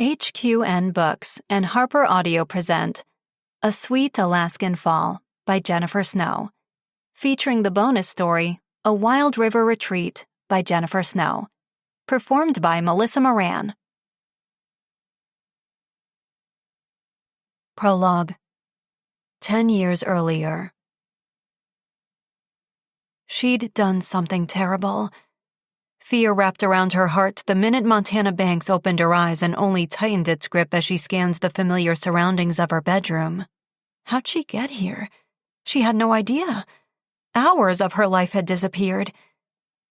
HQN Books and Harper Audio present A Sweet Alaskan Fall by Jennifer Snow, featuring the bonus story A Wild River Retreat by Jennifer Snow, performed by Melissa Moran. Prologue. 10 years earlier. She'd done something terrible. Fear wrapped around her heart the minute Montana Banks opened her eyes and only tightened its grip as she scanned the familiar surroundings of her bedroom. How'd she get here? She had no idea. Hours of her life had disappeared.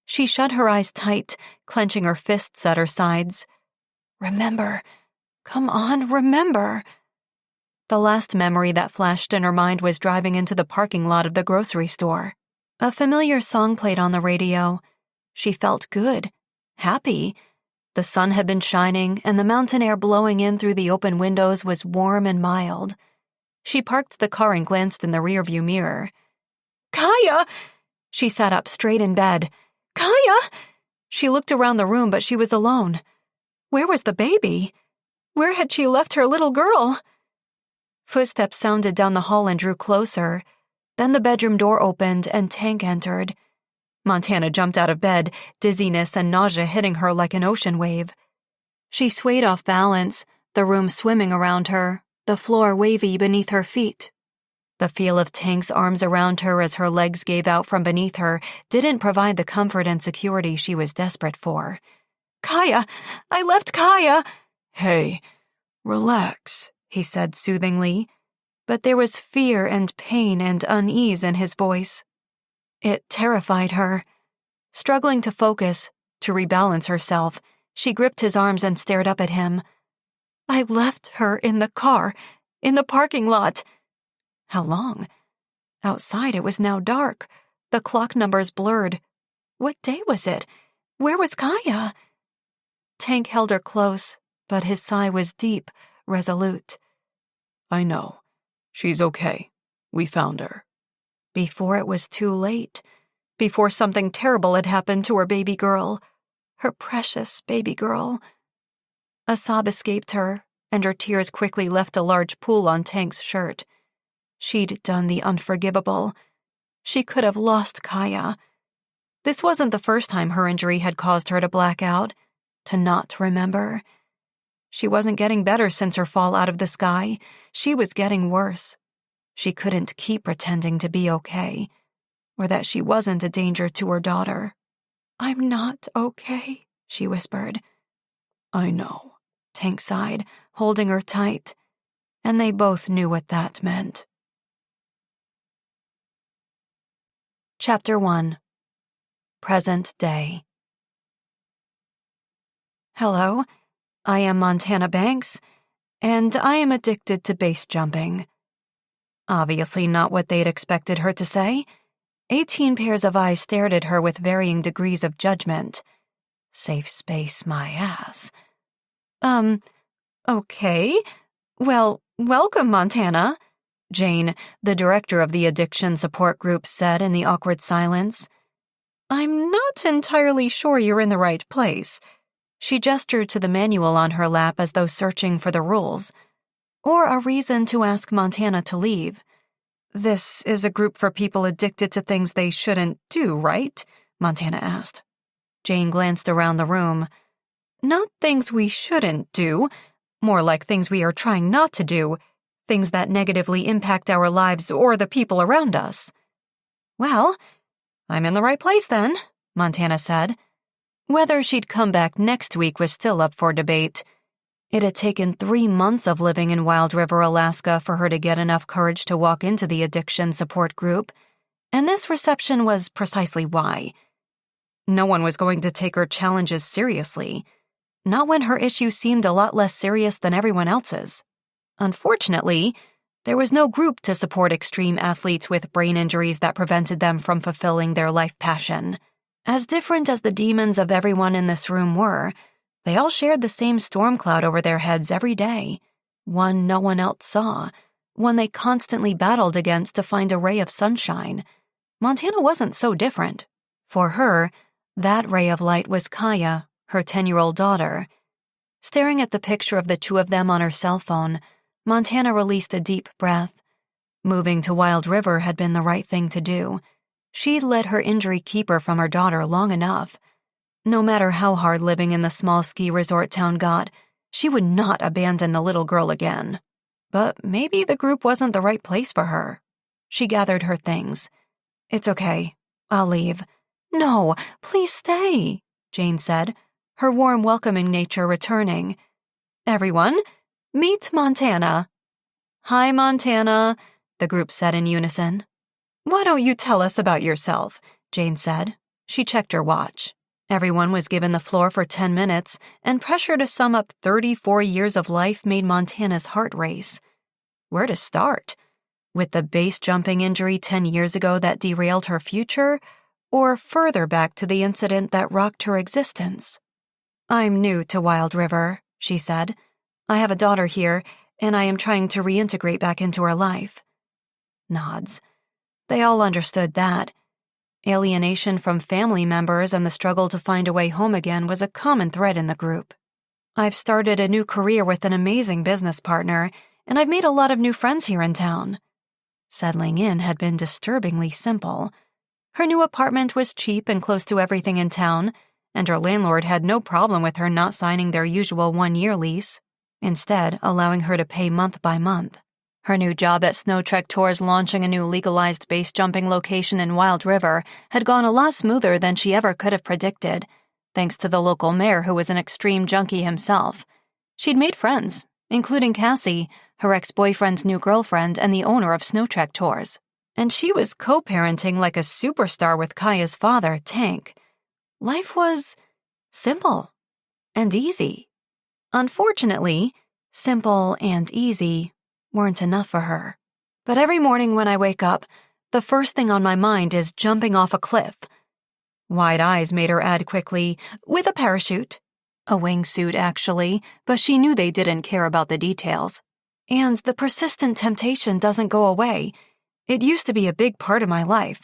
She shut her eyes tight, clenching her fists at her sides. Remember. Come on, remember. The last memory that flashed in her mind was driving into the parking lot of the grocery store. A familiar song played on the radio. She felt good, happy. The sun had been shining, and the mountain air blowing in through the open windows was warm and mild. She parked the car and glanced in the rearview mirror. Kaya! She sat up straight in bed. Kaya! She looked around the room, but she was alone. Where was the baby? Where had she left her little girl? Footsteps sounded down the hall and drew closer. Then the bedroom door opened and Tank entered. Montana jumped out of bed, dizziness and nausea hitting her like an ocean wave. She swayed off balance, the room swimming around her, the floor wavy beneath her feet. The feel of Tank's arms around her as her legs gave out from beneath her didn't provide the comfort and security she was desperate for. Kaya! I left Kaya! Hey, relax, he said soothingly, but there was fear and pain and unease in his voice. It terrified her. Struggling to focus, to rebalance herself, she gripped his arms and stared up at him. I left her in the car, in the parking lot. How long? Outside it was now dark. The clock numbers blurred. What day was it? Where was Kaya? Tank held her close, but his sigh was deep, resolute. I know. She's okay. We found her. Before it was too late. Before something terrible had happened to her baby girl. Her precious baby girl. A sob escaped her, and her tears quickly left a large pool on Tank's shirt. She'd done the unforgivable. She could have lost Kaya. This wasn't the first time her injury had caused her to black out, to not remember. She wasn't getting better since her fall out of the sky. She was getting worse. She couldn't keep pretending to be okay, or that she wasn't a danger to her daughter. I'm not okay, she whispered. I know, Tank sighed, holding her tight, and they both knew what that meant. Chapter 1. Present Day. Hello, I am Montana Banks, and I am addicted to base jumping. Obviously not what they'd expected her to say. 18 pairs of eyes stared at her with varying degrees of judgment. Safe space, my ass. Okay. Well, welcome, Montana, Jane, the director of the addiction support group, said in the awkward silence. I'm not entirely sure you're in the right place. She gestured to the manual on her lap as though searching for the rules. Or a reason to ask Montana to leave. This is a group for people addicted to things they shouldn't do, right? Montana asked. Jane glanced around the room. Not things we shouldn't do, more like things we are trying not to do, things that negatively impact our lives or the people around us. Well, I'm in the right place then, Montana said. Whether she'd come back next week was still up for debate. It had taken 3 months of living in Wild River, Alaska for her to get enough courage to walk into the addiction support group, and this reception was precisely why. No one was going to take her challenges seriously, not when her issue seemed a lot less serious than everyone else's. Unfortunately, there was no group to support extreme athletes with brain injuries that prevented them from fulfilling their life passion. As different as the demons of everyone in this room were, they all shared the same storm cloud over their heads every day, one no one else saw, one they constantly battled against to find a ray of sunshine. Montana wasn't so different. For her, that ray of light was Kaya, her 10-year-old daughter. Staring at the picture of the two of them on her cell phone, Montana released a deep breath. Moving to Wild River had been the right thing to do. She'd let her injury keep her from her daughter long enough. No matter how hard living in the small ski resort town got, she would not abandon the little girl again. But maybe the group wasn't the right place for her. She gathered her things. "It's okay. I'll leave." "No, please stay," Jane said, her warm, welcoming nature returning. "Everyone, meet Montana." "Hi, Montana," the group said in unison. "Why don't you tell us about yourself?" Jane said. She checked her watch. Everyone was given the floor for 10 minutes, and pressure to sum up 34 years of life made Montana's heart race. Where to start? With the base jumping injury 10 years ago that derailed her future, or further back to the incident that rocked her existence? "I'm new to Wild River," she said. "I have a daughter here, and I am trying to reintegrate back into her life." Nods. They all understood that. Alienation from family members and the struggle to find a way home again was a common thread in the group. "I've started a new career with an amazing business partner, and I've made a lot of new friends here in town." Settling in had been disturbingly simple. Her new apartment was cheap and close to everything in town, and her landlord had no problem with her not signing their usual 1-year lease, instead allowing her to pay month by month. Her new job at Snow Trek Tours, launching a new legalized base jumping location in Wild River, had gone a lot smoother than she ever could have predicted, thanks to the local mayor who was an extreme junkie himself. She'd made friends, including Cassie, her ex-boyfriend's new girlfriend and the owner of Snow Trek Tours. And she was co-parenting like a superstar with Kaya's father, Tank. Life was simple and easy. Unfortunately, simple and easy weren't enough for her. But every morning when I wake up, the first thing on my mind is jumping off a cliff. Wide eyes made her add quickly, "With a parachute." A wingsuit, actually, but she knew they didn't care about the details. And the persistent temptation doesn't go away. It used to be a big part of my life.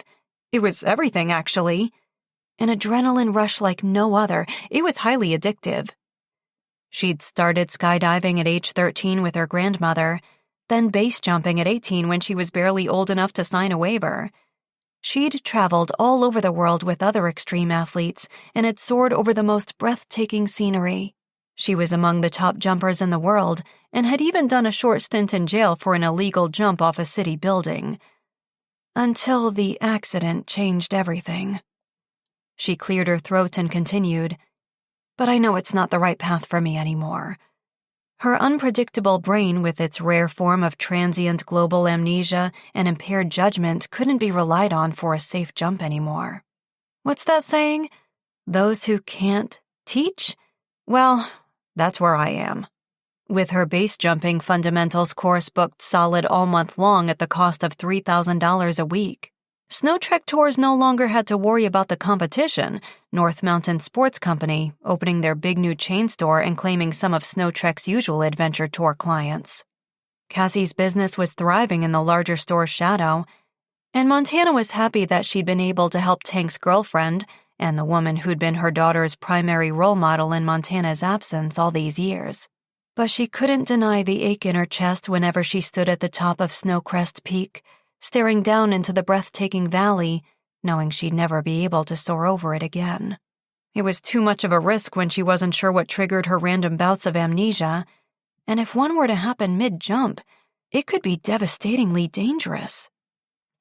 It was everything, actually. An adrenaline rush like no other. It was highly addictive. She'd started skydiving at age 13 with her grandmother, then base jumping at 18 when she was barely old enough to sign a waiver. She'd traveled all over the world with other extreme athletes and had soared over the most breathtaking scenery. She was among the top jumpers in the world and had even done a short stint in jail for an illegal jump off a city building. Until the accident changed everything. She cleared her throat and continued, "But I know it's not the right path for me anymore." Her unpredictable brain, with its rare form of transient global amnesia and impaired judgment, couldn't be relied on for a safe jump anymore. What's that saying? Those who can't teach? Well, that's where I am. With her base jumping fundamentals course booked solid all month long at the cost of $3,000 a week, Snow Trek Tours no longer had to worry about the competition, North Mountain Sports Company, opening their big new chain store and claiming some of Snow Trek's usual adventure tour clients. Cassie's business was thriving in the larger store's shadow, and Montana was happy that she'd been able to help Tank's girlfriend and the woman who'd been her daughter's primary role model in Montana's absence all these years. But she couldn't deny the ache in her chest whenever she stood at the top of Snowcrest Peak, staring down into the breathtaking valley, knowing she'd never be able to soar over it again. It was too much of a risk when she wasn't sure what triggered her random bouts of amnesia, and if one were to happen mid-jump, it could be devastatingly dangerous.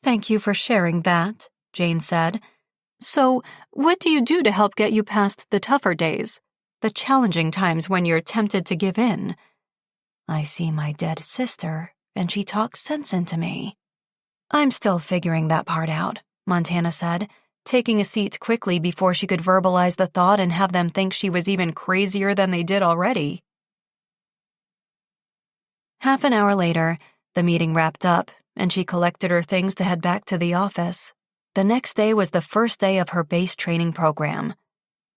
"Thank you for sharing that," Jane said. "So, what do you do to help get you past the tougher days, the challenging times when you're tempted to give in?" "I see my dead sister, and she talks sense into me." "I'm still figuring that part out," Montana said, taking a seat quickly before she could verbalize the thought and have them think she was even crazier than they did already. Half an hour later, the meeting wrapped up, and she collected her things to head back to the office. The next day was the first day of her base training program.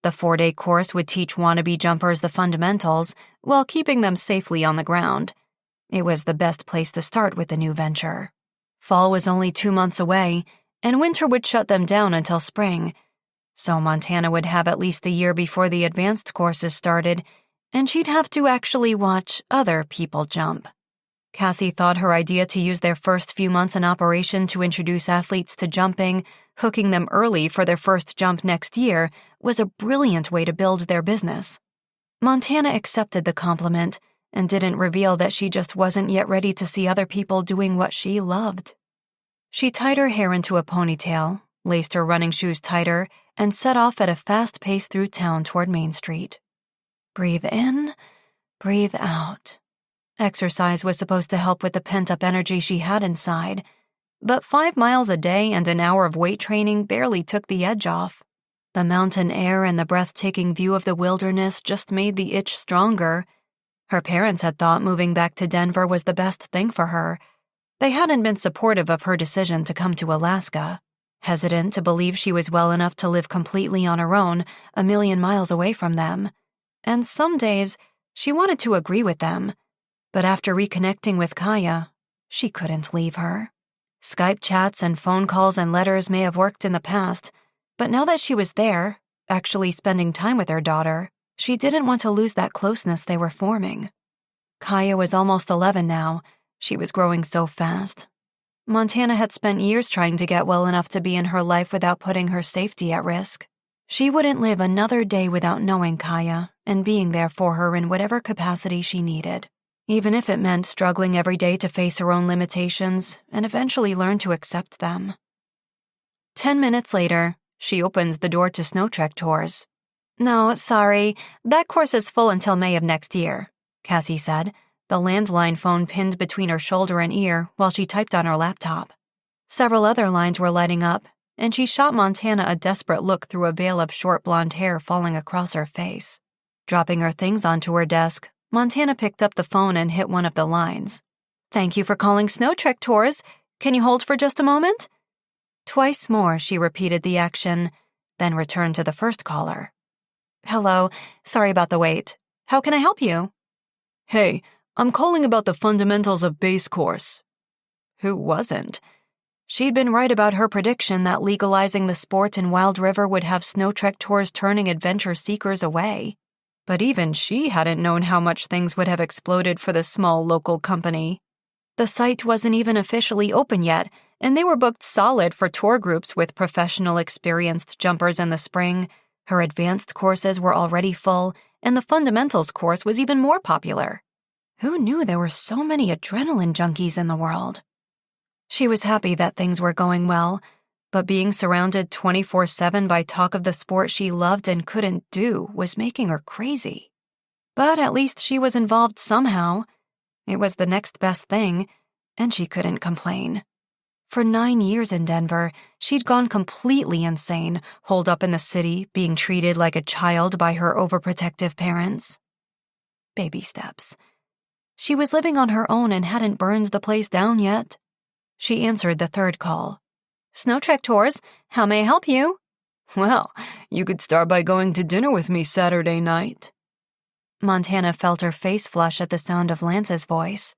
The 4-day course would teach wannabe jumpers the fundamentals while keeping them safely on the ground. It was the best place to start with the new venture. Fall was only 2 months away, and winter would shut them down until spring, so Montana would have at least a year before the advanced courses started, and she'd have to actually watch other people jump. Cassie thought her idea to use their first few months in operation to introduce athletes to jumping, hooking them early for their first jump next year, was a brilliant way to build their business. Montana accepted the compliment and didn't reveal that she just wasn't yet ready to see other people doing what she loved. She tied her hair into a ponytail, laced her running shoes tighter, and set off at a fast pace through town toward Main Street. Breathe in, breathe out. Exercise was supposed to help with the pent-up energy she had inside, but 5 miles a day and an hour of weight training barely took the edge off. The mountain air and the breathtaking view of the wilderness just made the itch stronger. Her parents had thought moving back to Denver was the best thing for her. They hadn't been supportive of her decision to come to Alaska, hesitant to believe she was well enough to live completely on her own, a million miles away from them. And some days, she wanted to agree with them, but after reconnecting with Kaya, she couldn't leave her. Skype chats and phone calls and letters may have worked in the past, but now that she was there, actually spending time with her daughter, she didn't want to lose that closeness they were forming. Kaya was almost 11 now. She was growing so fast. Montana had spent years trying to get well enough to be in her life without putting her safety at risk. She wouldn't live another day without knowing Kaya and being there for her in whatever capacity she needed, even if it meant struggling every day to face her own limitations and eventually learn to accept them. 10 minutes later, she opens the door to Snow Trek tours. "No, sorry, that course is full until May of next year," Cassie said, the landline phone pinned between her shoulder and ear while she typed on her laptop. Several other lines were lighting up, and she shot Montana a desperate look through a veil of short blonde hair falling across her face. Dropping her things onto her desk, Montana picked up the phone and hit one of the lines. "Thank you for calling Snow Trek Tours. Can you hold for just a moment?" Twice more she repeated the action, then returned to the first caller. "Hello, sorry about the wait. How can I help you?" "Hey, I'm calling about the fundamentals of base course." Who wasn't? She'd been right about her prediction that legalizing the sport in Wild River would have Snow Trek Tours turning adventure seekers away. But even she hadn't known how much things would have exploded for the small local company. The site wasn't even officially open yet, and they were booked solid for tour groups with professional experienced jumpers in the spring. Her advanced courses were already full, and the fundamentals course was even more popular. Who knew there were so many adrenaline junkies in the world? She was happy that things were going well, but being surrounded 24/7 by talk of the sport she loved and couldn't do was making her crazy. But at least she was involved somehow. It was the next best thing, and she couldn't complain. For 9 years in Denver, she'd gone completely insane, holed up in the city, being treated like a child by her overprotective parents. Baby steps. She was living on her own and hadn't burned the place down yet. She answered the third call. "Snow Trek Tours, how may I help you?" "Well, you could start by going to dinner with me Saturday night." Montana felt her face flush at the sound of Lance's voice.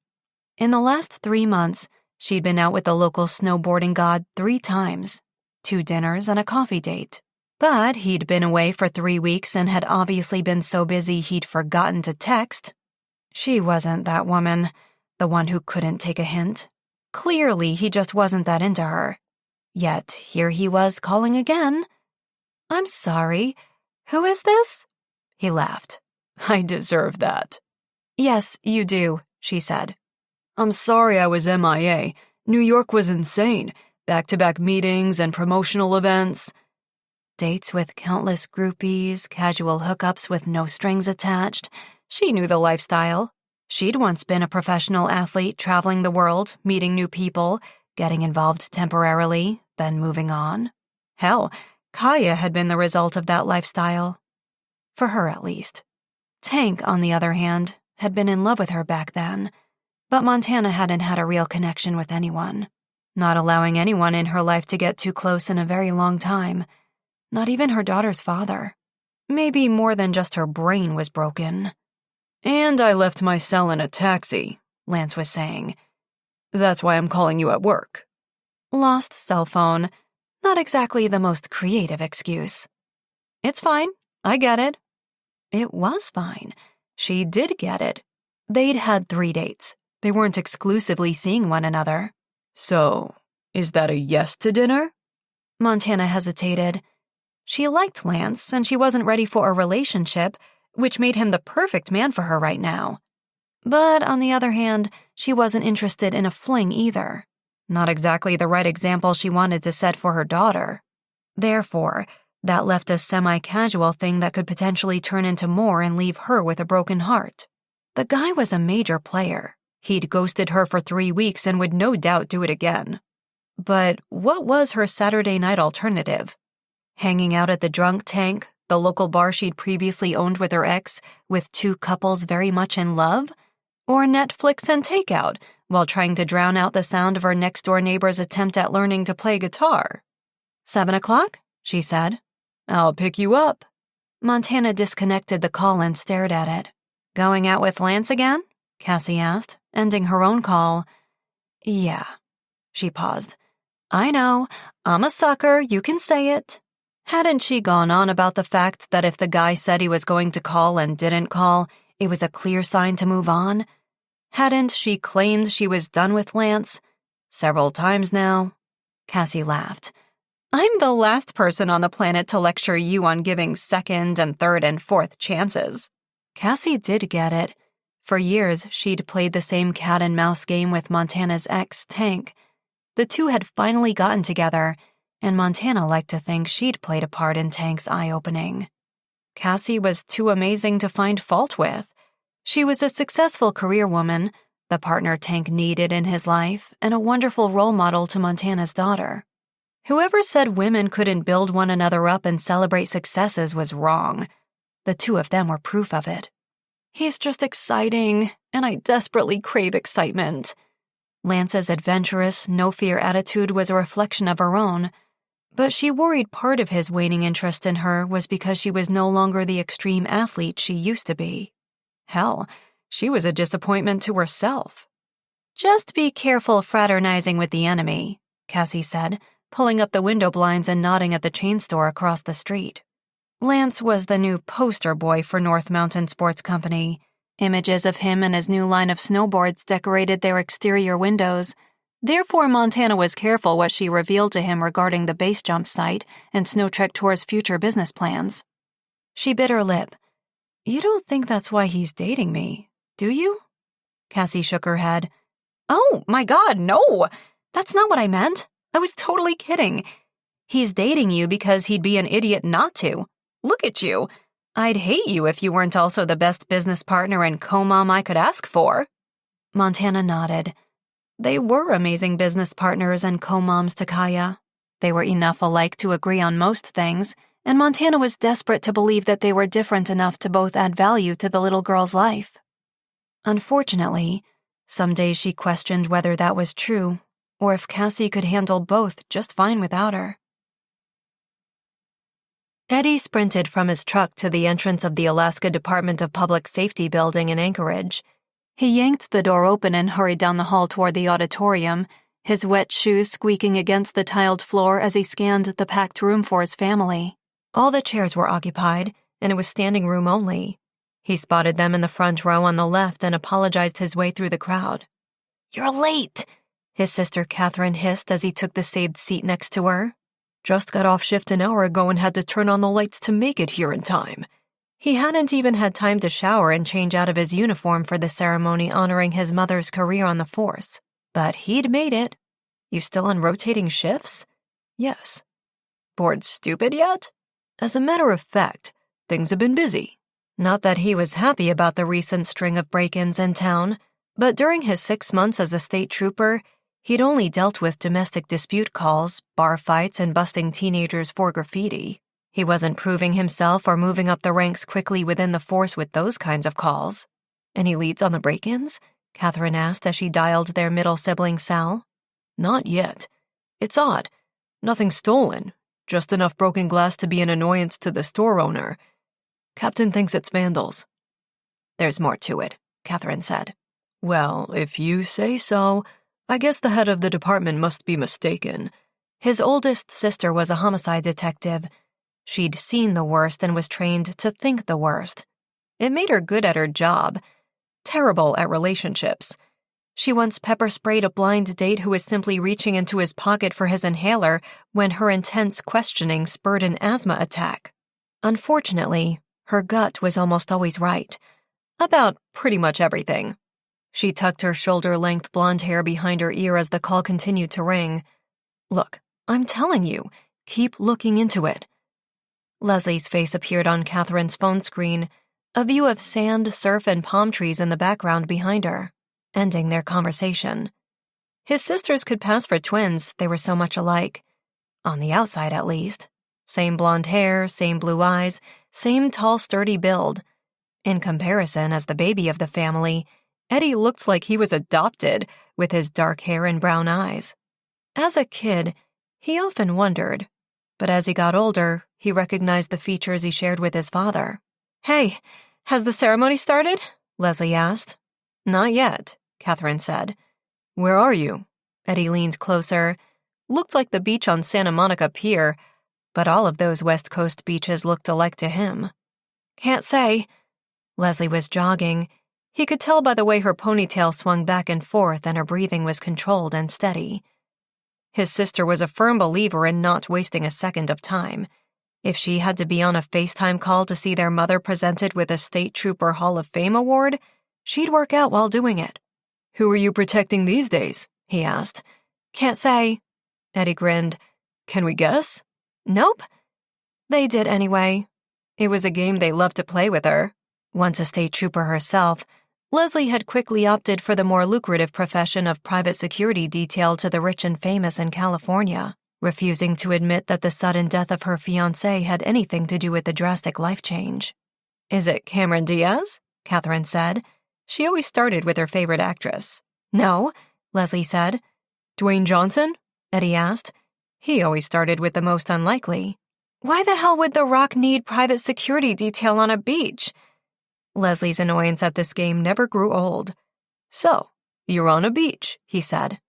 In the last 3 months, she'd been out with the local snowboarding god 3 times, 2 dinners and a coffee date. But he'd been away for 3 weeks and had obviously been so busy he'd forgotten to text. She wasn't that woman, the one who couldn't take a hint. Clearly, he just wasn't that into her. Yet here he was calling again. "I'm sorry. Who is this?" He laughed. "I deserve that." "Yes, you do," she said. "I'm sorry I was MIA. New York was insane. Back-to-back meetings and promotional events." Dates with countless groupies, casual hookups with no strings attached. She knew the lifestyle. She'd once been a professional athlete traveling the world, meeting new people, getting involved temporarily, then moving on. Hell, Kaya had been the result of that lifestyle. For her, at least. Tank, on the other hand, had been in love with her back then, but Montana hadn't had a real connection with anyone, not allowing anyone in her life to get too close in a very long time, not even her daughter's father. Maybe more than just her brain was broken. "And I left my cell in a taxi," Lance was saying. "That's why I'm calling you at work." Lost cell phone. Not exactly the most creative excuse. "It's fine. I get it." It was fine. She did get it. They'd had 3 dates. They weren't exclusively seeing one another. So, is that a yes to dinner? Montana hesitated. She liked Lance, and she wasn't ready for a relationship, which made him the perfect man for her right now. But on the other hand, she wasn't interested in a fling either. Not exactly the right example she wanted to set for her daughter. Therefore, that left a semi-casual thing that could potentially turn into more and leave her with a broken heart. The guy was a major player. He'd ghosted her for 3 weeks and would no doubt do it again. But what was her Saturday night alternative? Hanging out at the Drunk Tank, the local bar she'd previously owned with her ex, with 2 couples very much in love? Or Netflix and takeout, while trying to drown out the sound of her next-door neighbor's attempt at learning to play guitar? 7 o'clock, she said. I'll pick you up. Montana disconnected the call and stared at it. Going out with Lance again? Cassie asked, ending her own call. Yeah. She paused. I know. I'm a sucker, you can say it. Hadn't she gone on about the fact that if the guy said he was going to call and didn't call, it was a clear sign to move on? Hadn't she claimed she was done with Lance? Several times now. Cassie laughed. I'm the last person on the planet to lecture you on giving second and third and fourth chances. Cassie did get it. For years, she'd played the same cat-and-mouse game with Montana's ex, Tank. The two had finally gotten together, and Montana liked to think she'd played a part in Tank's eye-opening. Cassie was too amazing to find fault with. She was a successful career woman, the partner Tank needed in his life, and a wonderful role model to Montana's daughter. Whoever said women couldn't build one another up and celebrate successes was wrong. The two of them were proof of it. He's just exciting, and I desperately crave excitement. Lance's adventurous, no-fear attitude was a reflection of her own, but she worried part of his waning interest in her was because she was no longer the extreme athlete she used to be. Hell, she was a disappointment to herself. Just be careful fraternizing with the enemy, Cassie said, pulling up the window blinds and nodding at the chain store across the street. Lance was the new poster boy for North Mountain Sports Company. Images of him and his new line of snowboards decorated their exterior windows. Therefore, Montana was careful what she revealed to him regarding the base jump site and Snow Trek Tour's future business plans. She bit her lip. You don't think that's why he's dating me, do you? Cassie shook her head. Oh, my God, no! That's not what I meant. I was totally kidding. He's dating you because he'd be an idiot not to. Look at you. I'd hate you if you weren't also the best business partner and co-mom I could ask for. Montana nodded. They were amazing business partners and co-moms to Kaya. They were enough alike to agree on most things, and Montana was desperate to believe that they were different enough to both add value to the little girl's life. Unfortunately, some days she questioned whether that was true, or if Cassie could handle both just fine without her. Eddie sprinted from his truck to the entrance of the Alaska Department of Public Safety building in Anchorage. He yanked the door open and hurried down the hall toward the auditorium, his wet shoes squeaking against the tiled floor as he scanned the packed room for his family. All the chairs were occupied, and it was standing room only. He spotted them in the front row on the left and apologized his way through the crowd. "You're late," his sister Catherine hissed as he took the saved seat next to her. Just got off shift an hour ago and had to turn on the lights to make it here in time. He hadn't even had time to shower and change out of his uniform for the ceremony honoring his mother's career on the force. But he'd made it. You still on rotating shifts? Yes. Bored stupid yet? As a matter of fact, things have been busy. Not that he was happy about the recent string of break-ins in town, but during his 6 months as a state trooper, he'd only dealt with domestic dispute calls, bar fights, and busting teenagers for graffiti. He wasn't proving himself or moving up the ranks quickly within the force with those kinds of calls. "Any leads on the break-ins?" Catherine asked as she dialed their middle sibling Sal. "Not yet. It's odd. Nothing stolen. Just enough broken glass to be an annoyance to the store owner. Captain thinks it's vandals." "There's more to it," Catherine said. "Well, if you say so, I guess the head of the department must be mistaken." His oldest sister was a homicide detective. She'd seen the worst and was trained to think the worst. It made her good at her job, terrible at relationships. She once pepper-sprayed a blind date who was simply reaching into his pocket for his inhaler when her intense questioning spurred an asthma attack. Unfortunately, her gut was almost always right. About pretty much everything. She tucked her shoulder-length blonde hair behind her ear as the call continued to ring. "Look, I'm telling you, keep looking into it." Leslie's face appeared on Catherine's phone screen, a view of sand, surf, and palm trees in the background behind her, ending their conversation. His sisters could pass for twins, they were so much alike. On the outside, at least. Same blonde hair, same blue eyes, same tall, sturdy build. In comparison, as the baby of the family, Eddie looked like he was adopted, with his dark hair and brown eyes. As a kid, he often wondered, but as he got older, he recognized the features he shared with his father. "Hey, has the ceremony started?" Leslie asked. "Not yet," Catherine said. "Where are you?" Eddie leaned closer. Looked like the beach on Santa Monica Pier, but all of those West Coast beaches looked alike to him. "Can't say." Leslie was jogging. He could tell by the way her ponytail swung back and forth and her breathing was controlled and steady. His sister was a firm believer in not wasting a second of time. If she had to be on a FaceTime call to see their mother presented with a State Trooper Hall of Fame award, she'd work out while doing it. "Who are you protecting these days?" he asked. "Can't say." Eddie grinned. "Can we guess?" "Nope." They did anyway. It was a game they loved to play with her. Once a state trooper herself, Leslie had quickly opted for the more lucrative profession of private security detail to the rich and famous in California, refusing to admit that the sudden death of her fiancé had anything to do with the drastic life change. "Is it Cameron Diaz?" Catherine said. She always started with her favorite actress. "No," Leslie said. "Dwayne Johnson?" Eddie asked. He always started with the most unlikely. "Why the hell would The Rock need private security detail on a beach?" Leslie's annoyance at this game never grew old. "So, you're on a beach," he said.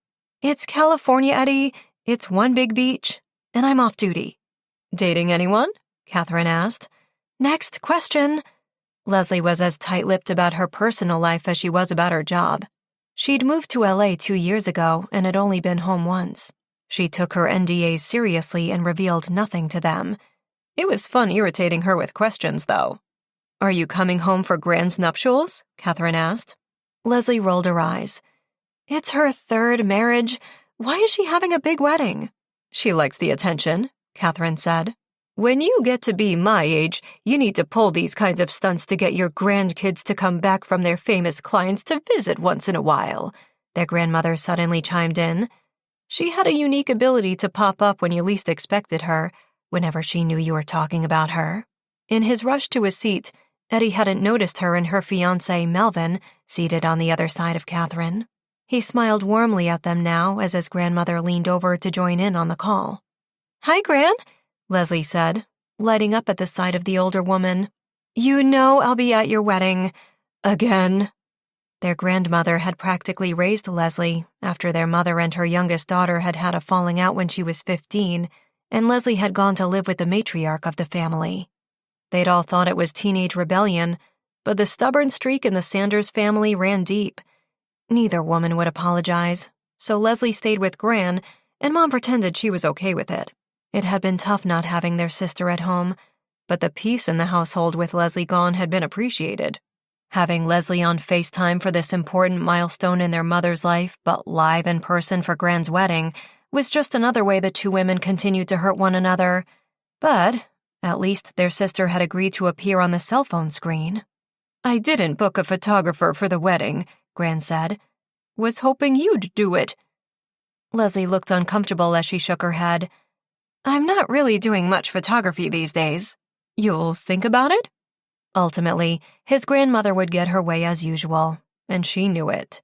"It's California, Eddie. It's one big beach. And I'm off duty." "Dating anyone?" Catherine asked. "Next question." Leslie was as tight-lipped about her personal life as she was about her job. She'd moved to LA 2 years ago and had only been home once. She took her NDAs seriously and revealed nothing to them. It was fun irritating her with questions, though. "Are you coming home for Grand's nuptials?" Catherine asked. Leslie rolled her eyes. "It's her 3rd marriage. Why is she having a big wedding?" "She likes the attention," Catherine said. "When you get to be my age, you need to pull these kinds of stunts to get your grandkids to come back from their famous clients to visit once in a while," their grandmother suddenly chimed in. She had a unique ability to pop up when you least expected her, whenever she knew you were talking about her. In his rush to his seat, Eddie hadn't noticed her and her fiancé, Melvin, seated on the other side of Catherine. He smiled warmly at them now as his grandmother leaned over to join in on the call. "Hi, Gran," Leslie said, lighting up at the sight of the older woman. "You know I'll be at your wedding. Again." Their grandmother had practically raised Leslie after their mother and her youngest daughter had had a falling out when she was 15, and Leslie had gone to live with the matriarch of the family. They'd all thought it was teenage rebellion, but the stubborn streak in the Sanders family ran deep. Neither woman would apologize, so Leslie stayed with Gran, and Mom pretended she was okay with it. It had been tough not having their sister at home, but the peace in the household with Leslie gone had been appreciated. Having Leslie on FaceTime for this important milestone in their mother's life, but live in person for Gran's wedding, was just another way the two women continued to hurt one another. But at least their sister had agreed to appear on the cell phone screen. "I didn't book a photographer for the wedding," Gran said. "Was hoping you'd do it." Leslie looked uncomfortable as she shook her head. "I'm not really doing much photography these days." "You'll think about it?" Ultimately, his grandmother would get her way as usual, and she knew it.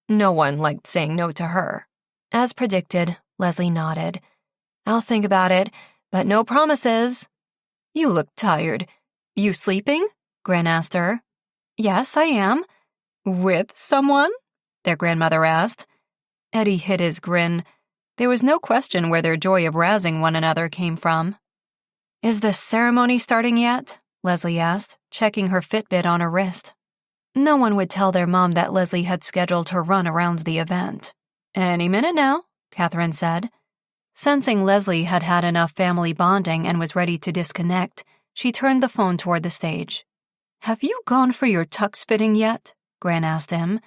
No one liked saying no to her. As predicted, Leslie nodded. "I'll think about it, but no promises." "You look tired. You sleeping?" Gran asked her. "Yes, I am." "With someone?" their grandmother asked. Eddie hid his grin. There was no question where their joy of razzing one another came from. "Is the ceremony starting yet?" Leslie asked, checking her Fitbit on her wrist. No one would tell their mom that Leslie had scheduled her run around the event. Any minute now, Catherine said. Sensing Leslie had had enough family bonding and was ready to disconnect, she turned the phone toward the stage. Have you gone for your tux fitting yet? Gran asked him.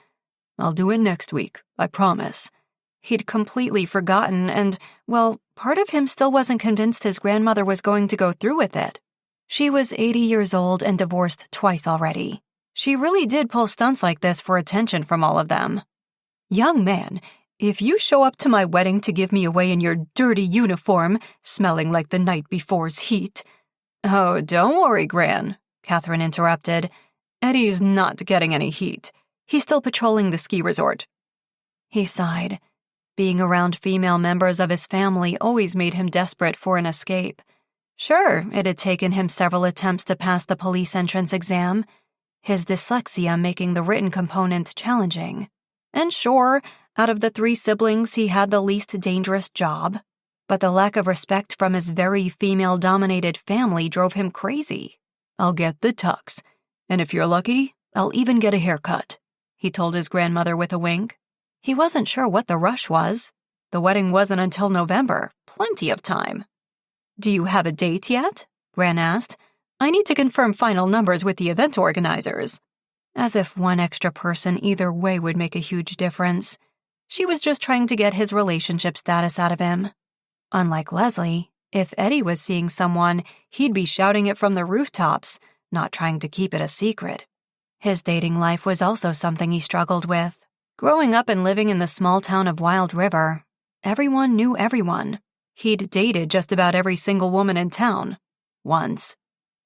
I'll do it next week, I promise. He'd completely forgotten and, well, part of him still wasn't convinced his grandmother was going to go through with it. She was 80 years old and divorced twice already. She really did pull stunts like this for attention from all of them. Young man, if you show up to my wedding to give me away in your dirty uniform, smelling like the night before's heat— Oh, don't worry, Gran, Catherine interrupted. Eddie's not getting any heat. He's still patrolling the ski resort. He sighed. Being around female members of his family always made him desperate for an escape. Sure, it had taken him several attempts to pass the police entrance exam, his dyslexia making the written component challenging. And sure, out of the 3 siblings, he had the least dangerous job. But the lack of respect from his very female-dominated family drove him crazy. I'll get the tux, and if you're lucky, I'll even get a haircut, he told his grandmother with a wink. He wasn't sure what the rush was. The wedding wasn't until November, plenty of time. Do you have a date yet? Gran asked. I need to confirm final numbers with the event organizers. As if one extra person either way would make a huge difference. She was just trying to get his relationship status out of him. Unlike Leslie, if Eddie was seeing someone, he'd be shouting it from the rooftops, not trying to keep it a secret. His dating life was also something he struggled with. Growing up and living in the small town of Wild River, everyone knew everyone. He'd dated just about every single woman in town. Once.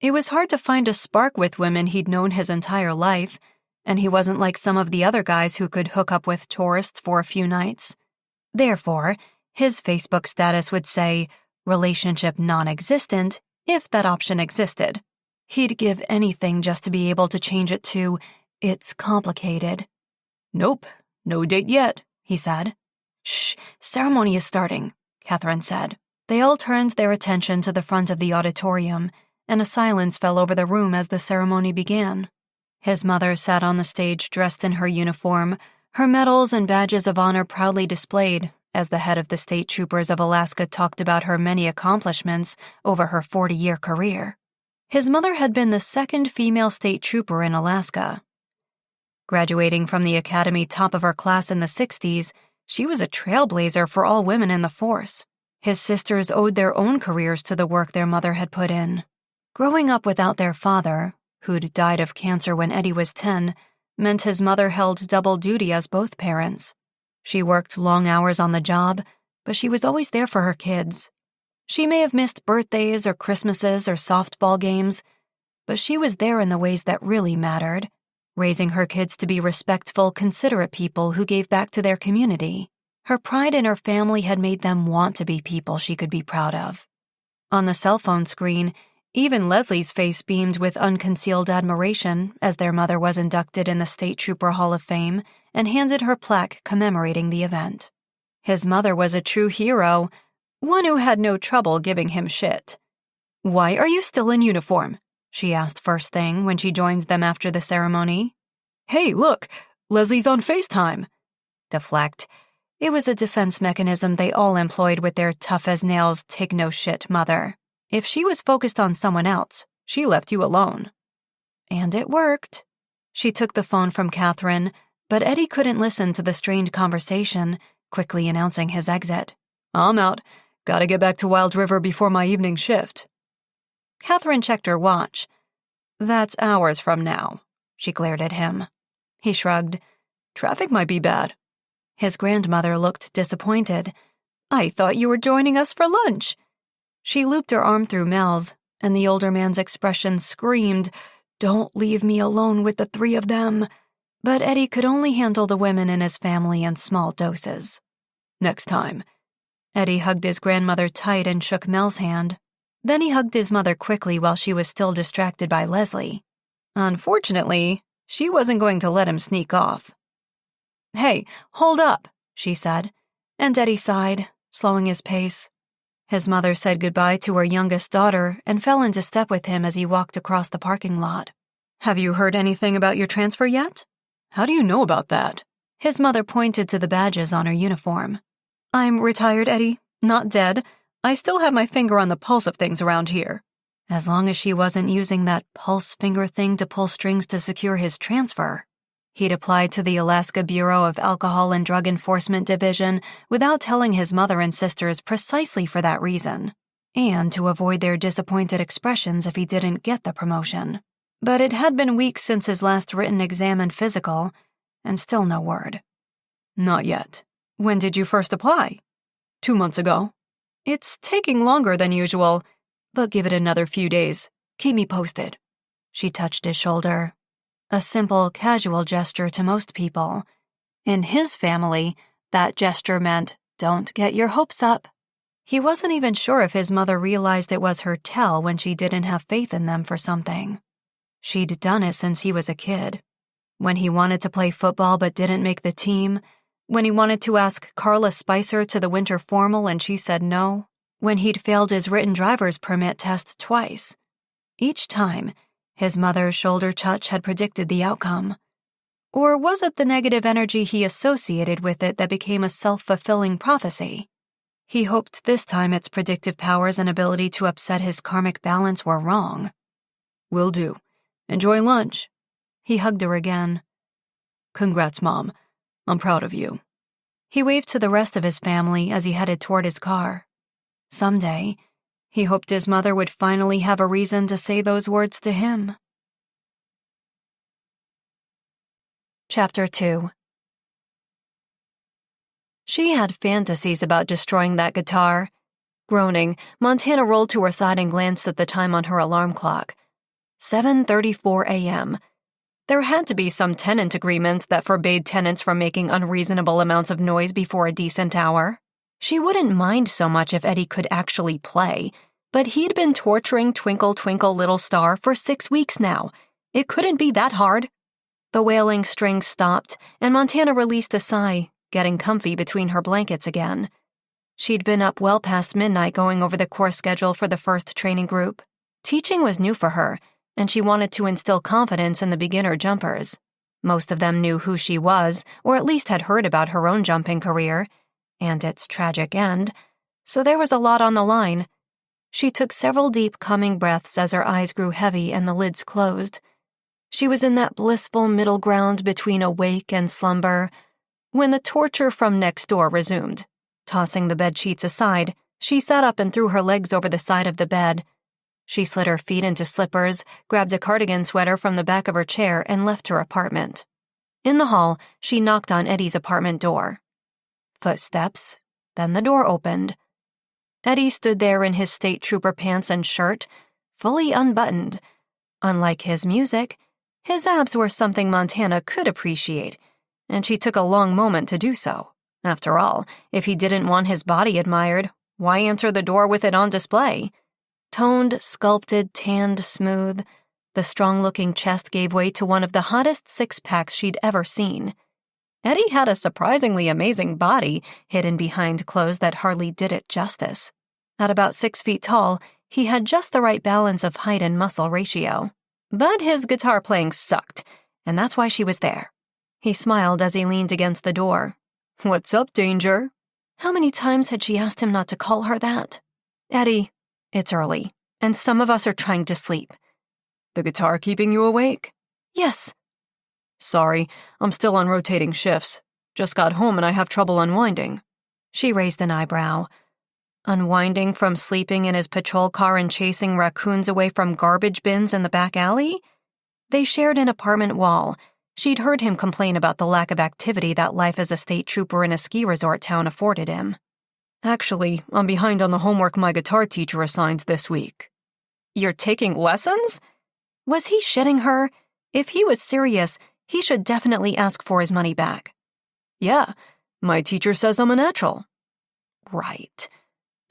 It was hard to find a spark with women he'd known his entire life, and he wasn't like some of the other guys who could hook up with tourists for a few nights. Therefore, his Facebook status would say, relationship non-existent, if that option existed. He'd give anything just to be able to change it to, it's complicated. Nope, no date yet, he said. Shh, ceremony is starting, Catherine said. They all turned their attention to the front of the auditorium, and a silence fell over the room as the ceremony began. His mother sat on the stage dressed in her uniform, her medals and badges of honor proudly displayed, as the head of the state troopers of Alaska talked about her many accomplishments over her 40-year career. His mother had been the second female state trooper in Alaska. Graduating from the academy top of her class in the 60s, she was a trailblazer for all women in the force. His sisters owed their own careers to the work their mother had put in. Growing up without their father, who'd died of cancer when Eddie was 10, meant his mother held double duty as both parents. She worked long hours on the job, but she was always there for her kids. She may have missed birthdays or Christmases or softball games, but she was there in the ways that really mattered, raising her kids to be respectful, considerate people who gave back to their community. Her pride in her family had made them want to be people she could be proud of. On the cell phone screen, even Leslie's face beamed with unconcealed admiration as their mother was inducted in the State Trooper Hall of Fame and handed her plaque commemorating the event. His mother was a true hero, one who had no trouble giving him shit. "Why are you still in uniform?" she asked first thing when she joined them after the ceremony. "Hey, look, Leslie's on FaceTime." Deflect. It was a defense mechanism they all employed with their tough-as-nails, take-no-shit mother. If she was focused on someone else, she left you alone. And it worked. She took the phone from Catherine, but Eddie couldn't listen to the strained conversation, quickly announcing his exit. "I'm out. Gotta get back to Wild River before my evening shift." Catherine checked her watch. "That's hours from now." She glared at him. He shrugged. "Traffic might be bad." His grandmother looked disappointed. "I thought you were joining us for lunch." She looped her arm through Mel's, and the older man's expression screamed, "Don't leave me alone with the 3 of them." But Eddie could only handle the women in his family in small doses. "Next time." Eddie hugged his grandmother tight and shook Mel's hand. Then he hugged his mother quickly while she was still distracted by Leslie. Unfortunately, she wasn't going to let him sneak off. "Hey, hold up," she said, and Eddie sighed, slowing his pace. His mother said goodbye to her youngest daughter and fell into step with him as he walked across the parking lot. Have you heard anything about your transfer yet? How do you know about that? His mother pointed to the badges on her uniform. I'm retired, Eddie, not dead. I still have my finger on the pulse of things around here. As long as she wasn't using that pulse finger thing to pull strings to secure his transfer. He'd applied to the Alaska Bureau of Alcohol and Drug Enforcement Division without telling his mother and sisters precisely for that reason, and to avoid their disappointed expressions if he didn't get the promotion. But it had been weeks since his last written exam and physical, and still no word. Not yet. When did you first apply? 2 months ago. It's taking longer than usual, but give it another few days. Keep me posted. She touched his shoulder. A simple, casual gesture to most people. In his family, that gesture meant, don't get your hopes up. He wasn't even sure if his mother realized it was her tell when she didn't have faith in them for something. She'd done it since he was a kid. When he wanted to play football but didn't make the team, when he wanted to ask Carla Spicer to the winter formal and she said no, when he'd failed his written driver's permit test twice. Each time, his mother's shoulder touch had predicted the outcome. Or was it the negative energy he associated with it that became a self-fulfilling prophecy? He hoped this time its predictive powers and ability to upset his karmic balance were wrong. Will do. Enjoy lunch. He hugged her again. Congrats, Mom. I'm proud of you. He waved to the rest of his family as he headed toward his car. Someday, he hoped his mother would finally have a reason to say those words to him. Chapter 2. She had fantasies about destroying that guitar. Groaning, Montana rolled to her side and glanced at the time on her alarm clock. 7:34 a.m. There had to be some tenant agreement that forbade tenants from making unreasonable amounts of noise before a decent hour. She wouldn't mind so much if Eddie could actually play, but he'd been torturing Twinkle Twinkle Little Star for 6 weeks now. It couldn't be that hard. The wailing strings stopped, and Montana released a sigh, getting comfy between her blankets again. She'd been up well past midnight going over the course schedule for the first training group. Teaching was new for her, and she wanted to instill confidence in the beginner jumpers. Most of them knew who she was, or at least had heard about her own jumping career, and its tragic end, so there was a lot on the line. She took several deep, calming breaths as her eyes grew heavy and the lids closed. She was in that blissful middle ground between awake and slumber, when the torture from next door resumed. Tossing the bedsheets aside, she sat up and threw her legs over the side of the bed. She slid her feet into slippers, grabbed a cardigan sweater from the back of her chair, and left her apartment. In the hall, she knocked on Eddie's apartment door. Footsteps, then the door opened. Eddie stood there in his state trooper pants and shirt, fully unbuttoned. Unlike his music, his abs were something Montana could appreciate, and she took a long moment to do so. After all, if he didn't want his body admired, why enter the door with it on display? Toned, sculpted, tanned, smooth, the strong-looking chest gave way to one of the hottest six-packs she'd ever seen. Eddie had a surprisingly amazing body hidden behind clothes that hardly did it justice. At about 6 feet tall, he had just the right balance of height and muscle ratio. But his guitar playing sucked, and that's why she was there. He smiled as he leaned against the door. "What's up, Danger?" How many times had she asked him not to call her that? "Eddie, it's early, and some of us are trying to sleep." "The guitar keeping you awake?" "Yes." "Sorry, I'm still on rotating shifts. Just got home and I have trouble unwinding." She raised an eyebrow. Unwinding from sleeping in his patrol car and chasing raccoons away from garbage bins in the back alley? They shared an apartment wall. She'd heard him complain about the lack of activity that life as a state trooper in a ski resort town afforded him. "Actually, I'm behind on the homework my guitar teacher assigned this week." "You're taking lessons?" Was he shitting her? If he was serious, he should definitely ask for his money back. "Yeah, my teacher says I'm a natural." "Right.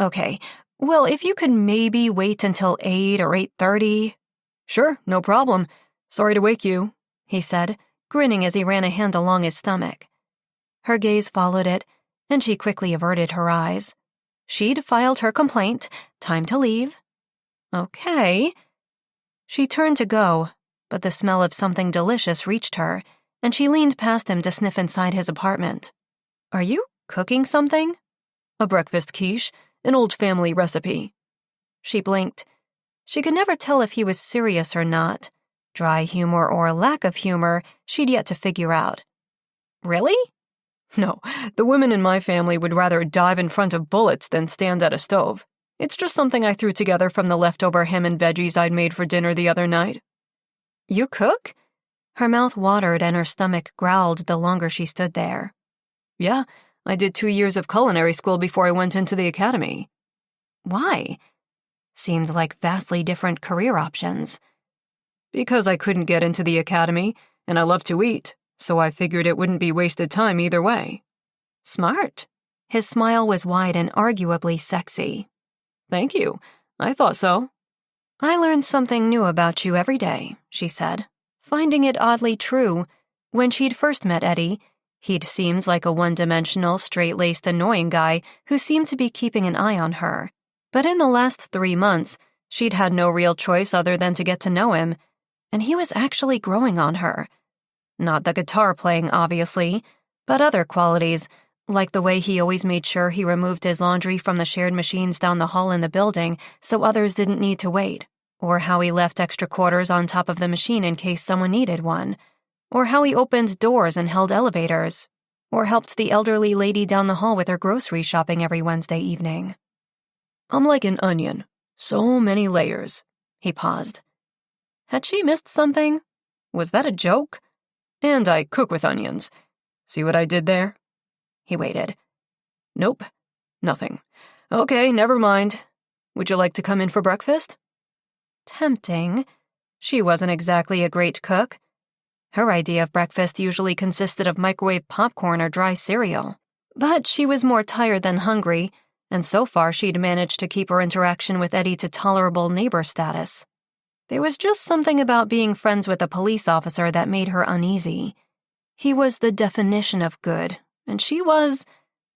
Okay, well, if you could maybe wait until 8 or 8:30. "Sure, no problem. Sorry to wake you," he said, grinning as he ran a hand along his stomach. Her gaze followed it, and she quickly averted her eyes. She'd filed her complaint. Time to leave. Okay. She turned to go, but the smell of something delicious reached her, and she leaned past him to sniff inside his apartment. Are you cooking something? A breakfast quiche, an old family recipe. She blinked. She could never tell if he was serious or not. Dry humor or lack of humor, she'd yet to figure out. Really? No, the women in my family would rather dive in front of bullets than stand at a stove. It's just something I threw together from the leftover ham and veggies I'd made for dinner the other night. You cook? Her mouth watered and her stomach growled the longer she stood there. Yeah, I did 2 years of culinary school before I went into the academy. Why? Seemed like vastly different career options. Because I couldn't get into the academy, and I love to eat, so I figured it wouldn't be wasted time either way. Smart. His smile was wide and arguably sexy. Thank you. I thought so. I learn something new about you every day, she said, finding it oddly true. When she'd first met Eddie, he'd seemed like a one-dimensional, straight-laced, annoying guy who seemed to be keeping an eye on her. But in the last 3 months, she'd had no real choice other than to get to know him, and he was actually growing on her. Not the guitar playing, obviously, but other qualities, like the way he always made sure he removed his laundry from the shared machines down the hall in the building so others didn't need to wait, or how he left extra quarters on top of the machine in case someone needed one, or how he opened doors and held elevators, or helped the elderly lady down the hall with her grocery shopping every Wednesday evening. I'm like an onion. So many layers. He paused. Had she missed something? Was that a joke? And I cook with onions. See what I did there? He waited. Nope. Nothing. Okay, never mind. Would you like to come in for breakfast? Tempting. She wasn't exactly a great cook. Her idea of breakfast usually consisted of microwave popcorn or dry cereal. But she was more tired than hungry, and so far she'd managed to keep her interaction with Eddie to tolerable neighbor status. There was just something about being friends with a police officer that made her uneasy. He was the definition of good, and she was,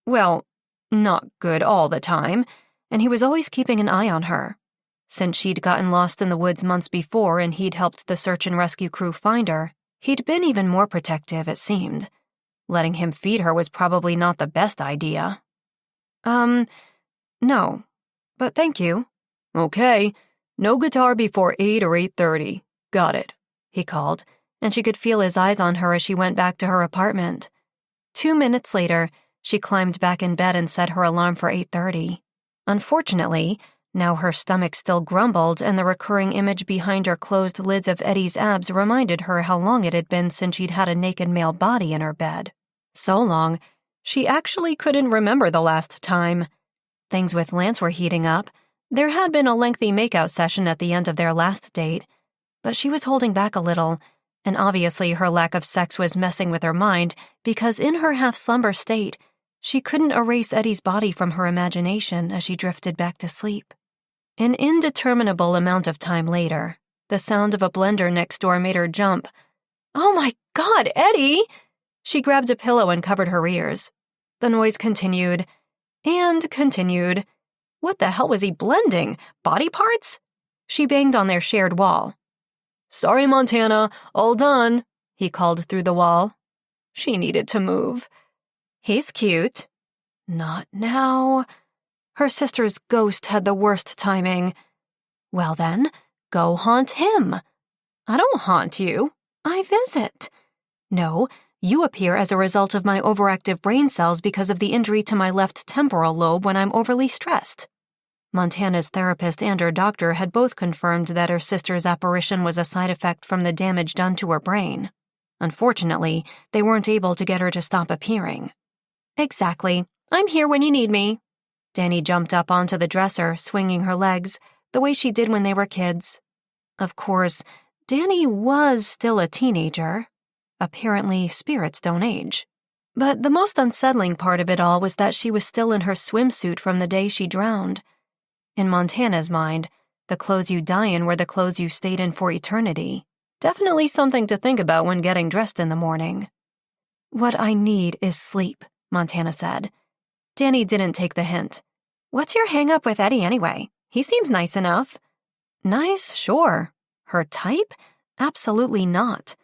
well, not good all the time, and he was always keeping an eye on her. Since she'd gotten lost in the woods months before and he'd helped the search and rescue crew find her, he'd been even more protective, it seemed. Letting him feed her was probably not the best idea. No, but thank you. Okay, no guitar before 8 or 8:30. Got it, he called, and she could feel his eyes on her as she went back to her apartment. 2 minutes later, she climbed back in bed and set her alarm for 8:30. Unfortunately, now her stomach still grumbled and the recurring image behind her closed lids of Eddie's abs reminded her how long it had been since she'd had a naked male body in her bed. So long, she actually couldn't remember the last time. Things with Lance were heating up. There had been a lengthy makeout session at the end of their last date, but she was holding back a little, and obviously her lack of sex was messing with her mind because in her half-slumber state, she couldn't erase Eddie's body from her imagination as she drifted back to sleep. An indeterminable amount of time later, the sound of a blender next door made her jump. Oh my God, Eddie! She grabbed a pillow and covered her ears. The noise continued, and continued. What the hell was he blending? Body parts? She banged on their shared wall. Sorry, Montana, all done, he called through the wall. She needed to move. He's cute. Not now. Her sister's ghost had the worst timing. Well then, go haunt him. I don't haunt you. I visit. No, you appear as a result of my overactive brain cells because of the injury to my left temporal lobe when I'm overly stressed. Montana's therapist and her doctor had both confirmed that her sister's apparition was a side effect from the damage done to her brain. Unfortunately, they weren't able to get her to stop appearing. Exactly. I'm here when you need me. Danny jumped up onto the dresser, swinging her legs, the way she did when they were kids. Of course, Danny was still a teenager. Apparently, spirits don't age. But the most unsettling part of it all was that she was still in her swimsuit from the day she drowned. In Montana's mind, the clothes you die in were the clothes you stayed in for eternity. Definitely something to think about when getting dressed in the morning. What I need is sleep, Montana said. Danny didn't take the hint. What's your hang-up with Eddie anyway? He seems nice enough. Nice, sure. Her type? Absolutely not.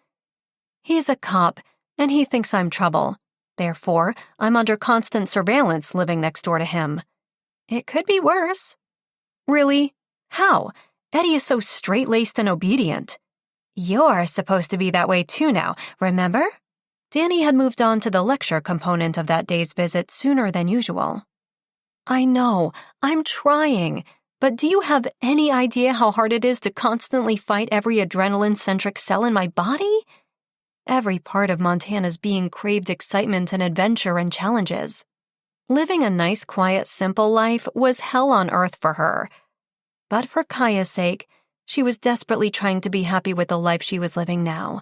He's a cop, and he thinks I'm trouble. Therefore, I'm under constant surveillance living next door to him. It could be worse. Really? How? Eddie is so straight-laced and obedient. You're supposed to be that way too now, remember? Danny had moved on to the lecture component of that day's visit sooner than usual. I know, I'm trying, but do you have any idea how hard it is to constantly fight every adrenaline-centric cell in my body? Every part of Montana's being craved excitement and adventure and challenges. Living a nice, quiet, simple life was hell on earth for her. But for Kaya's sake, she was desperately trying to be happy with the life she was living now.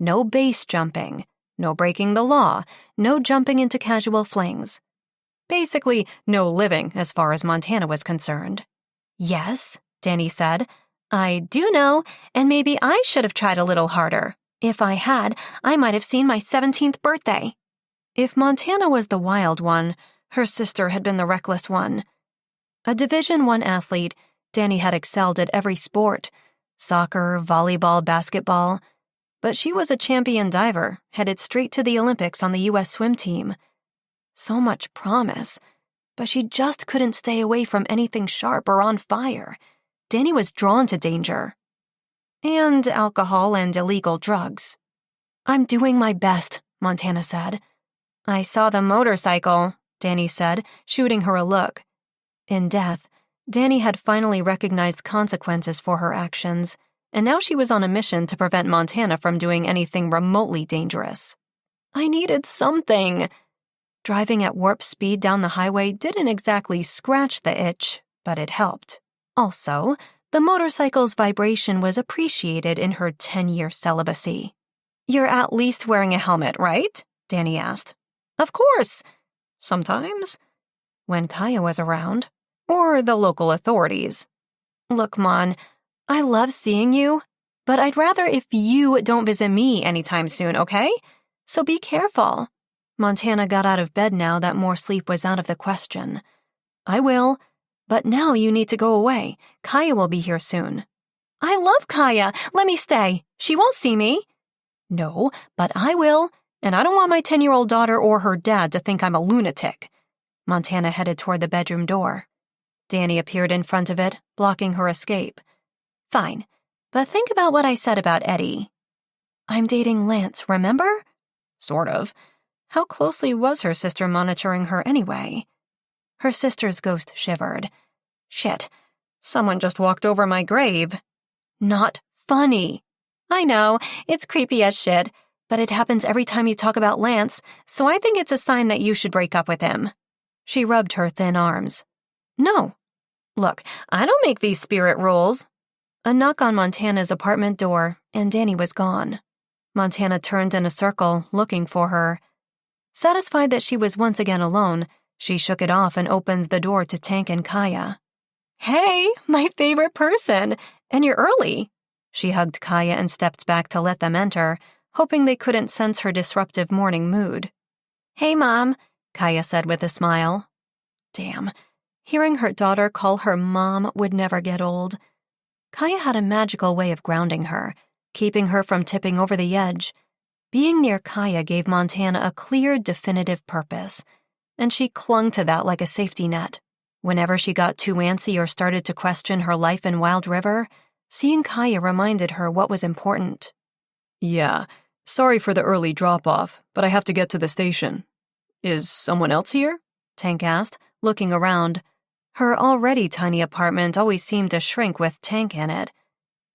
No base jumping, no breaking the law, no jumping into casual flings. Basically, no living as far as Montana was concerned. Yes, Danny said. I do know, and maybe I should have tried a little harder. If I had, I might have seen my 17th birthday. If Montana was the wild one, her sister had been the reckless one. A Division I athlete, Danny had excelled at every sport, soccer, volleyball, basketball, but she was a champion diver, headed straight to the Olympics on the U.S. swim team. So much promise, but she just couldn't stay away from anything sharp or on fire. Danny was drawn to danger. And alcohol and illegal drugs. I'm doing my best, Montana said. I saw the motorcycle, Danny said, shooting her a look. In death, Danny had finally recognized consequences for her actions, and now she was on a mission to prevent Montana from doing anything remotely dangerous. I needed something. Driving at warp speed down the highway didn't exactly scratch the itch, but it helped. Also, the motorcycle's vibration was appreciated in her 10-year celibacy. You're at least wearing a helmet, right? Danny asked. Of course. Sometimes. When Kaya was around. Or the local authorities. Look, Mon, I love seeing you, but I'd rather if you don't visit me anytime soon, okay? So be careful. Montana got out of bed now that more sleep was out of the question. I will. But now you need to go away. Kaya will be here soon. I love Kaya. Let me stay. She won't see me. No, but I will, and I don't want my 10-year-old daughter or her dad to think I'm a lunatic. Montana headed toward the bedroom door. Danny appeared in front of it, blocking her escape. Fine, but think about what I said about Eddie. I'm dating Lance, remember? Sort of. How closely was her sister monitoring her anyway? Her sister's ghost shivered. Shit, someone just walked over my grave. Not funny. I know, it's creepy as shit, but it happens every time you talk about Lance, so I think it's a sign that you should break up with him. She rubbed her thin arms. No. Look, I don't make these spirit rules. A knock on Montana's apartment door, and Danny was gone. Montana turned in a circle, looking for her. Satisfied that she was once again alone, she shook it off and opened the door to Tank and Kaya. Hey, my favorite person, and you're early. She hugged Kaya and stepped back to let them enter, hoping they couldn't sense her disruptive morning mood. Hey, Mom, Kaya said with a smile. Damn, hearing her daughter call her Mom would never get old. Kaya had a magical way of grounding her, keeping her from tipping over the edge. Being near Kaya gave Montana a clear, definitive purpose, and she clung to that like a safety net. Whenever she got too antsy or started to question her life in Wild River, seeing Kaya reminded her what was important. Yeah, sorry for the early drop-off, but I have to get to the station. Is someone else here? Tank asked, looking around. Her already tiny apartment always seemed to shrink with Tank in it.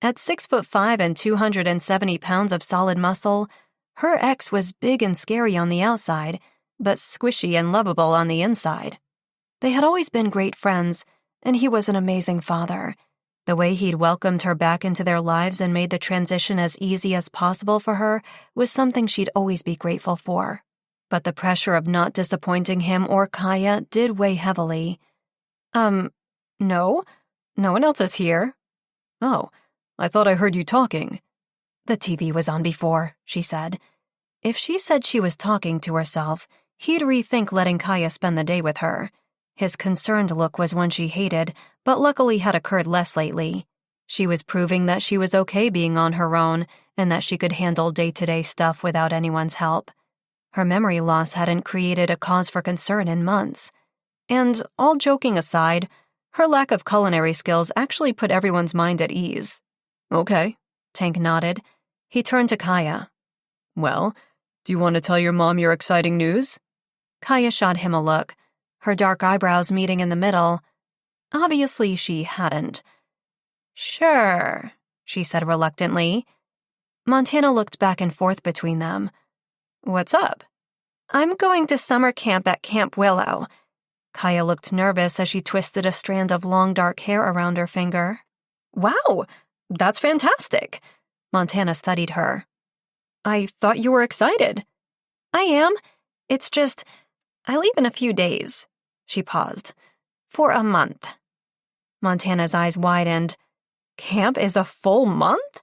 At 6'5" and 270 pounds of solid muscle, her ex was big and scary on the outside, but squishy and lovable on the inside. They had always been great friends, and he was an amazing father. The way he'd welcomed her back into their lives and made the transition as easy as possible for her was something she'd always be grateful for. But the pressure of not disappointing him or Kaya did weigh heavily. No one else is here. Oh, I thought I heard you talking. The TV was on before, she said. If she said she was talking to herself, he'd rethink letting Kaya spend the day with her. His concerned look was one she hated, but luckily had occurred less lately. She was proving that she was okay being on her own and that she could handle day-to-day stuff without anyone's help. Her memory loss hadn't created a cause for concern in months. And, all joking aside, her lack of culinary skills actually put everyone's mind at ease. Okay, Tank nodded. He turned to Kaya. Well, do you want to tell your mom your exciting news? Kaya shot him a look, her dark eyebrows meeting in the middle. Obviously, she hadn't. Sure, she said reluctantly. Montana looked back and forth between them. What's up? I'm going to summer camp at Camp Willow. Kaya looked nervous as she twisted a strand of long dark hair around her finger. Wow, that's fantastic. Montana studied her. I thought you were excited. I am. It's just, I leave in a few days. She paused. For a month. Montana's eyes widened. Camp is a full month?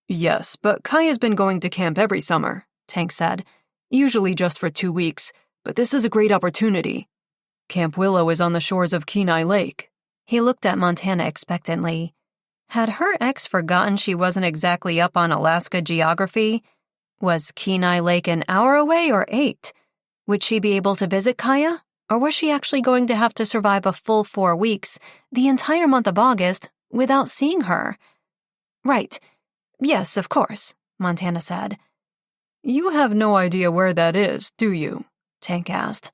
Yes, but Kaya's been going to camp every summer, Tank said. Usually just for 2 weeks, but this is a great opportunity. Camp Willow is on the shores of Kenai Lake. He looked at Montana expectantly. Had her ex forgotten she wasn't exactly up on Alaska geography? Was Kenai Lake an hour away or 8? Would she be able to visit Kaya? Or was she actually going to have to survive a full 4 weeks, the entire month of August, without seeing her? Right. Yes, of course, Montana said. You have no idea where that is, do you? Tank asked.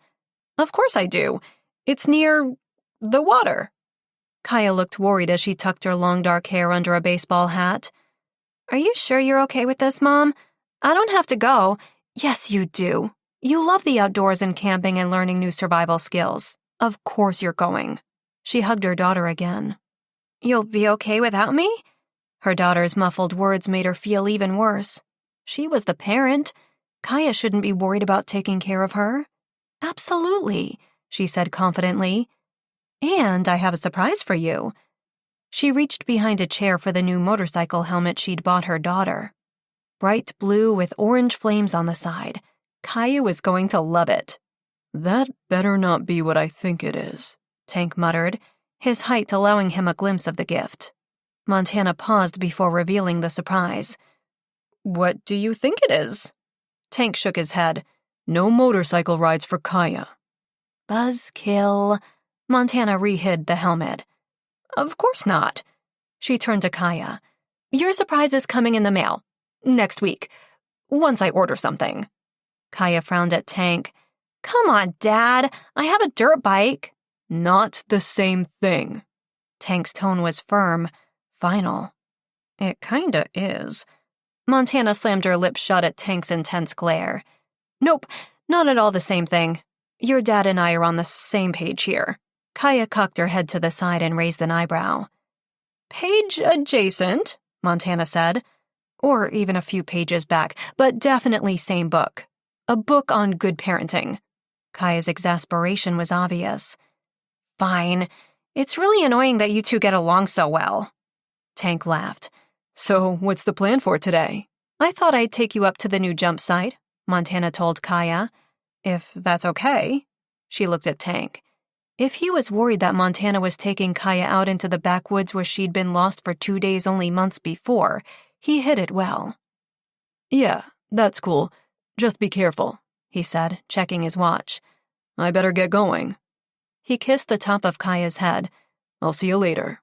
Of course I do. It's near the water. Kaya looked worried as she tucked her long dark hair under a baseball hat. Are you sure you're okay with this, Mom? I don't have to go. Yes, you do. You love the outdoors and camping and learning new survival skills. Of course you're going. She hugged her daughter again. You'll be okay without me? Her daughter's muffled words made her feel even worse. She was the parent. Kaya shouldn't be worried about taking care of her. Absolutely, she said confidently. And I have a surprise for you. She reached behind a chair for the new motorcycle helmet she'd bought her daughter. Bright blue with orange flames on the side. Kaya was going to love it. That better not be what I think it is, Tank muttered, his height allowing him a glimpse of the gift. Montana paused before revealing the surprise. What do you think it is? Tank shook his head. No motorcycle rides for Kaya. Buzzkill. Montana re-hid the helmet. Of course not. She turned to Kaya. Your surprise is coming in the mail. Next week. Once I order something. Kaya frowned at Tank. Come on, Dad. I have a dirt bike. Not the same thing. Tank's tone was firm, final. It kinda is. Montana slammed her lips shut at Tank's intense glare. Nope, not at all the same thing. Your dad and I are on the same page here. Kaya cocked her head to the side and raised an eyebrow. Page adjacent, Montana said. Or even a few pages back, but definitely same book. A book on good parenting. Kaya's exasperation was obvious. Fine. It's really annoying that you two get along so well. Tank laughed. So, what's the plan for today? I thought I'd take you up to the new jump site, Montana told Kaya. If that's okay. She looked at Tank. If he was worried that Montana was taking Kaya out into the backwoods where she'd been lost for 2 days only months before, he hid it well. Yeah, that's cool. Just be careful, he said, checking his watch. I better get going. He kissed the top of Kaya's head. I'll see you later.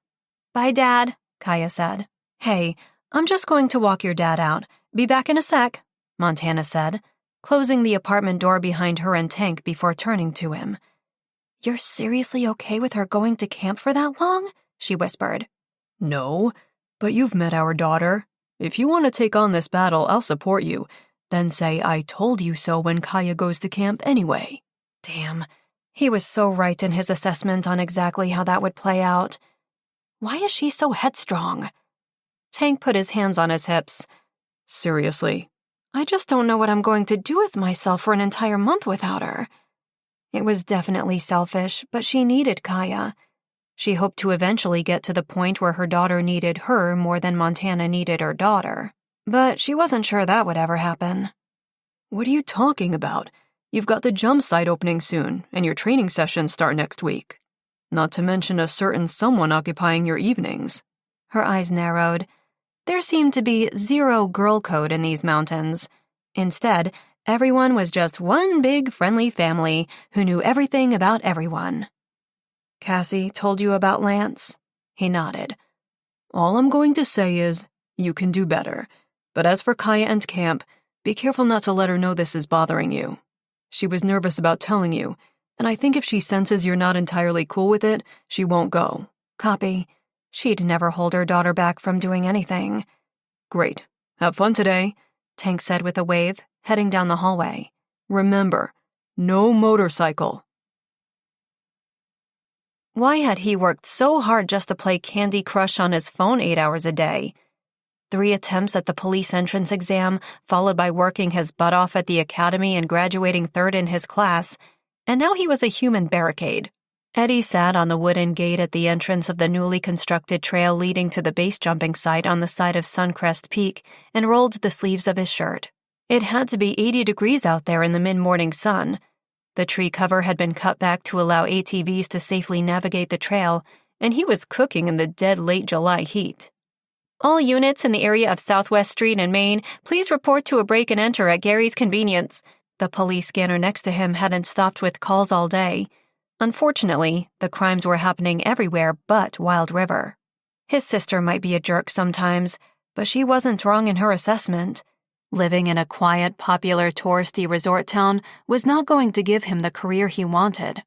Bye, Dad, Kaya said. Hey, I'm just going to walk your dad out. Be back in a sec, Montana said, closing the apartment door behind her and Tank before turning to him. You're seriously okay with her going to camp for that long? She whispered. No, but you've met our daughter. If you want to take on this battle, I'll support you. Then say I told you so when Kaya goes to camp anyway. Damn, he was so right in his assessment on exactly how that would play out. Why is she so headstrong? Tank put his hands on his hips. Seriously, I just don't know what I'm going to do with myself for an entire month without her. It was definitely selfish, but she needed Kaya. She hoped to eventually get to the point where her daughter needed her more than Montana needed her daughter. But she wasn't sure that would ever happen. What are you talking about? You've got the jump site opening soon, and your training sessions start next week. Not to mention a certain someone occupying your evenings." Her eyes narrowed. There seemed to be zero girl code in these mountains. Instead, everyone was just one big friendly family who knew everything about everyone. "Cassie told you about Lance?" He nodded. "All I'm going to say is, you can do better. But as for Kaya and camp, be careful not to let her know this is bothering you. She was nervous about telling you, and I think if she senses you're not entirely cool with it, she won't go." Copy. She'd never hold her daughter back from doing anything. "Great. Have fun today," Tank said with a wave, heading down the hallway. "Remember, no motorcycle." Why had he worked so hard just to play Candy Crush on his phone 8 hours a day? 3 attempts at the police entrance exam, followed by working his butt off at the academy and graduating 3rd in his class, and now he was a human barricade. Eddie sat on the wooden gate at the entrance of the newly constructed trail leading to the base jumping site on the side of Suncrest Peak and rolled the sleeves of his shirt. It had to be 80 degrees out there in the mid-morning sun. The tree cover had been cut back to allow ATVs to safely navigate the trail, and he was cooking in the dead late July heat. "All units in the area of Southwest Street and Main, please report to a break and enter at Gary's convenience." The police scanner next to him hadn't stopped with calls all day. Unfortunately, the crimes were happening everywhere but Wild River. His sister might be a jerk sometimes, but she wasn't wrong in her assessment. Living in a quiet, popular, touristy resort town was not going to give him the career he wanted.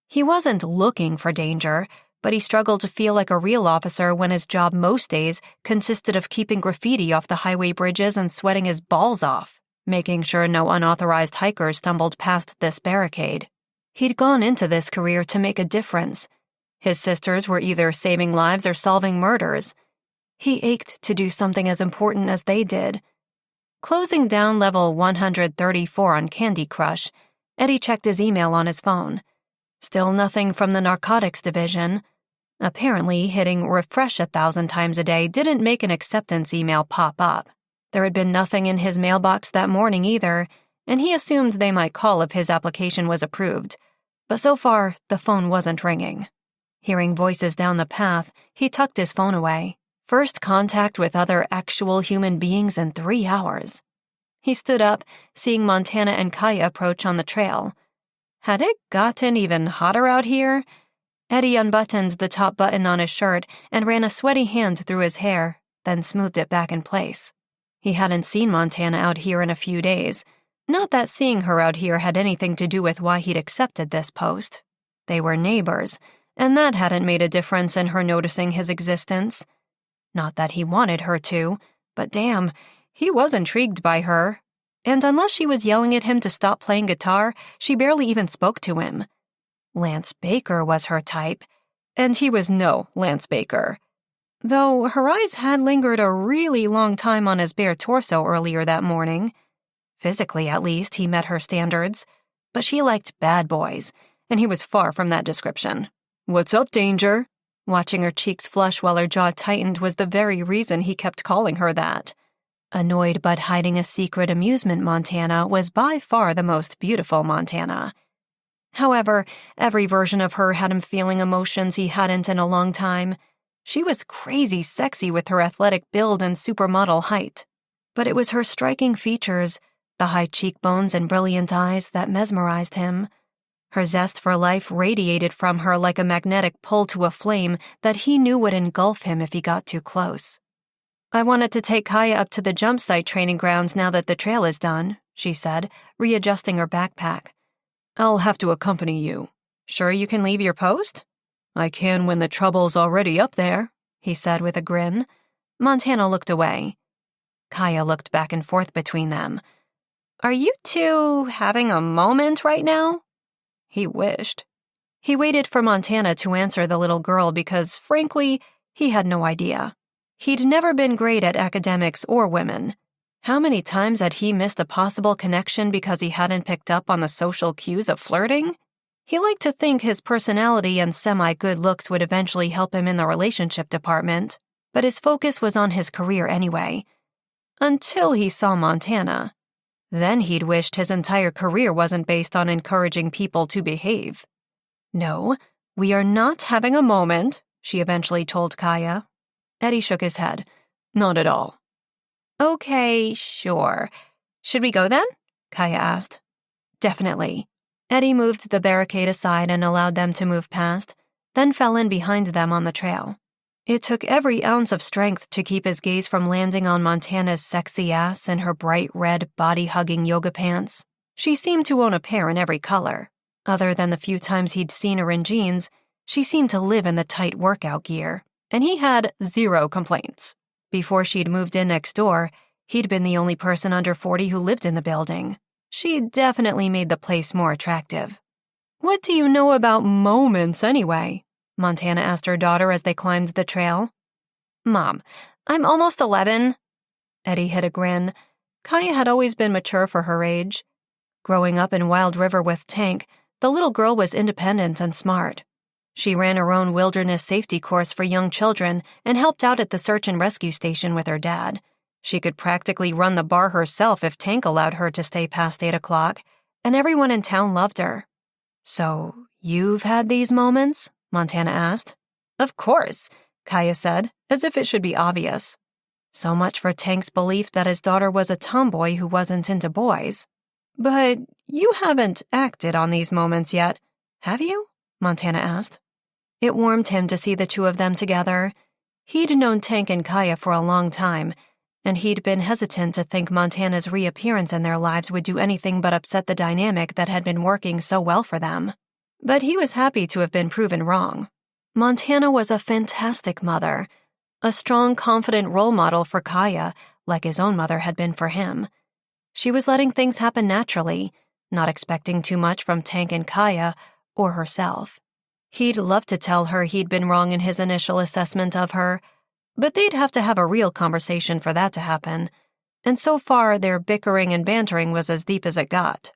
He wasn't looking for danger, but he struggled to feel like a real officer when his job most days consisted of keeping graffiti off the highway bridges and sweating his balls off, making sure no unauthorized hikers stumbled past this barricade. He'd gone into this career to make a difference. His sisters were either saving lives or solving murders. He ached to do something as important as they did. Closing down level 134 on Candy Crush, Eddie checked his email on his phone. Still nothing from the narcotics division. Apparently, hitting refresh 1,000 times a day didn't make an acceptance email pop up. There had been nothing in his mailbox that morning either, and he assumed they might call if his application was approved. But so far, the phone wasn't ringing. Hearing voices down the path, he tucked his phone away. First contact with other actual human beings in 3 hours. He stood up, seeing Montana and Kaya approach on the trail. Had it gotten even hotter out here? Eddie unbuttoned the top button on his shirt and ran a sweaty hand through his hair, then smoothed it back in place. He hadn't seen Montana out here in a few days. Not that seeing her out here had anything to do with why he'd accepted this post. They were neighbors, and that hadn't made a difference in her noticing his existence. Not that he wanted her to, but damn, he was intrigued by her. And unless she was yelling at him to stop playing guitar, she barely even spoke to him. Lance Baker was her type, and he was no Lance Baker. Though her eyes had lingered a really long time on his bare torso earlier that morning. Physically, at least, he met her standards. But she liked bad boys, and he was far from that description. "What's up, Danger?" Watching her cheeks flush while her jaw tightened was the very reason he kept calling her that. Annoyed but hiding a secret amusement Montana was by far the most beautiful Montana. However, every version of her had him feeling emotions he hadn't in a long time. She was crazy sexy with her athletic build and supermodel height. But it was her striking features, the high cheekbones and brilliant eyes, that mesmerized him. Her zest for life radiated from her like a magnetic pull to a flame that he knew would engulf him if he got too close. "I wanted to take Kaya up to the jump site training grounds now that the trail is done," she said, readjusting her backpack. "I'll have to accompany you. Sure you can leave your post?" "I can when the trouble's already up there," he said with a grin. Montana looked away. Kaya looked back and forth between them. "Are you two having a moment right now?" He wished. He waited for Montana to answer the little girl because, frankly, he had no idea. He'd never been great at academics or women. How many times had he missed a possible connection because he hadn't picked up on the social cues of flirting? He liked to think his personality and semi-good looks would eventually help him in the relationship department, but his focus was on his career anyway. Until he saw Montana. Then he'd wished his entire career wasn't based on encouraging people to behave. "No, we are not having a moment," she eventually told Kaya. Eddie shook his head. "Not at all." "Okay, sure. Should we go then?" Kaya asked. "Definitely." Eddie moved the barricade aside and allowed them to move past, then fell in behind them on the trail. It took every ounce of strength to keep his gaze from landing on Montana's sexy ass and her bright red, body-hugging yoga pants. She seemed to own a pair in every color. Other than the few times he'd seen her in jeans, she seemed to live in the tight workout gear, and he had 0 complaints. Before she'd moved in next door, he'd been the only person under 40 who lived in the building. She definitely made the place more attractive. "What do you know about moments, anyway?" Montana asked her daughter as they climbed the trail. "Mom, I'm almost 11. Eddie hid a grin. Kaya had always been mature for her age. Growing up in Wild River with Tank, the little girl was independent and smart. She ran her own wilderness safety course for young children and helped out at the search and rescue station with her dad. She could practically run the bar herself if Tank allowed her to stay past 8 o'clock, and everyone in town loved her. "So, you've had these moments?" Montana asked. "Of course," Kaya said, as if it should be obvious. So much for Tank's belief that his daughter was a tomboy who wasn't into boys. "But you haven't acted on these moments yet, have you?" Montana asked. It warmed him to see the two of them together. He'd known Tank and Kaya for a long time, and he'd been hesitant to think Montana's reappearance in their lives would do anything but upset the dynamic that had been working so well for them. But he was happy to have been proven wrong. Montana was a fantastic mother, a strong, confident role model for Kaya, like his own mother had been for him. She was letting things happen naturally, not expecting too much from Tank and Kaya or herself. He'd love to tell her he'd been wrong in his initial assessment of her, but they'd have to have a real conversation for that to happen, and so far their bickering and bantering was as deep as it got.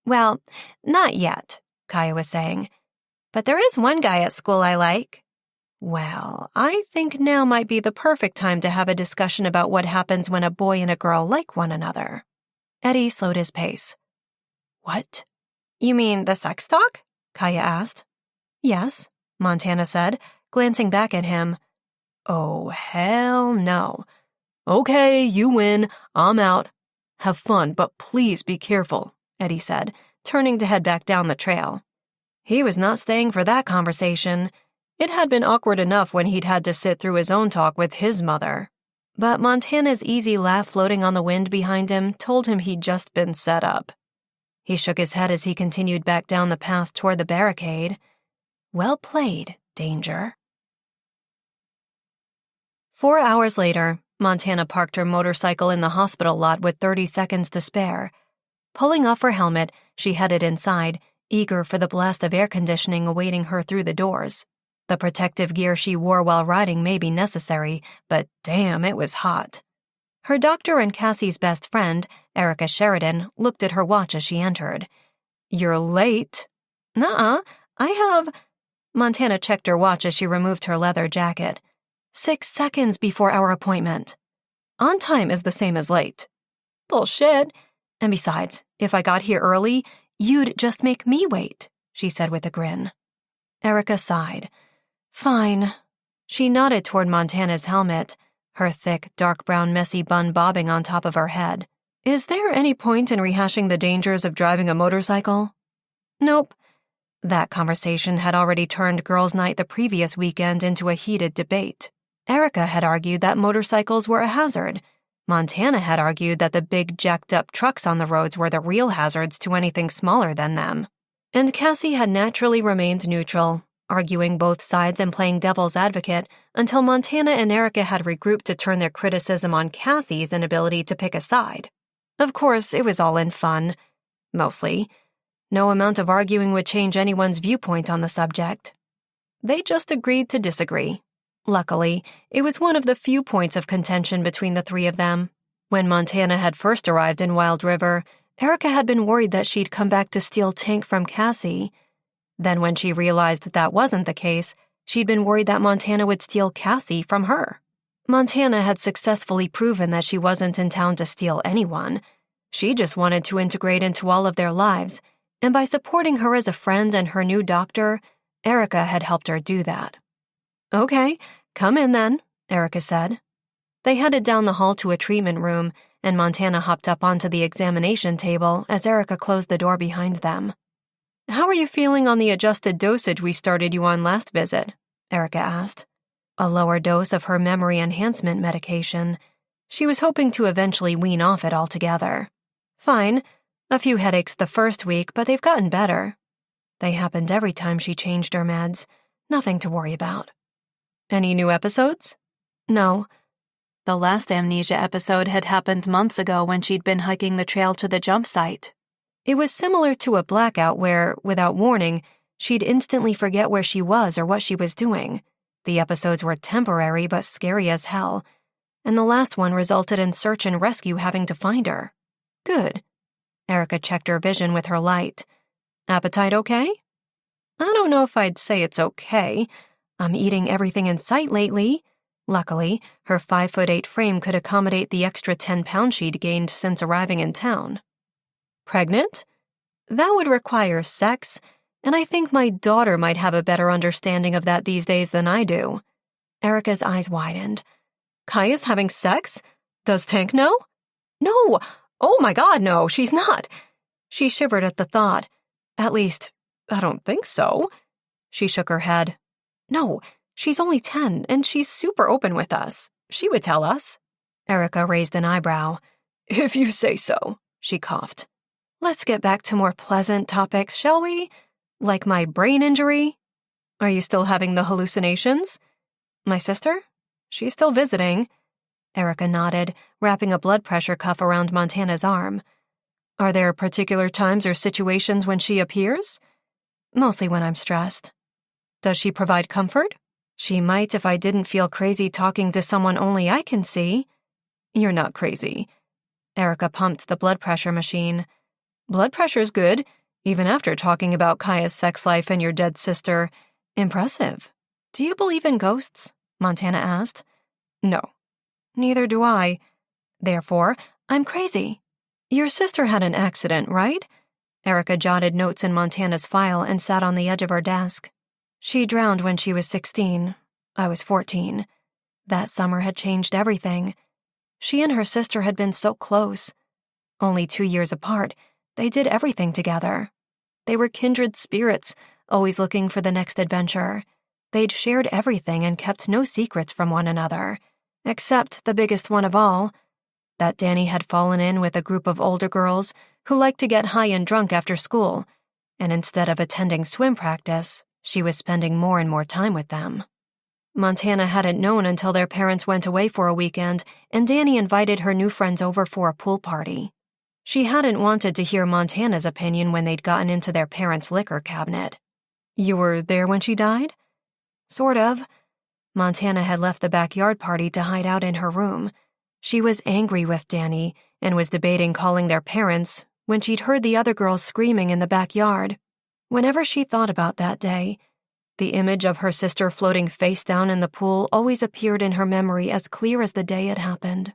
"Well, not yet," Kaya was saying, "but there is one guy at school I like." "Well, I think now might be the perfect time to have a discussion about what happens when a boy and a girl like one another." Eddie slowed his pace. "What? You mean the sex talk?" Kaya asked. "Yes," Montana said, glancing back at him. "Oh, hell no. Okay, you win. I'm out. Have fun, but please be careful," Eddie said, turning to head back down the trail. He was not staying for that conversation. It had been awkward enough when he'd had to sit through his own talk with his mother. But Montana's easy laugh floating on the wind behind him told him he'd just been set up. He shook his head as he continued back down the path toward the barricade. Well played, Danger. 4 hours later, Montana parked her motorcycle in the hospital lot with 30 seconds to spare. Pulling off her helmet, she headed inside, eager for the blast of air conditioning awaiting her through the doors. The protective gear she wore while riding may be necessary, but damn, it was hot. Her doctor and Cassie's best friend, Erica Sheridan, looked at her watch as she entered. "You're late." "Nuh-uh, I have—" Montana checked her watch as she removed her leather jacket. 6 seconds before our appointment. On time is the same as late. Bullshit. And besides, if I got here early, you'd just make me wait, she said with a grin. Erica sighed. Fine. She nodded toward Montana's helmet, her thick, dark brown messy bun bobbing on top of her head. Is there any point in rehashing the dangers of driving a motorcycle? Nope. That conversation had already turned girls' night the previous weekend into a heated debate. Erica had argued that motorcycles were a hazard. Montana had argued that the big jacked-up trucks on the roads were the real hazards to anything smaller than them. And Cassie had naturally remained neutral, arguing both sides and playing devil's advocate until Montana and Erica had regrouped to turn their criticism on Cassie's inability to pick a side. Of course, it was all in fun. Mostly. No amount of arguing would change anyone's viewpoint on the subject. They just agreed to disagree. Luckily, it was one of the few points of contention between the three of them. When Montana had first arrived in Wild River, Erica had been worried that she'd come back to steal Tank from Cassie. Then when she realized that wasn't the case, she'd been worried that Montana would steal Cassie from her. Montana had successfully proven that she wasn't in town to steal anyone. She just wanted to integrate into all of their lives, and by supporting her as a friend and her new doctor, Erica had helped her do that. "Okay, come in then," Erica said. They headed down the hall to a treatment room, and Montana hopped up onto the examination table as Erica closed the door behind them. "How are you feeling on the adjusted dosage we started you on last visit?" Erica asked. A lower dose of her memory enhancement medication. She was hoping to eventually wean off it altogether. "Fine. A few headaches the first week, but they've gotten better." They happened every time she changed her meds. Nothing to worry about. "Any new episodes?" "No." The last amnesia episode had happened months ago when she'd been hiking the trail to the jump site. It was similar to a blackout where, without warning, she'd instantly forget where she was or what she was doing. The episodes were temporary but scary as hell, and the last one resulted in search and rescue having to find her. "Good." Erica checked her vision with her light. "Appetite okay?" "I don't know if I'd say it's okay. I'm eating everything in sight lately." Luckily, her 5'8" frame could accommodate the extra 10 pounds she'd gained since arriving in town. "Pregnant?" "That would require sex, and I think my daughter might have a better understanding of that these days than I do." Erica's eyes widened. "Kaya's having sex? Does Tank know?" "No! Oh my God, no, she's not." She shivered at the thought. "At least, I don't think so." She shook her head. "No, she's only 10, and she's super open with us. She would tell us." Erica raised an eyebrow. "If you say so," she coughed. "Let's get back to more pleasant topics, shall we? Like my brain injury? Are you still having the hallucinations?" "My sister? She's still visiting." Erica nodded, wrapping a blood pressure cuff around Montana's arm. "Are there particular times or situations when she appears?" "Mostly when I'm stressed." "Does she provide comfort?" "She might if I didn't feel crazy talking to someone only I can see." "You're not crazy." Erica pumped the blood pressure machine. "Blood pressure's good, even after talking about Kaya's sex life and your dead sister. Impressive." "Do you believe in ghosts?" Montana asked. "No." "Neither do I. Therefore, I'm crazy." "Your sister had an accident, right?" Erica jotted notes in Montana's file and sat on the edge of her desk. "She drowned when she was 16. I was 14. That summer had changed everything. She and her sister had been so close. Only 2 years apart, they did everything together. They were kindred spirits, always looking for the next adventure. They'd shared everything and kept no secrets from one another, except the biggest one of all, that Danny had fallen in with a group of older girls who liked to get high and drunk after school, and instead of attending swim practice, she was spending more and more time with them. Montana hadn't known until their parents went away for a weekend, and Danny invited her new friends over for a pool party. She hadn't wanted to hear Montana's opinion when they'd gotten into their parents' liquor cabinet. "You were there when she died?" "Sort of." Montana had left the backyard party to hide out in her room. She was angry with Danny and was debating calling their parents when she'd heard the other girls screaming in the backyard. Whenever she thought about that day, the image of her sister floating face down in the pool always appeared in her memory as clear as the day it happened.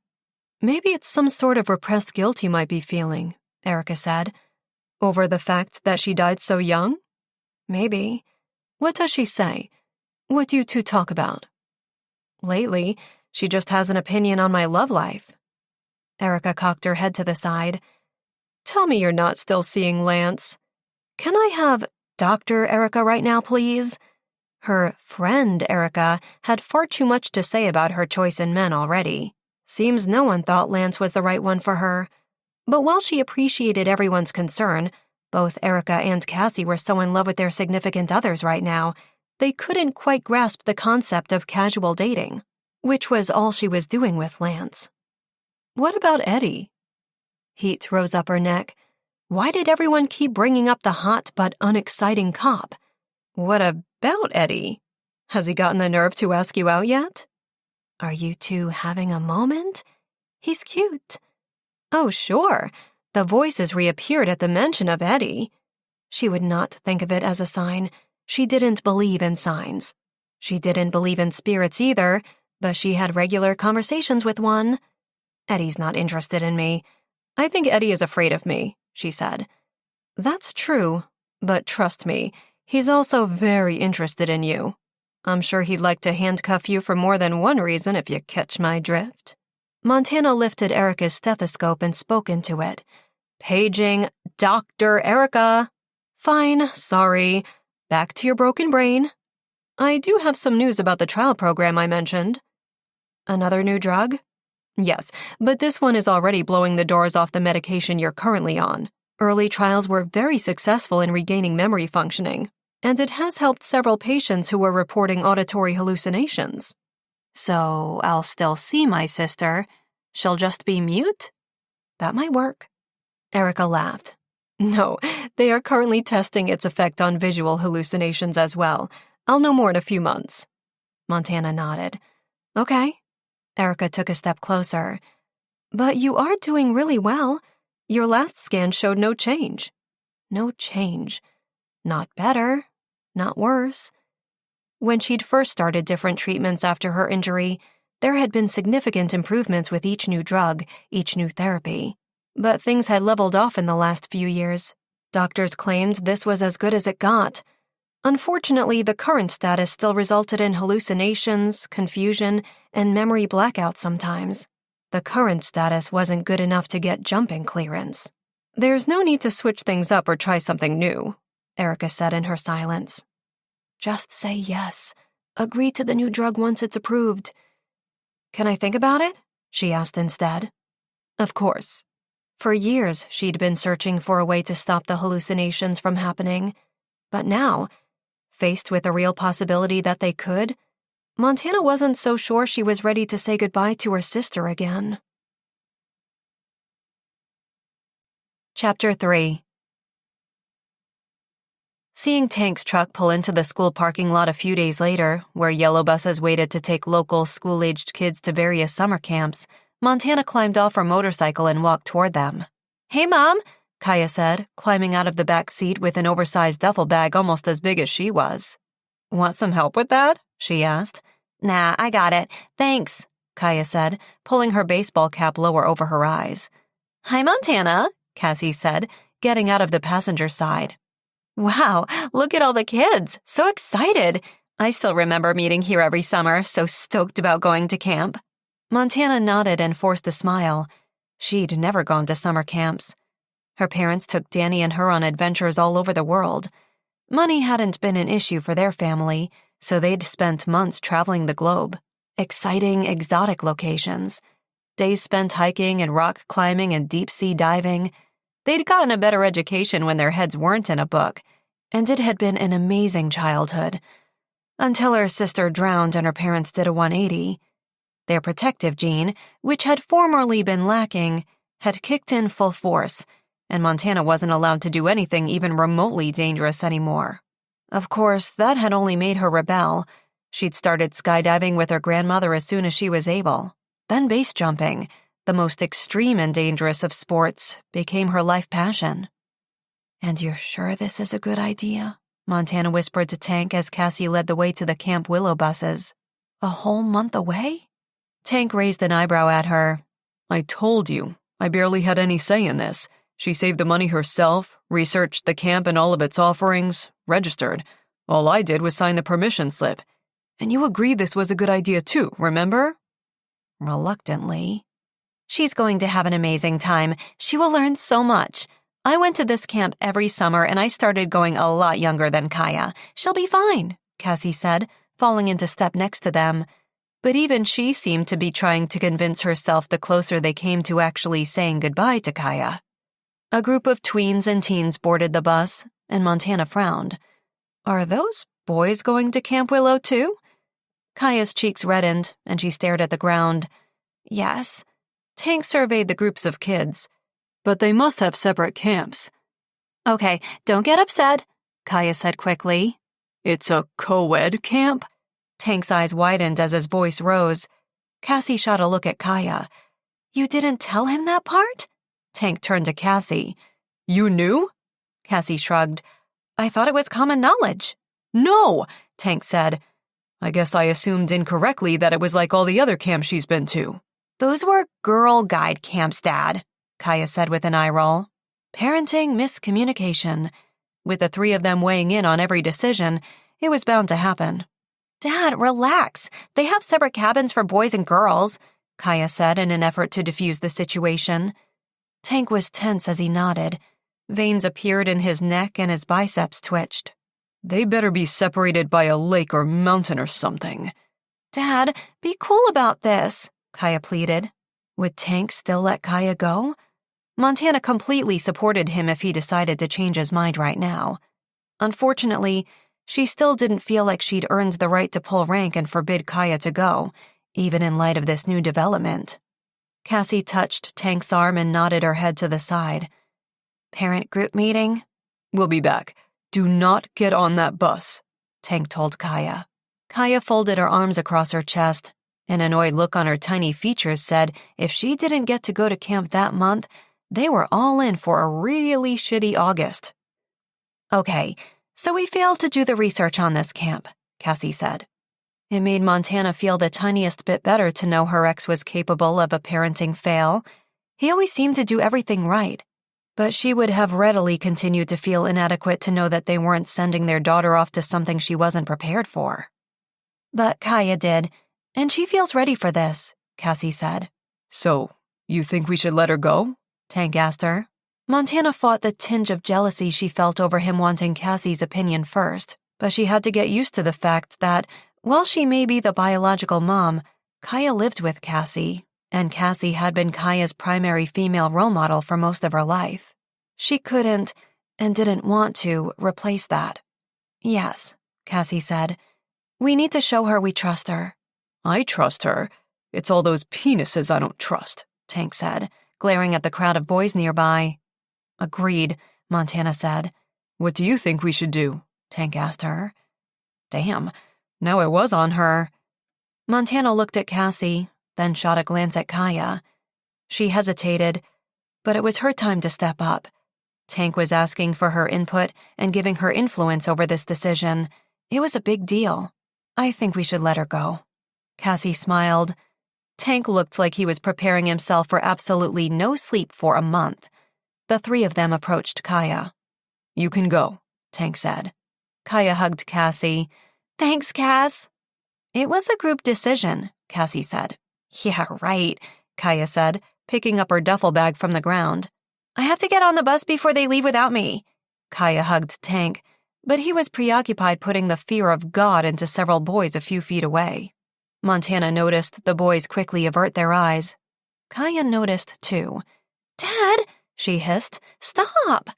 "Maybe it's some sort of repressed guilt you might be feeling," Erica said. "Over the fact that she died so young?" "Maybe." "What does she say? What do you two talk about?" "Lately, she just has an opinion on my love life." Erica cocked her head to the side. "Tell me you're not still seeing Lance." "Can I have Dr. Erica right now, please?" Her friend Erica had far too much to say about her choice in men already. Seems no one thought Lance was the right one for her. But while she appreciated everyone's concern, both Erica and Cassie were so in love with their significant others right now, they couldn't quite grasp the concept of casual dating, which was all she was doing with Lance. "What about Eddie?" Heat rose up her neck. Why did everyone keep bringing up the hot but unexciting cop? "What about Eddie? Has he gotten the nerve to ask you out yet?" "Are you two having a moment? He's cute." "Oh, sure." The voices reappeared at the mention of Eddie. She would not think of it as a sign. She didn't believe in signs. She didn't believe in spirits either, but she had regular conversations with one. "Eddie's not interested in me. I think Eddie is afraid of me, she said. That's true, but trust me, he's also very interested in you. I'm sure he'd like to handcuff you for more than one reason if you catch my drift. Montana lifted Erica's stethoscope and spoke into it. Paging Dr. Erica. Fine, sorry. Back to your broken brain. I do have some news about the trial program I mentioned. Another new drug? Yes, but this one is already blowing the doors off the medication you're currently on. Early trials were very successful in regaining memory functioning, and it has helped several patients who were reporting auditory hallucinations. So I'll still see my sister. She'll just be mute? That might work. Erica laughed. No, they are currently testing its effect on visual hallucinations as well. I'll know more in a few months. Montana nodded. Okay. Erica took a step closer. But you are doing really well. Your last scan showed no change. No change. Not better. Not worse. When she'd first started different treatments after her injury, there had been significant improvements with each new drug, each new therapy. But things had leveled off in the last few years. Doctors claimed this was as good as it got. Unfortunately, the current status still resulted in hallucinations, confusion, and memory blackout sometimes. The current status wasn't good enough to get jumping clearance. There's no need to switch things up or try something new, Erica said in her silence. Just say yes. Agree to the new drug once it's approved. Can I think about it? She asked instead. Of course. For years, she'd been searching for a way to stop the hallucinations from happening. But now, faced with the real possibility that they could, Montana wasn't so sure she was ready to say goodbye to her sister again. Chapter 3. Seeing Tank's truck pull into the school parking lot a few days later, where yellow buses waited to take local school-aged kids to various summer camps, Montana climbed off her motorcycle and walked toward them. Hey, Mom, Kaya said, climbing out of the back seat with an oversized duffel bag almost as big as she was. Want some help with that? She asked. Nah, I got it. Thanks, Kaya said, pulling her baseball cap lower over her eyes. Hi, Montana, Cassie said, getting out of the passenger side. Wow, look at all the kids. So excited. I still remember meeting here every summer, so stoked about going to camp. Montana nodded and forced a smile. She'd never gone to summer camps. Her parents took Danny and her on adventures all over the world. Money hadn't been an issue for their family, so they'd spent months traveling the globe. Exciting, exotic locations. Days spent hiking and rock climbing and deep-sea diving. They'd gotten a better education when their heads weren't in a book, and it had been an amazing childhood. Until her sister drowned and her parents did a 180. Their protective gene, which had formerly been lacking, had kicked in full force, and Montana wasn't allowed to do anything even remotely dangerous anymore. Of course, that had only made her rebel. She'd started skydiving with her grandmother as soon as she was able. Then base jumping, the most extreme and dangerous of sports, became her life passion. And you're sure this is a good idea? Montana whispered to Tank as Cassie led the way to the Camp Willow buses. A whole month away? Tank raised an eyebrow at her. I told you, I barely had any say in this. She saved the money herself, researched the camp and all of its offerings, registered. All I did was sign the permission slip. And you agreed this was a good idea too, remember? Reluctantly. She's going to have an amazing time. She will learn so much. I went to this camp every summer and I started going a lot younger than Kaya. She'll be fine, Cassie said, falling into step next to them. But even she seemed to be trying to convince herself the closer they came to actually saying goodbye to Kaya. A group of tweens and teens boarded the bus, and Montana frowned. Are those boys going to Camp Willow too? Kaya's cheeks reddened, and she stared at the ground. Yes. Tank surveyed the groups of kids. But they must have separate camps. Okay, don't get upset, Kaya said quickly. It's a co-ed camp? Tank's eyes widened as his voice rose. Cassie shot a look at Kaya. You didn't tell him that part? Tank turned to Cassie. You knew? Cassie shrugged. I thought it was common knowledge. No, Tank said. I guess I assumed incorrectly that it was like all the other camps she's been to. Those were girl guide camps, Dad. Kaya said with an eye roll. Parenting miscommunication. With the three of them weighing in on every decision, it was bound to happen. Dad, relax. They have separate cabins for boys and girls, Kaya said in an effort to defuse the situation. Tank was tense as he nodded. Veins appeared in his neck and his biceps twitched. They better be separated by a lake or mountain or something. Dad, be cool about this, Kaya pleaded. Would Tank still let Kaya go? Montana completely supported him if he decided to change his mind right now. Unfortunately, she still didn't feel like she'd earned the right to pull rank and forbid Kaya to go, even in light of this new development. Cassie touched Tank's arm and nodded her head to the side. Parent group meeting? We'll be back. Do not get on that bus, Tank told Kaya. Kaya folded her arms across her chest. An annoyed look on her tiny features said if she didn't get to go to camp that month, they were all in for a really shitty August. Okay, so we failed to do the research on this camp, Cassie said. It made Montana feel the tiniest bit better to know her ex was capable of a parenting fail. He always seemed to do everything right. But she would have readily continued to feel inadequate to know that they weren't sending their daughter off to something she wasn't prepared for. But Kaya did, and she feels ready for this, Cassie said. So, you think we should let her go? Tank asked her. Montana fought the tinge of jealousy she felt over him wanting Cassie's opinion first, but she had to get used to the fact that, while she may be the biological mom, Kaya lived with Cassie, and Cassie had been Kaya's primary female role model for most of her life. She couldn't, and didn't want to, replace that. Yes, Cassie said. We need to show her we trust her. I trust her. It's all those penises I don't trust, Tank said, glaring at the crowd of boys nearby. Agreed, Montana said. What do you think we should do? Tank asked her. Damn, now it was on her. Montana looked at Cassie, then shot a glance at Kaya. She hesitated, but it was her time to step up. Tank was asking for her input and giving her influence over this decision. It was a big deal. I think we should let her go. Cassie smiled. Tank looked like he was preparing himself for absolutely no sleep for a month. The three of them approached Kaya. You can go, Tank said. Kaya hugged Cassie. Thanks, Cass. It was a group decision, Cassie said. Yeah, right, Kaya said, picking up her duffel bag from the ground. I have to get on the bus before they leave without me. Kaya hugged Tank, but he was preoccupied putting the fear of God into several boys a few feet away. Montana noticed the boys quickly avert their eyes. Kaya noticed, too. Dad, she hissed, stop!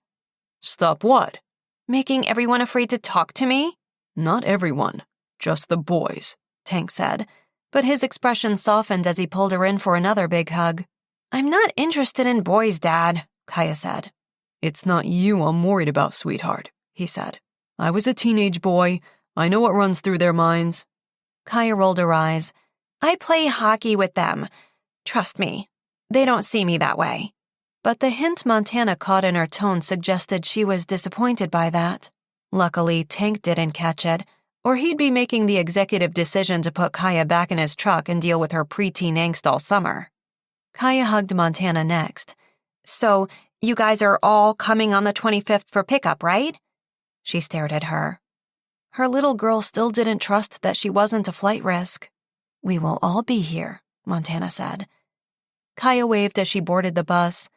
Stop what? Making everyone afraid to talk to me? Not everyone, just the boys, Tank said, but his expression softened as he pulled her in for another big hug. I'm not interested in boys, Dad, Kaya said. It's not you I'm worried about, sweetheart, he said. I was a teenage boy. I know what runs through their minds. Kaya rolled her eyes. I play hockey with them. Trust me, they don't see me that way. But the hint Montana caught in her tone suggested she was disappointed by that. Luckily, Tank didn't catch it, or he'd be making the executive decision to put Kaya back in his truck and deal with her preteen angst all summer. Kaya hugged Montana next. So, you guys are all coming on the 25th for pickup, right? She stared at her. Her little girl still didn't trust that she wasn't a flight risk. We will all be here, Montana said. Kaya waved as she boarded the bus.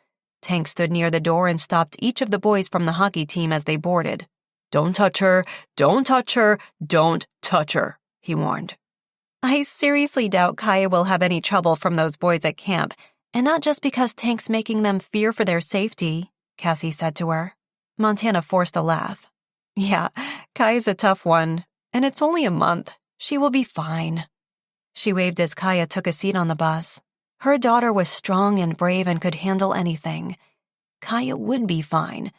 Tank stood near the door and stopped each of the boys from the hockey team as they boarded. Don't touch her, don't touch her, don't touch her, he warned. I seriously doubt Kaya will have any trouble from those boys at camp, and not just because Tank's making them fear for their safety, Cassie said to her. Montana forced a laugh. Yeah, Kaya's a tough one, and it's only a month. She will be fine. She waved as Kaya took a seat on the bus. Her daughter was strong and brave and could handle anything. Kaya would be fine.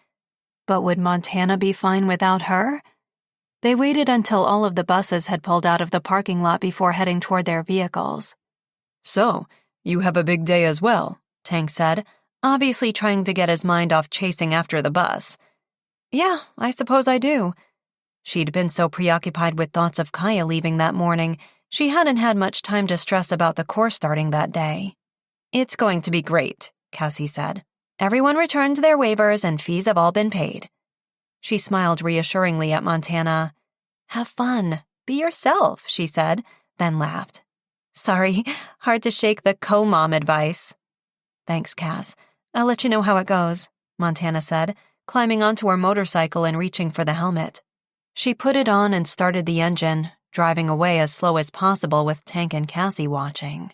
But would Montana be fine without her? They waited until all of the buses had pulled out of the parking lot before heading toward their vehicles. So, you have a big day as well, Tank said, obviously trying to get his mind off chasing after the bus. Yeah, I suppose I do. She'd been so preoccupied with thoughts of Kaya leaving that morning, she hadn't had much time to stress about the course starting that day. It's going to be great, Cassie said. Everyone returned their waivers and fees have all been paid. She smiled reassuringly at Montana. Have fun. Be yourself, she said, then laughed. Sorry, hard to shake the co-mom advice. Thanks, Cass. I'll let you know how it goes, Montana said, climbing onto her motorcycle and reaching for the helmet. She put it on and started the engine, driving away as slow as possible with Tank and Cassie watching.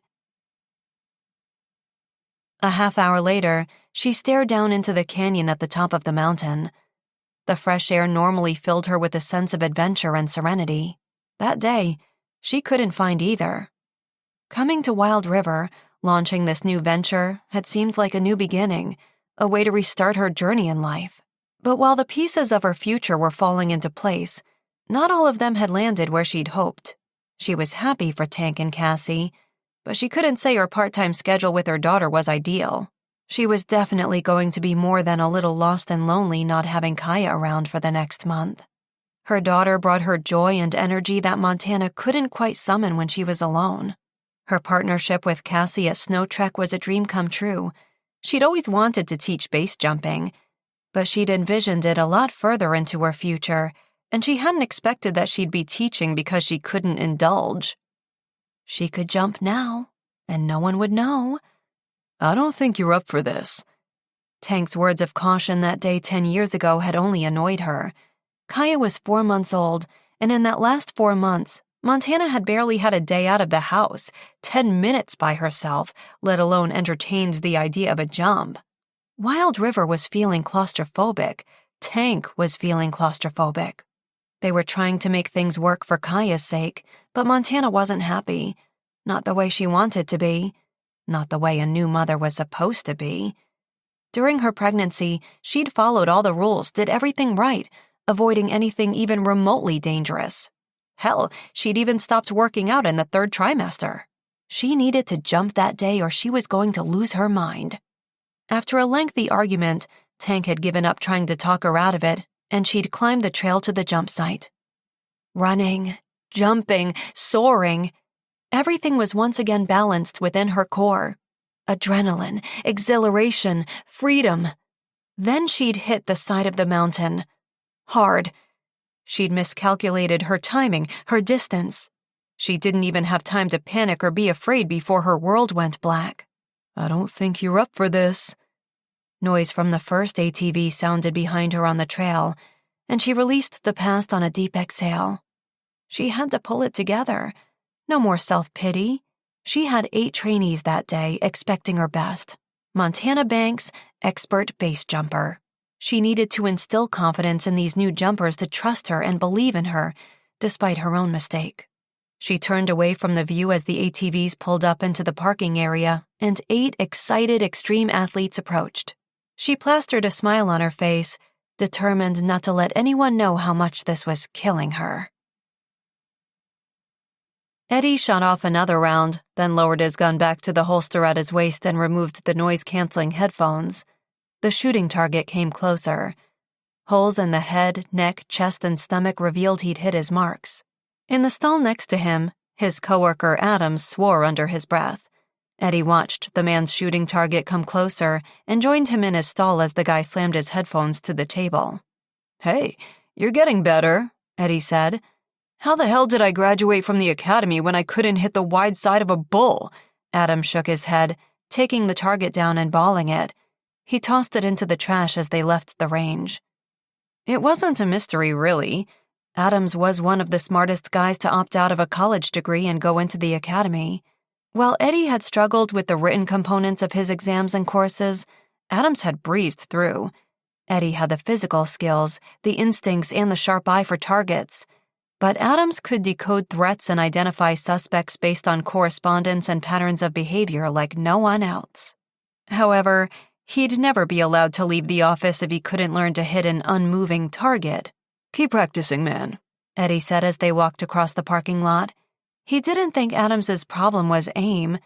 A half-hour later, she stared down into the canyon at the top of the mountain. The fresh air normally filled her with a sense of adventure and serenity. That day, she couldn't find either. Coming to Wild River, launching this new venture, had seemed like a new beginning, a way to restart her journey in life. But while the pieces of her future were falling into place, not all of them had landed where she'd hoped. She was happy for Tank and Cassie, but she couldn't say her part-time schedule with her daughter was ideal. She was definitely going to be more than a little lost and lonely not having Kaya around for the next month. Her daughter brought her joy and energy that Montana couldn't quite summon when she was alone. Her partnership with Cassie at Snow Trek was a dream come true. She'd always wanted to teach base jumping, but she'd envisioned it a lot further into her future, and she hadn't expected that she'd be teaching because she couldn't indulge. She could jump now, and no one would know. I don't think you're up for this. Tank's words of caution that day 10 years ago had only annoyed her. Kaya was 4 months old, and in that last 4 months, Montana had barely had a day out of the house, 10 minutes by herself, let alone entertained the idea of a jump. Wild River was feeling claustrophobic. Tank was feeling claustrophobic. They were trying to make things work for Kaya's sake, but Montana wasn't happy. Not the way she wanted to be. Not the way a new mother was supposed to be. During her pregnancy, she'd followed all the rules, did everything right, avoiding anything even remotely dangerous. Hell, she'd even stopped working out in the 3rd trimester. She needed to jump that day or she was going to lose her mind. After a lengthy argument, Tank had given up trying to talk her out of it, and she'd climbed the trail to the jump site. Running, jumping, soaring. Everything was once again balanced within her core. Adrenaline, exhilaration, freedom. Then she'd hit the side of the mountain. Hard. She'd miscalculated her timing, her distance. She didn't even have time to panic or be afraid before her world went black. I don't think you're up for this. Noise from the first ATV sounded behind her on the trail, and she released the past on a deep exhale. She had to pull it together. No more self-pity. She had 8 trainees that day expecting her best. Montana Banks, expert base jumper. She needed to instill confidence in these new jumpers to trust her and believe in her, despite her own mistake. She turned away from the view as the ATVs pulled up into the parking area, and 8 excited extreme athletes approached. She plastered a smile on her face, determined not to let anyone know how much this was killing her. Eddie shot off another round, then lowered his gun back to the holster at his waist and removed the noise-canceling headphones. The shooting target came closer. Holes in the head, neck, chest, and stomach revealed he'd hit his marks. In the stall next to him, his coworker Adams swore under his breath. Eddie watched the man's shooting target come closer and joined him in his stall as the guy slammed his headphones to the table. Hey, you're getting better, Eddie said. How the hell did I graduate from the academy when I couldn't hit the wide side of a bull? Adam shook his head, taking the target down and balling it. He tossed it into the trash as they left the range. It wasn't a mystery, really. Adams was one of the smartest guys to opt out of a college degree and go into the academy. While Eddie had struggled with the written components of his exams and courses, Adams had breezed through. Eddie had the physical skills, the instincts, and the sharp eye for targets. But Adams could decode threats and identify suspects based on correspondence and patterns of behavior like no one else. However, he'd never be allowed to leave the office if he couldn't learn to hit an unmoving target. Keep practicing, man, Eddie said as they walked across the parking lot. He didn't think Adams's problem was aim.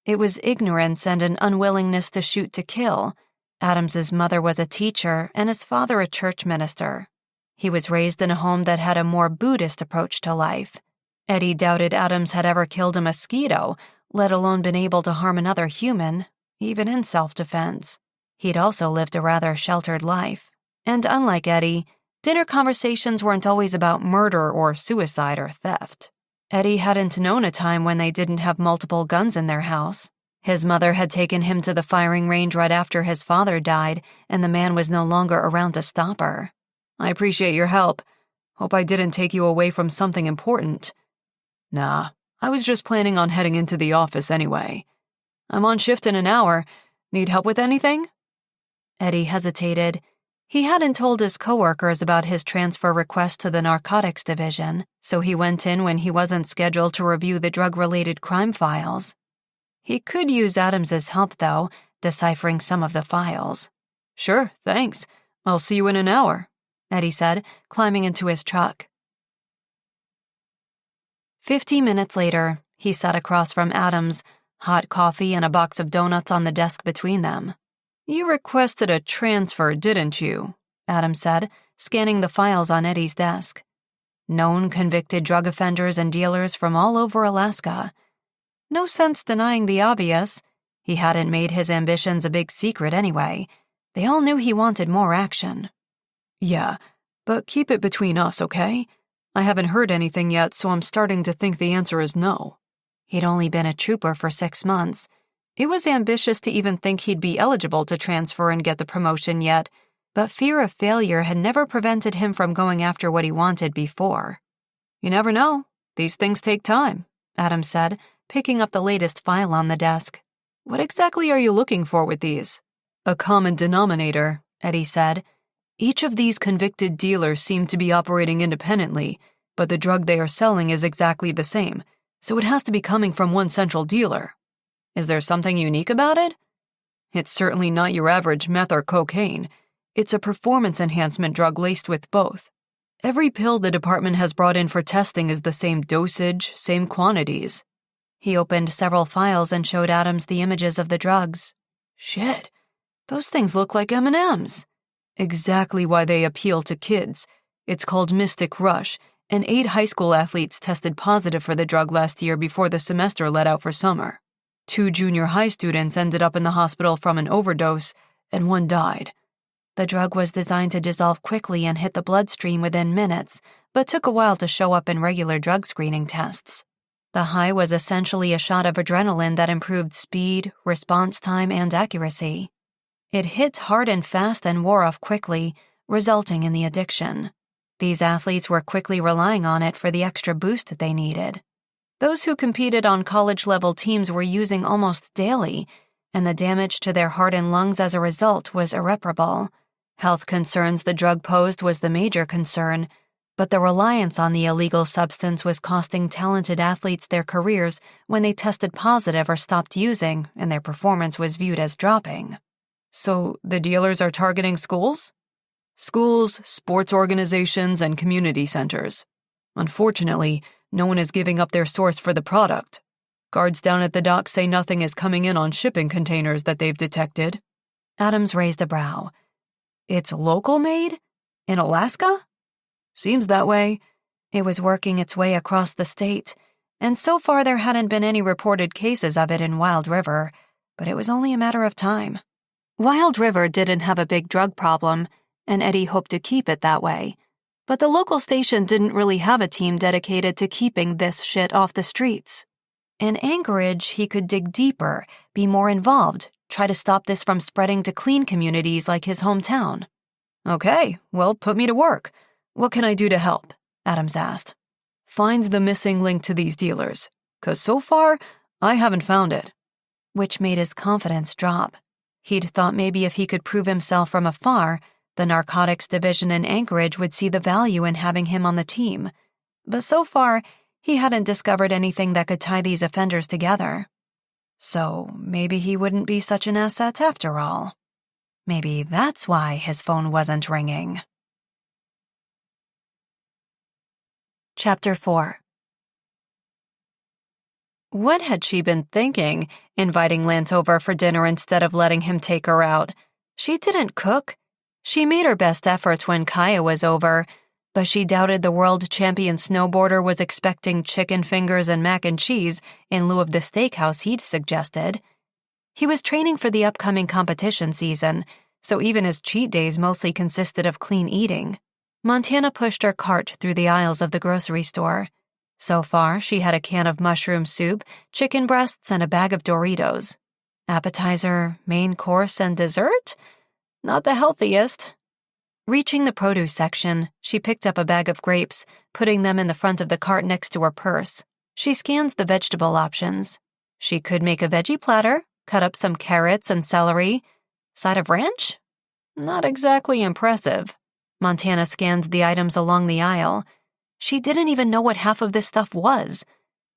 It was ignorance and an unwillingness to shoot to kill. Adams's mother was a teacher and his father a church minister. He was raised in a home that had a more Buddhist approach to life. Eddie doubted Adams had ever killed a mosquito, let alone been able to harm another human, even in self-defense. He'd also lived a rather sheltered life. And unlike Eddie, dinner conversations weren't always about murder or suicide or theft. Eddie hadn't known a time when they didn't have multiple guns in their house. His mother had taken him to the firing range right after his father died, and the man was no longer around to stop her. "I appreciate your help. Hope I didn't take you away from something important." "Nah, I was just planning on heading into the office anyway. I'm on shift in an hour. Need help with anything?" Eddie hesitated. He hadn't told his coworkers about his transfer request to the narcotics division, so he went in when he wasn't scheduled to review the drug-related crime files. He could use Adams's help, though, deciphering some of the files. "Sure, thanks. I'll see you in an hour," Eddie said, climbing into his truck. 50 minutes later, he sat across from Adams, hot coffee and a box of donuts on the desk between them. "You requested a transfer, didn't you?" Adams said, scanning the files on Eddie's desk. Known convicted drug offenders and dealers from all over Alaska. No sense denying the obvious. He hadn't made his ambitions a big secret anyway. They all knew he wanted more action. "Yeah, but keep it between us, okay? I haven't heard anything yet, so I'm starting to think the answer is no." He'd only been a trooper for 6 months. It was ambitious to even think he'd be eligible to transfer and get the promotion yet, but fear of failure had never prevented him from going after what he wanted before. "You never know. These things take time," Adams said, picking up the latest file on the desk. "What exactly are you looking for with these?" "A common denominator," Eddie said. "Each of these convicted dealers seem to be operating independently, but the drug they are selling is exactly the same, so it has to be coming from one central dealer. Is there something unique about it?" "It's certainly not your average meth or cocaine. It's a performance enhancement drug laced with both. Every pill the department has brought in for testing is the same dosage, same quantities." He opened several files and showed Adams the images of the drugs. "Shit, those things look like M&Ms. Exactly why they appeal to kids. It's called Mystic Rush, and 8 high school athletes tested positive for the drug last year before the semester let out for summer. 2 junior high students ended up in the hospital from an overdose, and 1 died." The drug was designed to dissolve quickly and hit the bloodstream within minutes, but took a while to show up in regular drug screening tests. The high was essentially a shot of adrenaline that improved speed, response time, and accuracy. It hit hard and fast and wore off quickly, resulting in the addiction. These athletes were quickly relying on it for the extra boost they needed. Those who competed on college-level teams were using almost daily, and the damage to their heart and lungs as a result was irreparable. Health concerns the drug posed was the major concern, but the reliance on the illegal substance was costing talented athletes their careers when they tested positive or stopped using, and their performance was viewed as dropping. "So the dealers are targeting schools?" "Schools, sports organizations, and community centers. Unfortunately, no one is giving up their source for the product. Guards down at the dock say nothing is coming in on shipping containers that they've detected." Adams raised a brow. "It's local made? In Alaska?" "Seems that way." It was working its way across the state, and so far there hadn't been any reported cases of it in Wild River, but it was only a matter of time. Wild River didn't have a big drug problem, and Eddie hoped to keep it that way. But the local station didn't really have a team dedicated to keeping this shit off the streets. In Anchorage, he could dig deeper, be more involved, try to stop this from spreading to clean communities like his hometown. "Okay, well, put me to work. What can I do to help?" Adams asked. "Find the missing link to these dealers, 'cause so far, I haven't found it." Which made his confidence drop. He'd thought maybe if he could prove himself from afar, the narcotics division in Anchorage would see the value in having him on the team. But so far, he hadn't discovered anything that could tie these offenders together. So maybe he wouldn't be such an asset after all. Maybe that's why his phone wasn't ringing. Chapter 4. What had she been thinking, inviting Lance over for dinner instead of letting him take her out? She didn't cook. She made her best efforts when Kaya was over, but she doubted the world champion snowboarder was expecting chicken fingers and mac and cheese in lieu of the steakhouse he'd suggested. He was training for the upcoming competition season, so even his cheat days mostly consisted of clean eating. Montana pushed her cart through the aisles of the grocery store. So far, she had a can of mushroom soup, chicken breasts, and a bag of Doritos. Appetizer, main course, and dessert? Not the healthiest. Reaching the produce section, she picked up a bag of grapes, putting them in the front of the cart next to her purse. She scans the vegetable options. She could make a veggie platter, cut up some carrots and celery. Side of ranch? Not exactly impressive. Montana scanned the items along the aisle. She didn't even know what half of this stuff was.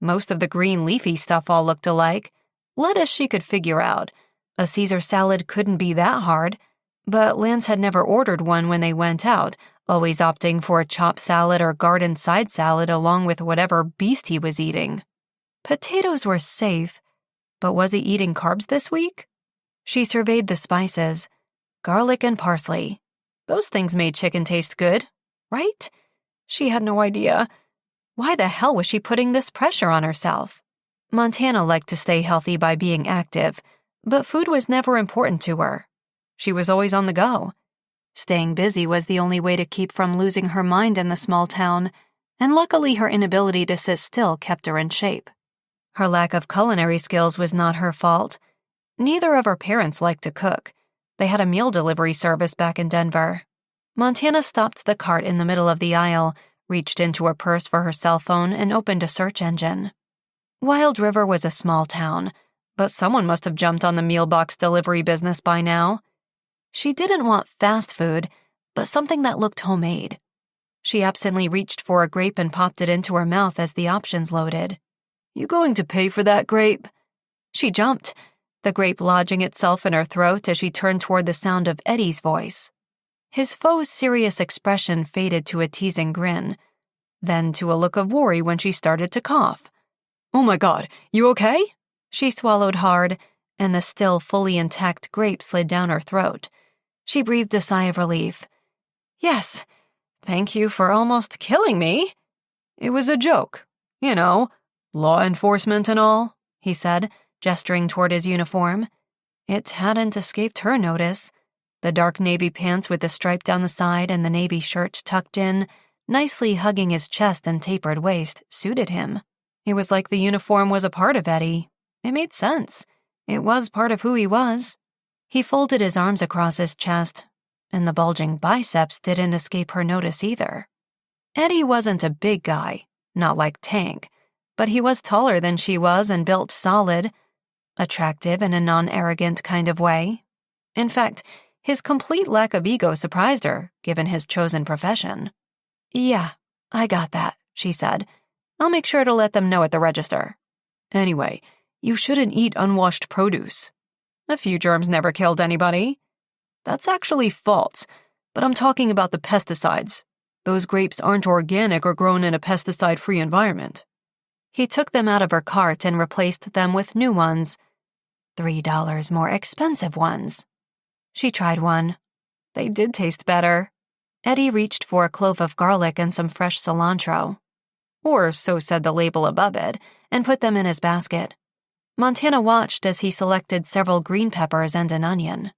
Most of the green leafy stuff all looked alike. Lettuce she could figure out. A Caesar salad couldn't be that hard. But Lance had never ordered one when they went out, always opting for a chopped salad or garden side salad along with whatever beast he was eating. Potatoes were safe, but was he eating carbs this week? She surveyed the spices. Garlic and parsley. Those things made chicken taste good, right? She had no idea. Why the hell was she putting this pressure on herself? Montana liked to stay healthy by being active, but food was never important to her. She was always on the go. Staying busy was the only way to keep from losing her mind in the small town, and luckily her inability to sit still kept her in shape. Her lack of culinary skills was not her fault. Neither of her parents liked to cook. They had a meal delivery service back in Denver. Montana stopped the cart in the middle of the aisle, reached into her purse for her cell phone, and opened a search engine. Wild River was a small town, but someone must have jumped on the meal box delivery business by now. She didn't want fast food, but something that looked homemade. She absently reached for a grape and popped it into her mouth as the options loaded. "You going to pay for that grape?" She jumped, the grape lodging itself in her throat as she turned toward the sound of Eddie's voice. His faux serious expression faded to a teasing grin, then to a look of worry when she started to cough. "Oh my God, you okay?" She swallowed hard, and the still fully intact grape slid down her throat. She breathed a sigh of relief. "Yes, thank you for almost killing me." "It was a joke. You know, law enforcement and all," he said, gesturing toward his uniform. It hadn't escaped her notice. The dark navy pants with the stripe down the side and the navy shirt tucked in, nicely hugging his chest and tapered waist, suited him. It was like the uniform was a part of Eddie. It made sense. It was part of who he was. He folded his arms across his chest, and the bulging biceps didn't escape her notice either. Eddie wasn't a big guy, not like Tank, but he was taller than she was and built solid, attractive in a non-arrogant kind of way. In fact, his complete lack of ego surprised her, given his chosen profession. "Yeah, I got that," she said. "I'll make sure to let them know at the register. Anyway, you shouldn't eat unwashed produce. A few germs never killed anybody." "That's actually false, but I'm talking about the pesticides. Those grapes aren't organic or grown in a pesticide-free environment." He took them out of her cart and replaced them with new ones. $3 more expensive ones. She tried one. They did taste better. Eddie reached for a clove of garlic and some fresh cilantro. Or so said the label above it, and put them in his basket. Montana watched as he selected several green peppers and an onion.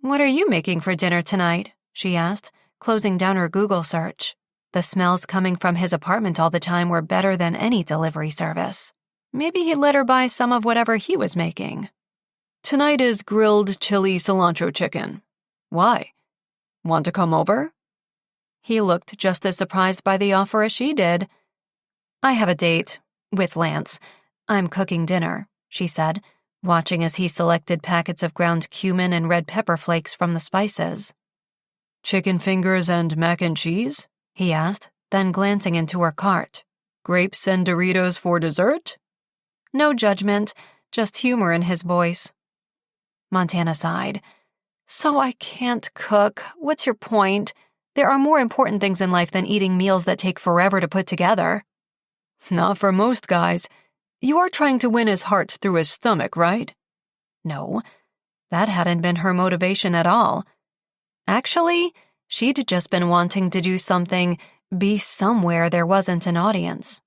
"What are you making for dinner tonight?" she asked, closing down her Google search. The smells coming from his apartment all the time were better than any delivery service. Maybe he'd let her buy some of whatever he was making. "Tonight is grilled chili cilantro chicken. Why? Want to come over?" He looked just as surprised by the offer as she did. "I have a date. With Lance. I'm cooking dinner," she said, watching as he selected packets of ground cumin and red pepper flakes from the spices. "Chicken fingers and mac and cheese?" he asked, then glancing into her cart. "Grapes and Doritos for dessert?" No judgment, just humor in his voice. Montana sighed. "So I can't cook. What's your point? There are more important things in life than eating meals that take forever to put together." "Not for most guys. You are trying to win his heart through his stomach, right?" No, that hadn't been her motivation at all. Actually, she'd just been wanting to do something, be somewhere there wasn't an audience.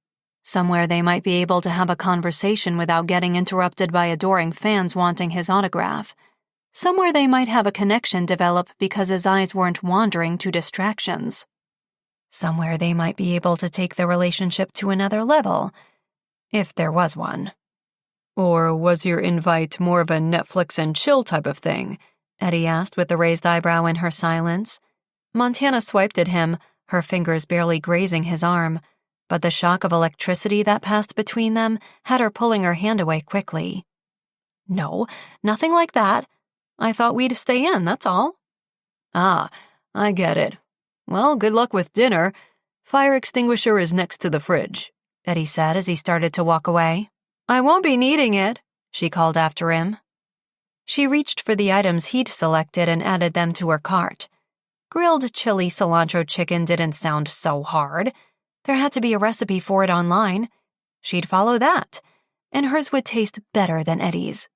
Somewhere they might be able to have a conversation without getting interrupted by adoring fans wanting his autograph. Somewhere they might have a connection develop because his eyes weren't wandering to distractions. Somewhere they might be able to take the relationship to another level, if there was one. Or was your invite more of a Netflix and chill type of thing? Eddie asked with a raised eyebrow in her silence. Montana swiped at him, her fingers barely grazing his arm, but the shock of electricity that passed between them had her pulling her hand away quickly. No, nothing like that. I thought we'd stay in, that's all. Ah, I get it. Well, good luck with dinner. Fire extinguisher is next to the fridge, Eddie said as he started to walk away. I won't be needing it, she called after him. She reached for the items he'd selected and added them to her cart. Grilled chili cilantro chicken didn't sound so hard. There had to be a recipe for it online. She'd follow that, and hers would taste better than Eddie's.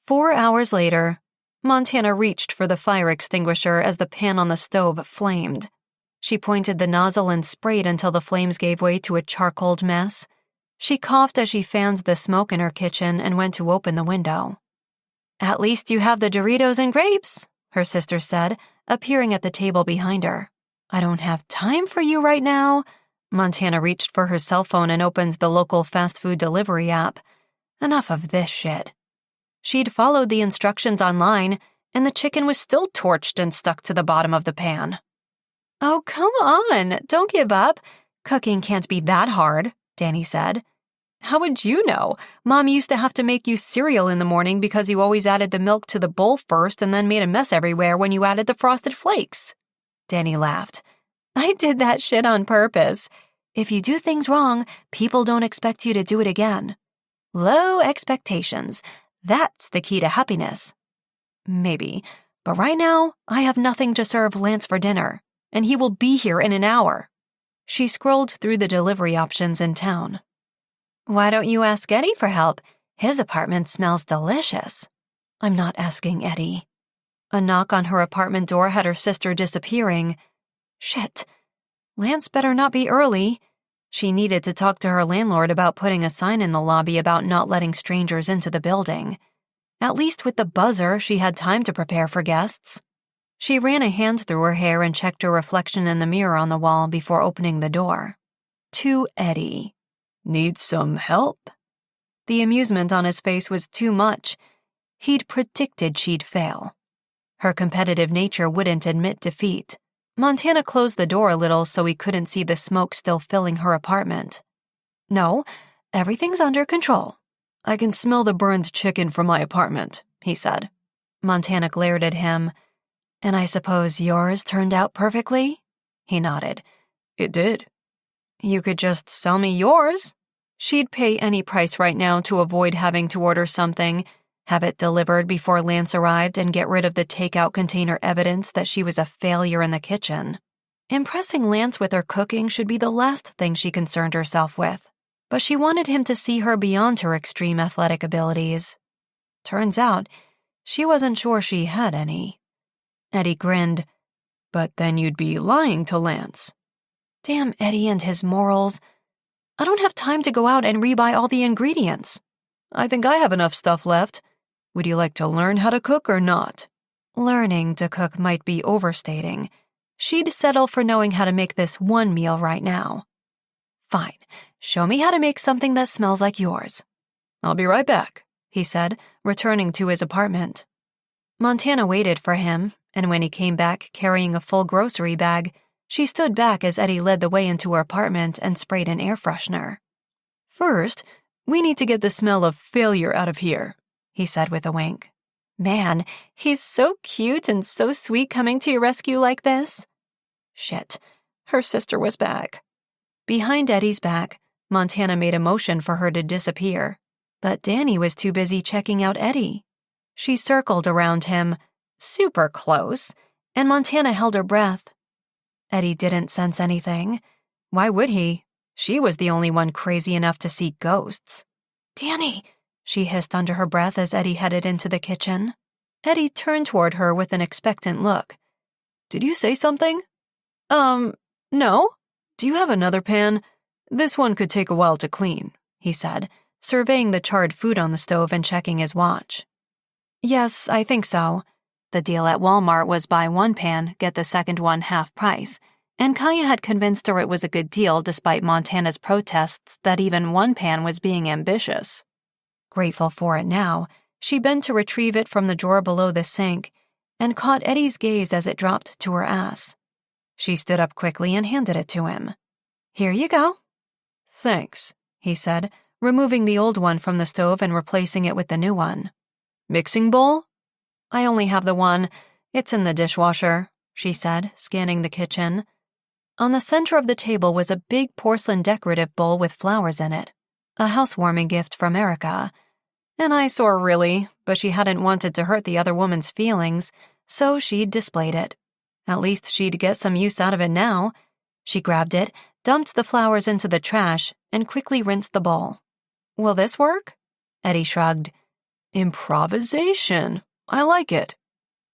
4 hours later, Montana reached for the fire extinguisher as the pan on the stove flamed. She pointed the nozzle and sprayed until the flames gave way to a charcoaled mess. She coughed as she fanned the smoke in her kitchen and went to open the window. "At least you have the Doritos and grapes," her sister said, appearing at the table behind her. "I don't have time for you right now." Montana reached for her cell phone and opened the local fast food delivery app. Enough of this shit. She'd followed the instructions online, and the chicken was still torched and stuck to the bottom of the pan. "Oh, come on, don't give up. Cooking can't be that hard," Danny said. "How would you know? Mom used to have to make you cereal in the morning because you always added the milk to the bowl first and then made a mess everywhere when you added the frosted flakes." Danny laughed. "I did that shit on purpose. If you do things wrong, people don't expect you to do it again. Low expectations. That's the key to happiness." "Maybe, but right now, I have nothing to serve Lance for dinner, and he will be here in an hour." She scrolled through the delivery options in town. "Why don't you ask Eddie for help? His apartment smells delicious." "I'm not asking Eddie." A knock on her apartment door had her sister disappearing. Shit. Lance better not be early. She needed to talk to her landlord about putting a sign in the lobby about not letting strangers into the building. At least with the buzzer, she had time to prepare for guests. She ran a hand through her hair and checked her reflection in the mirror on the wall before opening the door. To Eddie. "Need some help?" The amusement on his face was too much. He'd predicted she'd fail. Her competitive nature wouldn't admit defeat. Montana closed the door a little so he couldn't see the smoke still filling her apartment. "No, everything's under control." "I can smell the burned chicken from my apartment," he said. Montana glared at him. "And I suppose yours turned out perfectly?" He nodded. "It did." "You could just sell me yours." She'd pay any price right now to avoid having to order something, have it delivered before Lance arrived, and get rid of the takeout container evidence that she was a failure in the kitchen. Impressing Lance with her cooking should be the last thing she concerned herself with, but she wanted him to see her beyond her extreme athletic abilities. Turns out, she wasn't sure she had any. Eddie grinned. "But then you'd be lying to Lance." Damn Eddie and his morals. I don't have time to go out and rebuy all the ingredients. "I think I have enough stuff left. Would you like to learn how to cook or not?" Learning to cook might be overstating. She'd settle for knowing how to make this one meal right now. "Fine, show me how to make something that smells like yours." "I'll be right back," he said, returning to his apartment. Montana waited for him, and when he came back carrying a full grocery bag, she stood back as Eddie led the way into her apartment and sprayed an air freshener. "First, we need to get the smell of failure out of here," he said with a wink. Man, he's so cute and so sweet coming to your rescue like this. Shit, her sister was back. Behind Eddie's back, Montana made a motion for her to disappear, but Danny was too busy checking out Eddie. She circled around him, super close, and Montana held her breath. Eddie didn't sense anything. Why would he? She was the only one crazy enough to see ghosts. "Danny," she hissed under her breath as Eddie headed into the kitchen. Eddie turned toward her with an expectant look. "Did you say something?" No. Do you have another pan? This one could take a while to clean, he said, surveying the charred food on the stove and checking his watch. Yes, I think so. The deal at Walmart was buy one pan, get the second one half price, and Kaya had convinced her it was a good deal despite Montana's protests that even one pan was being ambitious. Grateful for it now, she bent to retrieve it from the drawer below the sink and caught Eddie's gaze as it dropped to her ass. She stood up quickly and handed it to him. Here you go. Thanks, he said, removing the old one from the stove and replacing it with the new one. Mixing bowl? I only have the one. It's in the dishwasher, she said, scanning the kitchen. On the center of the table was a big porcelain decorative bowl with flowers in it, a housewarming gift from Erica. An eyesore, really, but she hadn't wanted to hurt the other woman's feelings, so she'd displayed it. At least she'd get some use out of it now. She grabbed it, dumped the flowers into the trash, and quickly rinsed the bowl. Will this work? Eddie shrugged. Improvisation. I like it.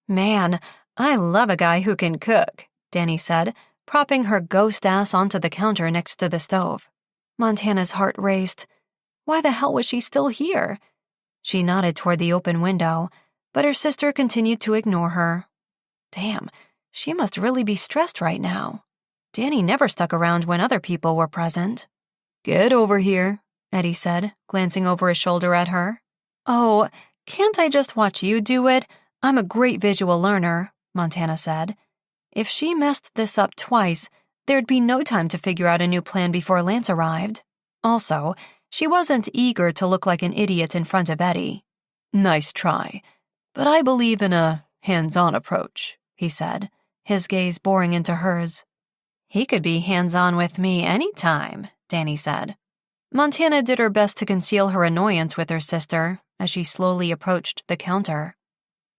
Man, I love a guy who can cook, Danny said, propping her ghost ass onto the counter next to the stove. Montana's heart raced. Why the hell was she still here? She nodded toward the open window, but her sister continued to ignore her. Damn, she must really be stressed right now. Danny never stuck around when other people were present. Get over here, Eddie said, glancing over his shoulder at her. Oh, can't I just watch you do it? I'm a great visual learner, Montana said. If she messed this up twice, there'd be no time to figure out a new plan before Lance arrived. Also, she wasn't eager to look like an idiot in front of Eddie. Nice try, but I believe in a hands-on approach, he said, his gaze boring into hers. He could be hands-on with me anytime, Danny said. Montana did her best to conceal her annoyance with her sister as she slowly approached the counter.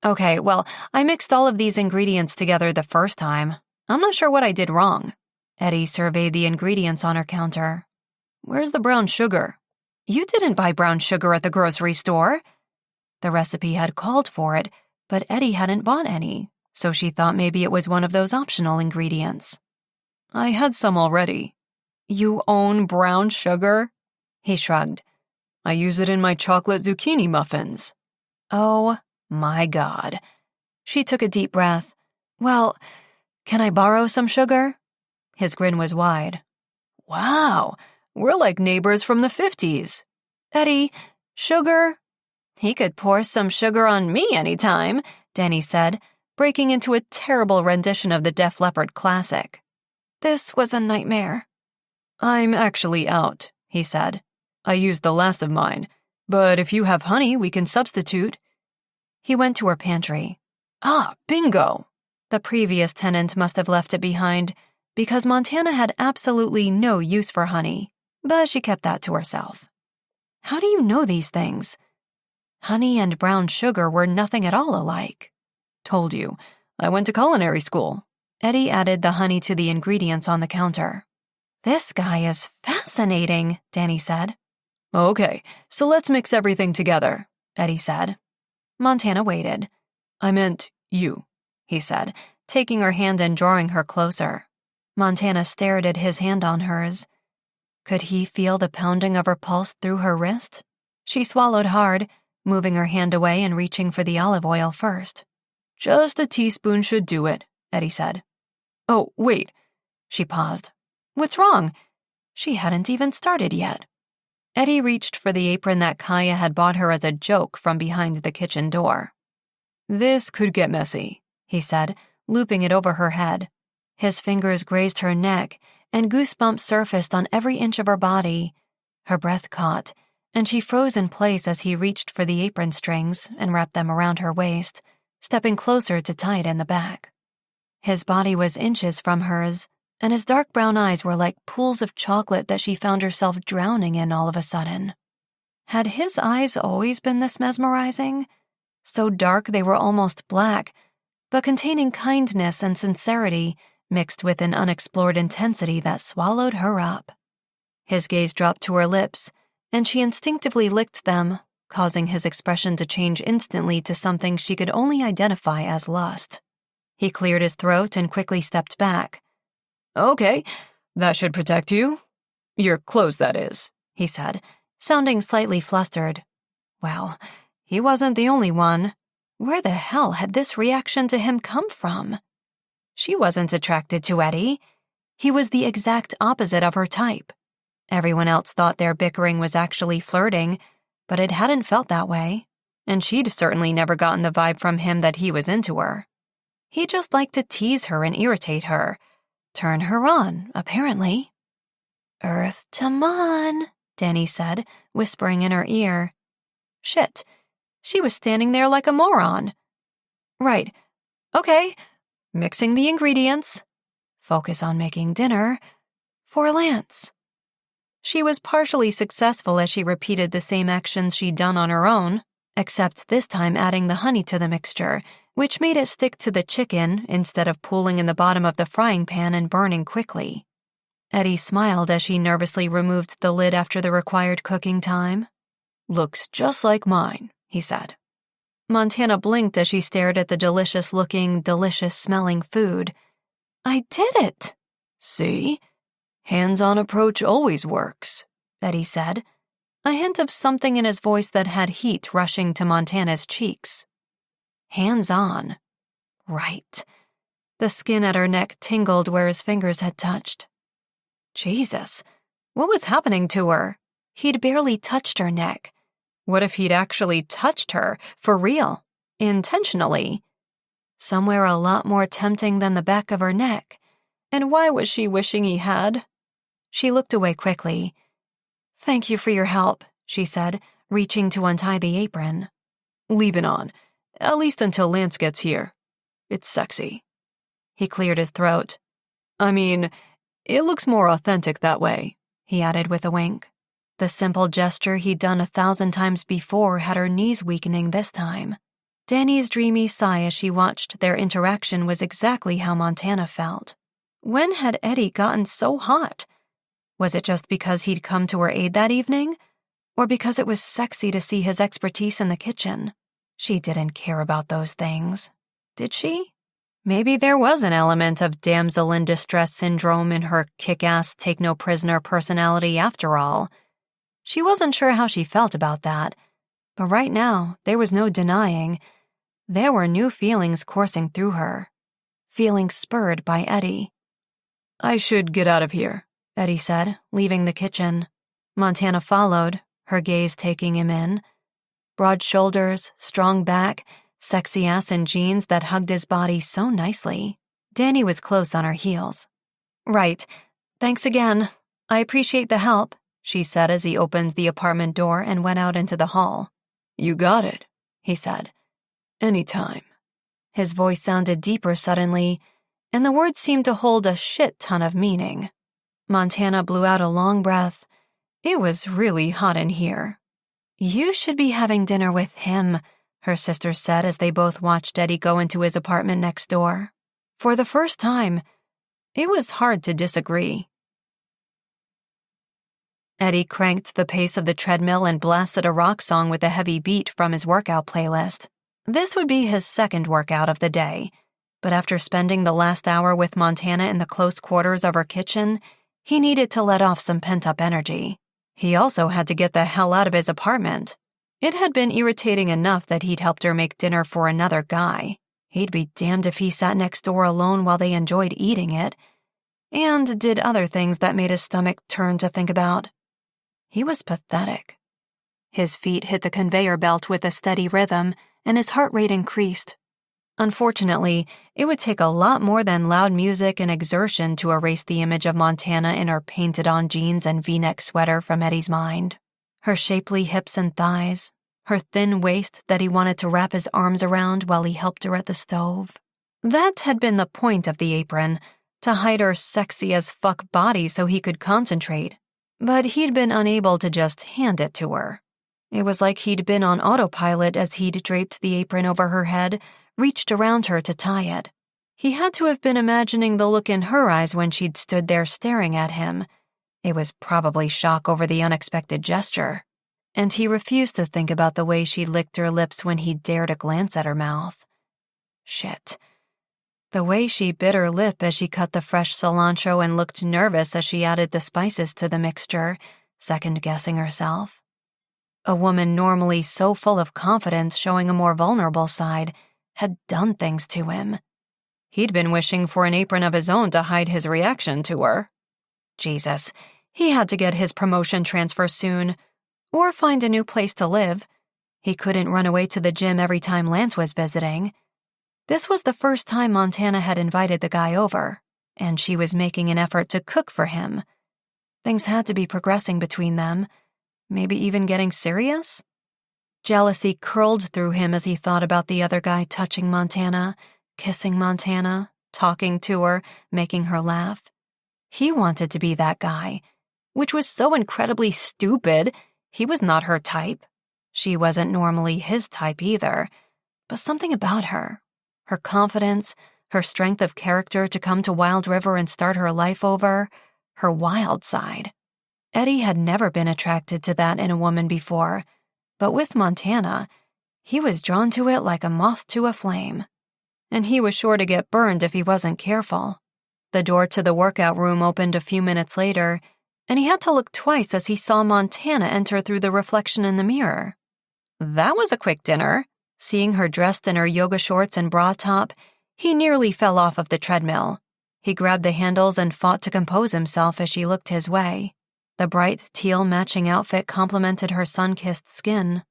Okay, well, I mixed all of these ingredients together the first time. I'm not sure what I did wrong. Eddie surveyed the ingredients on her counter. Where's the brown sugar? You didn't buy brown sugar at the grocery store. The recipe had called for it, but Eddie hadn't bought any, so she thought maybe it was one of those optional ingredients. I had some already. You own brown sugar? He shrugged. I use it in my chocolate zucchini muffins. Oh, my God. She took a deep breath. Well, can I borrow some sugar? His grin was wide. Wow, we're like neighbors from the 50s. Eddie, sugar? He could pour some sugar on me anytime, Danny said, breaking into a terrible rendition of the Def Leppard classic. This was a nightmare. I'm actually out, he said. I used the last of mine, but if you have honey, we can substitute. He went to her pantry. Ah, bingo! The previous tenant must have left it behind because Montana had absolutely no use for honey, but she kept that to herself. How do you know these things? Honey and brown sugar were nothing at all alike. Told you, I went to culinary school. Eddie added the honey to the ingredients on the counter. This guy is fascinating, Danny said. Okay, so let's mix everything together, Eddie said. Montana waited. I meant you, he said, taking her hand and drawing her closer. Montana stared at his hand on hers. Could he feel the pounding of her pulse through her wrist? She swallowed hard, moving her hand away and reaching for the olive oil first. Just a teaspoon should do it, Eddie said. Oh, wait. She paused. What's wrong? She hadn't even started yet. Eddie reached for the apron that Kaya had bought her as a joke from behind the kitchen door. This could get messy, he said, looping it over her head. His fingers grazed her neck, and goosebumps surfaced on every inch of her body. Her breath caught, and she froze in place as he reached for the apron strings and wrapped them around her waist, stepping closer to tie it in the back. His body was inches from hers, and his dark brown eyes were like pools of chocolate that she found herself drowning in all of a sudden. Had his eyes always been this mesmerizing? So dark they were almost black, but containing kindness and sincerity mixed with an unexplored intensity that swallowed her up. His gaze dropped to her lips, and she instinctively licked them, causing his expression to change instantly to something she could only identify as lust. He cleared his throat and quickly stepped back. Okay, that should protect you. Your clothes, that is, he said, sounding slightly flustered. Well, he wasn't the only one. Where the hell had this reaction to him come from? She wasn't attracted to Eddie. He was the exact opposite of her type. Everyone else thought their bickering was actually flirting, but it hadn't felt that way, and she'd certainly never gotten the vibe from him that he was into her. He just liked to tease her and irritate her, turn her on, apparently. "Earth to Mon," Danny said, whispering in her ear. Shit, she was standing there like a moron. Right, okay, mixing the ingredients. Focus on making dinner for Lance. She was partially successful as she repeated the same actions she'd done on her own, except this time adding the honey to the mixture, which made it stick to the chicken instead of pooling in the bottom of the frying pan and burning quickly. Eddie smiled as she nervously removed the lid after the required cooking time. "Looks just like mine," he said. Montana blinked as she stared at the delicious-looking, delicious-smelling food. "I did it!" "See? Hands-on approach always works," Eddie said, a hint of something in his voice that had heat rushing to Montana's cheeks. Hands-on. Right. The skin at her neck tingled where his fingers had touched. Jesus, what was happening to her? He'd barely touched her neck. What if he'd actually touched her, for real, intentionally? Somewhere a lot more tempting than the back of her neck. And why was she wishing he had? She looked away quickly. "Thank you for your help," she said, reaching to untie the apron. "Leave it on, at least until Lance gets here. It's sexy." He cleared his throat. "I mean, it looks more authentic that way," he added with a wink. The simple gesture he'd done 1,000 times before had her knees weakening this time. Danny's dreamy sigh as she watched their interaction was exactly how Montana felt. When had Eddie gotten so hot? Was it just because he'd come to her aid that evening? Or because it was sexy to see his expertise in the kitchen? She didn't care about those things. Did she? Maybe there was an element of damsel in distress syndrome in her kick-ass, take-no-prisoner personality after all. She wasn't sure how she felt about that, but right now there was no denying. There were new feelings coursing through her. Feelings spurred by Eddie. "I should get out of here," Eddie said, leaving the kitchen. Montana followed, her gaze taking him in. Broad shoulders, strong back, sexy ass in jeans that hugged his body so nicely. Danny was close on her heels. "Right. Thanks again. I appreciate the help," she said as he opened the apartment door and went out into the hall. "You got it," he said. "Anytime." His voice sounded deeper suddenly, and the words seemed to hold a shit ton of meaning. Montana blew out a long breath. It was really hot in here. "You should be having dinner with him," her sister said as they both watched Eddie go into his apartment next door. For the first time, it was hard to disagree. Eddie cranked the pace of the treadmill and blasted a rock song with a heavy beat from his workout playlist. This would be his second workout of the day, but after spending the last hour with Montana in the close quarters of her kitchen, he needed to let off some pent-up energy. He also had to get the hell out of his apartment. It had been irritating enough that he'd helped her make dinner for another guy. He'd be damned if he sat next door alone while they enjoyed eating it, and did other things that made his stomach turn to think about. He was pathetic. His feet hit the conveyor belt with a steady rhythm, and his heart rate increased. Unfortunately, it would take a lot more than loud music and exertion to erase the image of Montana in her painted-on jeans and V-neck sweater from Eddie's mind. Her shapely hips and thighs, her thin waist that he wanted to wrap his arms around while he helped her at the stove. That had been the point of the apron, to hide her sexy-as-fuck body so he could concentrate. But he'd been unable to just hand it to her. It was like he'd been on autopilot as he'd draped the apron over her head, reached around her to tie it. He had to have been imagining the look in her eyes when she'd stood there staring at him. It was probably shock over the unexpected gesture. And he refused to think about the way she licked her lips when he dared a glance at her mouth. Shit. The way she bit her lip as she cut the fresh cilantro and looked nervous as she added the spices to the mixture, second-guessing herself. A woman normally so full of confidence, showing a more vulnerable side, had done things to him. He'd been wishing for an apron of his own to hide his reaction to her. Jesus, he had to get his promotion transfer soon, or find a new place to live. He couldn't run away to the gym every time Lance was visiting. This was the first time Montana had invited the guy over, and she was making an effort to cook for him. Things had to be progressing between them, maybe even getting serious? Jealousy curled through him as he thought about the other guy touching Montana, kissing Montana, talking to her, making her laugh. He wanted to be that guy, which was so incredibly stupid. He was not her type. She wasn't normally his type either, but something about her confidence, her strength of character to come to Wild River and start her life over, her wild side. Eddie had never been attracted to that in a woman before, but with Montana, he was drawn to it like a moth to a flame. And he was sure to get burned if he wasn't careful. The door to the workout room opened a few minutes later, and he had to look twice as he saw Montana enter through the reflection in the mirror. That was a quick dinner. Seeing her dressed in her yoga shorts and bra top, he nearly fell off of the treadmill. He grabbed the handles and fought to compose himself as she looked his way. The bright teal matching outfit complemented her sun-kissed skin.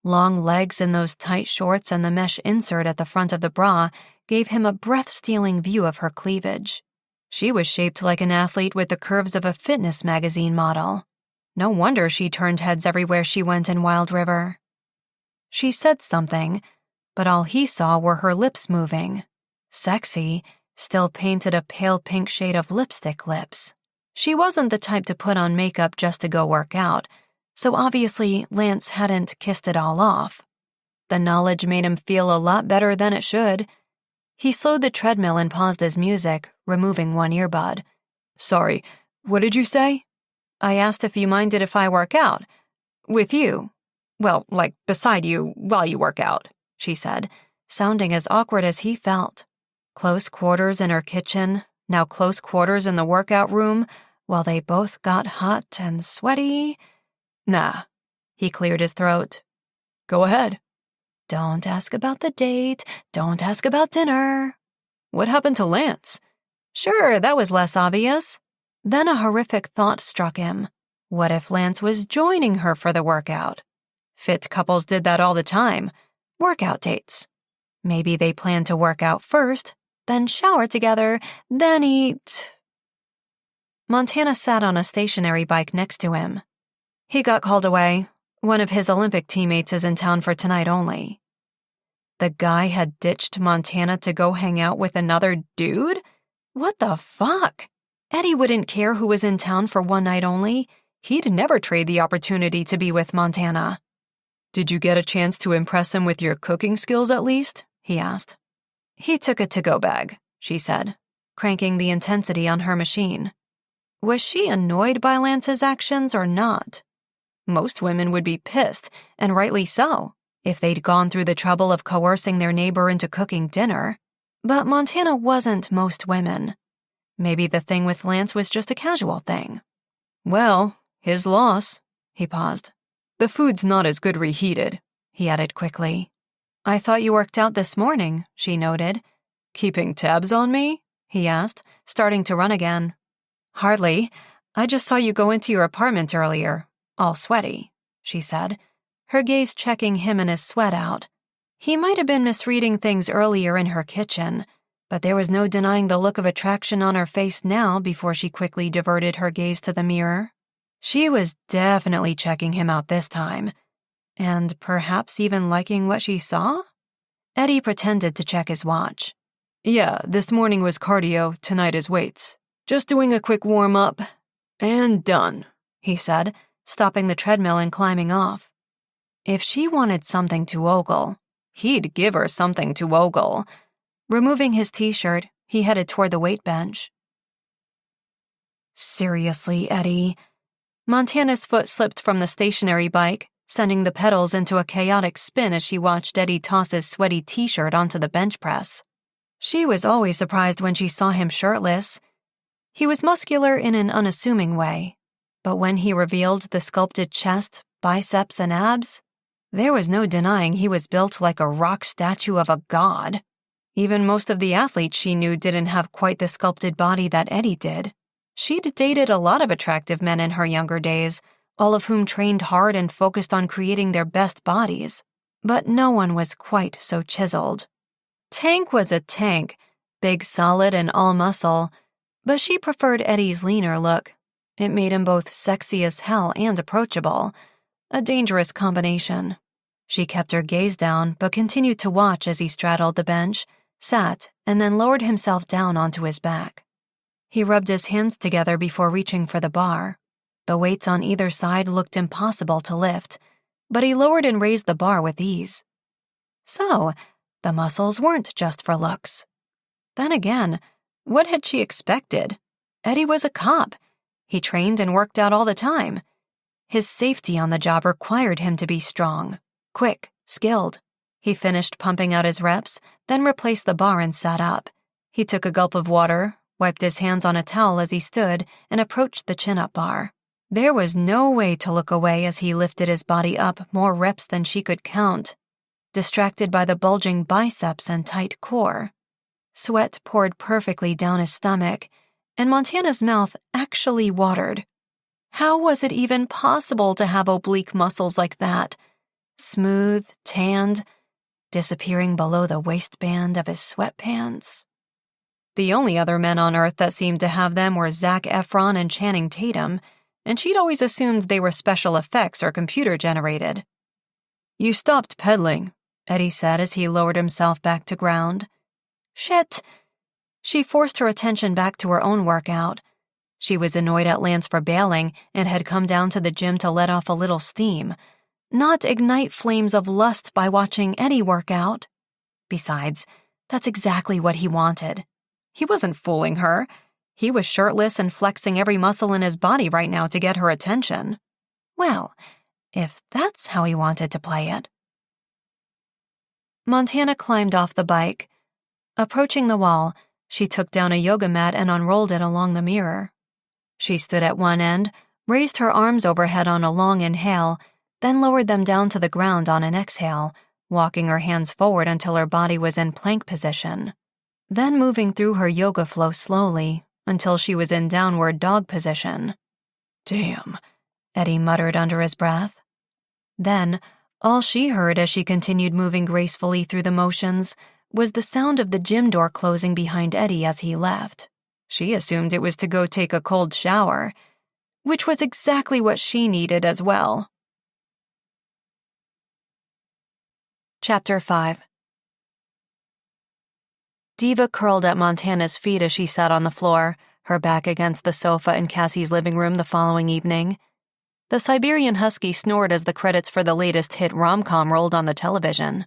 Long legs in those tight shorts and the mesh insert at the front of the bra gave him a breath-stealing view of her cleavage. She was shaped like an athlete with the curves of a fitness magazine model. No wonder she turned heads everywhere she went in Wild River. She said something, but all he saw were her lips moving. Sexy, still painted a pale pink shade of lipstick lips. She wasn't the type to put on makeup just to go work out, so obviously Lance hadn't kissed it all off. The knowledge made him feel a lot better than it should. He slowed the treadmill and paused his music, removing one earbud. Sorry, what did you say? I asked if you minded if I work out. With you. Well, like beside you while you work out, she said, sounding as awkward as he felt. Close quarters in her kitchen, now close quarters in the workout room, while they both got hot and sweaty. Nah, he cleared his throat. Go ahead. Don't ask about the date, don't ask about dinner. What happened to Lance? Sure, that was less obvious. Then a horrific thought struck him. What if Lance was joining her for the workout? Fit couples did that all the time. Workout dates. Maybe they planned to work out first, then shower together, then eat. Montana sat on a stationary bike next to him. He got called away. One of his Olympic teammates is in town for tonight only. The guy had ditched Montana to go hang out with another dude? What the fuck? Eddie wouldn't care who was in town for one night only. He'd never trade the opportunity to be with Montana. Did you get a chance to impress him with your cooking skills at least? He asked. He took a to-go bag, she said, cranking the intensity on her machine. Was she annoyed by Lance's actions or not? Most women would be pissed, and rightly so, if they'd gone through the trouble of coercing their neighbor into cooking dinner. But Montana wasn't most women. Maybe the thing with Lance was just a casual thing. Well, his loss. He paused. The food's not as good reheated, he added quickly. I thought you worked out this morning, she noted. Keeping tabs on me? He asked, starting to run again. Hardly. I just saw you go into your apartment earlier, all sweaty, she said, her gaze checking him and his sweat out. He might have been misreading things earlier in her kitchen, but there was no denying the look of attraction on her face now before she quickly diverted her gaze to the mirror. She was definitely checking him out this time, and perhaps even liking what she saw? Eddie pretended to check his watch. Yeah, this morning was cardio, tonight is weights. Just doing a quick warm-up, and done, he said, stopping the treadmill and climbing off. If she wanted something to ogle, he'd give her something to ogle. Removing his t-shirt, he headed toward the weight bench. Seriously, Eddie. Montana's foot slipped from the stationary bike, sending the pedals into a chaotic spin as she watched Eddie toss his sweaty t-shirt onto the bench press. She was always surprised when she saw him shirtless. He was muscular in an unassuming way, but when he revealed the sculpted chest, biceps, and abs, there was no denying he was built like a rock statue of a god. Even most of the athletes she knew didn't have quite the sculpted body that Eddie did. She'd dated a lot of attractive men in her younger days, all of whom trained hard and focused on creating their best bodies, but no one was quite so chiseled. Tank was a tank, big, solid, and all muscle, but she preferred Eddie's leaner look. It made him both sexy as hell and approachable, a dangerous combination. She kept her gaze down, but continued to watch as he straddled the bench, sat, and then lowered himself down onto his back. He rubbed his hands together before reaching for the bar. The weights on either side looked impossible to lift, but he lowered and raised the bar with ease. So, the muscles weren't just for looks. Then again, what had she expected? Eddie was a cop. He trained and worked out all the time. His safety on the job required him to be strong, quick, skilled. He finished pumping out his reps, then replaced the bar and sat up. He took a gulp of water, wiped his hands on a towel as he stood, and approached the chin-up bar. There was no way to look away as he lifted his body up more reps than she could count, distracted by the bulging biceps and tight core. Sweat poured perfectly down his stomach, and Montana's mouth actually watered. How was it even possible to have oblique muscles like that? Smooth, tanned, disappearing below the waistband of his sweatpants. The only other men on Earth that seemed to have them were Zac Efron and Channing Tatum, and she'd always assumed they were special effects or computer-generated. "You stopped pedaling," Eddie said as he lowered himself back to ground. Shit! She forced her attention back to her own workout. She was annoyed at Lance for bailing and had come down to the gym to let off a little steam, not ignite flames of lust by watching Eddie work out. Besides, that's exactly what he wanted. He wasn't fooling her. He was shirtless and flexing every muscle in his body right now to get her attention. Well, if that's how he wanted to play it. Montana climbed off the bike. Approaching the wall, she took down a yoga mat and unrolled it along the mirror. She stood at one end, raised her arms overhead on a long inhale, then lowered them down to the ground on an exhale, walking her hands forward until her body was in plank position, then moving through her yoga flow slowly until she was in downward dog position. "Damn," Eddie muttered under his breath. Then, all she heard as she continued moving gracefully through the motions was the sound of the gym door closing behind Eddie as he left. She assumed it was to go take a cold shower, which was exactly what she needed as well. Chapter 5. Diva curled at Montana's feet as she sat on the floor, her back against the sofa in Cassie's living room the following evening. The Siberian Husky snored as the credits for the latest hit rom-com rolled on the television.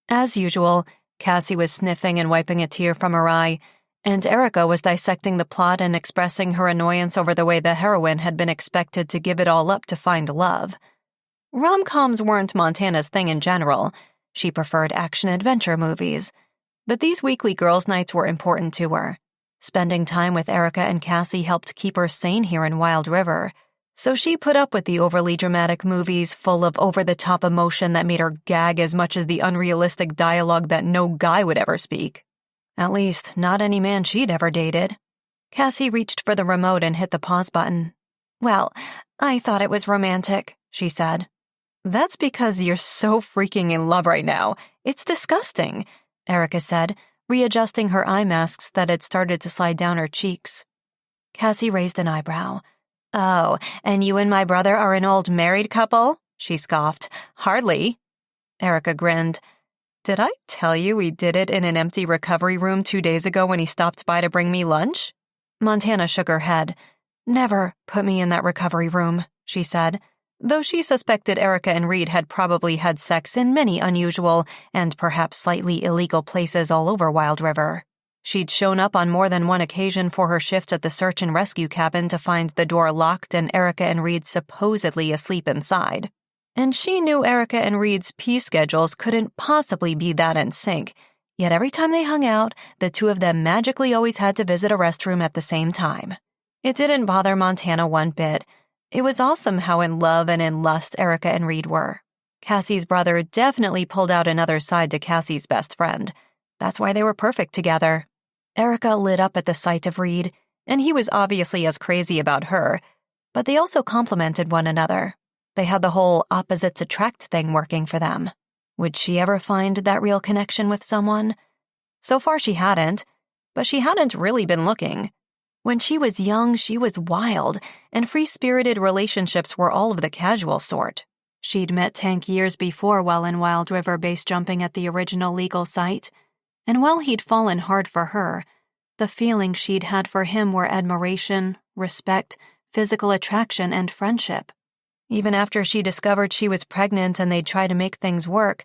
As usual, Cassie was sniffing and wiping a tear from her eye, and Erica was dissecting the plot and expressing her annoyance over the way the heroine had been expected to give it all up to find love. Rom-coms weren't Montana's thing in general. She preferred action-adventure movies. But these weekly girls' nights were important to her. Spending time with Erica and Cassie helped keep her sane here in Wild River, so she put up with the overly dramatic movies full of over-the-top emotion that made her gag as much as the unrealistic dialogue that no guy would ever speak. At least, not any man she'd ever dated. Cassie reached for the remote and hit the pause button. "Well, I thought it was romantic," she said. "That's because you're so freaking in love right now. It's disgusting," Erica said, readjusting her eye masks that had started to slide down her cheeks. Cassie raised an eyebrow. "Oh, and you and my brother are an old married couple?" she scoffed. "Hardly." Erica grinned. "Did I tell you we did it in an empty recovery room 2 days ago when he stopped by to bring me lunch?" Montana shook her head. "Never put me in that recovery room," she said, though she suspected Erica and Reed had probably had sex in many unusual and perhaps slightly illegal places all over Wild River. She'd shown up on more than one occasion for her shift at the search and rescue cabin to find the door locked and Erica and Reed supposedly asleep inside. And she knew Erica and Reed's pee schedules couldn't possibly be that in sync, Yet every time they hung out, the two of them magically always had to visit a restroom at the same time. It didn't bother Montana one bit. It was awesome how in love and in lust Erica and Reed were. Cassie's brother definitely pulled out another side to Cassie's best friend. That's why they were perfect together. Erica lit up at the sight of Reed, and he was obviously as crazy about her, but they also complemented one another. They had the whole opposites attract thing working for them. Would she ever find that real connection with someone? So far she hadn't, but she hadn't really been looking. When she was young, she was wild, and free-spirited relationships were all of the casual sort. She'd met Tank years before while in Wild River base jumping at the original legal site, and while he'd fallen hard for her, the feelings she'd had for him were admiration, respect, physical attraction, and friendship. Even after she discovered she was pregnant and they'd try to make things work,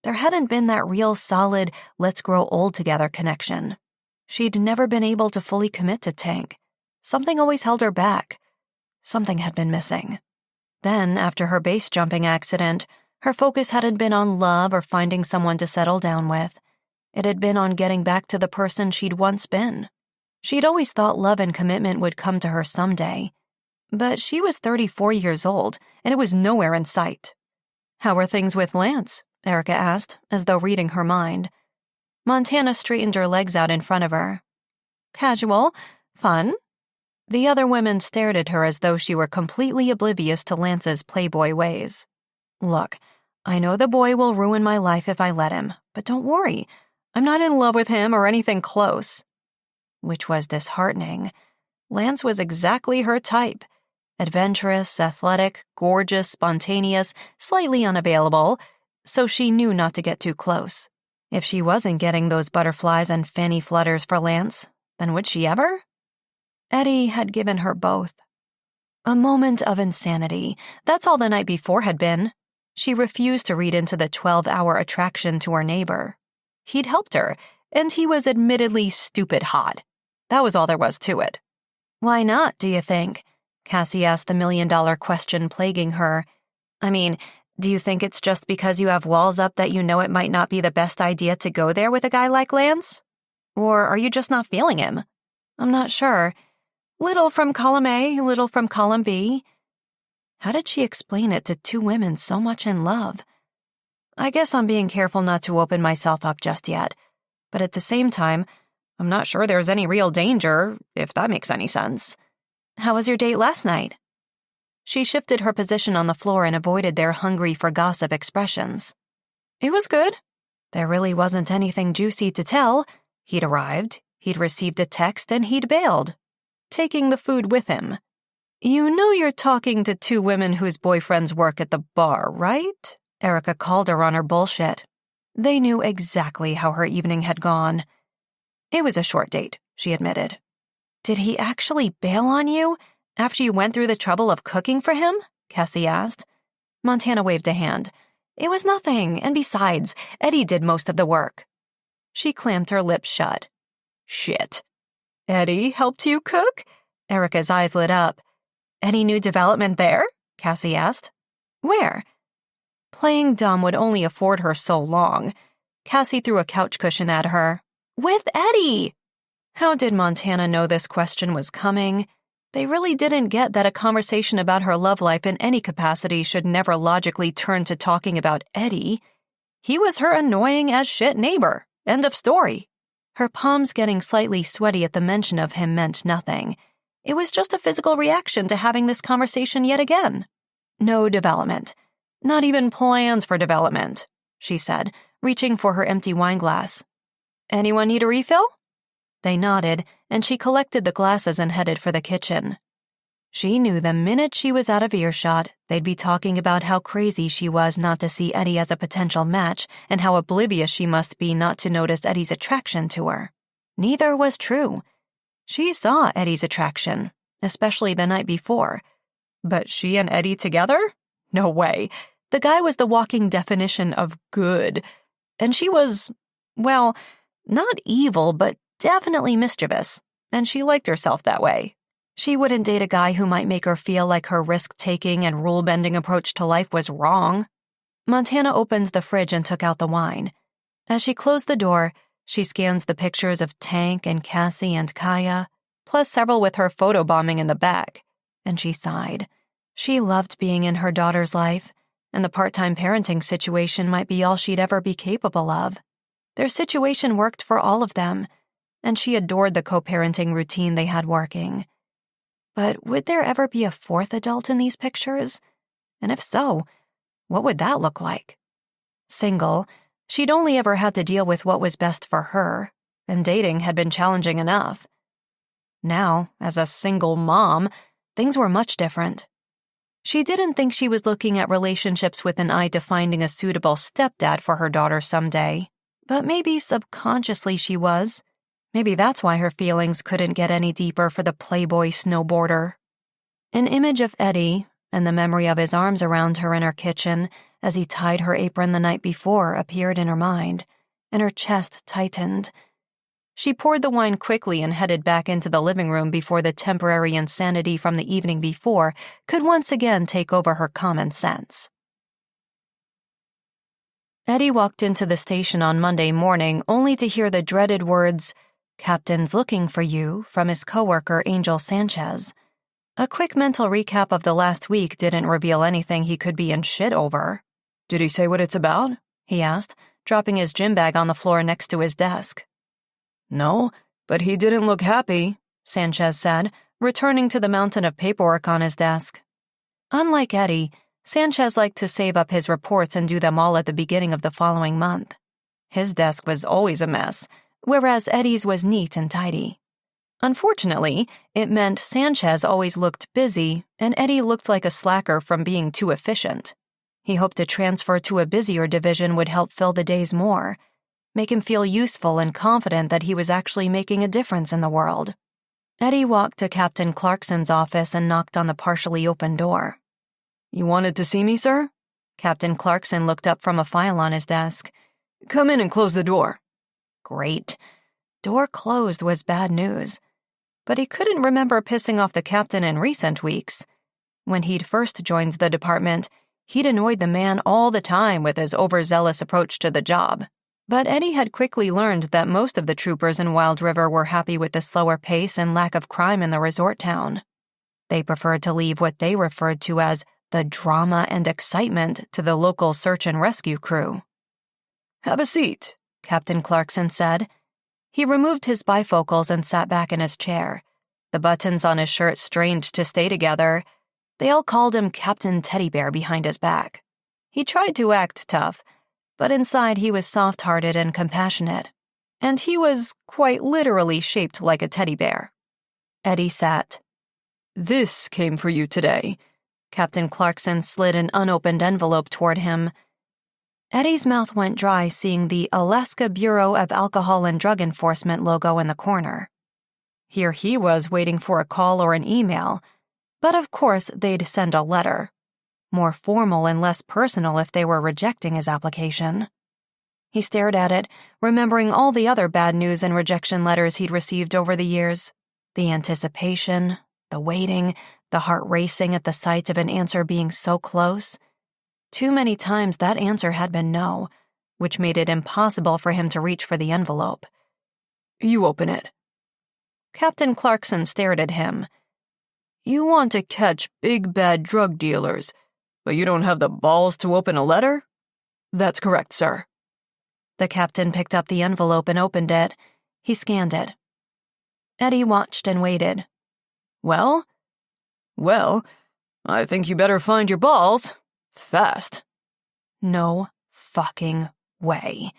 there hadn't been that real solid, let's grow old together connection. She'd never been able to fully commit to Tank. Something always held her back. Something had been missing. Then, after her base jumping accident, her focus hadn't been on love or finding someone to settle down with. It had been on getting back to the person she'd once been. She'd always thought love and commitment would come to her someday. But she was 34 years old, and it was nowhere in sight. "How are things with Lance?" Erica asked, as though reading her mind. Montana straightened her legs out in front of her. "Casual. Fun." The other women stared at her as though she were completely oblivious to Lance's playboy ways. "Look, I know the boy will ruin my life if I let him, but don't worry. I'm not in love with him or anything close." Which was disheartening. Lance was exactly her type. Adventurous, athletic, gorgeous, spontaneous, slightly unavailable, so she knew not to get too close. If she wasn't getting those butterflies and fanny flutters for Lance, then would she ever? Eddie had given her both. A moment of insanity. That's all the night before had been. She refused to read into the 12-hour attraction to her neighbor. He'd helped her, and he was admittedly stupid hot. That was all there was to it. "Why not, do you think?" Cassie asked the million-dollar question plaguing her. "I mean, do you think it's just because you have walls up that you know it might not be the best idea to go there with a guy like Lance? Or are you just not feeling him?" "I'm not sure. Little from column A, little from column B." How did she explain it to two women so much in love? "I guess I'm being careful not to open myself up just yet. But at the same time, I'm not sure there's any real danger, if that makes any sense." "How was your date last night?" She shifted her position on the floor and avoided their hungry-for-gossip expressions. "It was good. There really wasn't anything juicy to tell. He'd arrived, he'd received a text, and he'd bailed, taking the food with him. You know you're talking to two women whose boyfriends work at the bar, right?" Erica called her on her bullshit. They knew exactly how her evening had gone. "It was a short date," she admitted. "Did he actually bail on you after you went through the trouble of cooking for him?" Cassie asked. Montana waved a hand. "It was nothing, and besides, Eddie did most of the work." She clamped her lips shut. "Shit. Eddie helped you cook?" Erica's eyes lit up. "Any new development there?" Cassie asked. "Where?" Playing dumb would only afford her so long. Cassie threw a couch cushion at her. "With Eddie!" How did Montana know this question was coming? They really didn't get that a conversation about her love life in any capacity should never logically turn to talking about Eddie. He was her annoying-as-shit neighbor. End of story. Her palms getting slightly sweaty at the mention of him meant nothing. It was just a physical reaction to having this conversation yet again. "No development. Not even plans for development," she said, reaching for her empty wine glass. "Anyone need a refill?" They nodded, and she collected the glasses and headed for the kitchen. She knew the minute she was out of earshot, they'd be talking about how crazy she was not to see Eddie as a potential match and how oblivious she must be not to notice Eddie's attraction to her. Neither was true. She saw Eddie's attraction, especially the night before. But she and Eddie together? No way. The guy was the walking definition of good. And she was, well, not evil, but definitely mischievous, and she liked herself that way. She wouldn't date a guy who might make her feel like her risk-taking and rule-bending approach to life was wrong. Montana opened the fridge and took out the wine. As she closed the door, She scans the pictures of Tank and Cassie and Kaya, plus several with her photobombing in the back, and she sighed. She loved being in her daughter's life, and the part-time parenting situation might be all she'd ever be capable of. Their situation worked for all of them, and she adored the co-parenting routine they had working. But would there ever be a fourth adult in these pictures? And if so, what would that look like? Single, she'd only ever had to deal with what was best for her, and dating had been challenging enough. Now, as a single mom, things were much different. She didn't think she was looking at relationships with an eye to finding a suitable stepdad for her daughter someday, but maybe subconsciously she was. Maybe that's why her feelings couldn't get any deeper for the playboy snowboarder. An image of Eddie, and the memory of his arms around her in her kitchen as he tied her apron the night before appeared in her mind, and her chest tightened. She poured the wine quickly and headed back into the living room before the temporary insanity from the evening before could once again take over her common sense. Eddie walked into the station on Monday morning only to hear the dreaded words, "Captain's looking for you," from his coworker Angel Sanchez. A quick mental recap of the last week didn't reveal anything he could be in shit over. "Did he say what it's about?" he asked, dropping his gym bag on the floor next to his desk. "No, but he didn't look happy," Sanchez said, returning to the mountain of paperwork on his desk. Unlike Eddie, Sanchez liked to save up his reports and do them all at the beginning of the following month. His desk was always a mess, whereas Eddie's was neat and tidy. Unfortunately, it meant Sanchez always looked busy, and Eddie looked like a slacker from being too efficient. He hoped to transfer to a busier division would help fill the days more, make him feel useful and confident that he was actually making a difference in the world. Eddie walked to Captain Clarkson's office and knocked on the partially open door. "You wanted to see me, sir?" Captain Clarkson looked up from a file on his desk. "Come in and close the door." Great. Door closed was bad news. But he couldn't remember pissing off the captain in recent weeks. When he'd first joined the department, he'd annoyed the man all the time with his overzealous approach to the job. But Eddie had quickly learned that most of the troopers in Wild River were happy with the slower pace and lack of crime in the resort town. They preferred to leave what they referred to as the drama and excitement to the local search and rescue crew. "Have a seat," Captain Clarkson said. He removed his bifocals and sat back in his chair. The buttons on his shirt strained to stay together. They all called him Captain Teddy Bear behind his back. He tried to act tough, but inside he was soft-hearted and compassionate. And he was quite literally shaped like a teddy bear. Eddie sat. "This came for you today." Captain Clarkson slid an unopened envelope toward him. Eddie's mouth went dry seeing the Alaska Bureau of Alcohol and Drug Enforcement logo in the corner. Here he was waiting for a call or an email, but of course they'd send a letter. More formal and less personal if they were rejecting his application. He stared at it, remembering all the other bad news and rejection letters he'd received over the years. The anticipation, the waiting, the heart racing at the sight of an answer being so close. Too many times that answer had been no, which made it impossible for him to reach for the envelope. "You open it." Captain Clarkson stared at him. "You want to catch big bad drug dealers, but you don't have the balls to open a letter?" "That's correct, sir." The captain picked up the envelope and opened it. He scanned it. Eddie watched and waited. "Well? Well, I think you better find your balls. Fast." No fucking way.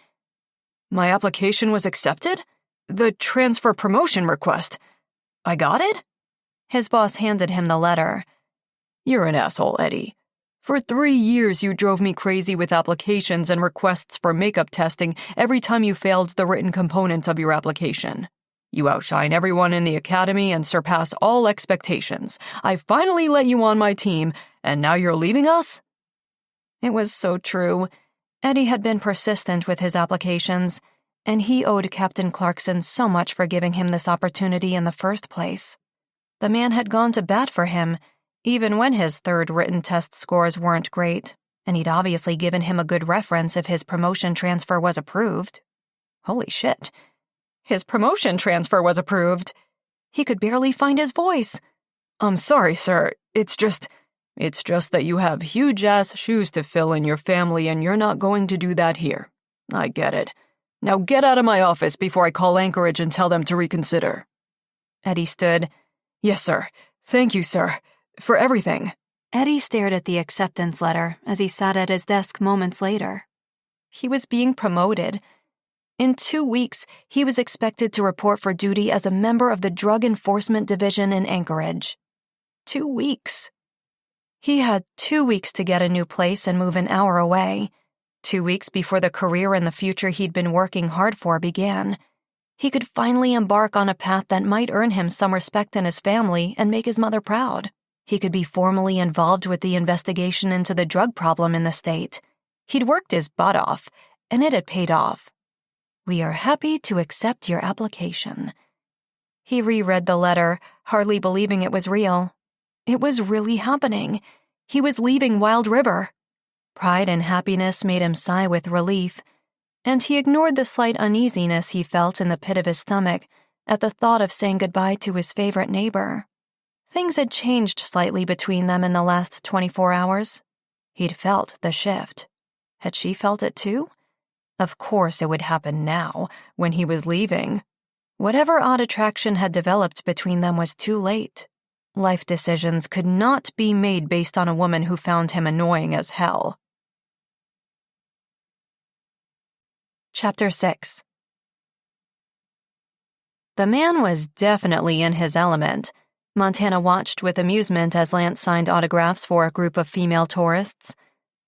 "My application was accepted? The transfer promotion request. I got it?" His boss handed him the letter. "You're an asshole, Eddie. For 3 years you drove me crazy with applications and requests for makeup testing every time you failed the written component of your application. You outshine everyone in the academy and surpass all expectations. I finally let you on my team, and now you're leaving us?" It was so true. Eddie had been persistent with his applications, and he owed Captain Clarkson so much for giving him this opportunity in the first place. The man had gone to bat for him, even when his third written test scores weren't great, and he'd obviously given him a good reference if his promotion transfer was approved. Holy shit. His promotion transfer was approved. He could barely find his voice. I'm sorry, sir. It's just that you have huge-ass shoes to fill in your family and you're not going to do that here. I get it. Now get out of my office before I call Anchorage and tell them to reconsider. Eddie stood. Yes, sir. Thank you, sir. For everything. Eddie stared at the acceptance letter as he sat at his desk moments later. He was being promoted. In 2 weeks, he was expected to report for duty as a member of the Drug Enforcement Division in Anchorage. 2 weeks. He had 2 weeks to get a new place and move an hour away. 2 weeks before the career and the future he'd been working hard for began. He could finally embark on a path that might earn him some respect in his family and make his mother proud. He could be formally involved with the investigation into the drug problem in the state. He'd worked his butt off, and it had paid off. We are happy to accept your application. He reread the letter, hardly believing it was real. It was really happening. He was leaving Wild River. Pride and happiness made him sigh with relief, and he ignored the slight uneasiness he felt in the pit of his stomach at the thought of saying goodbye to his favorite neighbor. Things had changed slightly between them in the last 24 hours. He'd felt the shift. Had she felt it too? Of course it would happen now, when he was leaving. Whatever odd attraction had developed between them was too late. Life decisions could not be made based on a woman who found him annoying as hell. Chapter 6. The man was definitely in his element. Montana watched with amusement as Lance signed autographs for a group of female tourists.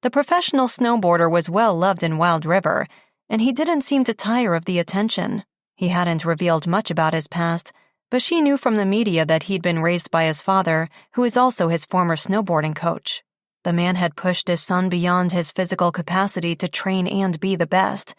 The professional snowboarder was well loved in Wild River, and he didn't seem to tire of the attention. He hadn't revealed much about his past, but she knew from the media that he'd been raised by his father, who is also his former snowboarding coach. The man had pushed his son beyond his physical capacity to train and be the best.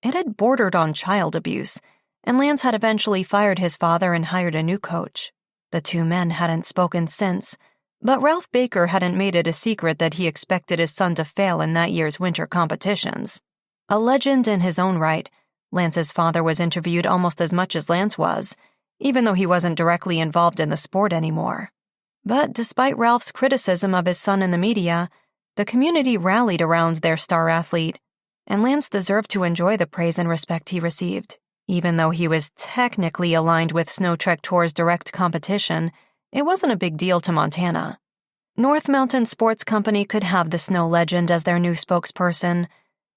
It had bordered on child abuse, and Lance had eventually fired his father and hired a new coach. The two men hadn't spoken since, but Ralph Baker hadn't made it a secret that he expected his son to fail in that year's winter competitions. A legend in his own right, Lance's father was interviewed almost as much as Lance was, even though he wasn't directly involved in the sport anymore. But despite Ralph's criticism of his son in the media, the community rallied around their star athlete, and Lance deserved to enjoy the praise and respect he received. Even though he was technically aligned with Snow Trek Tour's direct competition, it wasn't a big deal to Montana. North Mountain Sports Company could have the snow legend as their new spokesperson.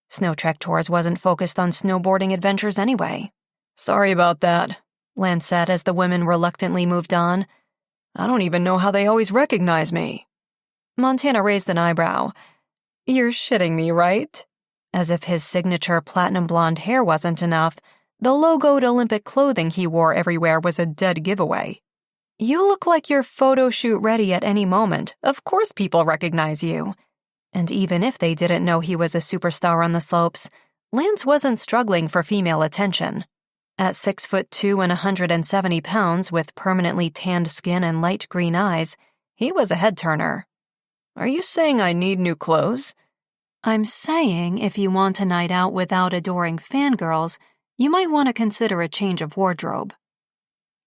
Snow Trek Tours wasn't focused on snowboarding adventures anyway. Sorry about that, Lance said as the women reluctantly moved on. I don't even know how they always recognize me. Montana raised an eyebrow. You're shitting me, right? As if his signature platinum blonde hair wasn't enough, the logoed Olympic clothing he wore everywhere was a dead giveaway. You look like you're photo shoot ready at any moment. Of course people recognize you. And even if they didn't know he was a superstar on the slopes, Lance wasn't struggling for female attention. At 6'2" and 170 pounds, with permanently tanned skin and light green eyes, he was a head-turner. Are you saying I need new clothes? I'm saying if you want a night out without adoring fangirls, you might want to consider a change of wardrobe.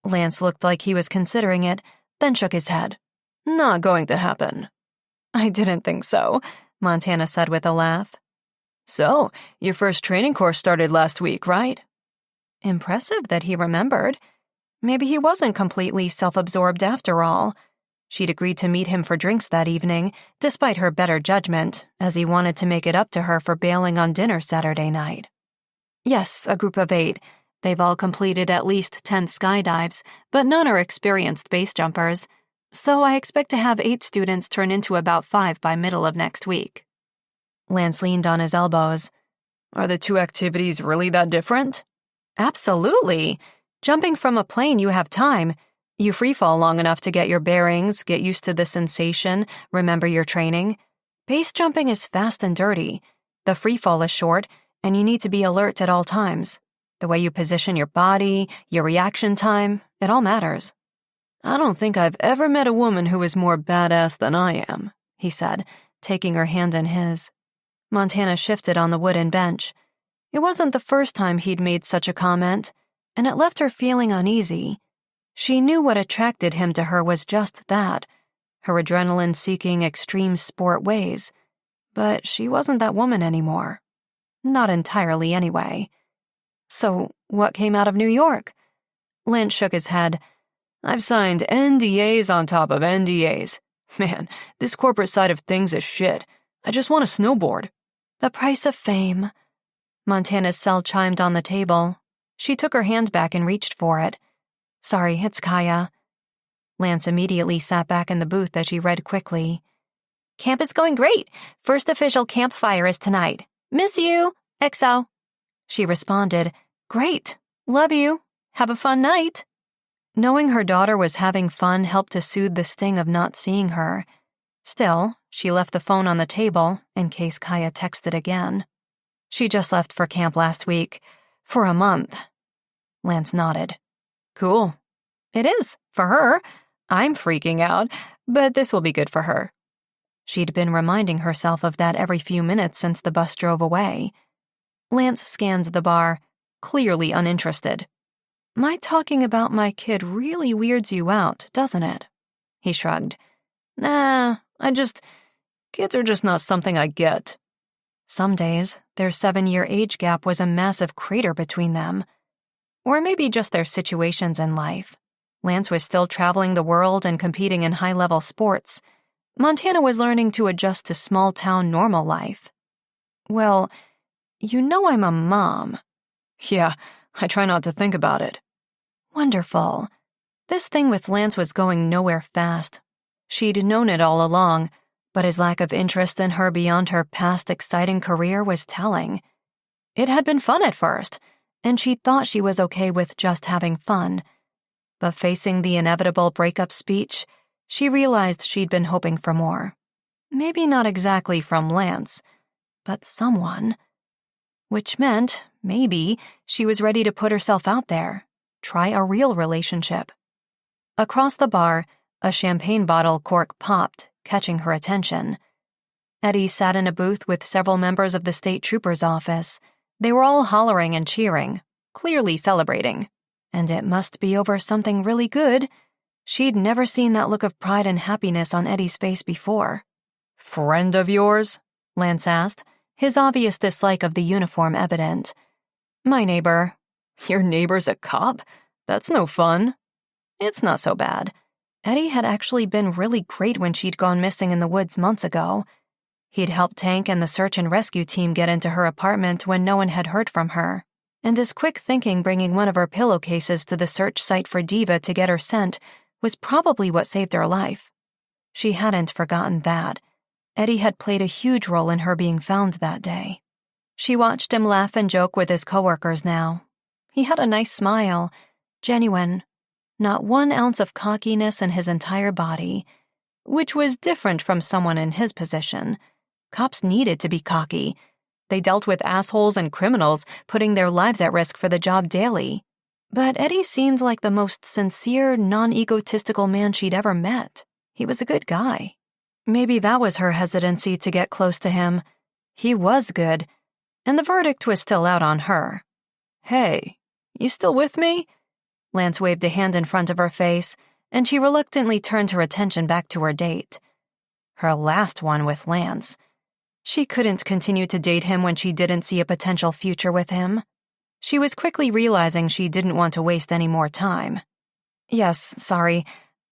Lance looked like he was considering it, then shook his head. Not going to happen. I didn't think so, Montana said with a laugh. So, your first training course started last week, right? Impressive that he remembered. Maybe he wasn't completely self-absorbed after all. She'd agreed to meet him for drinks that evening, despite her better judgment, as he wanted to make it up to her for bailing on dinner Saturday night. Yes, a group of 8. They've all completed at least 10 skydives, but none are experienced base jumpers, so I expect to have 8 students turn into about 5 by middle of next week. Lance leaned on his elbows. Are the 2 activities really that different? Absolutely. Jumping from a plane, you have time. You freefall long enough to get your bearings, get used to the sensation, remember your training. Base jumping is fast and dirty. The freefall is short, and you need to be alert at all times. The way you position your body, your reaction time, it all matters. I don't think I've ever met a woman who is more badass than I am, he said, taking her hand in his. Montana shifted on the wooden bench. It wasn't the first time he'd made such a comment, and it left her feeling uneasy. She knew what attracted him to her was just that, her adrenaline-seeking extreme sport ways, but she wasn't that woman anymore. Not entirely, anyway. So, what came out of New York? Lance shook his head. I've signed NDAs on top of NDAs. Man, this corporate side of things is shit. I just want to snowboard. The price of fame. Montana's cell chimed on the table. She took her hand back and reached for it. Sorry, it's Kaya. Lance immediately sat back in the booth as she read quickly. Camp is going great. First official campfire is tonight. Miss you. XO. She responded, Great. Love you. Have a fun night. Knowing her daughter was having fun helped to soothe the sting of not seeing her. Still, she left the phone on the table in case Kaya texted again. She just left for camp last week. For a month. Lance nodded. Cool. It is, for her. I'm freaking out, but this will be good for her. She'd been reminding herself of that every few minutes since the bus drove away. Lance scanned the bar, clearly uninterested. My talking about my kid really weirds you out, doesn't it? He shrugged. Nah, kids are just not something I get. Some days, their 7-year age gap was a massive crater between them. Or maybe just their situations in life. Lance was still traveling the world and competing in high-level sports. Montana was learning to adjust to small-town normal life. Well, you know I'm a mom. Yeah, I try not to think about it. Wonderful. This thing with Lance was going nowhere fast. She'd known it all along, but his lack of interest in her beyond her past exciting career was telling. It had been fun at first, and she thought she was okay with just having fun. But facing the inevitable breakup speech, she realized she'd been hoping for more. Maybe not exactly from Lance, but someone. Which meant, maybe, she was ready to put herself out there, try a real relationship. Across the bar, a champagne bottle cork popped, catching her attention. Eddie sat in a booth with several members of the state trooper's office. They were all hollering and cheering, clearly celebrating. And it must be over something really good. She'd never seen that look of pride and happiness on Eddie's face before. Friend of yours? Lance asked, his obvious dislike of the uniform evident. My neighbor. Your neighbor's a cop? That's no fun. It's not so bad. Eddie had actually been really great when she'd gone missing in the woods months ago. He'd helped Tank and the search and rescue team get into her apartment when no one had heard from her. And his quick thinking bringing one of her pillowcases to the search site for Diva to get her scent was probably what saved her life. She hadn't forgotten that. Eddie had played a huge role in her being found that day. She watched him laugh and joke with his coworkers now. He had a nice smile, genuine, not 1 ounce of cockiness in his entire body, which was different from someone in his position. Cops needed to be cocky. They dealt with assholes and criminals, putting their lives at risk for the job daily. But Eddie seemed like the most sincere, non-egotistical man she'd ever met. He was a good guy. Maybe that was her hesitancy to get close to him. He was good, and the verdict was still out on her. Hey, you still with me? Lance waved a hand in front of her face, and she reluctantly turned her attention back to her date. Her last one with Lance. She couldn't continue to date him when she didn't see a potential future with him. She was quickly realizing she didn't want to waste any more time. Yes, sorry.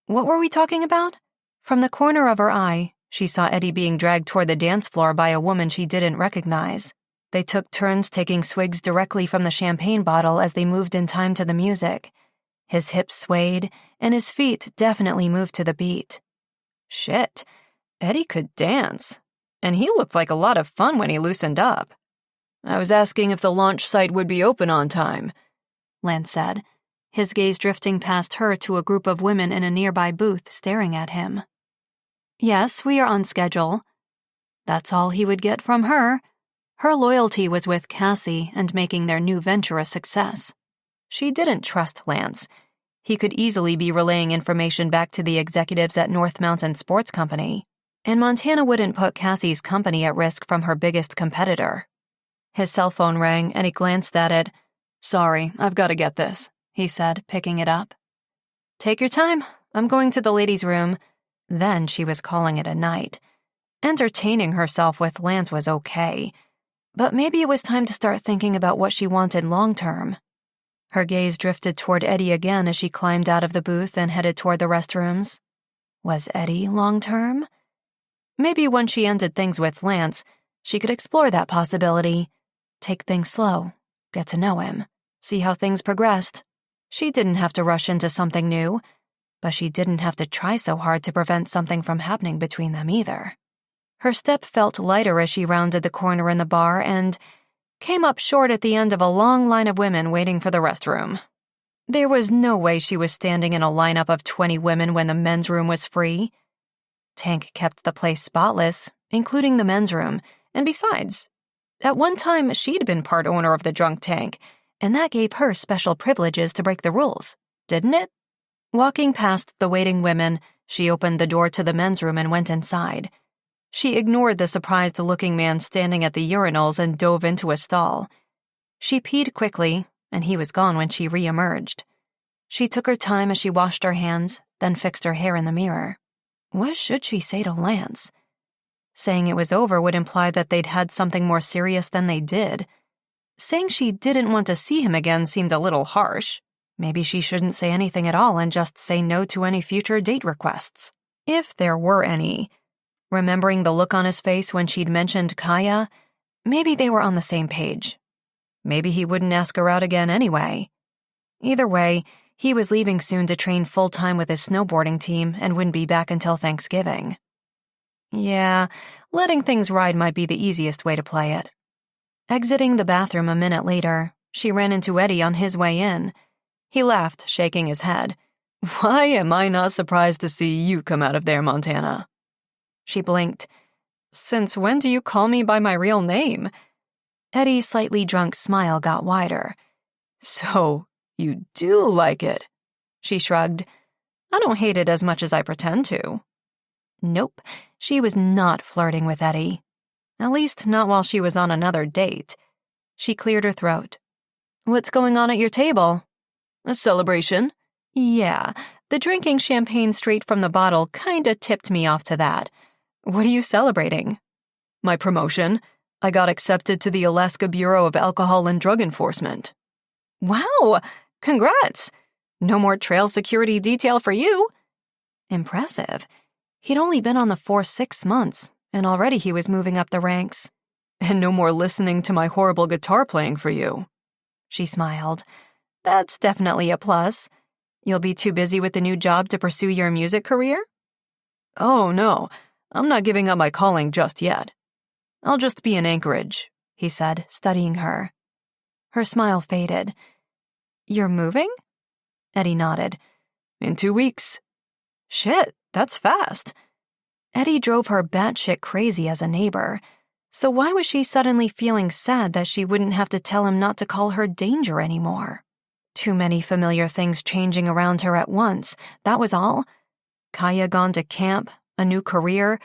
What were we talking about? From the corner of her eye, she saw Eddie being dragged toward the dance floor by a woman she didn't recognize. They took turns taking swigs directly from the champagne bottle as they moved in time to the music. His hips swayed, and his feet definitely moved to the beat. Shit, Eddie could dance. And he looked like a lot of fun when he loosened up. I was asking if the launch site would be open on time, Lance said, his gaze drifting past her to a group of women in a nearby booth staring at him. Yes, we are on schedule. That's all he would get from her. Her loyalty was with Cassie and making their new venture a success. She didn't trust Lance. He could easily be relaying information back to the executives at North Mountain Sports Company, and Montana wouldn't put Cassie's company at risk from her biggest competitor. His cell phone rang, and he glanced at it. "Sorry, I've got to get this," he said, picking it up. "Take your time. I'm going to the ladies' room." Then she was calling it a night. Entertaining herself with Lance was okay, but maybe it was time to start thinking about what she wanted long-term. Her gaze drifted toward Eddie again as she climbed out of the booth and headed toward the restrooms. Was Eddie long-term? Maybe once she ended things with Lance, she could explore that possibility. Take things slow, get to know him, see how things progressed. She didn't have to rush into something new, but she didn't have to try so hard to prevent something from happening between them either. Her step felt lighter as she rounded the corner in the bar and came up short at the end of a long line of women waiting for the restroom. There was no way she was standing in a lineup of 20 women when the men's room was free. Tank kept the place spotless, including the men's room, and besides, at one time she'd been part owner of the drunk tank, and that gave her special privileges to break the rules, didn't it? Walking past the waiting women, she opened the door to the men's room and went inside. She ignored the surprised-looking man standing at the urinals and dove into a stall. She peed quickly, and he was gone when she re-emerged. She took her time as she washed her hands, then fixed her hair in the mirror. What should she say to Lance? Saying it was over would imply that they'd had something more serious than they did. Saying she didn't want to see him again seemed a little harsh. Maybe she shouldn't say anything at all and just say no to any future date requests. If there were any. Remembering the look on his face when she'd mentioned Kaya, maybe they were on the same page. Maybe he wouldn't ask her out again anyway. Either way, he was leaving soon to train full-time with his snowboarding team and wouldn't be back until Thanksgiving. Yeah, letting things ride might be the easiest way to play it. Exiting the bathroom a minute later, she ran into Eddie on his way in. He laughed, shaking his head. "Why am I not surprised to see you come out of there, Montana?" She blinked. "Since when do you call me by my real name?" Eddie's slightly drunk smile got wider. "So, you do like it?" She shrugged. "I don't hate it as much as I pretend to." Nope, she was not flirting with Eddie. At least not while she was on another date. She cleared her throat. "What's going on at your table?" "A celebration?" "Yeah, the drinking champagne straight from the bottle kinda tipped me off to that. What are you celebrating?" "My promotion. I got accepted to the Alaska Bureau of Alcohol and Drug Enforcement." "Wow! Congrats! No more trail security detail for you." Impressive. He'd only been on the force 6 months, and already he was moving up the ranks. "And no more listening to my horrible guitar playing for you." She smiled. "That's definitely a plus. You'll be too busy with the new job to pursue your music career?" "Oh, no. I'm not giving up my calling just yet. I'll just be in Anchorage," he said, studying her. Her smile faded. "You're moving?" Eddie nodded. "In 2 weeks." "Shit, that's fast." Eddie drove her batshit crazy as a neighbor, so why was she suddenly feeling sad that she wouldn't have to tell him not to call her Danger anymore? Too many familiar things changing around her at once, that was all. Kaya gone to camp, a new career,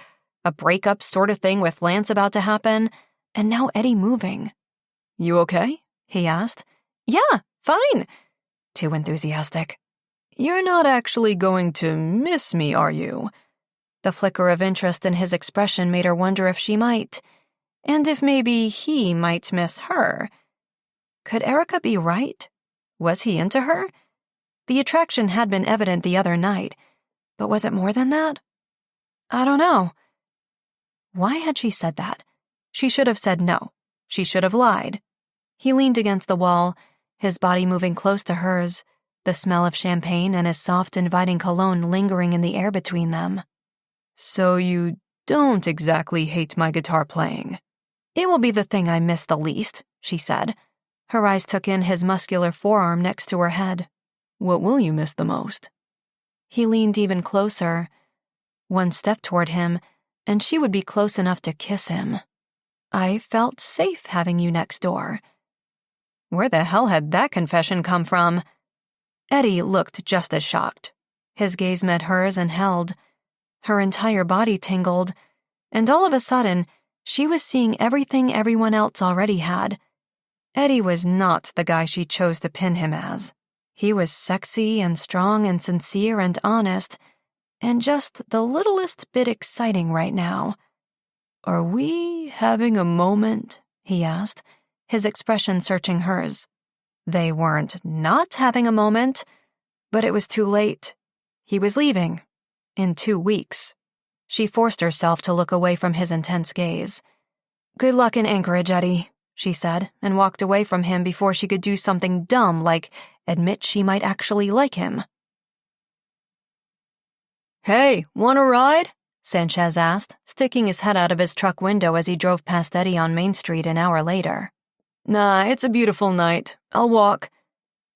a breakup sort of thing with Lance about to happen, and now Eddie moving. "You okay?" he asked. "Yeah, fine." Too enthusiastic. "You're not actually going to miss me, are you?" The flicker of interest in his expression made her wonder if she might, and if maybe he might miss her. Could Erica be right? Was he into her? The attraction had been evident the other night, but was it more than that? I don't know. Why had she said that? She should have said no. She should have lied. He leaned against the wall, his body moving close to hers, the smell of champagne and his soft, inviting cologne lingering in the air between them. "So you don't exactly hate my guitar playing?" "It will be the thing I miss the least," she said. Her eyes took in his muscular forearm next to her head. "What will you miss the most?" He leaned even closer. One step toward him, and she would be close enough to kiss him. "I felt safe having you next door." Where the hell had that confession come from? Eddie looked just as shocked. His gaze met hers and held. Her entire body tingled, and all of a sudden, She was seeing everything everyone else already had. Eddie was not the guy she chose to pin him as. He was sexy and strong and sincere and honest, and just the littlest bit exciting right now. "Are we having a moment?" he asked, his expression searching hers. They weren't not having a moment, but it was too late. He was leaving. In 2 weeks. She forced herself to look away from his intense gaze. "Good luck in Anchorage, Eddie," she said, and walked away from him before she could do something dumb like admit she might actually like him. "Hey, want a ride?" Sanchez asked, sticking his head out of his truck window as he drove past Eddie on Main Street an hour later. "Nah, it's a beautiful night. I'll walk."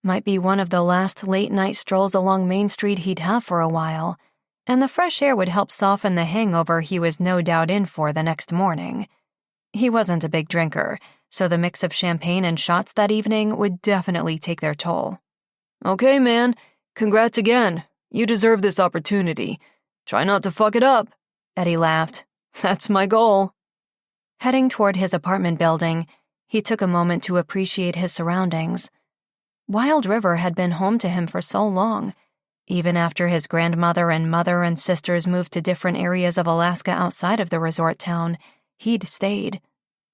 Might be one of the last late-night strolls along Main Street he'd have for a while, and the fresh air would help soften the hangover he was no doubt in for the next morning. He wasn't a big drinker, so the mix of champagne and shots that evening would definitely take their toll. "Okay, man. Congrats again. You deserve this opportunity. Try not to fuck it up." Eddie laughed. "That's my goal." Heading toward his apartment building, he took a moment to appreciate his surroundings. Wild River had been home to him for so long. Even after his grandmother and mother and sisters moved to different areas of Alaska outside of the resort town, he'd stayed.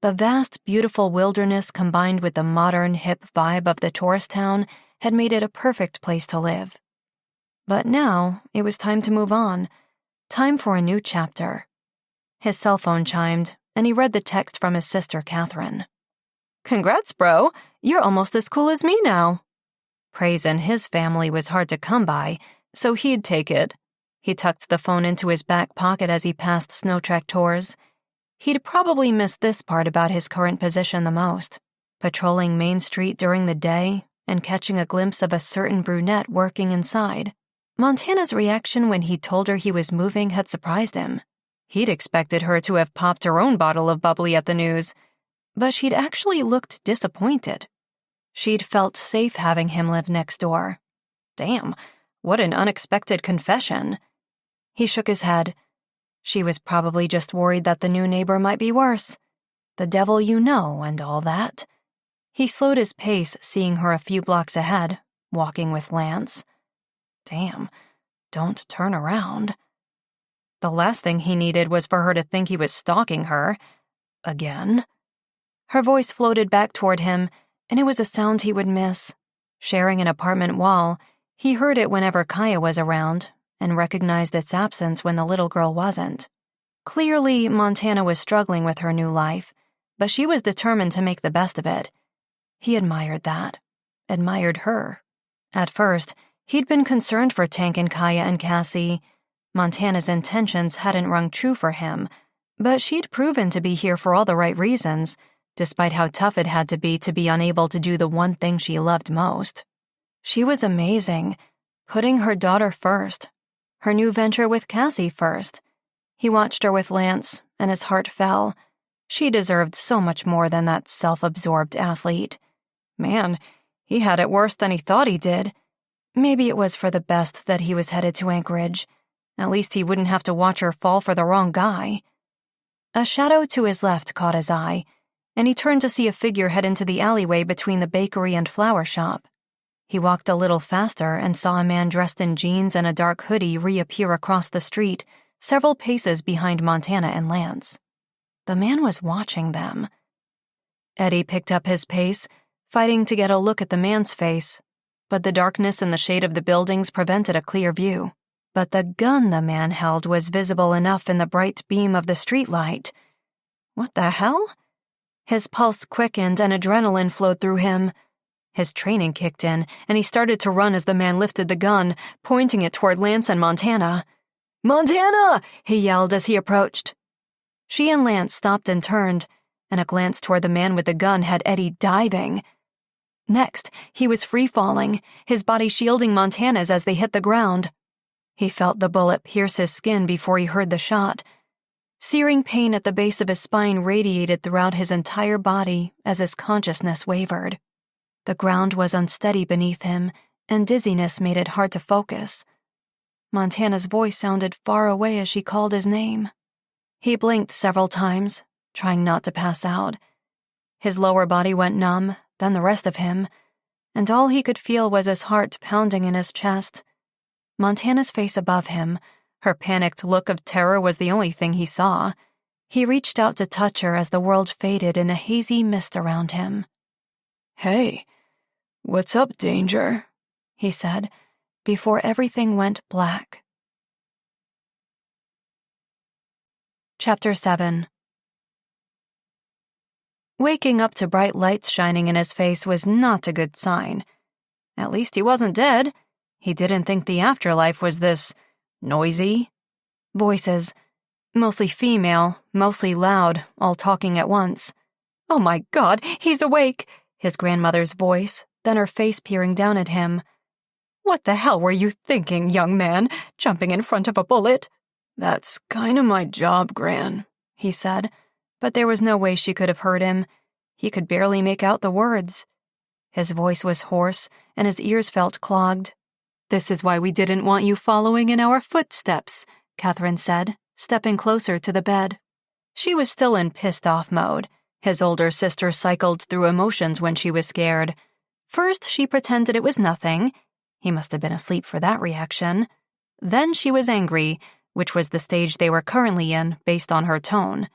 The vast, beautiful wilderness combined with the modern, hip vibe of the tourist town had made it a perfect place to live. But now, it was time to move on. Time for a new chapter. His cell phone chimed, and he read the text from his sister, Catherine. "Congrats, bro. You're almost as cool as me now." Praise in his family was hard to come by, so he'd take it. He tucked the phone into his back pocket as he passed Snow Trek tours. He'd probably miss this part about his current position the most, patrolling Main Street during the day and catching a glimpse of a certain brunette working inside. Montana's reaction when he told her he was moving had surprised him. He'd expected her to have popped her own bottle of bubbly at the news, but she'd actually looked disappointed. She'd felt safe having him live next door. Damn, what an unexpected confession. He shook his head. She was probably just worried that the new neighbor might be worse. The devil you know and all that. He slowed his pace, seeing her a few blocks ahead, walking with Lance. Damn, don't turn around. The last thing he needed was for her to think he was stalking her. Again. Her voice floated back toward him, and it was a sound he would miss. Sharing an apartment wall, he heard it whenever Kaya was around, and recognized its absence when the little girl wasn't. Clearly, Montana was struggling with her new life, but she was determined to make the best of it. He admired that. Admired her. At first, he'd been concerned for Tank and Kaya and Cassie. Montana's intentions hadn't rung true for him, but she'd proven to be here for all the right reasons, despite how tough it had to be unable to do the one thing she loved most. She was amazing, putting her daughter first, her new venture with Cassie first. He watched her with Lance, and his heart fell. She deserved so much more than that self-absorbed athlete. Man, he had it worse than he thought he did. Maybe it was for the best that he was headed to Anchorage. At least he wouldn't have to watch her fall for the wrong guy. A shadow to his left caught his eye, and he turned to see a figure head into the alleyway between the bakery and flower shop. He walked a little faster and saw a man dressed in jeans and a dark hoodie reappear across the street, several paces behind Montana and Lance. The man was watching them. Eddie picked up his pace, fighting to get a look at the man's face, but the darkness and the shade of the buildings prevented a clear view. But the gun the man held was visible enough in the bright beam of the streetlight. What the hell? His pulse quickened and adrenaline flowed through him. His training kicked in, and he started to run as the man lifted the gun, pointing it toward Lance and Montana. "Montana!" he yelled as he approached. She and Lance stopped and turned, and a glance toward the man with the gun had Eddie diving. Next, he was free-falling, his body shielding Montana's as they hit the ground. He felt the bullet pierce his skin before he heard the shot. Searing pain at the base of his spine radiated throughout his entire body as his consciousness wavered. The ground was unsteady beneath him, and dizziness made it hard to focus. Montana's voice sounded far away as she called his name. He blinked several times, trying not to pass out. His lower body went numb, then the rest of him, and all he could feel was his heart pounding in his chest. Montana's face above him, her panicked look of terror was the only thing he saw. He reached out to touch her as the world faded in a hazy mist around him. "Hey, what's up, Danger?" he said, before everything went black. Chapter 7. Waking up to bright lights shining in his face was not a good sign. At least he wasn't dead. He didn't think the afterlife was this noisy. Voices, mostly female, mostly loud, all talking at once. "Oh my God, he's awake!" his grandmother's voice, then her face peering down at him. "What the hell were you thinking, young man, jumping in front of a bullet?" "That's kinda my job, Gran," he said, but there was no way she could have heard him. He could barely make out the words. His voice was hoarse, and his ears felt clogged. "This is why we didn't want you following in our footsteps," Catherine said, stepping closer to the bed. She was still in pissed-off mode. His older sister cycled through emotions when she was scared. First, she pretended it was nothing. He must have been asleep for that reaction. Then she was angry, which was the stage they were currently in based on her tone.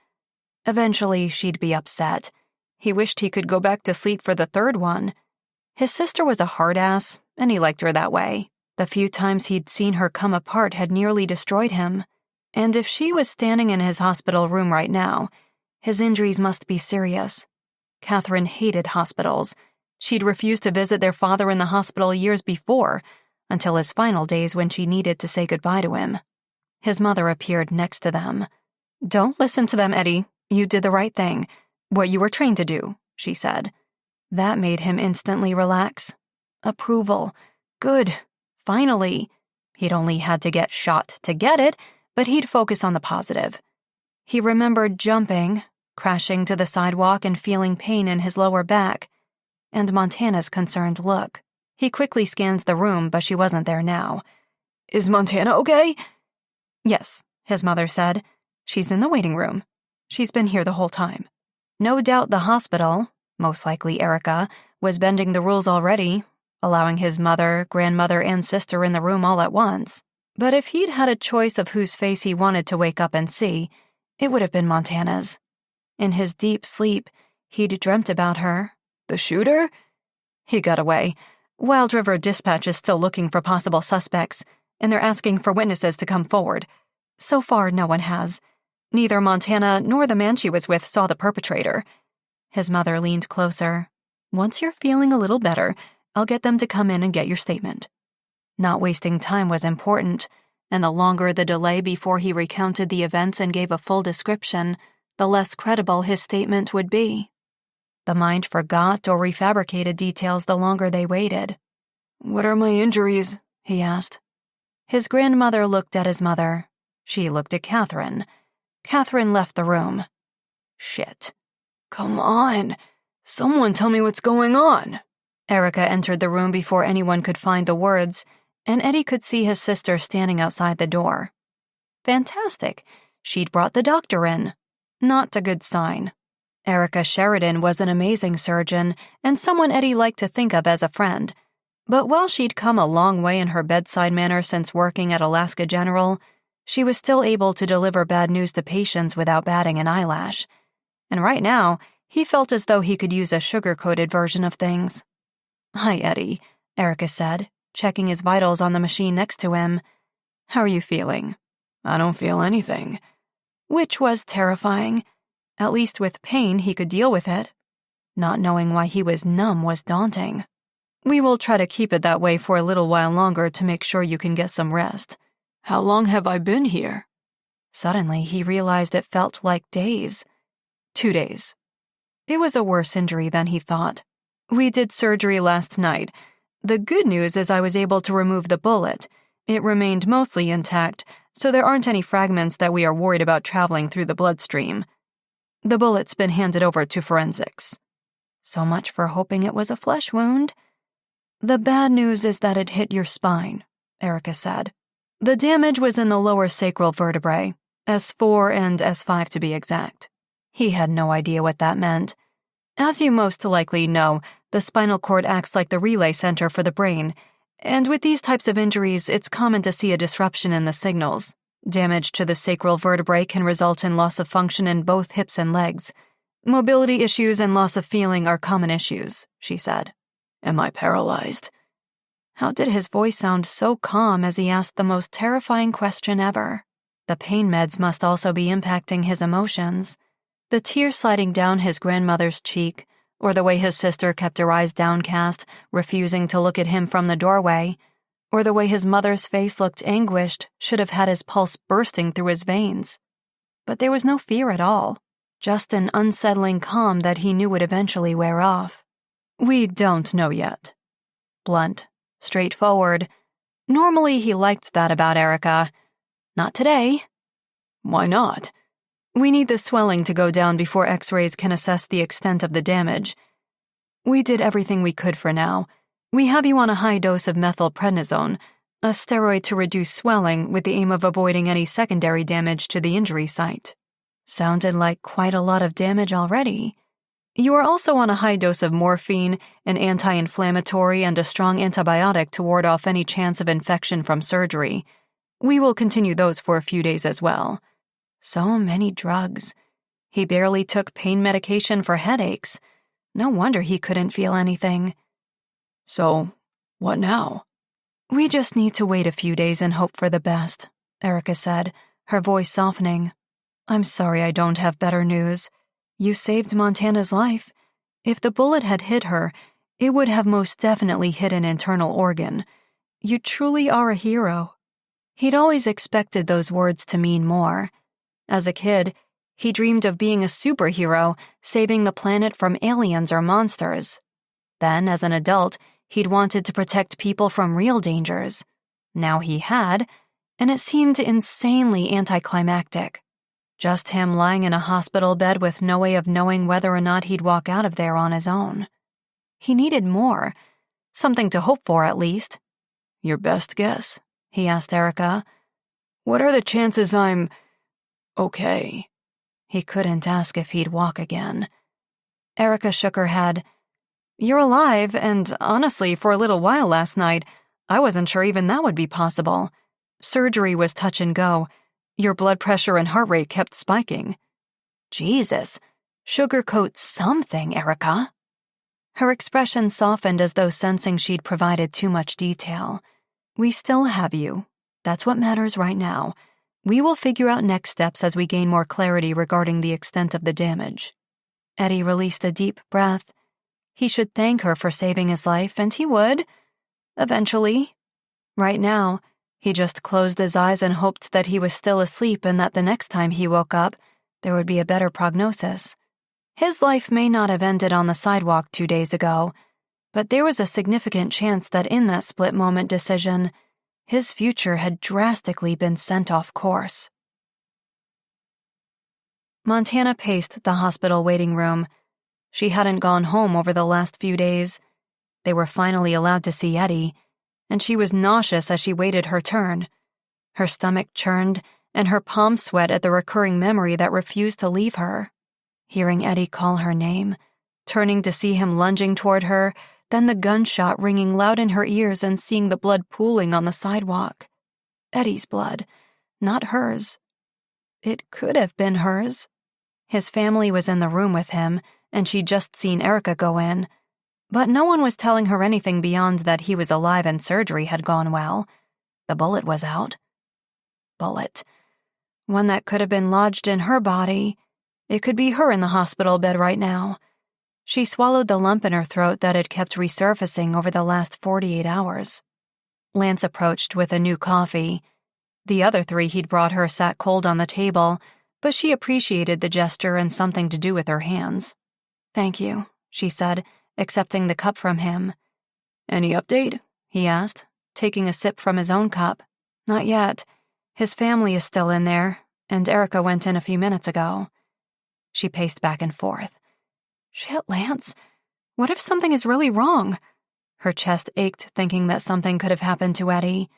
Eventually, she'd be upset. He wished he could go back to sleep for the third one. His sister was a hard ass, and he liked her that way. The few times he'd seen her come apart had nearly destroyed him. And if she was standing in his hospital room right now, his injuries must be serious. Catherine hated hospitals. She'd refused to visit their father in the hospital years before, until his final days when she needed to say goodbye to him. His mother appeared next to them. "Don't listen to them, Eddie. You did the right thing. What you were trained to do," she said. That made him instantly relax. Approval. Good. Finally. He'd only had to get shot to get it, but he'd focus on the positive. He remembered jumping, crashing to the sidewalk and feeling pain in his lower back, and Montana's concerned look. He quickly scanned the room, but she wasn't there now. "Is Montana okay?" "Yes," his mother said. "She's in the waiting room. She's been here the whole time." No doubt the hospital, most likely Erica, was bending the rules already, allowing his mother, grandmother, and sister in the room all at once. But if he'd had a choice of whose face he wanted to wake up and see, it would have been Montana's. In his deep sleep, he'd dreamt about her. "The shooter?" "He got away. Wild River Dispatch is still looking for possible suspects, and they're asking for witnesses to come forward. So far, no one has. Neither Montana nor the man she was with saw the perpetrator." His mother leaned closer. "Once you're feeling a little better, I'll get them to come in and get your statement." Not wasting time was important, and the longer the delay before he recounted the events and gave a full description, the less credible his statement would be. The mind forgot or refabricated details the longer they waited. "What are my injuries?" he asked. His grandmother looked at his mother. She looked at Catherine. Catherine left the room. Shit. "Come on. Someone tell me what's going on." Erica entered the room before anyone could find the words, and Eddie could see his sister standing outside the door. Fantastic. She'd brought the doctor in. Not a good sign. Erica Sheridan was an amazing surgeon and someone Eddie liked to think of as a friend. But while she'd come a long way in her bedside manner since working at Alaska General, she was still able to deliver bad news to patients without batting an eyelash. And right now, he felt as though he could use a sugar-coated version of things. "Hi, Eddie," Erica said, checking his vitals on the machine next to him. "How are you feeling?" "I don't feel anything." Which was terrifying. At least with pain, he could deal with it. Not knowing why he was numb was daunting. "We will try to keep it that way for a little while longer to make sure you can get some rest." "How long have I been here?" Suddenly, he realized it felt like days. 2 days. It was a worse injury than he thought. "We did surgery last night. The good news is I was able to remove the bullet. It remained mostly intact, so there aren't any fragments that we are worried about traveling through the bloodstream. The bullet's been handed over to forensics." So much for hoping it was a flesh wound. "The bad news is that it hit your spine," Erica said. "The damage was in the lower sacral vertebrae, S4 and S5 to be exact." He had no idea what that meant. As you most likely know, the spinal cord acts like the relay center for the brain, and with these types of injuries, it's common to see a disruption in the signals. Damage to the sacral vertebrae can result in loss of function in both hips and legs. Mobility issues and loss of feeling are common issues, she said. Am I paralyzed? How did his voice sound so calm as he asked the most terrifying question ever? The pain meds must also be impacting his emotions. The tear sliding down his grandmother's cheek, or the way his sister kept her eyes downcast, refusing to look at him from the doorway, or the way his mother's face looked anguished should have had his pulse bursting through his veins. But there was no fear at all, just an unsettling calm that he knew would eventually wear off. We don't know yet. Blunt, straightforward. Normally he liked that about Erica. Not today. Why not? We need the swelling to go down before X-rays can assess the extent of the damage. We did everything we could for now. We have you on a high dose of methylprednisone, a steroid to reduce swelling with the aim of avoiding any secondary damage to the injury site. Sounded like quite a lot of damage already. You are also on a high dose of morphine, an anti-inflammatory, and a strong antibiotic to ward off any chance of infection from surgery. We will continue those for a few days as well. So many drugs. He barely took pain medication for headaches. No wonder he couldn't feel anything. So, what now? We just need to wait a few days and hope for the best, Erica said, her voice softening. I'm sorry I don't have better news. You saved Montana's life. If the bullet had hit her, it would have most definitely hit an internal organ. You truly are a hero. He'd always expected those words to mean more. As a kid, he dreamed of being a superhero, saving the planet from aliens or monsters. Then, as an adult, he'd wanted to protect people from real dangers. Now he had, and it seemed insanely anticlimactic. Just him lying in a hospital bed with no way of knowing whether or not he'd walk out of there on his own. He needed more, something to hope for at least. Your best guess? He asked Erica. What are the chances I'm okay? He couldn't ask if he'd walk again. Erica shook her head. You're alive, and honestly, for a little while last night, I wasn't sure even that would be possible. Surgery was touch and go. Your blood pressure and heart rate kept spiking. Jesus, sugarcoat something, Erica. Her expression softened as though sensing she'd provided too much detail. We still have you. That's what matters right now. We will figure out next steps as we gain more clarity regarding the extent of the damage. Eddie released a deep breath. He should thank her for saving his life, and he would. Eventually. Right now, he just closed his eyes and hoped that he was still asleep and that the next time he woke up, there would be a better prognosis. His life may not have ended on the sidewalk 2 days ago, but there was a significant chance that in that split-moment decision, his future had drastically been sent off course. Montana paced the hospital waiting room. She hadn't gone home over the last few days. They were finally allowed to see Eddie, and she was nauseous as she waited her turn. Her stomach churned, and her palms sweat at the recurring memory that refused to leave her. Hearing Eddie call her name, turning to see him lunging toward her, then the gunshot ringing loud in her ears and seeing the blood pooling on the sidewalk. Eddie's blood, not hers. It could have been hers. His family was in the room with him, and she'd just seen Erica go in. But no one was telling her anything beyond that he was alive and surgery had gone well. The bullet was out. Bullet. One that could have been lodged in her body. It could be her in the hospital bed right now. She swallowed the lump in her throat that had kept resurfacing over the last 48 hours. Lance approached with a new coffee. The other 3 he'd brought her sat cold on the table, but she appreciated the gesture and something to do with her hands. Thank you, she said, accepting the cup from him. Any update? He asked, taking a sip from his own cup. Not yet. His family is still in there, and Erica went in a few minutes ago. She paced back and forth. Shit, Lance. What if something is really wrong? Her chest ached thinking that something could have happened to Eddie.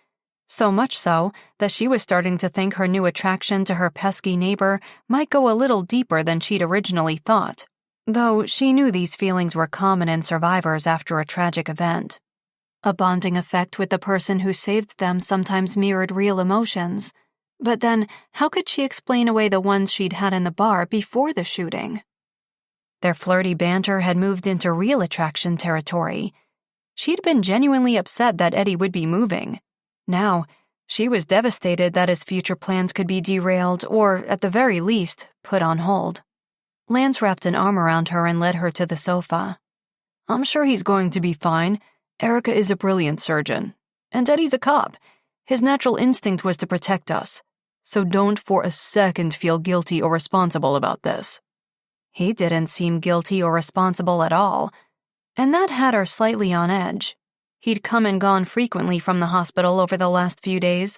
So much so that she was starting to think her new attraction to her pesky neighbor might go a little deeper than she'd originally thought, though she knew these feelings were common in survivors after a tragic event. A bonding effect with the person who saved them sometimes mirrored real emotions. But then, how could she explain away the ones she'd had in the bar before the shooting? Their flirty banter had moved into real attraction territory. She'd been genuinely upset that Eddie would be moving. Now, she was devastated that his future plans could be derailed or, at the very least, put on hold. Lance wrapped an arm around her and led her to the sofa. "I'm sure he's going to be fine. Erica is a brilliant surgeon. And Eddie's a cop. His natural instinct was to protect us. So don't for a second feel guilty or responsible about this." He didn't seem guilty or responsible at all, and that had her slightly on edge. He'd come and gone frequently from the hospital over the last few days,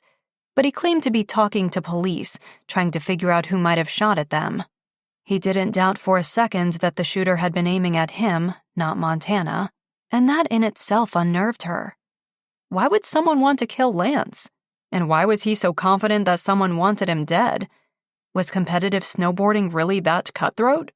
but he claimed to be talking to police, trying to figure out who might have shot at them. He didn't doubt for a second that the shooter had been aiming at him, not Montana, and that in itself unnerved her. Why would someone want to kill Lance? And why was he so confident that someone wanted him dead? Was competitive snowboarding really that cutthroat?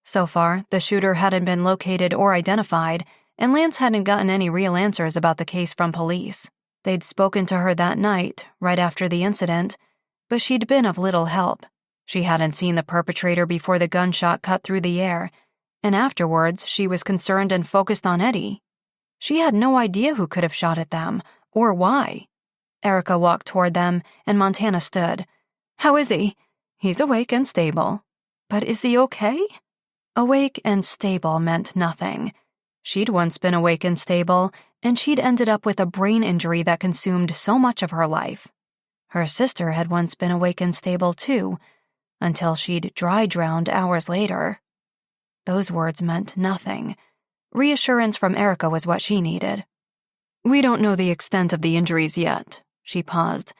So far, the shooter hadn't been located or identified, and Lance hadn't gotten any real answers about the case from police. They'd spoken to her that night, right after the incident, but she'd been of little help. She hadn't seen the perpetrator before the gunshot cut through the air, and afterwards she was concerned and focused on Eddie. She had no idea who could have shot at them, or why. Erica walked toward them, and Montana stood. "How is he?" "He's awake and stable." "But is he okay?" Awake and stable meant nothing. She'd once been awake and stable, and she'd ended up with a brain injury that consumed so much of her life. Her sister had once been awake and stable too, until she'd dry drowned hours later. Those words meant nothing. Reassurance from Erica was what she needed. "We don't know the extent of the injuries yet," she paused.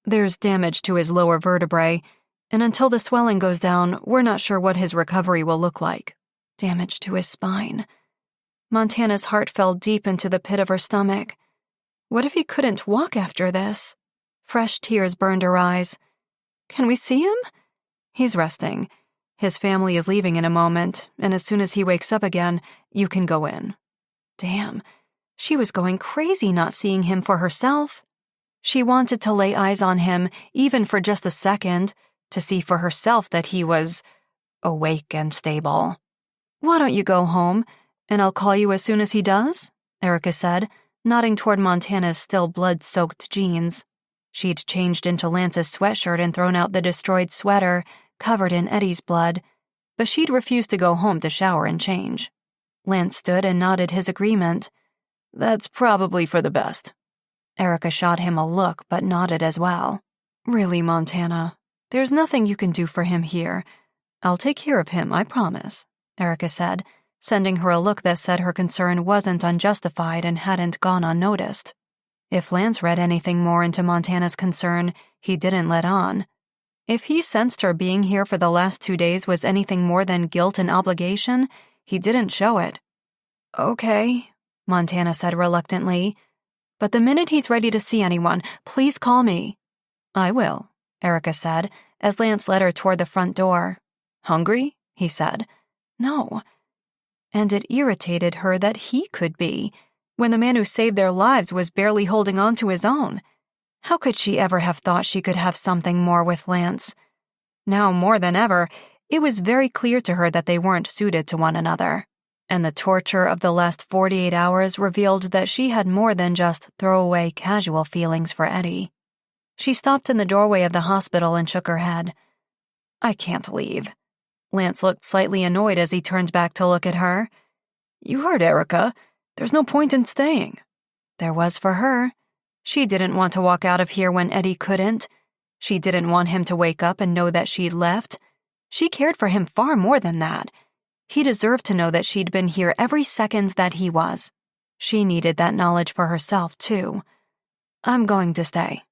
"There's damage to his lower vertebrae, and until the swelling goes down, we're not sure what his recovery will look like." Damage to his spine. Montana's heart fell deep into the pit of her stomach. What if he couldn't walk after this? Fresh tears burned her eyes. "Can we see him?" "He's resting. His family is leaving in a moment, and as soon as he wakes up again, you can go in." Damn, she was going crazy not seeing him for herself. She wanted to lay eyes on him, even for just a second, to see for herself that he was awake and stable. "Why don't you go home, and I'll call you as soon as he does?" Erica said, nodding toward Montana's still blood-soaked jeans. She'd changed into Lance's sweatshirt and thrown out the destroyed sweater, covered in Eddie's blood, but she'd refused to go home to shower and change. Lance stood and nodded his agreement. "That's probably for the best." Erica shot him a look but nodded as well. "Really, Montana, there's nothing you can do for him here. I'll take care of him, I promise," Erica said, sending her a look that said her concern wasn't unjustified and hadn't gone unnoticed. If Lance read anything more into Montana's concern, he didn't let on. If he sensed her being here for the last 2 days was anything more than guilt and obligation, he didn't show it. "Okay," Montana said reluctantly, "but the minute he's ready to see anyone, please call me." "I will," Erica said, as Lance led her toward the front door. "Hungry?" he said. "No." And it irritated her that he could be, when the man who saved their lives was barely holding on to his own. How could she ever have thought she could have something more with Lance? Now, more than ever, it was very clear to her that they weren't suited to one another. And the torture of the last 48 hours revealed that she had more than just throwaway casual feelings for Eddie. She stopped in the doorway of the hospital and shook her head. "I can't leave." Lance looked slightly annoyed as he turned back to look at her. "You heard Erica. There's no point in staying." There was for her. She didn't want to walk out of here when Eddie couldn't. She didn't want him to wake up and know that she'd left. She cared for him far more than that. He deserved to know that she'd been here every second that he was. She needed that knowledge for herself, too. "I'm going to stay."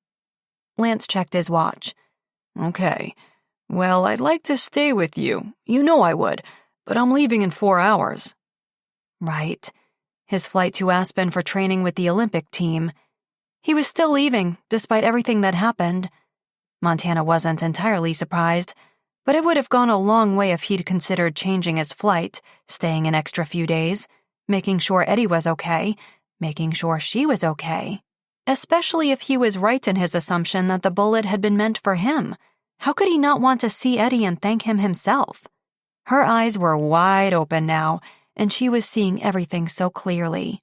Lance checked his watch. "Okay. Well, I'd like to stay with you. You know I would, but I'm leaving in 4 hours." Right. His flight to Aspen for training with the Olympic team. He was still leaving, despite everything that happened. Montana wasn't entirely surprised, but it would have gone a long way if he'd considered changing his flight, staying an extra few days, making sure Eddie was okay, making sure she was okay. Especially if he was right in his assumption that the bullet had been meant for him. How could he not want to see Eddie and thank him himself? Her eyes were wide open now, and she was seeing everything so clearly.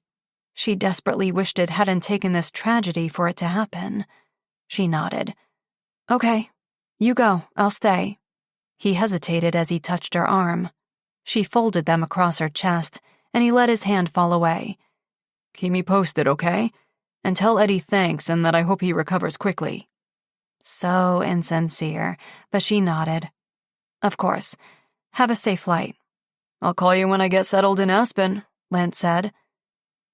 She desperately wished it hadn't taken this tragedy for it to happen. She nodded. Okay, you go, I'll stay. He hesitated as he touched her arm. She folded them across her chest, and he let his hand fall away. Keep me posted, okay? And tell Eddie thanks and that I hope he recovers quickly. So insincere, but she nodded. Of course. Have a safe flight. I'll call you when I get settled in Aspen, Lance said.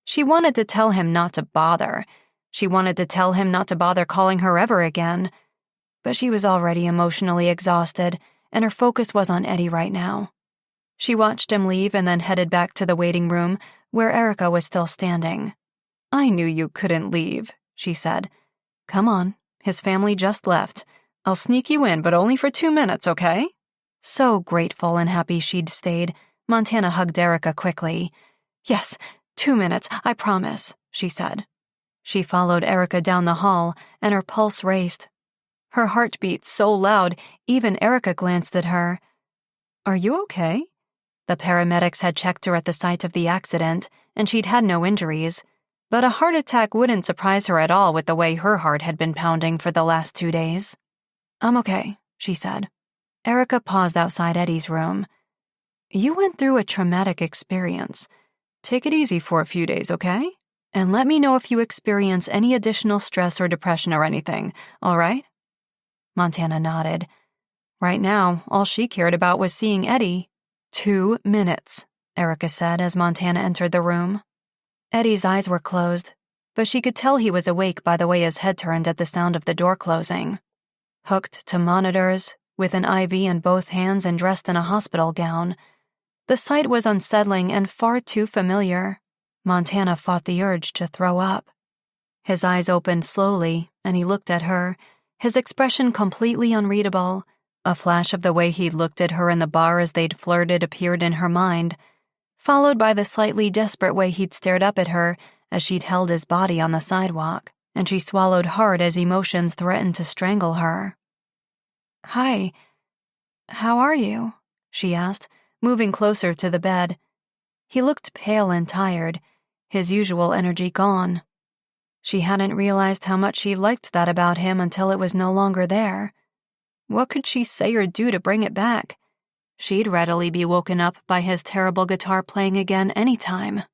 She wanted to tell him not to bother. She wanted to tell him not to bother calling her ever again. But she was already emotionally exhausted, and her focus was on Eddie right now. She watched him leave and then headed back to the waiting room, where Erica was still standing. I knew you couldn't leave, she said. Come on, his family just left. I'll sneak you in, but only for 2 minutes, okay? So grateful and happy she'd stayed, Montana hugged Erica quickly. Yes, 2 minutes, I promise, she said. She followed Erica down the hall, and her pulse raced. Her heart beat so loud, even Erica glanced at her. Are you okay? The paramedics had checked her at the site of the accident, and she'd had no injuries. But a heart attack wouldn't surprise her at all with the way her heart had been pounding for the last 2 days. I'm okay, she said. Erica paused outside Eddie's room. You went through a traumatic experience. Take it easy for a few days, okay? And let me know if you experience any additional stress or depression or anything, all right? Montana nodded. Right now, all she cared about was seeing Eddie. 2 minutes, Erica said as Montana entered the room. Eddie's eyes were closed, but she could tell he was awake by the way his head turned at the sound of the door closing. Hooked to monitors, with an IV in both hands and dressed in a hospital gown, the sight was unsettling and far too familiar. Montana fought the urge to throw up. His eyes opened slowly, and he looked at her, his expression completely unreadable. A flash of the way he'd looked at her in the bar as they'd flirted appeared in her mind, followed by the slightly desperate way he'd stared up at her as she'd held his body on the sidewalk, and she swallowed hard as emotions threatened to strangle her. Hi, how are you? She asked, moving closer to the bed. He looked pale and tired, his usual energy gone. She hadn't realized how much she liked that about him until it was no longer there. What could she say or do to bring it back? She'd readily be woken up by his terrible guitar playing again any time.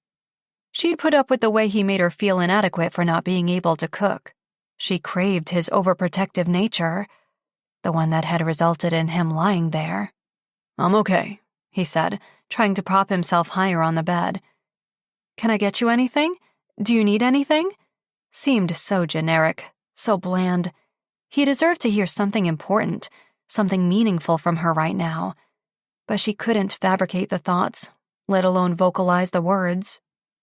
She'd put up with the way he made her feel inadequate for not being able to cook. She craved his overprotective nature, the one that had resulted in him lying there. I'm okay, he said, trying to prop himself higher on the bed. Can I get you anything? Do you need anything? Seemed so generic, so bland. He deserved to hear something important, something meaningful from her right now. But she couldn't fabricate the thoughts, let alone vocalize the words.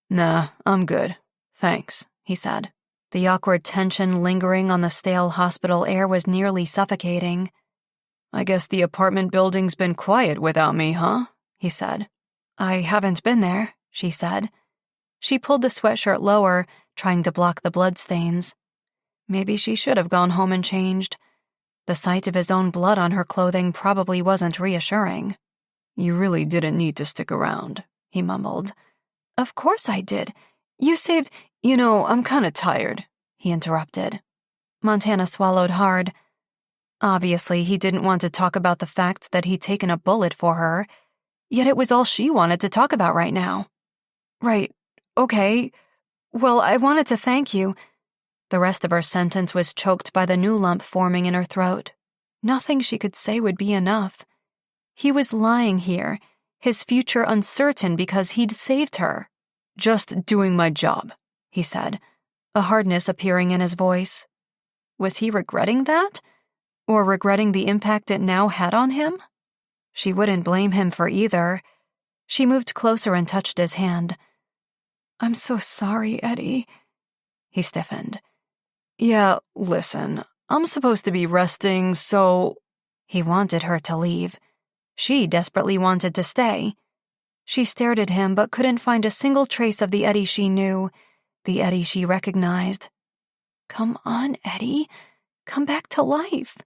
Nah, I'm good. Thanks, he said. The awkward tension lingering on the stale hospital air was nearly suffocating. I guess the apartment building's been quiet without me, huh? He said. I haven't been there, she said. She pulled the sweatshirt lower, trying to block the bloodstains. Maybe she should have gone home and changed. The sight of his own blood on her clothing probably wasn't reassuring. You really didn't need to stick around, he mumbled. Of course I did. You saved— I'm kinda tired, he interrupted. Montana swallowed hard. Obviously, he didn't want to talk about the fact that he'd taken a bullet for her, yet it was all she wanted to talk about right now. Right, okay. Well, I wanted to thank you. The rest of her sentence was choked by the new lump forming in her throat. Nothing she could say would be enough. He was lying here, his future uncertain because he'd saved her. Just doing my job, he said, a hardness appearing in his voice. Was he regretting that? Or regretting the impact it now had on him? She wouldn't blame him for either. She moved closer and touched his hand. I'm so sorry, Eddie. He stiffened. Yeah, listen, I'm supposed to be resting, so... He wanted her to leave. She desperately wanted to stay. She stared at him but couldn't find a single trace of the Eddie she knew, the Eddie she recognized. Come on, Eddie. Come back to life.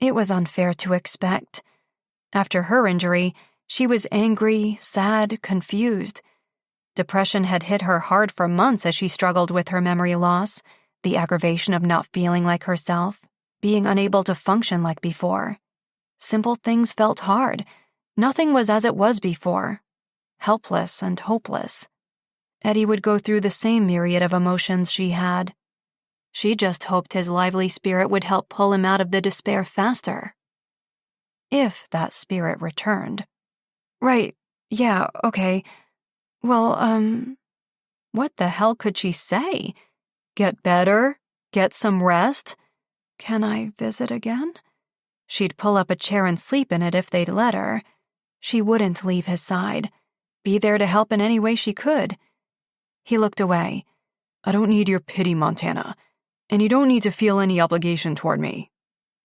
It was unfair to expect. After her injury, she was angry, sad, confused. Depression had hit her hard for months as she struggled with her memory loss, the aggravation of not feeling like herself, being unable to function like before. Simple things felt hard. Nothing was as it was before. Helpless and hopeless. Eddie would go through the same myriad of emotions she had. She just hoped his lively spirit would help pull him out of the despair faster. If that spirit returned. Right, yeah, okay. Well, what the hell could she say? Get better? Get some rest? Can I visit again? She'd pull up a chair and sleep in it if they'd let her. She wouldn't leave his side. Be there to help in any way she could. He looked away. I don't need your pity, Montana. And you don't need to feel any obligation toward me.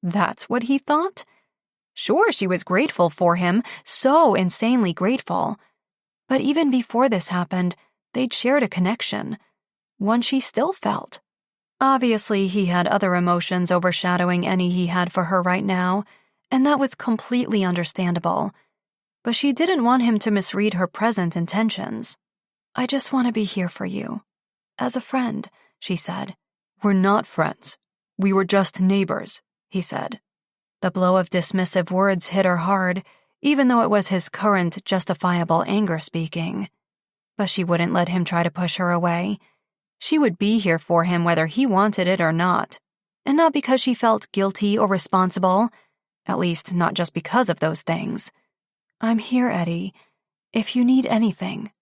That's what he thought? Sure, she was grateful for him, so insanely grateful. But even before this happened, they'd shared a connection, one she still felt. Obviously, he had other emotions overshadowing any he had for her right now, and that was completely understandable. But she didn't want him to misread her present intentions. I just want to be here for you. As a friend, she said. We're not friends. We were just neighbors, he said. The blow of dismissive words hit her hard, even though it was his current, justifiable anger speaking. But she wouldn't let him try to push her away. She would be here for him whether he wanted it or not. And not because she felt guilty or responsible, at least not just because of those things. I'm here, Eddie. If you need anything.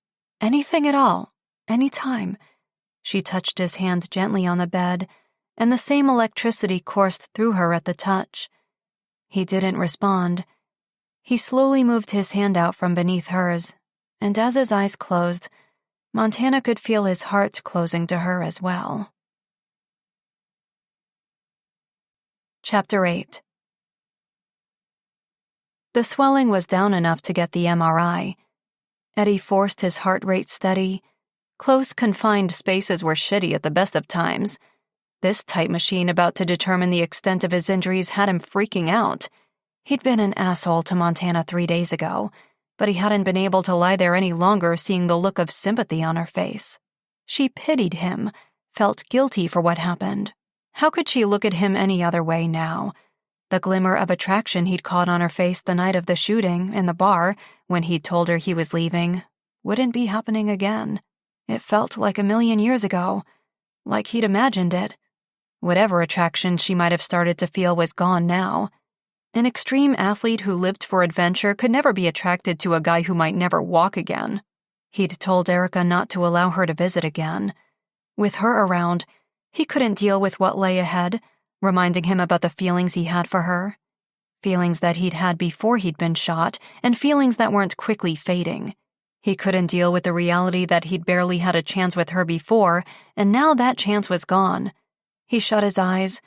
Anything at all. Anytime. She touched his hand gently on the bed, and the same electricity coursed through her at the touch. He didn't respond. He slowly moved his hand out from beneath hers, and as his eyes closed, Montana could feel his heart closing to her as well. Chapter 8. The swelling was down enough to get the MRI. Eddie forced his heart rate steady. Close, confined spaces were shitty at the best of times. This tight machine about to determine the extent of his injuries had him freaking out. He'd been an asshole to Montana 3 days ago, but he hadn't been able to lie there any longer seeing the look of sympathy on her face. She pitied him, felt guilty for what happened. How could she look at him any other way now? The glimmer of attraction he'd caught on her face the night of the shooting in the bar when he'd told her he was leaving wouldn't be happening again. It felt like a million years ago, like he'd imagined it. Whatever attraction she might have started to feel was gone now. An extreme athlete who lived for adventure could never be attracted to a guy who might never walk again. He'd told Erica not to allow her to visit again. With her around, he couldn't deal with what lay ahead, reminding him about the feelings he had for her. Feelings that he'd had before he'd been shot, and feelings that weren't quickly fading. He couldn't deal with the reality that he'd barely had a chance with her before, and now that chance was gone. He shut his eyes,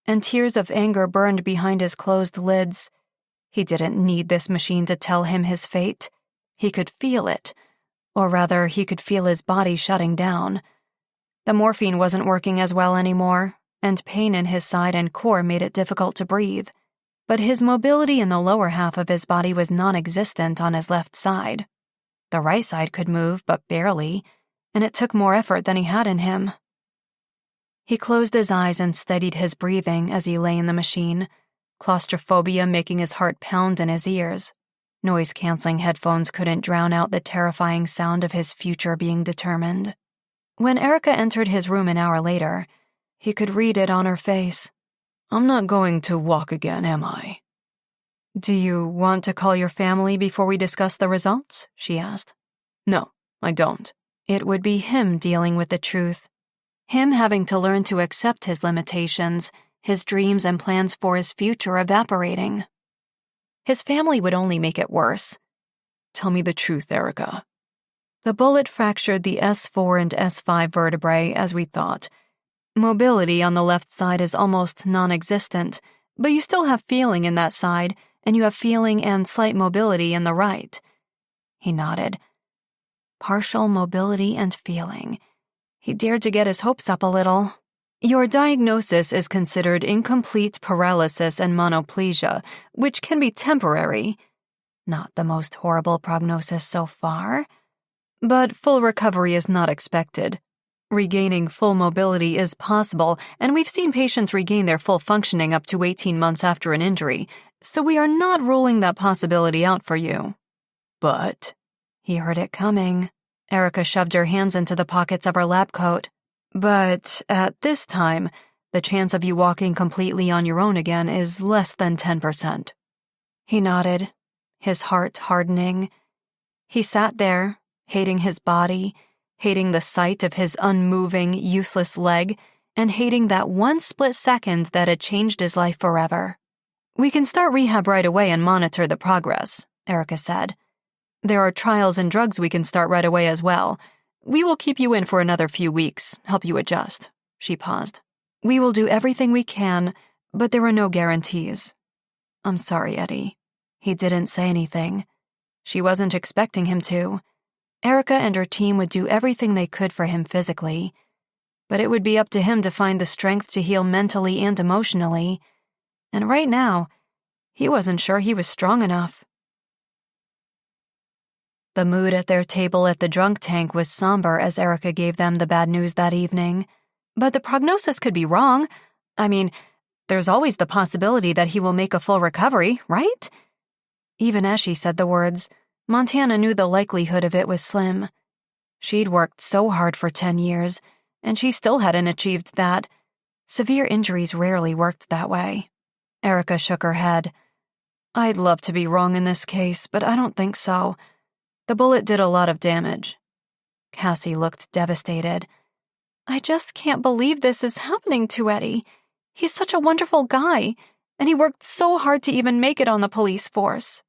and tears of anger burned behind his closed lids. He didn't need this machine to tell him his fate. He could feel it, or rather, he could feel his body shutting down. The morphine wasn't working as well anymore, and pain in his side and core made it difficult to breathe. But his mobility in the lower half of his body was non-existent on his left side. The right side could move, but barely, and it took more effort than he had in him. He closed his eyes and steadied his breathing as he lay in the machine, claustrophobia making his heart pound in his ears. Noise-canceling headphones couldn't drown out the terrifying sound of his future being determined. When Erica entered his room an hour later, he could read it on her face. I'm not going to walk again, am I? Do you want to call your family before we discuss the results? She asked. No, I don't. It would be him dealing with the truth. Him having to learn to accept his limitations, his dreams and plans for his future evaporating. His family would only make it worse. Tell me the truth, Erica. The bullet fractured the S4 and S5 vertebrae as we thought. Mobility on the left side is almost non-existent, but you still have feeling in that side, and you have feeling and slight mobility in the right. He nodded. Partial mobility and feeling. He dared to get his hopes up a little. Your diagnosis is considered incomplete paralysis and monoplegia, which can be temporary. Not the most horrible prognosis so far. But full recovery is not expected. Regaining full mobility is possible, and we've seen patients regain their full functioning up to 18 months after an injury, so we are not ruling that possibility out for you. But he heard it coming. Erica shoved her hands into the pockets of her lab coat. But at this time, the chance of you walking completely on your own again is less than 10%. He nodded, his heart hardening. He sat there, hating his body, hating the sight of his unmoving, useless leg, and hating that one split second that had changed his life forever. We can start rehab right away and monitor the progress, Erica said. There are trials and drugs we can start right away as well. We will keep you in for another few weeks, help you adjust. She paused. We will do everything we can, but there are no guarantees. I'm sorry, Eddie. He didn't say anything. She wasn't expecting him to. Erica and her team would do everything they could for him physically, but it would be up to him to find the strength to heal mentally and emotionally, and right now, he wasn't sure he was strong enough. The mood at their table at the drunk tank was somber as Erica gave them the bad news that evening. But the prognosis could be wrong. I mean, there's always the possibility that he will make a full recovery, right? Even as she said the words, Montana knew the likelihood of it was slim. She'd worked so hard for 10 years, and she still hadn't achieved that. Severe injuries rarely worked that way. Erica shook her head. I'd love to be wrong in this case, but I don't think so. The bullet did a lot of damage. Cassie looked devastated. I just can't believe this is happening to Eddie. He's such a wonderful guy, and he worked so hard to even make it on the police force.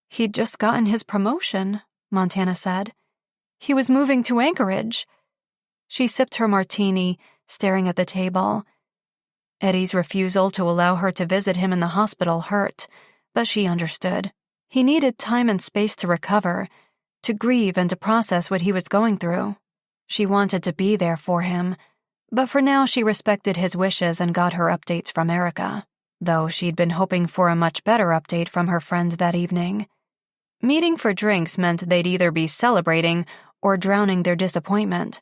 He'd just gotten his promotion, Montana said. He was moving to Anchorage. She sipped her martini, staring at the table. Eddie's refusal to allow her to visit him in the hospital hurt, but she understood. He needed time and space to recover, to grieve and to process what he was going through. She wanted to be there for him, but for now she respected his wishes and got her updates from Erica, though she'd been hoping for a much better update from her friend that evening. Meeting for drinks meant they'd either be celebrating or drowning their disappointment.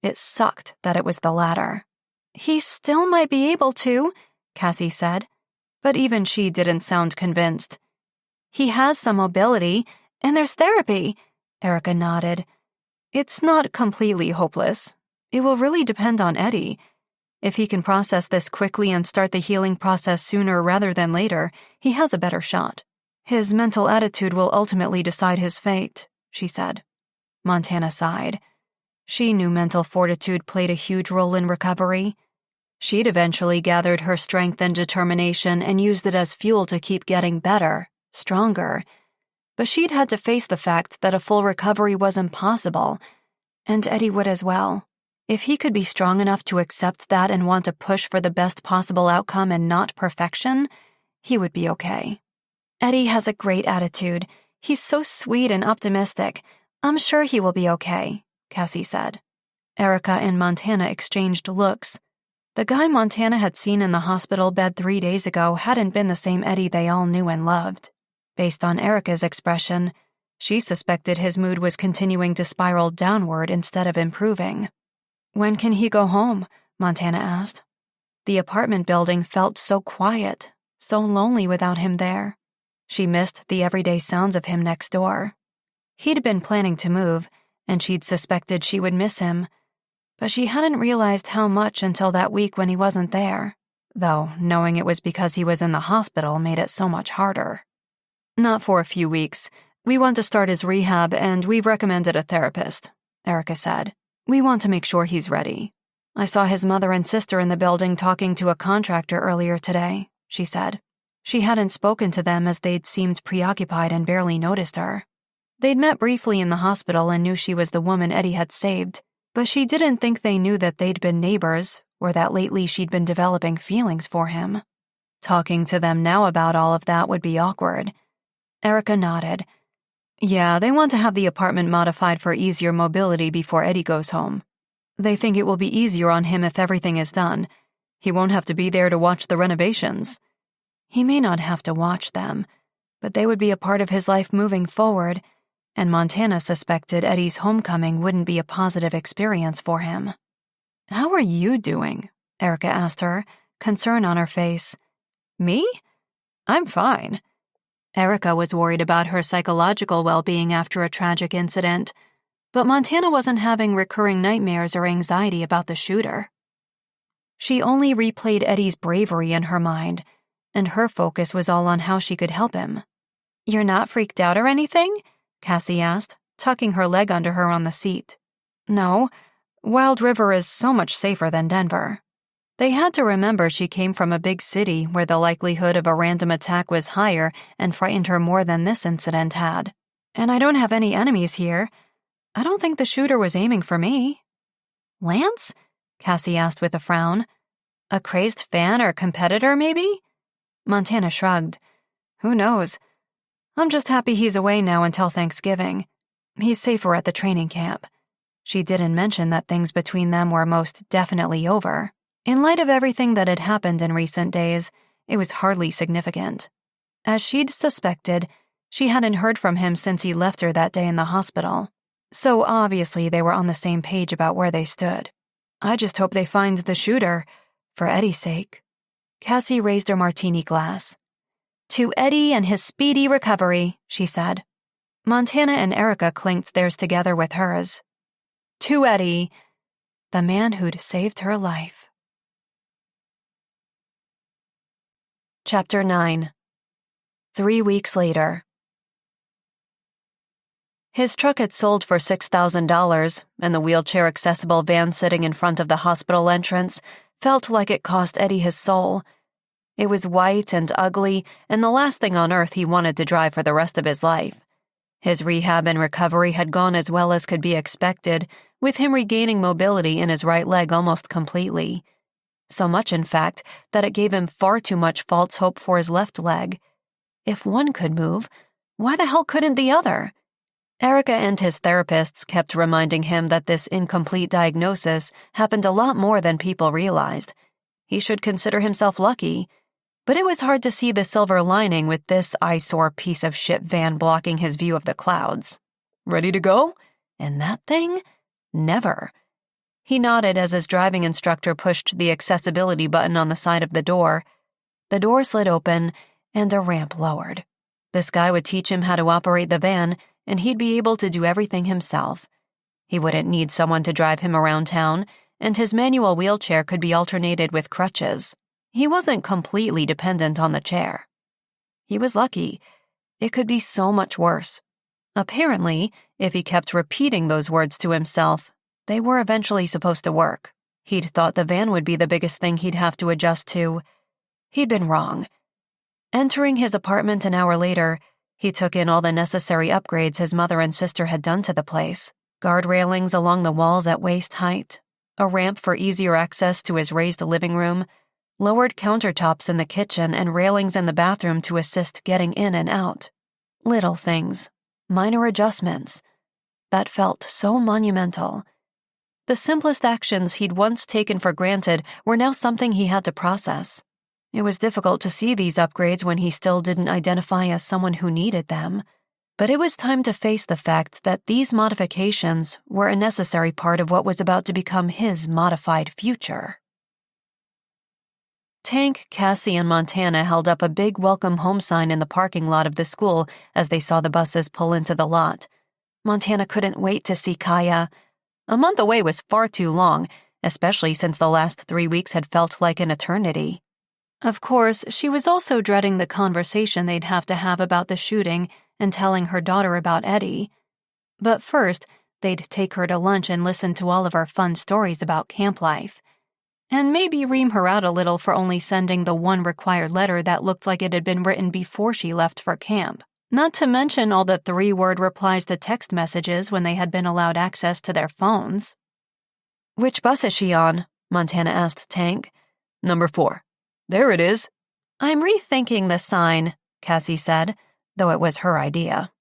It sucked that it was the latter. He still might be able to, Cassie said, but even she didn't sound convinced. He has some mobility, and there's therapy, Erica nodded. It's not completely hopeless. It will really depend on Eddie. If he can process this quickly and start the healing process sooner rather than later, he has a better shot. His mental attitude will ultimately decide his fate, she said. Montana sighed. She knew mental fortitude played a huge role in recovery. She'd eventually gathered her strength and determination and used it as fuel to keep getting better, stronger. But she'd had to face the fact that a full recovery was impossible, and Eddie would as well. If he could be strong enough to accept that and want to push for the best possible outcome and not perfection, he would be okay. Eddie has a great attitude. He's so sweet and optimistic. I'm sure he will be okay, Cassie said. Erica and Montana exchanged looks. The guy Montana had seen in the hospital bed 3 days ago hadn't been the same Eddie they all knew and loved. Based on Erica's expression, she suspected his mood was continuing to spiral downward instead of improving. When can he go home? Montana asked. The apartment building felt so quiet, so lonely without him there. She missed the everyday sounds of him next door. He'd been planning to move, and she'd suspected she would miss him, but she hadn't realized how much until that week when he wasn't there, though knowing it was because he was in the hospital made it so much harder. Not for a few weeks. We want to start his rehab, and we've recommended a therapist, Erica said. We want to make sure he's ready. I saw his mother and sister in the building talking to a contractor earlier today, she said. She hadn't spoken to them as they'd seemed preoccupied and barely noticed her. They'd met briefly in the hospital and knew she was the woman Eddie had saved, but she didn't think they knew that they'd been neighbors or that lately she'd been developing feelings for him. Talking to them now about all of that would be awkward. Erica nodded. Yeah, they want to have the apartment modified for easier mobility before Eddie goes home. They think it will be easier on him if everything is done. He won't have to be there to watch the renovations. He may not have to watch them, but they would be a part of his life moving forward, and Montana suspected Eddie's homecoming wouldn't be a positive experience for him. How are you doing? Erica asked her, concern on her face. Me? I'm fine. Erica was worried about her psychological well-being after a tragic incident, but Montana wasn't having recurring nightmares or anxiety about the shooter. She only replayed Eddie's bravery in her mind, and her focus was all on how she could help him. You're not freaked out or anything? Cassie asked, tucking her leg under her on the seat. No, Wild River is so much safer than Denver. They had to remember she came from a big city where the likelihood of a random attack was higher and frightened her more than this incident had. And I don't have any enemies here. I don't think the shooter was aiming for me. Lance? Cassie asked with a frown. A crazed fan or competitor, maybe? Montana shrugged. Who knows? I'm just happy he's away now until Thanksgiving. He's safer at the training camp. She didn't mention that things between them were most definitely over. In light of everything that had happened in recent days, it was hardly significant. As she'd suspected, she hadn't heard from him since he left her that day in the hospital. So obviously they were on the same page about where they stood. I just hope they find the shooter, for Eddie's sake. Cassie raised her martini glass. To Eddie and his speedy recovery, she said. Montana and Erica clinked theirs together with hers. To Eddie, the man who'd saved her life. Chapter 9. 3 weeks later. His truck had sold for $6,000, and the wheelchair-accessible van sitting in front of the hospital entrance felt like it cost Eddie his soul. It was white and ugly, and the last thing on earth he wanted to drive for the rest of his life. His rehab and recovery had gone as well as could be expected, with him regaining mobility in his right leg almost completely. So much, in fact, that it gave him far too much false hope for his left leg. If one could move, why the hell couldn't the other? Erica and his therapists kept reminding him that this incomplete diagnosis happened a lot more than people realized. He should consider himself lucky, but it was hard to see the silver lining with this eyesore piece of shit van blocking his view of the clouds. Ready to go? And that thing? Never. He nodded as his driving instructor pushed the accessibility button on the side of the door. The door slid open, and a ramp lowered. This guy would teach him how to operate the van, and he'd be able to do everything himself. He wouldn't need someone to drive him around town, and his manual wheelchair could be alternated with crutches. He wasn't completely dependent on the chair. He was lucky. It could be so much worse. Apparently, if he kept repeating those words to himself, they were eventually supposed to work. He'd thought the van would be the biggest thing he'd have to adjust to. He'd been wrong. Entering his apartment an hour later, he took in all the necessary upgrades his mother and sister had done to the place. Guard railings along the walls at waist height, a ramp for easier access to his raised living room, lowered countertops in the kitchen and railings in the bathroom to assist getting in and out. Little things, minor adjustments, that felt so monumental. The simplest actions he'd once taken for granted were now something he had to process. It was difficult to see these upgrades when he still didn't identify as someone who needed them, but it was time to face the fact that these modifications were a necessary part of what was about to become his modified future. Tank, Cassie, and Montana held up a big welcome home sign in the parking lot of the school as they saw the buses pull into the lot. Montana couldn't wait to see Kaya. A month away was far too long, especially since the last 3 weeks had felt like an eternity. Of course, she was also dreading the conversation they'd have to have about the shooting and telling her daughter about Eddie. But first, they'd take her to lunch and listen to all of her fun stories about camp life. And maybe ream her out a little for only sending the one required letter that looked like it had been written before she left for camp. Not to mention all the 3-word replies to text messages when they had been allowed access to their phones. Which bus is she on? Montana asked Tank. "Number 4. There it is." "I'm rethinking the sign," Cassie said, though it was her idea.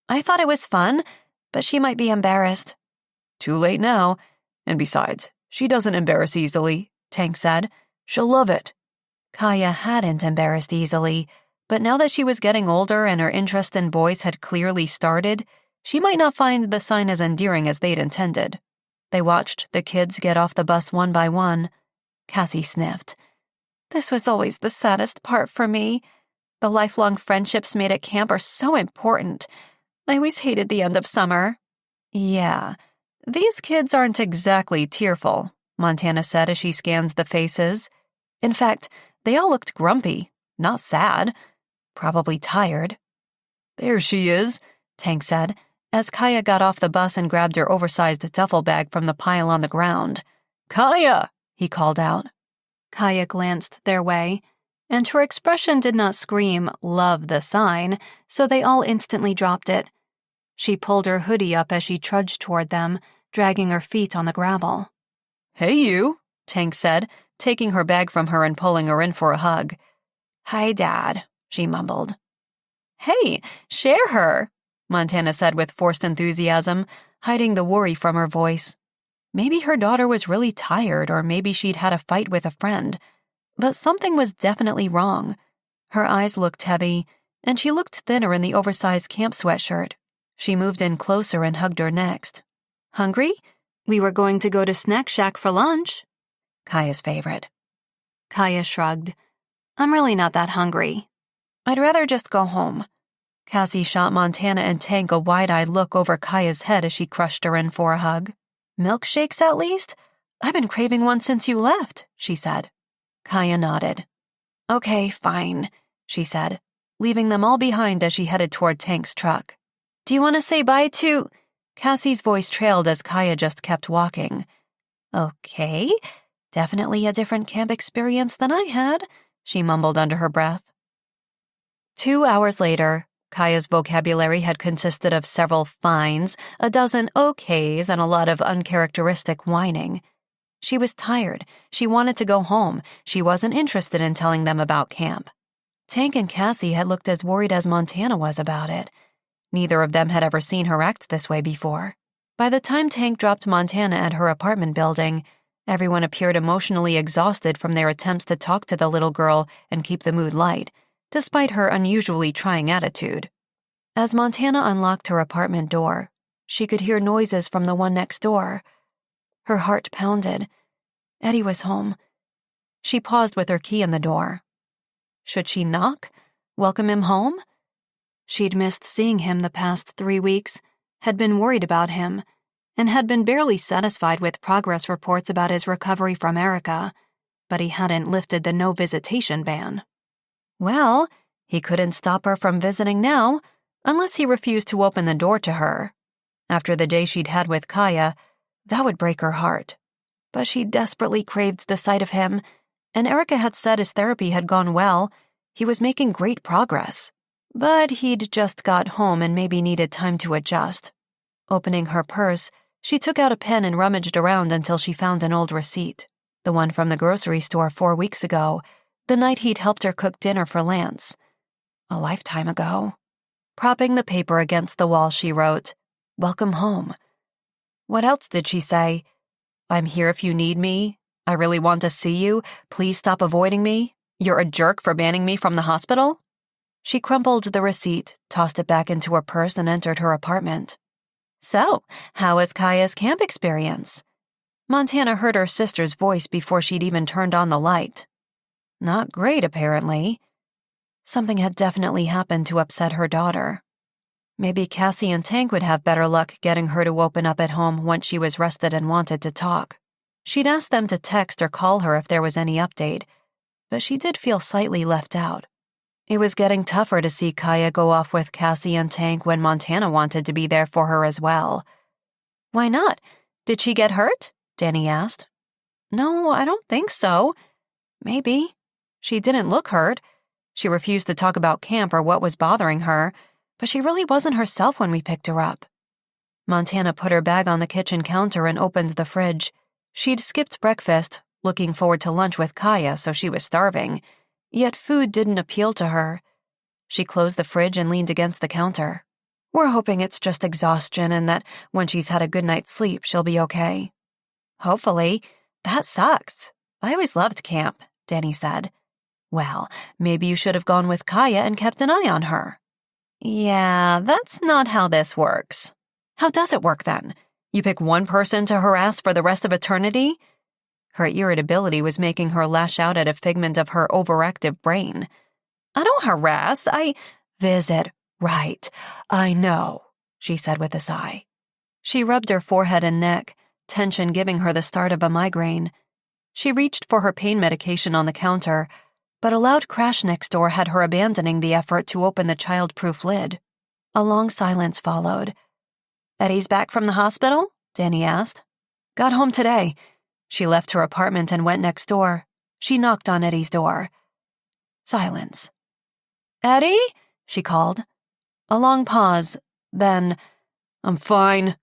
"I thought it was fun, but she might be embarrassed." "Too late now. And besides, she doesn't embarrass easily," Tank said. "She'll love it." Kaya hadn't embarrassed easily, but now that she was getting older and her interest in boys had clearly started, she might not find the sign as endearing as they'd intended. They watched the kids get off the bus one by one. Cassie sniffed. "This was always the saddest part for me. The lifelong friendships made at camp are so important. I always hated the end of summer." "Yeah, these kids aren't exactly tearful," Montana said as she scans the faces. In fact, they all looked grumpy, not sad, probably tired. "There she is," Tank said, as Kaya got off the bus and grabbed her oversized duffel bag from the pile on the ground. "Kaya!" he called out. Kaya glanced their way, and her expression did not scream, "Love the sign," so they all instantly dropped it. She pulled her hoodie up as she trudged toward them, dragging her feet on the gravel. "Hey, you," Tank said, taking her bag from her and pulling her in for a hug. "Hi, Dad," she mumbled. "Hey, share her," Montana said with forced enthusiasm, hiding the worry from her voice. Maybe her daughter was really tired, or maybe she'd had a fight with a friend. But something was definitely wrong. Her eyes looked heavy, and she looked thinner in the oversized camp sweatshirt. She moved in closer and hugged her next. "Hungry? We were going to go to Snack Shack for lunch." Kaya's favorite. Kaya shrugged. "I'm really not that hungry. I'd rather just go home." Cassie shot Montana and Tank a wide-eyed look over Kaya's head as she crushed her in for a hug. "Milkshakes, at least? I've been craving one since you left," she said. Kaya nodded. "Okay, fine," she said, leaving them all behind as she headed toward Tank's truck. "Do you want to say bye to—" Cassie's voice trailed as Kaya just kept walking. "Okay, definitely a different camp experience than I had," she mumbled under her breath. 2 hours later, Kaya's vocabulary had consisted of several fines, a dozen okays, and a lot of uncharacteristic whining. She was tired. She wanted to go home. She wasn't interested in telling them about camp. Tank and Cassie had looked as worried as Montana was about it. Neither of them had ever seen her act this way before. By the time Tank dropped Montana at her apartment building, everyone appeared emotionally exhausted from their attempts to talk to the little girl and keep the mood light, despite her unusually trying attitude. As Montana unlocked her apartment door, she could hear noises from the one next door. Her heart pounded. Eddie was home. She paused with her key in the door. Should she knock? Welcome him home? She'd missed seeing him the past 3 weeks, had been worried about him, and had been barely satisfied with progress reports about his recovery from Erica, but he hadn't lifted the no-visitation ban. Well, he couldn't stop her from visiting now, unless he refused to open the door to her. After the day she'd had with Kaya, that would break her heart. But she desperately craved the sight of him, and Erica had said his therapy had gone well. He was making great progress. But he'd just got home and maybe needed time to adjust. Opening her purse, she took out a pen and rummaged around until she found an old receipt, the one from the grocery store 4 weeks ago, the night he'd helped her cook dinner for Lance. A lifetime ago. Propping the paper against the wall, she wrote, "Welcome home." What else did she say? "I'm here if you need me. I really want to see you. Please stop avoiding me. You're a jerk for banning me from the hospital?" She crumpled the receipt, tossed it back into her purse, and entered her apartment. "So, how was Kaya's camp experience?" Montana heard her sister's voice before she'd even turned on the light. Not great, apparently. Something had definitely happened to upset her daughter. Maybe Cassie and Tank would have better luck getting her to open up at home once she was rested and wanted to talk. She'd asked them to text or call her if there was any update, but she did feel slightly left out. It was getting tougher to see Kaya go off with Cassie and Tank when Montana wanted to be there for her as well. "Why not? Did she get hurt?" Danny asked. "No, I don't think so. Maybe. She didn't look hurt. She refused to talk about camp or what was bothering her, but she really wasn't herself when we picked her up." Montana put her bag on the kitchen counter and opened the fridge. She'd skipped breakfast, looking forward to lunch with Kaya, so she was starving. Yet food didn't appeal to her. She closed the fridge and leaned against the counter. We're hoping it's just exhaustion and that when she's had a good night's sleep, she'll be okay. Hopefully. That sucks. I always loved camp, Danny said. Well, maybe you should have gone with Kaya and kept an eye on her. Yeah, that's not how this works. How does it work then? You pick one person to harass for the rest of eternity? Her irritability was making her lash out at a figment of her overactive brain. I don't harass, I visit. Right, I know, she said with a sigh. She rubbed her forehead and neck, tension giving her the start of a migraine. She reached for her pain medication on the counter, but a loud crash next door had her abandoning the effort to open the child-proof lid. A long silence followed. Eddie's back from the hospital? Danny asked. Got home today. She left her apartment and went next door. She knocked on Eddie's door. Silence. Eddie? She called. A long pause, then, I'm fine.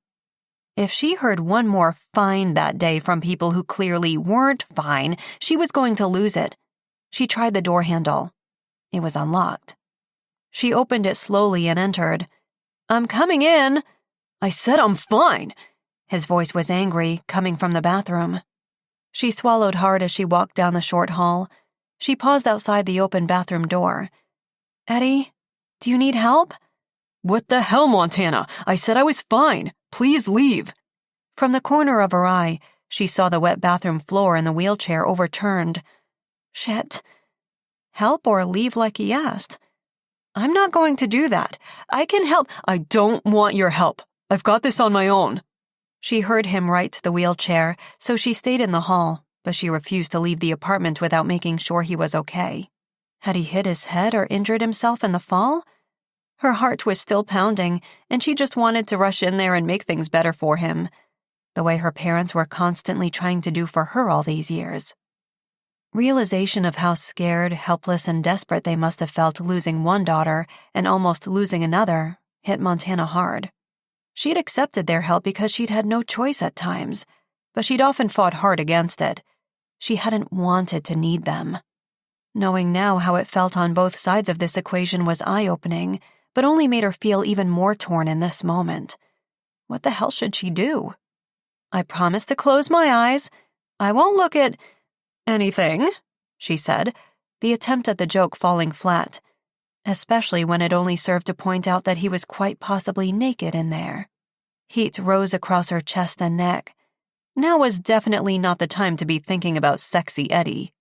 If she heard one more fine that day from people who clearly weren't fine, she was going to lose it. She tried the door handle. It was unlocked. She opened it slowly and entered. I'm coming in. I said I'm fine. His voice was angry, coming from the bathroom. She swallowed hard as she walked down the short hall. She paused outside the open bathroom door. Eddie, do you need help? What the hell, Montana? I said I was fine. Please leave. From the corner of her eye, she saw the wet bathroom floor and the wheelchair overturned. Shit. Help or leave like he asked? I'm not going to do that. I can help. I don't want your help. I've got this on my own. She heard him right to the wheelchair, so she stayed in the hall, but she refused to leave the apartment without making sure he was okay. Had he hit his head or injured himself in the fall? Her heart was still pounding, and she just wanted to rush in there and make things better for him, the way her parents were constantly trying to do for her all these years. Realization of how scared, helpless, and desperate they must have felt losing one daughter and almost losing another hit Montana hard. She'd accepted their help because she'd had no choice at times, but she'd often fought hard against it. She hadn't wanted to need them. Knowing now how it felt on both sides of this equation was eye-opening, but only made her feel even more torn in this moment. What the hell should she do? I promise to close my eyes. I won't look at anything, she said, the attempt at the joke falling flat, especially when it only served to point out that he was quite possibly naked in there. Heat rose across her chest and neck. Now was definitely not the time to be thinking about sexy Eddie.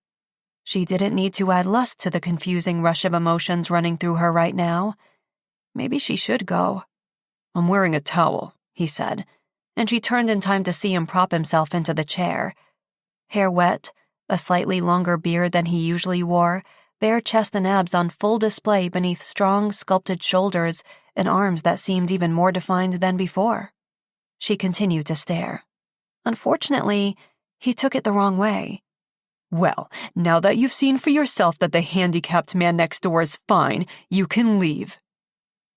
She didn't need to add lust to the confusing rush of emotions running through her right now. Maybe she should go. I'm wearing a towel, he said, and she turned in time to see him prop himself into the chair. Hair wet, a slightly longer beard than he usually wore, bare chest and abs on full display beneath strong, sculpted shoulders and arms that seemed even more defined than before. She continued to stare. Unfortunately, he took it the wrong way. Well, now that you've seen for yourself that the handicapped man next door is fine, you can leave.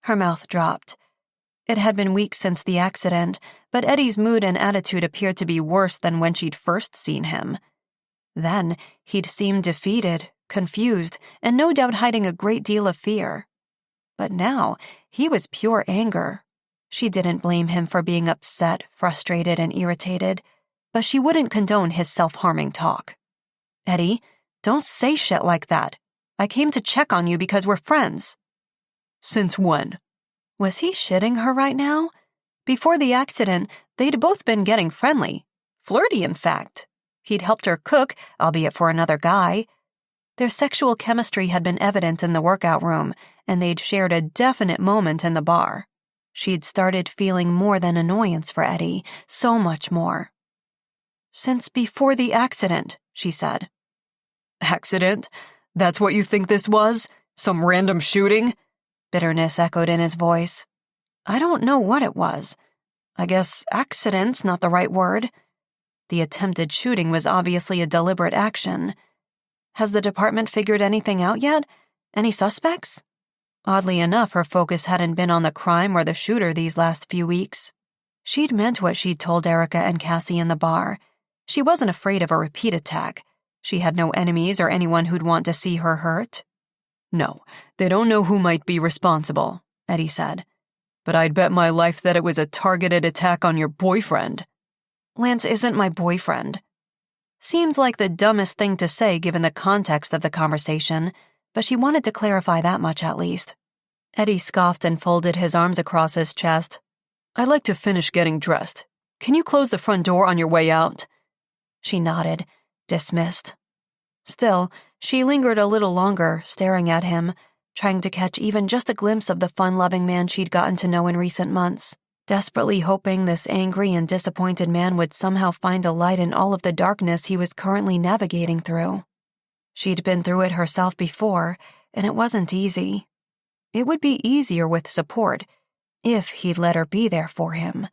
Her mouth dropped. It had been weeks since the accident, but Eddie's mood and attitude appeared to be worse than when she'd first seen him. Then, he'd seemed defeated, confused, and no doubt hiding a great deal of fear. But now, he was pure anger. She didn't blame him for being upset, frustrated, and irritated, but she wouldn't condone his self-harming talk. Eddie, don't say shit like that. I came to check on you because we're friends. Since when? Was he shitting her right now? Before the accident, they'd both been getting friendly. Flirty, in fact. He'd helped her cook, albeit for another guy. Their sexual chemistry had been evident in the workout room, and they'd shared a definite moment in the bar. She'd started feeling more than annoyance for Eddie, so much more. Since before the accident, she said. Accident? That's what you think this was? Some random shooting? Bitterness echoed in his voice. I don't know what it was. I guess accident's not the right word. The attempted shooting was obviously a deliberate action. Has the department figured anything out yet? Any suspects? Oddly enough, her focus hadn't been on the crime or the shooter these last few weeks. She'd meant what she'd told Erica and Cassie in the bar. She wasn't afraid of a repeat attack. She had no enemies or anyone who'd want to see her hurt. "No, they don't know who might be responsible," Eddie said. "But I'd bet my life that it was a targeted attack on your boyfriend." "Lance isn't my boyfriend." Seemed like the dumbest thing to say given the context of the conversation, but she wanted to clarify that much at least. Eddie scoffed and folded his arms across his chest. "I'd like to finish getting dressed. Can you close the front door on your way out?" She nodded, dismissed. Still, she lingered a little longer, staring at him, trying to catch even just a glimpse of the fun-loving man she'd gotten to know in recent months, desperately hoping this angry and disappointed man would somehow find a light in all of the darkness he was currently navigating through. She'd been through it herself before, and it wasn't easy. It would be easier with support, if he'd let her be there for him.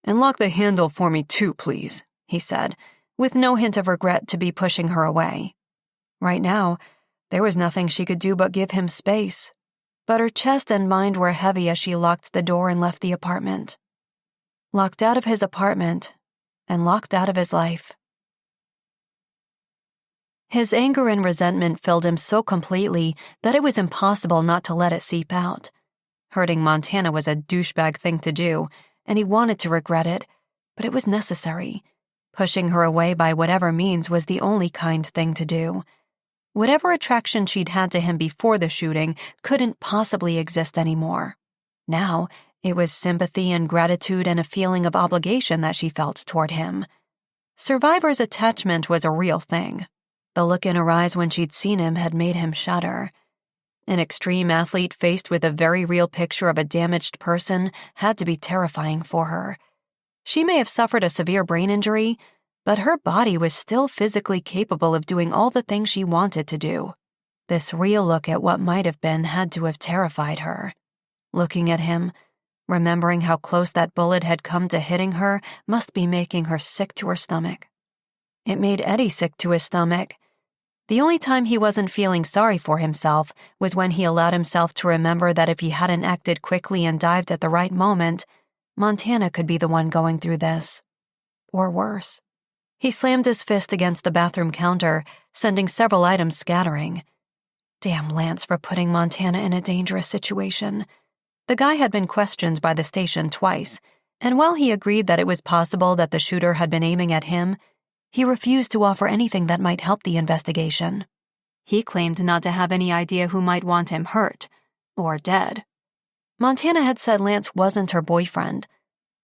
"And lock the handle for me too, please," he said, with no hint of regret to be pushing her away. Right now, there was nothing she could do but give him space, but her chest and mind were heavy as she locked the door and left the apartment. Locked out of his apartment, and locked out of his life. His anger and resentment filled him so completely that it was impossible not to let it seep out. Hurting Montana was a douchebag thing to do, and he wanted to regret it, but it was necessary. Pushing her away by whatever means was the only kind thing to do. Whatever attraction she'd had to him before the shooting couldn't possibly exist anymore. Now, it was sympathy and gratitude and a feeling of obligation that she felt toward him. Survivor's attachment was a real thing. The look in her eyes when she'd seen him had made him shudder. An extreme athlete faced with a very real picture of a damaged person had to be terrifying for her. She may have suffered a severe brain injury, but her body was still physically capable of doing all the things she wanted to do. This real look at what might have been had to have terrified her. Looking at him, remembering how close that bullet had come to hitting her, must be making her sick to her stomach. It made Eddie sick to his stomach. The only time he wasn't feeling sorry for himself was when he allowed himself to remember that if he hadn't acted quickly and dived at the right moment, Montana could be the one going through this. Or worse. He slammed his fist against the bathroom counter, sending several items scattering. Damn Lance for putting Montana in a dangerous situation. The guy had been questioned by the station twice, and while he agreed that it was possible that the shooter had been aiming at him, he refused to offer anything that might help the investigation. He claimed not to have any idea who might want him hurt, or dead. Montana had said Lance wasn't her boyfriend.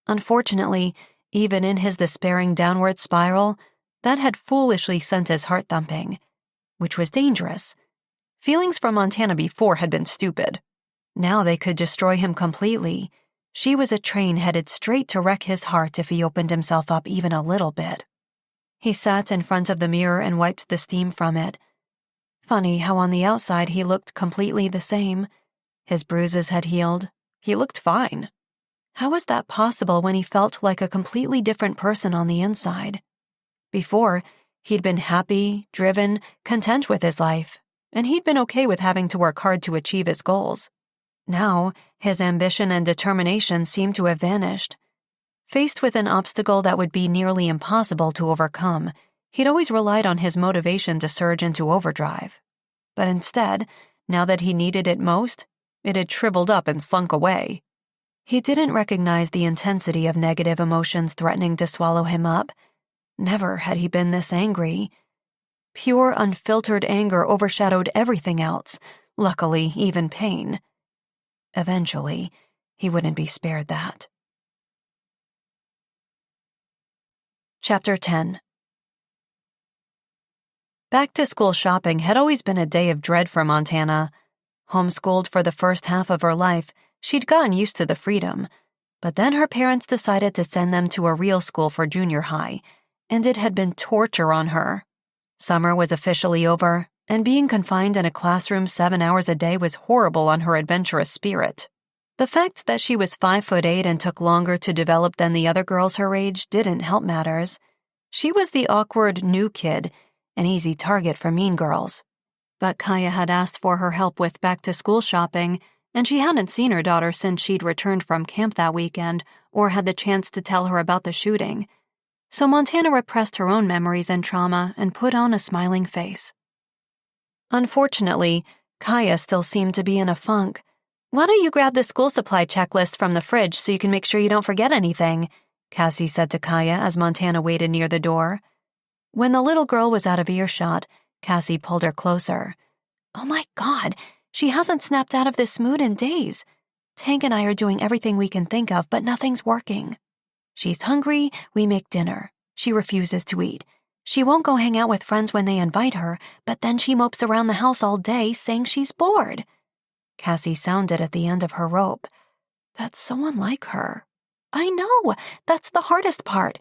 Unfortunately, even in his despairing downward spiral, that had foolishly sent his heart thumping, which was dangerous. Feelings for Montana before had been stupid. Now they could destroy him completely. She was a train headed straight to wreck his heart if he opened himself up even a little bit. He sat in front of the mirror and wiped the steam from it. Funny how on the outside he looked completely the same. His bruises had healed. He looked fine. How was that possible when he felt like a completely different person on the inside? Before, he'd been happy, driven, content with his life, and he'd been okay with having to work hard to achieve his goals. Now, his ambition and determination seemed to have vanished. Faced with an obstacle that would be nearly impossible to overcome, he'd always relied on his motivation to surge into overdrive. But instead, now that he needed it most, it had shriveled up and slunk away. He didn't recognize the intensity of negative emotions threatening to swallow him up. Never had he been this angry. Pure, unfiltered anger overshadowed everything else, luckily even pain. Eventually, he wouldn't be spared that. Chapter 10. Back-to-school shopping had always been a day of dread for Montana. Homeschooled for the first half of her life, she'd gotten used to the freedom, but then her parents decided to send them to a real school for junior high, and it had been torture on her. Summer was officially over, and being confined in a classroom 7 hours a day was horrible on her adventurous spirit. The fact that she was 5'8" and took longer to develop than the other girls her age didn't help matters. She was the awkward, new kid, an easy target for mean girls. But Kaya had asked for her help with back-to-school shopping, and she hadn't seen her daughter since she'd returned from camp that weekend or had the chance to tell her about the shooting. So Montana repressed her own memories and trauma and put on a smiling face. Unfortunately, Kaya still seemed to be in a funk. "Why don't you grab the school supply checklist from the fridge so you can make sure you don't forget anything?" Cassie said to Kaya as Montana waited near the door. When the little girl was out of earshot, Cassie pulled her closer. "Oh my God, she hasn't snapped out of this mood in days. Tank and I are doing everything we can think of, but nothing's working. She's hungry, we make dinner. She refuses to eat. She won't go hang out with friends when they invite her, but then she mopes around the house all day saying she's bored." Cassie sounded at the end of her rope. "That's so unlike her." "I know, that's the hardest part.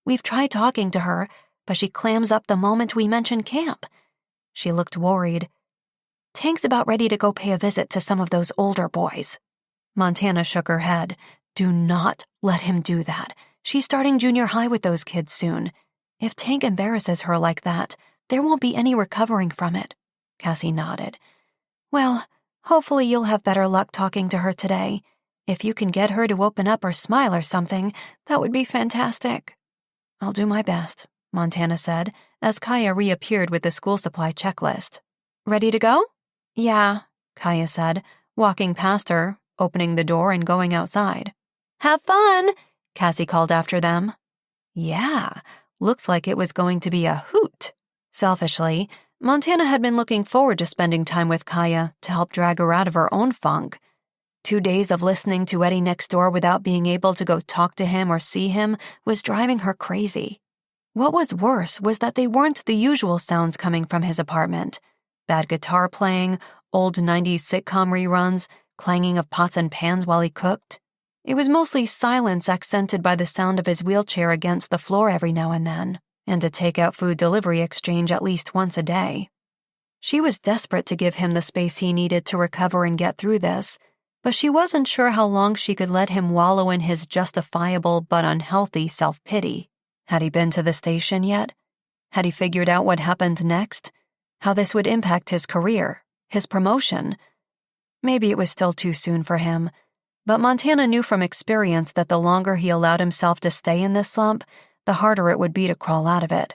We've tried talking to her, but she clams up the moment we mention camp." She looked worried. "Tank's about ready to go pay a visit to some of those older boys." Montana shook her head. "Do not let him do that. She's starting junior high with those kids soon. If Tank embarrasses her like that, there won't be any recovering from it." Cassie nodded. "Well, hopefully you'll have better luck talking to her today. If you can get her to open up or smile or something, that would be fantastic." "I'll do my best," Montana said, as Kaya reappeared with the school supply checklist. "Ready to go?" "Yeah," Kaya said, walking past her, opening the door and going outside. "Have fun," Cassie called after them. Yeah, looked like it was going to be a hoot. Selfishly, Montana had been looking forward to spending time with Kaya to help drag her out of her own funk. 2 days of listening to Eddie next door without being able to go talk to him or see him was driving her crazy. What was worse was that they weren't the usual sounds coming from his apartment. Bad guitar playing, old 90s sitcom reruns, clanging of pots and pans while he cooked. It was mostly silence accented by the sound of his wheelchair against the floor every now and then, and a takeout food delivery exchange at least once a day. She was desperate to give him the space he needed to recover and get through this, but she wasn't sure how long she could let him wallow in his justifiable but unhealthy self-pity. Had he been to the station yet? Had he figured out what happened next? How this would impact his career, his promotion? Maybe it was still too soon for him, but Montana knew from experience that the longer he allowed himself to stay in this slump, the harder it would be to crawl out of it.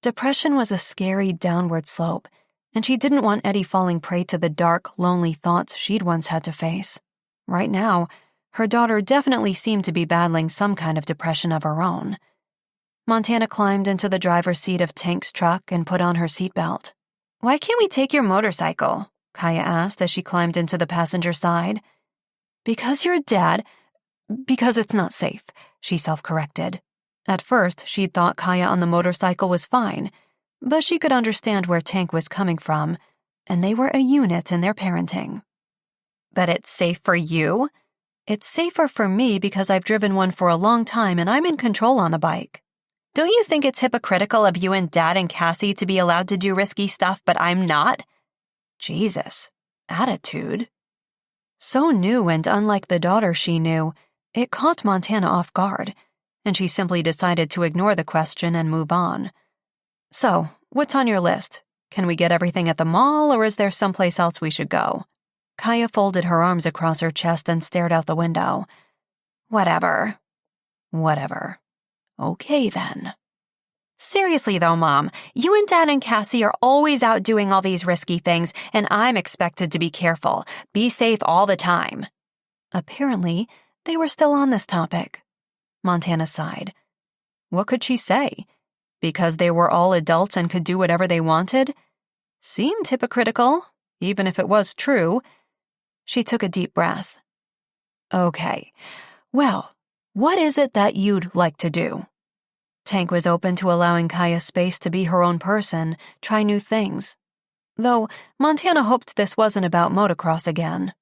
Depression was a scary downward slope, and she didn't want Eddie falling prey to the dark, lonely thoughts she'd once had to face. Right now, her daughter definitely seemed to be battling some kind of depression of her own. Montana climbed into the driver's seat of Tank's truck and put on her seatbelt. "Why can't we take your motorcycle?" Kaya asked as she climbed into the passenger side. "Because it's not safe," she self-corrected. At first, she'd thought Kaya on the motorcycle was fine, but she could understand where Tank was coming from, and they were a unit in their parenting. "But it's safe for you?" "It's safer for me because I've driven one for a long time and I'm in control on the bike." "Don't you think it's hypocritical of you and Dad and Cassie to be allowed to do risky stuff, but I'm not?" Jesus, attitude. So new and unlike the daughter she knew, it caught Montana off guard, and she simply decided to ignore the question and move on. "So, what's on your list? Can we get everything at the mall, or is there someplace else we should go?" Kaya folded her arms across her chest and stared out the window. Whatever. Okay, then. "Seriously though, Mom, you and Dad and Cassie are always out doing all these risky things, and I'm expected to be careful, be safe all the time." Apparently, they were still on this topic. Montana sighed. What could she say? Because they were all adults and could do whatever they wanted? Seemed hypocritical, even if it was true. She took a deep breath. "Okay, well, what is it that you'd like to do?" Tank was open to allowing Kaya space to be her own person, try new things. Though Montana hoped this wasn't about motocross again.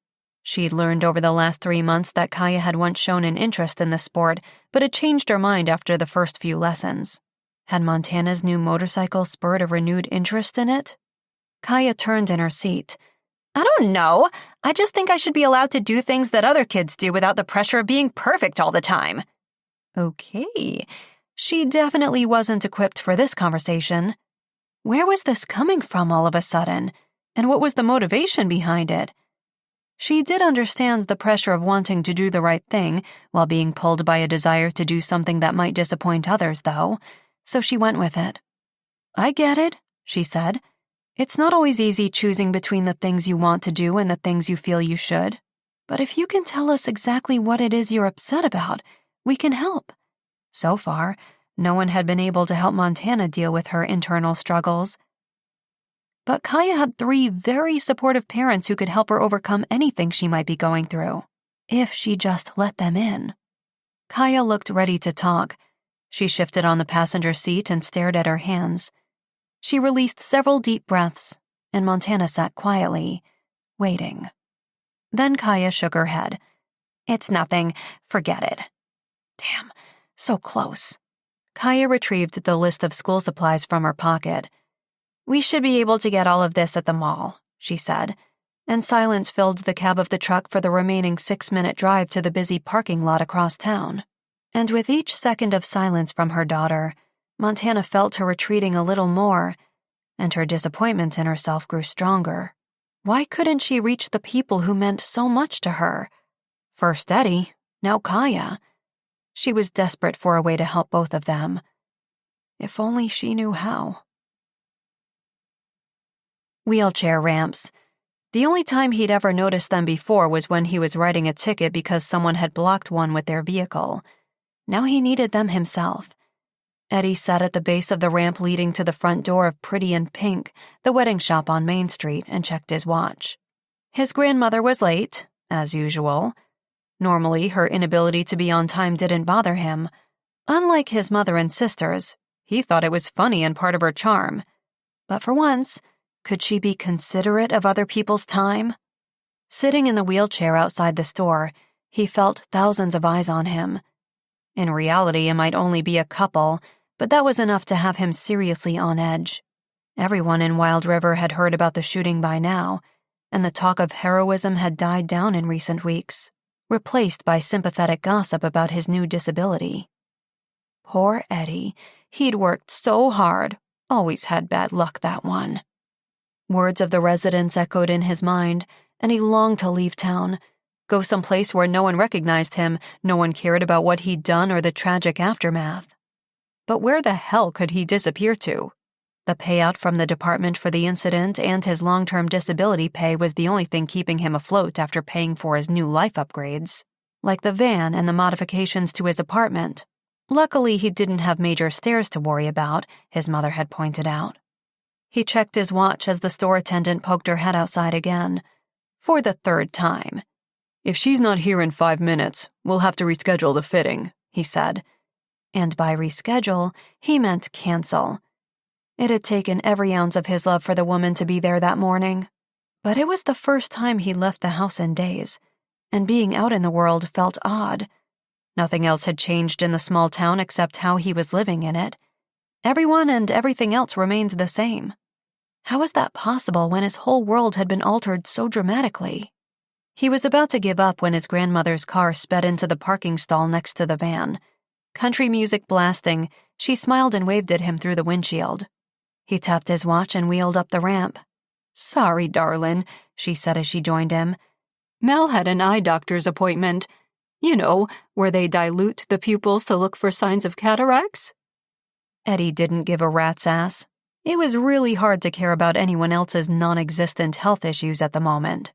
She'd learned over the last 3 months that Kaya had once shown an interest in the sport, but had changed her mind after the first few lessons. Had Montana's new motorcycle spurred a renewed interest in it? Kaya turned in her seat. "I don't know. I just think I should be allowed to do things that other kids do without the pressure of being perfect all the time." Okay. She definitely wasn't equipped for this conversation. Where was this coming from all of a sudden? And what was the motivation behind it? She did understand the pressure of wanting to do the right thing while being pulled by a desire to do something that might disappoint others, though, so she went with it. "I get it," she said. "It's not always easy choosing between the things you want to do and the things you feel you should. But if you can tell us exactly what it is you're upset about, we can help." So far, no one had been able to help Montana deal with her internal struggles. But Kaya had 3 very supportive parents who could help her overcome anything she might be going through, if she just let them in. Kaya looked ready to talk. She shifted on the passenger seat and stared at her hands. She released several deep breaths, and Montana sat quietly, waiting. Then Kaya shook her head. "It's nothing. Forget it." Damn, so close. Kaya retrieved the list of school supplies from her pocket. "We should be able to get all of this at the mall," she said, and silence filled the cab of the truck for the remaining 6-minute drive to the busy parking lot across town. And with each second of silence from her daughter, Montana felt her retreating a little more, and her disappointment in herself grew stronger. Why couldn't she reach the people who meant so much to her? First Eddie, now Kaya. She was desperate for a way to help both of them. If only she knew how. Wheelchair ramps. The only time he'd ever noticed them before was when he was writing a ticket because someone had blocked one with their vehicle. Now he needed them himself. Eddie sat at the base of the ramp leading to the front door of Pretty in Pink, the wedding shop on Main Street, and checked his watch. His grandmother was late, as usual. Normally, her inability to be on time didn't bother him. Unlike his mother and sisters, he thought it was funny and part of her charm. But for once, could she be considerate of other people's time? Sitting in the wheelchair outside the store, he felt thousands of eyes on him. In reality, it might only be a couple, but that was enough to have him seriously on edge. Everyone in Wild River had heard about the shooting by now, and the talk of heroism had died down in recent weeks, replaced by sympathetic gossip about his new disability. Poor Eddie. He'd worked so hard, always had bad luck, that one. Words of the residents echoed in his mind, and he longed to leave town, go someplace where no one recognized him, no one cared about what he'd done or the tragic aftermath. But where the hell could he disappear to? The payout from the department for the incident and his long-term disability pay was the only thing keeping him afloat after paying for his new life upgrades, like the van and the modifications to his apartment. Luckily, he didn't have major stairs to worry about, his mother had pointed out. He checked his watch as the store attendant poked her head outside again, for the 3rd time. "If she's not here in 5 minutes, we'll have to reschedule the fitting," he said. And by reschedule, he meant cancel. It had taken every ounce of his love for the woman to be there that morning. But it was the first time he'd left the house in days, and being out in the world felt odd. Nothing else had changed in the small town except how he was living in it. Everyone and everything else remained the same. How was that possible when his whole world had been altered so dramatically? He was about to give up when his grandmother's car sped into the parking stall next to the van. Country music blasting, she smiled and waved at him through the windshield. He tapped his watch and wheeled up the ramp. "Sorry, darlin'," she said as she joined him. "Mel had an eye doctor's appointment. You know, where they dilute the pupils to look for signs of cataracts?" Eddie didn't give a rat's ass. It was really hard to care about anyone else's non-existent health issues at the moment.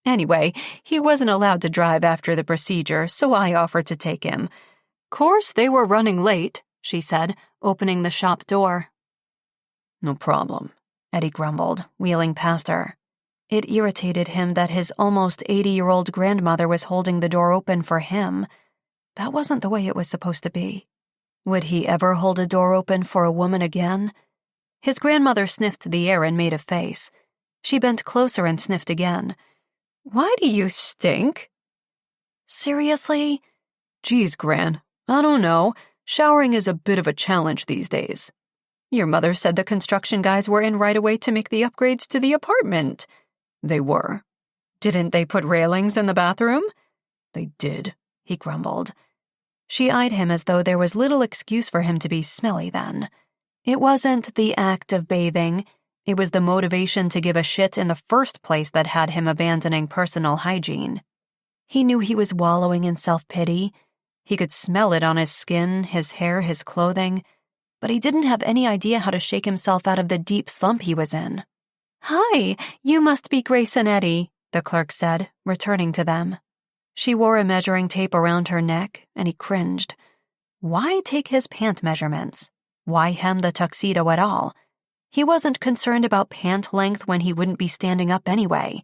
Anyway, he wasn't allowed to drive after the procedure, so I offered to take him. "Course they were running late," she said, opening the shop door. "No problem," Eddie grumbled, wheeling past her. It irritated him that his almost 80-year-old grandmother was holding the door open for him. That wasn't the way it was supposed to be. Would he ever hold a door open for a woman again? His grandmother sniffed the air and made a face. She bent closer and sniffed again. "Why do you stink?" "Seriously?" "Geez, Gran, I don't know. Showering is a bit of a challenge these days. Your mother said the construction guys were in right away to make the upgrades to the apartment." "They were." "Didn't they put railings in the bathroom?" "They did," he grumbled. She eyed him as though there was little excuse for him to be smelly then. It wasn't the act of bathing. It was the motivation to give a shit in the first place that had him abandoning personal hygiene. He knew he was wallowing in self-pity. He could smell it on his skin, his hair, his clothing, but he didn't have any idea how to shake himself out of the deep slump he was in. "Hi, you must be Grace and Eddie," the clerk said, returning to them. She wore a measuring tape around her neck, and he cringed. Why take his pant measurements? Why hem the tuxedo at all? He wasn't concerned about pant length when he wouldn't be standing up anyway.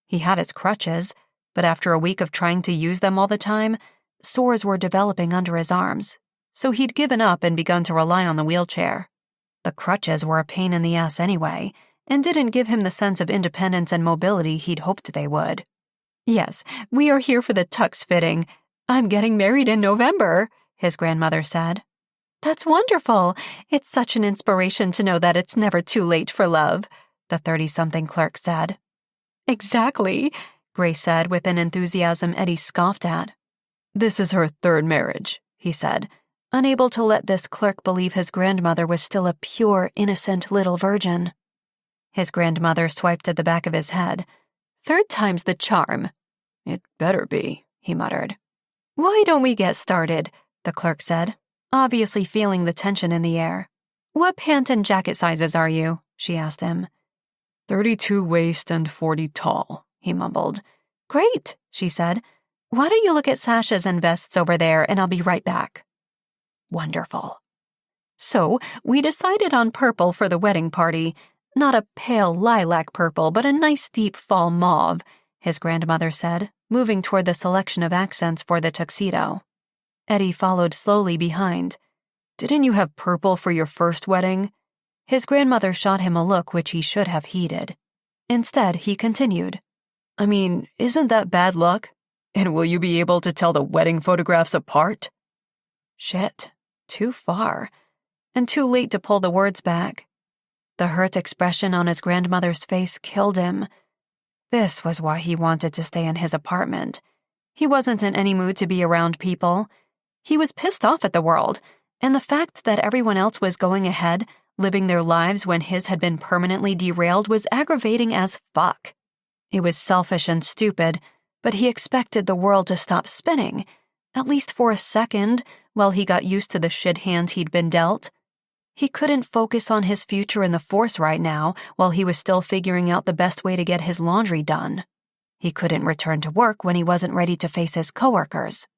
He had his crutches, but after a week of trying to use them all the time, sores were developing under his arms, so he'd given up and begun to rely on the wheelchair. The crutches were a pain in the ass anyway, and didn't give him the sense of independence and mobility he'd hoped they would. "Yes, we are here for the tux fitting. I'm getting married in November," his grandmother said. "That's wonderful. It's such an inspiration to know that it's never too late for love," the 30-something clerk said. "Exactly," Grace said with an enthusiasm Eddie scoffed at. "This is her third marriage," he said, unable to let this clerk believe his grandmother was still a pure, innocent little virgin. His grandmother swiped at the back of his head. "Third time's the charm." "It better be," he muttered. "Why don't we get started?" the clerk said, obviously feeling the tension in the air. "What pant and jacket sizes are you?" she asked him. 32 waist and 40 tall, he mumbled. "Great," she said. "Why don't you look at sashes and vests over there, and I'll be right back." Wonderful. So, we decided on purple for the wedding party. Not a pale lilac purple, but a nice deep fall mauve, his grandmother said, moving toward the selection of accents for the tuxedo. Eddie followed slowly behind. "Didn't you have purple for your first wedding?" His grandmother shot him a look which he should have heeded. Instead, he continued. "I mean, isn't that bad luck? And will you be able to tell the wedding photographs apart?" Shit, too far, and too late to pull the words back. The hurt expression on his grandmother's face killed him. This was why he wanted to stay in his apartment. He wasn't in any mood to be around people. He was pissed off at the world, and the fact that everyone else was going ahead, living their lives when his had been permanently derailed, was aggravating as fuck. It was selfish and stupid, but he expected the world to stop spinning, at least for a second, while he got used to the shit hand he'd been dealt. He couldn't focus on his future in the force right now while he was still figuring out the best way to get his laundry done. He couldn't return to work when he wasn't ready to face his coworkers.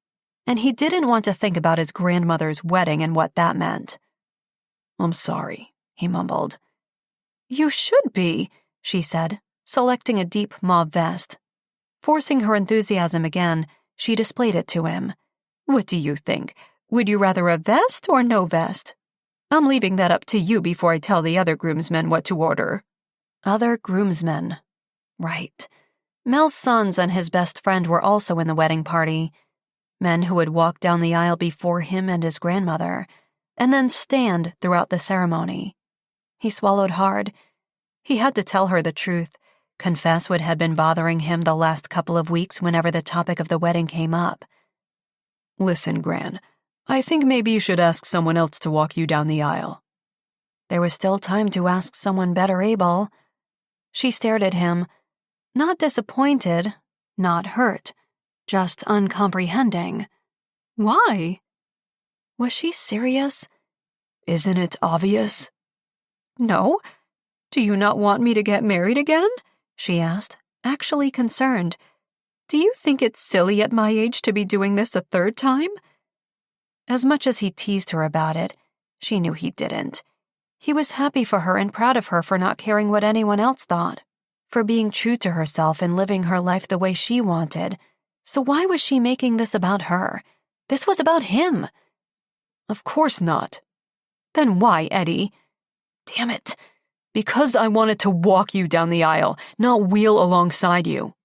And he didn't want to think about his grandmother's wedding and what that meant. "I'm sorry," he mumbled. "You should be," she said, selecting a deep mauve vest. Forcing her enthusiasm again, she displayed it to him. "What do you think? Would you rather a vest or no vest? I'm leaving that up to you before I tell the other groomsmen what to order." Other groomsmen. Right. Mel's sons and his best friend were also in the wedding party. Men who would walk down the aisle before him and his grandmother, and then stand throughout the ceremony. He swallowed hard. He had to tell her the truth, confess what had been bothering him the last couple of weeks whenever the topic of the wedding came up. "Listen, Gran, I think maybe you should ask someone else to walk you down the aisle." There was still time to ask someone better able. She stared at him, not disappointed, not hurt, just uncomprehending. Why? Was she serious? "Isn't it obvious?" "No. Do you not want me to get married again?" she asked, actually concerned. "Do you think it's silly at my age to be doing this a third time?" As much as he teased her about it, she knew he didn't. He was happy for her and proud of her for not caring what anyone else thought, for being true to herself and living her life the way she wanted. So why was she making this about her? This was about him. "Of course not." "Then why, Eddie?" "Damn it. Because I wanted to walk you down the aisle, not wheel alongside you.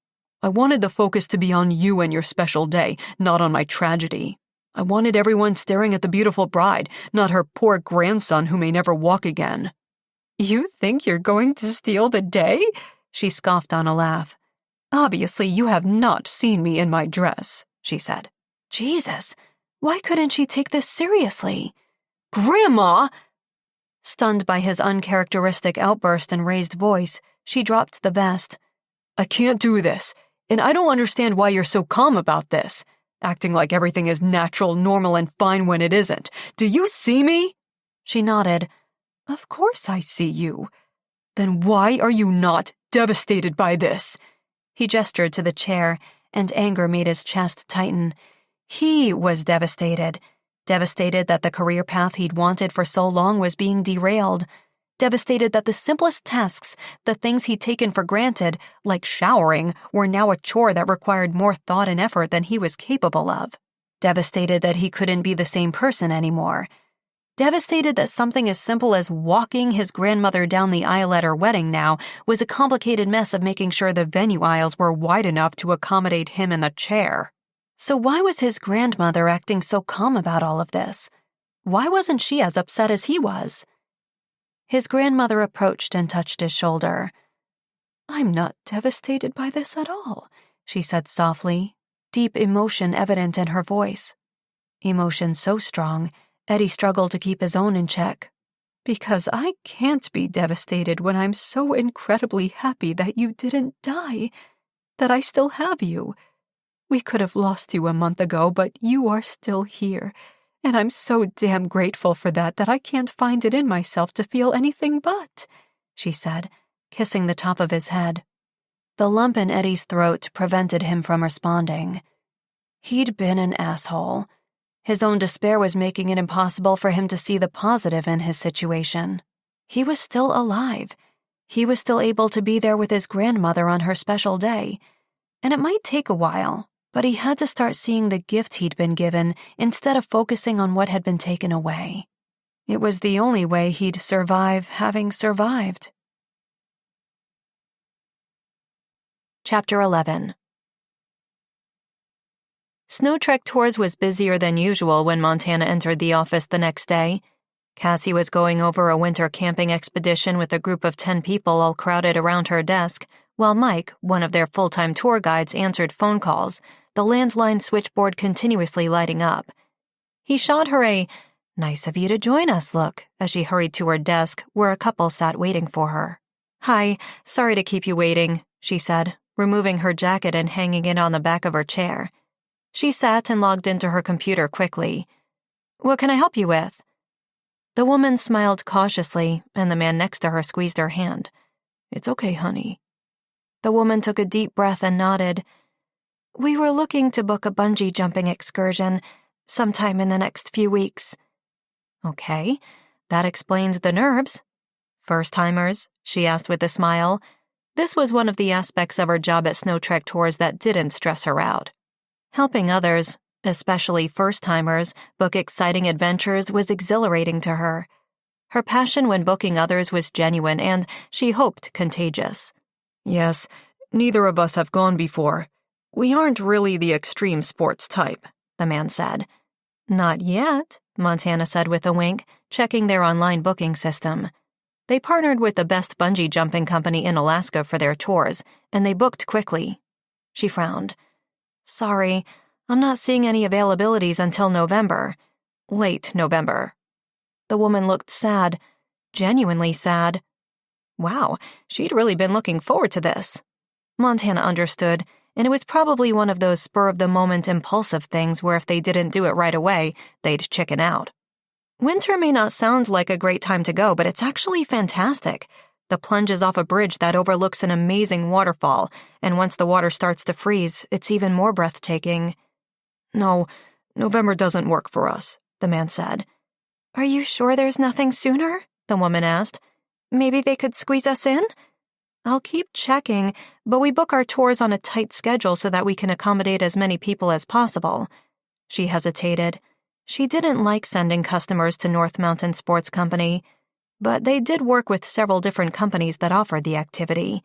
I wanted the focus to be on you and your special day, not on my tragedy. I wanted everyone staring at the beautiful bride, not her poor grandson who may never walk again." "You think you're going to steal the day?" she scoffed on a laugh. "Obviously you have not seen me in my dress," she said. Jesus, why couldn't she take this seriously? "Grandma!" Stunned by his uncharacteristic outburst and raised voice, she dropped the vest. I can't do this, and I don't understand why you're so calm about this, acting like everything is natural, normal, and fine when it isn't. Do you see me? She nodded. Of course I see you. Then why are you not devastated by this? He gestured to the chair, and anger made his chest tighten. He was devastated. Devastated that the career path he'd wanted for so long was being derailed. Devastated that the simplest tasks, the things he'd taken for granted, like showering, were now a chore that required more thought and effort than he was capable of. Devastated that he couldn't be the same person anymore. Devastated that something as simple as walking his grandmother down the aisle at her wedding now was a complicated mess of making sure the venue aisles were wide enough to accommodate him in the chair. So why was his grandmother acting so calm about all of this? Why wasn't she as upset as he was? His grandmother approached and touched his shoulder. I'm not devastated by this at all, she said softly, deep emotion evident in her voice. Emotion so strong, Eddie struggled to keep his own in check. Because I can't be devastated when I'm so incredibly happy that you didn't die, that I still have you. We could have lost you a month ago, but you are still here. And I'm so damn grateful for that I can't find it in myself to feel anything but, she said, kissing the top of his head. The lump in Eddie's throat prevented him from responding. He'd been an asshole. His own despair was making it impossible for him to see the positive in his situation. He was still alive. He was still able to be there with his grandmother on her special day. And it might take a while, but he had to start seeing the gift he'd been given instead of focusing on what had been taken away. It was the only way he'd survive having survived. Chapter 11. Snow Trek Tours was busier than usual when Montana entered the office the next day. Cassie was going over a winter camping expedition with a group of 10 people all crowded around her desk, while Mike, one of their full-time tour guides, answered phone calls, the landline switchboard continuously lighting up. He shot her a "nice of you to join us" look as she hurried to her desk where a couple sat waiting for her. "Hi, sorry to keep you waiting," she said, removing her jacket and hanging it on the back of her chair. She sat and logged into her computer quickly. "What can I help you with?" The woman smiled cautiously, and the man next to her squeezed her hand. "It's okay, honey." The woman took a deep breath and nodded. "We were looking to book a bungee jumping excursion sometime in the next few weeks." "Okay, that explains the nerves." "First-timers?" she asked with a smile. This was one of the aspects of her job at Snow Trek Tours that didn't stress her out. Helping others, especially first-timers, book exciting adventures was exhilarating to her. Her passion when booking others was genuine and, she hoped, contagious. "Yes, neither of us have gone before. We aren't really the extreme sports type," the man said. "Not yet," Montana said with a wink, checking their online booking system. They partnered with the best bungee jumping company in Alaska for their tours, and they booked quickly. She frowned. "Sorry, I'm not seeing any availabilities until November. Late November." The woman looked sad, genuinely sad. Wow, she'd really been looking forward to this. Montana understood, and it was probably one of those spur-of-the-moment impulsive things where if they didn't do it right away, they'd chicken out. Winter may not sound like a great time to go, but it's actually fantastic. The plunge is off a bridge that overlooks an amazing waterfall, and once the water starts to freeze, it's even more breathtaking. "No, November doesn't work for us," the man said. "Are you sure there's nothing sooner?" the woman asked. "Maybe they could squeeze us in?" "I'll keep checking, but we book our tours on a tight schedule so that we can accommodate as many people as possible." She hesitated. She didn't like sending customers to North Mountain Sports Company, but they did work with several different companies that offered the activity.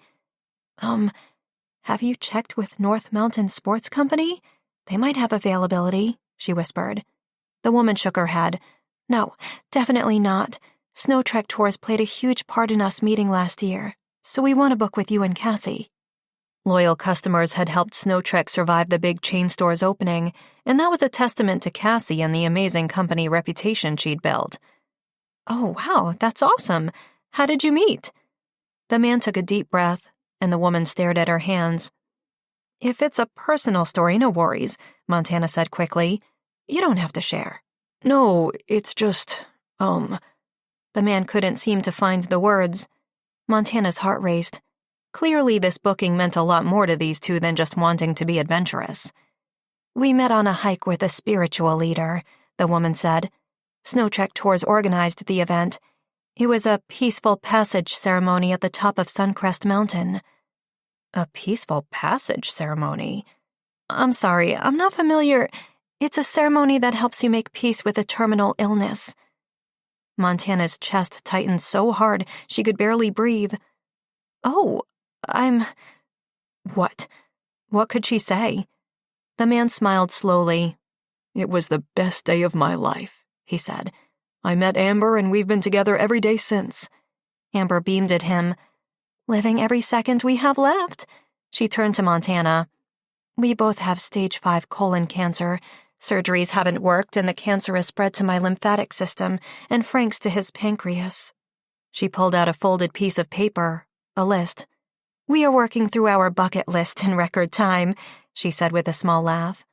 Have you checked with North Mountain Sports Company? They might have availability," she whispered. The woman shook her head. "No, definitely not. Snow Trek Tours played a huge part in us meeting last year, so we want to book with you and Cassie." Loyal customers had helped Snow Trek survive the big chain store's opening, and that was a testament to Cassie and the amazing company reputation she'd built. Oh, wow, that's awesome. How did you meet? The man took a deep breath, and the woman stared at her hands. If it's a personal story, no worries, Montana said quickly. You don't have to share. No, it's just, The man couldn't seem to find the words. Montana's heart raced. Clearly, this booking meant a lot more to these two than just wanting to be adventurous. We met on a hike with a spiritual leader, the woman said. Snow Trek Tours organized the event. It was a peaceful passage ceremony at the top of Suncrest Mountain. A peaceful passage ceremony? I'm sorry, I'm not familiar. It's a ceremony that helps you make peace with a terminal illness. Montana's chest tightened so hard she could barely breathe. Oh, What? What could she say? The man smiled slowly. It was the best day of my life, he said. I met Amber and we've been together every day since. Amber beamed at him. Living every second we have left. She turned to Montana. We both have stage 5 colon cancer. Surgeries haven't worked and the cancer has spread to my lymphatic system and Frank's to his pancreas. She pulled out a folded piece of paper, a list. We are working through our bucket list in record time, she said with a small laugh.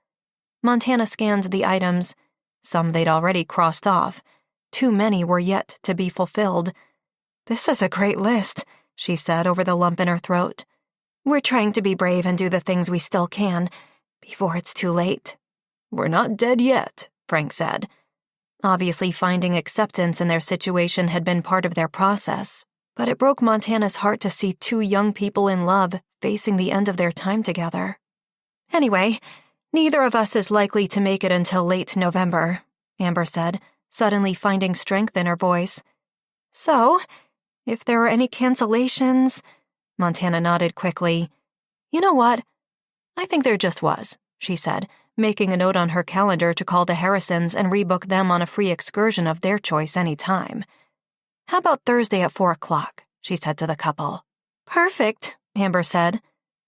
Montana scanned the items. Some they'd already crossed off. Too many were yet to be fulfilled. This is a great list, she said over the lump in her throat. We're trying to be brave and do the things we still can, before it's too late. We're not dead yet, Frank said. Obviously, finding acceptance in their situation had been part of their process, but it broke Montana's heart to see two young people in love facing the end of their time together. Anyway, neither of us is likely to make it until late November, Amber said, suddenly finding strength in her voice. So, if there are any cancellations... Montana nodded quickly. You know what? I think there just was, she said, making a note on her calendar to call the Harrisons and rebook them on a free excursion of their choice any time. How about Thursday at 4 o'clock, she said to the couple. Perfect, Amber said.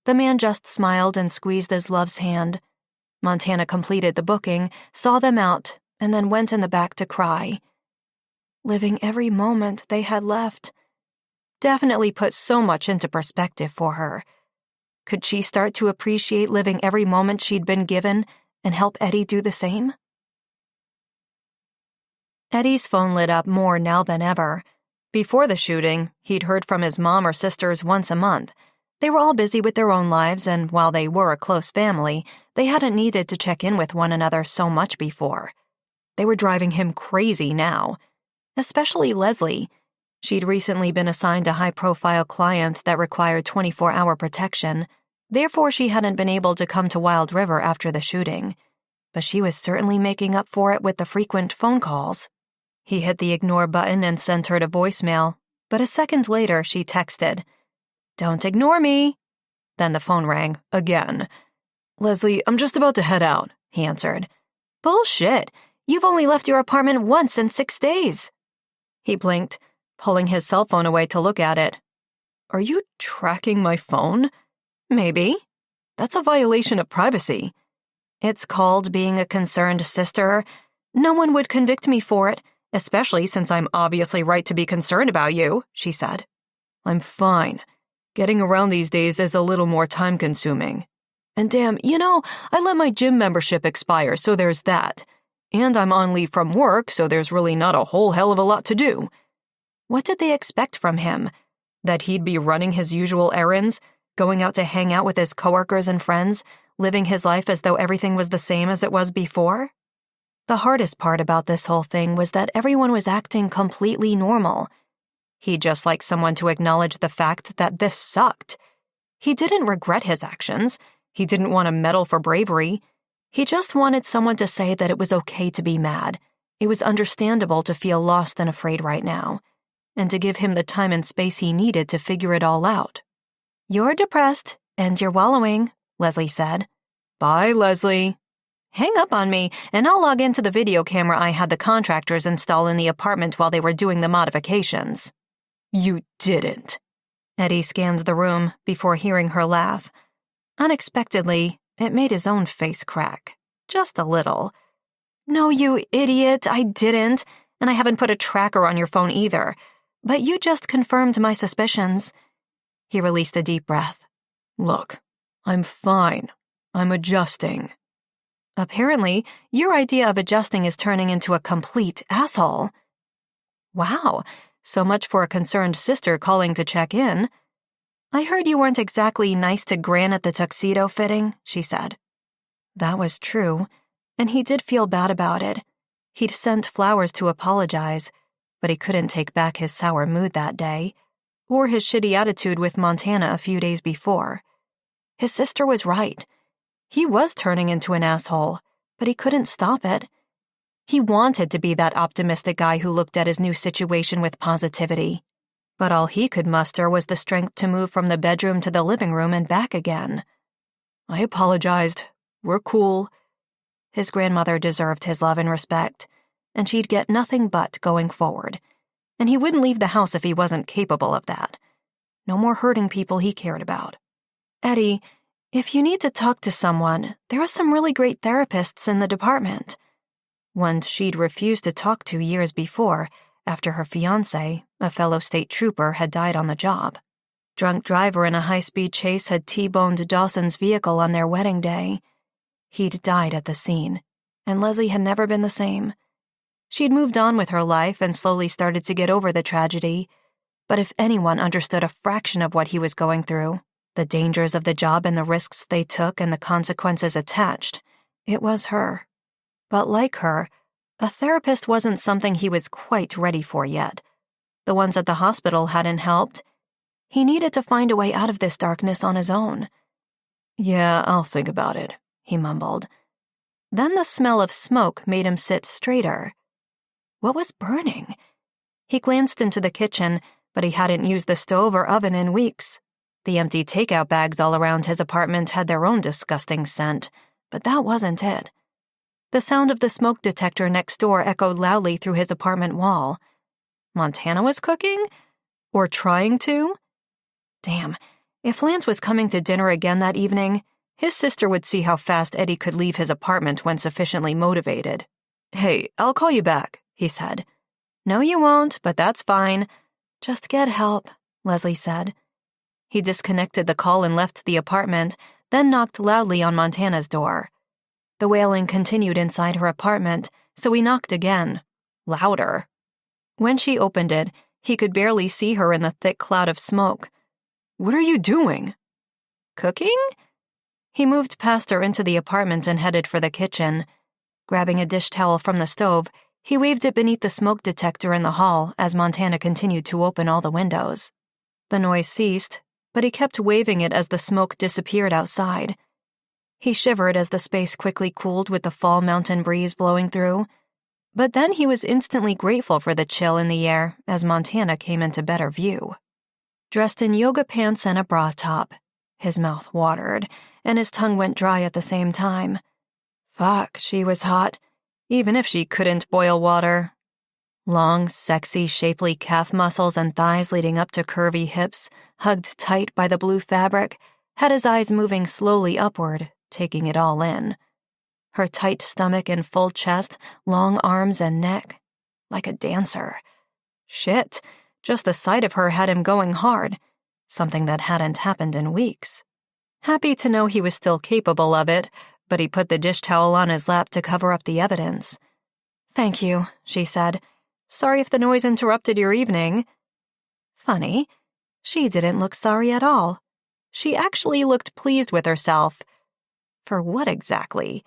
The man just smiled and squeezed his love's hand. Montana completed the booking, saw them out, and then went in the back to cry. Living every moment they had left. Definitely put so much into perspective for her. Could she start to appreciate living every moment she'd been given and help Eddie do the same? Eddie's phone lit up more now than ever. Before the shooting, he'd heard from his mom or sisters once a month. They were all busy with their own lives, and while they were a close family, they hadn't needed to check in with one another so much before. They were driving him crazy now. Especially Leslie. She'd recently been assigned a high-profile client that required 24-hour protection. Therefore, she hadn't been able to come to Wild River after the shooting. But she was certainly making up for it with the frequent phone calls. He hit the ignore button and sent her to voicemail, but a second later she texted, "Don't ignore me." Then the phone rang, again. "Leslie, I'm just about to head out," he answered. "Bullshit. You've only left your apartment once in 6 days." He blinked, pulling his cell phone away to look at it. "Are you tracking my phone?" "Maybe. That's a violation of privacy." "It's called being a concerned sister. No one would convict me for it, especially since I'm obviously right to be concerned about you," she said. "I'm fine. Getting around these days is a little more time-consuming. And damn, I let my gym membership expire, so there's that. And I'm on leave from work, so there's really not a whole hell of a lot to do." What did they expect from him? That he'd be running his usual errands, going out to hang out with his coworkers and friends, living his life as though everything was the same as it was before? The hardest part about this whole thing was that everyone was acting completely normal. He'd just like someone to acknowledge the fact that this sucked. He didn't regret his actions. He didn't want a medal for bravery. He just wanted someone to say that it was okay to be mad. It was understandable to feel lost and afraid right now, and to give him the time and space he needed to figure it all out. "You're depressed, and you're wallowing," Leslie said. "Bye, Leslie." "Hang up on me, and I'll log into the video camera I had the contractors install in the apartment while they were doing the modifications." "You didn't." Eddie scanned the room before hearing her laugh. Unexpectedly, it made his own face crack. Just a little. "No, you idiot, I didn't. And I haven't put a tracker on your phone either. But you just confirmed my suspicions." He released a deep breath. "Look, I'm fine. I'm adjusting." "Apparently, your idea of adjusting is turning into a complete asshole." "Wow, so much for a concerned sister calling to check in." "I heard you weren't exactly nice to Gran at the tuxedo fitting," she said. That was true, and he did feel bad about it. He'd sent flowers to apologize, but he couldn't take back his sour mood that day, or his shitty attitude with Montana a few days before. His sister was right. He was turning into an asshole, but he couldn't stop it. He wanted to be that optimistic guy who looked at his new situation with positivity. But all he could muster was the strength to move from the bedroom to the living room and back again. "I apologized. We're cool." His grandmother deserved his love and respect, and she'd get nothing but going forward. And he wouldn't leave the house if he wasn't capable of that. No more hurting people he cared about. "Eddie, if you need to talk to someone, there are some really great therapists in the department." Ones she'd refused to talk to years before, after her fiancé, a fellow state trooper, had died on the job. Drunk driver in a high-speed chase had T-boned Dawson's vehicle on their wedding day. He'd died at the scene, and Leslie had never been the same. She'd moved on with her life and slowly started to get over the tragedy, but if anyone understood a fraction of what he was going through, the dangers of the job and the risks they took and the consequences attached, it was her. But like her, a therapist wasn't something he was quite ready for yet. The ones at the hospital hadn't helped. He needed to find a way out of this darkness on his own. "Yeah, I'll think about it," he mumbled. Then the smell of smoke made him sit straighter. What was burning? He glanced into the kitchen, but he hadn't used the stove or oven in weeks. The empty takeout bags all around his apartment had their own disgusting scent, but that wasn't it. The sound of the smoke detector next door echoed loudly through his apartment wall. Montana was cooking? Or trying to? Damn, if Lance was coming to dinner again that evening, his sister would see how fast Eddie could leave his apartment when sufficiently motivated. "Hey, I'll call you back," he said. "No, you won't, but that's fine. Just get help," Leslie said. He disconnected the call and left the apartment, then knocked loudly on Montana's door. The wailing continued inside her apartment, so he knocked again, louder. When she opened it, he could barely see her in the thick cloud of smoke. "What are you doing?" "Cooking?" He moved past her into the apartment and headed for the kitchen. Grabbing a dish towel from the stove, he waved it beneath the smoke detector in the hall as Montana continued to open all the windows. The noise ceased, but he kept waving it as the smoke disappeared outside. He shivered as the space quickly cooled with the fall mountain breeze blowing through. But then he was instantly grateful for the chill in the air as Montana came into better view. Dressed in yoga pants and a bra top, his mouth watered, and his tongue went dry at the same time. Fuck, she was hot, even if she couldn't boil water. Long, sexy, shapely calf muscles and thighs leading up to curvy hips, hugged tight by the blue fabric, had his eyes moving slowly upward, taking it all in. Her tight stomach and full chest, long arms and neck, like a dancer. Shit, just the sight of her had him going hard, something that hadn't happened in weeks. Happy to know he was still capable of it, but he put the dish towel on his lap to cover up the evidence. "Thank you," she said. "Sorry if the noise interrupted your evening." Funny, she didn't look sorry at all. She actually looked pleased with herself. For what exactly?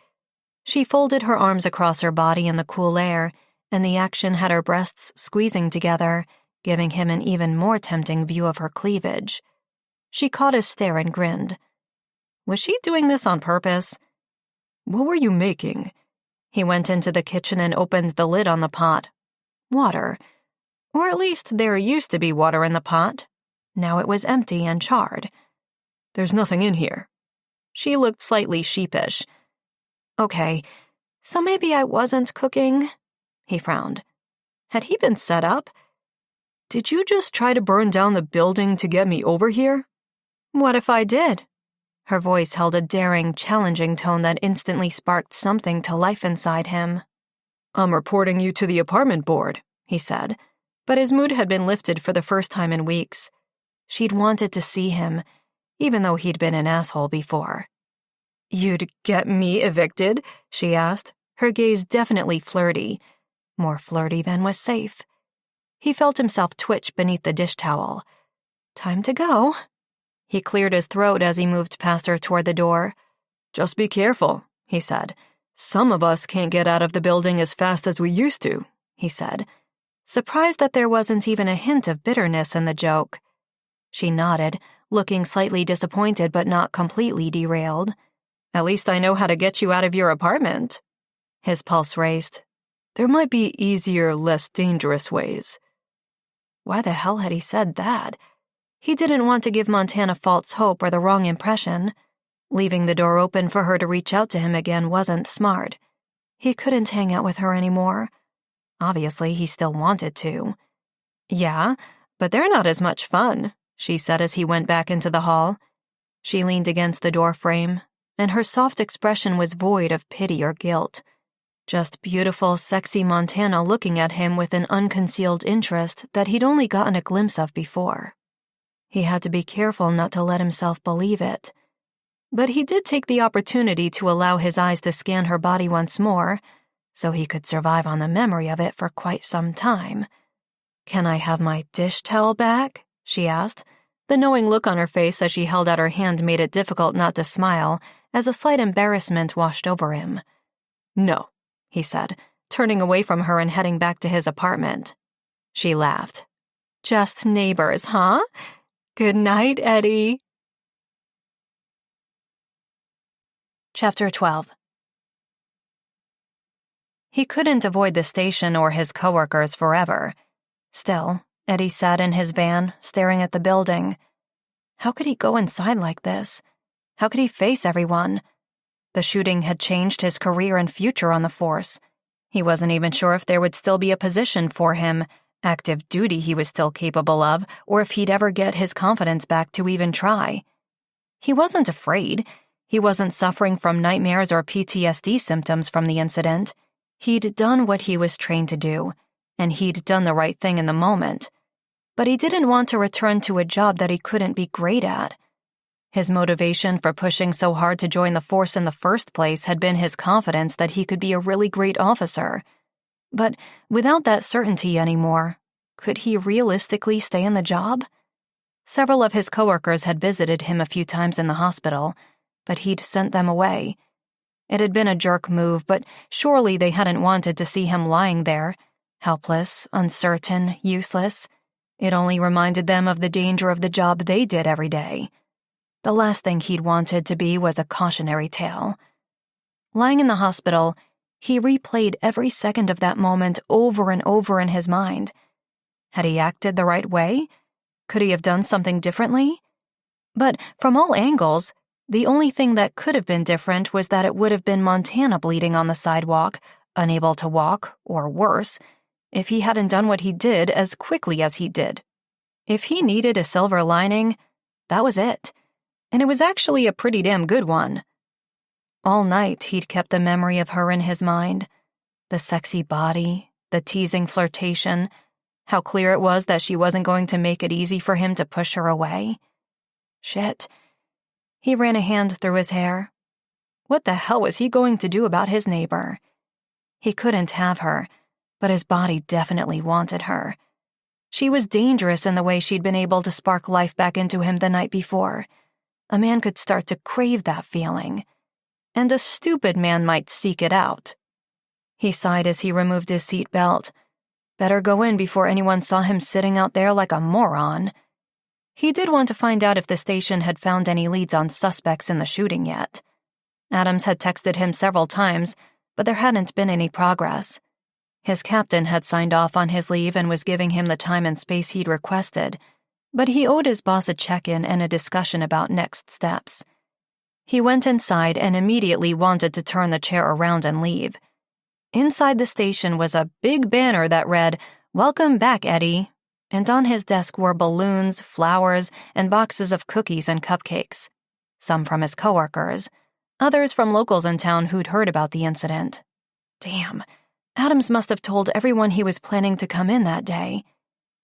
She folded her arms across her body in the cool air, and the action had her breasts squeezing together, giving him an even more tempting view of her cleavage. She caught his stare and grinned. Was she doing this on purpose? "What were you making?" He went into the kitchen and opened the lid on the pot. Water. Or at least there used to be water in the pot. Now it was empty and charred. "There's nothing in here." She looked slightly sheepish. "Okay, so maybe I wasn't cooking?" He frowned. Had he been set up? "Did you just try to burn down the building to get me over here?" "What if I did?" Her voice held a daring, challenging tone that instantly sparked something to life inside him. "I'm reporting you to the apartment board," he said, but his mood had been lifted for the first time in weeks. She'd wanted to see him, even though he'd been an asshole before. "You'd get me evicted?" she asked, her gaze definitely flirty, more flirty than was safe. He felt himself twitch beneath the dish towel. Time to go. He cleared his throat as he moved past her toward the door. "Just be careful," he said. "Some of us can't get out of the building as fast as we used to," he said, surprised that there wasn't even a hint of bitterness in the joke. She nodded, looking slightly disappointed but not completely derailed. "At least I know how to get you out of your apartment." His pulse raced. "There might be easier, less dangerous ways." Why the hell had he said that? He didn't want to give Montana false hope or the wrong impression. Leaving the door open for her to reach out to him again wasn't smart. He couldn't hang out with her anymore. Obviously, he still wanted to. "Yeah, but they're not as much fun," she said as he went back into the hall. She leaned against the door frame, and her soft expression was void of pity or guilt. Just beautiful, sexy Montana looking at him with an unconcealed interest that he'd only gotten a glimpse of before. He had to be careful not to let himself believe it. But he did take the opportunity to allow his eyes to scan her body once more, so he could survive on the memory of it for quite some time. "Can I have my dish towel back?" she asked. The knowing look on her face as she held out her hand made it difficult not to smile as a slight embarrassment washed over him. "No," he said, turning away from her and heading back to his apartment. She laughed. "Just neighbors, huh? Good night, Eddie." Chapter 12. He couldn't avoid the station or his coworkers forever. Still, Eddie sat in his van, staring at the building. How could he go inside like this? How could he face everyone? The shooting had changed his career and future on the force. He wasn't even sure if there would still be a position for him, active duty he was still capable of, or if he'd ever get his confidence back to even try. He wasn't afraid. He wasn't suffering from nightmares or PTSD symptoms from the incident. He'd done what he was trained to do, and he'd done the right thing in the moment. But he didn't want to return to a job that he couldn't be great at. His motivation for pushing so hard to join the force in the first place had been his confidence that he could be a really great officer. But without that certainty anymore, could he realistically stay in the job? Several of his coworkers had visited him a few times in the hospital, but he'd sent them away. It had been a jerk move, but surely they hadn't wanted to see him lying there, helpless, uncertain, useless. It only reminded them of the danger of the job they did every day. The last thing he'd wanted to be was a cautionary tale. Lying in the hospital, he replayed every second of that moment over and over in his mind. Had he acted the right way? Could he have done something differently? But from all angles, the only thing that could have been different was that it would have been Montana bleeding on the sidewalk, unable to walk, or worse, if he hadn't done what he did as quickly as he did. If he needed a silver lining, that was it. And it was actually a pretty damn good one. All night he'd kept the memory of her in his mind. The sexy body, the teasing flirtation, how clear it was that she wasn't going to make it easy for him to push her away. Shit. He ran a hand through his hair. What the hell was he going to do about his neighbor? He couldn't have her, but his body definitely wanted her. She was dangerous in the way she'd been able to spark life back into him the night before. A man could start to crave that feeling. And a stupid man might seek it out. He sighed as he removed his seat belt. Better go in before anyone saw him sitting out there like a moron. He did want to find out if the station had found any leads on suspects in the shooting yet. Adams had texted him several times, but there hadn't been any progress. His captain had signed off on his leave and was giving him the time and space he'd requested, but he owed his boss a check-in and a discussion about next steps. He went inside and immediately wanted to turn the chair around and leave. Inside the station was a big banner that read, "Welcome back, Eddie," and on his desk were balloons, flowers, and boxes of cookies and cupcakes. Some from his coworkers, others from locals in town who'd heard about the incident. Damn, Adams must have told everyone he was planning to come in that day.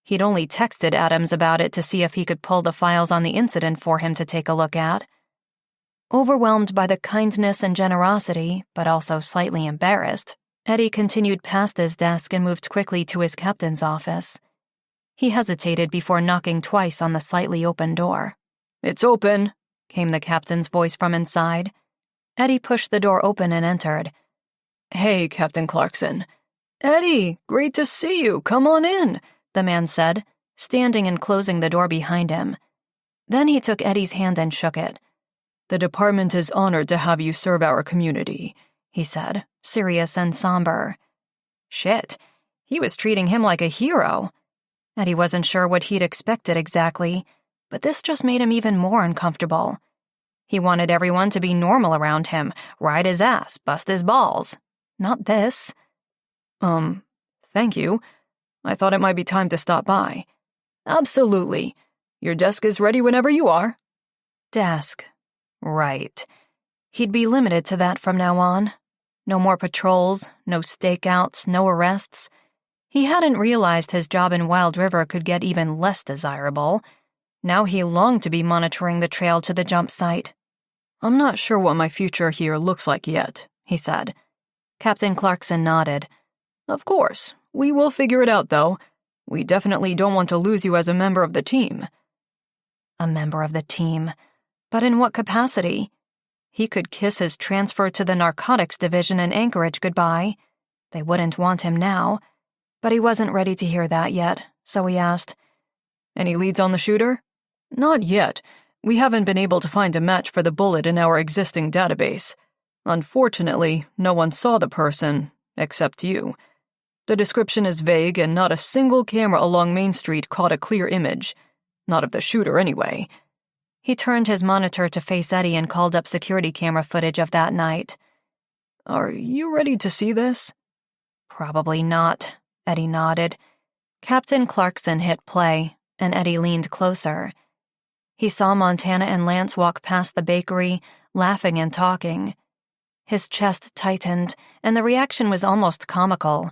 He'd only texted Adams about it to see if he could pull the files on the incident for him to take a look at. Overwhelmed by the kindness and generosity, but also slightly embarrassed, Eddie continued past his desk and moved quickly to his captain's office. He hesitated before knocking twice on the slightly open door. "It's open," came the captain's voice from inside. Eddie pushed the door open and entered. "Hey, Captain Clarkson." "Eddie, great to see you. Come on in," the man said, standing and closing the door behind him. Then he took Eddie's hand and shook it. "The department is honored to have you serve our community," he said, serious and somber. Shit, he was treating him like a hero. Eddie wasn't sure what he'd expected exactly, but this just made him even more uncomfortable. He wanted everyone to be normal around him, ride his ass, bust his balls. Not this. Thank you. I thought it might be time to stop by." "Absolutely. Your desk is ready whenever you are." Desk. Right. He'd be limited to that from now on. No more patrols, no stakeouts, no arrests. He hadn't realized his job in Wild River could get even less desirable. Now he longed to be monitoring the trail to the jump site. "I'm not sure what my future here looks like yet," he said. Captain Clarkson nodded. "Of course. We will figure it out, though. We definitely don't want to lose you as a member of the team." A member of the team? But in what capacity? He could kiss his transfer to the narcotics division in Anchorage goodbye. They wouldn't want him now. But he wasn't ready to hear that yet, so he asked, "Any leads on the shooter?" "Not yet. We haven't been able to find a match for the bullet in our existing database. Unfortunately, no one saw the person, except you. The description is vague and not a single camera along Main Street caught a clear image. Not of the shooter, anyway." He turned his monitor to face Eddie and called up security camera footage of that night. "Are you ready to see this?" "Probably not," Eddie nodded. Captain Clarkson hit play, and Eddie leaned closer. He saw Montana and Lance walk past the bakery, laughing and talking. His chest tightened, and the reaction was almost comical.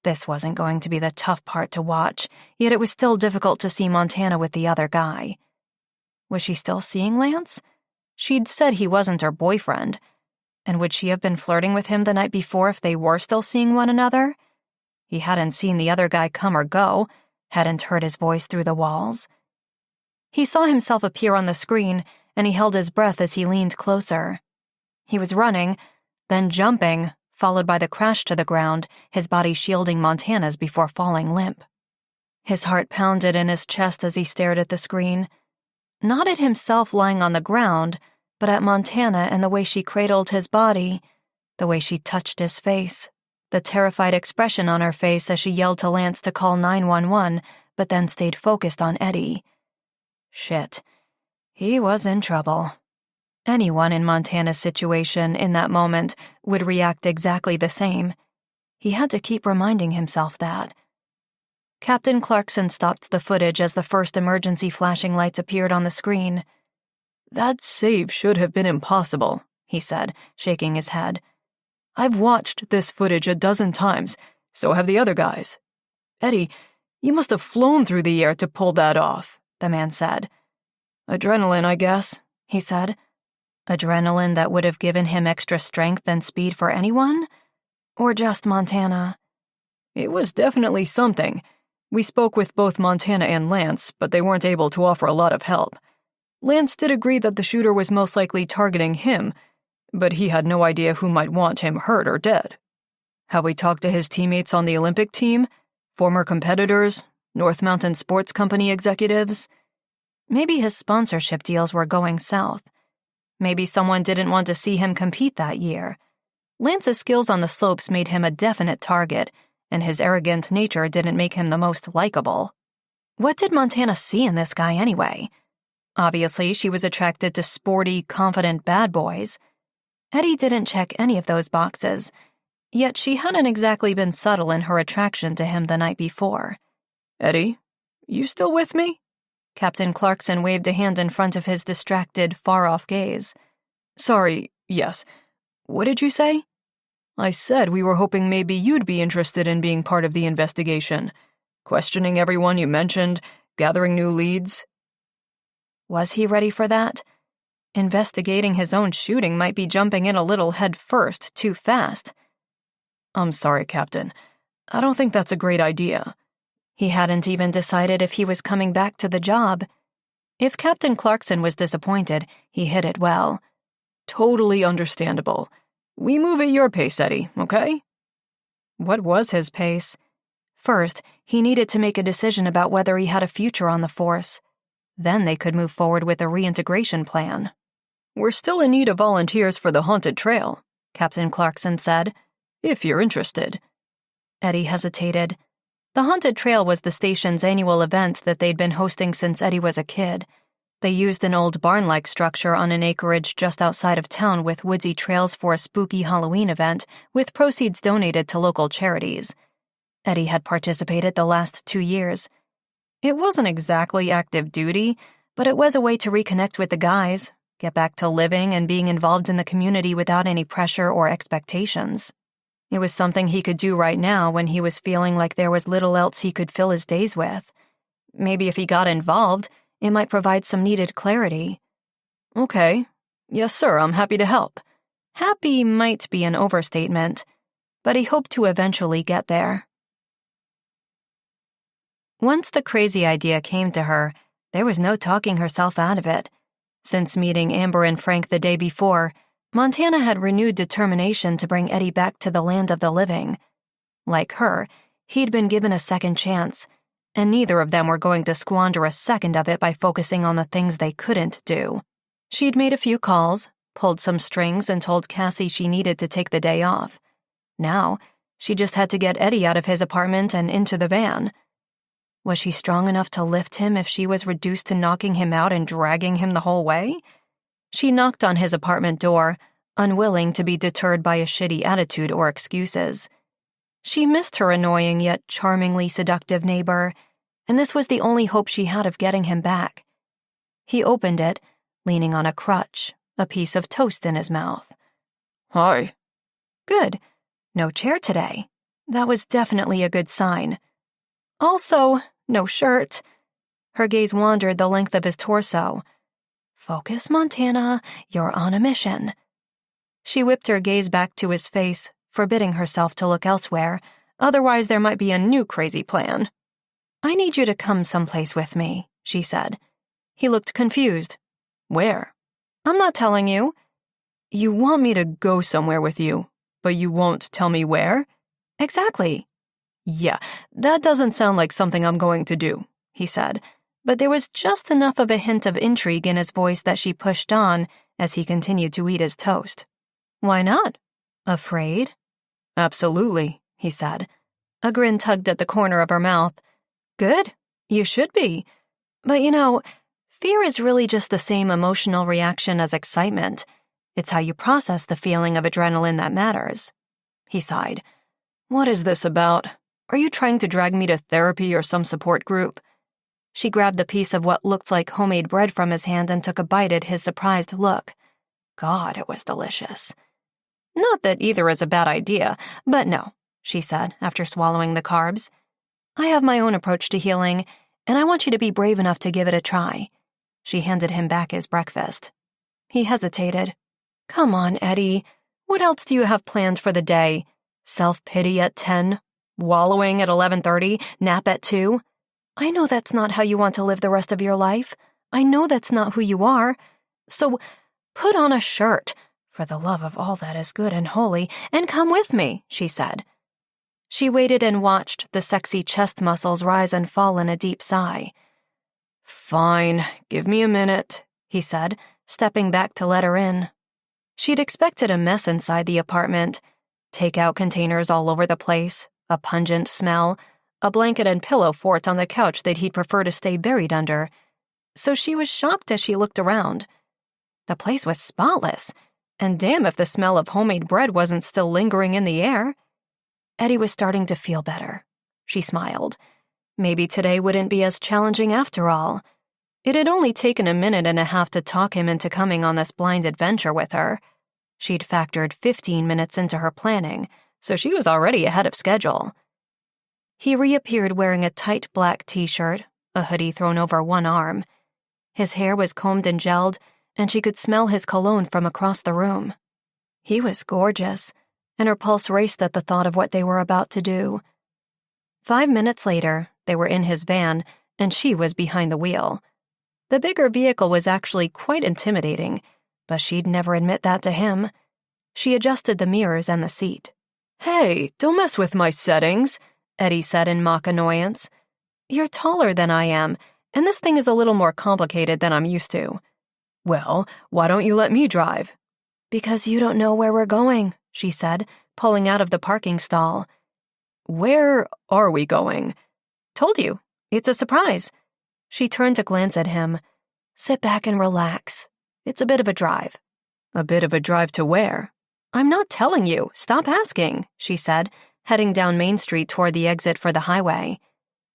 This wasn't going to be the tough part to watch, yet it was still difficult to see Montana with the other guy. Was she still seeing Lance? She'd said he wasn't her boyfriend. And would she have been flirting with him the night before if they were still seeing one another? He hadn't seen the other guy come or go, hadn't heard his voice through the walls. He saw himself appear on the screen, and he held his breath as he leaned closer. He was running, then jumping, followed by the crash to the ground, his body shielding Montana's before falling limp. His heart pounded in his chest as he stared at the screen. Not at himself lying on the ground, but at Montana and the way she cradled his body, the way she touched his face, the terrified expression on her face as she yelled to Lance to call 911, but then stayed focused on Eddie. Shit. He was in trouble. Anyone in Montana's situation in that moment would react exactly the same. He had to keep reminding himself that. Captain Clarkson stopped the footage as the first emergency flashing lights appeared on the screen. "That save should have been impossible," he said, shaking his head. "I've watched this footage a dozen times, so have the other guys. Eddie, you must have flown through the air to pull that off," the man said. "Adrenaline, I guess," he said. Adrenaline that would have given him extra strength and speed for anyone? Or just Montana? "It was definitely something. We spoke with both Montana and Lance, but they weren't able to offer a lot of help. Lance did agree that the shooter was most likely targeting him, but he had no idea who might want him hurt or dead. Have we talked to his teammates on the Olympic team? Former competitors? North Mountain Sports Company executives?" Maybe his sponsorship deals were going south. Maybe someone didn't want to see him compete that year. Lance's skills on the slopes made him a definite target, and his arrogant nature didn't make him the most likable. What did Montana see in this guy anyway? Obviously, she was attracted to sporty, confident bad boys. Eddie didn't check any of those boxes, yet she hadn't exactly been subtle in her attraction to him the night before. "Eddie, you still with me?" Captain Clarkson waved a hand in front of his distracted, far-off gaze. "Sorry, yes. What did you say?" I said we were hoping maybe you'd be interested in being part of the investigation. Questioning everyone you mentioned, gathering new leads. Was he ready for that? Investigating his own shooting might be jumping in a little head first, too fast. I'm sorry, Captain. I don't think that's a great idea. He hadn't even decided if he was coming back to the job. If Captain Clarkson was disappointed, he hid it well. Totally understandable. We move at your pace, Eddie, okay? What was his pace? First, he needed to make a decision about whether he had a future on the force. Then they could move forward with a reintegration plan. We're still in need of volunteers for the Haunted Trail, Captain Clarkson said, if you're interested. Eddie hesitated. The Haunted Trail was the station's annual event that they'd been hosting since Eddie was a kid. They used an old barn-like structure on an acreage just outside of town with woodsy trails for a spooky Halloween event, with proceeds donated to local charities. Eddie had participated the last 2 years. It wasn't exactly active duty, but it was a way to reconnect with the guys, get back to living and being involved in the community without any pressure or expectations. It was something he could do right now when he was feeling like there was little else he could fill his days with. Maybe if he got involved, it might provide some needed clarity. Okay. Yes, sir, I'm happy to help. Happy might be an overstatement, but he hoped to eventually get there. Once the crazy idea came to her, there was no talking herself out of it. Since meeting Amber and Frank the day before, Montana had renewed determination to bring Eddie back to the land of the living. Like her, he'd been given a second chance, and neither of them were going to squander a second of it by focusing on the things they couldn't do. She'd made a few calls, pulled some strings, and told Cassie she needed to take the day off. Now, she just had to get Eddie out of his apartment and into the van. Was she strong enough to lift him if she was reduced to knocking him out and dragging him the whole way? She knocked on his apartment door, unwilling to be deterred by a shitty attitude or excuses. She missed her annoying yet charmingly seductive neighbor, and this was the only hope she had of getting him back. He opened it, leaning on a crutch, a piece of toast in his mouth. Hi. Good. No chair today. That was definitely a good sign. Also, no shirt. Her gaze wandered the length of his torso. Focus, Montana. You're on a mission. She whipped her gaze back to his face, forbidding herself to look elsewhere. Otherwise, there might be a new crazy plan. I need you to come someplace with me, she said. He looked confused. Where? I'm not telling you. You want me to go somewhere with you, but you won't tell me where? Exactly. Yeah, that doesn't sound like something I'm going to do, he said, but there was just enough of a hint of intrigue in his voice that she pushed on as he continued to eat his toast. Why not? Afraid? Absolutely, he said. A grin tugged at the corner of her mouth. Good. You should be. But fear is really just the same emotional reaction as excitement. It's how you process the feeling of adrenaline that matters. He sighed. What is this about? Are you trying to drag me to therapy or some support group? She grabbed a piece of what looked like homemade bread from his hand and took a bite at his surprised look. God, it was delicious. Not that either is a bad idea, but no, she said after swallowing the carbs. I have my own approach to healing, and I want you to be brave enough to give it a try. She handed him back his breakfast. He hesitated. Come on, Eddie. What else do you have planned for the day? Self-pity at 10? Wallowing at 11:30? Nap at 2? I know that's not how you want to live the rest of your life. I know that's not who you are. So put on a shirt, for the love of all that is good and holy, and come with me, she said. She waited and watched the sexy chest muscles rise and fall in a deep sigh. Fine, give me a minute, he said, stepping back to let her in. She'd expected a mess inside the apartment. Takeout containers all over the place, a pungent smell, a blanket and pillow fort on the couch that he'd prefer to stay buried under. So she was shocked as she looked around. The place was spotless, and damn if the smell of homemade bread wasn't still lingering in the air. Eddie was starting to feel better. She smiled. Maybe today wouldn't be as challenging after all. It had only taken a minute and a half to talk him into coming on this blind adventure with her. She'd factored 15 minutes into her planning, so she was already ahead of schedule. He reappeared wearing a tight black t-shirt, a hoodie thrown over one arm. His hair was combed and gelled, and she could smell his cologne from across the room. He was gorgeous, and her pulse raced at the thought of what they were about to do. 5 minutes later, they were in his van, and she was behind the wheel. The bigger vehicle was actually quite intimidating, but she'd never admit that to him. She adjusted the mirrors and the seat. "Hey, don't mess with my settings," Eddie said in mock annoyance. "You're taller than I am, and this thing is a little more complicated than I'm used to." "Well, why don't you let me drive?" "Because you don't know where we're going," she said, pulling out of the parking stall. "Where are we going?" "Told you. It's a surprise." She turned to glance at him. "Sit back and relax. It's a bit of a drive." "A bit of a drive to where?" "I'm not telling you. Stop asking," she said, heading down Main Street toward the exit for the highway.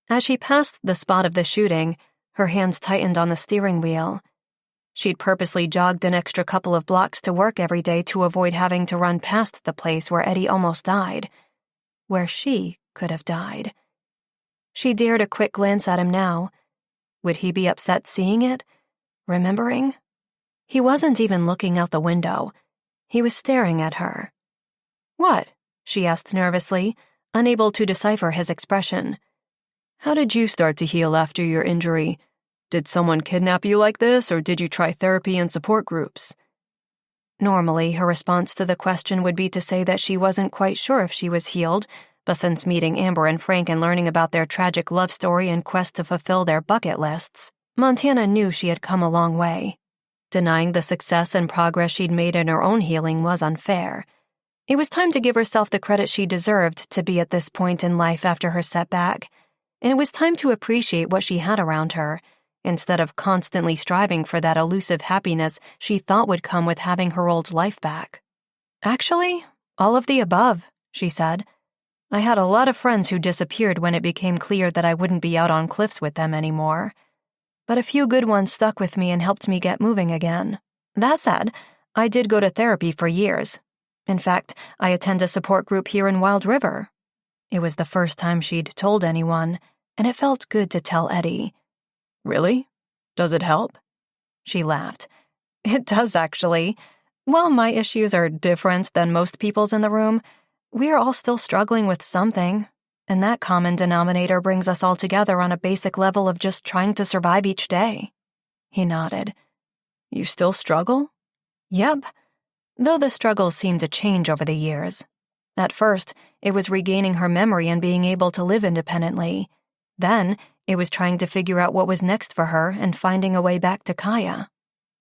As she passed the spot of the shooting, her hands tightened on the steering wheel. She'd purposely jogged an extra couple of blocks to work every day to avoid having to run past the place where Eddie almost died. Where she could have died. She dared a quick glance at him now. Would he be upset seeing it? Remembering? He wasn't even looking out the window. He was staring at her. "What?" she asked nervously, unable to decipher his expression. "How did you start to heal after your injury? Did someone kidnap you like this, or did you try therapy and support groups?" Normally, her response to the question would be to say that she wasn't quite sure if she was healed, but since meeting Amber and Frank and learning about their tragic love story and quest to fulfill their bucket lists, Montana knew she had come a long way. Denying the success and progress she'd made in her own healing was unfair. It was time to give herself the credit she deserved to be at this point in life after her setback, and it was time to appreciate what she had around her, instead of constantly striving for that elusive happiness she thought would come with having her old life back. "Actually, all of the above," she said. "I had a lot of friends who disappeared when it became clear that I wouldn't be out on cliffs with them anymore. But a few good ones stuck with me and helped me get moving again. That said, I did go to therapy for years. In fact, I attend a support group here in Wild River." It was the first time she'd told anyone, and it felt good to tell Eddie. "Really? Does it help?" She laughed. "It does, actually. While my issues are different than most people's in the room, we are all still struggling with something, and that common denominator brings us all together on a basic level of just trying to survive each day." He nodded. "You still struggle?" "Yep. Though the struggles seemed to change over the years. At first, it was regaining her memory and being able to live independently. Then, it was trying to figure out what was next for her and finding a way back to Kaya.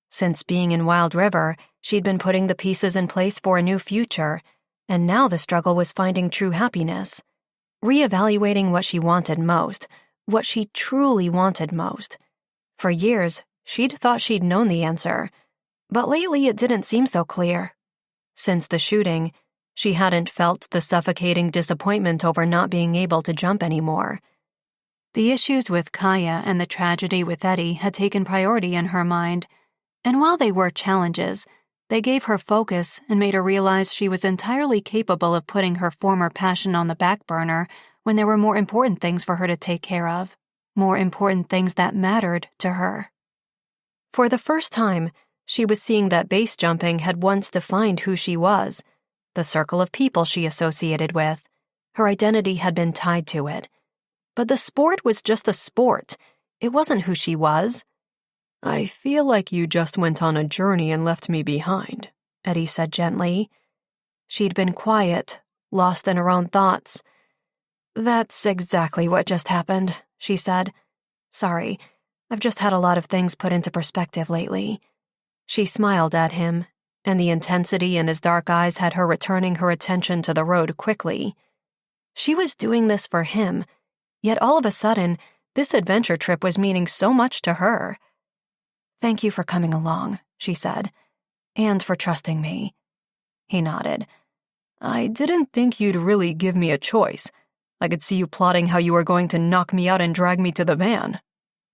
Since being in Wild River, she'd been putting the pieces in place for a new future, and now the struggle was finding true happiness. Reevaluating what she wanted most, what she truly wanted most. For years, she'd thought she'd known the answer, but lately it didn't seem so clear. Since the shooting, she hadn't felt the suffocating disappointment over not being able to jump anymore. The issues with Kaya and the tragedy with Eddie had taken priority in her mind, and while they were challenges, they gave her focus and made her realize she was entirely capable of putting her former passion on the back burner when there were more important things for her to take care of, more important things that mattered to her. For the first time, she was seeing that base jumping had once defined who she was, the circle of people she associated with. Her identity had been tied to it. But the sport was just a sport. It wasn't who she was. "I feel like you just went on a journey and left me behind," Eddie said gently. She'd been quiet, lost in her own thoughts. "That's exactly what just happened," she said. "Sorry, I've just had a lot of things put into perspective lately." She smiled at him, and the intensity in his dark eyes had her returning her attention to the road quickly. She was doing this for him, yet all of a sudden, this adventure trip was meaning so much to her. "Thank you for coming along," she said, "and for trusting me." He nodded. "I didn't think you'd really give me a choice. I could see you plotting how you were going to knock me out and drag me to the van."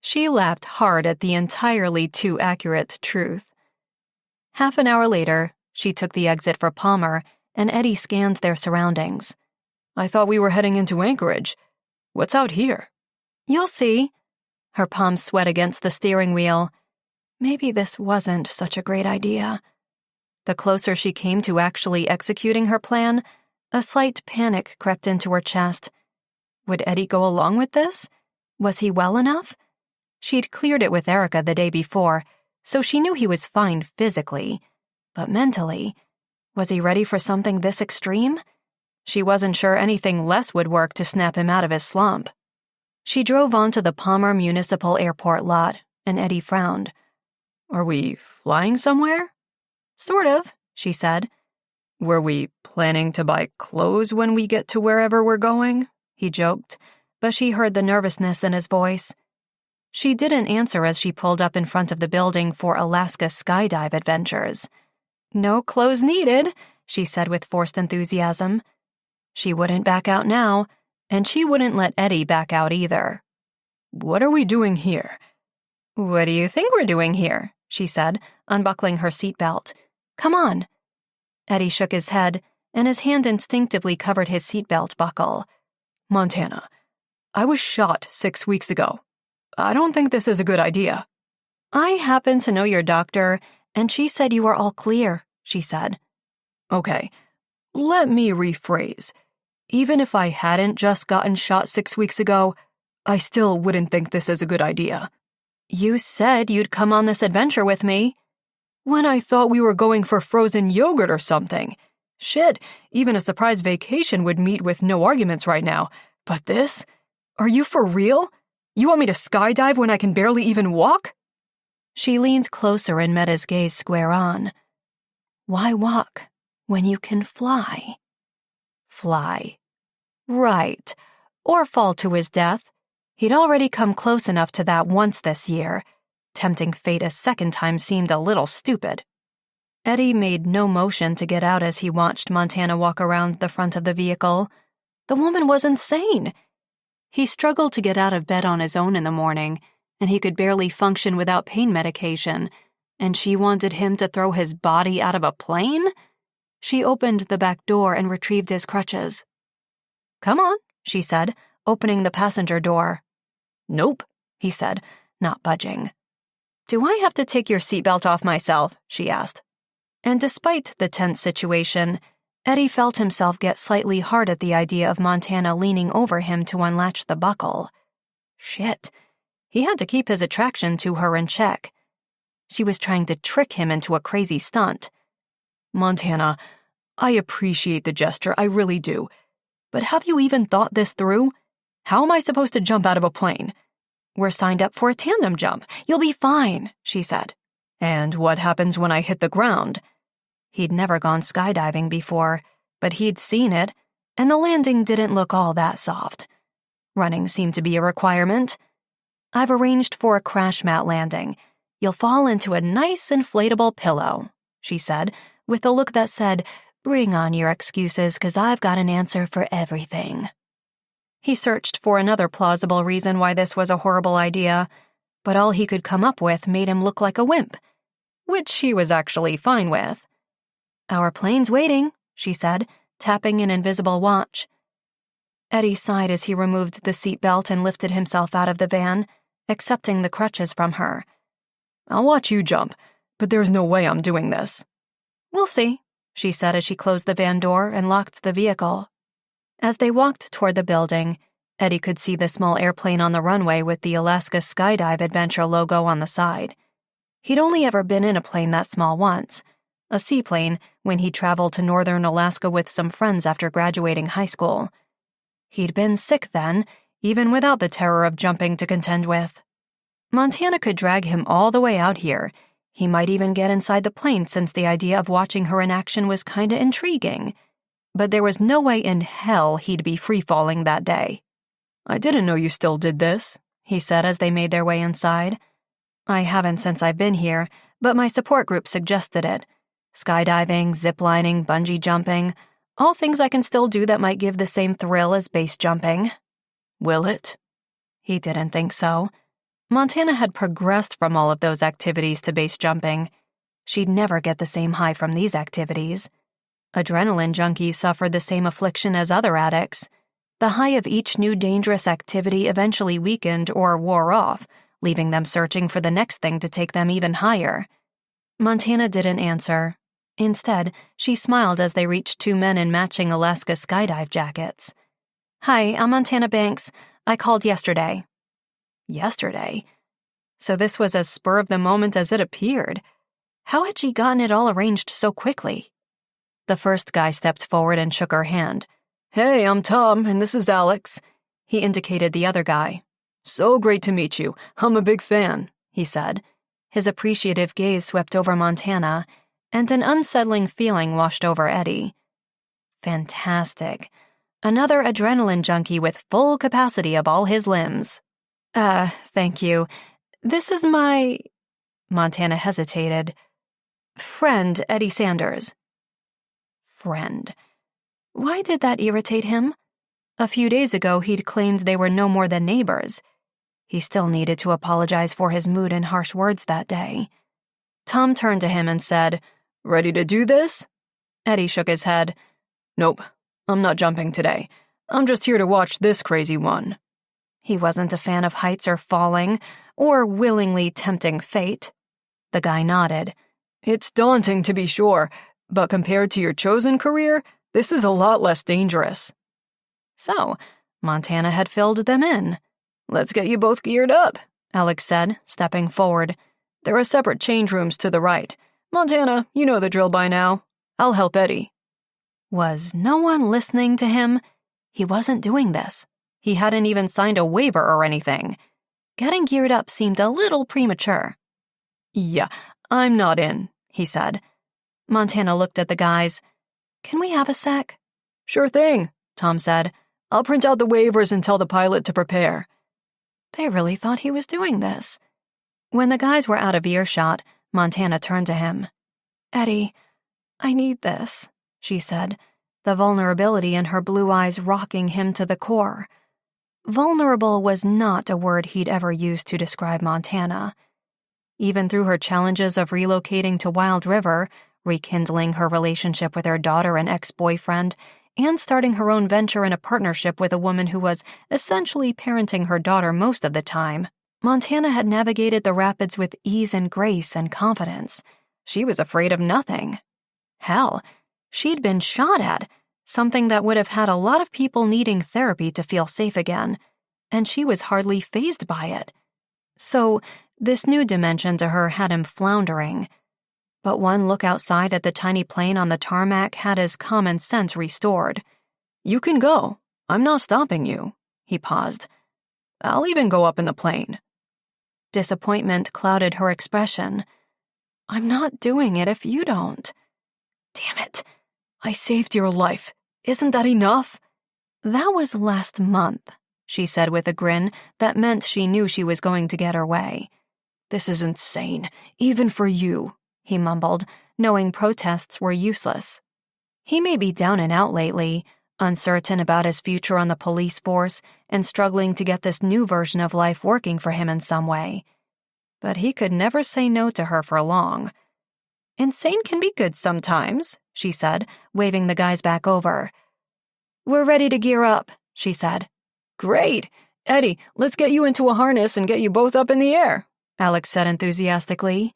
She laughed hard at the entirely too accurate truth. Half an hour later, She took the exit for Palmer, and Eddie scanned their surroundings. I thought we were heading into Anchorage. What's out here? You'll see. Her palms sweat against the steering wheel. Maybe this wasn't such a great idea. The closer she came to actually executing her plan, a slight panic crept into her chest. Would Eddie go along with this? Was he well enough? She'd cleared it with Erica the day before, so she knew he was fine physically. But mentally, was he ready for something this extreme? She wasn't sure anything less would work to snap him out of his slump. She drove onto the Palmer Municipal Airport lot, and Eddie frowned. Are we flying somewhere? Sort of, she said. Were we planning to buy clothes when we get to wherever we're going? He joked, but she heard the nervousness in his voice. She didn't answer as she pulled up in front of the building for Alaska skydive adventures. No clothes needed, she said with forced enthusiasm. She wouldn't back out now, and she wouldn't let Eddie back out either. What are we doing here? What do you think we're doing here? She said, unbuckling her seatbelt. Come on. Eddie shook his head, and his hand instinctively covered his seatbelt buckle. Montana, I was shot 6 weeks ago. I don't think this is a good idea. I happen to know your doctor, and she said you were all clear, she said. Okay, let me rephrase. Even if I hadn't just gotten shot 6 weeks ago, I still wouldn't think this is a good idea. You said you'd come on this adventure with me. When I thought we were going for frozen yogurt or something. Shit, even a surprise vacation would meet with no arguments right now. But this? Are you for real? You want me to skydive when I can barely even walk? She leaned closer and met his gaze square on. Why walk when you can fly? Fly. Right. Or fall to his death. He'd already come close enough to that once this year. Tempting fate a second time seemed a little stupid. Eddie made no motion to get out as he watched Montana walk around the front of the vehicle. The woman was insane. He struggled to get out of bed on his own in the morning, and he could barely function without pain medication, and she wanted him to throw his body out of a plane? She opened the back door and retrieved his crutches. Come on, she said, opening the passenger door. Nope, he said, not budging. Do I have to take your seatbelt off myself? She asked. And despite the tense situation, Eddie felt himself get slightly hard at the idea of Montana leaning over him to unlatch the buckle. Shit. He had to keep his attraction to her in check. She was trying to trick him into a crazy stunt. Montana, I appreciate the gesture, I really do. But have you even thought this through? How am I supposed to jump out of a plane? We're signed up for a tandem jump. You'll be fine, she said. And what happens when I hit the ground? He'd never gone skydiving before, but he'd seen it, and the landing didn't look all that soft. Running seemed to be a requirement. I've arranged for a crash mat landing. You'll fall into a nice inflatable pillow, she said, with a look that said, bring on your excuses, 'cause I've got an answer for everything. He searched for another plausible reason why this was a horrible idea, but all he could come up with made him look like a wimp, which she was actually fine with. Our plane's waiting, she said, tapping an invisible watch. Eddie sighed as he removed the seatbelt and lifted himself out of the van, accepting the crutches from her. I'll watch you jump, but there's no way I'm doing this. We'll see, she said as she closed the van door and locked the vehicle. As they walked toward the building, Eddie could see the small airplane on the runway with the Alaska Skydive Adventure logo on the side. He'd only ever been in a plane that small once, a seaplane, when he traveled to northern Alaska with some friends after graduating high school. He'd been sick then, even without the terror of jumping to contend with. Montana could drag him all the way out here. He might even get inside the plane since the idea of watching her in action was kinda intriguing. But there was no way in hell he'd be free-falling that day. I didn't know you still did this, he said as they made their way inside. I haven't since I've been here, but my support group suggested it. Skydiving, ziplining, bungee jumping, all things I can still do that might give the same thrill as base jumping. Will it? He didn't think so. Montana had progressed from all of those activities to base jumping. She'd never get the same high from these activities. Adrenaline junkies suffered the same affliction as other addicts. The high of each new dangerous activity eventually weakened or wore off, leaving them searching for the next thing to take them even higher. Montana didn't answer. Instead, she smiled as they reached two men in matching Alaska skydive jackets. "Hi, I'm Montana Banks. I called yesterday." Yesterday? So this was as spur of the moment as it appeared. How had she gotten it all arranged so quickly? The first guy stepped forward and shook her hand. "Hey, I'm Tom, and this is Alex." He indicated the other guy. "So great to meet you. I'm a big fan," he said. His appreciative gaze swept over Montana, and an unsettling feeling washed over Eddie. Fantastic. Another adrenaline junkie with full capacity of all his limbs. Thank you. This is my..." Montana hesitated. "Friend, Eddie Sanders." Friend. Why did that irritate him? A few days ago, he'd claimed they were no more than neighbors. He still needed to apologize for his mood and harsh words that day. Tom turned to him and said, "Ready to do this?" Eddie shook his head. "Nope, I'm not jumping today. I'm just here to watch this crazy one." He wasn't a fan of heights or falling, or willingly tempting fate. The guy nodded. "It's daunting to be sure, but compared to your chosen career, this is a lot less dangerous." So, Montana had filled them in. "Let's get you both geared up," Alex said, stepping forward. "There are separate change rooms to the right. Montana, you know the drill by now. I'll help Eddie." Was no one listening to him? He wasn't doing this. He hadn't even signed a waiver or anything. Getting geared up seemed a little premature. "Yeah, I'm not in," he said. Montana looked at the guys. "Can we have a sec?" "Sure thing," Tom said. "I'll print out the waivers and tell the pilot to prepare." They really thought he was doing this. When the guys were out of earshot, Montana turned to him. "Eddie, I need this," she said, the vulnerability in her blue eyes rocking him to the core. Vulnerable was not a word he'd ever used to describe Montana. Even through her challenges of relocating to Wild River, rekindling her relationship with her daughter and ex-boyfriend, and starting her own venture in a partnership with a woman who was essentially parenting her daughter most of the time, Montana had navigated the rapids with ease and grace and confidence. She was afraid of nothing. Hell, she'd been shot at, something that would have had a lot of people needing therapy to feel safe again, and she was hardly fazed by it. So, this new dimension to her had him floundering. But one look outside at the tiny plane on the tarmac had his common sense restored. "You can go. I'm not stopping you." He paused. "I'll even go up in the plane." Disappointment clouded her expression. "I'm not doing it if you don't." "Damn it. I saved your life. Isn't that enough?" "That was last month," she said with a grin that meant she knew she was going to get her way. "This is insane, even for you," he mumbled, knowing protests were useless. He may be down and out lately, uncertain about his future on the police force and struggling to get this new version of life working for him in some way. But he could never say no to her for long. "Insane can be good sometimes," she said, waving the guys back over. "We're ready to gear up," she said. "Great! Eddie, let's get you into a harness and get you both up in the air," Alex said enthusiastically.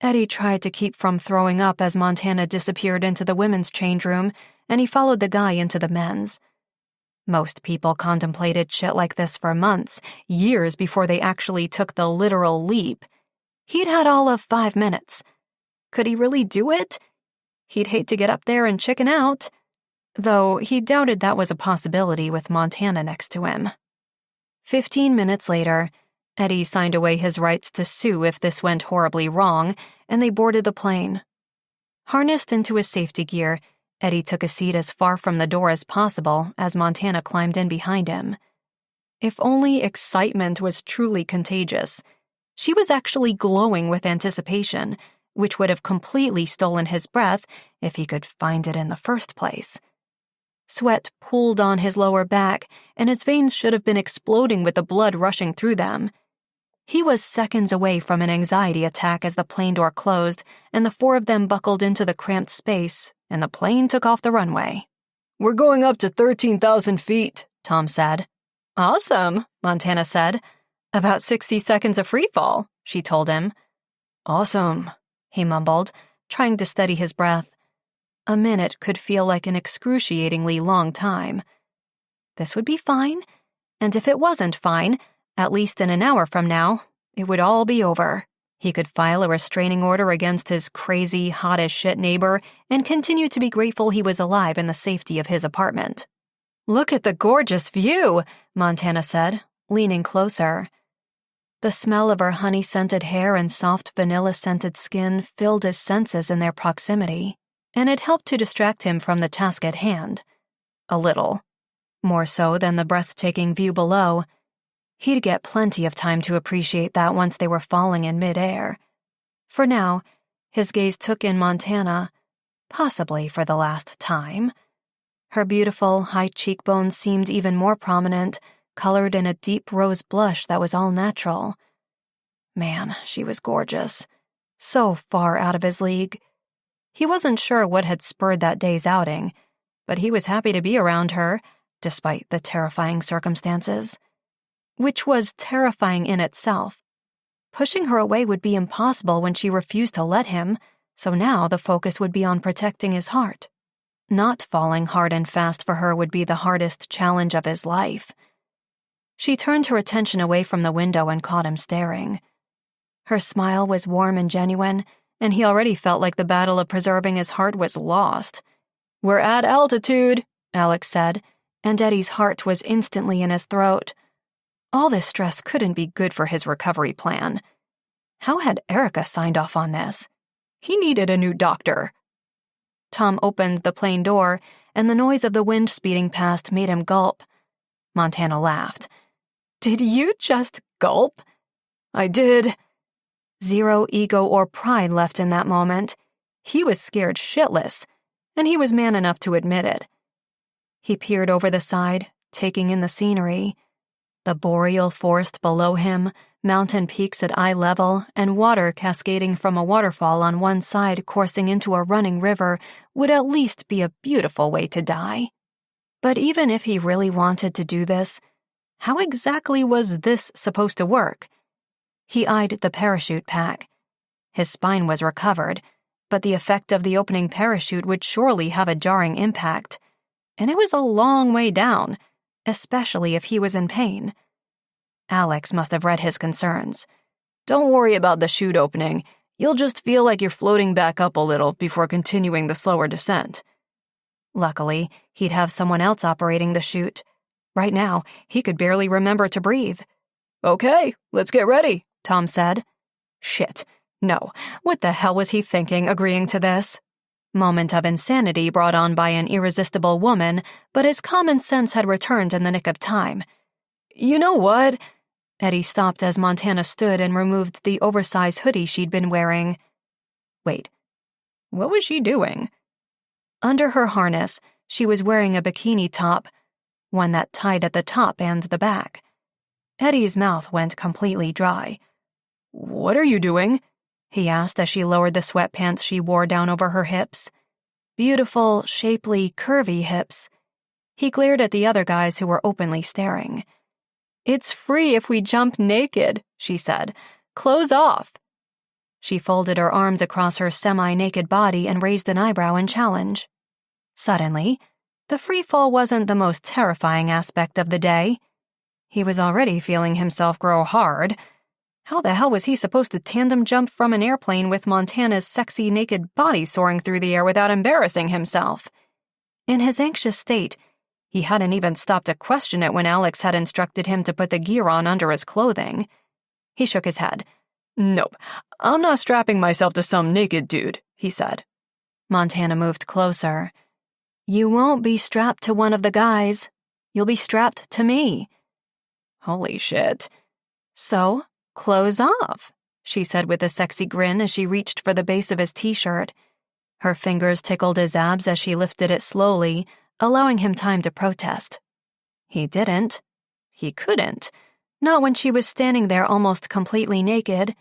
Eddie tried to keep from throwing up as Montana disappeared into the women's change room, and he followed the guy into the men's. Most people contemplated shit like this for months, years before they actually took the literal leap. He'd had all of 5 minutes. Could he really do it? He'd hate to get up there and chicken out, though he doubted that was a possibility with Montana next to him. 15 minutes later, Eddie signed away his rights to sue if this went horribly wrong, and they boarded the plane. Harnessed into his safety gear, Eddie took a seat as far from the door as possible as Montana climbed in behind him. If only excitement was truly contagious. She was actually glowing with anticipation, which would have completely stolen his breath if he could find it in the first place. Sweat pooled on his lower back, and his veins should have been exploding with the blood rushing through them. He was seconds away from an anxiety attack as the plane door closed and the four of them buckled into the cramped space and the plane took off the runway. "We're going up to 13,000 feet, Tom said. Awesome, Montana said. About 60 seconds of free fall, she told him. Awesome, he mumbled, trying to steady his breath. A minute could feel like an excruciatingly long time. This would be fine, and if it wasn't fine, at least in an hour from now, it would all be over. He could file a restraining order against his crazy, hot-as-shit neighbor and continue to be grateful he was alive in the safety of his apartment. Look at the gorgeous view, Montana said, leaning closer. The smell of her honey-scented hair and soft vanilla-scented skin filled his senses in their proximity, and it helped to distract him from the task at hand. A little. More so than the breathtaking view below. He'd get plenty of time to appreciate that once they were falling in mid-air. For now, his gaze took in Montana, possibly for the last time. Her beautiful, high cheekbones seemed even more prominent, colored in a deep rose blush that was all natural. Man, she was gorgeous. So far out of his league. He wasn't sure what had spurred that day's outing, but he was happy to be around her, despite the terrifying circumstances. Which was terrifying in itself. Pushing her away would be impossible when she refused to let him, so now the focus would be on protecting his heart. Not falling hard and fast for her would be the hardest challenge of his life. She turned her attention away from the window and caught him staring. Her smile was warm and genuine, and he already felt like the battle of preserving his heart was lost. "We're at altitude," Alex said, and Eddie's heart was instantly in his throat. All this stress couldn't be good for his recovery plan. How had Erica signed off on this? He needed a new doctor. Tom opened the plane door, and the noise of the wind speeding past made him gulp. Montana laughed. "Did you just gulp?" "I did." Zero ego or pride left in that moment. He was scared shitless, and he was man enough to admit it. He peered over the side, taking in the scenery. The boreal forest below him, mountain peaks at eye level, and water cascading from a waterfall on one side coursing into a running river would at least be a beautiful way to die. But even if he really wanted to do this, how exactly was this supposed to work? He eyed the parachute pack. His spine was recovered, but the effect of the opening parachute would surely have a jarring impact. And it was a long way down, especially if he was in pain. Alex must have read his concerns. "Don't worry about the chute opening. You'll just feel like you're floating back up a little before continuing the slower descent." Luckily, he'd have someone else operating the chute. Right now, he could barely remember to breathe. "Okay, let's get ready," Tom said. Shit. No. What the hell was he thinking, agreeing to this? Moment of insanity brought on by an irresistible woman, but his common sense had returned in the nick of time. "You know what?" Eddie stopped as Montana stood and removed the oversized hoodie she'd been wearing. Wait, what was she doing? Under her harness, she was wearing a bikini top, one that tied at the top and the back. Eddie's mouth went completely dry. "What are you doing?" he asked as she lowered the sweatpants she wore down over her hips. Beautiful, shapely, curvy hips. He glared at the other guys who were openly staring. "It's free if we jump naked," she said. "Clothes off." She folded her arms across her semi-naked body and raised an eyebrow in challenge. Suddenly, the free fall wasn't the most terrifying aspect of the day. He was already feeling himself grow hard. How the hell was he supposed to tandem jump from an airplane with Montana's sexy naked body soaring through the air without embarrassing himself? In his anxious state, he hadn't even stopped to question it when Alex had instructed him to put the gear on under his clothing. He shook his head. "Nope, I'm not strapping myself to some naked dude," he said. Montana moved closer. "You won't be strapped to one of the guys. You'll be strapped to me." Holy shit. "So, clothes off," she said with a sexy grin as she reached for the base of his t-shirt. Her fingers tickled his abs as she lifted it slowly, allowing him time to protest. He didn't. He couldn't. Not when she was standing there almost completely naked.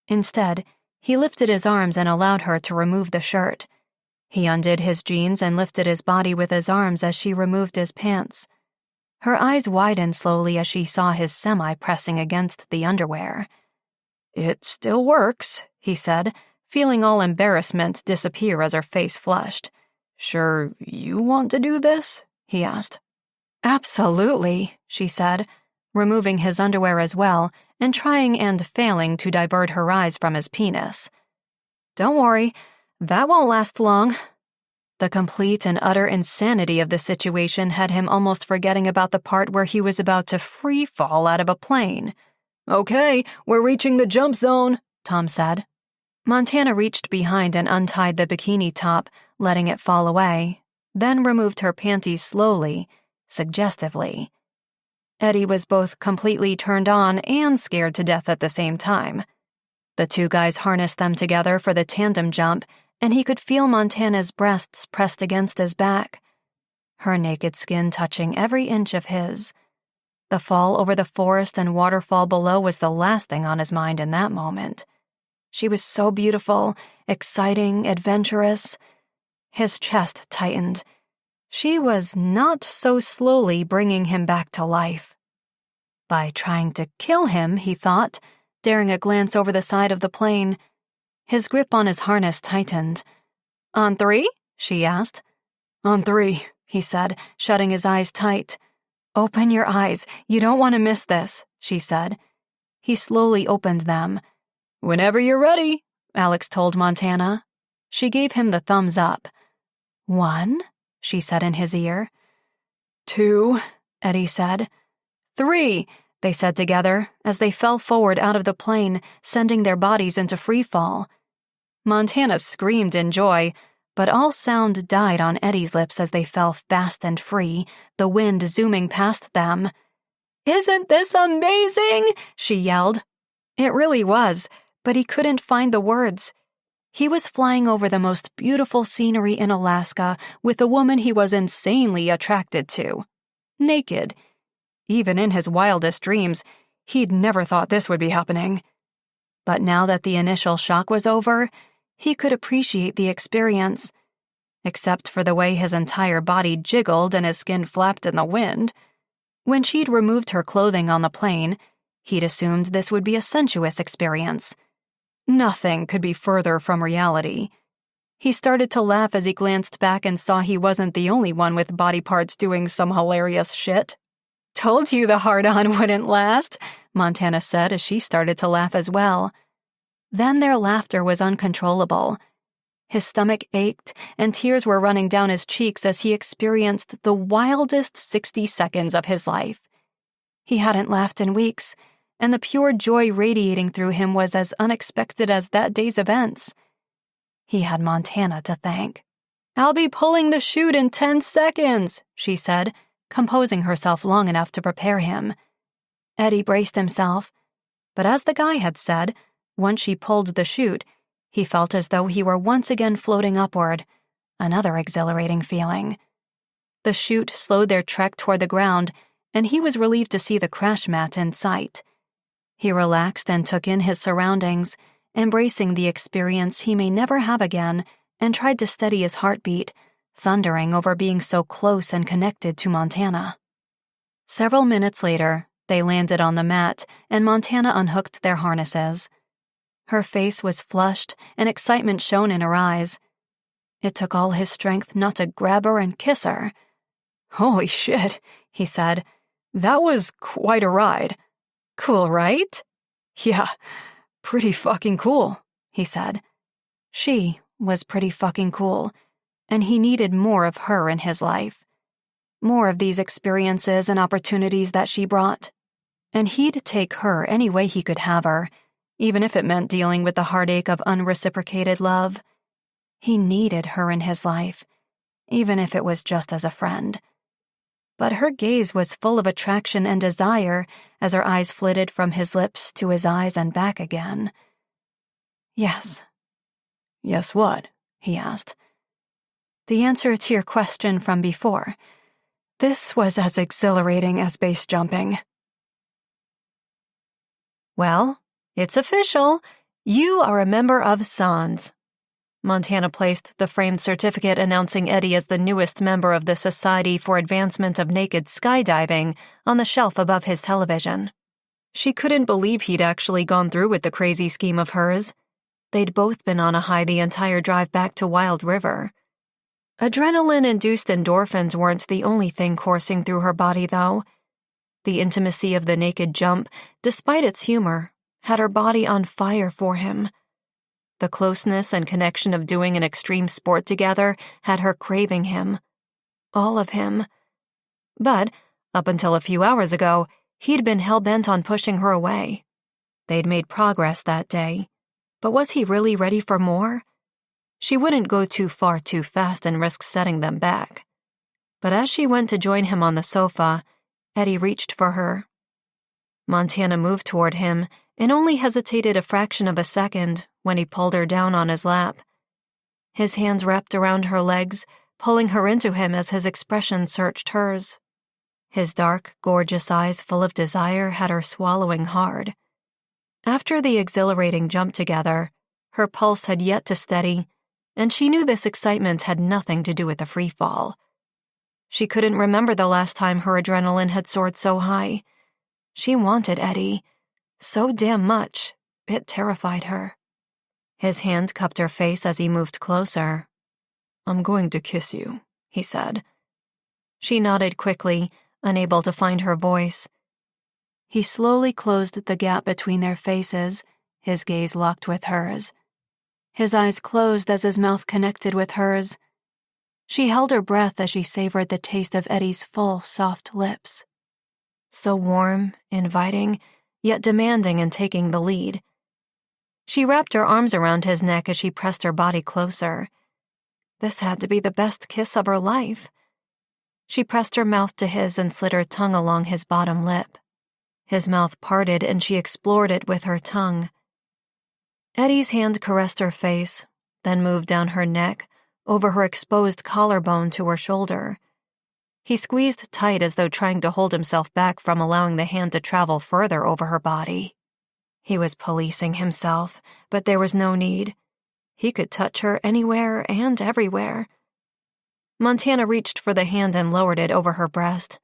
Instead, he lifted his arms and allowed her to remove the shirt. He undid his jeans and lifted his body with his arms as she removed his pants. Her eyes widened slowly as she saw his semi pressing against the underwear. "It still works," he said, feeling all embarrassment disappear as her face flushed. "Sure you want to do this?" he asked. "Absolutely," she said, removing his underwear as well and trying and failing to divert her eyes from his penis. "Don't worry, that won't last long." The complete and utter insanity of the situation had him almost forgetting about the part where he was about to free fall out of a plane. "Okay, we're reaching the jump zone," Tom said. Montana reached behind and untied the bikini top, letting it fall away, then removed her panties slowly, suggestively. Eddie was both completely turned on and scared to death at the same time. The two guys harnessed them together for the tandem jump, and he could feel Montana's breasts pressed against his back, her naked skin touching every inch of his. The fall over the forest and waterfall below was the last thing on his mind in that moment. She was so beautiful, exciting, adventurous. His chest tightened. She was not so slowly bringing him back to life. By trying to kill him, he thought, daring a glance over the side of the plane. His grip on his harness tightened. "On 3?" she asked. "On 3, he said, shutting his eyes tight. "Open your eyes. You don't want to miss this," she said. He slowly opened them. "Whenever you're ready," Alex told Montana. She gave him the thumbs up. 1, she said in his ear. 2, Eddie said. 3, they said together as they fell forward out of the plane, sending their bodies into free fall. Montana screamed in joy, but all sound died on Eddie's lips as they fell fast and free, the wind zooming past them. "Isn't this amazing?" she yelled. It really was, but he couldn't find the words. He was flying over the most beautiful scenery in Alaska with a woman he was insanely attracted to. Naked. Even in his wildest dreams, he'd never thought this would be happening. But now that the initial shock was over, he could appreciate the experience. Except for the way his entire body jiggled and his skin flapped in the wind. When she'd removed her clothing on the plane, he'd assumed this would be a sensuous experience. Nothing could be further from reality. He started to laugh as he glanced back and saw he wasn't the only one with body parts doing some hilarious shit. "Told you the hard-on wouldn't last," Montana said as she started to laugh as well. Then their laughter was uncontrollable. His stomach ached and tears were running down his cheeks as he experienced the wildest 60 seconds of his life. He hadn't laughed in weeks, and the pure joy radiating through him was as unexpected as that day's events. He had Montana to thank. "I'll be pulling the chute in 10 seconds, she said, composing herself long enough to prepare him. Eddie braced himself, but as the guy had said, once she pulled the chute, he felt as though he were once again floating upward, another exhilarating feeling. The chute slowed their trek toward the ground, and he was relieved to see the crash mat in sight. He relaxed and took in his surroundings, embracing the experience he may never have again, and tried to steady his heartbeat, thundering over being so close and connected to Montana. Several minutes later, they landed on the mat, and Montana unhooked their harnesses. Her face was flushed, and excitement shone in her eyes. It took all his strength not to grab her and kiss her. "Holy shit," he said. "That was quite a ride. Cool, right?" "Yeah, pretty fucking cool," he said. She was pretty fucking cool, and he needed more of her in his life. More of these experiences and opportunities that she brought. And he'd take her any way he could have her, even if it meant dealing with the heartache of unreciprocated love. He needed her in his life, even if it was just as a friend. But her gaze was full of attraction and desire as her eyes flitted from his lips to his eyes and back again. "Yes." "Yes what?" he asked. "The answer to your question from before. This was as exhilarating as base jumping." Well, it's official. You are a member of Sans. Montana placed the framed certificate announcing Eddie as the newest member of the Society for Advancement of Naked Skydiving on the shelf above his television. She couldn't believe he'd actually gone through with the crazy scheme of hers. They'd both been on a high the entire drive back to Wild River. Adrenaline-induced endorphins weren't the only thing coursing through her body, though. The intimacy of the naked jump, despite its humor, had her body on fire for him. The closeness and connection of doing an extreme sport together had her craving him. All of him. But, up until a few hours ago, he'd been hell-bent on pushing her away. They'd made progress that day. But was he really ready for more? She wouldn't go too far too fast and risk setting them back. But as she went to join him on the sofa, Eddie reached for her. Montana moved toward him and only hesitated a fraction of a second when he pulled her down on his lap. His hands wrapped around her legs, pulling her into him as his expression searched hers. His dark, gorgeous eyes full of desire had her swallowing hard. After the exhilarating jump together, her pulse had yet to steady, and she knew this excitement had nothing to do with the free fall. She couldn't remember the last time her adrenaline had soared so high. She wanted Eddie so damn much, it terrified her. His hand cupped her face as he moved closer. "I'm going to kiss you," he said. She nodded quickly, unable to find her voice. He slowly closed the gap between their faces, his gaze locked with hers. His eyes closed as his mouth connected with hers. She held her breath as she savored the taste of Eddie's full, soft lips. So warm, inviting, yet demanding and taking the lead. She wrapped her arms around his neck as she pressed her body closer. This had to be the best kiss of her life. She pressed her mouth to his and slid her tongue along his bottom lip. His mouth parted and she explored it with her tongue. Eddie's hand caressed her face, then moved down her neck, over her exposed collarbone to her shoulder. He squeezed tight as though trying to hold himself back from allowing the hand to travel further over her body. He was policing himself, but there was no need. He could touch her anywhere and everywhere. Montana reached for the hand and lowered it over her breast.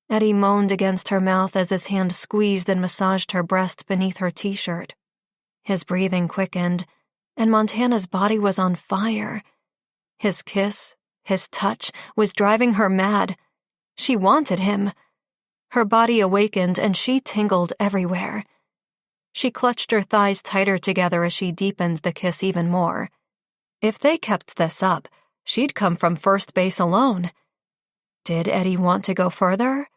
Eddie moaned against her mouth as his hand squeezed and massaged her breast beneath her t-shirt. His breathing quickened, and Montana's body was on fire. His kiss, his touch, was driving her mad. She wanted him. Her body awakened and she tingled everywhere. She clutched her thighs tighter together as she deepened the kiss even more. If they kept this up, she'd come from first base alone. Did Eddie want to go further?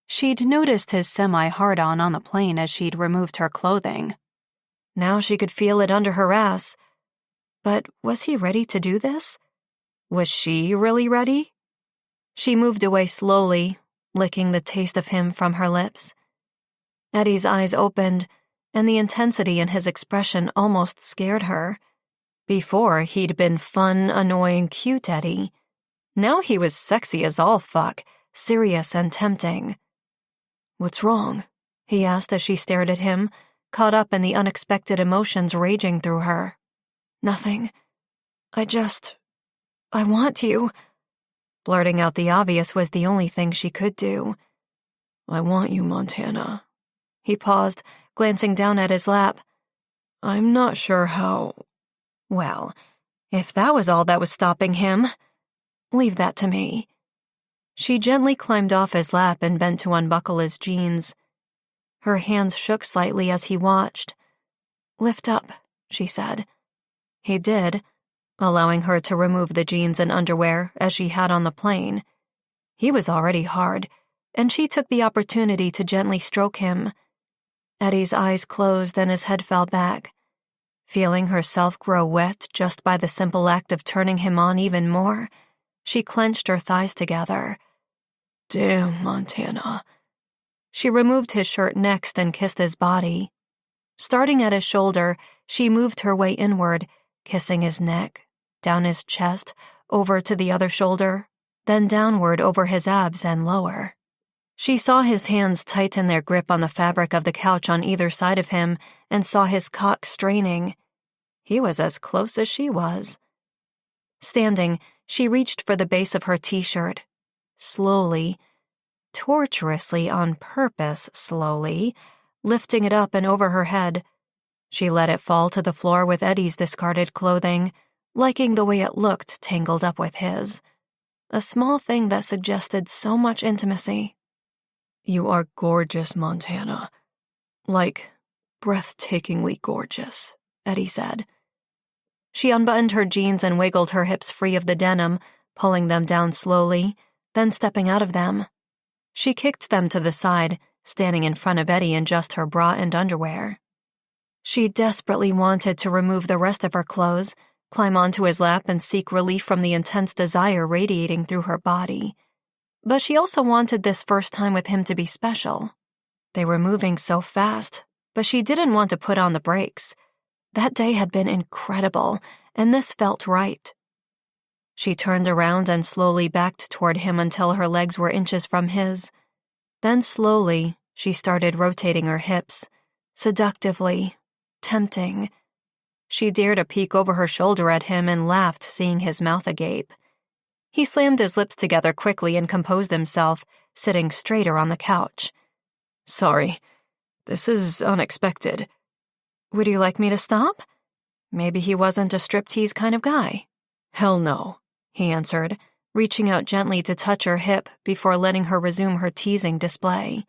She'd noticed his semi-hard-on on the plane as she'd removed her clothing. Now she could feel it under her ass. But was he ready to do this? Was she really ready? She moved away slowly, licking the taste of him from her lips. Eddie's eyes opened, and the intensity in his expression almost scared her. Before, he'd been fun, annoying, cute Eddie. Now he was sexy as all fuck, serious and tempting. "What's wrong?" he asked as she stared at him, caught up in the unexpected emotions raging through her. "Nothing. I want you." Blurting out the obvious was the only thing she could do. "I want you, Montana." He paused, glancing down at his lap. "I'm not sure how—" Well, if that was all that was stopping him, leave that to me. She gently climbed off his lap and bent to unbuckle his jeans. Her hands shook slightly as he watched. "Lift up," she said. He did, allowing her to remove the jeans and underwear as she had on the plane. He was already hard, and she took the opportunity to gently stroke him. Eddie's eyes closed and his head fell back. Feeling herself grow wet just by the simple act of turning him on even more, she clenched her thighs together. "Damn, Montana." She removed his shirt next and kissed his body. Starting at his shoulder, she moved her way inward, kissing his neck, down his chest, over to the other shoulder, then downward over his abs and lower. She saw his hands tighten their grip on the fabric of the couch on either side of him and saw his cock straining. He was as close as she was. Standing, she reached for the base of her t-shirt. Slowly, torturously on purpose slowly, lifting it up and over her head. She let it fall to the floor with Eddie's discarded clothing, liking the way it looked tangled up with his. A small thing that suggested so much intimacy. "You are gorgeous, Montana. Like, breathtakingly gorgeous," Eddie said. She unbuttoned her jeans and wiggled her hips free of the denim, pulling them down slowly, then stepping out of them. She kicked them to the side, standing in front of Eddie in just her bra and underwear. She desperately wanted to remove the rest of her clothes, climb onto his lap and seek relief from the intense desire radiating through her body. But she also wanted this first time with him to be special. They were moving so fast, but she didn't want to put on the brakes. That day had been incredible, and this felt right. She turned around and slowly backed toward him until her legs were inches from his. Then slowly, she started rotating her hips, seductively, tempting. She dared a peek over her shoulder at him and laughed, seeing his mouth agape. He slammed his lips together quickly and composed himself, sitting straighter on the couch. "Sorry, this is unexpected. Would you like me to stop?" Maybe he wasn't a striptease kind of guy. "Hell no," he answered, reaching out gently to touch her hip before letting her resume her teasing display.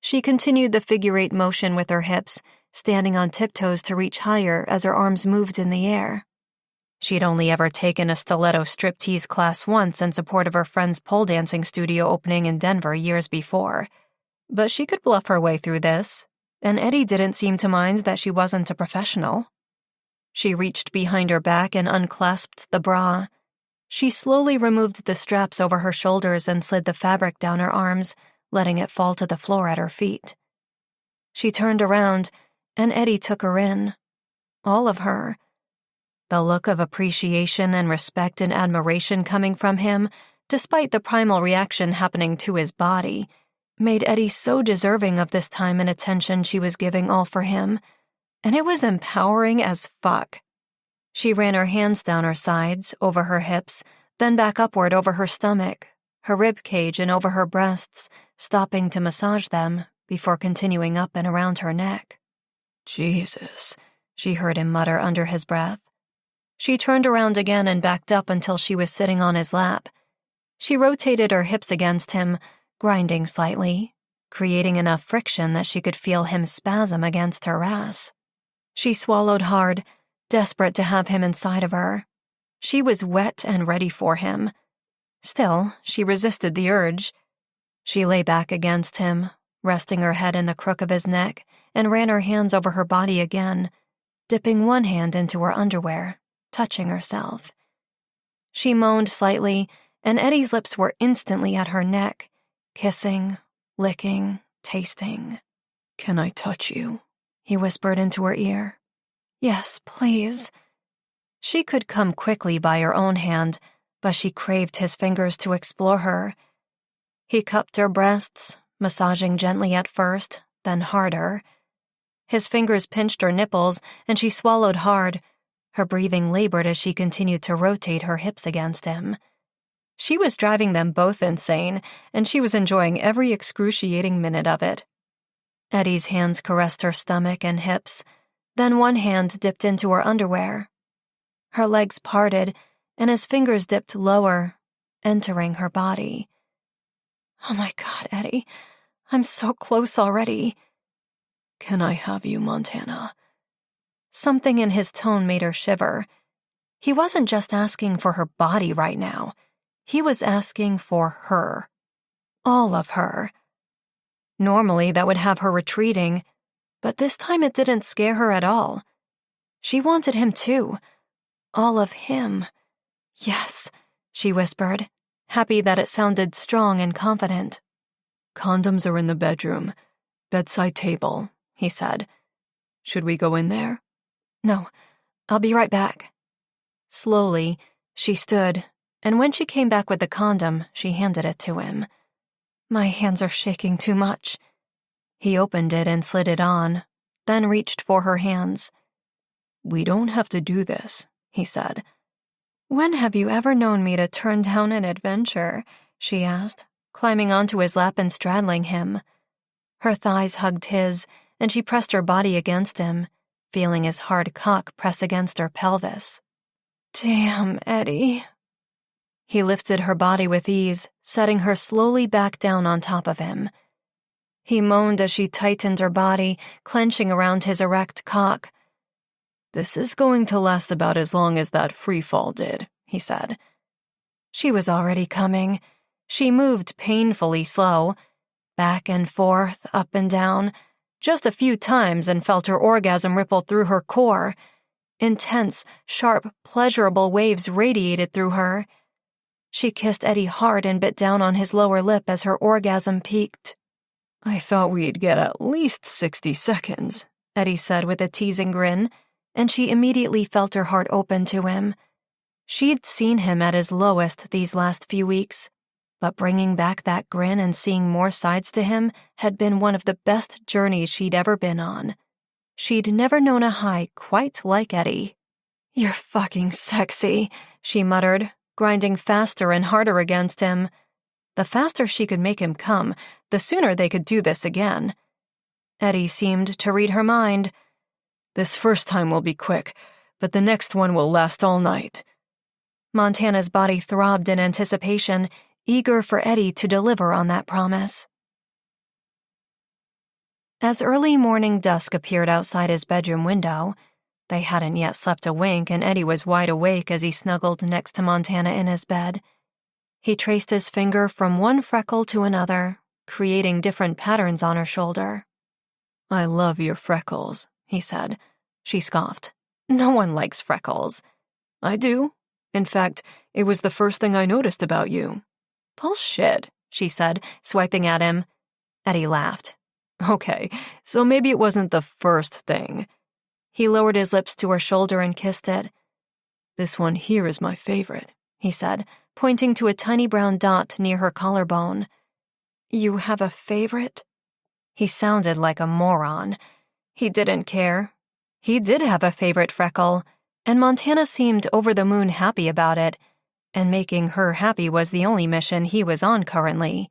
She continued the figure-8 motion with her hips, standing on tiptoes to reach higher as her arms moved in the air. She'd only ever taken a stiletto striptease class once in support of her friend's pole dancing studio opening in Denver years before. But she could bluff her way through this, and Eddie didn't seem to mind that she wasn't a professional. She reached behind her back and unclasped the bra. She slowly removed the straps over her shoulders and slid the fabric down her arms, letting it fall to the floor at her feet. She turned around, and Eddie took her in. All of her. The look of appreciation and respect and admiration coming from him, despite the primal reaction happening to his body, made Eddie so deserving of this time and attention she was giving all for him, and it was empowering as fuck. She ran her hands down her sides, over her hips, then back upward over her stomach, her rib cage and over her breasts, stopping to massage them before continuing up and around her neck. "Jesus," she heard him mutter under his breath. She turned around again and backed up until she was sitting on his lap. She rotated her hips against him, grinding slightly, creating enough friction that she could feel him spasm against her ass. She swallowed hard, desperate to have him inside of her. She was wet and ready for him. Still, she resisted the urge. She lay back against him, resting her head in the crook of his neck, and ran her hands over her body again, dipping one hand into her underwear, touching herself. She moaned slightly, and Eddie's lips were instantly at her neck, kissing, licking, tasting. "Can I touch you?" he whispered into her ear. "Yes, please." She could come quickly by her own hand, but she craved his fingers to explore her. He cupped her breasts, massaging gently at first, then harder. His fingers pinched her nipples, and she swallowed hard. Her breathing labored as she continued to rotate her hips against him. She was driving them both insane, and she was enjoying every excruciating minute of it. Eddie's hands caressed her stomach and hips, then one hand dipped into her underwear. Her legs parted, and his fingers dipped lower, entering her body. "Oh my God, Eddie, I'm so close already." "Can I have you, Montana?" Something in his tone made her shiver. He wasn't just asking for her body right now. He was asking for her. All of her. Normally, that would have her retreating, but this time it didn't scare her at all. She wanted him too. All of him. "Yes," she whispered, happy that it sounded strong and confident. "Condoms are in the bedroom. Bedside table," he said. "Should we go in there?" "No, I'll be right back." Slowly, she stood, and when she came back with the condom, she handed it to him. My hands are shaking too much. He opened it and slid it on, then reached for her hands. We don't have to do this, he said. When have you ever known me to turn down an adventure? She asked, climbing onto his lap and straddling him. Her thighs hugged his, and she pressed her body against him, feeling his hard cock press against her pelvis. Damn, Eddie. He lifted her body with ease, setting her slowly back down on top of him. He moaned as she tightened her body, clenching around his erect cock. This is going to last about as long as that free fall did, he said. She was already coming. She moved painfully slow, back and forth, up and down, just a few times, and felt her orgasm ripple through her core. Intense, sharp, pleasurable waves radiated through her. She kissed Eddie hard and bit down on his lower lip as her orgasm peaked. I thought we'd get at least 60 seconds, Eddie said with a teasing grin, and she immediately felt her heart open to him. She'd seen him at his lowest these last few weeks, but bringing back that grin and seeing more sides to him had been one of the best journeys she'd ever been on. She'd never known a high quite like Eddie. You're fucking sexy, she muttered, grinding faster and harder against him. The faster she could make him come, the sooner they could do this again. Eddie seemed to read her mind. This first time will be quick, but the next one will last all night. Montana's body throbbed in anticipation, eager for Eddie to deliver on that promise. As early morning dusk appeared outside his bedroom window, they hadn't yet slept a wink, and Eddie was wide awake as he snuggled next to Montana in his bed. He traced his finger from one freckle to another, creating different patterns on her shoulder. I love your freckles, he said. She scoffed. No one likes freckles. I do. In fact, it was the first thing I noticed about you. Bullshit, she said, swiping at him. Eddie laughed. Okay, so maybe it wasn't the first thing. He lowered his lips to her shoulder and kissed it. This one here is my favorite, he said, pointing to a tiny brown dot near her collarbone. You have a favorite? He sounded like a moron. He didn't care. He did have a favorite freckle, and Montana seemed over the moon happy about it, and making her happy was the only mission he was on currently.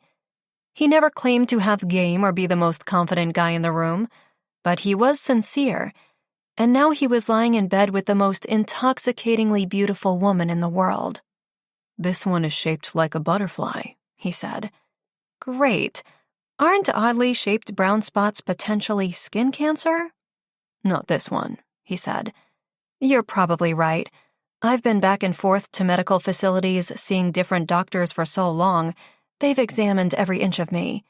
He never claimed to have game or be the most confident guy in the room, but he was sincere, and now he was lying in bed with the most intoxicatingly beautiful woman in the world. This one is shaped like a butterfly, he said. Great. Aren't oddly shaped brown spots potentially skin cancer? Not this one, he said. You're probably right. I've been back and forth to medical facilities seeing different doctors for so long, they've examined every inch of me.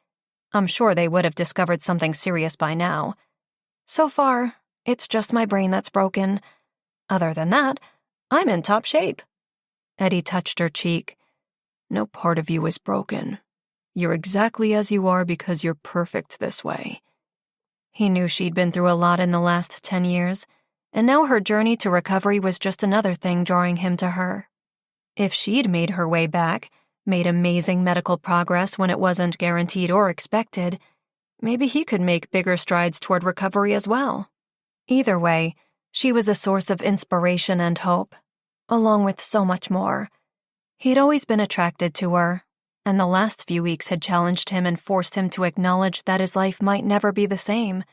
I'm sure they would have discovered something serious by now. So far, it's just my brain that's broken. Other than that, I'm in top shape. Eddie touched her cheek. No part of you is broken. You're exactly as you are because you're perfect this way. He knew she'd been through a lot in the last 10 years, and now her journey to recovery was just another thing drawing him to her. If she'd made her way back, made amazing medical progress when it wasn't guaranteed or expected, maybe he could make bigger strides toward recovery as well. Either way, she was a source of inspiration and hope, along with so much more. He'd always been attracted to her, and the last few weeks had challenged him and forced him to acknowledge that his life might never be the same.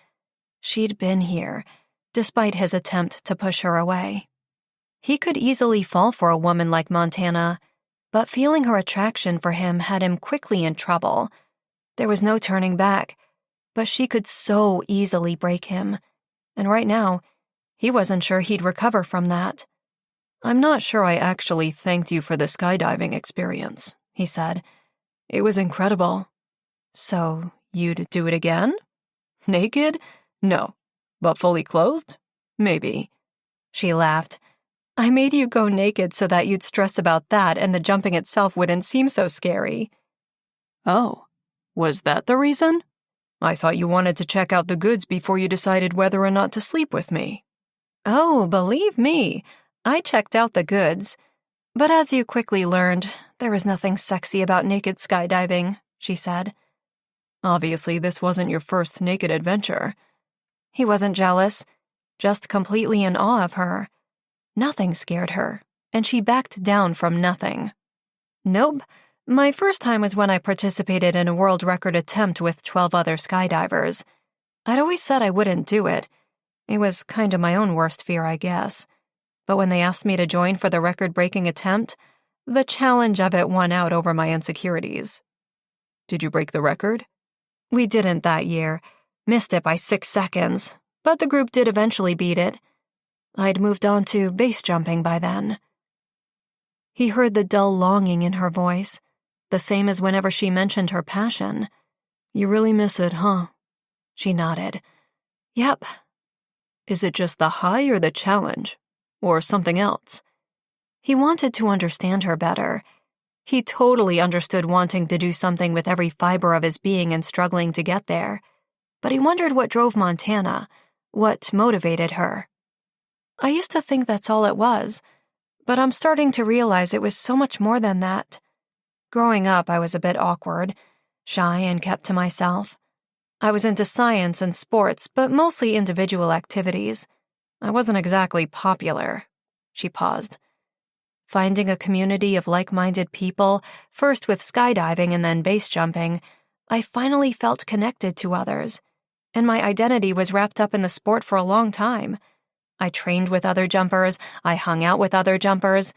She'd been here, despite his attempt to push her away. He could easily fall for a woman like Montana, but feeling her attraction for him had him quickly in trouble. There was no turning back, but she could so easily break him, and right now, he wasn't sure he'd recover from that. I'm not sure I actually thanked you for the skydiving experience, he said. It was incredible. So, you'd do it again? Naked? No. But fully clothed? Maybe. She laughed. I made you go naked so that you'd stress about that and the jumping itself wouldn't seem so scary. Oh, was that the reason? I thought you wanted to check out the goods before you decided whether or not to sleep with me. Oh, believe me, I checked out the goods. But as you quickly learned, there was nothing sexy about naked skydiving, she said. Obviously, this wasn't your first naked adventure. He wasn't jealous, just completely in awe of her. Nothing scared her, and she backed down from nothing. Nope, my first time was when I participated in a world record attempt with 12 other skydivers. I'd always said I wouldn't do it. It was kind of my own worst fear, I guess. But when they asked me to join for the record-breaking attempt, the challenge of it won out over my insecurities. Did you break the record? We didn't that year. Missed it by 6 seconds, but the group did eventually beat it. I'd moved on to base jumping by then. He heard the dull longing in her voice, the same as whenever she mentioned her passion. You really miss it, huh? She nodded. Yep. Is it just the high or the challenge? Or something else? He wanted to understand her better. He totally understood wanting to do something with every fiber of his being and struggling to get there. But he wondered what drove Montana, what motivated her. I used to think that's all it was, but I'm starting to realize it was so much more than that. Growing up, I was a bit awkward, shy, and kept to myself. I was into science and sports, but mostly individual activities. I wasn't exactly popular. She paused. Finding a community of like-minded people, first with skydiving and then base jumping, I finally felt connected to others, and my identity was wrapped up in the sport for a long time. I trained with other jumpers, I hung out with other jumpers,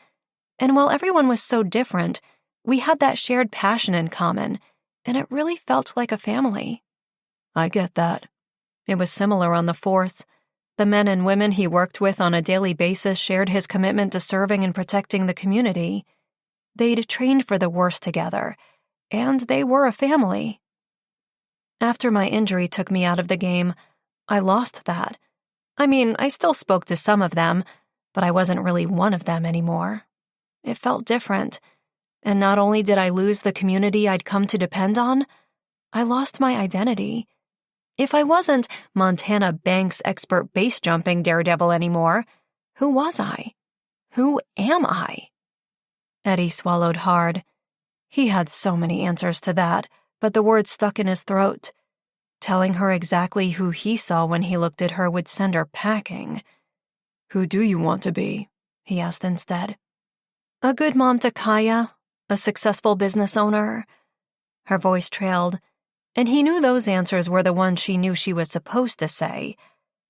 and while everyone was so different, we had that shared passion in common, and it really felt like a family. I get that. It was similar on the force. The men and women he worked with on a daily basis shared his commitment to serving and protecting the community. They'd trained for the worst together, and they were a family. After my injury took me out of the game, I lost that. I mean, I still spoke to some of them, but I wasn't really one of them anymore. It felt different, and not only did I lose the community I'd come to depend on, I lost my identity. If I wasn't Montana Banks expert base jumping daredevil anymore, who was I? Who am I? Eddie swallowed hard. He had so many answers to that, but the words stuck in his throat. Telling her exactly who he saw when he looked at her would send her packing. Who do you want to be? He asked instead. A good mom to Kaya, a successful business owner. Her voice trailed, and he knew those answers were the ones she knew she was supposed to say.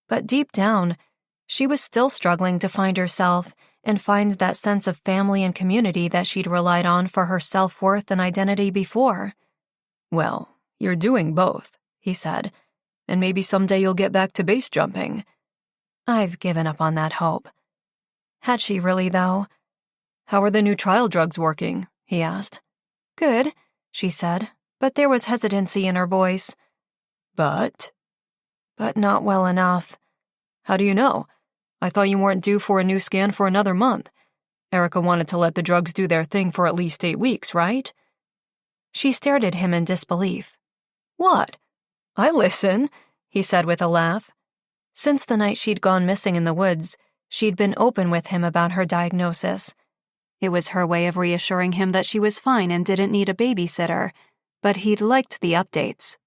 But deep down, she was still struggling to find herself and find that sense of family and community that she'd relied on for her self-worth and identity before. Well, you're doing both, he said, and maybe someday you'll get back to base jumping. I've given up on that hope. Had she really, though? How are the new trial drugs working? He asked. Good, she said, but there was hesitancy in her voice. But not well enough. How do you know? I thought you weren't due for a new scan for another month. Erica wanted to let the drugs do their thing for at least 8 weeks, right? She stared at him in disbelief. What? I listen, he said with a laugh. Since the night she'd gone missing in the woods, she'd been open with him about her diagnosis. It was her way of reassuring him that she was fine and didn't need a babysitter, but he'd liked the updates.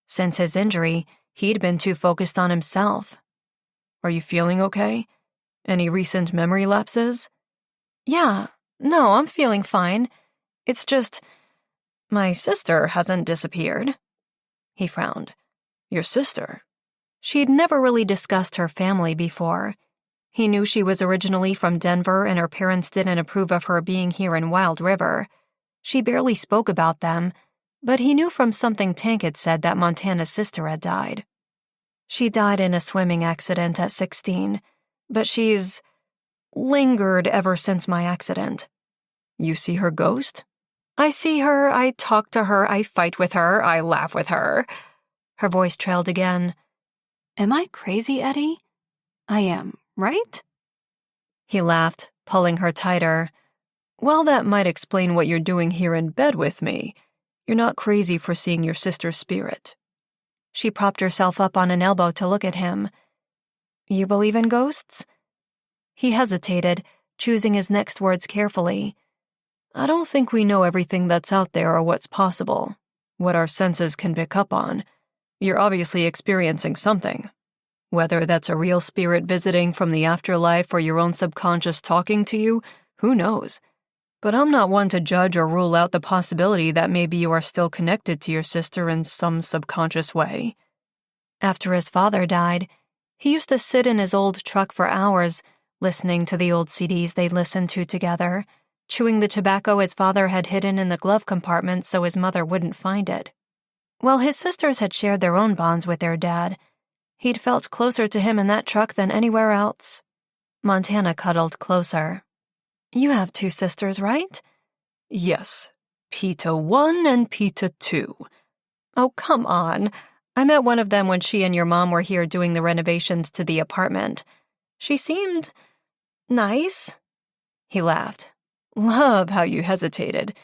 Since his injury, he'd been too focused on himself. Are you feeling okay? Any recent memory lapses? Yeah, no, I'm feeling fine. It's just, my sister hasn't disappeared. He frowned. Your sister? She'd never really discussed her family before. He knew she was originally from Denver and her parents didn't approve of her being here in Wild River. She barely spoke about them, but he knew from something Tank had said that Montana's sister had died. She died in a swimming accident at 16, but she's lingered ever since my accident. You see her ghost? I see her, I talk to her, I fight with her, I laugh with her. Her voice trailed again. Am I crazy, Eddie? I am, right? He laughed, pulling her tighter. Well, that might explain what you're doing here in bed with me. You're not crazy for seeing your sister's spirit. She propped herself up on an elbow to look at him. You believe in ghosts? He hesitated, choosing his next words carefully. I don't think we know everything that's out there or what's possible. what our senses can pick up on. You're obviously experiencing something. Whether that's a real spirit visiting from the afterlife or your own subconscious talking to you, who knows? But I'm not one to judge or rule out the possibility that maybe you are still connected to your sister in some subconscious way. After his father died, he used to sit in his old truck for hours, listening to the old CDs they'd listened to together, chewing the tobacco his father had hidden in the glove compartment so his mother wouldn't find it. While his sisters had shared their own bonds with their dad, he'd felt closer to him in that truck than anywhere else. Montana cuddled closer. You have 2 sisters, right? Yes, Peta 1 and Peta 2. Oh, come on. I met one of them when she and your mom were here doing the renovations to the apartment. She seemed nice. He laughed. Love how you hesitated.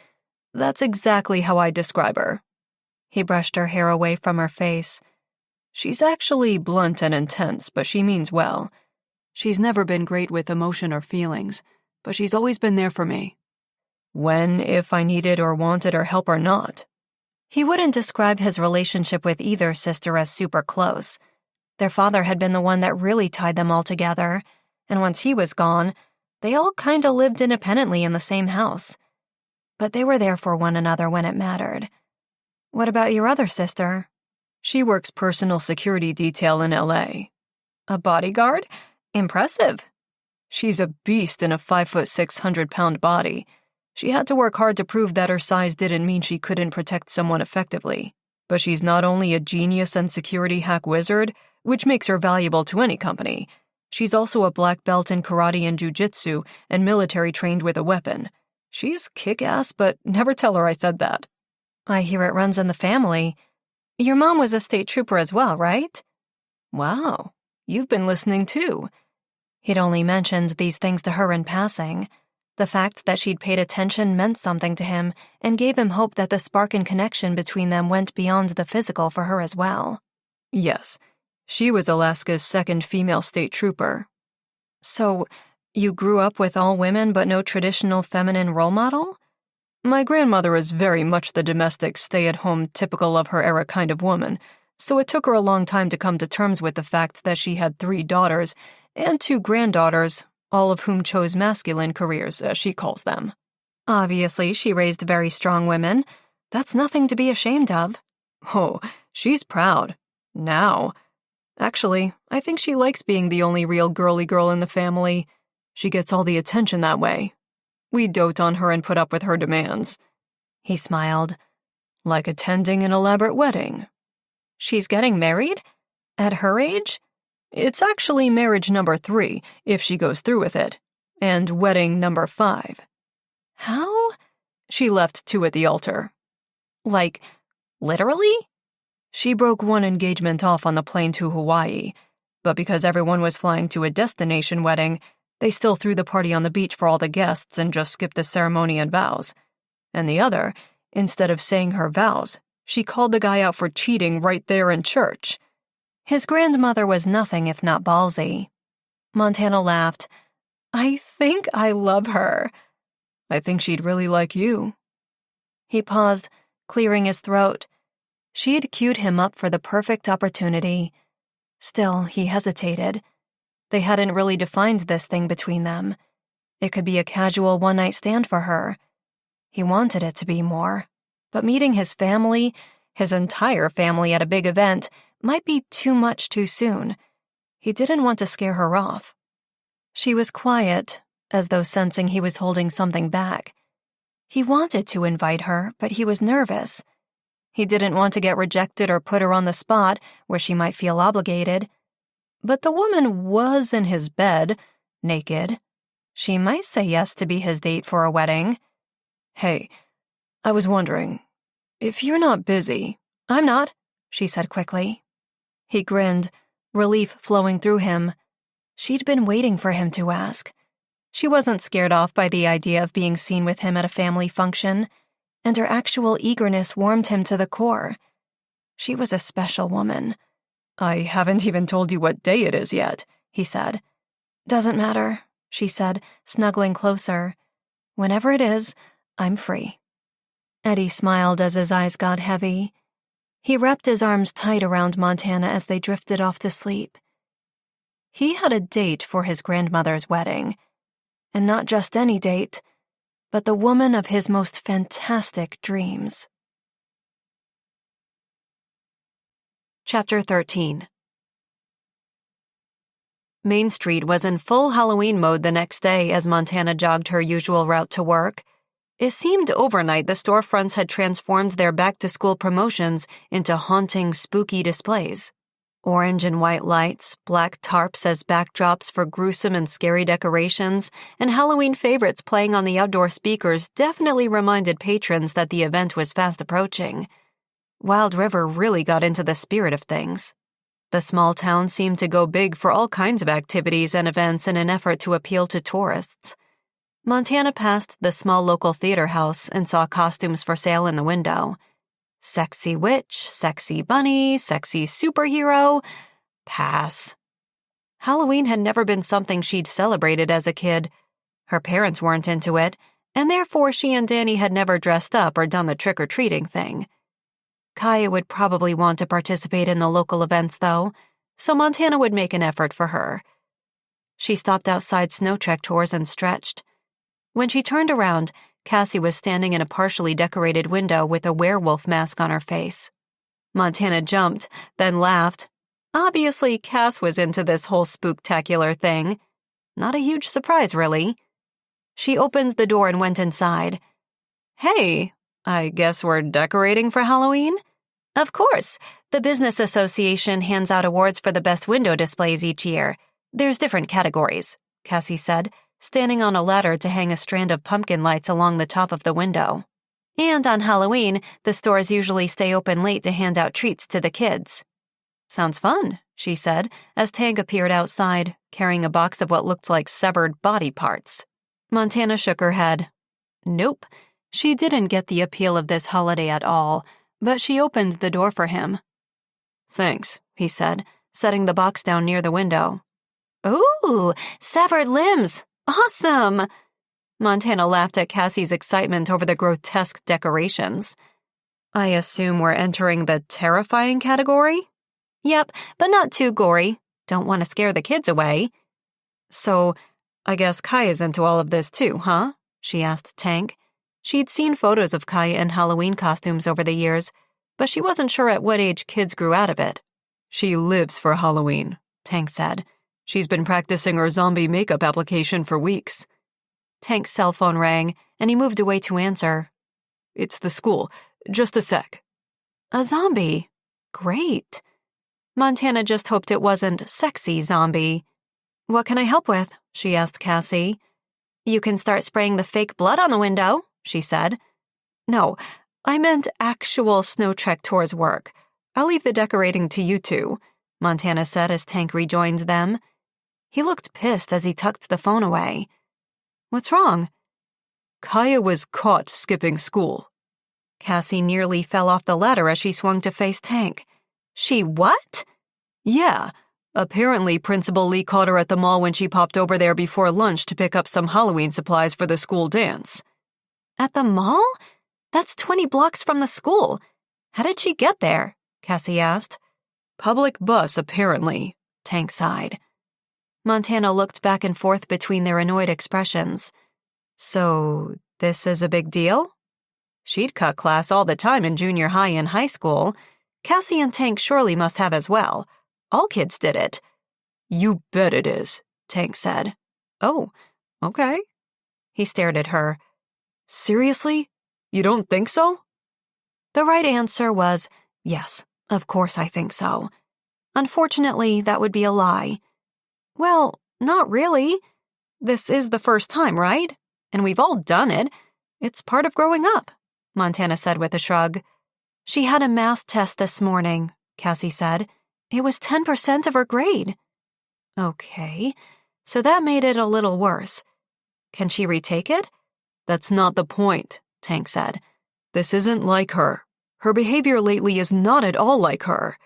That's exactly how I describe her. He brushed her hair away from her face. She's actually blunt and intense, but she means well. She's never been great with emotion or feelings, but she's always been there for me. When, if I needed or wanted her help or not. He wouldn't describe his relationship with either sister as super close. Their father had been the one that really tied them all together, and once he was gone, they all kinda lived independently in the same house. But they were there for one another when it mattered. What about your other sister? She works personal security detail in LA. A bodyguard? Impressive. She's a beast in a 5'6", 600-pound body. She had to work hard to prove that her size didn't mean she couldn't protect someone effectively. But she's not only a genius and security hack wizard, which makes her valuable to any company. She's also a black belt in karate and jujitsu and military trained with a weapon. She's kick-ass, but never tell her I said that. I hear it runs in the family. Your mom was a state trooper as well, right? Wow, you've been listening too. He'd only mentioned these things to her in passing. The fact that she'd paid attention meant something to him and gave him hope that the spark and connection between them went beyond the physical for her as well. Yes, she was Alaska's second female state trooper. So, you grew up with all women but no traditional feminine role model? My grandmother is very much the domestic, stay-at-home, typical of her era kind of woman, so it took her a long time to come to terms with the fact that she had 3 daughters and 2 granddaughters, all of whom chose masculine careers, as she calls them. Obviously, she raised very strong women. That's nothing to be ashamed of. Oh, she's proud. Now. Actually, I think she likes being the only real girly girl in the family. She gets all the attention that way. We dote on her and put up with her demands. He smiled. Like attending an elaborate wedding. She's getting married? At her age? It's actually marriage number 3, if she goes through with it, and wedding number 5. How? She left 2 at the altar. Like, literally? She broke one engagement off on the plane to Hawaii, but because everyone was flying to a destination wedding, they still threw the party on the beach for all the guests and just skipped the ceremony and vows. And the other, instead of saying her vows, she called the guy out for cheating right there in church. His grandmother was nothing if not ballsy. Montana laughed. I think I love her. I think she'd really like you. He paused, clearing his throat. She'd queued him up for the perfect opportunity. Still, he hesitated. They hadn't really defined this thing between them. It could be a casual one-night stand for her. He wanted it to be more. But meeting his family, his entire family at a big event, might be too much too soon. He didn't want to scare her off. She was quiet, as though sensing he was holding something back. He wanted to invite her, but he was nervous. He didn't want to get rejected or put her on the spot where she might feel obligated. But the woman was in his bed, naked. She might say yes to be his date for a wedding. Hey, I was wondering, if you're not busy... I'm not, she said quickly. He grinned, relief flowing through him. She'd been waiting for him to ask. She wasn't scared off by the idea of being seen with him at a family function, and her actual eagerness warmed him to the core. She was a special woman. I haven't even told you what day it is yet, he said. Doesn't matter, she said, snuggling closer. Whenever it is, I'm free. Eddie smiled as his eyes got heavy. He wrapped his arms tight around Montana as they drifted off to sleep. He had a date for his grandmother's wedding. And not just any date, but the woman of his most fantastic dreams. Chapter 13. Main Street was in full Halloween mode the next day as Montana jogged her usual route to work. It seemed overnight the storefronts had transformed their back-to-school promotions into haunting, spooky displays. Orange and white lights, black tarps as backdrops for gruesome and scary decorations, and Halloween favorites playing on the outdoor speakers definitely reminded patrons that the event was fast approaching. Wild River really got into the spirit of things. The small town seemed to go big for all kinds of activities and events in an effort to appeal to tourists. Montana passed the small local theater house and saw costumes for sale in the window. Sexy witch, sexy bunny, sexy superhero. Pass. Halloween had never been something she'd celebrated as a kid. Her parents weren't into it, and therefore she and Danny had never dressed up or done the trick-or-treating thing. Kaya would probably want to participate in the local events, though, so Montana would make an effort for her. She stopped outside Snow Trek Tours and stretched. When she turned around, Cassie was standing in a partially decorated window with a werewolf mask on her face. Montana jumped, then laughed. Obviously, Cass was into this whole spooktacular thing. Not a huge surprise, really. She opened the door and went inside. Hey, I guess we're decorating for Halloween? Of course. The Business Association hands out awards for the best window displays each year. There's different categories, Cassie said, standing on a ladder to hang a strand of pumpkin lights along the top of the window. And on Halloween, the stores usually stay open late to hand out treats to the kids. Sounds fun, she said, as Tank appeared outside, carrying a box of what looked like severed body parts. Montana shook her head. Nope, she didn't get the appeal of this holiday at all, but she opened the door for him. Thanks, he said, setting the box down near the window. Ooh, severed limbs! Awesome! Montana laughed at Cassie's excitement over the grotesque decorations. I assume we're entering the terrifying category? Yep, but not too gory. Don't want to scare the kids away. So, I guess Kaya's into all of this too, huh? She asked Tank. She'd seen photos of Kaya in Halloween costumes over the years, but she wasn't sure at what age kids grew out of it. She lives for Halloween, Tank said. She's been practicing her zombie makeup application for weeks. Tank's cell phone rang, and he moved away to answer. It's the school. Just a sec. A zombie? Great. Montana just hoped it wasn't sexy zombie. What can I help with? She asked Cassie. You can start spraying the fake blood on the window, she said. No, I meant actual Snow Trek Tours work. I'll leave the decorating to you two, Montana said as Tank rejoined them. He looked pissed as he tucked the phone away. What's wrong? Kaya was caught skipping school. Cassie nearly fell off the ladder as she swung to face Tank. She what? Yeah. Apparently, Principal Lee caught her at the mall when she popped over there before lunch to pick up some Halloween supplies for the school dance. At the mall? That's 20 blocks from the school. How did she get there? Cassie asked. Public bus, apparently, Tank sighed. Montana looked back and forth between their annoyed expressions. So, this is a big deal? She'd cut class all the time in junior high and high school. Cassie and Tank surely must have as well. All kids did it. You bet it is, Tank said. Oh, okay. He stared at her. Seriously? You don't think so? The right answer was, yes, of course I think so. Unfortunately, that would be a lie. Well, not really. This is the first time, right? And we've all done it. It's part of growing up, Montana said with a shrug. She had a math test this morning, Cassie said. It was 10% of her grade. Okay, so that made it a little worse. Can she retake it? That's not the point, Tank said. This isn't like her. Her behavior lately is not at all like her.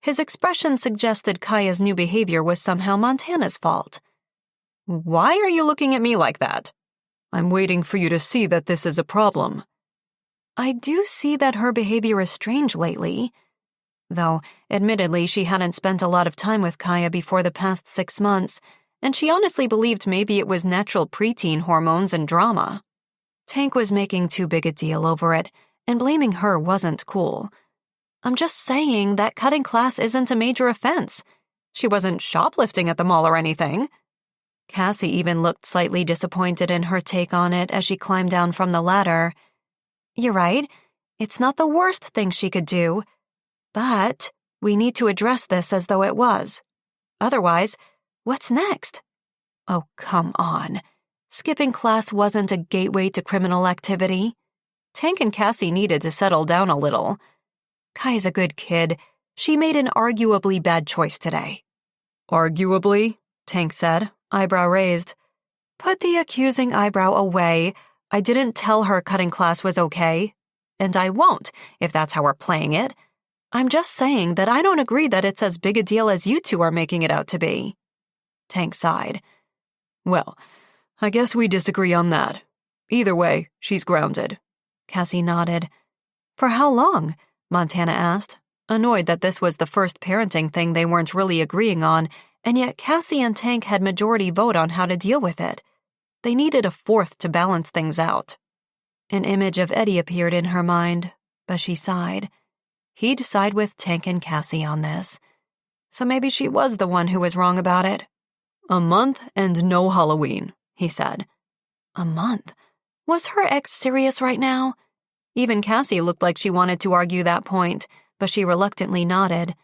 His expression suggested Kaya's new behavior was somehow Montana's fault. Why are you looking at me like that? I'm waiting for you to see that this is a problem. I do see that her behavior is strange lately. Though, admittedly, she hadn't spent a lot of time with Kaya before the past 6 months, and she honestly believed maybe it was natural preteen hormones and drama. Tank was making too big a deal over it, and blaming her wasn't cool. I'm just saying that cutting class isn't a major offense. She wasn't shoplifting at the mall or anything. Cassie even looked slightly disappointed in her take on it as she climbed down from the ladder. You're right, it's not the worst thing she could do. But we need to address this as though it was. Otherwise, what's next? Oh, come on. Skipping class wasn't a gateway to criminal activity. Tank and Cassie needed to settle down a little. Kai's a good kid. She made an arguably bad choice today. Arguably? Tank said, eyebrow raised. Put the accusing eyebrow away. I didn't tell her cutting class was okay. And I won't, if that's how we're playing it. I'm just saying that I don't agree that it's as big a deal as you two are making it out to be. Tank sighed. Well, I guess we disagree on that. Either way, she's grounded. Cassie nodded. For how long? Montana asked, annoyed that this was the first parenting thing they weren't really agreeing on, and yet Cassie and Tank had majority vote on how to deal with it. They needed a fourth to balance things out. An image of Eddie appeared in her mind, but she sighed. He'd side with Tank and Cassie on this. So maybe she was the one who was wrong about it. A month and no Halloween, he said. A month? Was her ex serious right now? Even Cassie looked like she wanted to argue that point, but she reluctantly nodded.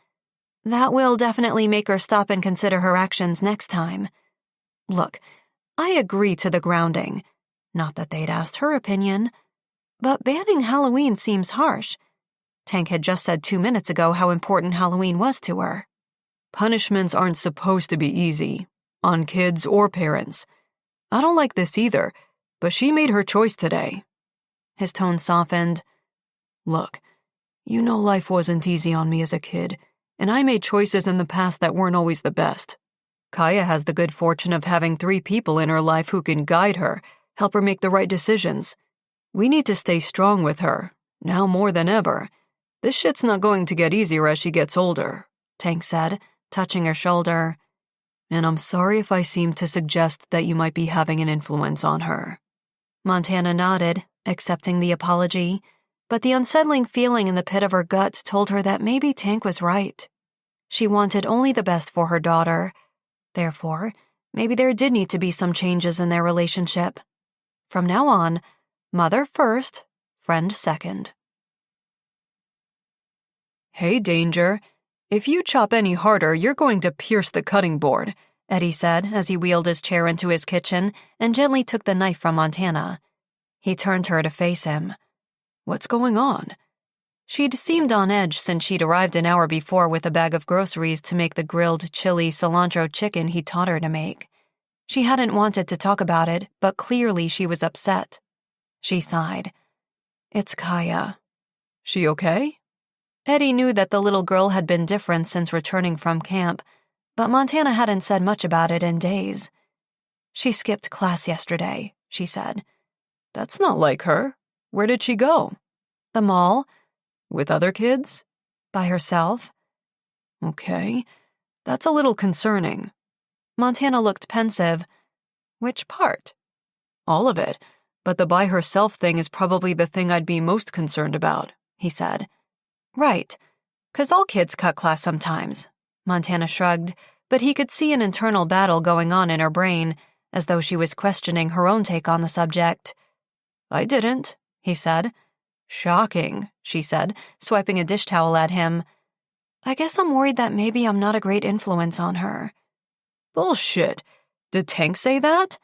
That will definitely make her stop and consider her actions next time. Look, I agree to the grounding. Not that they'd asked her opinion. But banning Halloween seems harsh. Tank had just said 2 minutes ago how important Halloween was to her. Punishments aren't supposed to be easy, on kids or parents. I don't like this either, but she made her choice today. His tone softened. Look, you know life wasn't easy on me as a kid, and I made choices in the past that weren't always the best. Kaya has the good fortune of having 3 people in her life who can guide her, help her make the right decisions. We need to stay strong with her, now more than ever. This shit's not going to get easier as she gets older, Tank said, touching her shoulder. And I'm sorry if I seem to suggest that you might be having an influence on her. Montana nodded, accepting the apology, but the unsettling feeling in the pit of her gut told her that maybe Tank was right. She wanted only the best for her daughter. Therefore, maybe there did need to be some changes in their relationship. From now on, mother first, friend second. Hey, Danger. If you chop any harder, you're going to pierce the cutting board, Eddie said as he wheeled his chair into his kitchen and gently took the knife from Montana. He turned her to face him. What's going on? She'd seemed on edge since she'd arrived an hour before with a bag of groceries to make the grilled chili cilantro chicken he taught her to make. She hadn't wanted to talk about it, but clearly she was upset. She sighed. It's Kaya. She okay? Eddie knew that the little girl had been different since returning from camp, but Montana hadn't said much about it in days. She skipped class yesterday, she said. That's not like her. Where did she go? The mall. With other kids? By herself. Okay, that's a little concerning. Montana looked pensive. Which part? All of it, but the by herself thing is probably the thing I'd be most concerned about, he said. Right, 'cause all kids cut class sometimes. Montana shrugged, but he could see an internal battle going on in her brain, as though she was questioning her own take on the subject. I didn't, he said. Shocking, she said, swiping a dish towel at him. I guess I'm worried that maybe I'm not a great influence on her. Bullshit. Did Tank say that?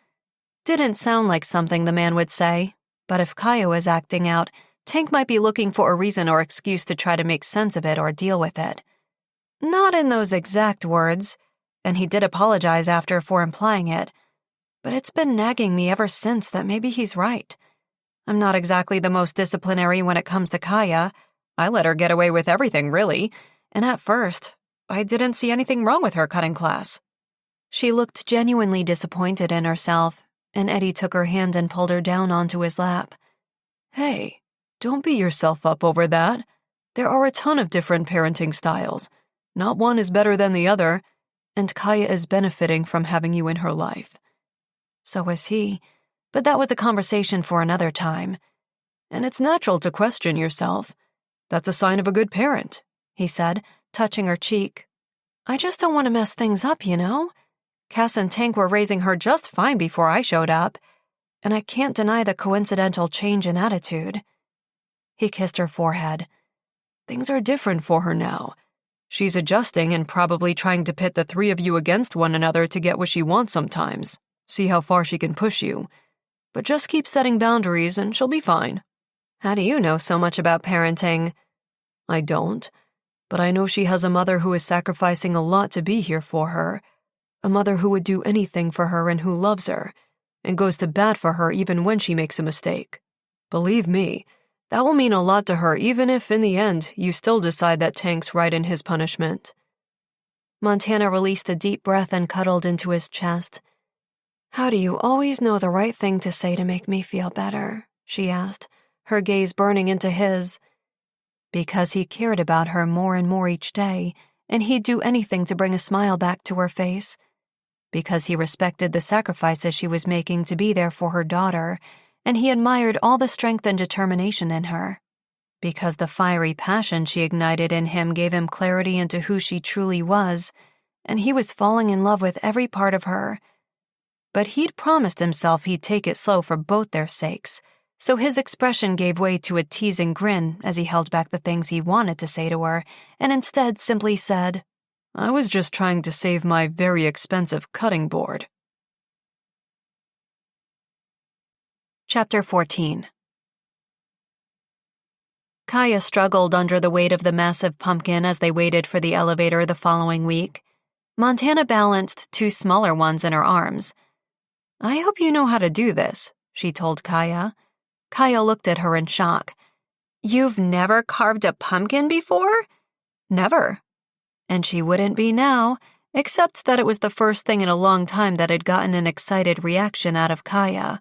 Didn't sound like something the man would say, but if Kaya was acting out, Tank might be looking for a reason or excuse to try to make sense of it or deal with it. Not in those exact words, and he did apologize after for implying it, but it's been nagging me ever since that maybe he's right. I'm not exactly the most disciplinary when it comes to Kaya. I let her get away with everything, really, and at first, I didn't see anything wrong with her cutting class. She looked genuinely disappointed in herself, and Eddie took her hand and pulled her down onto his lap. Hey, Don't beat yourself up over that. There are a ton of different parenting styles. Not one is better than the other, and Kaya is benefiting from having you in her life. So was he, but that was a conversation for another time. And it's natural to question yourself. That's a sign of a good parent, he said, touching her cheek. I just don't want to mess things up, you know? Cass and Tank were raising her just fine before I showed up, and I can't deny the coincidental change in attitude. He kissed her forehead. Things are different for her now. She's adjusting and probably trying to pit the three of you against one another to get what she wants sometimes. See how far she can push you. But just keep setting boundaries and she'll be fine. How do you know so much about parenting? I don't, but I know she has a mother who is sacrificing a lot to be here for her. A mother who would do anything for her and who loves her, and goes to bat for her even when she makes a mistake. Believe me, that will mean a lot to her even if, in the end, you still decide that Tank's right in his punishment. Montana released a deep breath and cuddled into his chest. How do you always know the right thing to say to make me feel better? She asked, her gaze burning into his. Because he cared about her more and more each day, and he'd do anything to bring a smile back to her face. Because he respected the sacrifices she was making to be there for her daughter, and he admired all the strength and determination in her. Because the fiery passion she ignited in him gave him clarity into who she truly was, and he was falling in love with every part of her. But he'd promised himself he'd take it slow for both their sakes, so his expression gave way to a teasing grin as he held back the things he wanted to say to her, and instead simply said, I was just trying to save my very expensive cutting board. Chapter 14. Kaya struggled under the weight of the massive pumpkin as they waited for the elevator the following week. Montana balanced two smaller ones in her arms. I hope you know how to do this, she told Kaya. Kaya looked at her in shock. You've never carved a pumpkin before? Never. And she wouldn't be now, except that it was the first thing in a long time that had gotten an excited reaction out of Kaya.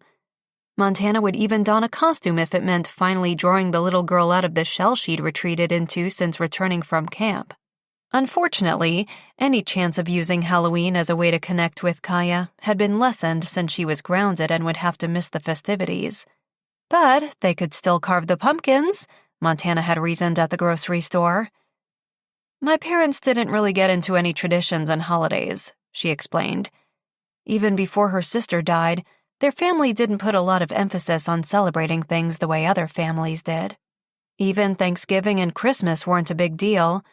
Montana would even don a costume if it meant finally drawing the little girl out of the shell she'd retreated into since returning from camp. Unfortunately, any chance of using Halloween as a way to connect with Kaya had been lessened since she was grounded and would have to miss the festivities. But they could still carve the pumpkins, Montana had reasoned at the grocery store. My parents didn't really get into any traditions and holidays, she explained. Even before her sister died, their family didn't put a lot of emphasis on celebrating things the way other families did. Even Thanksgiving and Christmas weren't a big deal.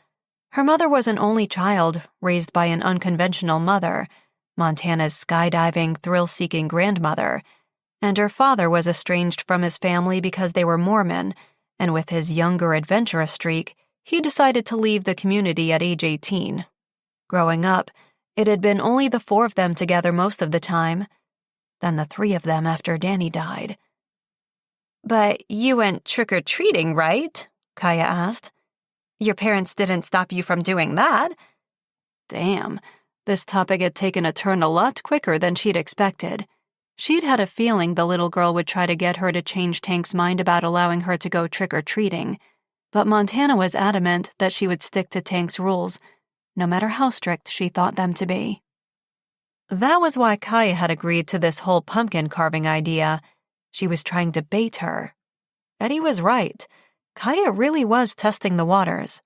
Her mother was an only child, raised by an unconventional mother, Montana's skydiving, thrill-seeking grandmother, and her father was estranged from his family because they were Mormon, and with his younger adventurous streak, he decided to leave the community at age 18. Growing up, it had been only the four of them together most of the time, then the three of them after Danny died. But you went trick-or-treating, right? Kaya asked. Your parents didn't stop you from doing that. Damn, this topic had taken a turn a lot quicker than she'd expected. She'd had a feeling the little girl would try to get her to change Tank's mind about allowing her to go trick-or-treating, but Montana was adamant that she would stick to Tank's rules, no matter how strict she thought them to be. That was why Kaya had agreed to this whole pumpkin carving idea. She was trying to bait her. Eddie was right. Kaya really was testing the waters.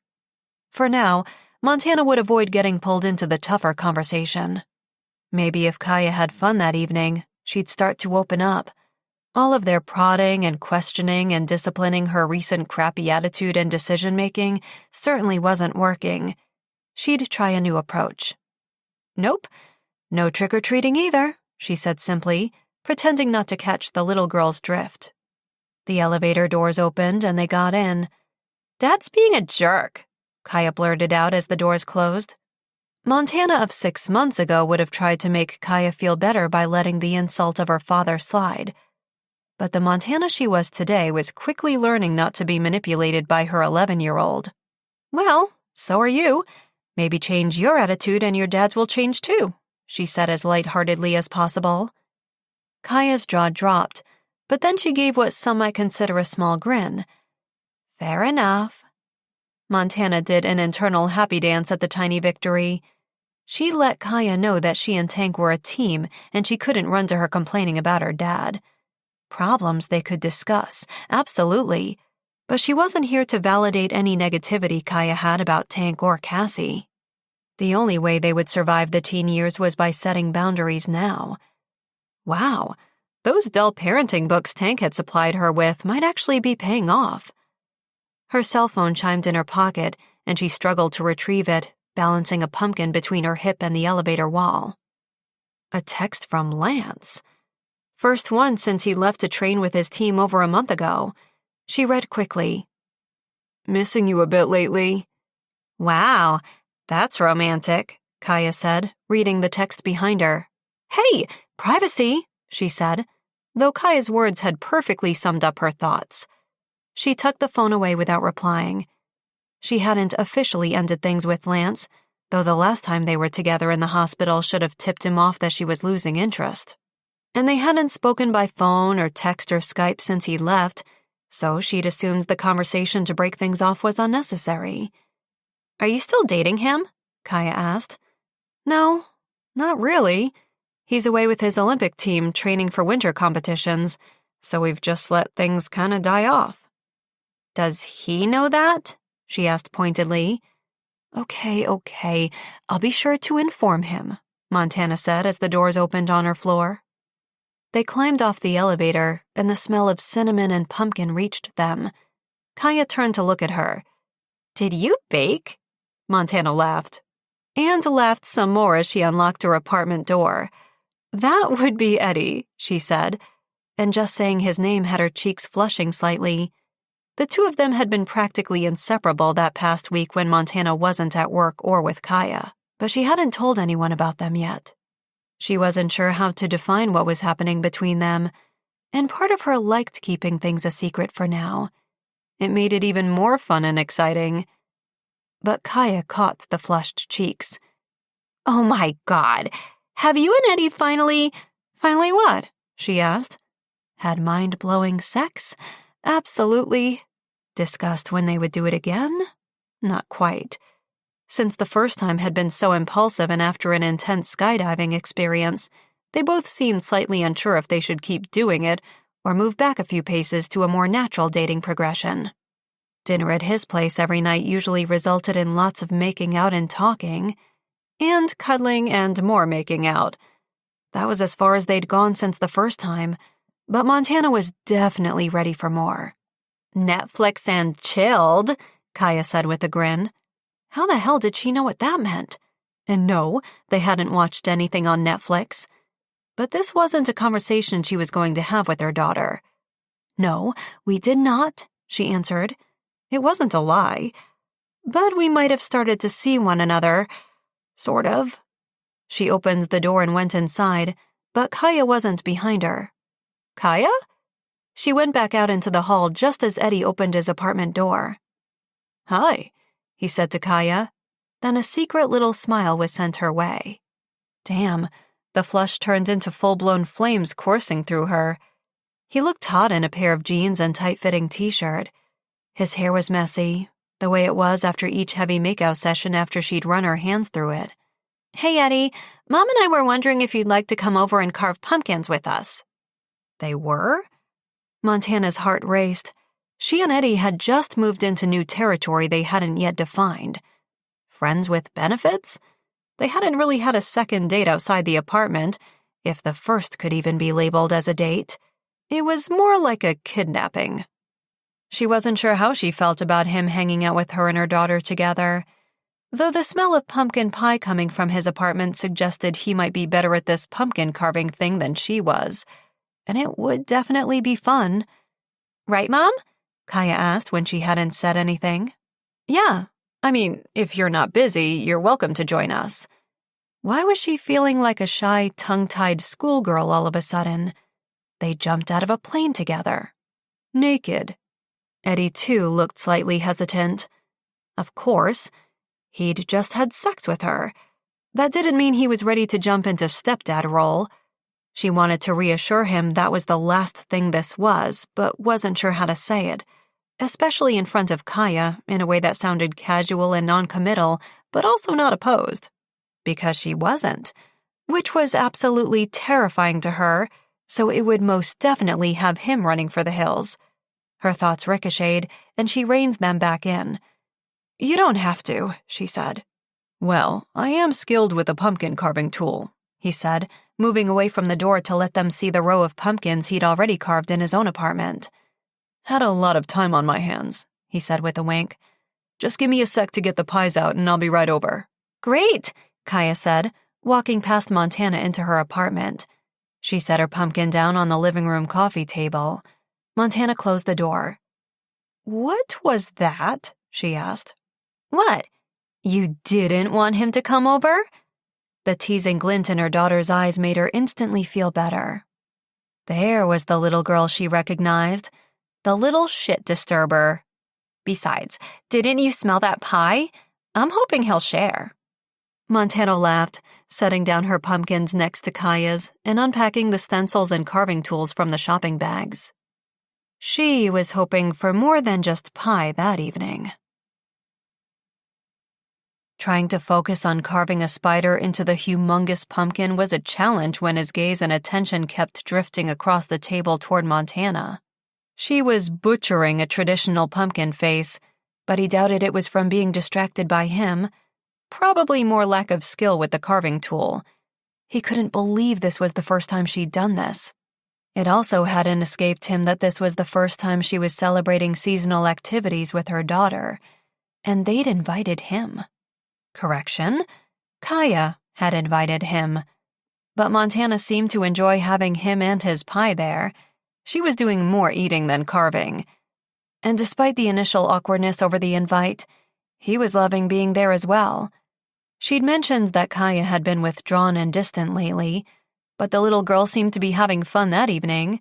For now, Montana would avoid getting pulled into the tougher conversation. Maybe if Kaya had fun that evening, she'd start to open up. All of their prodding and questioning and disciplining her recent crappy attitude and decision-making certainly wasn't working. She'd try a new approach. Nope, no trick-or-treating either, she said simply, pretending not to catch the little girl's drift. The elevator doors opened and they got in. Dad's being a jerk, Kaya blurted out as the doors closed. Montana of 6 months ago would have tried to make Kaya feel better by letting the insult of her father slide. But the Montana she was today was quickly learning not to be manipulated by her 11-year-old. Well, so are you. Maybe change your attitude and your dad's will change too, she said as lightheartedly as possible. Kaya's jaw dropped, but then she gave what some might consider a small grin. Fair enough. Montana did an internal happy dance at the tiny victory. She let Kaya know that she and Tank were a team and she couldn't run to her complaining about her dad. Problems they could discuss, absolutely, but she wasn't here to validate any negativity Kaya had about Tank or Cassie. The only way they would survive the teen years was by setting boundaries now. Wow, those dull parenting books Tank had supplied her with might actually be paying off. Her cell phone chimed in her pocket, and she struggled to retrieve it, balancing a pumpkin between her hip and the elevator wall. A text from Lance. First one since he left to train with his team over a month ago. She read quickly. Missing you a bit lately. Wow, that's romantic, Kaya said, reading the text behind her. Hey, privacy, she said, though Kaya's words had perfectly summed up her thoughts. She tucked the phone away without replying. She hadn't officially ended things with Lance, though the last time they were together in the hospital should have tipped him off that she was losing interest. And they hadn't spoken by phone or text or Skype since he left, so she'd assumed the conversation to break things off was unnecessary. Are you still dating him? Kaya asked. No, not really. He's away with his Olympic team training for winter competitions, so we've just let things kind of die off. Does he know that? She asked pointedly. Okay, I'll be sure to inform him, Montana said as the doors opened on her floor. They climbed off the elevator, and the smell of cinnamon and pumpkin reached them. Kaya turned to look at her. Did you bake? Montana laughed. And laughed some more as she unlocked her apartment door. That would be Eddie, she said, and just saying his name had her cheeks flushing slightly. The two of them had been practically inseparable that past week when Montana wasn't at work or with Kaya, but she hadn't told anyone about them yet. She wasn't sure how to define what was happening between them, and part of her liked keeping things a secret for now. It made it even more fun and exciting. But Kaya caught the flushed cheeks. Oh my God, have you and Eddie finally what? She asked. Had mind-blowing sex? Absolutely. Discussed when they would do it again? Not quite. Since the first time had been so impulsive and after an intense skydiving experience, they both seemed slightly unsure if they should keep doing it or move back a few paces to a more natural dating progression. Dinner at his place every night usually resulted in lots of making out and talking, and cuddling and more making out. That was as far as they'd gone since the first time, but Montana was definitely ready for more. Netflix and chilled, Kaya said with a grin. How the hell did she know what that meant? And no, they hadn't watched anything on Netflix. But this wasn't a conversation she was going to have with her daughter. No, we did not, she answered. It wasn't a lie. But we might have started to see one another. Sort of. She opened the door and went inside, but Kaya wasn't behind her. Kaya? She went back out into the hall just as Eddie opened his apartment door. Hi, he said to Kaya. Then a secret little smile was sent her way. Damn, the flush turned into full-blown flames coursing through her. He looked hot in a pair of jeans and tight-fitting t-shirt. His hair was messy, the way it was after each heavy makeout session after she'd run her hands through it. Hey, Eddie, Mom and I were wondering if you'd like to come over and carve pumpkins with us. They were? Montana's heart raced. She and Eddie had just moved into new territory they hadn't yet defined. Friends with benefits? They hadn't really had a second date outside the apartment, if the first could even be labeled as a date. It was more like a kidnapping. She wasn't sure how she felt about him hanging out with her and her daughter together, though the smell of pumpkin pie coming from his apartment suggested he might be better at this pumpkin carving thing than she was, and it would definitely be fun. Right, Mom? Kaya asked when she hadn't said anything. Yeah, I mean, if you're not busy, you're welcome to join us. Why was she feeling like a shy, tongue-tied schoolgirl all of a sudden? They jumped out of a plane together. Naked. Eddie, too, looked slightly hesitant. Of course. He'd just had sex with her. That didn't mean he was ready to jump into stepdad role. She wanted to reassure him that was the last thing this was, but wasn't sure how to say it, especially in front of Kaya in a way that sounded casual and noncommittal, but also not opposed. Because she wasn't, which was absolutely terrifying to her, so it would most definitely have him running for the hills. Her thoughts ricocheted, and she reined them back in. "You don't have to," she said. "Well, I am skilled with a pumpkin carving tool," he said, moving away from the door to let them see the row of pumpkins he'd already carved in his own apartment. "Had a lot of time on my hands," he said with a wink. "Just give me a sec to get the pies out and I'll be right over." "Great," Kaya said, walking past Montana into her apartment. She set her pumpkin down on the living room coffee table. Montana closed the door. "What was that?" she asked. "What? You didn't want him to come over?" The teasing glint in her daughter's eyes made her instantly feel better. There was the little girl she recognized, the little shit disturber. "Besides, didn't you smell that pie? I'm hoping he'll share." Montana laughed, setting down her pumpkins next to Kaya's and unpacking the stencils and carving tools from the shopping bags. She was hoping for more than just pie that evening. Trying to focus on carving a spider into the humongous pumpkin was a challenge when his gaze and attention kept drifting across the table toward Montana. She was butchering a traditional pumpkin face, but he doubted it was from being distracted by him, probably more lack of skill with the carving tool. He couldn't believe this was the first time she'd done this. It also hadn't escaped him that this was the first time she was celebrating seasonal activities with her daughter, and they'd invited him. Correction, Kaya had invited him, but Montana seemed to enjoy having him and his pie there. She was doing more eating than carving. And despite the initial awkwardness over the invite, he was loving being there as well. She'd mentioned that Kaya had been withdrawn and distant lately, but the little girl seemed to be having fun that evening.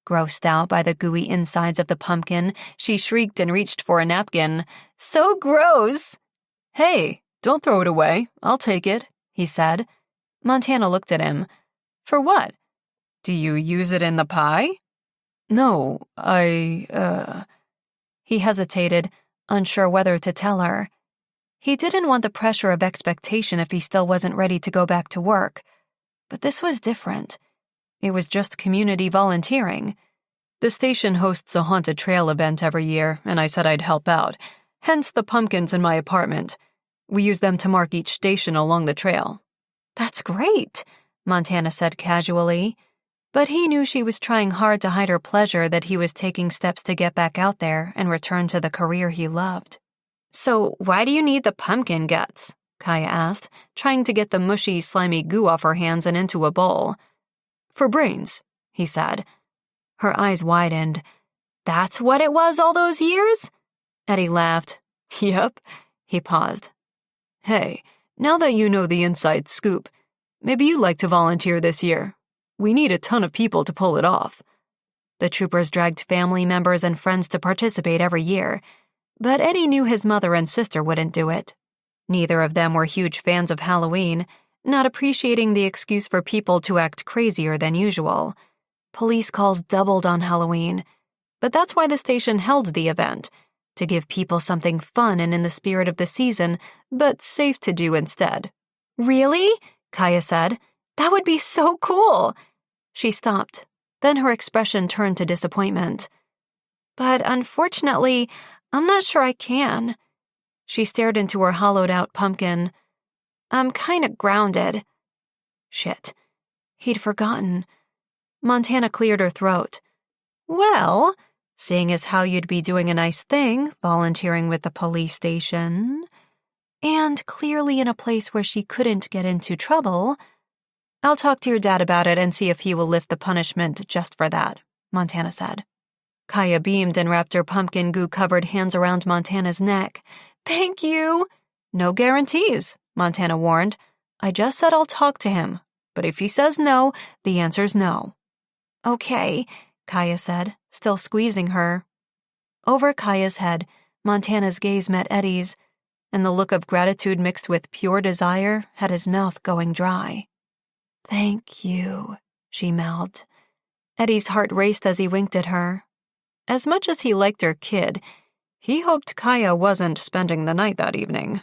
Grossed out by the gooey insides of the pumpkin, she shrieked and reached for a napkin. "So gross!" "Hey, don't throw it away. I'll take it," he said. Montana looked at him. "For what? Do you use it in the pie?" "No, He hesitated, unsure whether to tell her. He didn't want the pressure of expectation if he still wasn't ready to go back to work. But this was different. It was just community volunteering. The station hosts a haunted trail event every year, and I said I'd help out, hence the pumpkins in my apartment. We use them to mark each station along the trail." "That's great," Montana said casually. But he knew she was trying hard to hide her pleasure that he was taking steps to get back out there and return to the career he loved. "So why do you need the pumpkin guts?" Kaya asked, trying to get the mushy, slimy goo off her hands and into a bowl. "For brains," he said. Her eyes widened. "That's what it was all those years?" Eddie laughed. "Yep." He paused. "Hey, now that you know the inside scoop, maybe you'd like to volunteer this year. We need a ton of people to pull it off." The troopers dragged family members and friends to participate every year, but Eddie knew his mother and sister wouldn't do it. Neither of them were huge fans of Halloween, not appreciating the excuse for people to act crazier than usual. Police calls doubled on Halloween, but that's why the station held the event, to give people something fun and in the spirit of the season, but safe to do instead. "Really?" Kaya said. "That would be so cool." She stopped. Then her expression turned to disappointment. "But unfortunately, I'm not sure I can." She stared into her hollowed-out pumpkin. "I'm kinda grounded." Shit. He'd forgotten. Montana cleared her throat. "Well, seeing as how you'd be doing a nice thing, volunteering with the police station, and clearly in a place where she couldn't get into trouble, I'll talk to your dad about it and see if he will lift the punishment just for that," Montana said. Kaya beamed and wrapped her pumpkin goo-covered hands around Montana's neck. "Thank you." "No guarantees," Montana warned. "I just said I'll talk to him, but if he says no, the answer's no." "Okay," Kaya said, still squeezing her. Over Kaya's head, Montana's gaze met Eddie's, and the look of gratitude mixed with pure desire had his mouth going dry. "Thank you," she mouthed. Eddie's heart raced as he winked at her. As much as he liked her kid, he hoped Kaya wasn't spending the night that evening.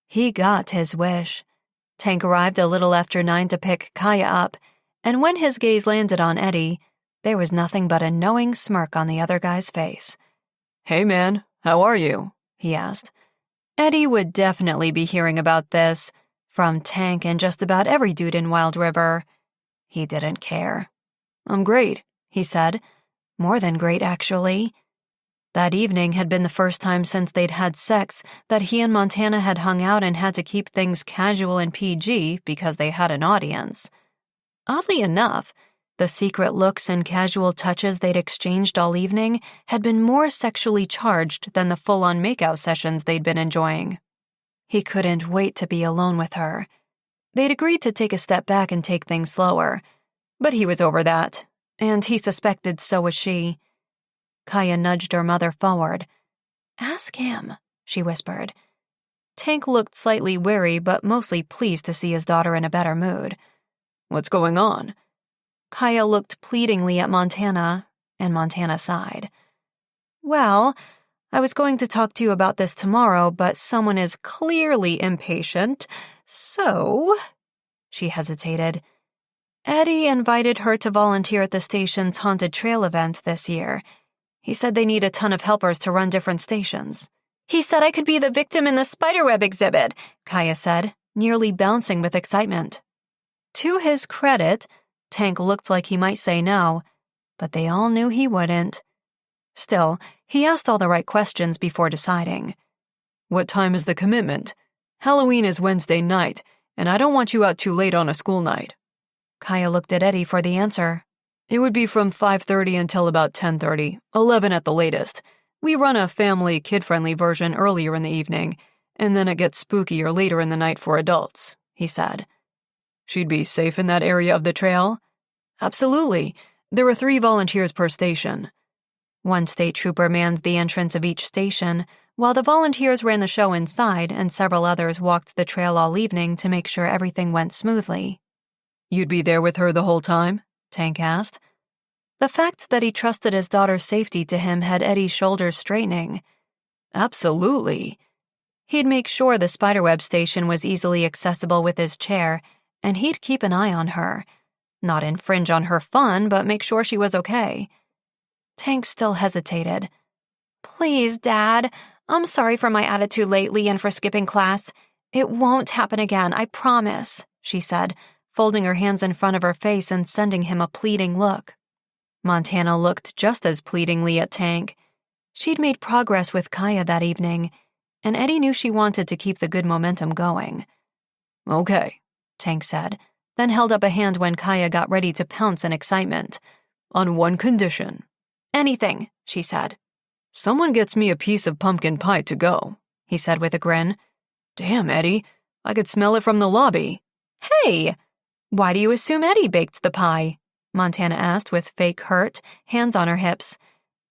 He got his wish. Tank arrived a little after 9 to pick Kaya up, and when his gaze landed on Eddie, there was nothing but a knowing smirk on the other guy's face. "Hey man, how are you?" he asked. Eddie would definitely be hearing about this from Tank and just about every dude in Wild River. He didn't care. "I'm great," he said. More than great, actually. That evening had been the first time since they'd had sex that he and Montana had hung out and had to keep things casual and PG because they had an audience. Oddly enough, the secret looks and casual touches they'd exchanged all evening had been more sexually charged than the full-on makeout sessions they'd been enjoying. He couldn't wait to be alone with her. They'd agreed to take a step back and take things slower, but he was over that, and he suspected so was she. Kaya nudged her mother forward. "Ask him," she whispered. Tank looked slightly wary but mostly pleased to see his daughter in a better mood. "What's going on?" Kaya looked pleadingly at Montana, and Montana sighed. "Well, I was going to talk to you about this tomorrow, but someone is clearly impatient, so—" She hesitated. "Eddie invited her to volunteer at the station's haunted trail event this year. He said they need a ton of helpers to run different stations." "He said I could be the victim in the spiderweb exhibit," Kaya said, nearly bouncing with excitement. To his credit, Tank looked like he might say no, but they all knew he wouldn't. Still, he asked all the right questions before deciding. "What time is the commitment? Halloween is Wednesday night, and I don't want you out too late on a school night." Kaya looked at Eddie for the answer. "It would be from 5:30 until about 10:30, 11 at the latest. We run a family, kid-friendly version earlier in the evening, and then it gets spookier later in the night for adults," he said. "She'd be safe in that area of the trail?" "Absolutely. There are 3 volunteers per station." One state trooper manned the entrance of each station, while the volunteers ran the show inside and several others walked the trail all evening to make sure everything went smoothly. "You'd be there with her the whole time?" Tank asked. The fact that he trusted his daughter's safety to him had Eddie's shoulders straightening. "Absolutely." He'd make sure the spiderweb station was easily accessible with his chair, and he'd keep an eye on her. Not infringe on her fun, but make sure she was okay. Tank still hesitated. "Please, Dad. I'm sorry for my attitude lately and for skipping class. It won't happen again, I promise," she said, folding her hands in front of her face and sending him a pleading look. Montana looked just as pleadingly at Tank. She'd made progress with Kaya that evening, and Eddie knew she wanted to keep the good momentum going. "Okay," Tank said, then held up a hand when Kaya got ready to pounce in excitement. "On one condition." "Anything," she said. "Someone gets me a piece of pumpkin pie to go," he said with a grin. "Damn, Eddie, I could smell it from the lobby." "Hey! Why do you assume Eddie baked the pie?" Montana asked with fake hurt, hands on her hips.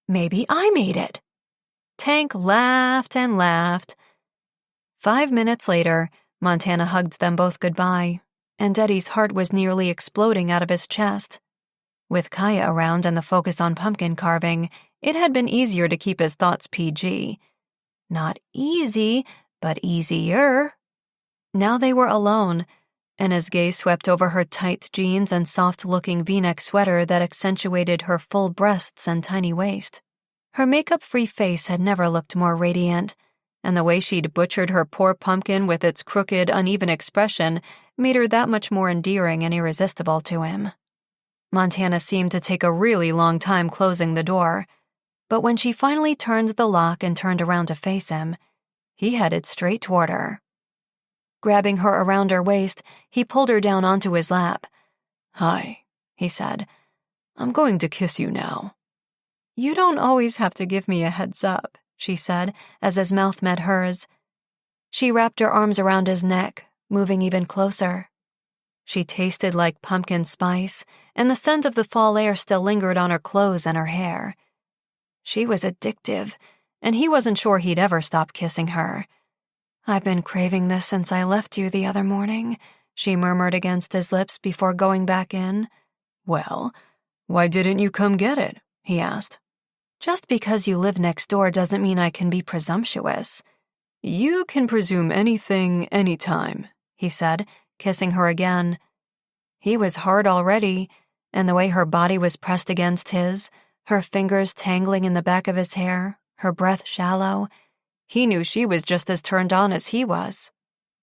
"Maybe I made it." Tank laughed and laughed. 5 minutes later, Montana hugged them both goodbye, and Eddie's heart was nearly exploding out of his chest. With Kaya around and the focus on pumpkin carving, it had been easier to keep his thoughts PG. Not easy, but easier. Now they were alone, and his gaze swept over her tight jeans and soft-looking V-neck sweater that accentuated her full breasts and tiny waist. Her makeup-free face had never looked more radiant, and the way she'd butchered her poor pumpkin with its crooked, uneven expression made her that much more endearing and irresistible to him. Montana seemed to take a really long time closing the door, but when she finally turned the lock and turned around to face him, he headed straight toward her. Grabbing her around her waist, he pulled her down onto his lap. "Hi," he said. "I'm going to kiss you now." "You don't always have to give me a heads up," she said, as his mouth met hers. She wrapped her arms around his neck, moving even closer. She tasted like pumpkin spice, and the scent of the fall air still lingered on her clothes and her hair. She was addictive, and he wasn't sure he'd ever stop kissing her. "I've been craving this since I left you the other morning," she murmured against his lips before going back in. "Well, Why didn't you come get it? He asked. Just because you live next door doesn't mean I can be presumptuous. You can presume anything, anytime, he said, kissing her again. He was hard already, and the way her body was pressed against his, her fingers tangling in the back of his hair, her breath shallow, he knew she was just as turned on as he was.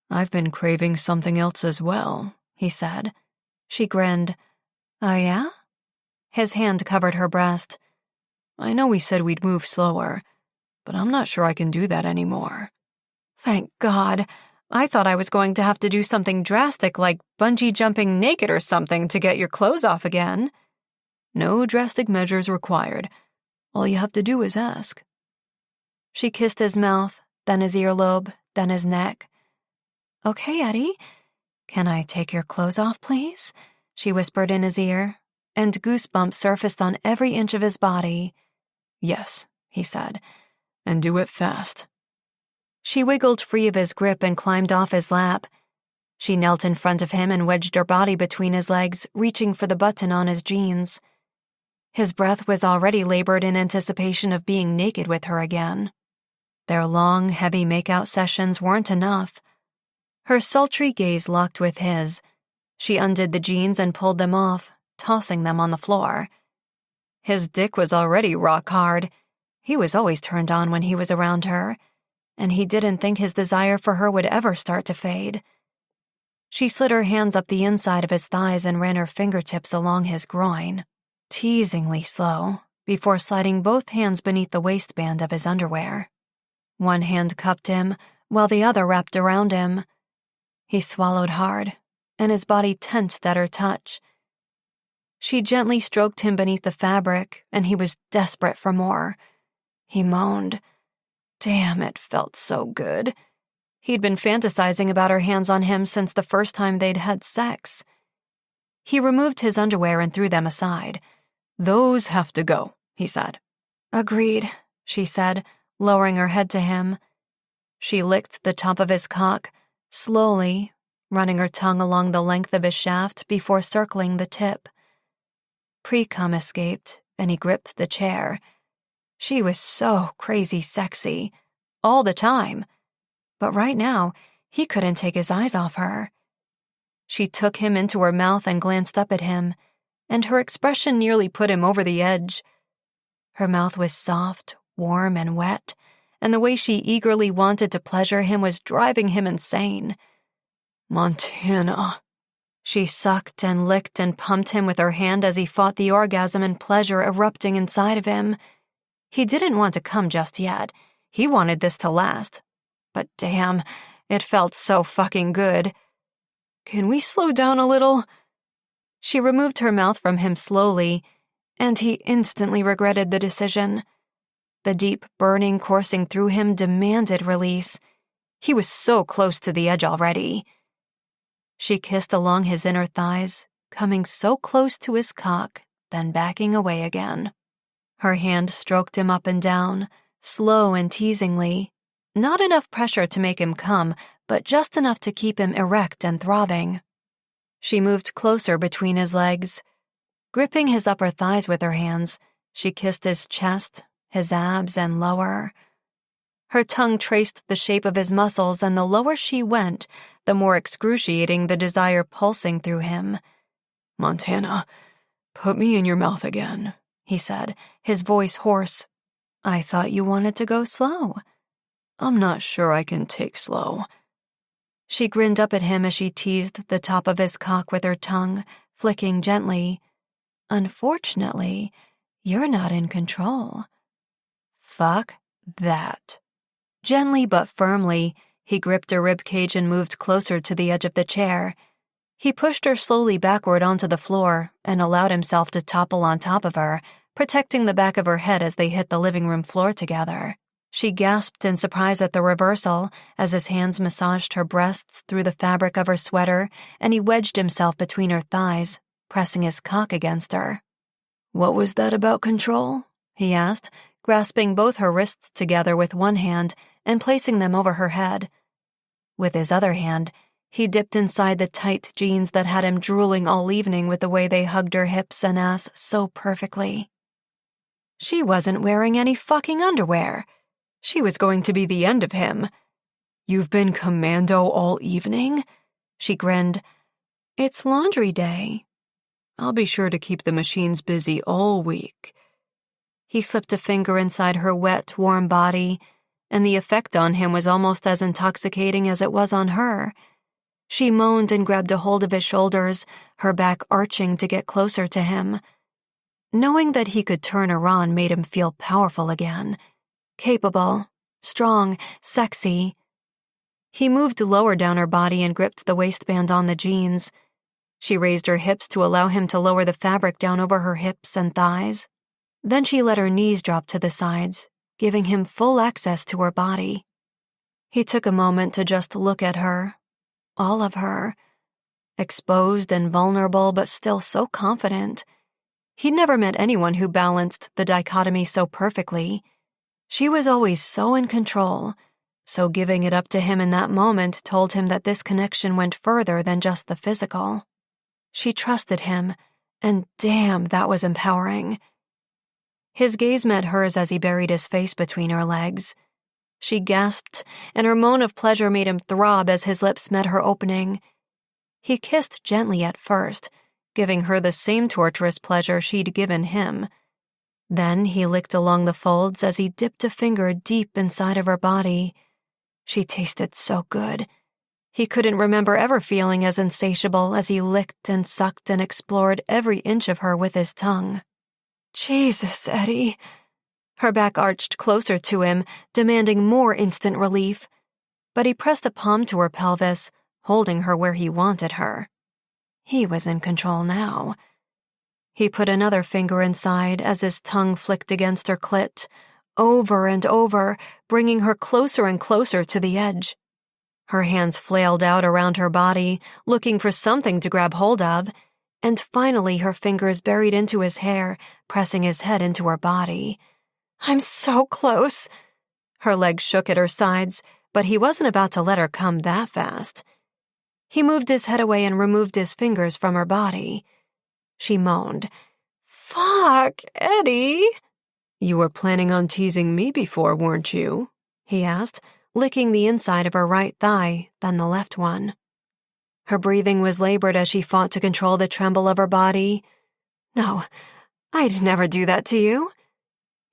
I've been craving something else as well, he said. She grinned. Oh, yeah? His hand covered her breast. I know we said we'd move slower, but I'm not sure I can do that anymore. Thank God. I thought I was going to have to do something drastic like bungee jumping naked or something to get your clothes off again. No drastic measures required. All you have to do is ask. She kissed his mouth, then his earlobe, then his neck. Okay, Eddie. Can I take your clothes off, please? She whispered in his ear, and goosebumps surfaced on every inch of his body. Yes, he said, and do it fast. She wiggled free of his grip and climbed off his lap. She knelt in front of him and wedged her body between his legs, reaching for the button on his jeans. His breath was already labored in anticipation of being naked with her again. Their long, heavy make-out sessions weren't enough. Her sultry gaze locked with his. She undid the jeans and pulled them off, tossing them on the floor. His dick was already rock hard. He was always turned on when he was around her, and he didn't think his desire for her would ever start to fade. She slid her hands up the inside of his thighs and ran her fingertips along his groin, teasingly slow, before sliding both hands beneath the waistband of his underwear. One hand cupped him, while the other wrapped around him. He swallowed hard, and his body tensed at her touch. She gently stroked him beneath the fabric, and he was desperate for more. He moaned. Damn, it felt so good. He'd been fantasizing about her hands on him since the first time they'd had sex. He removed his underwear and threw them aside. Those have to go, he said. Agreed, she said, lowering her head to him. She licked the top of his cock, slowly, running her tongue along the length of his shaft before circling the tip. Pre-cum escaped, and he gripped the chair. She was so crazy sexy, all the time. But right now, he couldn't take his eyes off her. She took him into her mouth and glanced up at him, and her expression nearly put him over the edge. Her mouth was soft, warm, and wet, and the way she eagerly wanted to pleasure him was driving him insane. Montana. She sucked and licked and pumped him with her hand as he fought the orgasm and pleasure erupting inside of him. He didn't want to come just yet. He wanted this to last. But damn, it felt so fucking good. Can we slow down a little? She removed her mouth from him slowly, and he instantly regretted the decision. The deep burning coursing through him demanded release. He was so close to the edge already. She kissed along his inner thighs, coming so close to his cock, then backing away again. Her hand stroked him up and down, slow and teasingly. Not enough pressure to make him come, but just enough to keep him erect and throbbing. She moved closer between his legs. Gripping his upper thighs with her hands, she kissed his chest, his abs, and lower. Her tongue traced the shape of his muscles, and the lower she went, the more excruciating the desire pulsing through him. Montana, put me in your mouth again, he said, his voice hoarse. I thought you wanted to go slow. I'm not sure I can take slow. She grinned up at him as she teased the top of his cock with her tongue, flicking gently. Unfortunately, you're not in control. Fuck that. Gently but firmly, he gripped her ribcage and moved closer to the edge of the chair. He pushed her slowly backward onto the floor and allowed himself to topple on top of her, protecting the back of her head as they hit the living room floor together. She gasped in surprise at the reversal as his hands massaged her breasts through the fabric of her sweater, and he wedged himself between her thighs, pressing his cock against her. What was that about control? He asked, grasping both her wrists together with one hand and placing them over her head. With his other hand, He dipped inside the tight jeans that had him drooling all evening with the way they hugged her hips and ass so perfectly. She wasn't wearing any fucking underwear. She was going to be the end of him. "You've been commando all evening?" She grinned. "It's laundry day. I'll be sure to keep the machines busy all week." He slipped a finger inside her wet, warm body, and the effect on him was almost as intoxicating as it was on her. She moaned and grabbed a hold of his shoulders, her back arching to get closer to him. Knowing that he could turn her on made him feel powerful again. Capable, strong, sexy. He moved lower down her body and gripped the waistband on the jeans. She raised her hips to allow him to lower the fabric down over her hips and thighs. Then she let her knees drop to the sides, giving him full access to her body. He took a moment to just look at her. All of her. Exposed and vulnerable, but still so confident. He'd never met anyone who balanced the dichotomy so perfectly. She was always so in control, so giving it up to him in that moment told him that this connection went further than just the physical. She trusted him, and damn, that was empowering. His gaze met hers as he buried his face between her legs. She gasped, and her moan of pleasure made him throb as his lips met her opening. He kissed gently at first, giving her the same torturous pleasure she'd given him. Then he licked along the folds as he dipped a finger deep inside of her body. She tasted so good. He couldn't remember ever feeling as insatiable as he licked and sucked and explored every inch of her with his tongue. "Jesus, Eddie." Her back arched closer to him, demanding more instant relief. But he pressed a palm to her pelvis, holding her where he wanted her. He was in control now. He put another finger inside as his tongue flicked against her clit, over and over, bringing her closer and closer to the edge. Her hands flailed out around her body, looking for something to grab hold of, and finally her fingers buried into his hair, pressing his head into her body. "I'm so close." Her legs shook at her sides, but he wasn't about to let her come that fast. He moved his head away and removed his fingers from her body. She moaned. "Fuck, Eddie." "You were planning on teasing me before, weren't you?" he asked, licking the inside of her right thigh, then the left one. Her breathing was labored as she fought to control the tremble of her body. "No, I'd never do that to you."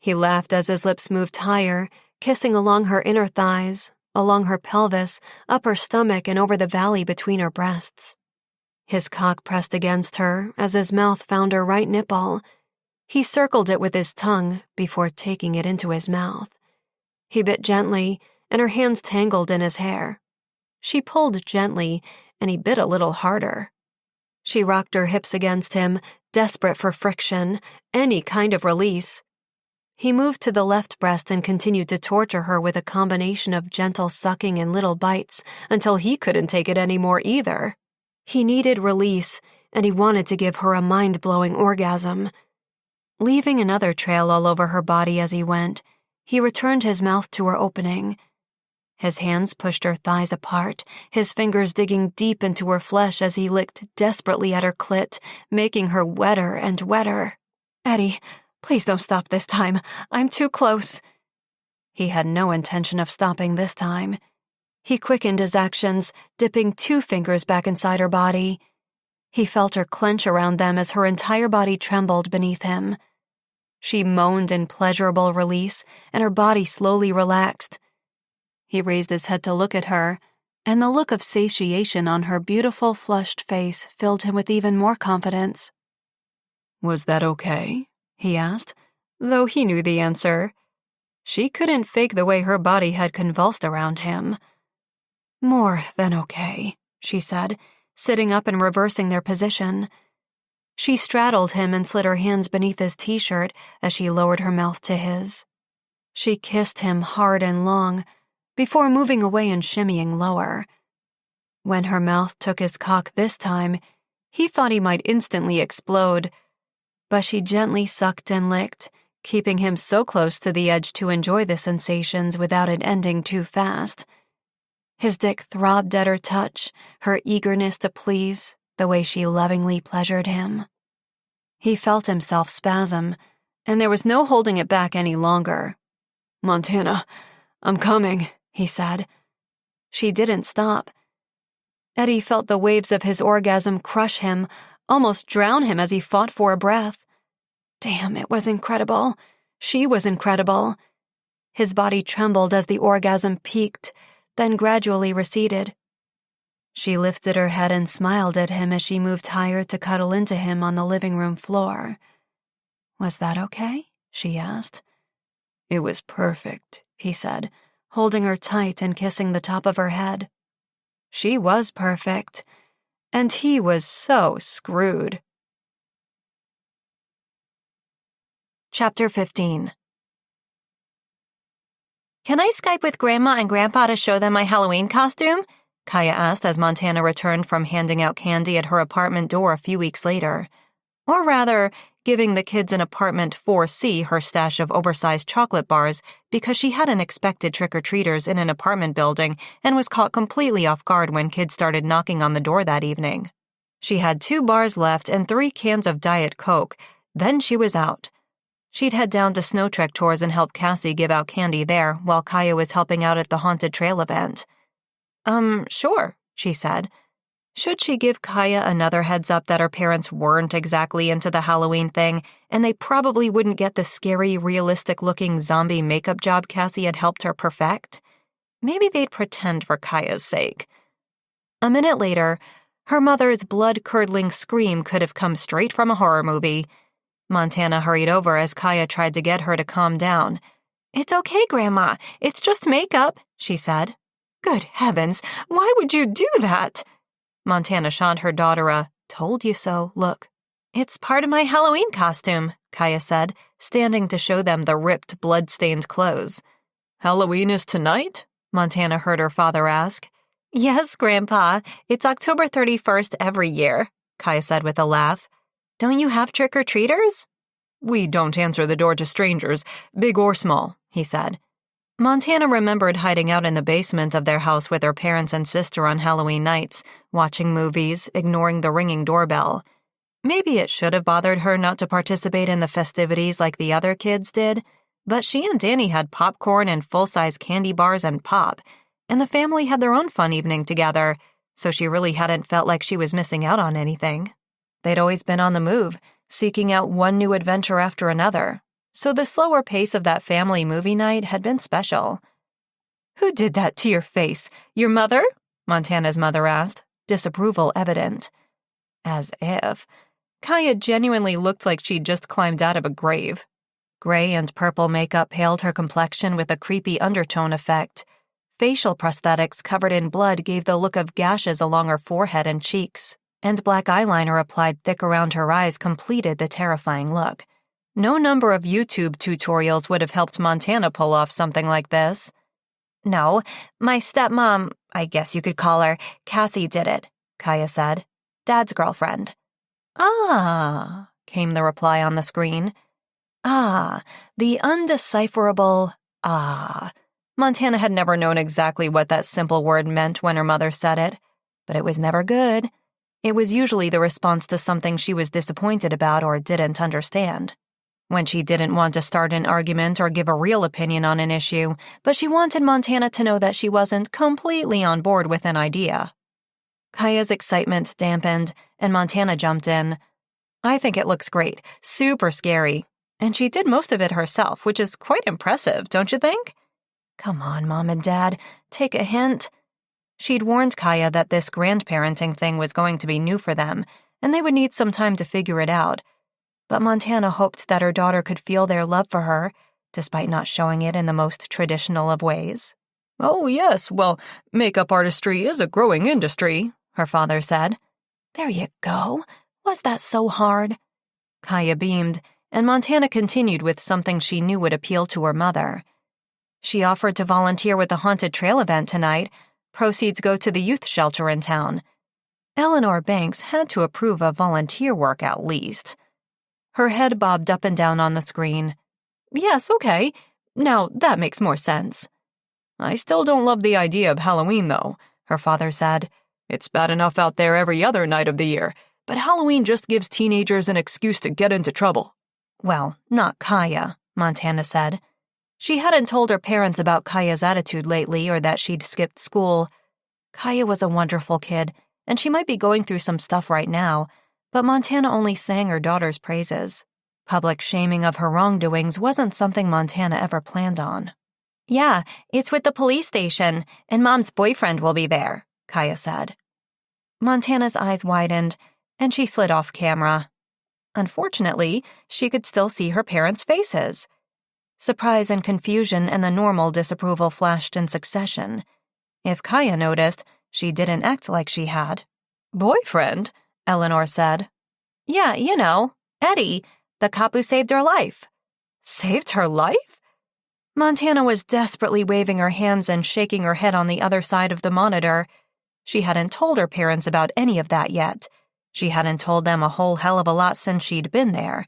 He laughed as his lips moved higher, kissing along her inner thighs, along her pelvis, up her stomach, and over the valley between her breasts. His cock pressed against her as his mouth found her right nipple. He circled it with his tongue before taking it into his mouth. He bit gently, and her hands tangled in his hair. She pulled gently, and he bit a little harder. She rocked her hips against him, desperate for friction, any kind of release. He moved to the left breast and continued to torture her with a combination of gentle sucking and little bites until he couldn't take it anymore either. He needed release, and he wanted to give her a mind-blowing orgasm. Leaving another trail all over her body as he went, he returned his mouth to her opening. His hands pushed her thighs apart, his fingers digging deep into her flesh as he licked desperately at her clit, making her wetter and wetter. "Eddie, please don't stop this time. I'm too close." He had no intention of stopping this time. He quickened his actions, dipping 2 fingers back inside her body. He felt her clench around them as her entire body trembled beneath him. She moaned in pleasurable release, and her body slowly relaxed. He raised his head to look at her, and the look of satiation on her beautiful, flushed face filled him with even more confidence. "Was that okay?" he asked, though he knew the answer. She couldn't fake the way her body had convulsed around him. "More than okay," she said, sitting up and reversing their position. She straddled him and slid her hands beneath his t-shirt as she lowered her mouth to his. She kissed him hard and long, before moving away and shimmying lower. When her mouth took his cock this time, he thought he might instantly explode, but she gently sucked and licked, keeping him so close to the edge to enjoy the sensations without it ending too fast. His dick throbbed at her touch, her eagerness to please, the way she lovingly pleasured him. He felt himself spasm, and there was no holding it back any longer. "Montana, I'm coming," he said. She didn't stop. Eddie felt the waves of his orgasm crush him, almost drown him as he fought for a breath. Damn, it was incredible. She was incredible. His body trembled as the orgasm peaked, then gradually receded. She lifted her head and smiled at him as she moved higher to cuddle into him on the living room floor. "Was that okay?" she asked. "It was perfect," he said, holding her tight and kissing the top of her head. She was perfect, and he was so screwed. Chapter 15. Can I Skype with Grandma and Grandpa to show them my Halloween costume? Kaya asked as Montana returned from handing out candy at her apartment door a few weeks later. Or rather, giving the kids in apartment 4C her stash of oversized chocolate bars because she hadn't expected trick-or-treaters in an apartment building and was caught completely off guard when kids started knocking on the door that evening. She had 2 bars left and 3 cans of Diet Coke. Then she was out. She'd head down to Snow Trek Tours and help Cassie give out candy there while Kaya was helping out at the Haunted Trail event. Sure, she said. Should she give Kaya another heads up that her parents weren't exactly into the Halloween thing, and they probably wouldn't get the scary, realistic-looking zombie makeup job Cassie had helped her perfect? Maybe they'd pretend for Kaya's sake. A minute later, her mother's blood-curdling scream could have come straight from a horror movie. Montana hurried over as Kaya tried to get her to calm down. "It's okay, Grandma. It's just makeup," she said. "Good heavens, why would you do that?" Montana shot her daughter a "told you so" look. "It's part of my Halloween costume," Kaya said, standing to show them the ripped, blood-stained clothes. "Halloween is tonight?" Montana heard her father ask. "Yes, Grandpa. It's October 31st every year," Kaya said with a laugh. "Don't you have trick-or-treaters?" "We don't answer the door to strangers, big or small," he said. Montana remembered hiding out in the basement of their house with her parents and sister on Halloween nights, watching movies, ignoring the ringing doorbell. Maybe it should have bothered her not to participate in the festivities like the other kids did, but she and Danny had popcorn and full-size candy bars and pop, and the family had their own fun evening together, so she really hadn't felt like she was missing out on anything. They'd always been on the move, seeking out one new adventure after another, so the slower pace of that family movie night had been special. "Who did that to your face? Your mother?" Montana's mother asked, disapproval evident. As if. Kaya genuinely looked like she'd just climbed out of a grave. Gray and purple makeup paled her complexion with a creepy undertone effect. Facial prosthetics covered in blood gave the look of gashes along her forehead and cheeks, and black eyeliner applied thick around her eyes completed the terrifying look. No number of YouTube tutorials would have helped Montana pull off something like this. "No, my stepmom, I guess you could call her, Cassie did it," Kaya said. "Dad's girlfriend." "Ah," came the reply on the screen. "Ah, the undecipherable ah." Montana had never known exactly what that simple word meant when her mother said it, but it was never good. It was usually the response to something she was disappointed about or didn't understand. When she didn't want to start an argument or give a real opinion on an issue, but she wanted Montana to know that she wasn't completely on board with an idea. Kaya's excitement dampened, and Montana jumped in. "I think it looks great, super scary. And she did most of it herself, which is quite impressive, don't you think?" "Come on, Mom and Dad, take a hint." She'd warned Kaya that this grandparenting thing was going to be new for them, and they would need some time to figure it out. But Montana hoped that her daughter could feel their love for her, despite not showing it in the most traditional of ways. "Oh, yes, well, makeup artistry is a growing industry," her father said. "There you go. Was that so hard?" Kaya beamed, and Montana continued with something she knew would appeal to her mother. She offered to volunteer with the Haunted Trail event tonight. Proceeds go to the youth shelter in town. Eleanor Banks had to approve of volunteer work at least. Her head bobbed up and down on the screen. "Yes, okay. Now that makes more sense." I still don't love the idea of Halloween, though, her father said. It's bad enough out there every other night of the year, but Halloween just gives teenagers an excuse to get into trouble. Well, not Kaya, Montana said. She hadn't told her parents about Kaya's attitude lately or that she'd skipped school. Kaya was a wonderful kid, and she might be going through some stuff right now, but Montana only sang her daughter's praises. Public shaming of her wrongdoings wasn't something Montana ever planned on. Yeah, it's with the police station, and Mom's boyfriend will be there, Kaya said. Montana's eyes widened, and she slid off camera. Unfortunately, she could still see her parents' faces. Surprise and confusion and the normal disapproval flashed in succession. If Kaya noticed, she didn't act like she had. Boyfriend? Eleanor said. Yeah, you know, Eddie, the cop who saved her life. Saved her life? Montana was desperately waving her hands and shaking her head on the other side of the monitor. She hadn't told her parents about any of that yet. She hadn't told them a whole hell of a lot since she'd been there.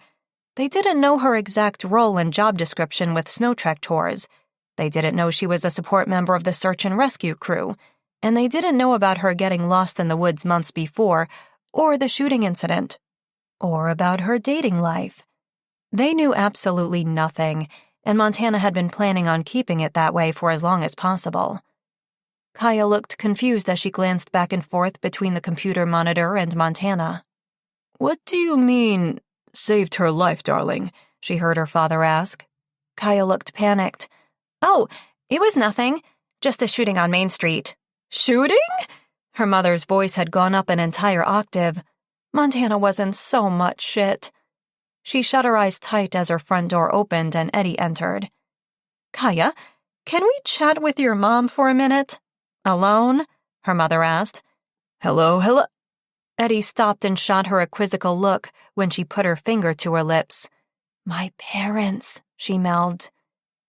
They didn't know her exact role and job description with Snow Trek tours. They didn't know she was a support member of the search and rescue crew. And they didn't know about her getting lost in the woods months before, or the shooting incident, or about her dating life. They knew absolutely nothing, and Montana had been planning on keeping it that way for as long as possible. Kaya looked confused as she glanced back and forth between the computer monitor and Montana. What do you mean, saved her life, darling? She heard her father ask. Kaya looked panicked. Oh, it was nothing. Just a shooting on Main Street. Shooting? Her mother's voice had gone up an entire octave. Montana was in so much shit. She shut her eyes tight as her front door opened and Eddie entered. Kaya, can we chat with your mom for a minute? Alone? Her mother asked. Hello? Eddie stopped and shot her a quizzical look when she put her finger to her lips. My parents, she mouthed.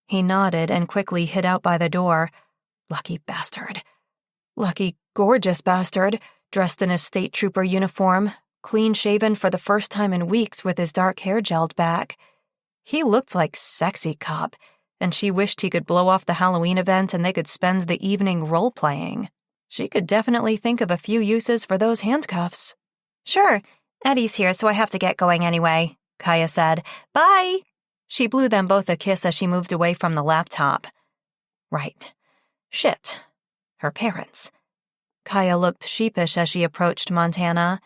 He nodded and quickly hid out by the door. Lucky bastard. Lucky, gorgeous bastard, dressed in his state trooper uniform, clean-shaven for the first time in weeks with his dark hair gelled back. He looked like sexy cop, and she wished he could blow off the Halloween event and they could spend the evening role-playing. She could definitely think of a few uses for those handcuffs. Sure, Eddie's here, so I have to get going anyway, Kaya said. Bye! She blew them both a kiss as she moved away from the laptop. Right. Shit. Her parents. Kaya looked sheepish as she approached Montana.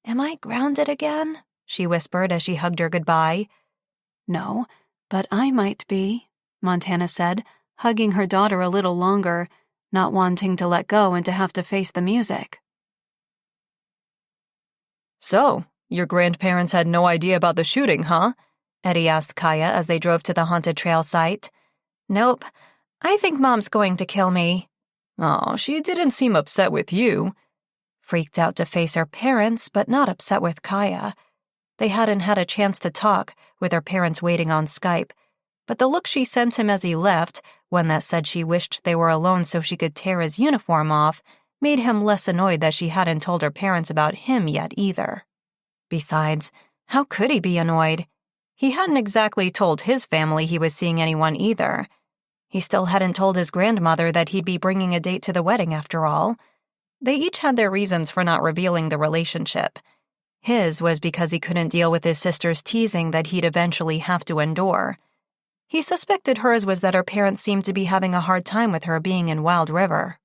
Am I grounded again? She whispered as she hugged her goodbye. No, but I might be, Montana said, hugging her daughter a little longer, not wanting to let go and to have to face the music. So, your grandparents had no idea about the shooting, huh? Eddie asked Kaya as they drove to the haunted trail site. Nope. I think Mom's going to kill me. Oh, she didn't seem upset with you. Freaked out to face her parents, but not upset with Kaya. They hadn't had a chance to talk, with her parents waiting on Skype, but the look she sent him as he left, one that said she wished they were alone so she could tear his uniform off, made him less annoyed that she hadn't told her parents about him yet either. Besides, how could he be annoyed? He hadn't exactly told his family he was seeing anyone either. He still hadn't told his grandmother that he'd be bringing a date to the wedding after all. They each had their reasons for not revealing the relationship. His was because he couldn't deal with his sister's teasing that he'd eventually have to endure. He suspected hers was that her parents seemed to be having a hard time with her being in Wild River.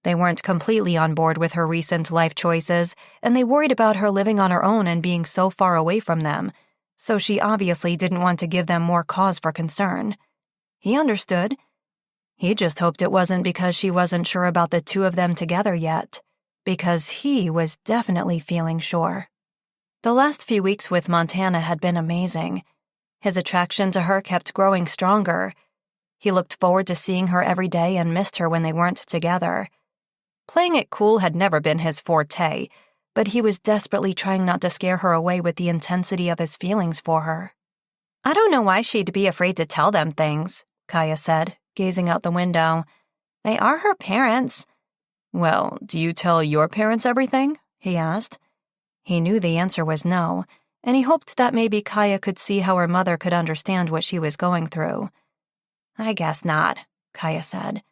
They weren't completely on board with her recent life choices, and they worried about her living on her own and being so far away from them, so she obviously didn't want to give them more cause for concern. He understood. He just hoped it wasn't because she wasn't sure about the two of them together yet, because he was definitely feeling sure. The last few weeks with Montana had been amazing. His attraction to her kept growing stronger. He looked forward to seeing her every day and missed her when they weren't together. Playing it cool had never been his forte, but he was desperately trying not to scare her away with the intensity of his feelings for her. I don't know why she'd be afraid to tell them things, Kaya said, gazing out the window. They are her parents. Well, do you tell your parents everything? He asked. He knew the answer was no, and he hoped that maybe Kaya could see how her mother could understand what she was going through. I guess not, Kaya said.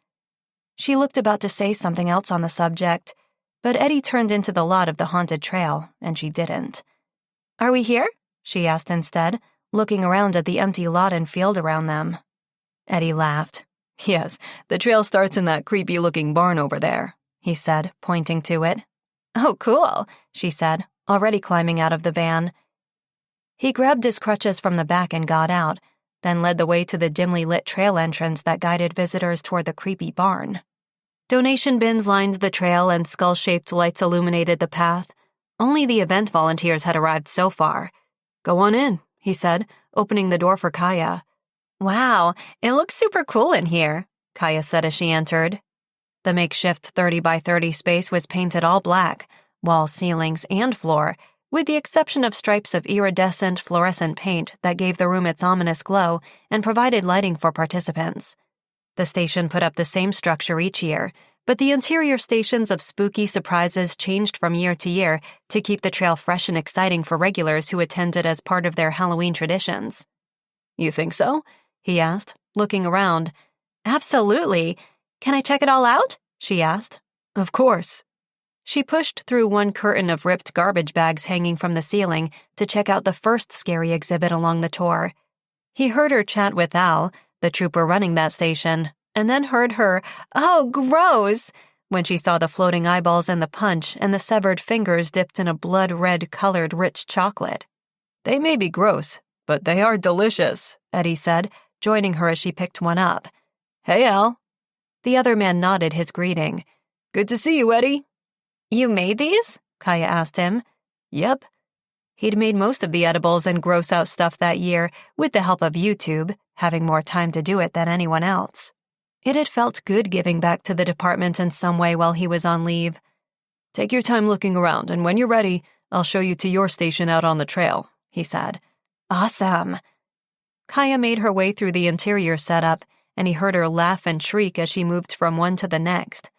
She looked about to say something else on the subject, but Eddie turned into the lot of the haunted trail, and she didn't. "Are we here?" she asked instead, looking around at the empty lot and field around them. Eddie laughed. "Yes, the trail starts in that creepy-looking barn over there," he said, pointing to it. "Oh, cool," she said, already climbing out of the van. He grabbed his crutches from the back and got out, then led the way to the dimly lit trail entrance that guided visitors toward the creepy barn. Donation bins lined the trail and skull-shaped lights illuminated the path. Only the event volunteers had arrived so far. "Go on in," he said, opening the door for Kaya. "Wow, it looks super cool in here," Kaya said as she entered. The makeshift 30 by 30 space was painted all black, walls, ceilings, and floor, with the exception of stripes of iridescent fluorescent paint that gave the room its ominous glow and provided lighting for participants. The station put up the same structure each year, but the interior stations of spooky surprises changed from year to year to keep the trail fresh and exciting for regulars who attended as part of their Halloween traditions. "You think so?" he asked, looking around. "Absolutely. Can I check it all out?" she asked. "Of course." She pushed through one curtain of ripped garbage bags hanging from the ceiling to check out the first scary exhibit along the tour. He heard her chat with Al, the trooper running that station, and then heard her, "Oh, gross," when she saw the floating eyeballs in the punch and the severed fingers dipped in a blood-red-colored rich chocolate. "They may be gross, but they are delicious," Eddie said, joining her as she picked one up. "Hey, Al." The other man nodded his greeting. "Good to see you, Eddie." "You made these?" Kaya asked him. "Yep." He'd made most of the edibles and gross-out stuff that year with the help of YouTube, having more time to do it than anyone else. It had felt good giving back to the department in some way while he was on leave. "Take your time looking around, and when you're ready, I'll show you to your station out on the trail," he said. "Awesome." Kaya made her way through the interior setup, and he heard her laugh and shriek as she moved from one to the next.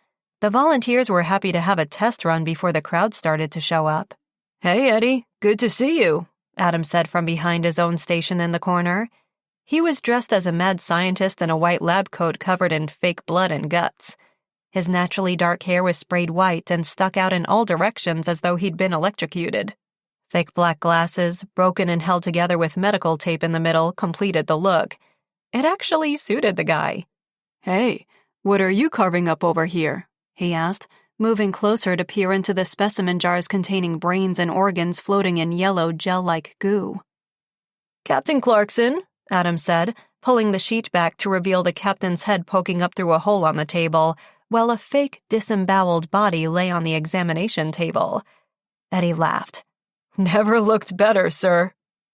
The volunteers were happy to have a test run before the crowd started to show up. "Hey, Eddie, good to see you," Adam said from behind his own station in the corner. He was dressed as a mad scientist in a white lab coat covered in fake blood and guts. His naturally dark hair was sprayed white and stuck out in all directions as though he'd been electrocuted. Thick black glasses, broken and held together with medical tape in the middle, completed the look. It actually suited the guy. "Hey, what are you carving up over here?" he asked, moving closer to peer into the specimen jars containing brains and organs floating in yellow gel-like goo. "Captain Clarkson," Adam said, pulling the sheet back to reveal the captain's head poking up through a hole on the table, while a fake, disemboweled body lay on the examination table. Eddie laughed. "Never looked better, sir."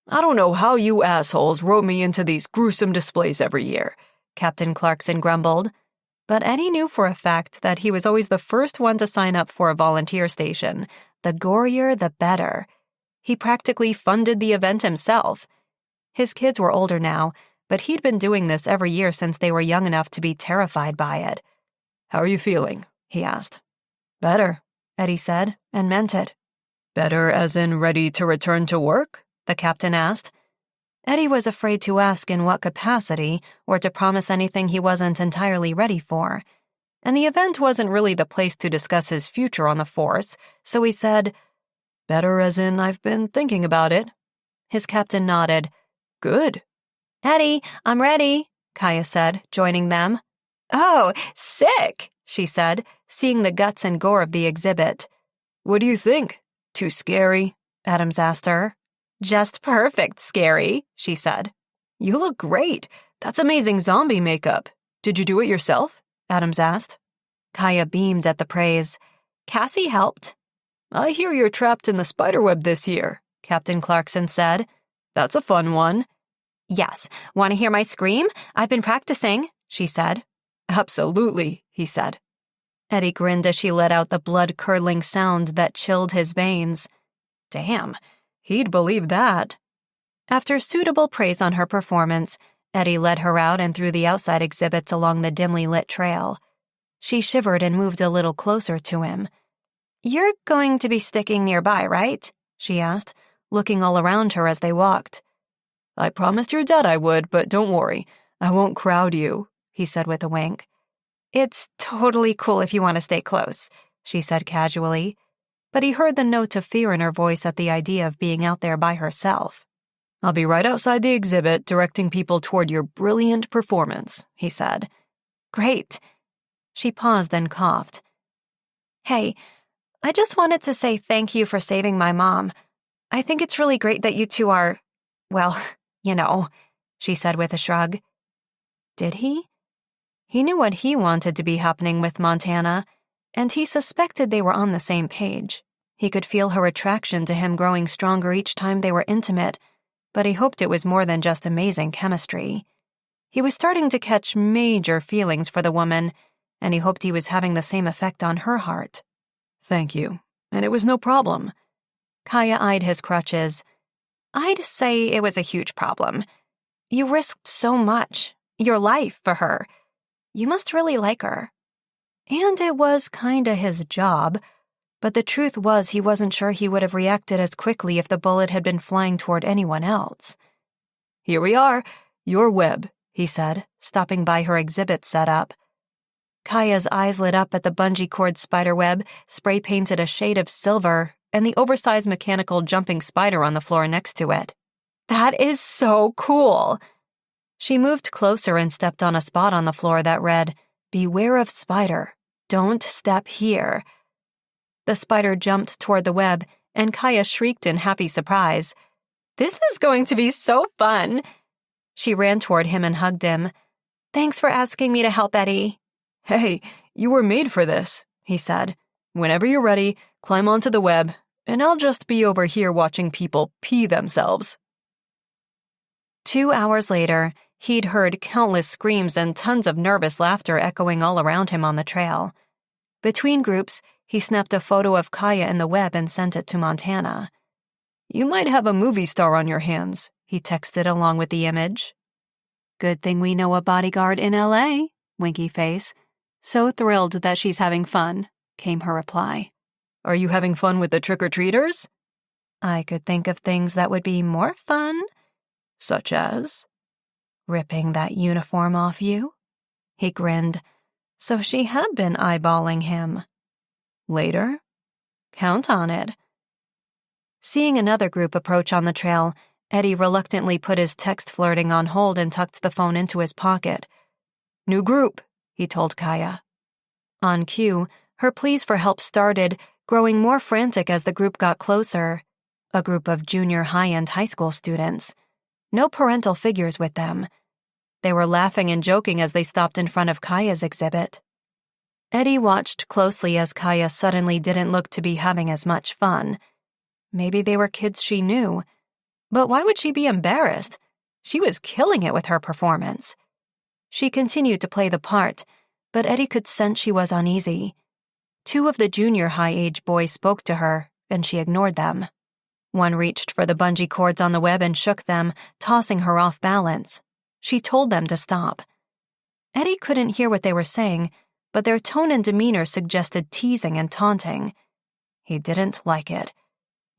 "I don't know how you assholes rope me into these gruesome displays every year," Captain Clarkson grumbled. But Eddie knew for a fact that he was always the first one to sign up for a volunteer station. The gorier, the better. He practically funded the event himself. His kids were older now, but he'd been doing this every year since they were young enough to be terrified by it. "How are you feeling?" he asked. "Better," Eddie said, and meant it. "Better as in ready to return to work?" the captain asked. Eddie was afraid to ask in what capacity or to promise anything he wasn't entirely ready for. And the event wasn't really the place to discuss his future on the force, so he said, "Better as in I've been thinking about it." His captain nodded. "Good." "Eddie, I'm ready," Kaya said, joining them. "Oh, sick," she said, seeing the guts and gore of the exhibit. "What do you think? Too scary?" Adams asked her. "Just perfect scary," she said. "You look great. That's amazing zombie makeup. Did you do it yourself?" Adams asked. Kaya beamed at the praise. "Cassie helped." "I hear you're trapped in the spiderweb this year," Captain Clarkson said. "That's a fun one." "Yes. Want to hear my scream? I've been practicing," she said. "Absolutely," he said. Eddie grinned as she let out the blood-curdling sound that chilled his veins. Damn, he'd believe that. After suitable praise on her performance, Eddie led her out and through the outside exhibits along the dimly lit trail. She shivered and moved a little closer to him. "You're going to be sticking nearby, right?" she asked, looking all around her as they walked. "I promised your dad I would, but don't worry. I won't crowd you," he said with a wink. It's totally cool if you want to stay close, she said casually, but he heard the note of fear in her voice at the idea of being out there by herself. I'll be right outside the exhibit, directing people toward your brilliant performance, he said. Great. She paused and coughed. Hey, I just wanted to say thank you for saving my mom. I think it's really great that you two are, well, she said with a shrug. Did he? He knew what he wanted to be happening with Montana, and he suspected they were on the same page. He could feel her attraction to him growing stronger each time they were intimate, but he hoped it was more than just amazing chemistry. He was starting to catch major feelings for the woman, and he hoped he was having the same effect on her heart. Thank you, and it was no problem. Kaya eyed his crutches. I'd say it was a huge problem. You risked so much, your life for her. You must really like her. And it was kinda his job, but the truth was he wasn't sure he would have reacted as quickly if the bullet had been flying toward anyone else. Here we are, your web, he said, stopping by her exhibit setup. Kaya's eyes lit up at the bungee cord spiderweb, spray-painted a shade of silver, and the oversized mechanical jumping spider on the floor next to it. That is so cool! She moved closer and stepped on a spot on the floor that read, "Beware of spider. Don't step here." The spider jumped toward the web, and Kaya shrieked in happy surprise. This is going to be so fun! She ran toward him and hugged him. Thanks for asking me to help, Eddie. Hey, you were made for this, he said. Whenever you're ready, climb onto the web, and I'll just be over here watching people pee themselves. 2 hours later, he'd heard countless screams and tons of nervous laughter echoing all around him on the trail. Between groups, he snapped a photo of Kaya in the web and sent it to Montana. You might have a movie star on your hands, he texted along with the image. Good thing we know a bodyguard in L.A., winky face. So thrilled that she's having fun, came her reply. Are you having fun with the trick-or-treaters? I could think of things that would be more fun. Such as? Ripping that uniform off you? He grinned. So she had been eyeballing him. Later? Count on it. Seeing another group approach on the trail, Eddie reluctantly put his text flirting on hold and tucked the phone into his pocket. New group, he told Kaya. On cue, her pleas for help started, growing more frantic as the group got closer. A group of junior high and high school students. No parental figures with them. They were laughing and joking as they stopped in front of Kaya's exhibit. Eddie watched closely as Kaya suddenly didn't look to be having as much fun. Maybe they were kids she knew. But why would she be embarrassed? She was killing it with her performance. She continued to play the part, but Eddie could sense she was uneasy. 2 of the junior high-age boys spoke to her, and she ignored them. One reached for the bungee cords on the web and shook them, tossing her off balance. She told them to stop. Eddie couldn't hear what they were saying, but their tone and demeanor suggested teasing and taunting. He didn't like it.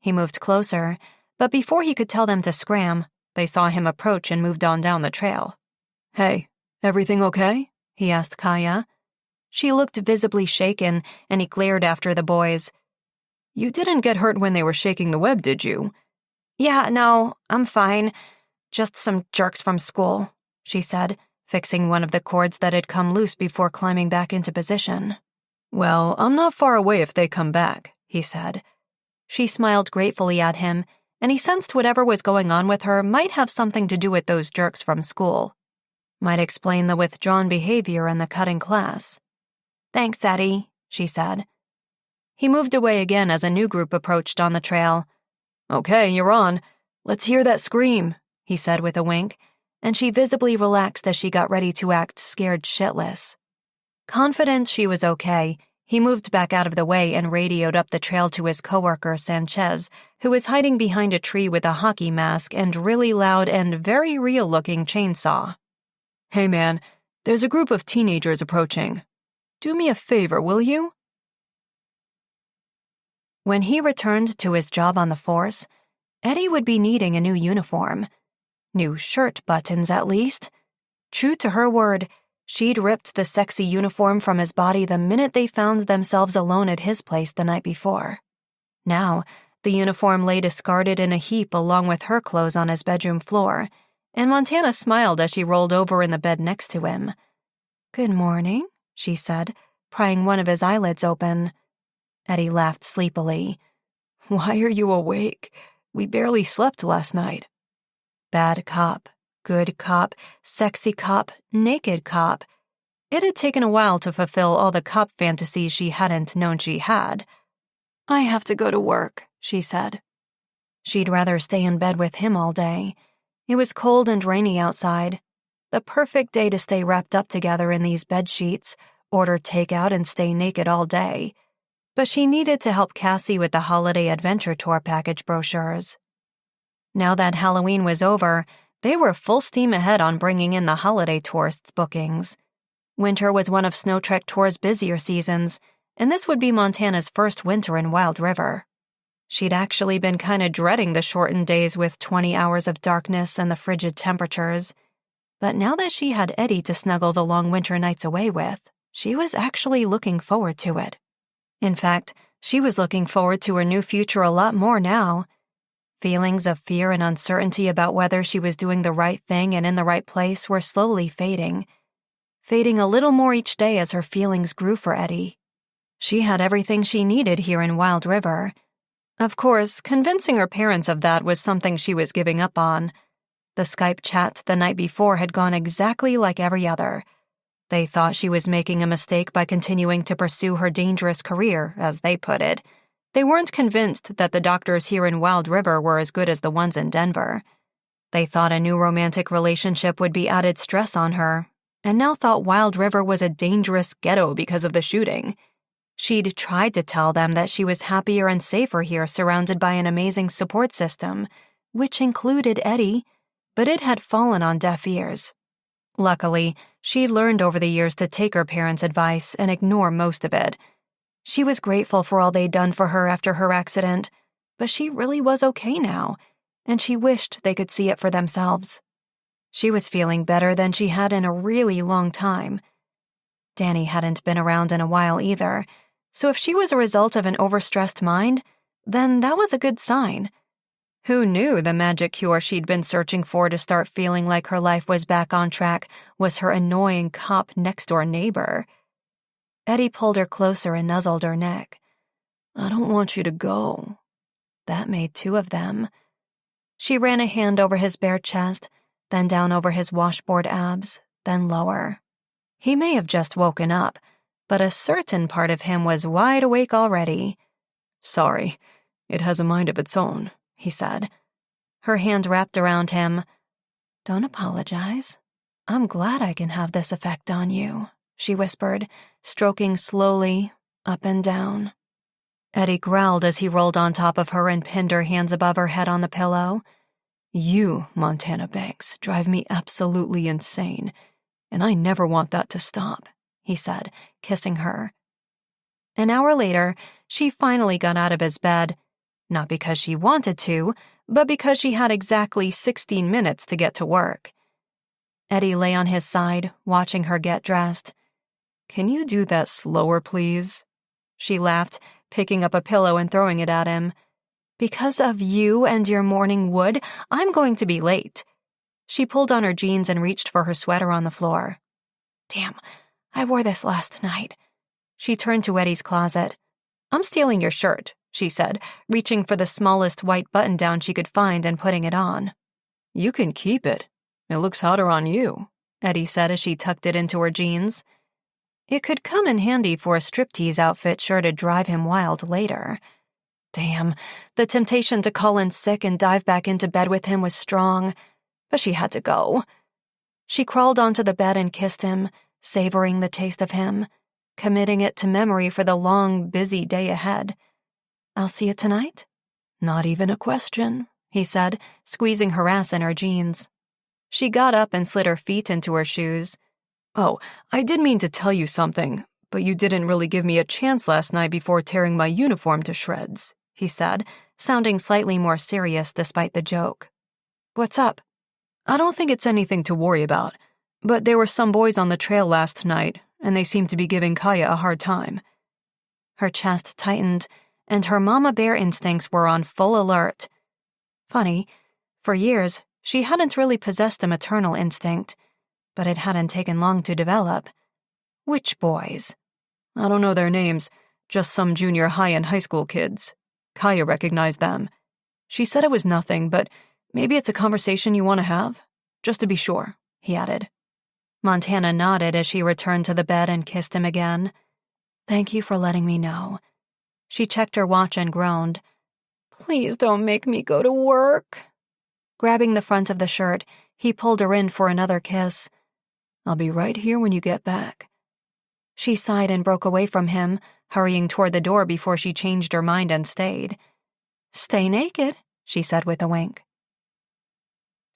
He moved closer, but before he could tell them to scram, they saw him approach and moved on down the trail. Hey, everything okay? He asked Kaya. She looked visibly shaken, and he glared after the boys. You didn't get hurt when they were shaking the web, did you? Yeah, no, I'm fine. Just some jerks from school, she said, fixing one of the cords that had come loose before climbing back into position. Well, I'm not far away if they come back, he said. She smiled gratefully at him, and he sensed whatever was going on with her might have something to do with those jerks from school. Might explain the withdrawn behavior and the cutting class. Thanks, Eddie, she said. He moved away again as a new group approached on the trail. Okay, you're on. Let's hear that scream, he said with a wink, and she visibly relaxed as she got ready to act scared shitless. Confident she was okay, he moved back out of the way and radioed up the trail to his coworker, Sanchez, who was hiding behind a tree with a hockey mask and really loud and very real-looking chainsaw. Hey man, there's a group of teenagers approaching. Do me a favor, will you? When he returned to his job on the force, Eddie would be needing a new uniform. New shirt buttons, at least. True to her word, She'd ripped the sexy uniform from his body the minute they found themselves alone at his place the night before. Now, the uniform lay discarded in a heap along with her clothes on his bedroom floor, and Montana smiled as she rolled over in the bed next to him. "Good morning," she said, prying one of his eyelids open. Eddie laughed sleepily. "Why are you awake? We barely slept last night." Bad cop, good cop, sexy cop, naked cop. It had taken a while to fulfill all the cop fantasies she hadn't known she had. "I have to go to work," she said. She'd rather stay in bed with him all day. It was cold and rainy outside. The perfect day to stay wrapped up together in these bed sheets, order takeout and stay naked all day. But she needed to help Cassie with the holiday adventure tour package brochures. Now that Halloween was over, they were full steam ahead on bringing in the holiday tourists' bookings. Winter was one of Snow Trek Tour's busier seasons, and this would be Montana's first winter in Wild River. She'd actually been kind of dreading the shortened days with 20 hours of darkness and the frigid temperatures. But now that she had Eddie to snuggle the long winter nights away with, she was actually looking forward to it. In fact, she was looking forward to her new future a lot more now. Feelings of fear and uncertainty about whether she was doing the right thing and in the right place were slowly fading a little more each day as her feelings grew for Eddie. She had everything she needed here in Wild River. Of course, convincing her parents of that was something she was giving up on. The Skype chat the night before had gone exactly like every other. They thought she was making a mistake by continuing to pursue her dangerous career, as they put it. They weren't convinced that the doctors here in Wild River were as good as the ones in Denver. They thought a new romantic relationship would be added stress on her, and now thought Wild River was a dangerous ghetto because of the shooting. She'd tried to tell them that she was happier and safer here surrounded by an amazing support system, which included Eddie, but it had fallen on deaf ears. Luckily, she'd learned over the years to take her parents' advice and ignore most of it. She was grateful for all they'd done for her after her accident, but she really was okay now, and she wished they could see it for themselves. She was feeling better than she had in a really long time. Danny hadn't been around in a while either, so if she was a result of an overstressed mind, then that was a good sign. Who knew the magic cure she'd been searching for to start feeling like her life was back on track was her annoying cop next-door neighbor? Eddie pulled her closer and nuzzled her neck. "I don't want you to go." That made two of them. She ran a hand over his bare chest, then down over his washboard abs, then lower. He may have just woken up, but a certain part of him was wide awake already. "Sorry, it has a mind of its own," he said. Her hand wrapped around him. "Don't apologize. I'm glad I can have this effect on you," she whispered, stroking slowly, up and down. Eddie growled as he rolled on top of her and pinned her hands above her head on the pillow. "You, Montana Banks, drive me absolutely insane, and I never want that to stop," he said, kissing her. An hour later, she finally got out of his bed, not because she wanted to, but because she had exactly 16 minutes to get to work. Eddie lay on his side, watching her get dressed. "Can you do that slower, please?" She laughed, picking up a pillow and throwing it at him. "Because of you and your morning wood, I'm going to be late." She pulled on her jeans and reached for her sweater on the floor. "Damn, I wore this last night." She turned to Eddie's closet. "I'm stealing your shirt," she said, reaching for the smallest white button-down she could find and putting it on. "You can keep it. It looks hotter on you," Eddie said as she tucked it into her jeans. It could come in handy for a striptease outfit sure to drive him wild later. Damn, the temptation to call in sick and dive back into bed with him was strong, but she had to go. She crawled onto the bed and kissed him, savoring the taste of him, committing it to memory for the long, busy day ahead. "I'll see you tonight?" "Not even a question," he said, squeezing her ass in her jeans. She got up and slid her feet into her shoes. "Oh, I did mean to tell you something, but you didn't really give me a chance last night before tearing my uniform to shreds," he said, sounding slightly more serious despite the joke. "What's up?" "I don't think it's anything to worry about. But there were some boys on the trail last night, and they seemed to be giving Kaya a hard time. Her chest tightened, and her mama bear instincts were on full alert. Funny, for years, she hadn't really possessed a maternal instinct, but it hadn't taken long to develop. Which boys? I don't know their names, just some junior high and high school kids. Kaya recognized them. She said it was nothing, but maybe it's a conversation you want to have? Just to be sure, he added. Montana nodded as she returned to the bed and kissed him again. Thank you for letting me know. She checked her watch and groaned. Please don't make me go to work. Grabbing the front of the shirt, he pulled her in for another kiss. I'll be right here when you get back. She sighed and broke away from him, hurrying toward the door before she changed her mind and stayed. Stay naked, she said with a wink.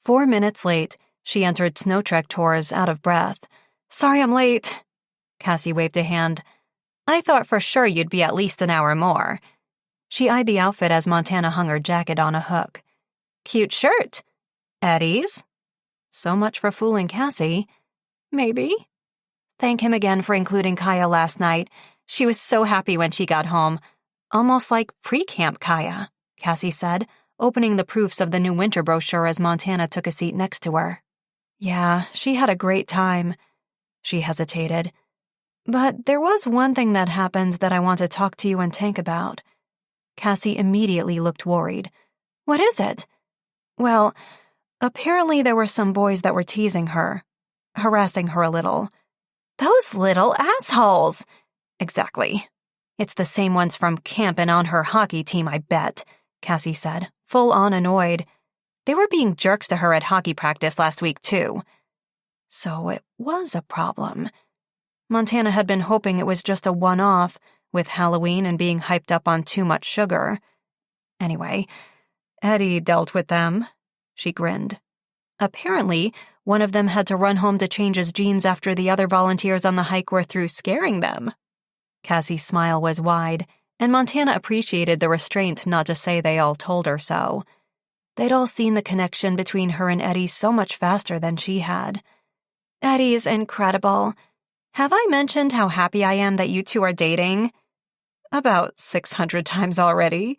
4 minutes late, she entered Snow Trek Tours out of breath. Sorry I'm late. Cassie waved a hand. I thought for sure you'd be at least an hour more. She eyed the outfit as Montana hung her jacket on a hook. Cute shirt. Eddie's? So much for fooling Cassie. Maybe. Thank him again for including Kaya last night. She was so happy when she got home. Almost like pre-camp Kaya, Cassie said, opening the proofs of the new winter brochure as Montana took a seat next to her. Yeah, she had a great time. She hesitated. But there was one thing that happened that I want to talk to you and Tank about. Cassie immediately looked worried. What is it? Well, apparently there were some boys that were teasing her, harassing her a little. Those little assholes! Exactly. It's the same ones from camp and on her hockey team, I bet, Cassie said, full-on annoyed. They were being jerks to her at hockey practice last week, too. So it was a problem. Montana had been hoping it was just a one-off, with Halloween and being hyped up on too much sugar. Anyway, Eddie dealt with them. She grinned. Apparently, one of them had to run home to change his jeans after the other volunteers on the hike were through scaring them. Cassie's smile was wide, and Montana appreciated the restraint not to say they all told her so. They'd all seen the connection between her and Eddie so much faster than she had. Eddie's incredible. Have I mentioned how happy I am that you two are dating? About 600 times already.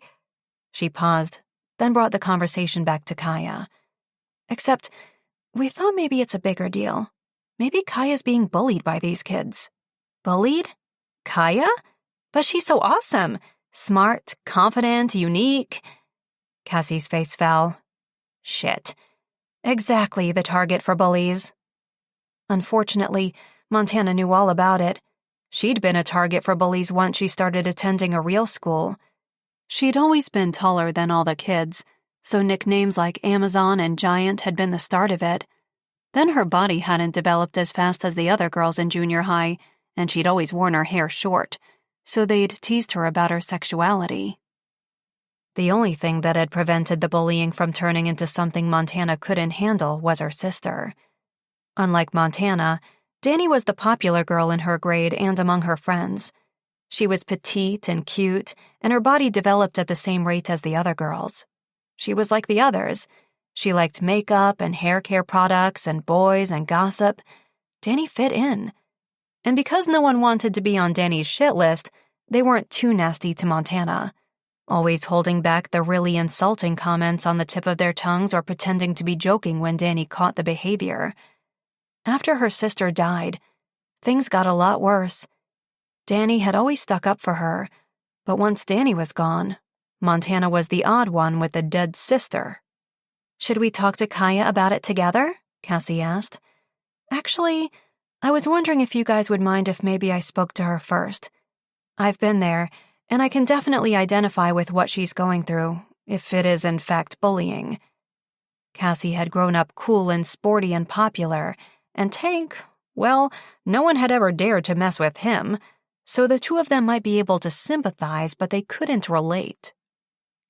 She paused, then brought the conversation back to Kaya. Except, we thought maybe it's a bigger deal. Maybe Kaya's being bullied by these kids. Bullied? Kaya? But she's so awesome. Smart, confident, unique. Cassie's face fell. Shit. Exactly the target for bullies. Unfortunately, Montana knew all about it. She'd been a target for bullies once she started attending a real school. She'd always been taller than all the kids, so nicknames like Amazon and Giant had been the start of it. Then her body hadn't developed as fast as the other girls in junior high, and she'd always worn her hair short, so they'd teased her about her sexuality. The only thing that had prevented the bullying from turning into something Montana couldn't handle was her sister. Unlike Montana, Dani was the popular girl in her grade and among her friends. She was petite and cute, and her body developed at the same rate as the other girls. She was like the others. She liked makeup and hair care products and boys and gossip. Dani fit in. And because no one wanted to be on Dani's shit list, they weren't too nasty to Montana, always holding back the really insulting comments on the tip of their tongues or pretending to be joking when Dani caught the behavior. After her sister died, things got a lot worse. Dani had always stuck up for her, but once Dani was gone, Montana was the odd one with a dead sister. Should we talk to Kaya about it together? Cassie asked. Actually, I was wondering if you guys would mind if maybe I spoke to her first. I've been there, and I can definitely identify with what she's going through, if it is in fact bullying. Cassie had grown up cool and sporty and popular, and Tank, well, no one had ever dared to mess with him, so the two of them might be able to sympathize, but they couldn't relate.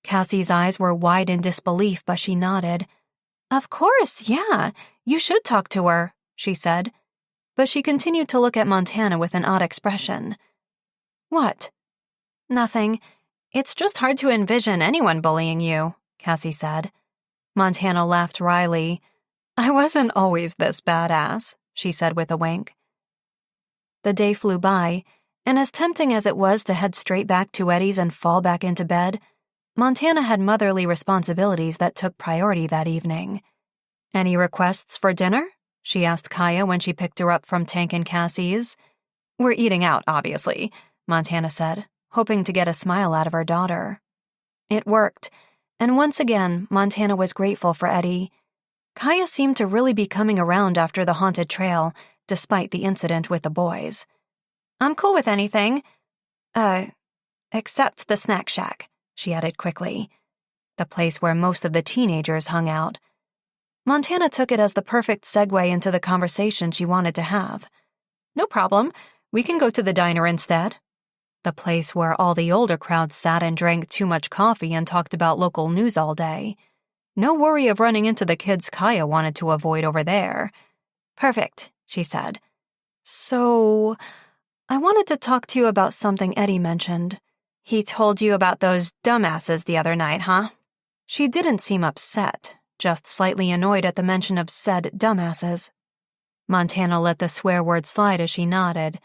Cassie's eyes were wide in disbelief, but she nodded. Of course, yeah, you should talk to her, she said, but she continued to look at Montana with an odd expression. What? Nothing. It's just hard to envision anyone bullying you, Cassie said. Montana laughed wryly. I wasn't always this badass, she said with a wink. The day flew by, and as tempting as it was to head straight back to Eddie's and fall back into bed, Montana had motherly responsibilities that took priority that evening. "Any requests for dinner?" she asked Kaya when she picked her up from Tank and Cassie's. "We're eating out, obviously," Montana said, hoping to get a smile out of her daughter. It worked, and once again, Montana was grateful for Eddie. Kaya seemed to really be coming around after the haunted trail, despite the incident with the boys. "I'm cool with anything. Except the snack shack," she added quickly. The place where most of the teenagers hung out. Montana took it as the perfect segue into the conversation she wanted to have. "No problem. We can go to the diner instead." The place where all the older crowds sat and drank too much coffee and talked about local news all day. No worry of running into the kids Kaya wanted to avoid over there. "Perfect," she said. "So, I wanted to talk to you about something Eddie mentioned. He told you about those dumbasses the other night, huh?" She didn't seem upset, just slightly annoyed at the mention of said dumbasses. Montana let the swear word slide as she nodded.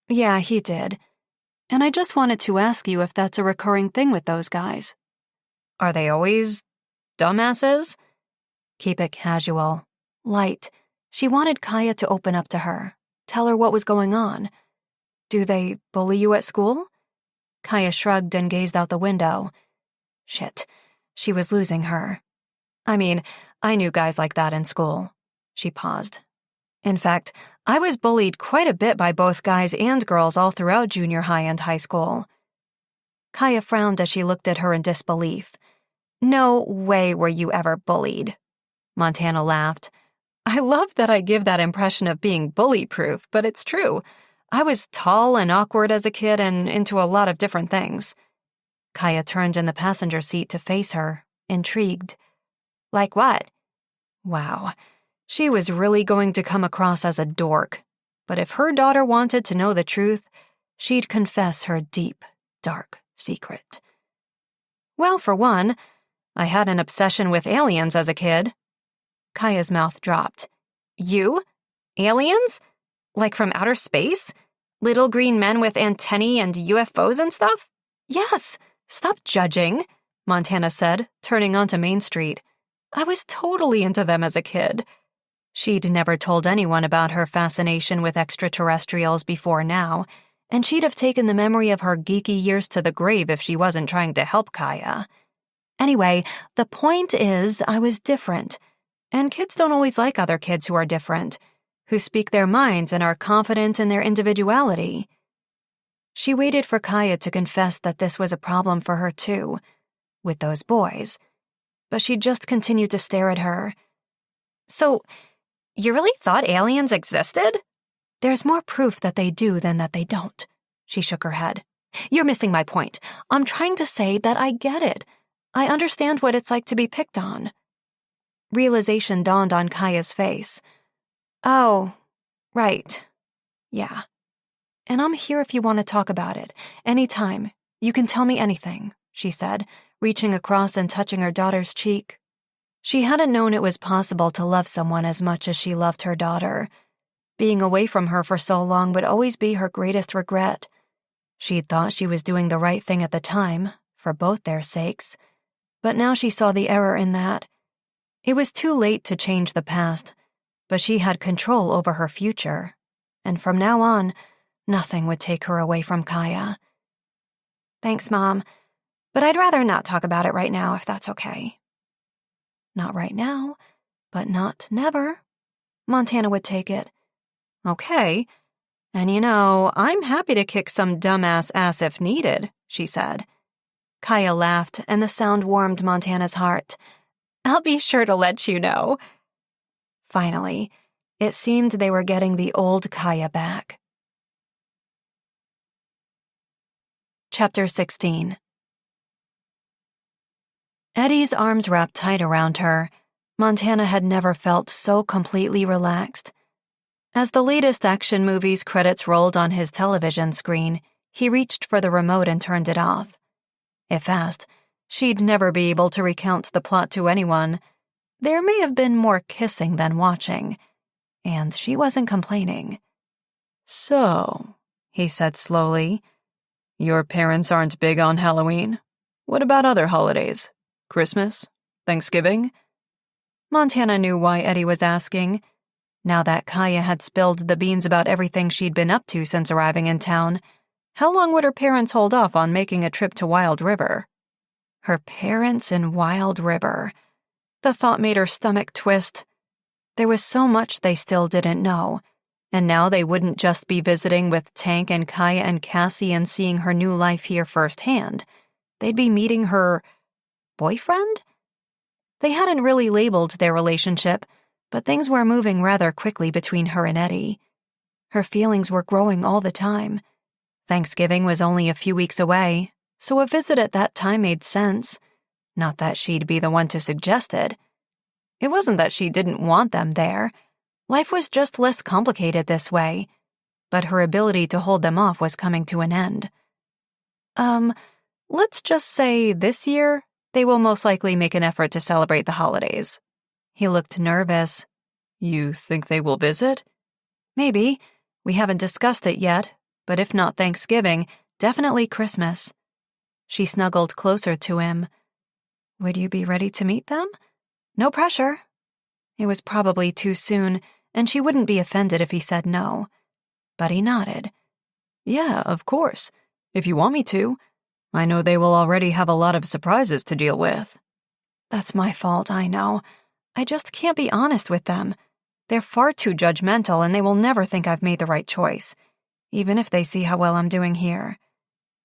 "Yeah, he did. And I just wanted to ask you if that's a recurring thing with those guys." "Are they always dumbasses?" "Keep it casual. Light." She wanted Kaya to open up to her, tell her what was going on. "Do they bully you at school?" Kaya shrugged and gazed out the window. Shit, she was losing her. "I mean, I knew guys like that in school." She paused. "In fact, I was bullied quite a bit by both guys and girls all throughout junior high and high school." Kaya frowned as she looked at her in disbelief. "No way were you ever bullied." Montana laughed. "I love that I give that impression of being bully-proof, but it's true. I was tall and awkward as a kid and into a lot of different things." Kaya turned in the passenger seat to face her, intrigued. "Like what?" Wow. She was really going to come across as a dork. But if her daughter wanted to know the truth, she'd confess her deep, dark secret. "Well, for one, I had an obsession with aliens as a kid." Kaya's mouth dropped. "You? Aliens? Like from outer space? Little green men with antennae and UFOs and stuff?" "Yes, stop judging," Montana said, turning onto Main Street. "I was totally into them as a kid." She'd never told anyone about her fascination with extraterrestrials before now, and she'd have taken the memory of her geeky years to the grave if she wasn't trying to help Kaya. Anyway, the point is, I was different, and kids don't always like other kids who are different, who speak their minds and are confident in their individuality. She waited for Kaya to confess that this was a problem for her too, with those boys, but she just continued to stare at her. "So, you really thought aliens existed?" "There's more proof that they do than that they don't." She shook her head. "You're missing my point. I'm trying to say that I get it. I understand what it's like to be picked on." Realization dawned on Kaya's face. "Oh, right. Yeah. And I'm here if you want to talk about it. Anytime. You can tell me anything," she said, reaching across and touching her daughter's cheek. She hadn't known it was possible to love someone as much as she loved her daughter. Being away from her for so long would always be her greatest regret. She'd thought she was doing the right thing at the time, for both their sakes, but now she saw the error in that. It was too late to change the past, but she had control over her future, and from now on, nothing would take her away from Kaya. "Thanks, Mom, but I'd rather not talk about it right now if that's okay." Not right now, but not never. Montana would take it. "Okay. And you know, I'm happy to kick some dumbass ass if needed," she said. Kaya laughed, and the sound warmed Montana's heart. "I'll be sure to let you know." Finally, it seemed they were getting the old Kaya back. Chapter 16. Eddie's arms wrapped tight around her. Montana had never felt so completely relaxed. As the latest action movie's credits rolled on his television screen, he reached for the remote and turned it off. If asked, she'd never be able to recount the plot to anyone. There may have been more kissing than watching. and she wasn't complaining. "So," he said slowly, "your parents aren't big on Halloween? What about other holidays? Christmas? Thanksgiving?" Montana knew why Eddie was asking. Now that Kaya had spilled the beans about everything she'd been up to since arriving in town, how long would her parents hold off on making a trip to Wild River? Her parents in Wild River. The thought made her stomach twist. There was so much they still didn't know, and now they wouldn't just be visiting with Tank and Kaya and Cassie and seeing her new life here firsthand. They'd be meeting her boyfriend? They hadn't really labeled their relationship, but things were moving rather quickly between her and Eddie. Her feelings were growing all the time. Thanksgiving was only a few weeks away, so a visit at that time made sense. Not that she'd be the one to suggest it. It wasn't that she didn't want them there. Life was just less complicated this way, but her ability to hold them off was coming to an end. Let's just say this year, they will most likely make an effort to celebrate the holidays. He looked nervous. "You think they will visit?" Maybe. We haven't discussed it yet, but if not Thanksgiving, definitely Christmas. She snuggled closer to him. Would you be ready to meet them? No pressure. It was probably too soon, and she wouldn't be offended if he said no. But he nodded. "Yeah, of course. If you want me to. I know they will already have a lot of surprises to deal with." That's my fault, I know. I just can't be honest with them. They're far too judgmental, and they will never think I've made the right choice, even if they see how well I'm doing here.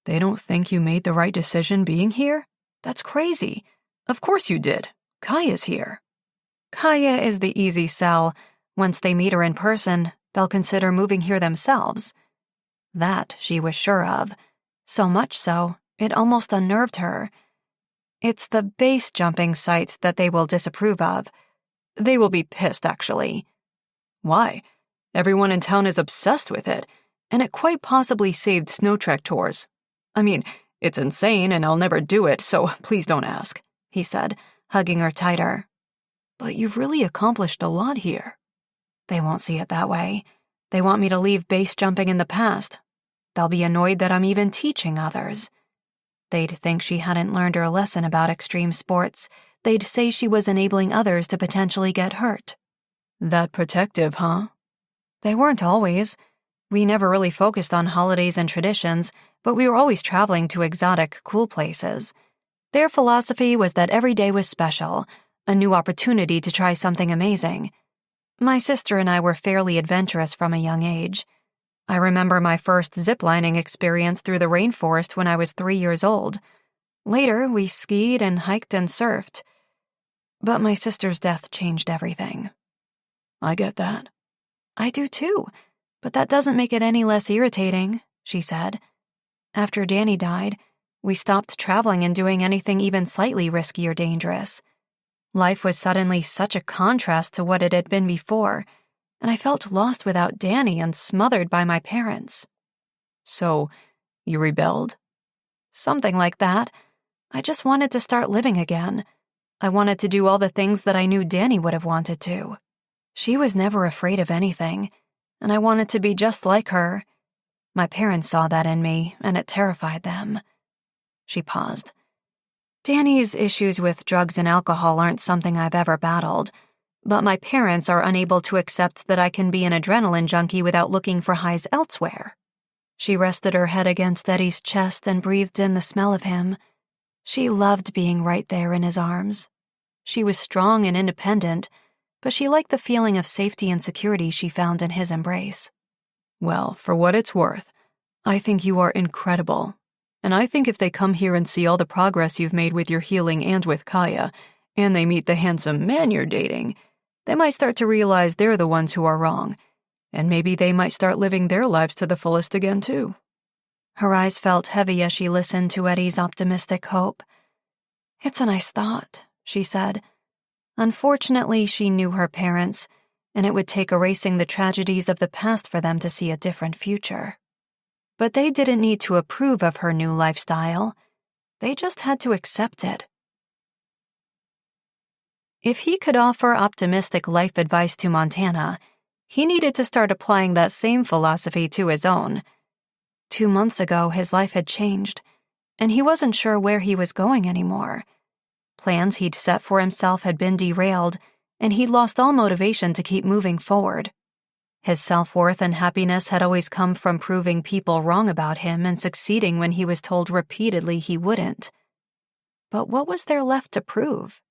They don't think you made the right decision being here? That's crazy. Of course you did. Kaya's here. Kaya is the easy sell. Once they meet her in person, they'll consider moving here themselves. That she was sure of. So much so, it almost unnerved her. It's the base jumping site that they will disapprove of. They will be pissed, actually. Why? Everyone in town is obsessed with it, and it quite possibly saved snow trek tours. I mean, it's insane and I'll never do it, so please don't ask, he said, hugging her tighter. But you've really accomplished a lot here. They won't see it that way. They want me to leave base jumping in the past. They'll be annoyed that I'm even teaching others. They'd think she hadn't learned her lesson about extreme sports. They'd say she was enabling others to potentially get hurt. That protective, huh? They weren't always. We never really focused on holidays and traditions, but we were always traveling to exotic, cool places. Their philosophy was that every day was special, a new opportunity to try something amazing. My sister and I were fairly adventurous from a young age. I remember my first ziplining experience through the rainforest when I was 3 years old. Later, we skied and hiked and surfed. But my sister's death changed everything. I get that. I do too, but that doesn't make it any less irritating, she said. After Danny died, we stopped traveling and doing anything even slightly risky or dangerous. Life was suddenly such a contrast to what it had been before, and I felt lost without Danny and smothered by my parents. So, you rebelled? Something like that. I just wanted to start living again. I wanted to do all the things that I knew Danny would have wanted to. She was never afraid of anything, and I wanted to be just like her. My parents saw that in me, and it terrified them. She paused. Danny's issues with drugs and alcohol aren't something I've ever battled, but my parents are unable to accept that I can be an adrenaline junkie without looking for highs elsewhere. She rested her head against Eddie's chest and breathed in the smell of him. She loved being right there in his arms. She was strong and independent, but she liked the feeling of safety and security she found in his embrace. Well, for what it's worth, I think you are incredible. And I think if they come here and see all the progress you've made with your healing and with Kaya, and they meet the handsome man you're dating, they might start to realize they're the ones who are wrong, and maybe they might start living their lives to the fullest again, too. Her eyes felt heavy as she listened to Eddie's optimistic hope. It's a nice thought, she said. Unfortunately, she knew her parents, and it would take erasing the tragedies of the past for them to see a different future. But they didn't need to approve of her new lifestyle. They just had to accept it. If he could offer optimistic life advice to Montana, He needed to start applying that same philosophy to his own. 2 months ago, his life had changed, and he wasn't sure where he was going anymore. Plans he'd set for himself had been derailed, and he'd lost all motivation to keep moving forward. His self-worth and happiness had always come from proving people wrong about him and succeeding when he was told repeatedly he wouldn't. But what was there left to prove?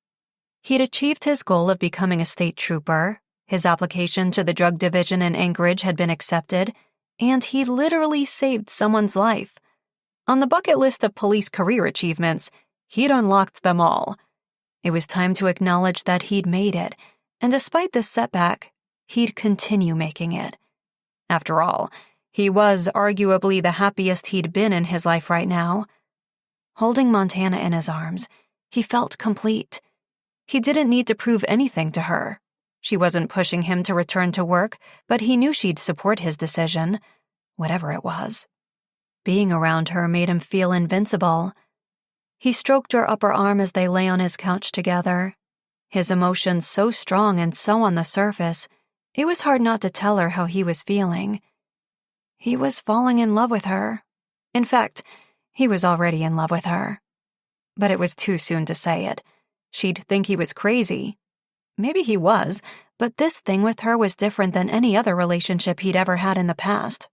He'd achieved his goal of becoming a state trooper, his application to the drug division in Anchorage had been accepted, and he literally saved someone's life. On the bucket list of police career achievements, he'd unlocked them all. It was time to acknowledge that he'd made it, and despite this setback, he'd continue making it. After all, he was arguably the happiest he'd been in his life right now. Holding Montana in his arms, he felt complete. He didn't need to prove anything to her. She wasn't pushing him to return to work, but he knew she'd support his decision, whatever it was. Being around her made him feel invincible. He stroked her upper arm as they lay on his couch together. His emotions so strong and so on the surface, it was hard not to tell her how he was feeling. He was falling in love with her. In fact, he was already in love with her. But it was too soon to say it. She'd think he was crazy. Maybe he was, but this thing with her was different than any other relationship he'd ever had in the past.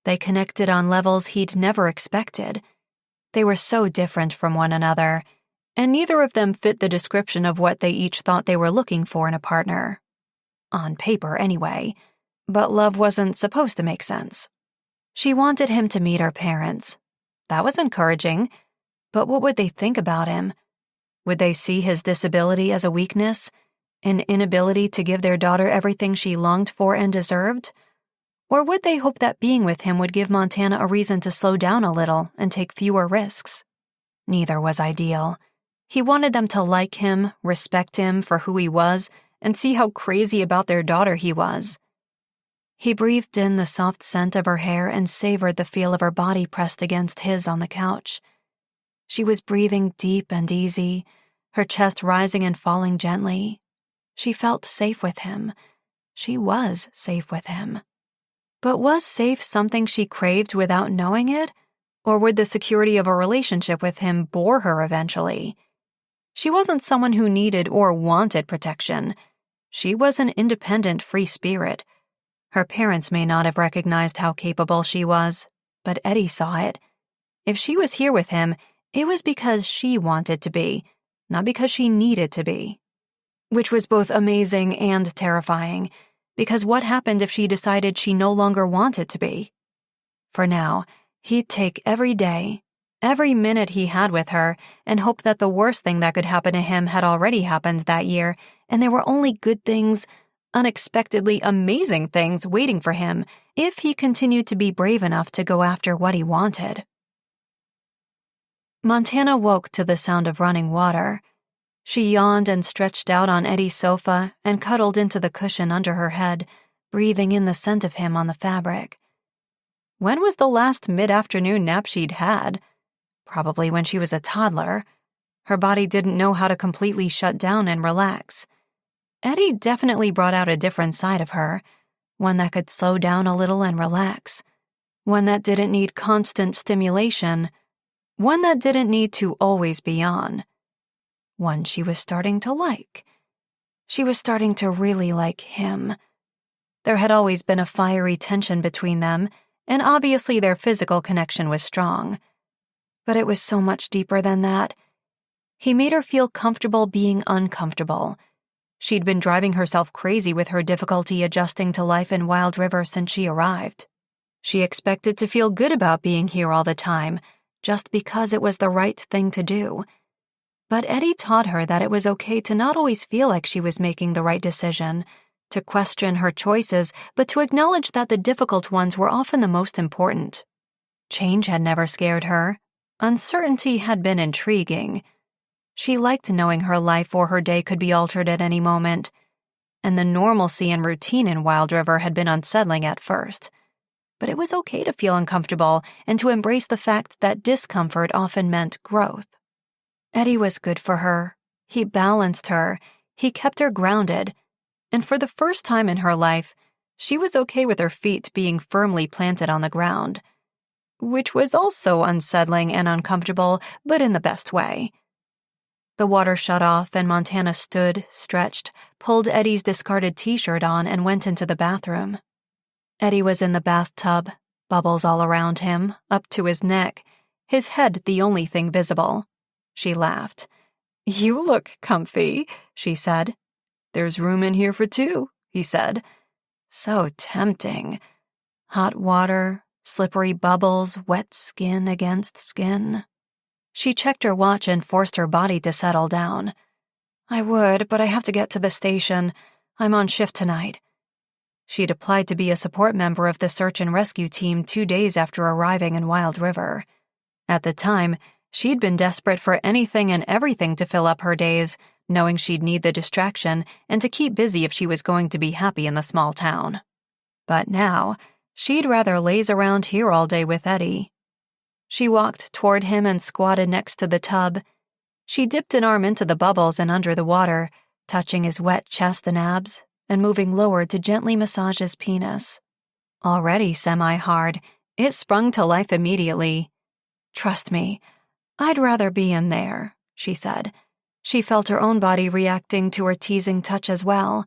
They connected on levels he'd never expected. They were so different from one another, and neither of them fit the description of what they each thought they were looking for in a partner. On paper, anyway, but love wasn't supposed to make sense. She wanted him to meet her parents. That was encouraging, but what would they think about him? Would they see his disability as a weakness, an inability to give their daughter everything she longed for and deserved? Or would they hope that being with him would give Montana a reason to slow down a little and take fewer risks? Neither was ideal. He wanted them to like him, respect him for who he was, and see how crazy about their daughter he was. He breathed in the soft scent of her hair and savored the feel of her body pressed against his on the couch. She was breathing deep and easy, her chest rising and falling gently. She felt safe with him. She was safe with him. But was safe something she craved without knowing it? Or would the security of a relationship with him bore her eventually? She wasn't someone who needed or wanted protection. She was an independent, free spirit. Her parents may not have recognized how capable she was, but Eddie saw it. If she was here with him, it was because she wanted to be, not because she needed to be. Which was both amazing and terrifying, because what happened if she decided she no longer wanted to be? For now, he'd take every day, every minute he had with her, and hope that the worst thing that could happen to him had already happened that year, and there were only good things, unexpectedly amazing things waiting for him if he continued to be brave enough to go after what he wanted. Montana woke to the sound of running water. She yawned and stretched out on Eddie's sofa and cuddled into the cushion under her head, breathing in the scent of him on the fabric. When was the last mid-afternoon nap she'd had? Probably when she was a toddler. Her body didn't know how to completely shut down and relax. Eddie definitely brought out a different side of her, one that could slow down a little and relax, one that didn't need constant stimulation, one that didn't need to always be on. One she was starting to like. She was starting to really like him. There had always been a fiery tension between them, and obviously their physical connection was strong. But it was so much deeper than that. He made her feel comfortable being uncomfortable. She'd been driving herself crazy with her difficulty adjusting to life in Wild River since she arrived. She expected to feel good about being here all the time, just because it was the right thing to do. But Eddie taught her that it was okay to not always feel like she was making the right decision, to question her choices, but to acknowledge that the difficult ones were often the most important. Change had never scared her. Uncertainty had been intriguing. She liked knowing her life or her day could be altered at any moment, and the normalcy and routine in Wild River had been unsettling at first. But it was okay to feel uncomfortable and to embrace the fact that discomfort often meant growth. Eddie was good for her. He balanced her. He kept her grounded. And for the first time in her life, She was okay with her feet being firmly planted on the ground, which was also unsettling and uncomfortable, but in the best way. The water shut off, and Montana stood, stretched, pulled Eddie's discarded t-shirt on, and went into the bathroom. Eddie was in the bathtub, bubbles all around him, up to his neck, his head the only thing visible. She laughed. "You look comfy," she said. "There's room in here for two," he said. So tempting. Hot water, slippery bubbles, wet skin against skin. She checked her watch and forced her body to settle down. "I would, but I have to get to the station. I'm on shift tonight." She'd applied to be a support member of the search and rescue team 2 days after arriving in Wild River. At the time, she'd been desperate for anything and everything to fill up her days, knowing she'd need the distraction and to keep busy if she was going to be happy in the small town. But now, she'd rather laze around here all day with Eddie. She walked toward him and squatted next to the tub. She dipped an arm into the bubbles and under the water, touching his wet chest and abs, and moving lower to gently massage his penis. Already semi-hard, it sprung to life immediately. "Trust me, I'd rather be in there," she said. She felt her own body reacting to her teasing touch as well.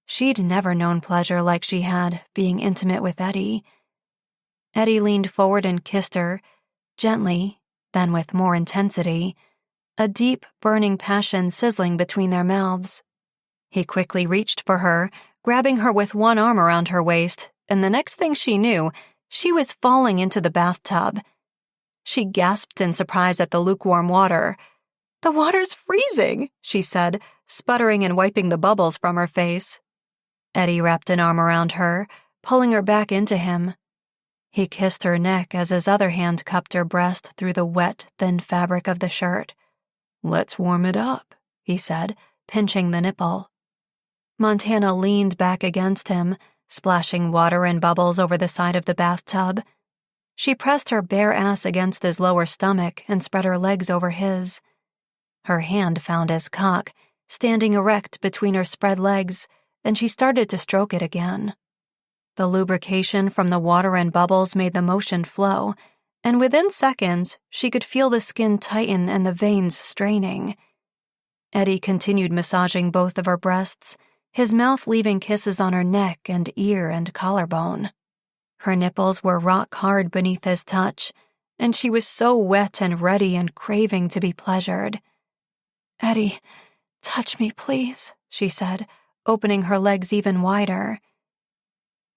She'd never known pleasure like she had, being intimate with Eddie. Eddie leaned forward and kissed her, gently, then with more intensity, a deep, burning passion sizzling between their mouths. He quickly reached for her, grabbing her with one arm around her waist, and the next thing she knew, she was falling into the bathtub. She gasped in surprise at the lukewarm water. "The water's freezing," she said, sputtering and wiping the bubbles from her face. Eddie wrapped an arm around her, pulling her back into him. He kissed her neck as his other hand cupped her breast through the wet, thin fabric of the shirt. "Let's warm it up," he said, pinching the nipple. Montana leaned back against him, splashing water and bubbles over the side of the bathtub. She pressed her bare ass against his lower stomach and spread her legs over his. Her hand found his cock, standing erect between her spread legs, and she started to stroke it again. The lubrication from the water and bubbles made the motion flow, and within seconds, she could feel the skin tighten and the veins straining. Eddie continued massaging both of her breasts, his mouth leaving kisses on her neck and ear and collarbone. Her nipples were rock hard beneath his touch, and she was so wet and ready and craving to be pleasured. "Eddie, touch me, please," she said, opening her legs even wider.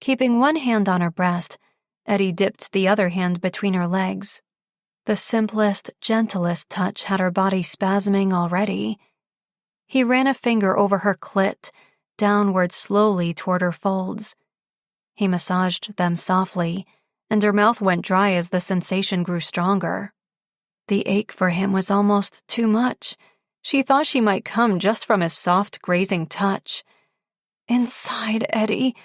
Keeping one hand on her breast, Eddie dipped the other hand between her legs. The simplest, gentlest touch had her body spasming already. He ran a finger over her clit, downward slowly toward her folds. He massaged them softly, and her mouth went dry as the sensation grew stronger. The ache for him was almost too much. She thought she might come just from his soft, grazing touch. Inside, Eddie.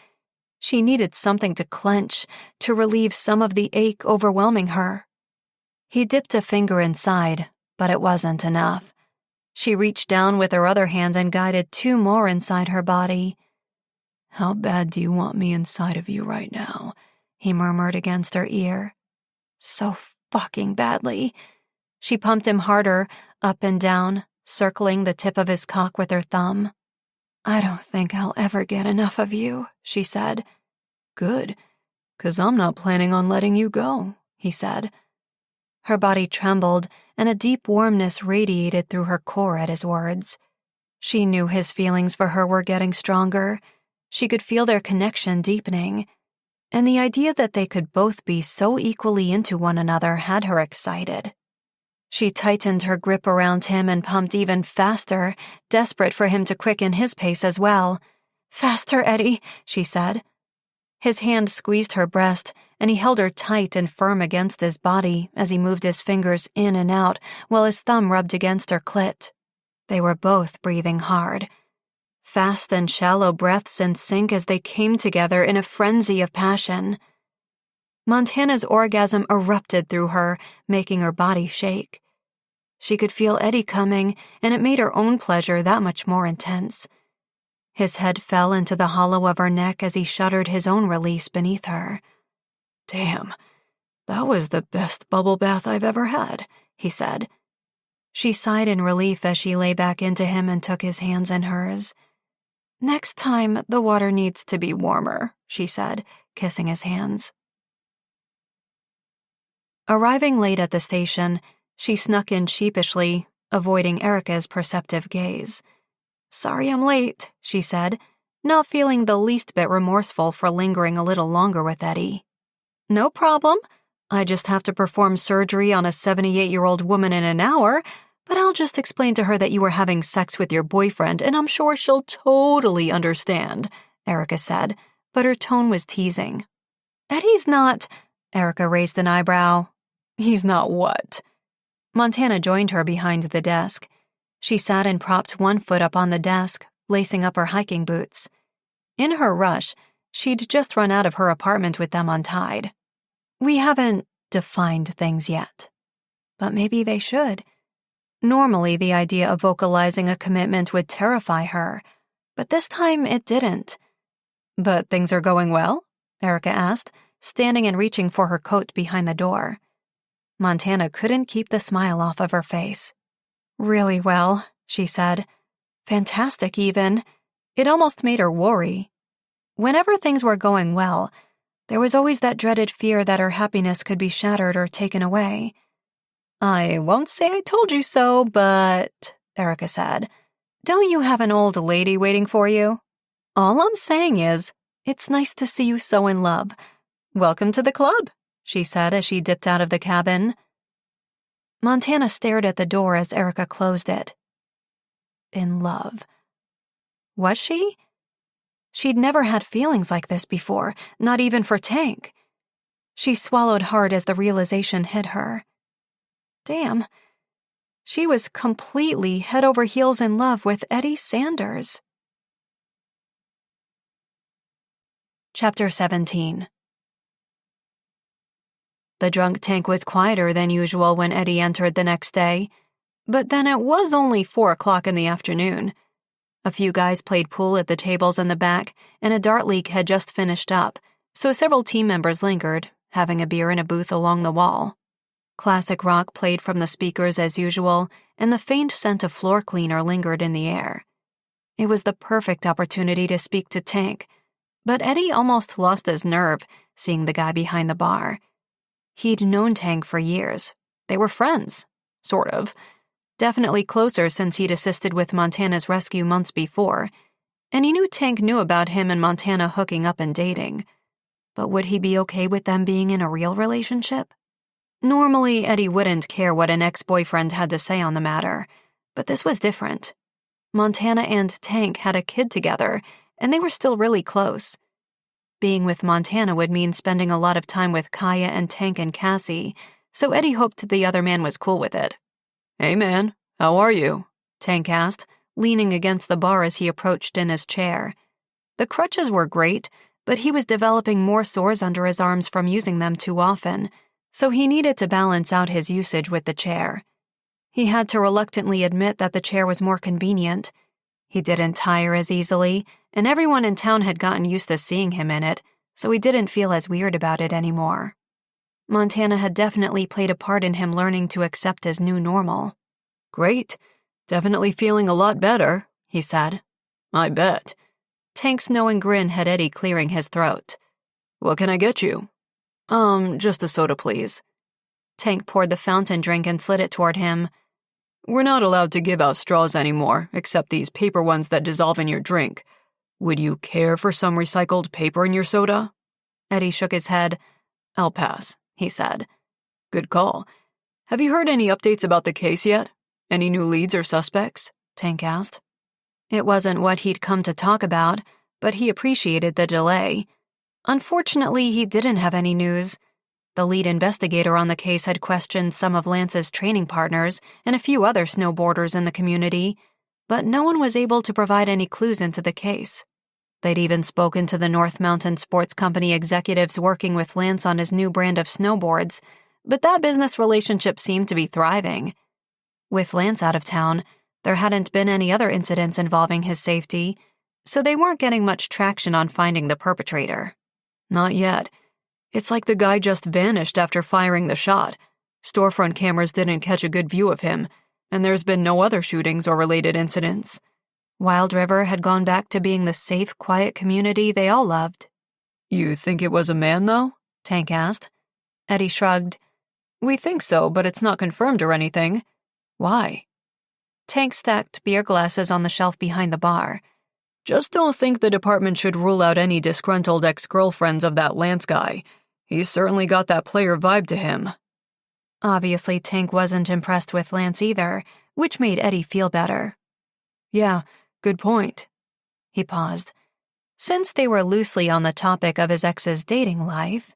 She needed something to clench, to relieve some of the ache overwhelming her. He dipped a finger inside, but it wasn't enough. She reached down with her other hand and guided 2 more inside her body. "How bad do you want me inside of you right now?" he murmured against her ear. "So fucking badly." She pumped him harder, up and down, circling the tip of his cock with her thumb. "I don't think I'll ever get enough of you," she said. "Good, 'cause I'm not planning on letting you go," he said. Her body trembled, and a deep warmness radiated through her core at his words. She knew his feelings for her were getting stronger. She could feel their connection deepening, and the idea that they could both be so equally into one another had her excited. She tightened her grip around him and pumped even faster, desperate for him to quicken his pace as well. "Faster, Eddie," she said. His hand squeezed her breast, and he held her tight and firm against his body as he moved his fingers in and out while his thumb rubbed against her clit. They were both breathing hard. Fast and shallow breaths in sync as they came together in a frenzy of passion. Montana's orgasm erupted through her, making her body shake. She could feel Eddie coming, and it made her own pleasure that much more intense. His head fell into the hollow of her neck as he shuddered his own release beneath her. "Damn, that was the best bubble bath I've ever had," he said. She sighed in relief as she lay back into him and took his hands in hers. "Next time, the water needs to be warmer," she said, kissing his hands. Arriving late at the station, she snuck in sheepishly, avoiding Erica's perceptive gaze. "Sorry I'm late," she said, not feeling the least bit remorseful for lingering a little longer with Eddie. "No problem. I just have to perform surgery on a 78-year-old woman in an hour, but I'll just explain to her that you were having sex with your boyfriend, and I'm sure she'll totally understand," Erica said, but her tone was teasing. "Eddie's not—" Erica raised an eyebrow. "He's not what?" Montana joined her behind the desk. She sat and propped one foot up on the desk, lacing up her hiking boots. In her rush, she'd just run out of her apartment with them untied. "We haven't defined things yet. But maybe they should." Normally, the idea of vocalizing a commitment would terrify her, but this time it didn't. "But things are going well?" Erica asked, standing and reaching for her coat behind the door. Montana couldn't keep the smile off of her face. "Really well," she said. "Fantastic, even." It almost made her worry. Whenever things were going well, there was always that dreaded fear that her happiness could be shattered or taken away. "I won't say I told you so, but," Erica said, "don't you have an old lady waiting for you? All I'm saying is, it's nice to see you so in love. Welcome to the club," she said as she dipped out of the cabin. Montana stared at the door as Erica closed it. In love. Was she? She'd never had feelings like this before, not even for Tank. She swallowed hard as the realization hit her. Damn. She was completely head over heels in love with Eddie Sanders. Chapter 17. The drunk Tank was quieter than usual when Eddie entered the next day, but then it was only 4 o'clock in the afternoon. A few guys played pool at the tables in the back, and a dart league had just finished up, so several team members lingered, having a beer in a booth along the wall. Classic rock played from the speakers as usual, and the faint scent of floor cleaner lingered in the air. It was the perfect opportunity to speak to Tank, but Eddie almost lost his nerve seeing the guy behind the bar. He'd known Tank for years. They were friends, sort of. Definitely closer since he'd assisted with Montana's rescue months before, and he knew Tank knew about him and Montana hooking up and dating. But would he be okay with them being in a real relationship? Normally, Eddie wouldn't care what an ex-boyfriend had to say on the matter, but this was different. Montana and Tank had a kid together, and they were still really close. Being with Montana would mean spending a lot of time with Kaya and Tank and Cassie, so Eddie hoped the other man was cool with it. "Hey man, how are you?" Tank asked, leaning against the bar as he approached in his chair. The crutches were great, but he was developing more sores under his arms from using them too often, so he needed to balance out his usage with the chair. He had to reluctantly admit that the chair was more convenient. He didn't tire as easily, and everyone in town had gotten used to seeing him in it, so he didn't feel as weird about it anymore. Montana had definitely played a part in him learning to accept his new normal. "Great. Definitely feeling a lot better," he said. "I bet." Tank's knowing grin had Eddie clearing his throat. "What can I get you?" Just a soda, please." Tank poured the fountain drink and slid it toward him. "We're not allowed to give out straws anymore, except these paper ones that dissolve in your drink. Would you care for some recycled paper in your soda?" Eddie shook his head. "I'll pass," he said. "Good call. Have you heard any updates about the case yet? Any new leads or suspects?" Tank asked. It wasn't what he'd come to talk about, but he appreciated the delay. Unfortunately, he didn't have any news. The lead investigator on the case had questioned some of Lance's training partners and a few other snowboarders in the community, but no one was able to provide any clues into the case. They'd even spoken to the North Mountain Sports Company executives working with Lance on his new brand of snowboards, but that business relationship seemed to be thriving. With Lance out of town, there hadn't been any other incidents involving his safety, so they weren't getting much traction on finding the perpetrator. Not yet. It's like the guy just vanished after firing the shot. Storefront cameras didn't catch a good view of him, and there's been no other shootings or related incidents. Wild River had gone back to being the safe, quiet community they all loved. You think it was a man, though? Tank asked. Eddie shrugged. We think so, but it's not confirmed or anything. Why? Tank stacked beer glasses on the shelf behind the bar. Just don't think the department should rule out any disgruntled ex-girlfriends of that Lance guy. He's certainly got that player vibe to him. Obviously, Tank wasn't impressed with Lance either, which made Eddie feel better. Yeah, good point. He paused. Since they were loosely on the topic of his ex's dating life.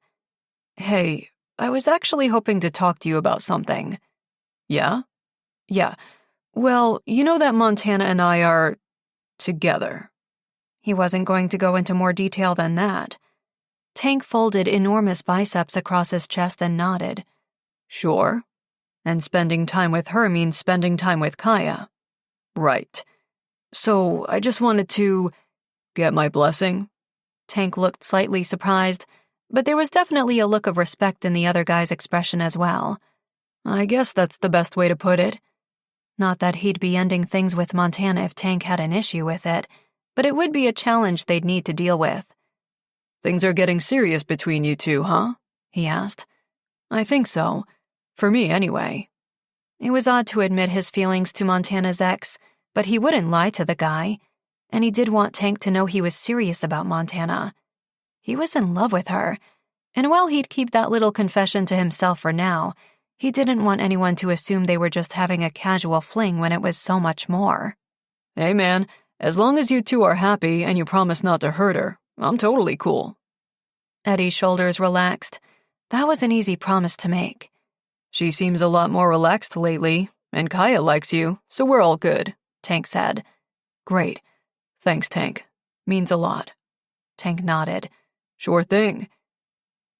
Hey, I was actually hoping to talk to you about something. Yeah? Yeah. Well, you know that Montana and I are together. He wasn't going to go into more detail than that. Tank folded enormous biceps across his chest and nodded. Sure. And spending time with her means spending time with Kaya. Right. So I just wanted to get my blessing. Tank looked slightly surprised, but there was definitely a look of respect in the other guy's expression as well. I guess that's the best way to put it. Not that he'd be ending things with Montana if Tank had an issue with it, but it would be a challenge they'd need to deal with. Things are getting serious between you two, huh? He asked. I think so. For me, anyway. It was odd to admit his feelings to Montana's ex, but he wouldn't lie to the guy, and he did want Tank to know he was serious about Montana. He was in love with her, and while he'd keep that little confession to himself for now, he didn't want anyone to assume they were just having a casual fling when it was so much more. Hey man, as long as you two are happy and you promise not to hurt her, I'm totally cool. Eddie's shoulders relaxed. That was an easy promise to make. She seems a lot more relaxed lately, and Kaya likes you, so we're all good, Tank said. Great. Thanks, Tank. Means a lot. Tank nodded. Sure thing.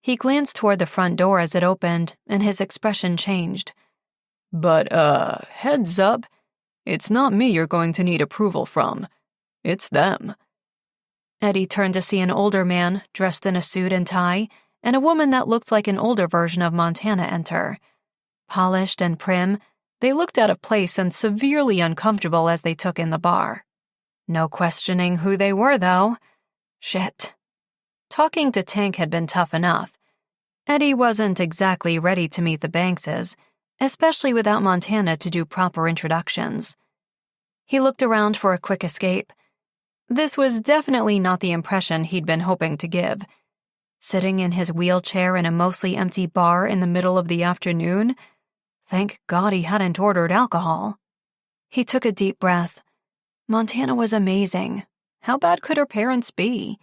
He glanced toward the front door as it opened, and his expression changed. But, heads up, it's not me you're going to need approval from. It's them. Eddie turned to see an older man, dressed in a suit and tie, and a woman that looked like an older version of Montana enter. Polished and prim, they looked out of place and severely uncomfortable as they took in the bar. No questioning who they were, though. Shit. Talking to Tank had been tough enough. Eddie wasn't exactly ready to meet the Bankses, especially without Montana to do proper introductions. He looked around for a quick escape. This was definitely not the impression he'd been hoping to give. Sitting in his wheelchair in a mostly empty bar in the middle of the afternoon, thank God he hadn't ordered alcohol. He took a deep breath. Montana was amazing. How bad could her parents be?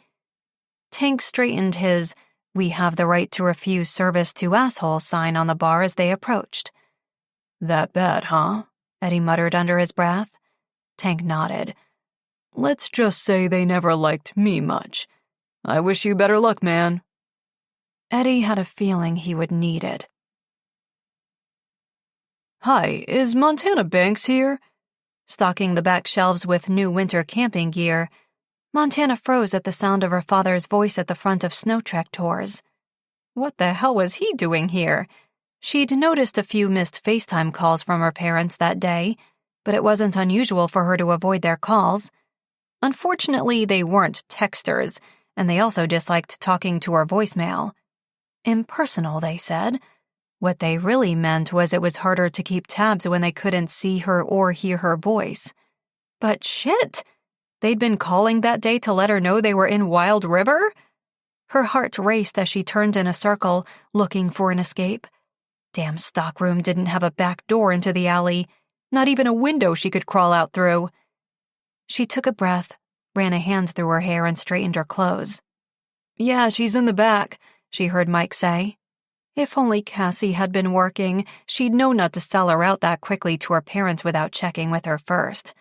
Tank straightened his "We have the right to refuse service to assholes" sign on the bar as they approached. That bad, huh? Eddie muttered under his breath. Tank nodded. Let's just say they never liked me much. I wish you better luck, man. Eddie had a feeling he would need it. Hi, is Montana Banks here? Stocking the back shelves with new winter camping gear, Montana froze at the sound of her father's voice at the front of Snow Trek tours. What the hell was he doing here? She'd noticed a few missed FaceTime calls from her parents that day, but it wasn't unusual for her to avoid their calls. Unfortunately, they weren't texters, and they also disliked talking to her voicemail. Impersonal, they said. What they really meant was it was harder to keep tabs when they couldn't see her or hear her voice. But shit! They'd been calling that day to let her know they were in Wild River? Her heart raced as she turned in a circle, looking for an escape. Damn stockroom didn't have a back door into the alley, not even a window she could crawl out through. She took a breath, ran a hand through her hair and straightened her clothes. Yeah, she's in the back, she heard Mike say. If only Cassie had been working, she'd know not to sell her out that quickly to her parents without checking with her first.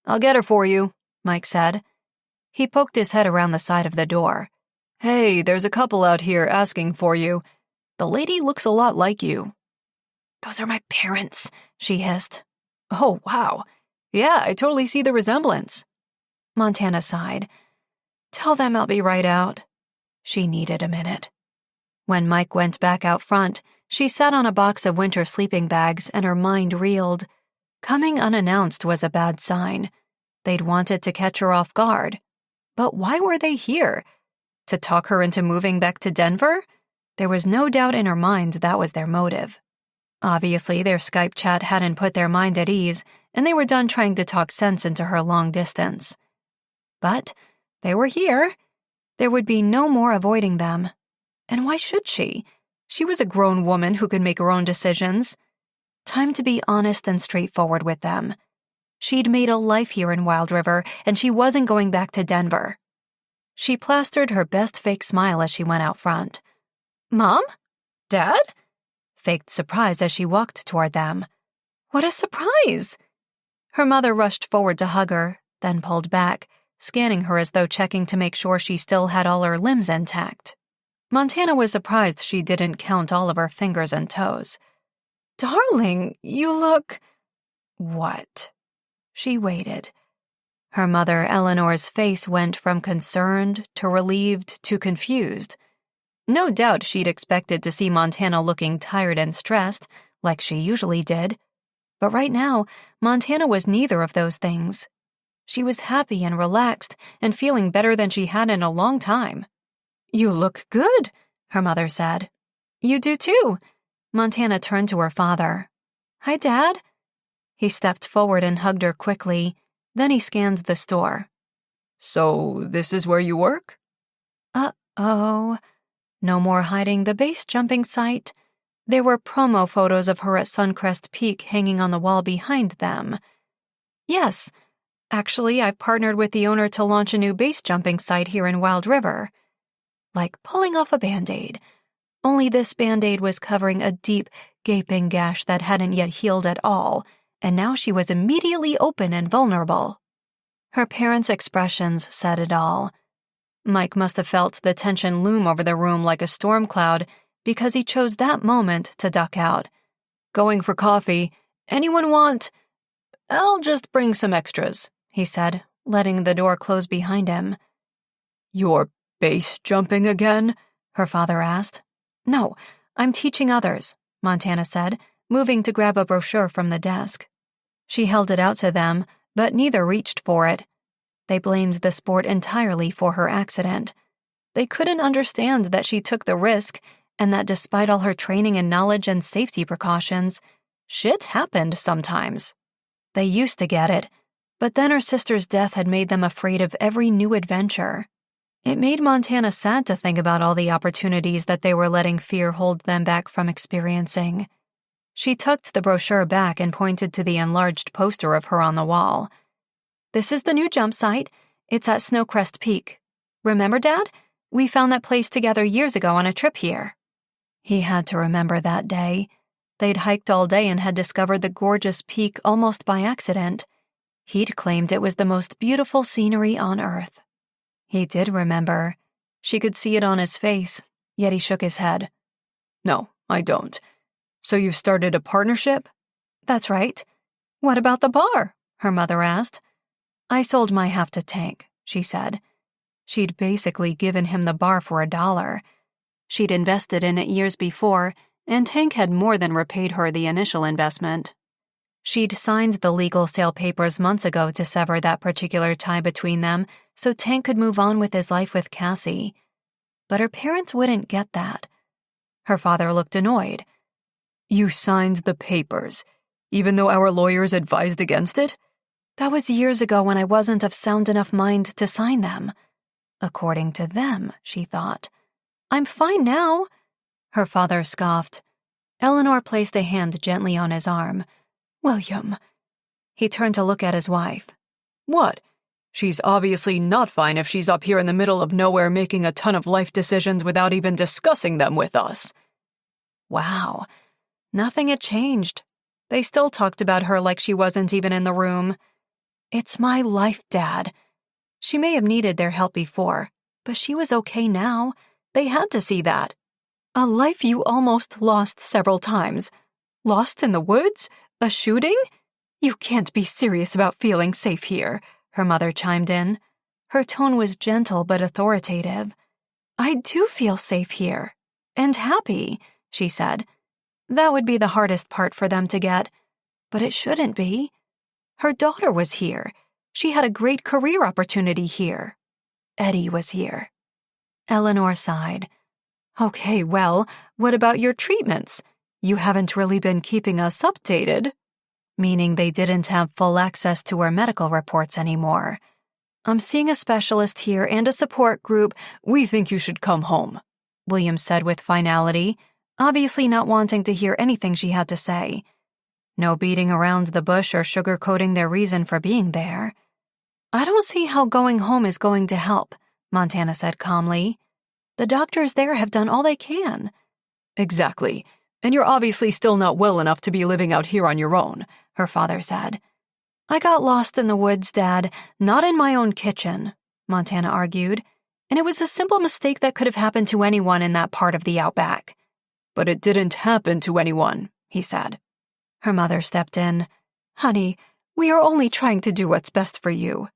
I'll get her for you, Mike said. He poked his head around the side of the door. Hey, there's a couple out here asking for you. The lady looks a lot like you. Those are my parents, she hissed. Oh, wow. Yeah, I totally see the resemblance. Montana sighed. Tell them I'll be right out. She needed a minute. When Mike went back out front, she sat on a box of winter sleeping bags and her mind reeled. Coming unannounced was a bad sign. They'd wanted to catch her off guard. But why were they here? To talk her into moving back to Denver? There was no doubt in her mind that was their motive. Obviously, their Skype chat hadn't put their mind at ease, and they were done trying to talk sense into her long distance. But they were here. There would be no more avoiding them. And why should she? She was a grown woman who could make her own decisions. Time to be honest and straightforward with them. She'd made a life here in Wild River, and she wasn't going back to Denver. She plastered her best fake smile as she went out front. Mom? Dad? Faked surprise as she walked toward them. What a surprise! Her mother rushed forward to hug her, then pulled back, scanning her as though checking to make sure she still had all her limbs intact. Montana was surprised she didn't count all of her fingers and toes. Darling, you look... What? She waited. Her mother, Eleanor's face went from concerned to relieved to confused. No doubt she'd expected to see Montana looking tired and stressed, like she usually did. But right now, Montana was neither of those things. She was happy and relaxed and feeling better than she had in a long time. You look good, her mother said. You do too. Montana turned to her father. Hi, Dad. He stepped forward and hugged her quickly. Then he scanned the store. So this is where you work? Uh-oh. No more hiding the base jumping site. There were promo photos of her at Suncrest Peak hanging on the wall behind them. Yes. Actually, I've partnered with the owner to launch a new base jumping site here in Wild River. Like pulling off a Band-Aid. Only this Band-Aid was covering a deep, gaping gash that hadn't yet healed at all, and now she was immediately open and vulnerable. Her parents' expressions said it all. Mike must have felt the tension loom over the room like a storm cloud because he chose that moment to duck out. Going for coffee. Anyone want? I'll just bring some extras, he said, letting the door close behind him. You're base jumping again? Her father asked. No, I'm teaching others, Montana said, moving to grab a brochure from the desk. She held it out to them, but neither reached for it. They blamed the sport entirely for her accident. They couldn't understand that she took the risk and that despite all her training and knowledge and safety precautions, shit happened sometimes. They used to get it, but then her sister's death had made them afraid of every new adventure. It made Montana sad to think about all the opportunities that they were letting fear hold them back from experiencing. She tucked the brochure back and pointed to the enlarged poster of her on the wall. This is the new jump site. It's at Snowcrest Peak. Remember, Dad? We found that place together years ago on a trip here. He had to remember that day. They'd hiked all day and had discovered the gorgeous peak almost by accident. He'd claimed it was the most beautiful scenery on Earth. He did remember. She could see it on his face, yet he shook his head. No, I don't. So you've started a partnership? That's right. What about the bar? Her mother asked. I sold my half to Tank, she said. She'd basically given him the bar for $1. She'd invested in it years before, and Tank had more than repaid her the initial investment. She'd signed the legal sale papers months ago to sever that particular tie between them so Tank could move on with his life with Cassie. But her parents wouldn't get that. Her father looked annoyed. You signed the papers, even though our lawyers advised against it? That was years ago when I wasn't of sound enough mind to sign them. According to them, she thought. I'm fine now. Her father scoffed. Eleanor placed a hand gently on his arm. William. He turned to look at his wife. What? She's obviously not fine if she's up here in the middle of nowhere making a ton of life decisions without even discussing them with us. Wow. Nothing had changed. They still talked about her like she wasn't even in the room. It's my life, Dad. She may have needed their help before, but she was okay now. They had to see that. A life you almost lost several times. Lost in the woods? A shooting? You can't be serious about feeling safe here, her mother chimed in. Her tone was gentle but authoritative. "I do feel safe here. And happy," she said. "That would be the hardest part for them to get. But it shouldn't be. Her daughter was here. She had a great career opportunity here. Eddie was here." Eleanor sighed. "Okay, well, what about your treatments? You haven't really been keeping us updated." Meaning they didn't have full access to her medical reports anymore. "I'm seeing a specialist here and a support group. We think you should come home," William said with finality, obviously not wanting to hear anything she had to say. No beating around the bush or sugarcoating their reason for being there. "I don't see how going home is going to help," Montana said calmly. "The doctors there have done all they can." "Exactly. And you're obviously still not well enough to be living out here on your own," her father said. "I got lost in the woods, Dad, not in my own kitchen," Montana argued, "and it was a simple mistake that could have happened to anyone in that part of the outback." "But it didn't happen to anyone," he said. Her mother stepped in. "Honey, we are only trying to do what's best for you."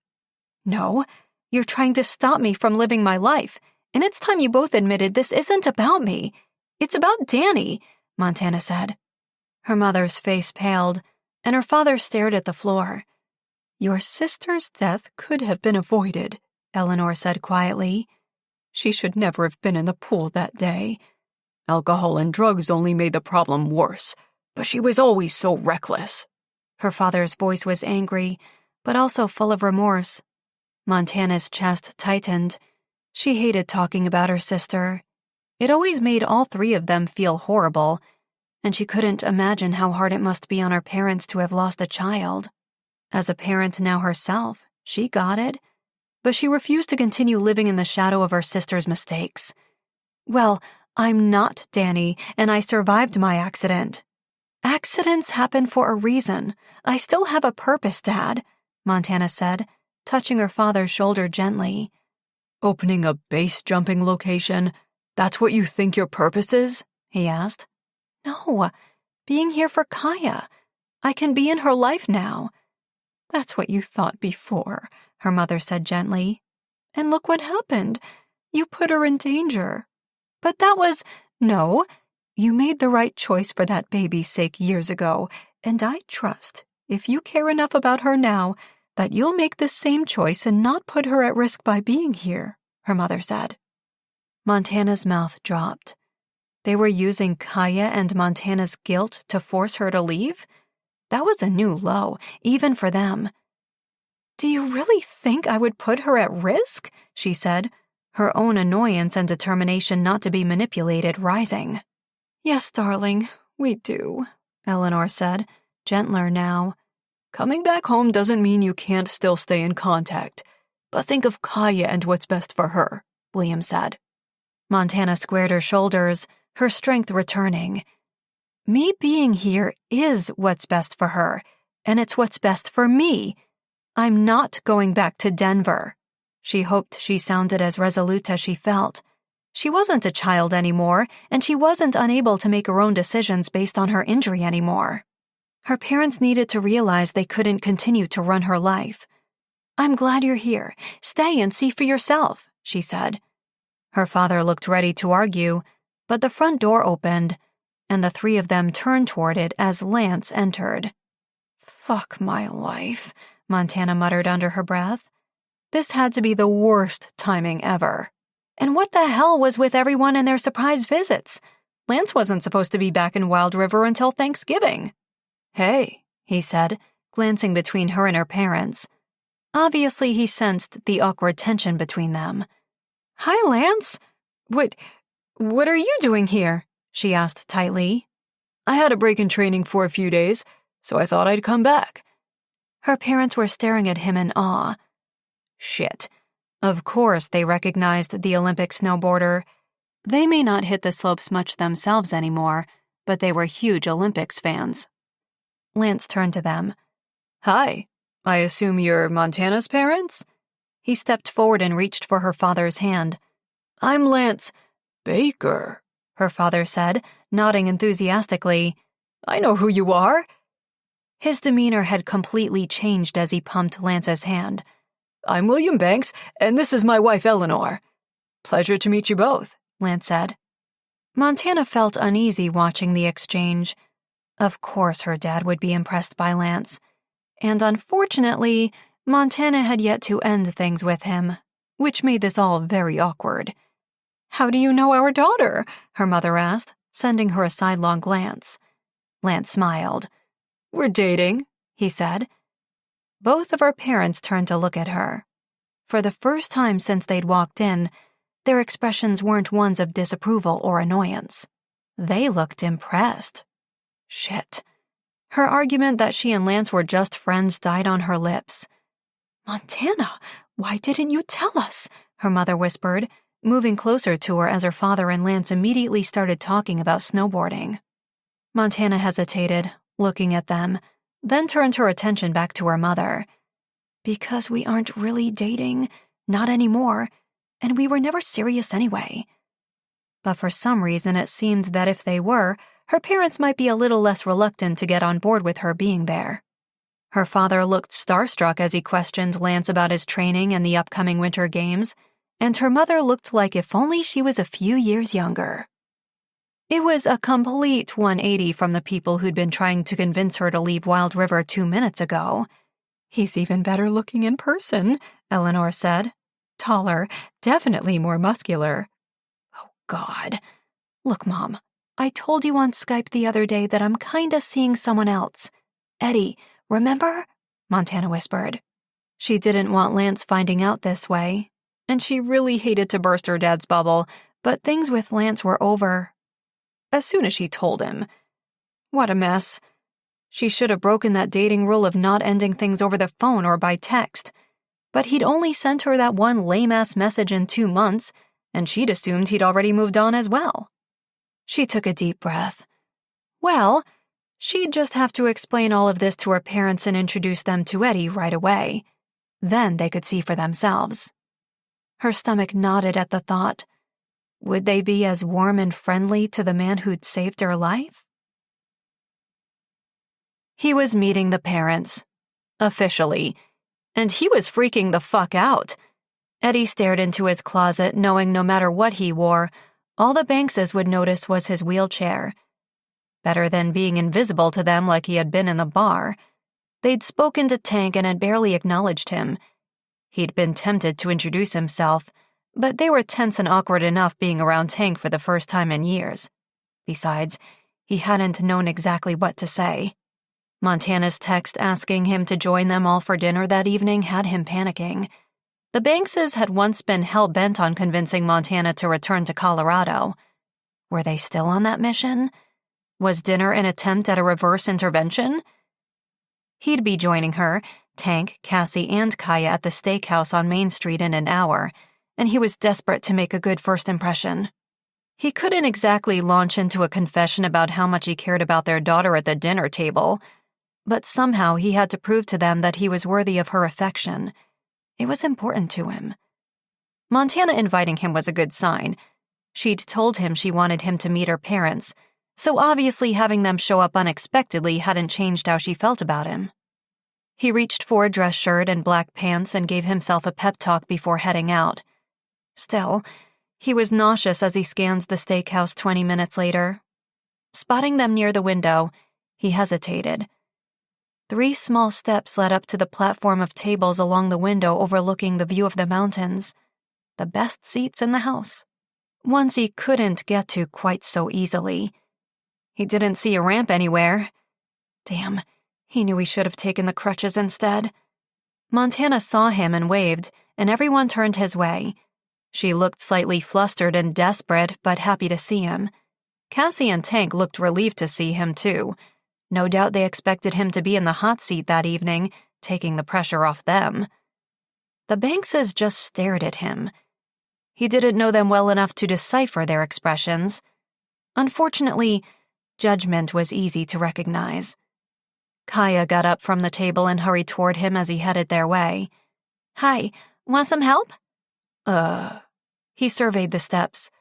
"No, you're trying to stop me from living my life, and it's time you both admitted this isn't about me. It's about Danny," Montana said. Her mother's face paled, and her father stared at the floor. "Your sister's death could have been avoided," Eleanor said quietly. "She should never have been in the pool that day. Alcohol and drugs only made the problem worse, but she was always so reckless." Her father's voice was angry, but also full of remorse. Montana's chest tightened. She hated talking about her sister. It always made all three of them feel horrible, and she couldn't imagine how hard it must be on her parents to have lost a child. As a parent now herself, she got it, but she refused to continue living in the shadow of her sister's mistakes. "Well, I'm not Danny, and I survived my accident." "Accidents happen for a reason. I still have a purpose, Dad," Montana said, touching her father's shoulder gently. "Opening a base-jumping location? That's what you think your purpose is?" he asked. "No, being here for Kaya. I can be in her life now." "That's what you thought before," her mother said gently. "And look what happened. You put her in danger." "But that was—" "No, you made the right choice for that baby's sake years ago, and I trust, if you care enough about her now, that you'll make the same choice and not put her at risk by being here," her mother said. Montana's mouth dropped. They were using Kaya and Montana's guilt to force her to leave? That was a new low, even for them. "Do you really think I would put her at risk?" she said, her own annoyance and determination not to be manipulated rising. "Yes, darling, we do," Eleanor said, gentler now. "Coming back home doesn't mean you can't still stay in contact, but think of Kaya and what's best for her," William said. Montana squared her shoulders, her strength returning. "Me being here is what's best for her, and it's what's best for me. I'm not going back to Denver." She hoped she sounded as resolute as she felt. She wasn't a child anymore, and she wasn't unable to make her own decisions based on her injury anymore. Her parents needed to realize they couldn't continue to run her life. "I'm glad you're here. Stay and see for yourself," she said. Her father looked ready to argue, but the front door opened, and the three of them turned toward it as Lance entered. "Fuck my life," Montana muttered under her breath. This had to be the worst timing ever. And what the hell was with everyone and their surprise visits? Lance wasn't supposed to be back in Wild River until Thanksgiving. "Hey," he said, glancing between her and her parents. Obviously, he sensed the awkward tension between them. "Hi, Lance. What are you doing here?" she asked tightly. "I had a break in training for a few days, so I thought I'd come back." Her parents were staring at him in awe. Shit. Of course they recognized the Olympic snowboarder. They may not hit the slopes much themselves anymore, but they were huge Olympics fans. Lance turned to them. "Hi, I assume you're Montana's parents?" He stepped forward and reached for her father's hand. "I'm Lance Baker," her father said, nodding enthusiastically. "I know who you are." His demeanor had completely changed as he pumped Lance's hand. I'm William Banks, and this is my wife Eleanor. Pleasure to meet you both, Lance said. Montana felt uneasy watching the exchange. Of course her dad would be impressed by Lance. And unfortunately, Montana had yet to end things with him, which made this all very awkward. "How do you know our daughter?" her mother asked, sending her a sidelong glance. Lance smiled. "We're dating," he said. Both of her parents turned to look at her. For the first time since they'd walked in, their expressions weren't ones of disapproval or annoyance. They looked impressed. Shit. Her argument that she and Lance were just friends died on her lips. "Montana, why didn't you tell us?" her mother whispered, moving closer to her as her father and Lance immediately started talking about snowboarding. Montana hesitated, looking at them, then turned her attention back to her mother. "Because we aren't really dating, not anymore, and we were never serious anyway." But for some reason it seemed that if they were, her parents might be a little less reluctant to get on board with her being there. Her father looked starstruck as he questioned Lance about his training and the upcoming winter games, and her mother looked like if only she was a few years younger. It was a complete 180 from the people who'd been trying to convince her to leave Wild River 2 minutes ago. "He's even better looking in person," Eleanor said. "Taller, definitely more muscular." "Oh, God. Look, Mom, I told you on Skype the other day that I'm kinda seeing someone else. Eddie, remember?" Montana whispered. She didn't want Lance finding out this way, and she really hated to burst her dad's bubble, but things with Lance were over. As soon as she told him. What a mess. She should have broken that dating rule of not ending things over the phone or by text. But he'd only sent her that one lame-ass message in 2 months, and she'd assumed he'd already moved on as well. She took a deep breath. Well, she'd just have to explain all of this to her parents and introduce them to Eddie right away. Then they could see for themselves. Her stomach knotted at the thought. Would they be as warm and friendly to the man who'd saved her life? He was meeting the parents. Officially. And he was freaking the fuck out. Eddie stared into his closet, knowing no matter what he wore, all the Bankses would notice was his wheelchair. Better than being invisible to them like he had been in the bar. They'd spoken to Tank and had barely acknowledged him. He'd been tempted to introduce himself, but they were tense and awkward enough being around Tank for the first time in years. Besides, he hadn't known exactly what to say. Montana's text asking him to join them all for dinner that evening had him panicking. The Bankses had once been hell-bent on convincing Montana to return to Colorado. Were they still on that mission? Was dinner an attempt at a reverse intervention? He'd be joining her, Tank, Cassie, and Kaya at the steakhouse on Main Street in an hour, and he was desperate to make a good first impression. He couldn't exactly launch into a confession about how much he cared about their daughter at the dinner table, but somehow he had to prove to them that he was worthy of her affection. It was important to him. Montana inviting him was a good sign. She'd told him she wanted him to meet her parents, so obviously having them show up unexpectedly hadn't changed how she felt about him. He reached for a dress shirt and black pants and gave himself a pep talk before heading out. Still, he was nauseous as he scanned the steakhouse 20 minutes later. Spotting them near the window, he hesitated. 3 small steps led up to the platform of tables along the window overlooking the view of the mountains. The best seats in the house. Ones he couldn't get to quite so easily. He didn't see a ramp anywhere. Damn, he knew he should have taken the crutches instead. Montana saw him and waved, and everyone turned his way. She looked slightly flustered and desperate, but happy to see him. Cassie and Tank looked relieved to see him, too. No doubt they expected him to be in the hot seat that evening, taking the pressure off them. The Bankses just stared at him. He didn't know them well enough to decipher their expressions. Unfortunately, judgment was easy to recognize. Kaya got up from the table and hurried toward him as he headed their way. "Hi, want some help?" He surveyed the steps.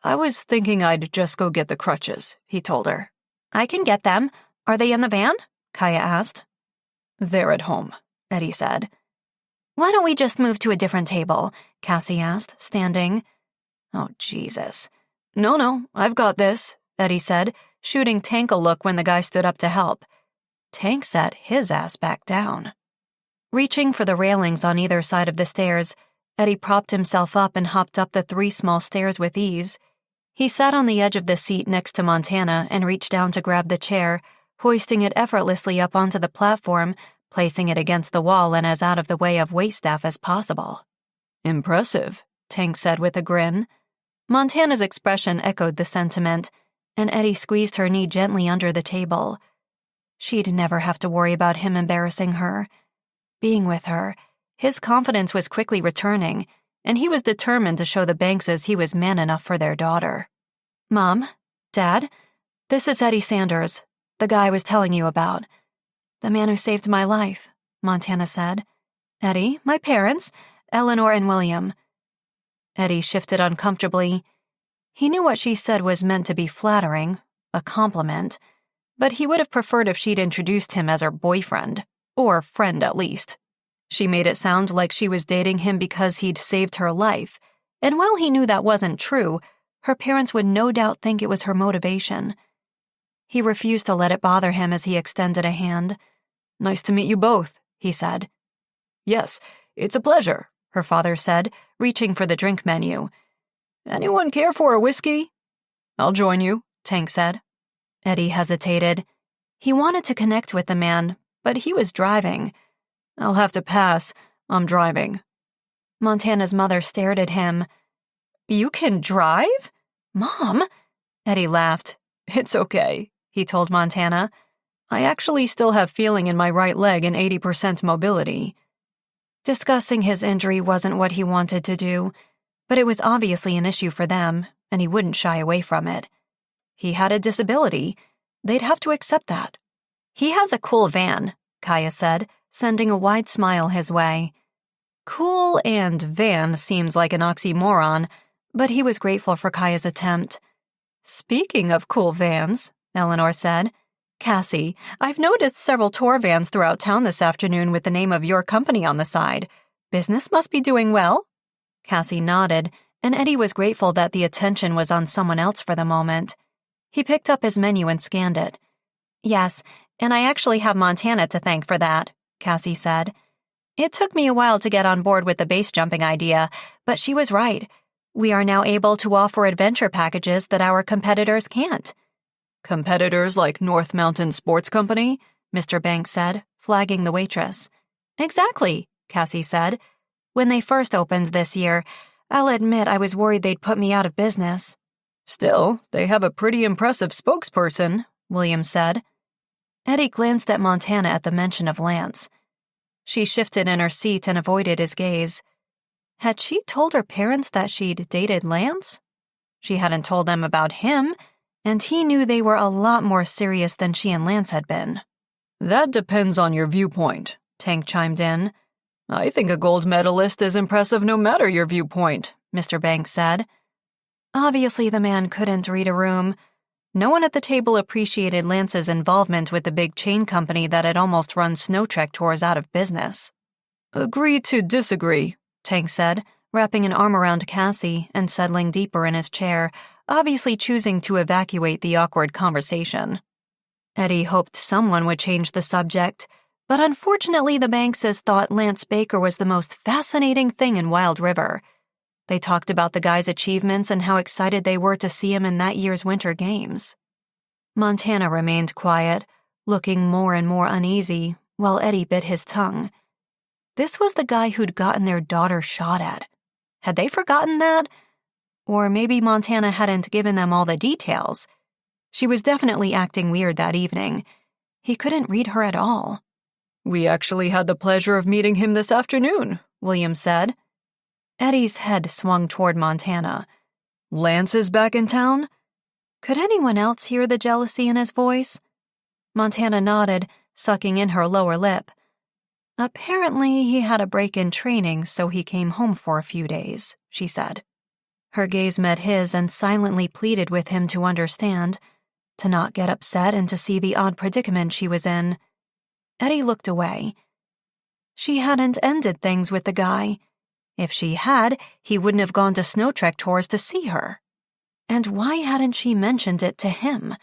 "I was thinking I'd just go get the crutches," he told her. "I can get them. Are they in the van?" Kaya asked. "They're at home," Eddie said. Why don't we just move to a different table? Cassie asked, standing. Oh, Jesus. No, I've got this, Eddie said, shooting Tank a look when the guy stood up to help. Tank sat his ass back down. Reaching for the railings on either side of the stairs, Eddie propped himself up and hopped up the 3 small stairs with ease. He sat on the edge of the seat next to Montana and reached down to grab the chair, hoisting it effortlessly up onto the platform, placing it against the wall and as out of the way of waitstaff as possible. Impressive, Tank said with a grin. Montana's expression echoed the sentiment, and Eddie squeezed her knee gently under the table. She'd never have to worry about him embarrassing her. Being with her, his confidence was quickly returning, and he was determined to show the Bankses he was man enough for their daughter. Mom, Dad, this is Eddie Sanders, the guy I was telling you about. The man who saved my life, Montana said. Eddie, my parents, Eleanor and William. Eddie shifted uncomfortably. He knew what she said was meant to be flattering, a compliment, but he would have preferred if she'd introduced him as her boyfriend, or friend at least. She made it sound like she was dating him because he'd saved her life, and while he knew that wasn't true, her parents would no doubt think it was her motivation. He refused to let it bother him as he extended a hand. Nice to meet you both, he said. Yes, it's a pleasure, her father said, reaching for the drink menu. Anyone care for a whiskey? I'll join you, Tank said. Eddie hesitated. He wanted to connect with the man, but he was driving. I'll have to pass. I'm driving. Montana's mother stared at him. You can drive? Mom? Eddie laughed. It's okay, he told Montana. I actually still have feeling in my right leg and 80% mobility. Discussing his injury wasn't what he wanted to do, but it was obviously an issue for them, and he wouldn't shy away from it. He had a disability. They'd have to accept that. He has a cool van, Kaya said, sending a wide smile his way. Cool and van seems like an oxymoron, but he was grateful for Kaya's attempt. Speaking of cool vans, Eleanor said, Cassie, I've noticed several tour vans throughout town this afternoon with the name of your company on the side. Business must be doing well? Cassie nodded, and Eddie was grateful that the attention was on someone else for the moment. He picked up his menu and scanned it. Yes, and I actually have Montana to thank for that, Cassie said. It took me a while to get on board with the base jumping idea, but she was right. We are now able to offer adventure packages that our competitors can't. Competitors like North Mountain Sports Company? Mr. Banks said, flagging the waitress. Exactly, Cassie said. When they first opened this year, I'll admit I was worried they'd put me out of business. Still, they have a pretty impressive spokesperson, William said. Eddie glanced at Montana at the mention of Lance. She shifted in her seat and avoided his gaze. Had she told her parents that she'd dated Lance? She hadn't told them about him, and he knew they were a lot more serious than she and Lance had been. That depends on your viewpoint, Tank chimed in. I think a gold medalist is impressive no matter your viewpoint, Mr. Banks said. Obviously, the man couldn't read a room. No one at the table appreciated Lance's involvement with the big chain company that had almost run Snow Trek tours out of business. Agree to disagree, Tank said, wrapping an arm around Cassie and settling deeper in his chair, obviously choosing to evacuate the awkward conversation. Eddie hoped someone would change the subject, but unfortunately the Bankses thought Lance Baker was the most fascinating thing in Wild River. They talked about the guy's achievements and how excited they were to see him in that year's Winter Games. Montana remained quiet, looking more and more uneasy, while Eddie bit his tongue. This was the guy who'd gotten their daughter shot at. Had they forgotten that? Or maybe Montana hadn't given them all the details. She was definitely acting weird that evening. He couldn't read her at all. We actually had the pleasure of meeting him this afternoon, William said. Eddie's head swung toward Montana. Lance is back in town? Could anyone else hear the jealousy in his voice? Montana nodded, sucking in her lower lip. Apparently he had a break in training, so he came home for a few days, she said. Her gaze met his and silently pleaded with him to understand, to not get upset and to see the odd predicament she was in. Eddie looked away. She hadn't ended things with the guy. If she had, he wouldn't have gone to Snow Trek tours to see her. And why hadn't she mentioned it to him?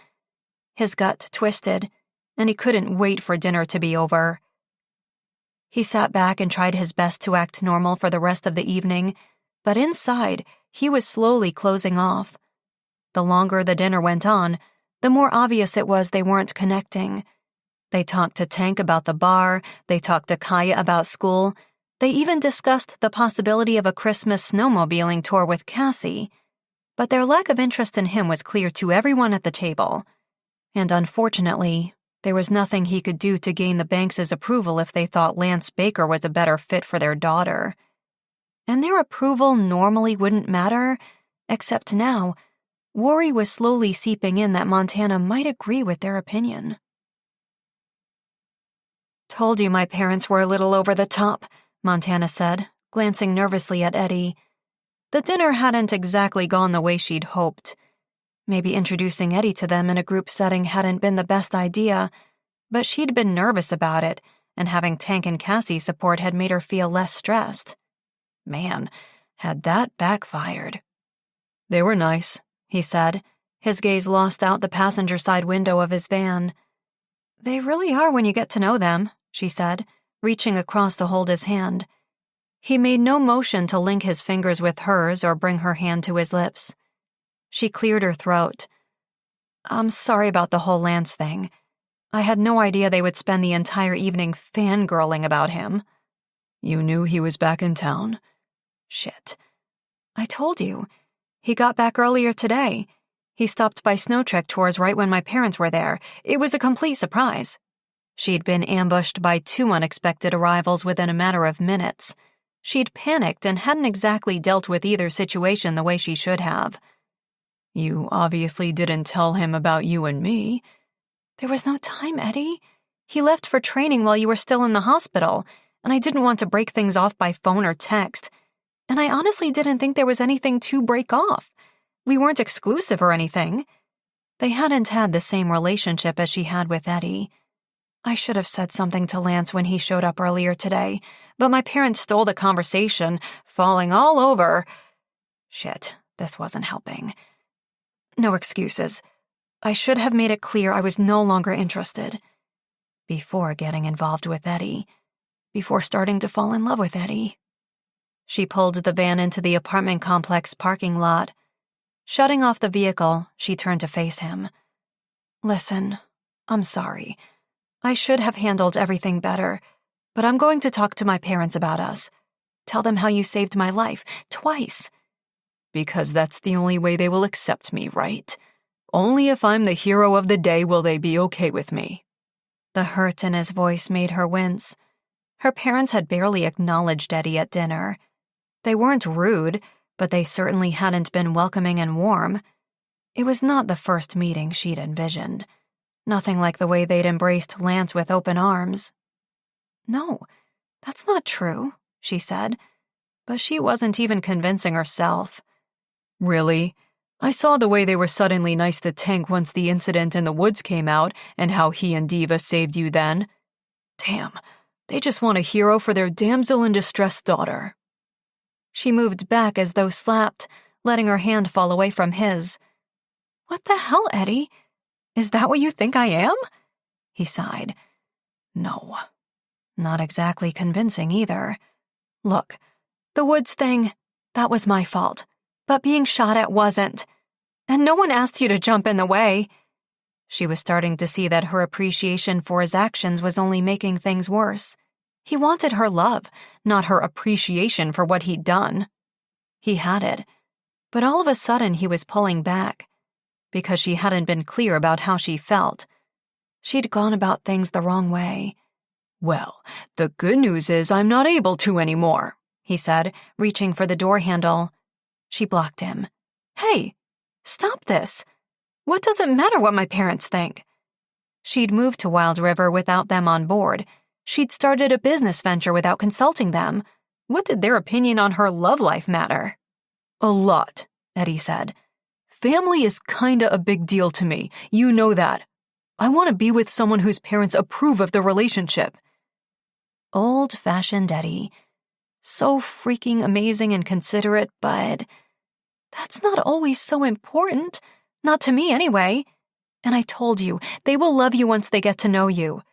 His gut twisted, and he couldn't wait for dinner to be over. He sat back and tried his best to act normal for the rest of the evening, but inside, he was slowly closing off. The longer the dinner went on, the more obvious it was they weren't connecting. They talked to Tank about the bar, they talked to Kaya about school, they even discussed the possibility of a Christmas snowmobiling tour with Cassie. But their lack of interest in him was clear to everyone at the table. And unfortunately, there was nothing he could do to gain the Banks' approval if they thought Lance Baker was a better fit for their daughter. And their approval normally wouldn't matter, except now, worry was slowly seeping in that Montana might agree with their opinion. "Told you my parents were a little over the top," Montana said, glancing nervously at Eddie. The dinner hadn't exactly gone the way she'd hoped. Maybe introducing Eddie to them in a group setting hadn't been the best idea, but she'd been nervous about it, and having Tank and Cassie's support had made her feel less stressed. Man, had that backfired. "They were nice," he said, his gaze lost out the passenger side window of his van. "They really are when you get to know them," she said, reaching across to hold his hand. He made no motion to link his fingers with hers or bring her hand to his lips. She cleared her throat. "I'm sorry about the whole Lance thing. I had no idea they would spend the entire evening fangirling about him." "You knew he was back in town?" "Shit. I told you. He got back earlier today. He stopped by Snow Trek tours right when my parents were there. It was a complete surprise." She'd been ambushed by 2 unexpected arrivals within a matter of minutes. She'd panicked and hadn't exactly dealt with either situation the way she should have. "You obviously didn't tell him about you and me." "There was no time, Eddie. He left for training while you were still in the hospital, and I didn't want to break things off by phone or text. And I honestly didn't think there was anything to break off. We weren't exclusive or anything." They hadn't had the same relationship as she had with Eddie. "I should have said something to Lance when he showed up earlier today, but my parents stole the conversation, falling all over." Shit, this wasn't helping. "No excuses. I should have made it clear I was no longer interested. Before getting involved with Eddie. Before starting to fall in love with Eddie." She pulled the van into the apartment complex parking lot. Shutting off the vehicle, she turned to face him. "Listen, I'm sorry. I should have handled everything better, but I'm going to talk to my parents about us. Tell them how you saved my life, twice." "Because that's the only way they will accept me, right? Only if I'm the hero of the day will they be okay with me." The hurt in his voice made her wince. Her parents had barely acknowledged Eddie at dinner. They weren't rude, but they certainly hadn't been welcoming and warm. It was not the first meeting she'd envisioned. Nothing like the way they'd embraced Lance with open arms. "No, that's not true," she said, but she wasn't even convincing herself. "Really? I saw the way they were suddenly nice to Tank once the incident in the woods came out and how he and Diva saved you then. Damn, they just want a hero for their damsel in distress daughter." She moved back as though slapped, letting her hand fall away from his. "What the hell, Eddie? Is that what you think I am?" He sighed. "No, not exactly convincing either. Look, the woods thing, that was my fault, but being shot at wasn't. And no one asked you to jump in the way." She was starting to see that her appreciation for his actions was only making things worse. He wanted her love, not her appreciation for what he'd done. He had it, but all of a sudden he was pulling back, because she hadn't been clear about how she felt. She'd gone about things the wrong way. "Well, the good news is I'm not able to anymore," he said, reaching for the door handle. She blocked him. "Hey, stop this. What does it matter what my parents think?" She'd moved to Wild River without them on board. She'd started a business venture without consulting them. What did their opinion on her love life matter? "A lot," Eddie said. "Family is kinda a big deal to me. You know that. I want to be with someone whose parents approve of the relationship." Old-fashioned Eddie. So freaking amazing and considerate, but that's not always so important. Not to me, anyway. And I told you, they will love you once they get to know you.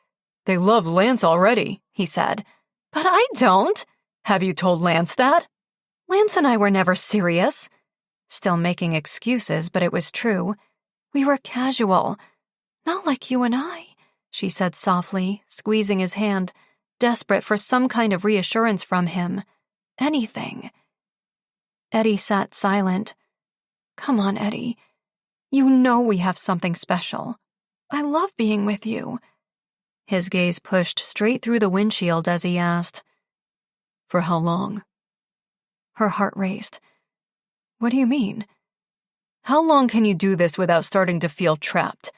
They love Lance already, he said. But I don't. Have you told Lance that? Lance and I were never serious. Still making excuses, but it was true. We were casual. Not like you and I, she said softly, squeezing his hand, desperate for some kind of reassurance from him. Anything. Eddie sat silent. Come on, Eddie. You know we have something special. I love being with you. His gaze pushed straight through the windshield as he asked, For how long? Her heart raced. What do you mean? How long can you do this without starting to feel trapped?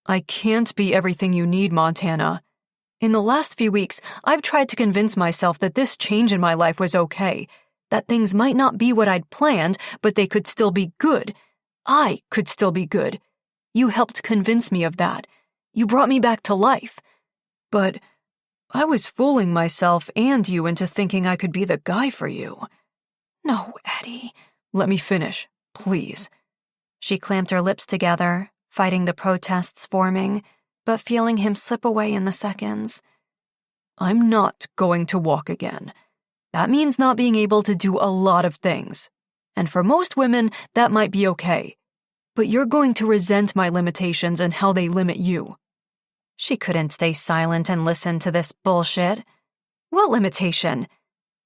I can't be everything you need, Montana. In the last few weeks, I've tried to convince myself that this change in my life was okay, that things might not be what I'd planned, but they could still be good. I could still be good. You helped convince me of that. You brought me back to life. But I was fooling myself and you into thinking I could be the guy for you. No, Eddie. Let me finish, please. She clamped her lips together, fighting the protests forming, but feeling him slip away in the seconds. I'm not going to walk again. That means not being able to do a lot of things. And for most women, that might be okay. But you're going to resent my limitations and how they limit you. She couldn't stay silent and listen to this bullshit. What limitation?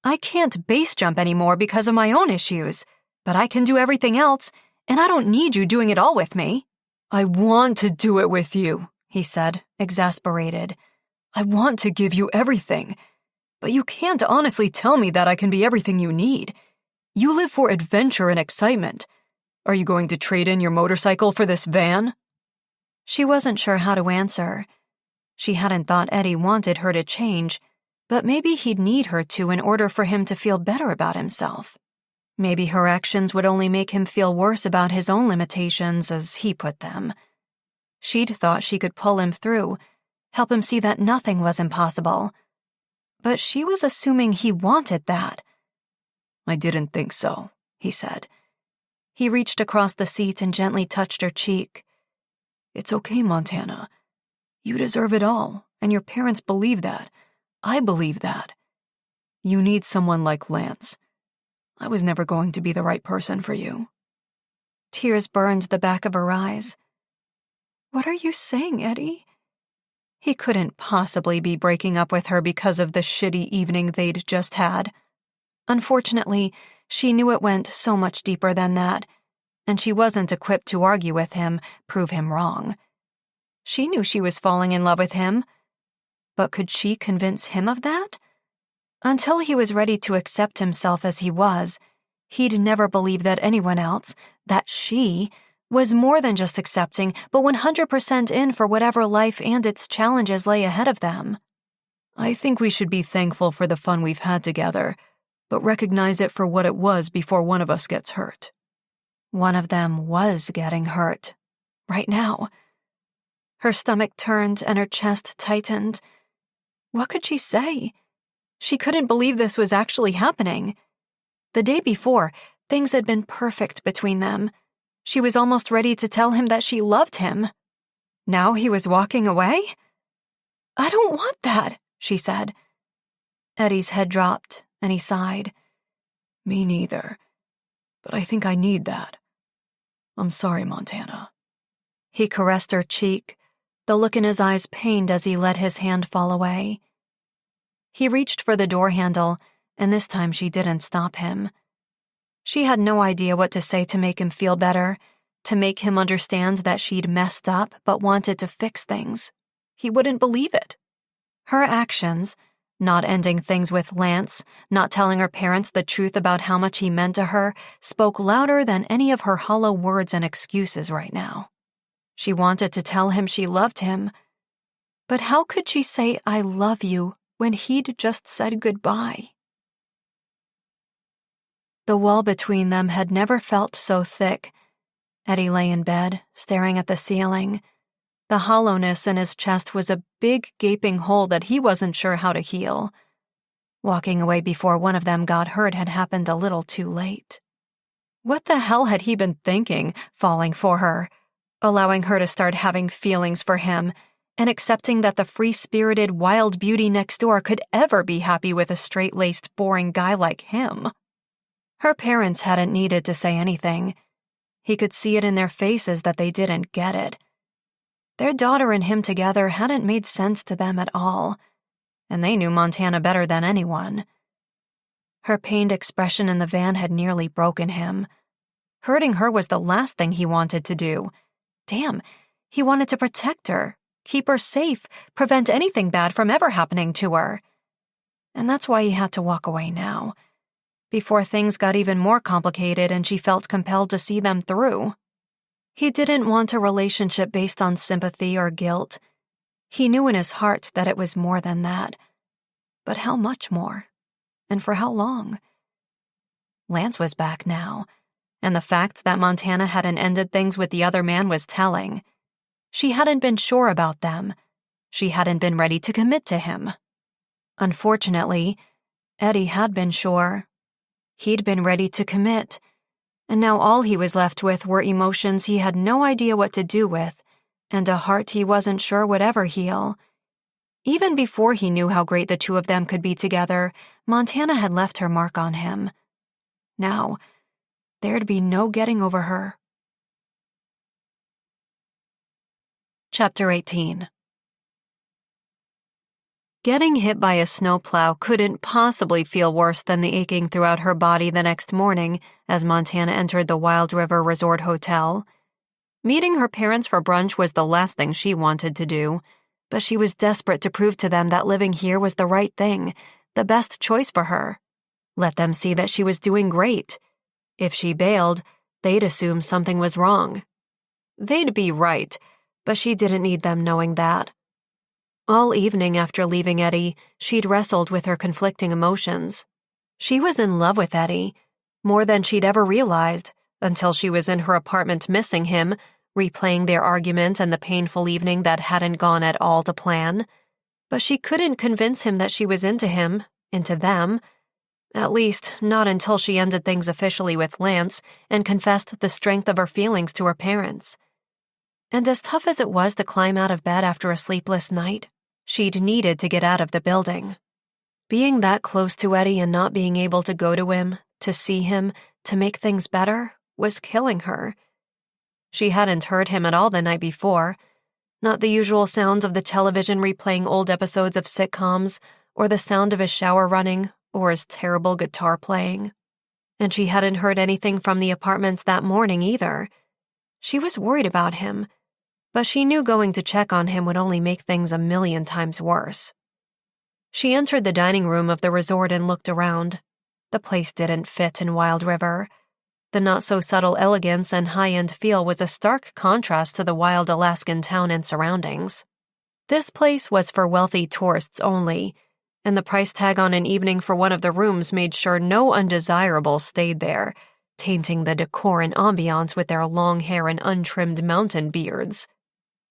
I can't base jump anymore because of my own issues, but I can do everything else, and I don't need you doing it all with me. I want to do it with you, he said, exasperated. I want to give you everything, but you can't honestly tell me that I can be everything you need. You live for adventure and excitement. Are you going to trade in your motorcycle for this van? She wasn't sure how to answer. She hadn't thought Eddie wanted her to change, but maybe he'd need her to in order for him to feel better about himself. Maybe her actions would only make him feel worse about his own limitations, as he put them. She'd thought she could pull him through, help him see that nothing was impossible. But she was assuming he wanted that. I didn't think so, he said. He reached across the seat and gently touched her cheek. It's okay, Montana. You deserve it all, and your parents believe that. I believe that. You need someone like Lance. I was never going to be the right person for you. Tears burned the back of her eyes. What are you saying, Eddie? He couldn't possibly be breaking up with her because of the shitty evening they'd just had. Unfortunately, she knew it went so much deeper than that, and she wasn't equipped to argue with him, prove him wrong. She knew she was falling in love with him, but could she convince him of that? Until he was ready to accept himself as he was, he'd never believe that anyone else, that she, was more than just accepting, but 100% in for whatever life and its challenges lay ahead of them. I think we should be thankful for the fun we've had together, but recognize it for what it was before one of us gets hurt. One of them was getting hurt. Right now. Her stomach turned and her chest tightened. What could she say? She couldn't believe this was actually happening. The day before, things had been perfect between them. She was almost ready to tell him that she loved him. Now he was walking away? I don't want that, she said. Eddie's head dropped, and he sighed. Me neither. But I think I need that. I'm sorry, Montana. He caressed her cheek, the look in his eyes pained as he let his hand fall away. He reached for the door handle, and this time she didn't stop him. She had no idea what to say to make him feel better, to make him understand that she'd messed up but wanted to fix things. He wouldn't believe it. Her actions, not ending things with Lance, not telling her parents the truth about how much he meant to her, spoke louder than any of her hollow words and excuses right now. She wanted to tell him she loved him, but how could she say I love you when he'd just said goodbye? The wall between them had never felt so thick. Eddie lay in bed, staring at the ceiling. The hollowness in his chest was a big, gaping hole that he wasn't sure how to heal. Walking away before one of them got hurt had happened a little too late. What the hell had he been thinking, falling for her, allowing her to start having feelings for him, and accepting that the free-spirited wild beauty next door could ever be happy with a straight-laced, boring guy like him? Her parents hadn't needed to say anything. He could see it in their faces that they didn't get it. Their daughter and him together hadn't made sense to them at all, and they knew Montana better than anyone. Her pained expression in the van had nearly broken him. Hurting her was the last thing he wanted to do. Damn, he wanted to protect her, keep her safe, prevent anything bad from ever happening to her. And that's why he had to walk away now, before things got even more complicated and she felt compelled to see them through. He didn't want a relationship based on sympathy or guilt. He knew in his heart that it was more than that. But how much more? And for how long? Lance was back now, and the fact that Montana hadn't ended things with the other man was telling. She hadn't been sure about them. She hadn't been ready to commit to him. Unfortunately, Eddie had been sure. He'd been ready to commit, and now all he was left with were emotions he had no idea what to do with, and a heart he wasn't sure would ever heal. Even before he knew how great the two of them could be together, Montana had left her mark on him. Now, there'd be no getting over her. Chapter 18. Getting hit by a snowplow couldn't possibly feel worse than the aching throughout her body the next morning as Montana entered the Wild River Resort Hotel. Meeting her parents for brunch was the last thing she wanted to do, but she was desperate to prove to them that living here was the right thing, the best choice for her. Let them see that she was doing great. If she bailed, they'd assume something was wrong. They'd be right, but she didn't need them knowing that. All evening after leaving Eddie, she'd wrestled with her conflicting emotions. She was in love with Eddie, more than she'd ever realized, until she was in her apartment missing him, replaying their argument and the painful evening that hadn't gone at all to plan. But she couldn't convince him that she was into him, into them. At least, not until she ended things officially with Lance and confessed the strength of her feelings to her parents. And as tough as it was to climb out of bed after a sleepless night, she'd needed to get out of the building. Being that close to Eddie and not being able to go to him, to see him, to make things better, was killing her. She hadn't heard him at all the night before, not the usual sounds of the television replaying old episodes of sitcoms, or the sound of his shower running, or his terrible guitar playing. And she hadn't heard anything from the apartments that morning either. She was worried about him, but she knew going to check on him would only make things 1,000,000 times worse. She entered the dining room of the resort and looked around. The place didn't fit in Wild River. The not-so-subtle elegance and high-end feel was a stark contrast to the wild Alaskan town and surroundings. This place was for wealthy tourists only, and the price tag on an evening for one of the rooms made sure no undesirables stayed there, tainting the decor and ambiance with their long hair and untrimmed mountain beards.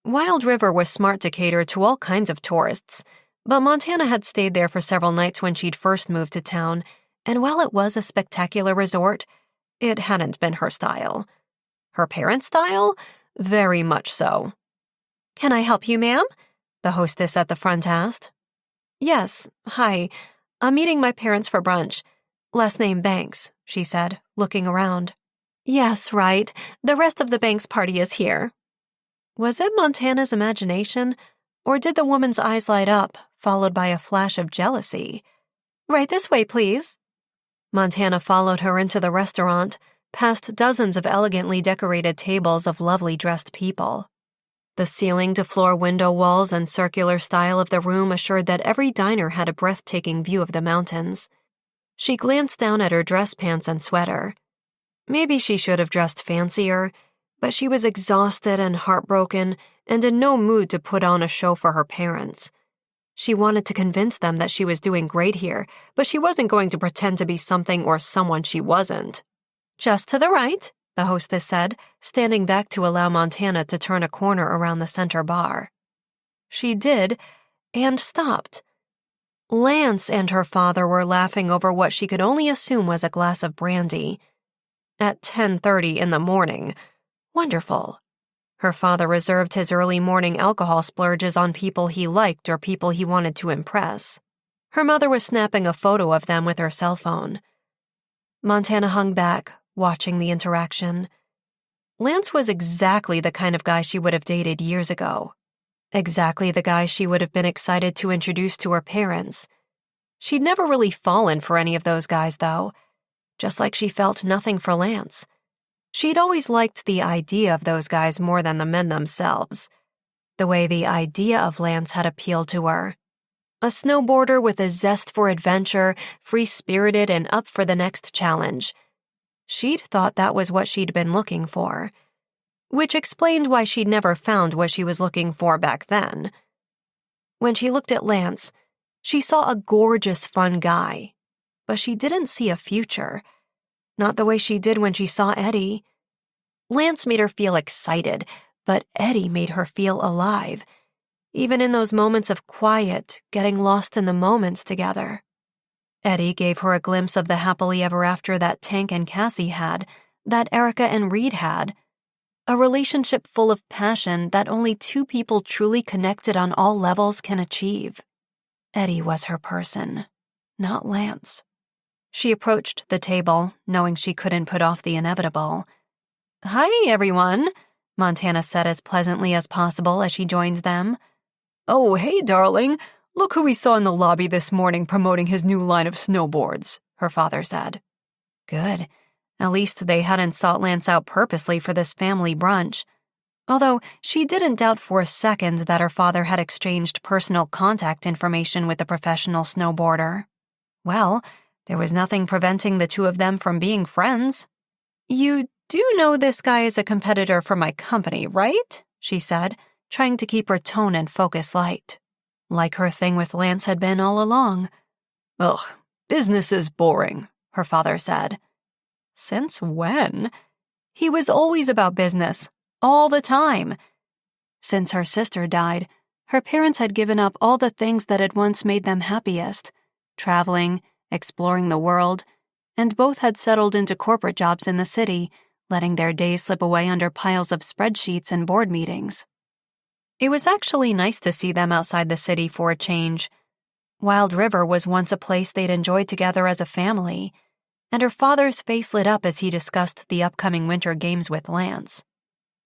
Wild River was smart to cater to all kinds of tourists, but Montana had stayed there for several nights when she'd first moved to town, and while it was a spectacular resort, it hadn't been her style. Her parents' style? Very much so. "Can I help you, ma'am?" the hostess at the front asked. "Yes, hi. I'm meeting my parents for brunch. Last name Banks," she said, looking around. "Yes, right. The rest of the Banks party is here." Was it Montana's imagination, or did the woman's eyes light up, followed by a flash of jealousy? "Right this way, please." Montana followed her into the restaurant, past dozens of elegantly decorated tables of lovely dressed people. The ceiling-to-floor window walls and circular style of the room assured that every diner had a breathtaking view of the mountains. She glanced down at her dress pants and sweater. Maybe she should have dressed fancier, but she was exhausted and heartbroken and in no mood to put on a show for her parents. She wanted to convince them that she was doing great here, but she wasn't going to pretend to be something or someone she wasn't. "Just to the right," the hostess said, standing back to allow Montana to turn a corner around the center bar. She did, and stopped. Lance and her father were laughing over what she could only assume was a glass of brandy. At 10:30 in the morning. Wonderful. Her father reserved his early morning alcohol splurges on people he liked or people he wanted to impress. Her mother was snapping a photo of them with her cell phone. Montana hung back, watching the interaction. Lance was exactly the kind of guy she would have dated years ago. Exactly the guy she would have been excited to introduce to her parents. She'd never really fallen for any of those guys, though, just like she felt nothing for Lance. She'd always liked the idea of those guys more than the men themselves, the way the idea of Lance had appealed to her. A snowboarder with a zest for adventure, free-spirited and up for the next challenge. She'd thought that was what she'd been looking for, which explained why she'd never found what she was looking for back then. When she looked at Lance, she saw a gorgeous, fun guy, but she didn't see a future. Not the way she did when she saw Eddie. Lance made her feel excited, but Eddie made her feel alive, even in those moments of quiet, getting lost in the moments together. Eddie gave her a glimpse of the happily ever after that Tank and Cassie had, that Erica and Reed had. A relationship full of passion that only two people truly connected on all levels can achieve. Eddie was her person, not Lance. She approached the table, knowing she couldn't put off the inevitable. "Hi, everyone," Montana said as pleasantly as possible as she joined them. "Oh, hey, darling. Look who we saw in the lobby this morning promoting his new line of snowboards," her father said. Good. At least they hadn't sought Lance out purposely for this family brunch. Although she didn't doubt for a second that her father had exchanged personal contact information with the professional snowboarder. Well, there was nothing preventing the two of them from being friends. "You do know this guy is a competitor for my company, right?" she said, trying to keep her tone and focus light. Like her thing with Lance had been all along. "Ugh, business is boring," her father said. Since when? He was always about business, all the time. Since her sister died, her parents had given up all the things that had once made them happiest, traveling, exploring the world, and both had settled into corporate jobs in the city, letting their days slip away under piles of spreadsheets and board meetings. It was actually nice to see them outside the city for a change. Wild River was once a place they'd enjoyed together as a family, and her father's face lit up as he discussed the upcoming winter games with Lance.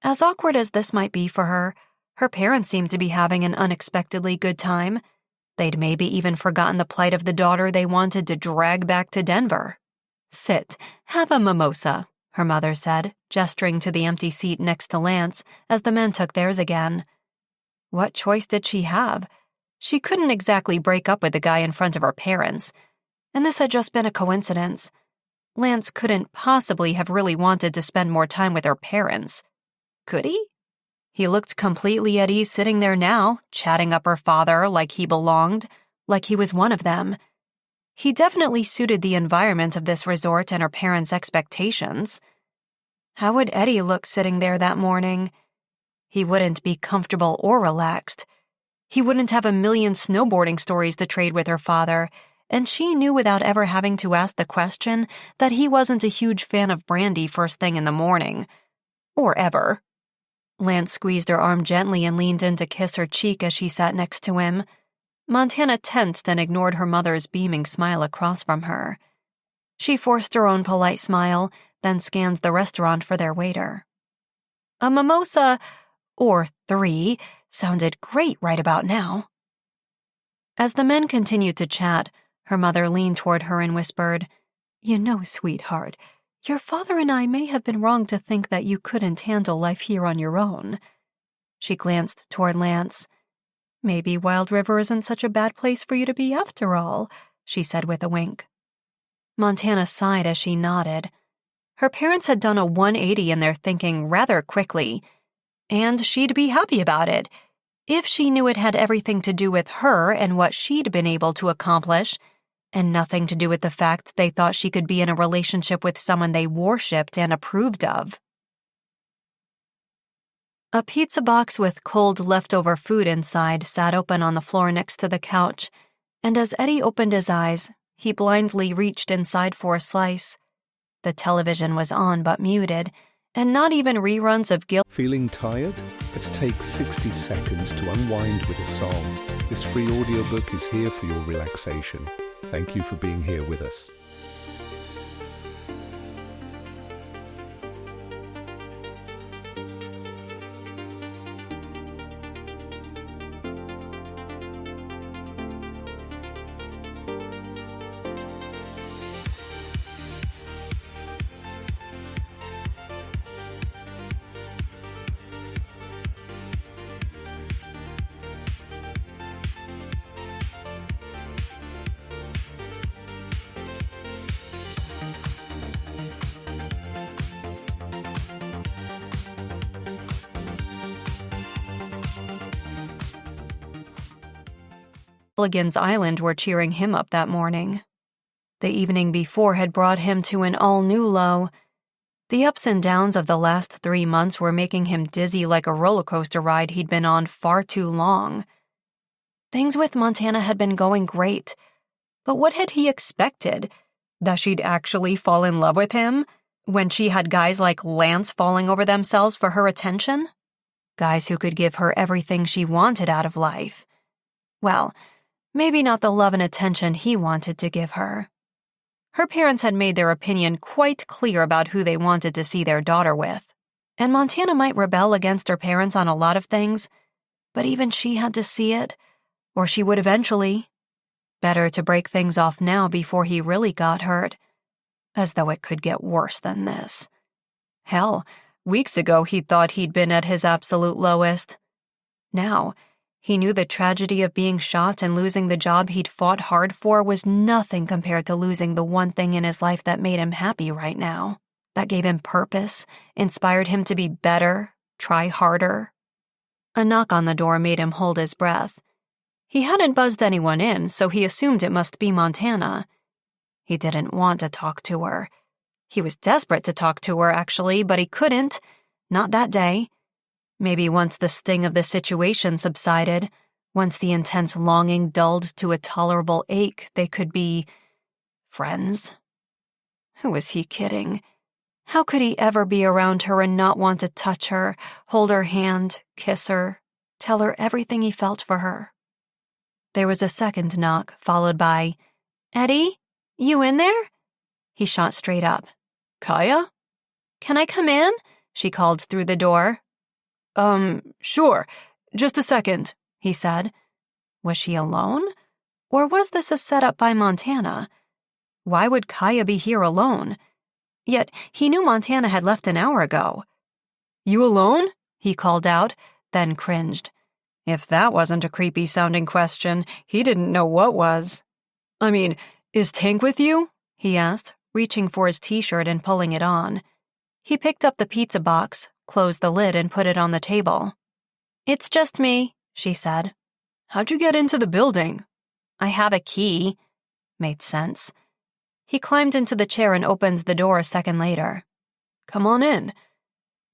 As awkward as this might be for her, her parents seemed to be having an unexpectedly good time. They'd maybe even forgotten the plight of the daughter they wanted to drag back to Denver. "Sit, have a mimosa," her mother said, gesturing to the empty seat next to Lance as the men took theirs again. What choice did she have? She couldn't exactly break up with the guy in front of her parents, and this had just been a coincidence. Lance couldn't possibly have really wanted to spend more time with her parents. Could he? He looked completely at ease sitting there now, chatting up her father like he belonged, like he was one of them. He definitely suited the environment of this resort and her parents' expectations. How would Eddie look sitting there that morning? He wouldn't be comfortable or relaxed. He wouldn't have a million snowboarding stories to trade with her father, and she knew without ever having to ask the question that he wasn't a huge fan of brandy first thing in the morning. Or ever. Lance squeezed her arm gently and leaned in to kiss her cheek as she sat next to him. Montana tensed and ignored her mother's beaming smile across from her. She forced her own polite smile, then scanned the restaurant for their waiter. A mimosa, or 3, sounded great right about now. As the men continued to chat, her mother leaned toward her and whispered, "You know, sweetheart, your father and I may have been wrong to think that you couldn't handle life here on your own." She glanced toward Lance. "Maybe Wild River isn't such a bad place for you to be after all," she said with a wink. Montana sighed as she nodded. Her parents had done a 180 in their thinking rather quickly, and she'd be happy about it, if she knew it had everything to do with her and what she'd been able to accomplish, and nothing to do with the fact they thought she could be in a relationship with someone they worshipped and approved of. A pizza box with cold leftover food inside sat open on the floor next to the couch, And as Eddie opened his eyes, he blindly reached inside for a slice. The television was on but muted, and not even reruns of Guilt. Feeling tired? Let's take 60 seconds to unwind with a song. This free audiobook is here for your relaxation. Thank you for being here with us. Gilligan's Island were cheering him up that morning. The evening before had brought him to an all-new low. The ups and downs of the last 3 months were making him dizzy like a roller coaster ride he'd been on far too long. Things with Montana had been going great, but what had he expected? That she'd actually fall in love with him when she had guys like Lance falling over themselves for her attention? Guys who could give her everything she wanted out of life. Well, maybe not the love and attention he wanted to give her. Her parents had made their opinion quite clear about who they wanted to see their daughter with. And Montana might rebel against her parents on a lot of things, but even she had to see it, or she would eventually. Better to break things off now before he really got hurt, as though it could get worse than this. Hell, weeks ago he thought he'd been at his absolute lowest. Now, he knew the tragedy of being shot and losing the job he'd fought hard for was nothing compared to losing the one thing in his life that made him happy right now, that gave him purpose, inspired him to be better, try harder. A knock on the door made him hold his breath. He hadn't buzzed anyone in, so he assumed it must be Montana. He didn't want to talk to her. He was desperate to talk to her, actually, but he couldn't. Not that day. Maybe once the sting of the situation subsided, once the intense longing dulled to a tolerable ache, they could be friends. Who was he kidding? How could he ever be around her and not want to touch her, hold her hand, kiss her, tell her everything he felt for her? There was a second knock, followed by, "Eddie, you in there?" He shot straight up. "Kaya?" "Can I come in?" she called through the door. Sure. Just a second," he said. Was she alone? Or was this a setup by Montana? Why would Kaya be here alone? Yet he knew Montana had left an hour ago. "You alone?" he called out, then cringed. If that wasn't a creepy-sounding question, he didn't know what was. "I mean, is Tank with you?" he asked, reaching for his t-shirt and pulling it on. He picked up the pizza box, closed the lid, and put it on the table. "It's just me," she said. "How'd you get into the building?" "I have a key." Made sense. He climbed into the chair and opened the door a second later. "Come on in."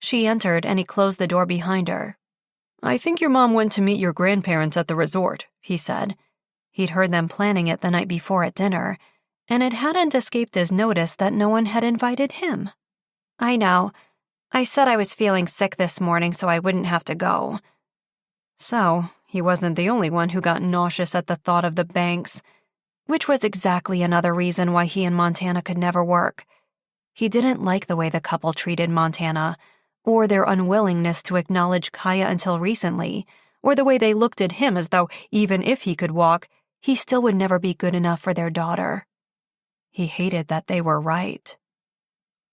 She entered, and he closed the door behind her. "I think your mom went to meet your grandparents at the resort," he said. He'd heard them planning it the night before at dinner, and it hadn't escaped his notice that no one had invited him. "I know. I said I was feeling sick this morning so I wouldn't have to go." So, he wasn't the only one who got nauseous at the thought of the banks, which was exactly another reason why he and Montana could never work. He didn't like the way the couple treated Montana, or their unwillingness to acknowledge Kaya until recently, or the way they looked at him as though even if he could walk, he still would never be good enough for their daughter. He hated that they were right.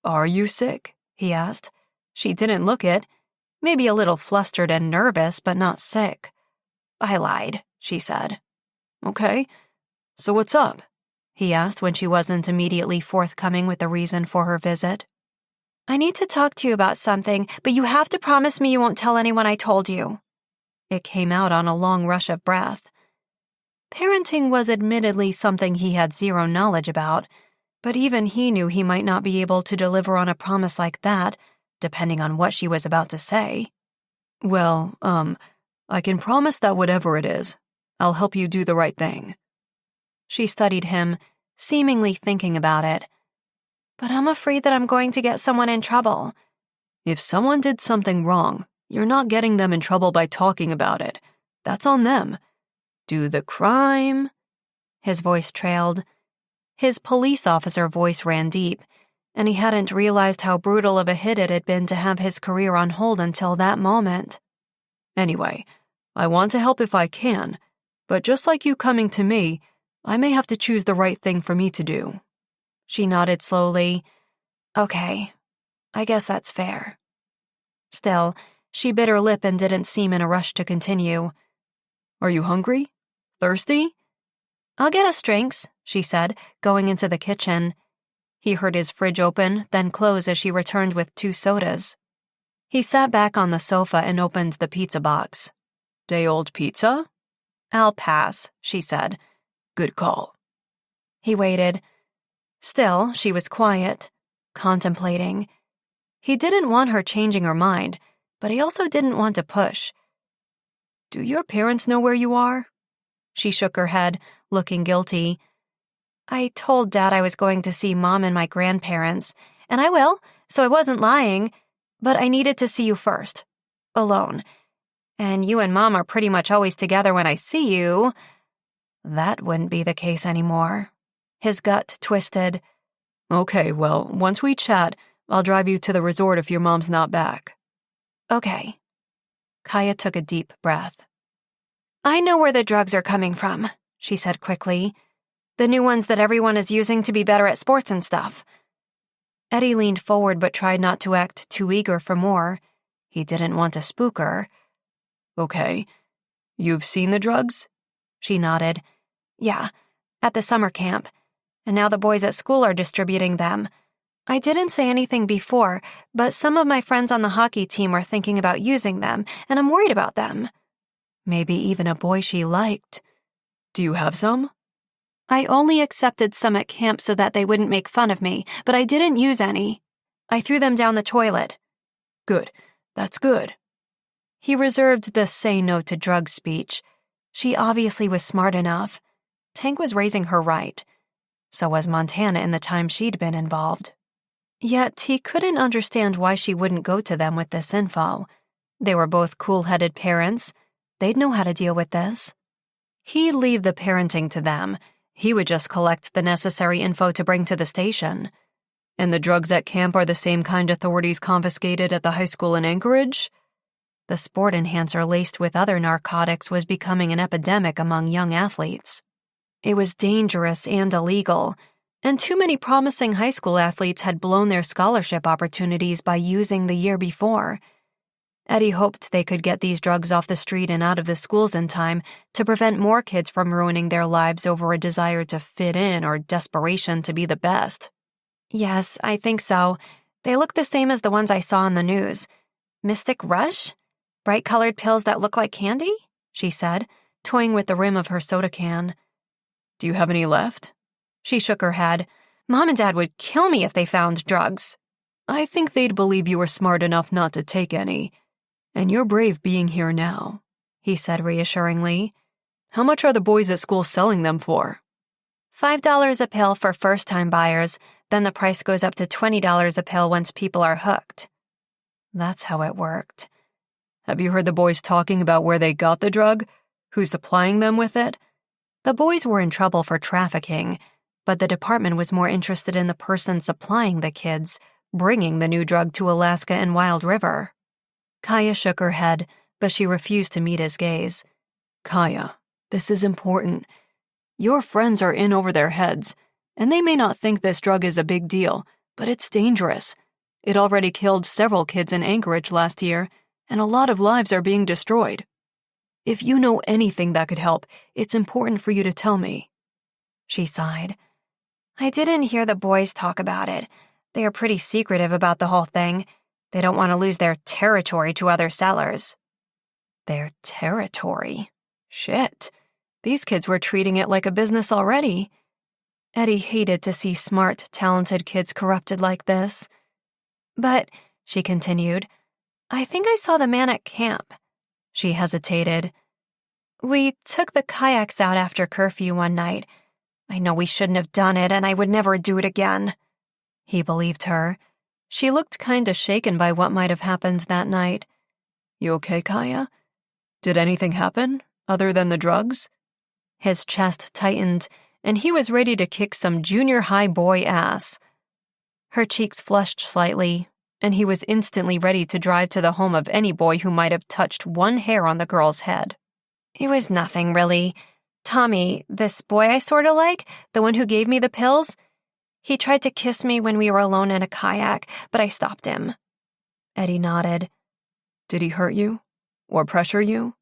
"Are you sick?" he asked. She didn't look it. Maybe a little flustered and nervous, but not sick. "I lied," she said. "Okay. So what's up?" he asked when she wasn't immediately forthcoming with the reason for her visit. "I need to talk to you about something, but you have to promise me you won't tell anyone I told you." It came out on a long rush of breath. Parenting was admittedly something he had zero knowledge about, but even he knew he might not be able to deliver on a promise like that, depending on what she was about to say. "Well, I can promise that whatever it is, I'll help you do the right thing." She studied him, seemingly thinking about it. But I'm afraid that I'm going to get someone in trouble. If someone did something wrong, you're not getting them in trouble by talking about it. That's on them. Do the crime. His voice trailed. His police officer voice ran deep, and he hadn't realized how brutal of a hit it had been to have his career on hold until that moment. Anyway, I want to help if I can, but just like you coming to me, I may have to choose the right thing for me to do. She nodded slowly. Okay, I guess that's fair. Still, she bit her lip and didn't seem in a rush to continue. Are you hungry? Thirsty? I'll get us drinks, she said, going into the kitchen. He heard his fridge open, then close as she returned with 2 sodas. He sat back on the sofa and opened the pizza box. Day-old pizza? I'll pass, she said. Good call. He waited. Still, she was quiet, contemplating. He didn't want her changing her mind, but he also didn't want to push. Do your parents know where you are? She shook her head, looking guilty. I told Dad I was going to see Mom and my grandparents, and I will, so I wasn't lying, but I needed to see you first. Alone. And you and Mom are pretty much always together when I see you. That wouldn't be the case anymore. His gut twisted. Okay, well, once we chat, I'll drive you to the resort if your mom's not back. Okay. Kaya took a deep breath. I know where the drugs are coming from, she said quickly. The new ones that everyone is using to be better at sports and stuff. Eddie leaned forward but tried not to act too eager for more. He didn't want to spook her. Okay. You've seen the drugs? She nodded. Yeah, at the summer camp. And now the boys at school are distributing them. I didn't say anything before, but some of my friends on the hockey team are thinking about using them, and I'm worried about them. Maybe even a boy she liked. Do you have some? I only accepted some at camp so that they wouldn't make fun of me, but I didn't use any. I threw them down the toilet. Good. That's good. He reserved the say no to drugs speech. She obviously was smart enough. Tank was raising her right. So was Montana in the time she'd been involved. Yet he couldn't understand why she wouldn't go to them with this info. They were both cool-headed parents. They'd know how to deal with this. He'd leave the parenting to them. He would just collect the necessary info to bring to the station. And the drugs at camp are the same kind authorities confiscated at the high school in Anchorage? The sport enhancer laced with other narcotics was becoming an epidemic among young athletes. It was dangerous and illegal, and too many promising high school athletes had blown their scholarship opportunities by using the year before. Eddie hoped they could get these drugs off the street and out of the schools in time to prevent more kids from ruining their lives over a desire to fit in or desperation to be the best. Yes, I think so. They look the same as the ones I saw on the news. Mystic Rush? Bright-colored pills that look like candy? She said, toying with the rim of her soda can. Do you have any left? She shook her head. Mom and Dad would kill me if they found drugs. I think they'd believe you were smart enough not to take any. And you're brave being here now, he said reassuringly. How much are the boys at school selling them for? $5 a pill for first-time buyers, then the price goes up to $20 a pill once people are hooked. That's how it worked. Have you heard the boys talking about where they got the drug? Who's supplying them with it? The boys were in trouble for trafficking, but the department was more interested in the person supplying the kids, bringing the new drug to Alaska and Wild River. Kaya shook her head, but she refused to meet his gaze. Kaya, this is important. Your friends are in over their heads, and they may not think this drug is a big deal, but it's dangerous. It already killed several kids in Anchorage last year, and a lot of lives are being destroyed. If you know anything that could help, it's important for you to tell me. She sighed. I didn't hear the boys talk about it. They are pretty secretive about the whole thing. They don't want to lose their territory to other sellers. Their territory? Shit. These kids were treating it like a business already. Eddie hated to see smart, talented kids corrupted like this. But, she continued, I think I saw the man at camp. She hesitated. We took the kayaks out after curfew one night. I know we shouldn't have done it, and I would never do it again. He believed her. She looked kinda shaken by what might have happened that night. You okay, Kaya? Did anything happen, other than the drugs? His chest tightened, and he was ready to kick some junior high boy ass. Her cheeks flushed slightly, and he was instantly ready to drive to the home of any boy who might have touched one hair on the girl's head. It was nothing, really. Tommy, this boy I sorta like, the one who gave me the pills, he tried to kiss me when we were alone in a kayak, but I stopped him. Eddie nodded. Did he hurt you? Or pressure you?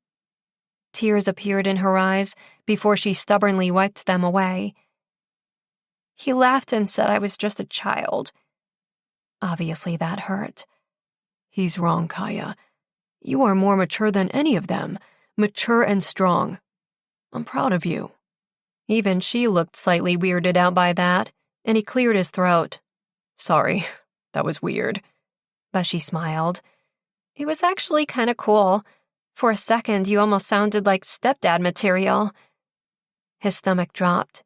Tears appeared in her eyes before she stubbornly wiped them away. He laughed and said I was just a child. Obviously that hurt. He's wrong, Kaya. You are more mature than any of them, mature and strong. I'm proud of you. Even she looked slightly weirded out by that, and he cleared his throat. Sorry, that was weird. But she smiled. It was actually kind of cool. For a second, you almost sounded like stepdad material. His stomach dropped.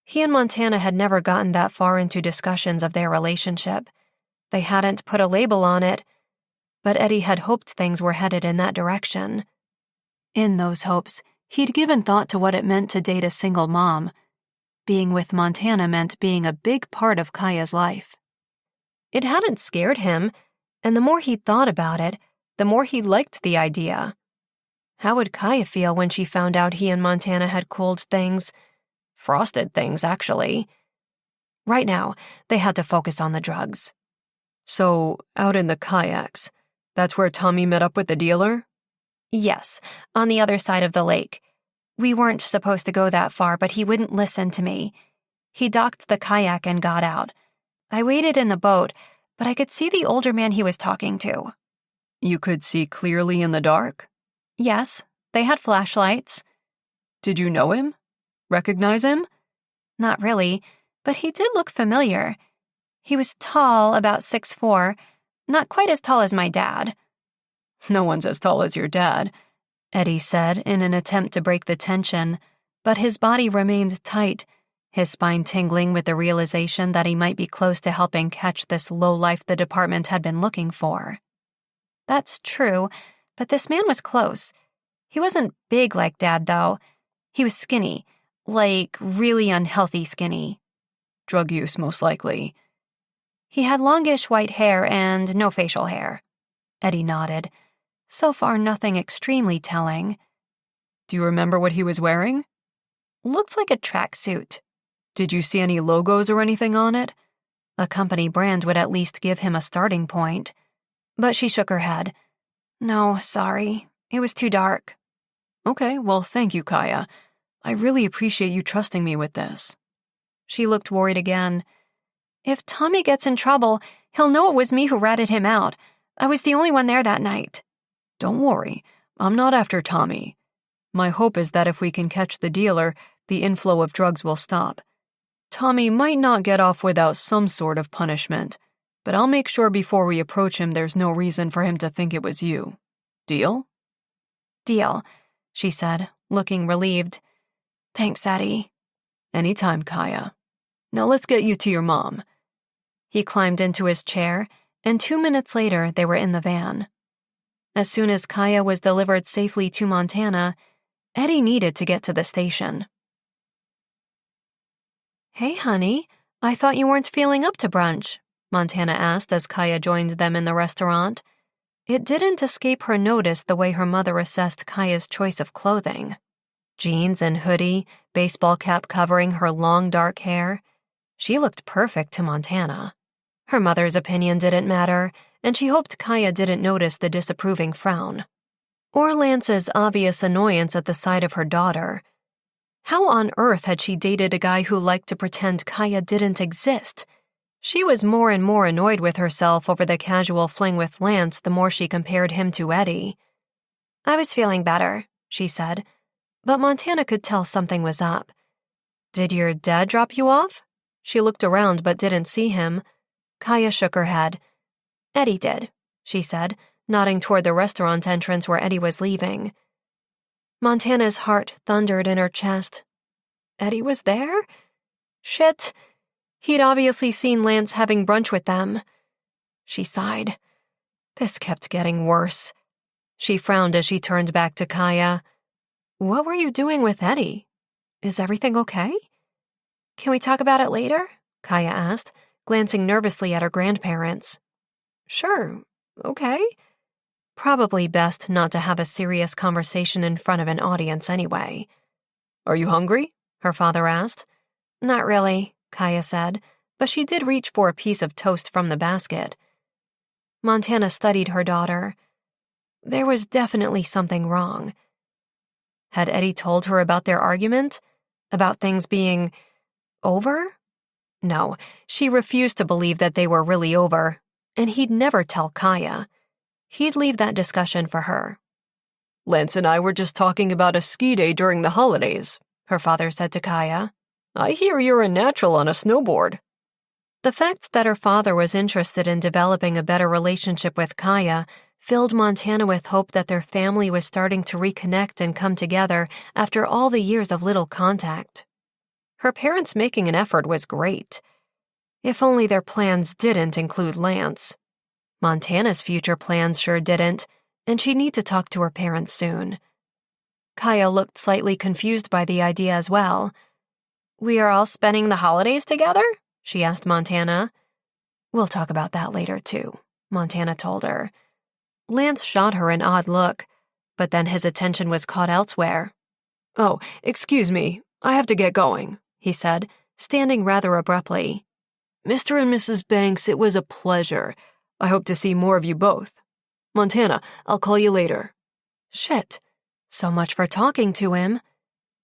He and Montana had never gotten that far into discussions of their relationship. They hadn't put a label on it, but Eddie had hoped things were headed in that direction. In those hopes, he'd given thought to what it meant to date a single mom. Being with Montana meant being a big part of Kaya's life. It hadn't scared him, and the more he'd thought about it, the more he liked the idea. How would Kaya feel when she found out he and Montana had cooled things? Frosted things, actually. Right now, they had to focus on the drugs. So, out in the kayaks, that's where Tommy met up with the dealer? Yes, on the other side of the lake. We weren't supposed to go that far, but he wouldn't listen to me. He docked the kayak and got out. I waited in the boat, but I could see the older man he was talking to. You could see clearly in the dark? Yes, they had flashlights. Did you know him? Recognize him? Not really, but he did look familiar. He was tall, about 6'4", not quite as tall as my dad. No one's as tall as your dad, Eddie said in an attempt to break the tension, but his body remained tight, his spine tingling with the realization that he might be close to helping catch this lowlife the department had been looking for. That's true, but this man was close. He wasn't big like Dad, though. He was skinny, like really unhealthy skinny. Drug use, most likely. He had longish white hair and no facial hair. Eddie nodded. So far, nothing extremely telling. Do you remember what he was wearing? Looked like a tracksuit. Did you see any logos or anything on it? A company brand would at least give him a starting point. But she shook her head. No, sorry. It was too dark. Okay, well, thank you, Kaya. I really appreciate you trusting me with this. She looked worried again. If Tommy gets in trouble, he'll know it was me who ratted him out. I was the only one there that night. Don't worry. I'm not after Tommy. My hope is that if we can catch the dealer, the inflow of drugs will stop. Tommy might not get off without some sort of punishment, but I'll make sure before we approach him there's no reason for him to think it was you. Deal? Deal, she said, looking relieved. Thanks, Eddie. Anytime, Kaya. Now let's get you to your mom. He climbed into his chair, and 2 minutes later they were in the van. As soon as Kaya was delivered safely to Montana, Eddie needed to get to the station. Hey, honey, I thought you weren't feeling up to brunch, Montana asked as Kaya joined them in the restaurant. It didn't escape her notice the way her mother assessed Kaya's choice of clothing. Jeans and hoodie, baseball cap covering her long dark hair. She looked perfect to Montana. Her mother's opinion didn't matter, and she hoped Kaya didn't notice the disapproving frown. Or Lance's obvious annoyance at the sight of her daughter. How on earth had she dated a guy who liked to pretend Kaya didn't exist? She was more and more annoyed with herself over the casual fling with Lance the more she compared him to Eddie. I was feeling better, she said, but Montana could tell something was up. Did your dad drop you off? She looked around but didn't see him. Kaya shook her head. Eddie did, she said, nodding toward the restaurant entrance where Eddie was leaving. Montana's heart thundered in her chest. Eddie was there? Shit. He'd obviously seen Lance having brunch with them. She sighed. This kept getting worse. She frowned as she turned back to Kaya. What were you doing with Eddie? Is everything okay? Can we talk about it later? Kaya asked, glancing nervously at her grandparents. Sure, okay. Probably best not to have a serious conversation in front of an audience anyway. Are you hungry? Her father asked. Not really, Kaya said, but she did reach for a piece of toast from the basket. Montana studied her daughter. There was definitely something wrong. Had Eddie told her about their argument? About things being over? No, she refused to believe that they were really over, and he'd never tell Kaya. He'd leave that discussion for her. Lance and I were just talking about a ski day during the holidays, her father said to Kaya. I hear you're a natural on a snowboard. The fact that her father was interested in developing a better relationship with Kaya filled Montana with hope that their family was starting to reconnect and come together after all the years of little contact. Her parents making an effort was great. If only their plans didn't include Lance. Montana's future plans sure didn't, and she'd need to talk to her parents soon. Kaya looked slightly confused by the idea as well. We are all spending the holidays together? She asked Montana. We'll talk about that later, too, Montana told her. Lance shot her an odd look, but then his attention was caught elsewhere. Oh, excuse me, I have to get going, he said, standing rather abruptly. Mr. and Mrs. Banks, it was a pleasure. I hope to see more of you both. Montana, I'll call you later. Shit. So much for talking to him.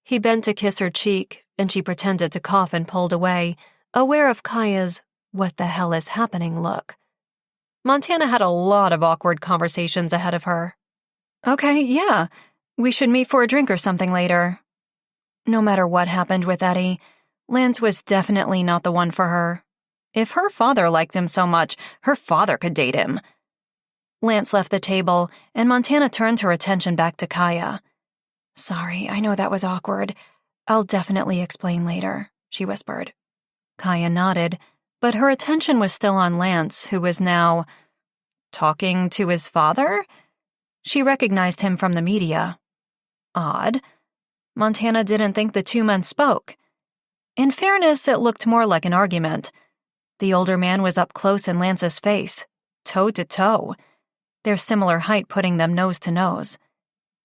He bent to kiss her cheek, and she pretended to cough and pulled away, aware of Kaya's what the hell is happening look. Montana had a lot of awkward conversations ahead of her. Okay, yeah, we should meet for a drink or something later. No matter what happened with Eddie, Lance was definitely not the one for her. If her father liked him so much, her father could date him. Lance left the table, and Montana turned her attention back to Kaya. Sorry, I know that was awkward. I'll definitely explain later, she whispered. Kaya nodded, but her attention was still on Lance, who was now talking to his father? She recognized him from the media. Odd. Montana didn't think the two men spoke. In fairness, it looked more like an argument. The older man was up close in Lance's face, toe to toe, their similar height putting them nose to nose.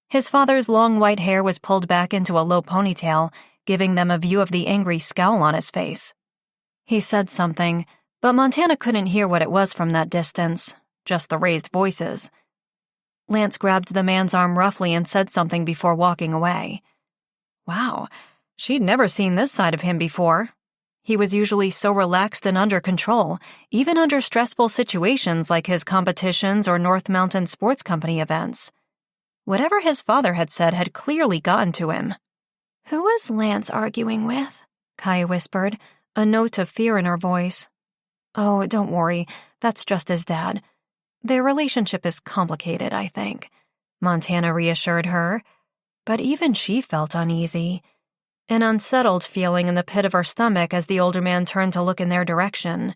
His father's long white hair was pulled back into a low ponytail, giving them a view of the angry scowl on his face. He said something, but Montana couldn't hear what it was from that distance, just the raised voices. Lance grabbed the man's arm roughly and said something before walking away. Wow, she'd never seen this side of him before. He was usually so relaxed and under control, even under stressful situations like his competitions or North Mountain Sports Company events. Whatever his father had said had clearly gotten to him. Who was Lance arguing with? Kaya whispered, a note of fear in her voice. Oh, don't worry, that's just his dad. Their relationship is complicated, I think, Montana reassured her. But even she felt uneasy. An unsettled feeling in the pit of her stomach as the older man turned to look in their direction.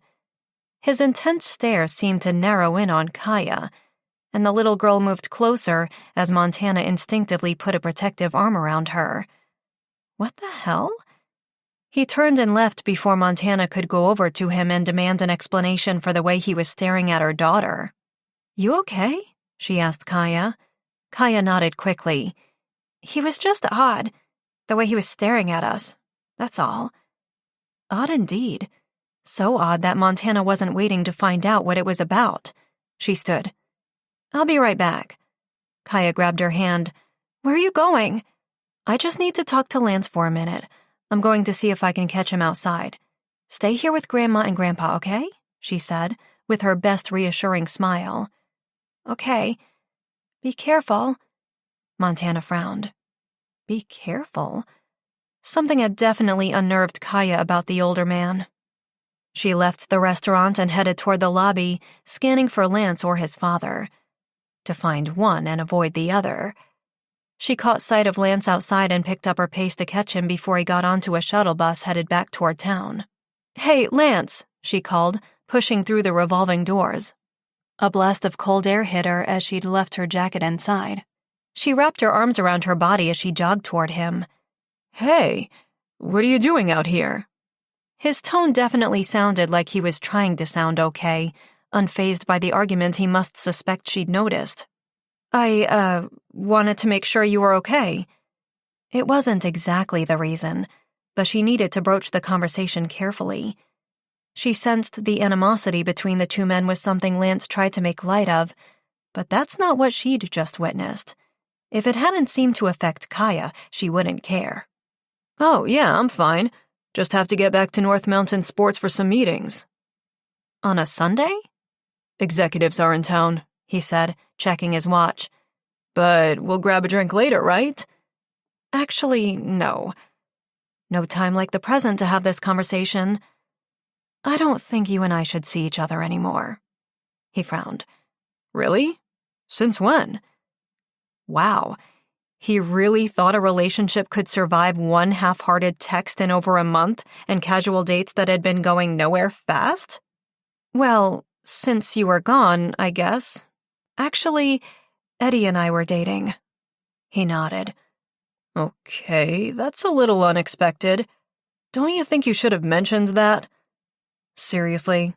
His intense stare seemed to narrow in on Kaya, and the little girl moved closer as Montana instinctively put a protective arm around her. What the hell? He turned and left before Montana could go over to him and demand an explanation for the way he was staring at her daughter. You okay? She asked Kaya. Kaya nodded quickly. He was just odd. The way he was staring at us. That's all. Odd indeed. So odd that Montana wasn't waiting to find out what it was about. She stood. I'll be right back. Kaya grabbed her hand. Where are you going? I just need to talk to Lance for a minute. I'm going to see if I can catch him outside. Stay here with Grandma and Grandpa, okay? She said, with her best reassuring smile. Okay. Be careful. Montana frowned. Be careful. Something had definitely unnerved Kaya about the older man. She left the restaurant and headed toward the lobby, scanning for Lance or his father. To find one and avoid the other. She caught sight of Lance outside and picked up her pace to catch him before he got onto a shuttle bus headed back toward town. "Hey, Lance," she called, pushing through the revolving doors. A blast of cold air hit her as she'd left her jacket inside. She wrapped her arms around her body as she jogged toward him. "Hey, what are you doing out here?" His tone definitely sounded like he was trying to sound okay, unfazed by the argument he must suspect she'd noticed. I wanted to make sure you were okay." It wasn't exactly the reason, but she needed to broach the conversation carefully. She sensed the animosity between the two men was something Lance tried to make light of, but that's not what she'd just witnessed. If it hadn't seemed to affect Kaya, she wouldn't care. "Oh, yeah, I'm fine. Just have to get back to North Mountain Sports for some meetings." "On a Sunday?" "Executives are in town," he said, checking his watch. "But we'll grab a drink later, right?" "Actually, no. No time like the present to have this conversation. I don't think you and I should see each other anymore." He frowned. "Really? Since when?" Wow. He really thought a relationship could survive one half-hearted text in over a month and casual dates that had been going nowhere fast? "Well, since you were gone, I guess. Actually, Eddie and I were dating." He nodded. "Okay, that's a little unexpected. Don't you think you should have mentioned that?" Seriously?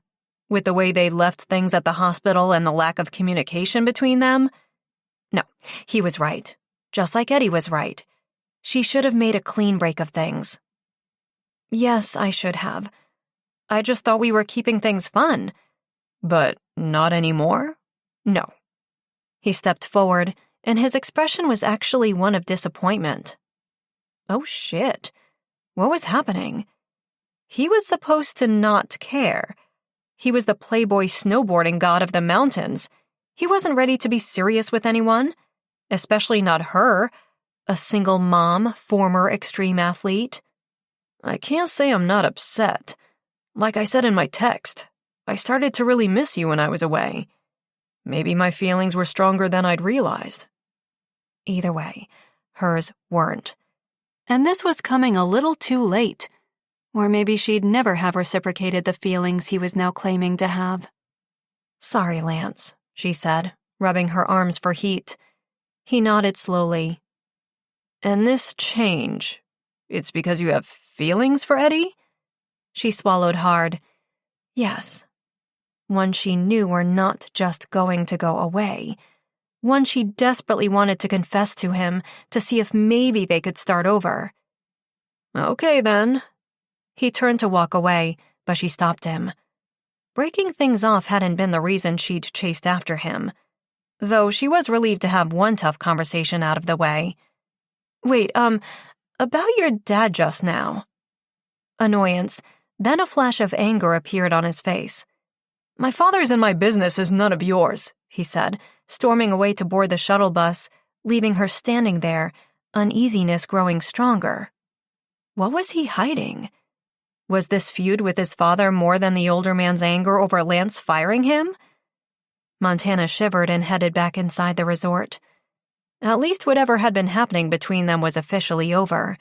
With the way they left things at the hospital and the lack of communication between them? No, he was right. Just like Eddie was right. She should have made a clean break of things. "Yes, I should have. I just thought we were keeping things fun." "But not anymore?" "No." He stepped forward, and his expression was actually one of disappointment. Oh shit. What was happening? He was supposed to not care. He was the playboy snowboarding god of the mountains. He wasn't ready to be serious with anyone, especially not her, a single mom, former extreme athlete. "I can't say I'm not upset. Like I said in my text, I started to really miss you when I was away. Maybe my feelings were stronger than I'd realized." Either way, hers weren't. And this was coming a little too late. Or maybe she'd never have reciprocated the feelings he was now claiming to have. "Sorry, Lance," she said, rubbing her arms for heat. He nodded slowly. "And this change, it's because you have feelings for Eddie?" She swallowed hard. Yes. One she knew were not just going to go away. One she desperately wanted to confess to him to see if maybe they could start over. "Okay, then." He turned to walk away, but she stopped him. Breaking things off hadn't been the reason she'd chased after him, though she was relieved to have one tough conversation out of the way. "Wait, about your dad just now." Annoyance, then a flash of anger appeared on his face. "My father's in my business is none of yours," he said, storming away to board the shuttle bus, leaving her standing there, uneasiness growing stronger. What was he hiding? Was this feud with his father more than the older man's anger over Lance firing him? Montana shivered and headed back inside the resort. At least whatever had been happening between them was officially over,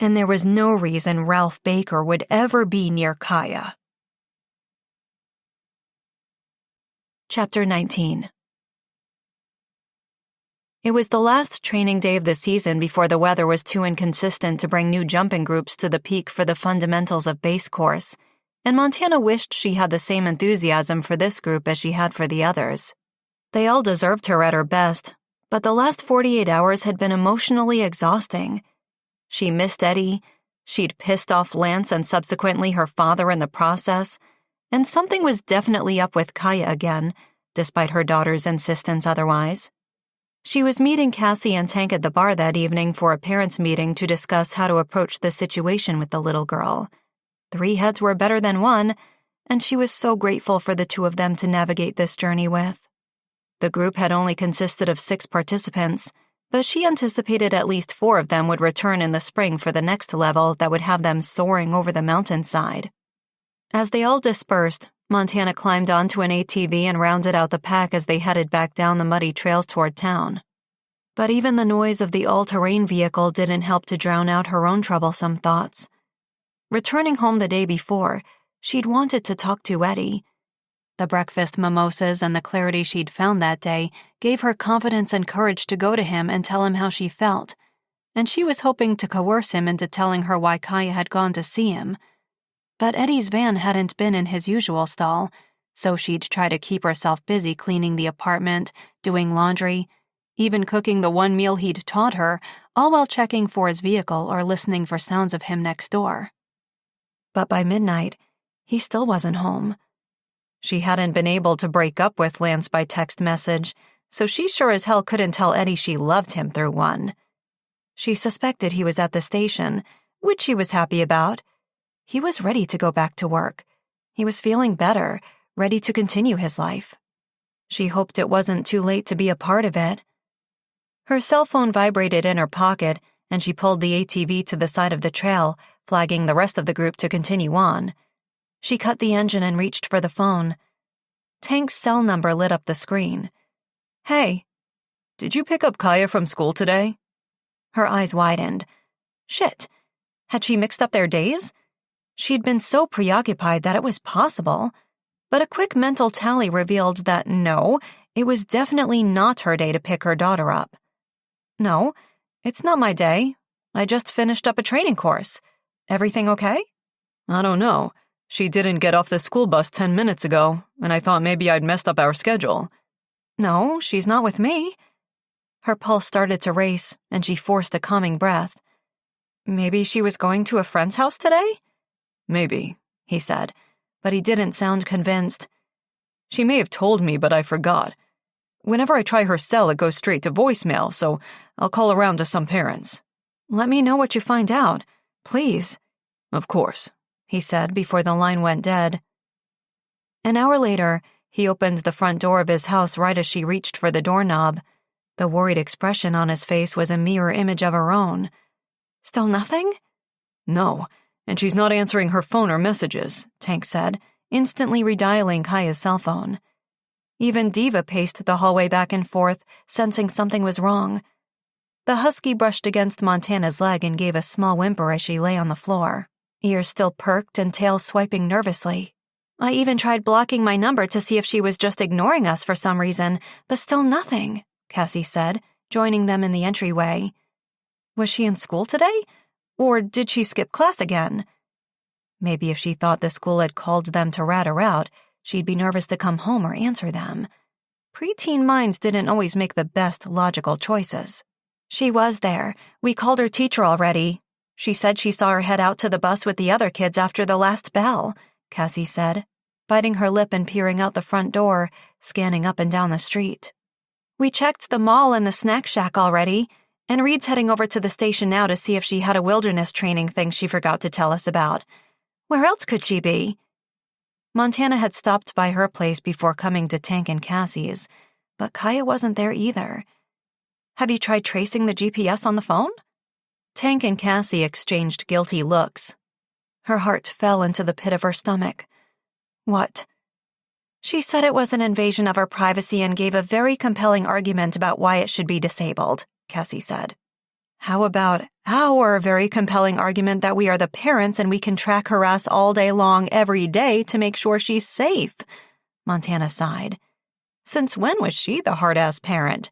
and there was no reason Ralph Baker would ever be near Kaya. Chapter 19. It was the last training day of the season before the weather was too inconsistent to bring new jumping groups to the peak for the fundamentals of base course, and Montana wished she had the same enthusiasm for this group as she had for the others. They all deserved her at her best, but the last 48 hours had been emotionally exhausting. She missed Eddie, she'd pissed off Lance and subsequently her father in the process, and something was definitely up with Kaya again, despite her daughter's insistence otherwise. She was meeting Cassie and Tank at the bar that evening for a parents' meeting to discuss how to approach the situation with the little girl. 3 heads were better than one, and she was so grateful for the 2 of them to navigate this journey with. The group had only consisted of 6 participants, but she anticipated at least 4 of them would return in the spring for the next level that would have them soaring over the mountainside. As they all dispersed, Montana climbed onto an ATV and rounded out the pack as they headed back down the muddy trails toward town. But even the noise of the all-terrain vehicle didn't help to drown out her own troublesome thoughts. Returning home the day before, she'd wanted to talk to Eddie. The breakfast mimosas and the clarity she'd found that day gave her confidence and courage to go to him and tell him how she felt, and she was hoping to coerce him into telling her why Kaya had gone to see him. But Eddie's van hadn't been in his usual stall, so she'd try to keep herself busy cleaning the apartment, doing laundry, even cooking the one meal he'd taught her, all while checking for his vehicle or listening for sounds of him next door. But by midnight, he still wasn't home. She hadn't been able to break up with Lance by text message, so she sure as hell couldn't tell Eddie she loved him through one. She suspected he was at the station, which she was happy about. He was ready to go back to work. He was feeling better, ready to continue his life. She hoped it wasn't too late to be a part of it. Her cell phone vibrated in her pocket, and she pulled the ATV to the side of the trail, flagging the rest of the group to continue on. She cut the engine and reached for the phone. Tank's cell number lit up the screen. "Hey, Did you pick up Kaya from school today?" Her eyes widened. Shit. Had she mixed up their days? She'd been so preoccupied that it was possible. But a quick mental tally revealed that no, it was definitely not her day to pick her daughter up. "No, it's not my day. I just finished up a training course. Everything okay?" "I don't know. She didn't get off the school bus 10 minutes ago, and I thought maybe I'd messed up our schedule." "No, she's not with me." Her pulse started to race, and she forced a calming breath. "Maybe she was going to a friend's house today?" "Maybe," he said, but he didn't sound convinced. "She may have told me, but I forgot. Whenever I try her cell, it goes straight to voicemail, so I'll call around to some parents." "Let me know what you find out, please." "Of course," he said before the line went dead. An hour later, he opened the front door of his house right as she reached for the doorknob. The worried expression on his face was a mirror image of her own. "Still nothing?" "No, and she's not answering her phone or messages," Tank said, instantly redialing Kaya's cell phone. Even Diva paced the hallway back and forth, sensing something was wrong. The husky brushed against Montana's leg and gave a small whimper as she lay on the floor, ears still perked and tail swiping nervously. "I even tried blocking my number to see if she was just ignoring us for some reason, but still nothing," Cassie said, joining them in the entryway. "Was she in school today? Or did she skip class again?" Maybe if she thought the school had called them to rat her out, she'd be nervous to come home or answer them. Preteen minds didn't always make the best logical choices. "She was there. We called her teacher already. She said she saw her head out to the bus with the other kids after the last bell," Cassie said, biting her lip and peering out the front door, scanning up and down the street. "We checked the mall and the snack shack already, and Reed's heading over to the station now to see if she had a wilderness training thing she forgot to tell us about. Where else could she be?" Montana had stopped by her place before coming to Tank and Cassie's, but Kaya wasn't there either. "Have you tried tracing the GPS on the phone?" Tank and Cassie exchanged guilty looks. Her heart fell into the pit of her stomach. "What?" "She said it was an invasion of her privacy and gave a very compelling argument about why it should be disabled," Cassie said. "How about our very compelling argument that we are the parents and we can track her ass all day long every day to make sure she's safe?" Montana sighed. Since when was she the hard-ass parent?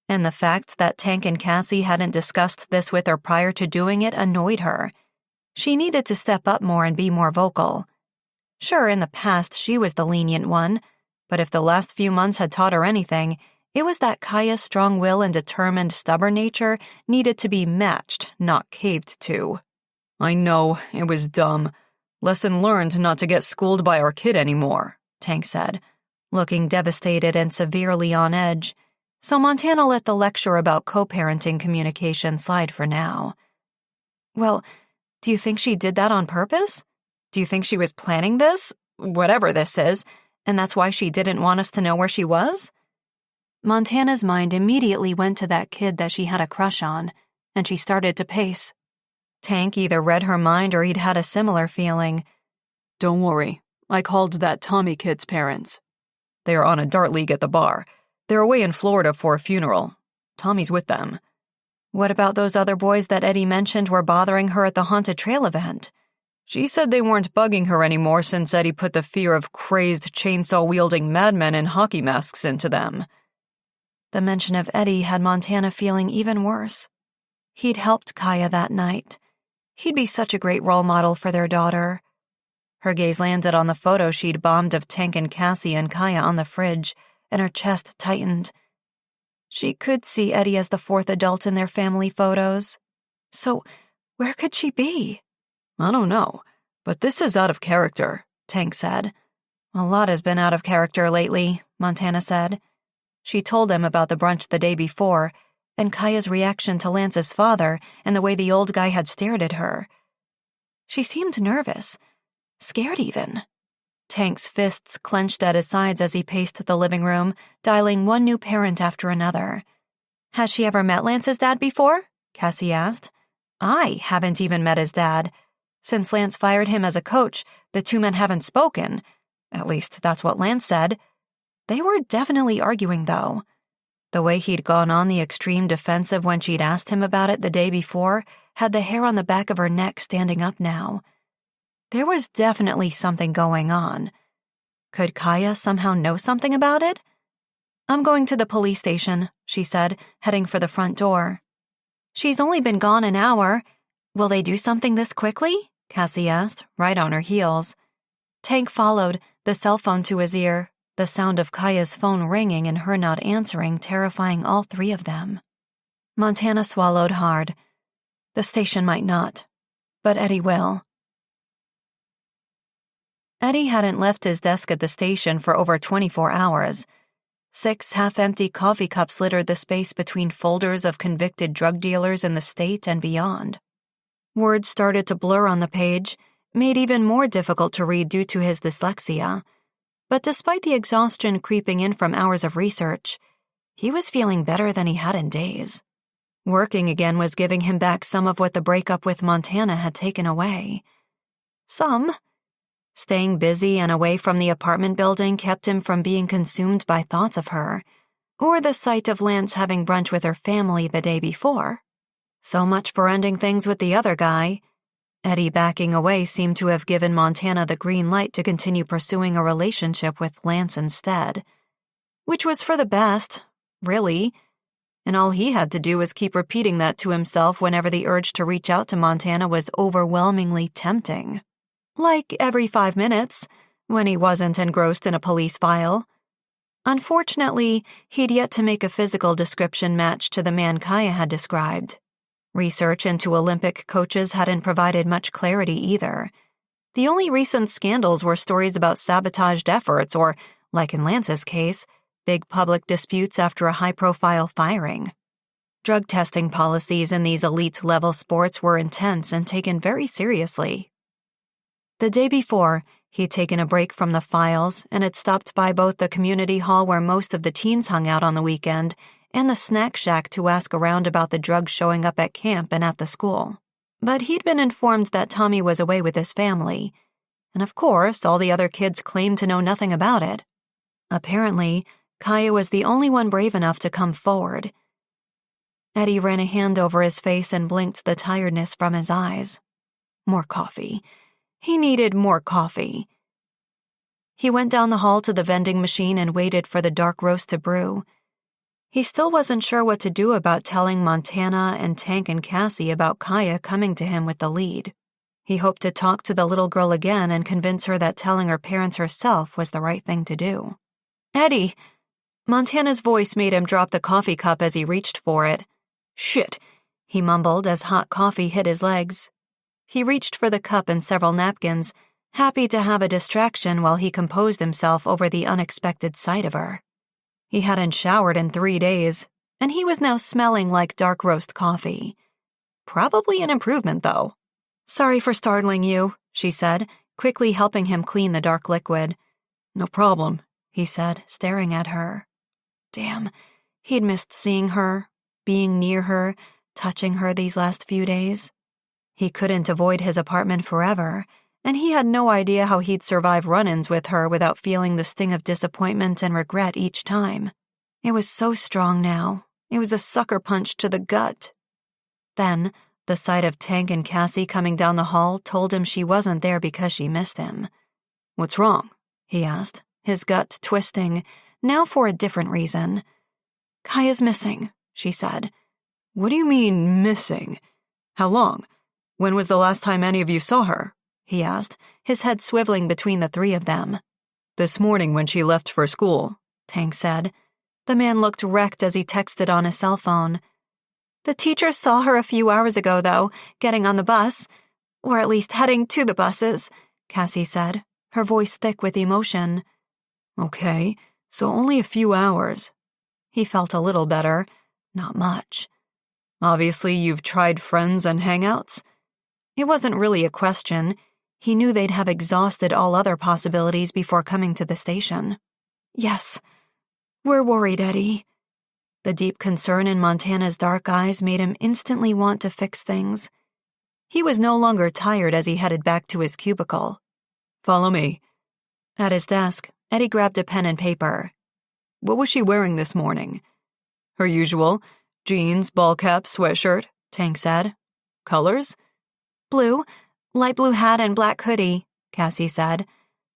And the fact that Tank and Cassie hadn't discussed this with her prior to doing it annoyed her. She needed to step up more and be more vocal. Sure, in the past she was the lenient one, but if the last few months had taught her anything, it was that Kaya's strong will and determined, stubborn nature needed to be matched, not caved to. "I know, it was dumb. Lesson learned not to get schooled by our kid anymore," Tank said, looking devastated and severely on edge, so Montana let the lecture about co-parenting communication slide for now. "Well, do you think she did that on purpose? Do you think she was planning this, whatever this is, and that's why she didn't want us to know where she was?" Montana's mind immediately went to that kid that she had a crush on, and she started to pace. Tank either read her mind or he'd had a similar feeling. "Don't worry, I called that Tommy kid's parents. They are on a dart league at the bar. They're away in Florida for a funeral. Tommy's with them. What about those other boys that Eddie mentioned were bothering her at the haunted trail event? She said they weren't bugging her anymore since Eddie put the fear of crazed, chainsaw-wielding madmen in hockey masks into them. The mention of Eddie had Montana feeling even worse. He'd helped Kaya that night. He'd be such a great role model for their daughter. Her gaze landed on the photo she'd bombed of Tank and Cassie and Kaya on the fridge, and her chest tightened. She could see Eddie as the fourth adult in their family photos. So, where could she be? I don't know, but this is out of character, Tank said. A lot has been out of character lately, Montana said. She told him about the brunch the day before, and Kaya's reaction to Lance's father and the way the old guy had stared at her. She seemed nervous, scared even. Tank's fists clenched at his sides as he paced the living room, dialing one new parent after another. Has she ever met Lance's dad before? Cassie asked. I haven't even met his dad. Since Lance fired him as a coach, the two men haven't spoken. At least that's what Lance said. They were definitely arguing, though. The way he'd gone on the extreme defensive when she'd asked him about it the day before had the hair on the back of her neck standing up now. There was definitely something going on. Could Kaya somehow know something about it? I'm going to the police station, she said, heading for the front door. She's only been gone an hour. Will they do something this quickly? Cassie asked, right on her heels. Tank followed, the cell phone to his ear, the sound of Kaya's phone ringing and her not answering terrifying all three of them. Montana swallowed hard. The station might not, but Eddie will. Eddie hadn't left his desk at the station for over 24 hours. 6 half-empty coffee cups littered the space between folders of convicted drug dealers in the state and beyond. Words started to blur on the page, made even more difficult to read due to his dyslexia. But despite the exhaustion creeping in from hours of research, he was feeling better than he had in days. Working again was giving him back some of what the breakup with Montana had taken away. Some. Staying busy and away from the apartment building kept him from being consumed by thoughts of her, or the sight of Lance having brunch with her family the day before. So much for ending things with the other guy. Eddie backing away seemed to have given Montana the green light to continue pursuing a relationship with Lance instead. Which was for the best, really, and all he had to do was keep repeating that to himself whenever the urge to reach out to Montana was overwhelmingly tempting. Like every 5 minutes, when he wasn't engrossed in a police file. Unfortunately, he'd yet to make a physical description match to the man Kaya had described. Research into Olympic coaches hadn't provided much clarity either. The only recent scandals were stories about sabotaged efforts or, like in Lance's case, big public disputes after a high-profile firing. Drug testing policies in these elite-level sports were intense and taken very seriously. The day before, he'd taken a break from the files and had stopped by both the community hall where most of the teens hung out on the weekend and the snack shack to ask around about the drugs showing up at camp and at the school. But he'd been informed that Tommy was away with his family, and of course, all the other kids claimed to know nothing about it. Apparently, Kaya was the only one brave enough to come forward. Eddie ran a hand over his face and blinked the tiredness from his eyes. More coffee. He needed more coffee. He went down the hall to the vending machine and waited for the dark roast to brew. He still wasn't sure what to do about telling Montana and Tank and Cassie about Kaya coming to him with the lead. He hoped to talk to the little girl again and convince her that telling her parents herself was the right thing to do. "Eddie!" Montana's voice made him drop the coffee cup as he reached for it. "Shit," he mumbled as hot coffee hit his legs. He reached for the cup and several napkins, happy to have a distraction while he composed himself over the unexpected sight of her. He hadn't showered in 3 days, and he was now smelling like dark roast coffee. Probably an improvement, though. "Sorry for startling you," she said, quickly helping him clean the dark liquid. "No problem," he said, staring at her. Damn, he'd missed seeing her, being near her, touching her these last few days. He couldn't avoid his apartment forever, and he had no idea how he'd survive run-ins with her without feeling the sting of disappointment and regret each time. It was so strong now, It was a sucker punch to the gut. Then, the sight of Tank and Cassie coming down the hall told him she wasn't there because she missed him. "What's wrong?" he asked, his gut twisting, now for a different reason. "Kaya's missing," she said. "What do you mean, missing? How long? When was the last time any of you saw her?" he asked, his head swiveling between the three of them. "This morning when she left for school," Tank said. The man looked wrecked as he texted on his cell phone. "The teacher saw her a few hours ago, though, getting on the bus. Or at least heading to the buses," Cassie said, her voice thick with emotion. "Okay, so only a few hours." He felt a little better. Not much. "Obviously, you've tried friends and hangouts?" It wasn't really a question. He knew they'd have exhausted all other possibilities before coming to the station. "Yes. We're worried, Eddie." The deep concern in Montana's dark eyes made him instantly want to fix things. He was no longer tired as he headed back to his cubicle. "Follow me." At his desk, Eddie grabbed a pen and paper. "What was she wearing this morning?" "Her usual. Jeans, ball cap, sweatshirt," Tank said. "Colors?" "Blue. Light blue hat and black hoodie," Cassie said.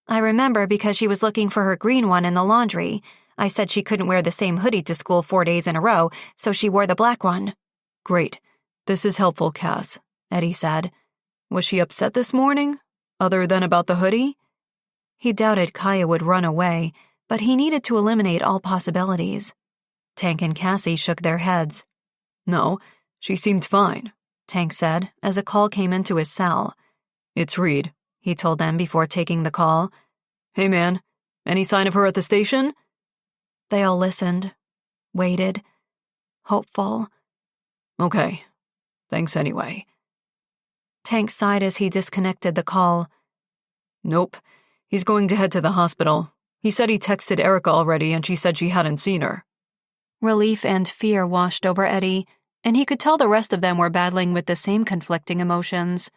"I remember because she was looking for her green one in the laundry. I said she couldn't wear the same hoodie to school 4 days in a row, so she wore the black one." "Great. This is helpful, Cass," Eddie said. "Was she upset this morning? Other than about the hoodie?" He doubted Kaya would run away, but he needed to eliminate all possibilities. Tank and Cassie shook their heads. "No, she seemed fine," Tank said as a call came into his cell. "It's Reed," he told them before taking the call. "Hey man, any sign of her at the station?" They all listened, waited, hopeful. "Okay, thanks anyway." Tank sighed as he disconnected the call. "Nope, he's going to head to the hospital. He said he texted Erica already and she said she hadn't seen her." Relief and fear washed over Eddie, and he could tell the rest of them were battling with the same conflicting emotions.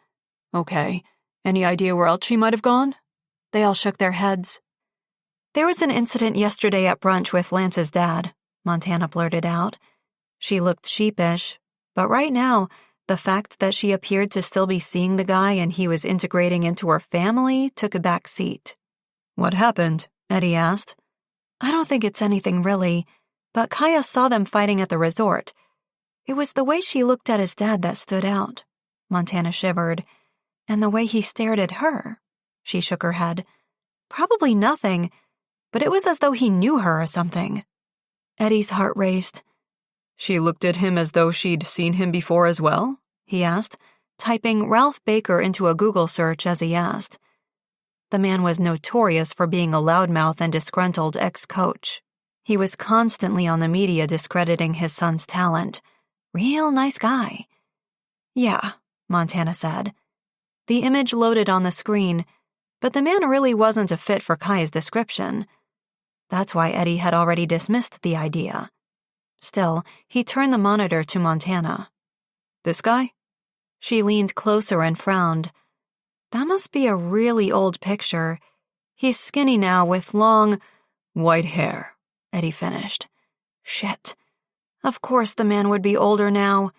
"Okay, any idea where else she might have gone?" They all shook their heads. "There was an incident yesterday at brunch with Lance's dad," Montana blurted out. She looked sheepish, but right now, the fact that she appeared to still be seeing the guy and he was integrating into her family took a back seat. "What happened?" Eddie asked. "I don't think it's anything really, but Kaya saw them fighting at the resort. It was the way she looked at his dad that stood out." Montana shivered. "And the way he stared at her." She shook her head. "Probably nothing, but it was as though he knew her or something." Eddie's heart raced. "She looked at him as though she'd seen him before as well?" he asked, typing Ralph Baker into a Google search as he asked. The man was notorious for being a loudmouth and disgruntled ex-coach. He was constantly on the media discrediting his son's talent. Real nice guy. "Yeah," Montana said. The image loaded on the screen, but the man really wasn't a fit for Kaya's description. That's why Eddie had already dismissed the idea. Still, he turned the monitor to Montana. "This guy?" She leaned closer and frowned. "That must be a really old picture. He's skinny now with long, white hair," Eddie finished. Shit. Of course the man would be older now.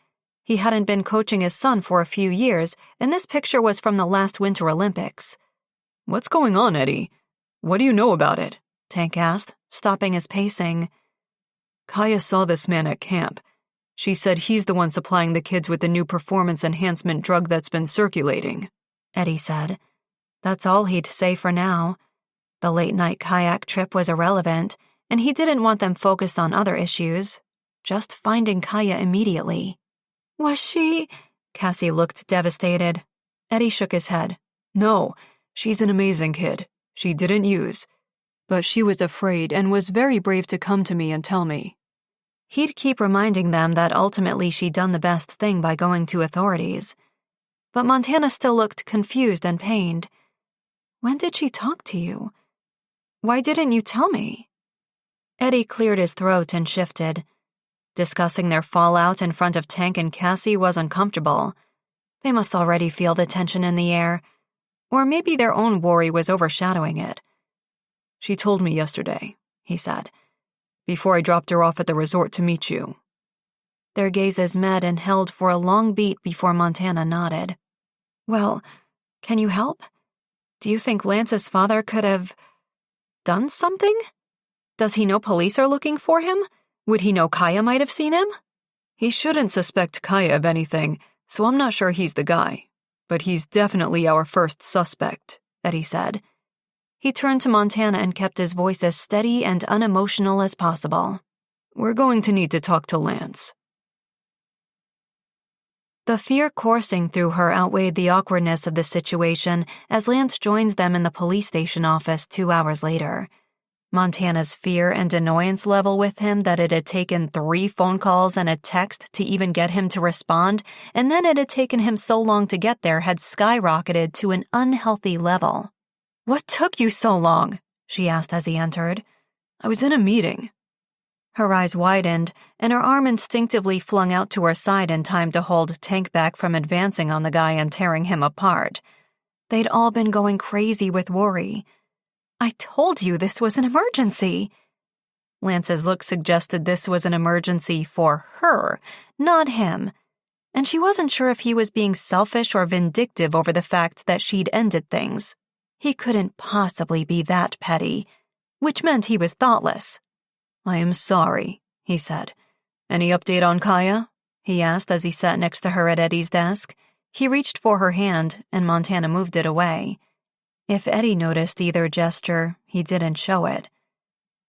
He hadn't been coaching his son for a few years, and this picture was from the last Winter Olympics. "What's going on, Eddie? What do you know about it?" Tank asked, stopping his pacing. "Kaya saw this man at camp. She said he's the one supplying the kids with the new performance enhancement drug that's been circulating," Eddie said. That's all he'd say for now. The late-night kayak trip was irrelevant, and he didn't want them focused on other issues. Just finding Kaya immediately. "Was she—" Cassie looked devastated. Eddie shook his head. "No, she's an amazing kid. She didn't use. But she was afraid and was very brave to come to me and tell me." He'd keep reminding them that ultimately she'd done the best thing by going to authorities. But Montana still looked confused and pained. "When did she talk to you? Why didn't you tell me?" Eddie cleared his throat and shifted. Discussing their fallout in front of Tank and Cassie was uncomfortable. They must already feel the tension in the air. Or maybe their own worry was overshadowing it. "She told me yesterday," he said, "before I dropped her off at the resort to meet you. Their gazes met and held for a long beat before Montana nodded. Well, can you help? Do you think Lance's father could have done something? Does he know police are looking for him? Would he know Kaya might have seen him? He shouldn't suspect Kaya of anything, so I'm not sure he's the guy. But he's definitely our first suspect, Eddie said. He turned to Montana and kept his voice as steady and unemotional as possible. We're going to need to talk to Lance. The fear coursing through her outweighed the awkwardness of the situation as Lance joins them in the police station office 2 hours later. Montana's fear and annoyance level with him that it had taken 3 phone calls and a text to even get him to respond, and then it had taken him so long to get there, had skyrocketed to an unhealthy level. "What took you so long?" she asked as he entered. "I was in a meeting." Her eyes widened, and her arm instinctively flung out to her side in time to hold Tank back from advancing on the guy and tearing him apart. They'd all been going crazy with worry. "I told you this was an emergency." Lance's look suggested this was an emergency for her, not him, and she wasn't sure if he was being selfish or vindictive over the fact that she'd ended things. He couldn't possibly be that petty, which meant he was thoughtless. "I am sorry," he said. "Any update on Kaya?" he asked as he sat next to her at Eddie's desk. He reached for her hand, and Montana moved it away. If Eddie noticed either gesture, he didn't show it.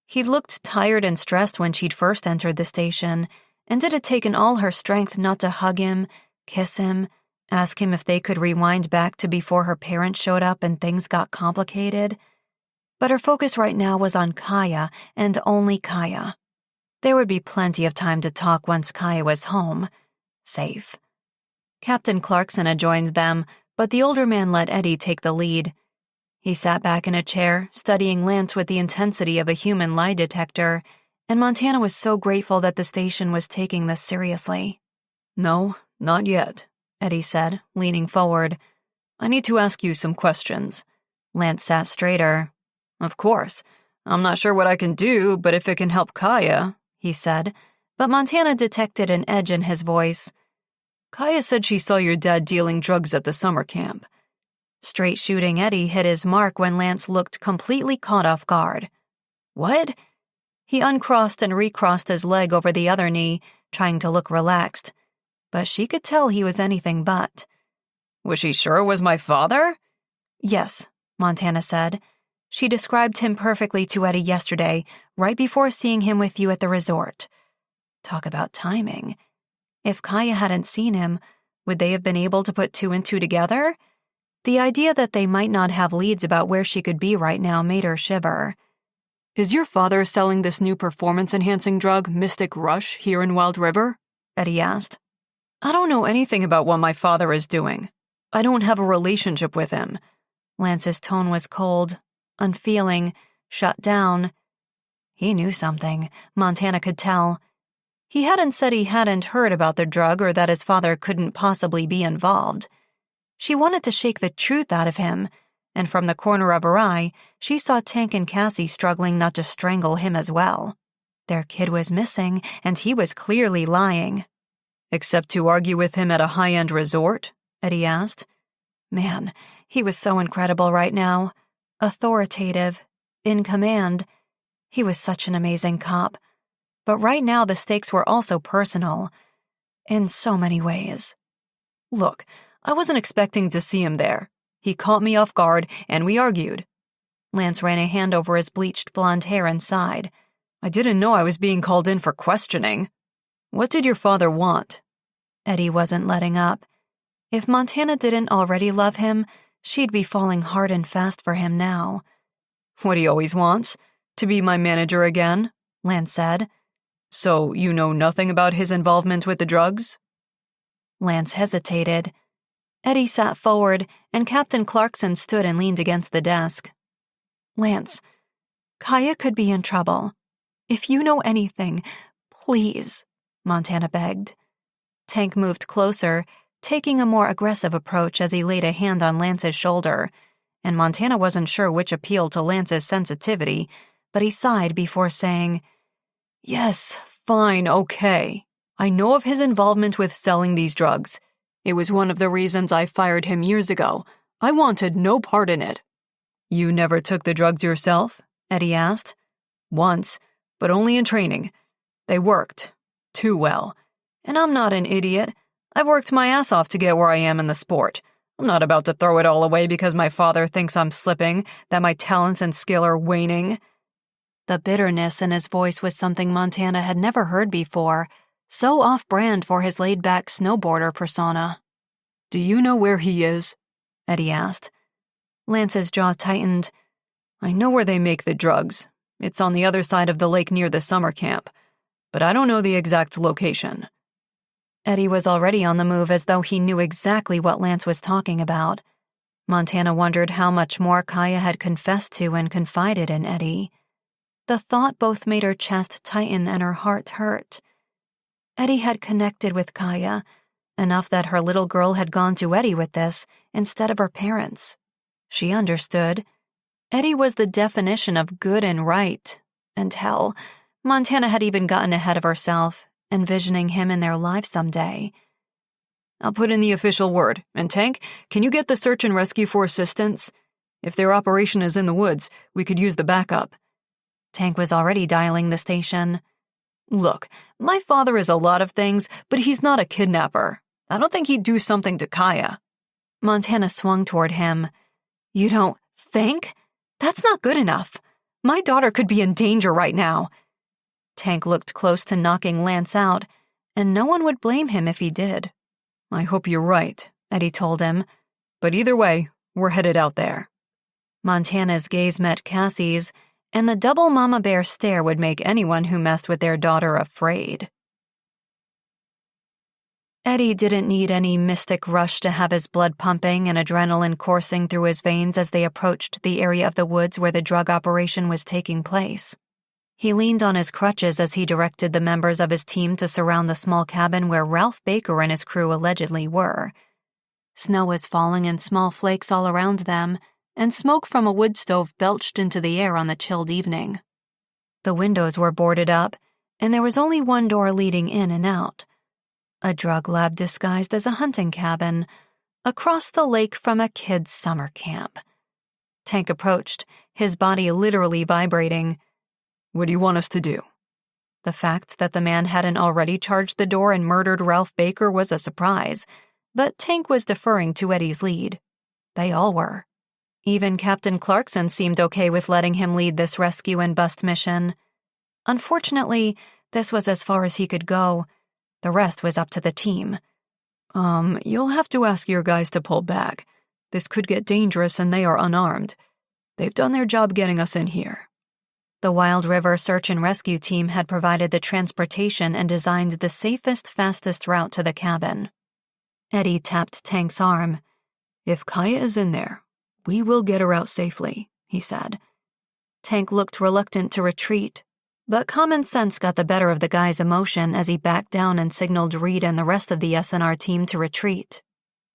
He'd looked tired and stressed when she'd first entered the station, and it had taken all her strength not to hug him, kiss him, ask him if they could rewind back to before her parents showed up and things got complicated. But her focus right now was on Kaya and only Kaya. There would be plenty of time to talk once Kaya was home. Safe. Captain Clarkson had joined them, but the older man let Eddie take the lead. He sat back in a chair, studying Lance with the intensity of a human lie detector, and Montana was so grateful that the station was taking this seriously. "No, not yet," Eddie said, leaning forward. "I need to ask you some questions." Lance sat straighter. "Of course. I'm not sure what I can do, but if it can help Kaya," he said, but Montana detected an edge in his voice. "Kaya said she saw your dad dealing drugs at the summer camp." Straight shooting Eddie hit his mark when Lance looked completely caught off guard. "What?" He uncrossed and recrossed his leg over the other knee, trying to look relaxed, but she could tell he was anything but. "Was she sure it was my father?" "Yes," Montana said. "She described him perfectly to Eddie yesterday, right before seeing him with you at the resort." Talk about timing. If Kaya hadn't seen him, would they have been able to put 2 and 2 together? The idea that they might not have leads about where she could be right now made her shiver. "Is your father selling this new performance-enhancing drug, Mystic Rush, here in Wild River?" Eddie asked. "I don't know anything about what my father is doing. I don't have a relationship with him." Lance's tone was cold, unfeeling, shut down. He knew something, Montana could tell. He hadn't said he hadn't heard about the drug or that his father couldn't possibly be involved. She wanted to shake the truth out of him, and from the corner of her eye, she saw Tank and Cassie struggling not to strangle him as well. Their kid was missing, and he was clearly lying. "Except to argue with him at a high-end resort?" Eddie asked. Man, he was so incredible right now. Authoritative, in command. He was such an amazing cop. But right now the stakes were also personal. In so many ways. "Look, I wasn't expecting to see him there. He caught me off guard, and we argued." Lance ran a hand over his bleached blonde hair and sighed. "I didn't know I was being called in for questioning. What did your father want?" Eddie wasn't letting up. If Montana didn't already love him, she'd be falling hard and fast for him now. "What he always wants? To be my manager again?" Lance said. "So you know nothing about his involvement with the drugs?" Lance hesitated. Eddie sat forward, and Captain Clarkson stood and leaned against the desk. "Lance, Kaya could be in trouble. If you know anything, please," Montana begged. Tank moved closer, taking a more aggressive approach as he laid a hand on Lance's shoulder, and Montana wasn't sure which appealed to Lance's sensitivity, but he sighed before saying, "Yes, fine, okay," I know of his involvement with selling these drugs. It was one of the reasons I fired him years ago. I wanted no part in it." "You never took the drugs yourself?" Eddie asked. "Once, but only in training. They worked. Too well. And I'm not an idiot. I've worked my ass off to get where I am in the sport. I'm not about to throw it all away because my father thinks I'm slipping, that my talents and skill are waning." The bitterness in his voice was something Montana had never heard before, so off-brand for his laid-back snowboarder persona. "Do you know where he is?" Eddie asked. Lance's jaw tightened. "I know where they make the drugs. It's on the other side of the lake near the summer camp. But I don't know the exact location." Eddie was already on the move as though he knew exactly what Lance was talking about. Montana wondered how much more Kaya had confessed to and confided in Eddie. The thought both made her chest tighten and her heart hurt. Eddie had connected with Kaya, enough that her little girl had gone to Eddie with this instead of her parents. She understood. Eddie was the definition of good and right, and hell, Montana had even gotten ahead of herself, envisioning him in their lives someday. "I'll put in the official word. And Tank, can you get the search and rescue for assistance? If their operation is in the woods, we could use the backup." Tank was already dialing the station. "Look, my father is a lot of things, but he's not a kidnapper. I don't think he'd do something to Kaya." Montana swung toward him. "You don't think? That's not good enough. My daughter could be in danger right now." Tank looked close to knocking Lance out, and no one would blame him if he did. "I hope you're right," Eddie told him. "But either way, we're headed out there." Montana's gaze met Cassie's, and the double mama bear stare would make anyone who messed with their daughter afraid. Eddie didn't need any mystic rush to have his blood pumping and adrenaline coursing through his veins as they approached the area of the woods where the drug operation was taking place. He leaned on his crutches as he directed the members of his team to surround the small cabin where Ralph Baker and his crew allegedly were. Snow was falling in small flakes all around them, and smoke from a wood stove belched into the air on the chilled evening. The windows were boarded up, and there was only one door leading in and out. A drug lab disguised as a hunting cabin, across the lake from a kid's summer camp. Tank approached, his body literally vibrating. "What do you want us to do?" The fact that the man hadn't already charged the door and murdered Ralph Baker was a surprise, but Tank was deferring to Eddie's lead. They all were. Even Captain Clarkson seemed okay with letting him lead this rescue and bust mission. Unfortunately, this was as far as he could go. The rest was up to the team. You'll have to ask your guys to pull back. This could get dangerous and they are unarmed. They've done their job getting us in here." The Wild River Search and Rescue Team had provided the transportation and designed the safest, fastest route to the cabin. Eddie tapped Tank's arm. "If Kaya is in there, we will get her out safely," he said. Tank looked reluctant to retreat, but common sense got the better of the guy's emotion as he backed down and signaled Reed and the rest of the SNR team to retreat.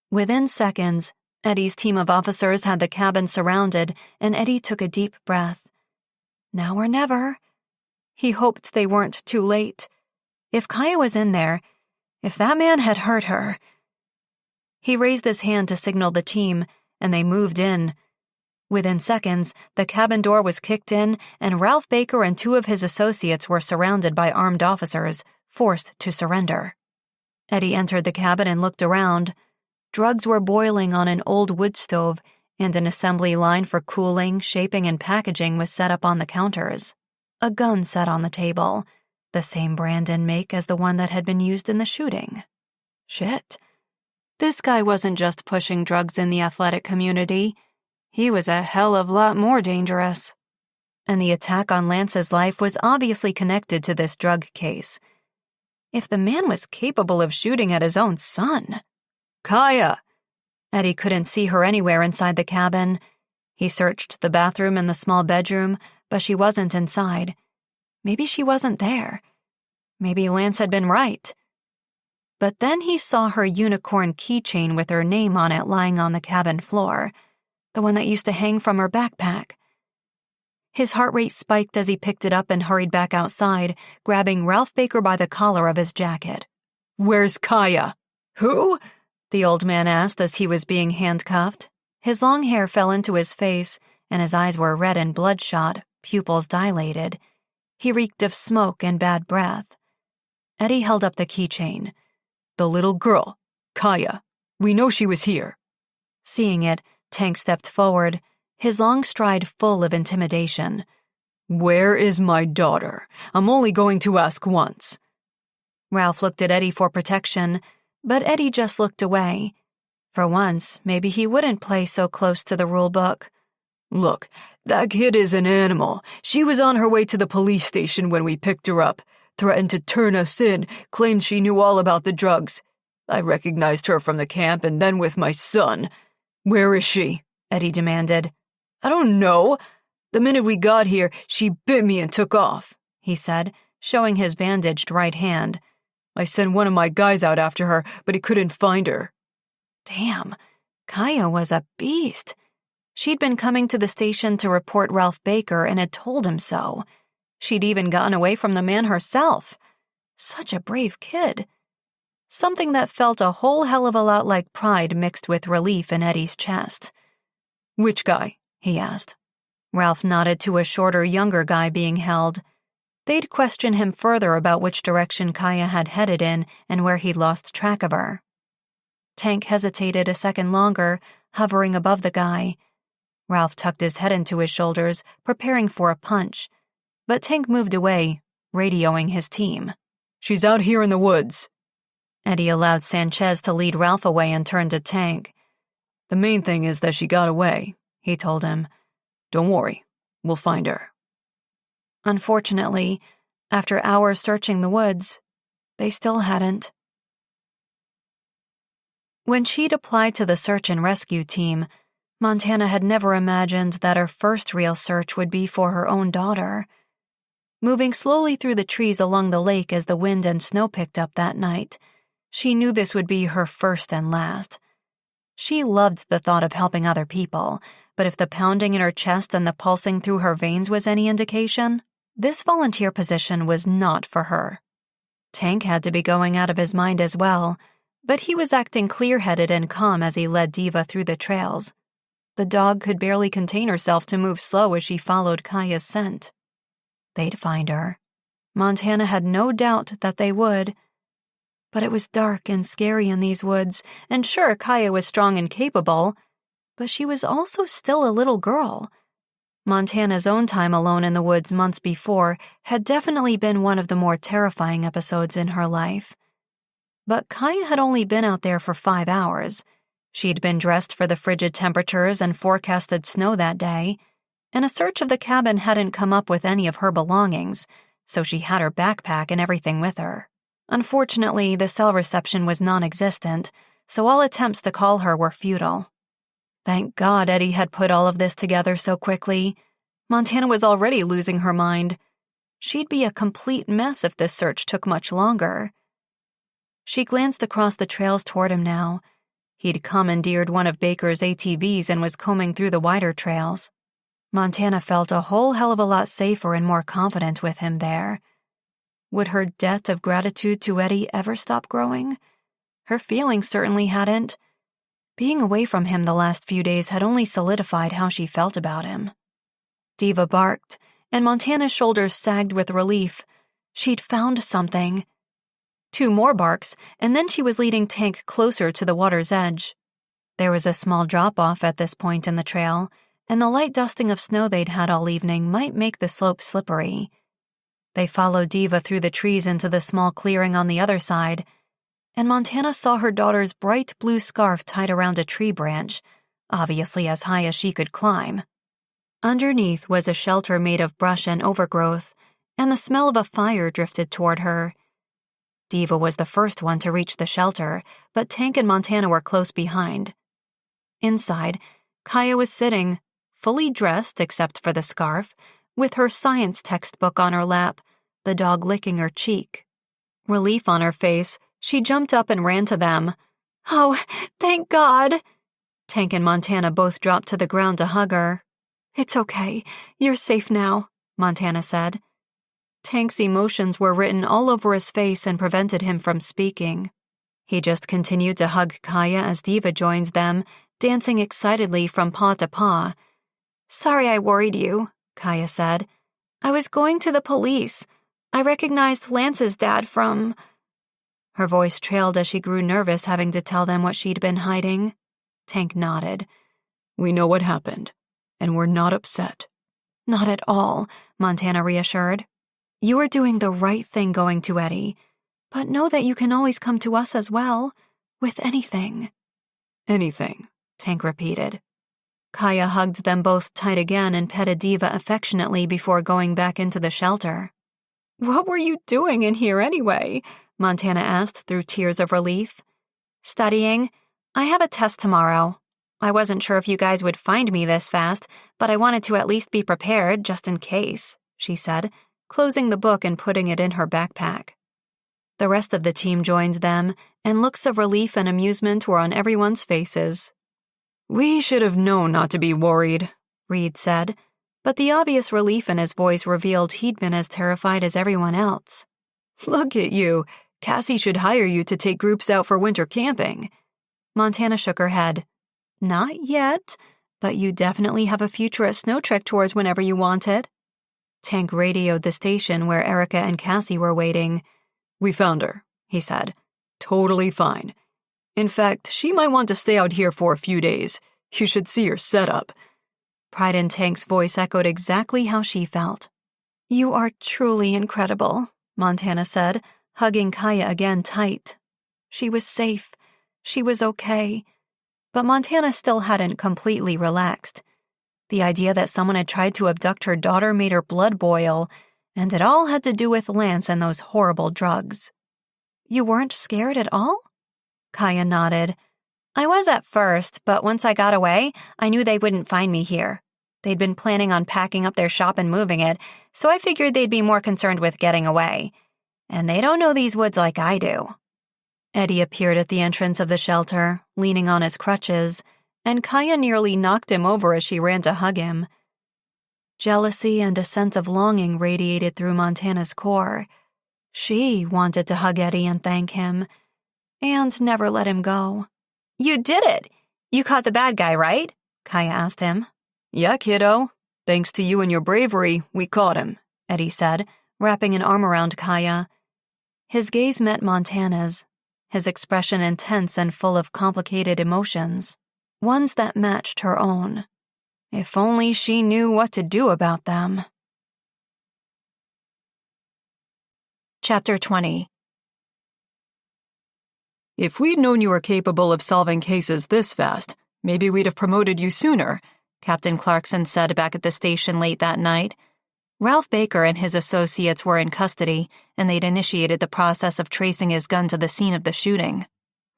Within seconds, Eddie's team of officers had the cabin surrounded, and Eddie took a deep breath. Now or never. He hoped they weren't too late. If Kaya was in there, if that man had hurt her. He raised his hand to signal the team, and they moved in. Within seconds, the cabin door was kicked in, and Ralph Baker and 2 of his associates were surrounded by armed officers, forced to surrender. Eddie entered the cabin and looked around. Drugs were boiling on an old wood stove, and an assembly line for cooling, shaping, and packaging was set up on the counters. A gun sat on the table, the same brand and make as the one that had been used in the shooting. Shit. This guy wasn't just pushing drugs in the athletic community. He was a hell of a lot more dangerous. And the attack on Lance's life was obviously connected to this drug case. If the man was capable of shooting at his own son. "Kaya!" Eddie couldn't see her anywhere inside the cabin. He searched the bathroom and the small bedroom, but she wasn't inside. Maybe she wasn't there. Maybe Lance had been right. But then he saw her unicorn keychain with her name on it lying on the cabin floor, the one that used to hang from her backpack. His heart rate spiked as he picked it up and hurried back outside, grabbing Ralph Baker by the collar of his jacket. Where's Kaya?" "Who?" the old man asked as he was being handcuffed. His long hair fell into his face, and his eyes were red and bloodshot, pupils dilated. He reeked of smoke and bad breath. Eddie held up the keychain. "The little girl, Kaya. We know she was here." Seeing it, Tank stepped forward, his long stride full of intimidation. "Where is my daughter? I'm only going to ask once." Ralph looked at Eddie for protection, but Eddie just looked away. For once, maybe he wouldn't play so close to the rule book. "Look, that kid is an animal. She was on her way to the police station when we picked her up, threatened to turn us in, claimed she knew all about the drugs. I recognized her from the camp and then with my son. Where is she?" Eddie demanded. "I don't know. The minute we got here, she bit me and took off," he said, showing his bandaged right hand. "I sent one of my guys out after her, but he couldn't find her." Damn, Kaya was a beast. She'd been coming to the station to report Ralph Baker and had told him so. She'd even gotten away from the man herself. Such a brave kid. Something that felt a whole hell of a lot like pride mixed with relief in Eddie's chest. "Which guy?" he asked. Ralph nodded to a shorter, younger guy being held. They'd question him further about which direction Kaya had headed in and where he'd lost track of her. Tank hesitated a second longer, hovering above the guy. Ralph tucked his head into his shoulders, preparing for a punch. But Tank moved away, radioing his team. "She's out here in the woods." Eddie allowed Sanchez to lead Ralph away and turned to Tank. "The main thing is that she got away," he told him. "Don't worry, we'll find her." Unfortunately, after hours searching the woods, they still hadn't. When she'd applied to the search and rescue team, Montana had never imagined that her first real search would be for her own daughter. Moving slowly through the trees along the lake as the wind and snow picked up that night, she knew this would be her first and last. She loved the thought of helping other people, but if the pounding in her chest and the pulsing through her veins was any indication, this volunteer position was not for her. Tank had to be going out of his mind as well, but he was acting clear-headed and calm as he led Diva through the trails. The dog could barely contain herself to move slow as she followed Kaya's scent. They'd find her. Montana had no doubt that they would. But it was dark and scary in these woods, and sure, Kaya was strong and capable, but she was also still a little girl. Montana's own time alone in the woods months before had definitely been one of the more terrifying episodes in her life. But Kaya had only been out there for 5 hours. She'd been dressed for the frigid temperatures and forecasted snow that day, and a search of the cabin hadn't come up with any of her belongings, so she had her backpack and everything with her. Unfortunately, the cell reception was non-existent, so all attempts to call her were futile. Thank God Eddie had put all of this together so quickly. Montana was already losing her mind. She'd be a complete mess if this search took much longer. She glanced across the trails toward him now. He'd commandeered one of Baker's ATVs and was combing through the wider trails. Montana felt a whole hell of a lot safer and more confident with him there. Would her debt of gratitude to Eddie ever stop growing? Her feelings certainly hadn't. Being away from him the last few days had only solidified how she felt about him. Diva barked, and Montana's shoulders sagged with relief. She'd found something. 2 more barks, and then she was leading Tank closer to the water's edge. There was a small drop-off at this point in the trail, and the light dusting of snow they'd had all evening might make the slope slippery. They followed Diva through the trees into the small clearing on the other side, and Montana saw her daughter's bright blue scarf tied around a tree branch, obviously as high as she could climb. Underneath was a shelter made of brush and overgrowth, and the smell of a fire drifted toward her. Diva was the first one to reach the shelter, but Tank and Montana were close behind. Inside, Kaya was sitting, fully dressed except for the scarf, with her science textbook on her lap, the dog licking her cheek. Relief on her face, she jumped up and ran to them. "Oh, thank God!" Tank and Montana both dropped to the ground to hug her. "It's okay. You're safe now," Montana said. Tank's emotions were written all over his face and prevented him from speaking. He just continued to hug Kaya as Diva joined them, dancing excitedly from paw to paw. "Sorry I worried you," Kaya said. "I was going to the police. I recognized Lance's dad from—" Her voice trailed as she grew nervous having to tell them what she'd been hiding. Tank nodded. "We know what happened, and we're not upset." "Not at all," Montana reassured. "You are doing the right thing going to Eddie, but know that you can always come to us as well, with anything." "Anything," Tank repeated. Kaya hugged them both tight again and petted Diva affectionately before going back into the shelter. "What were you doing in here anyway?" Montana asked through tears of relief. "Studying. I have a test tomorrow. I wasn't sure if you guys would find me this fast, but I wanted to at least be prepared just in case," she said, closing the book and putting it in her backpack. The rest of the team joined them, and looks of relief and amusement were on everyone's faces. "We should have known not to be worried," Reed said, but the obvious relief in his voice revealed he'd been as terrified as everyone else. "Look at you. Cassie should hire you to take groups out for winter camping." Montana shook her head. "Not yet, but you definitely have a future at Snow Trek Tours whenever you want it." Tank radioed the station where Erica and Cassie were waiting. "We found her," he said. "Totally fine. In fact, she might want to stay out here for a few days. You should see her setup." Pride in Tank's voice echoed exactly how she felt. "You are truly incredible," Montana said, hugging Kaya again tight. She was safe. She was okay. But Montana still hadn't completely relaxed. The idea that someone had tried to abduct her daughter made her blood boil, and it all had to do with Lance and those horrible drugs. "You weren't scared at all?" Kaya nodded. "I was at first, but once I got away, I knew they wouldn't find me here. They'd been planning on packing up their shop and moving it, so I figured they'd be more concerned with getting away. And they don't know these woods like I do." Eddie appeared at the entrance of the shelter, leaning on his crutches, and Kaya nearly knocked him over as she ran to hug him. Jealousy and a sense of longing radiated through Montana's core. She wanted to hug Eddie and thank him, and never let him go. "You did it! You caught the bad guy, right?" Kaya asked him. "Yeah, kiddo. Thanks to you and your bravery, we caught him," Eddie said, wrapping an arm around Kaya. His gaze met Montana's, his expression intense and full of complicated emotions, ones that matched her own. If only she knew what to do about them. Chapter 20. "If we'd known you were capable of solving cases this fast, maybe we'd have promoted you sooner," Captain Clarkson said back at the station late that night. Ralph Baker and his associates were in custody, and they'd initiated the process of tracing his gun to the scene of the shooting.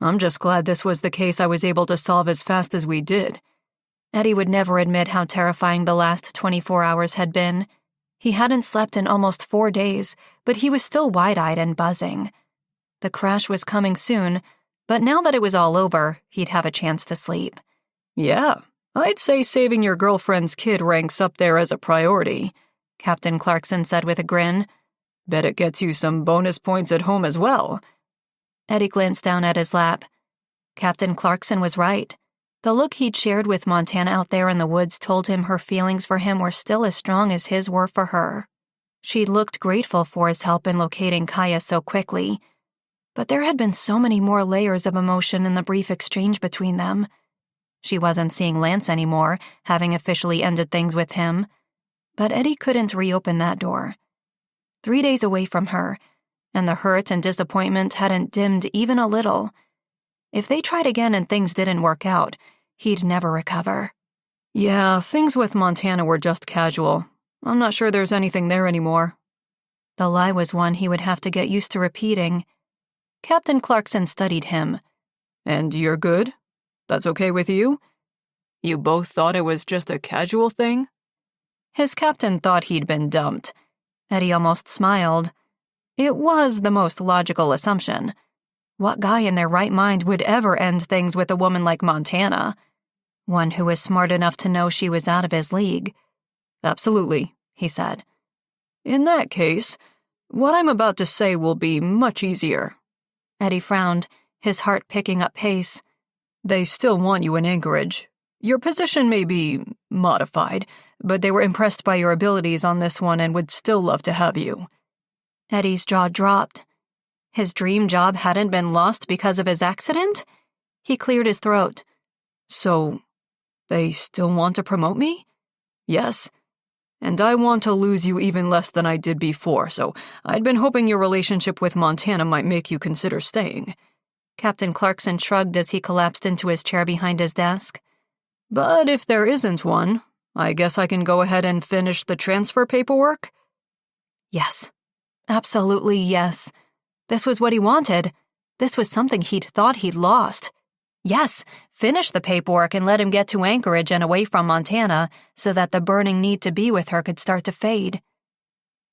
"I'm just glad this was the case I was able to solve as fast as we did." Eddie would never admit how terrifying the last 24 hours had been. He hadn't slept in almost 4 days, but he was still wide-eyed and buzzing. The crash was coming soon, but now that it was all over, he'd have a chance to sleep. "Yeah, I'd say saving your girlfriend's kid ranks up there as a priority," Captain Clarkson said with a grin. "Bet it gets you some bonus points at home as well." Eddie glanced down at his lap. Captain Clarkson was right. The look he'd shared with Montana out there in the woods told him her feelings for him were still as strong as his were for her. She'd looked grateful for his help in locating Kaya so quickly, but there had been so many more layers of emotion in the brief exchange between them. She wasn't seeing Lance anymore, having officially ended things with him. But Eddie couldn't reopen that door. 3 days away from her, and the hurt and disappointment hadn't dimmed even a little. If they tried again and things didn't work out, he'd never recover. "Yeah, things with Montana were just casual. I'm not sure there's anything there anymore." The lie was one he would have to get used to repeating. Captain Clarkson studied him. "And you're good? That's okay with you? You both thought it was just a casual thing?" His captain thought he'd been dumped. Eddie almost smiled. It was the most logical assumption. What guy in their right mind would ever end things with a woman like Montana? One who was smart enough to know she was out of his league. "Absolutely," he said. "In that case, What I'm about to say will be much easier." Eddie frowned, his heart picking up pace. "They still want you in Anchorage. Your position may be modified, but they were impressed by your abilities on this one and would still love to have you." Eddie's jaw dropped. His dream job hadn't been lost because of his accident? He cleared his throat. "So, they still want to promote me?" "Yes. And I want to lose you even less than I did before, so I'd been hoping your relationship with Montana might make you consider staying." Captain Clarkson shrugged as he collapsed into his chair behind his desk. "But if there isn't one, I guess I can go ahead and finish the transfer paperwork?" Yes. Absolutely yes. This was what he wanted. This was something he'd thought he'd lost. Yes, finish the paperwork and let him get to Anchorage and away from Montana so that the burning need to be with her could start to fade.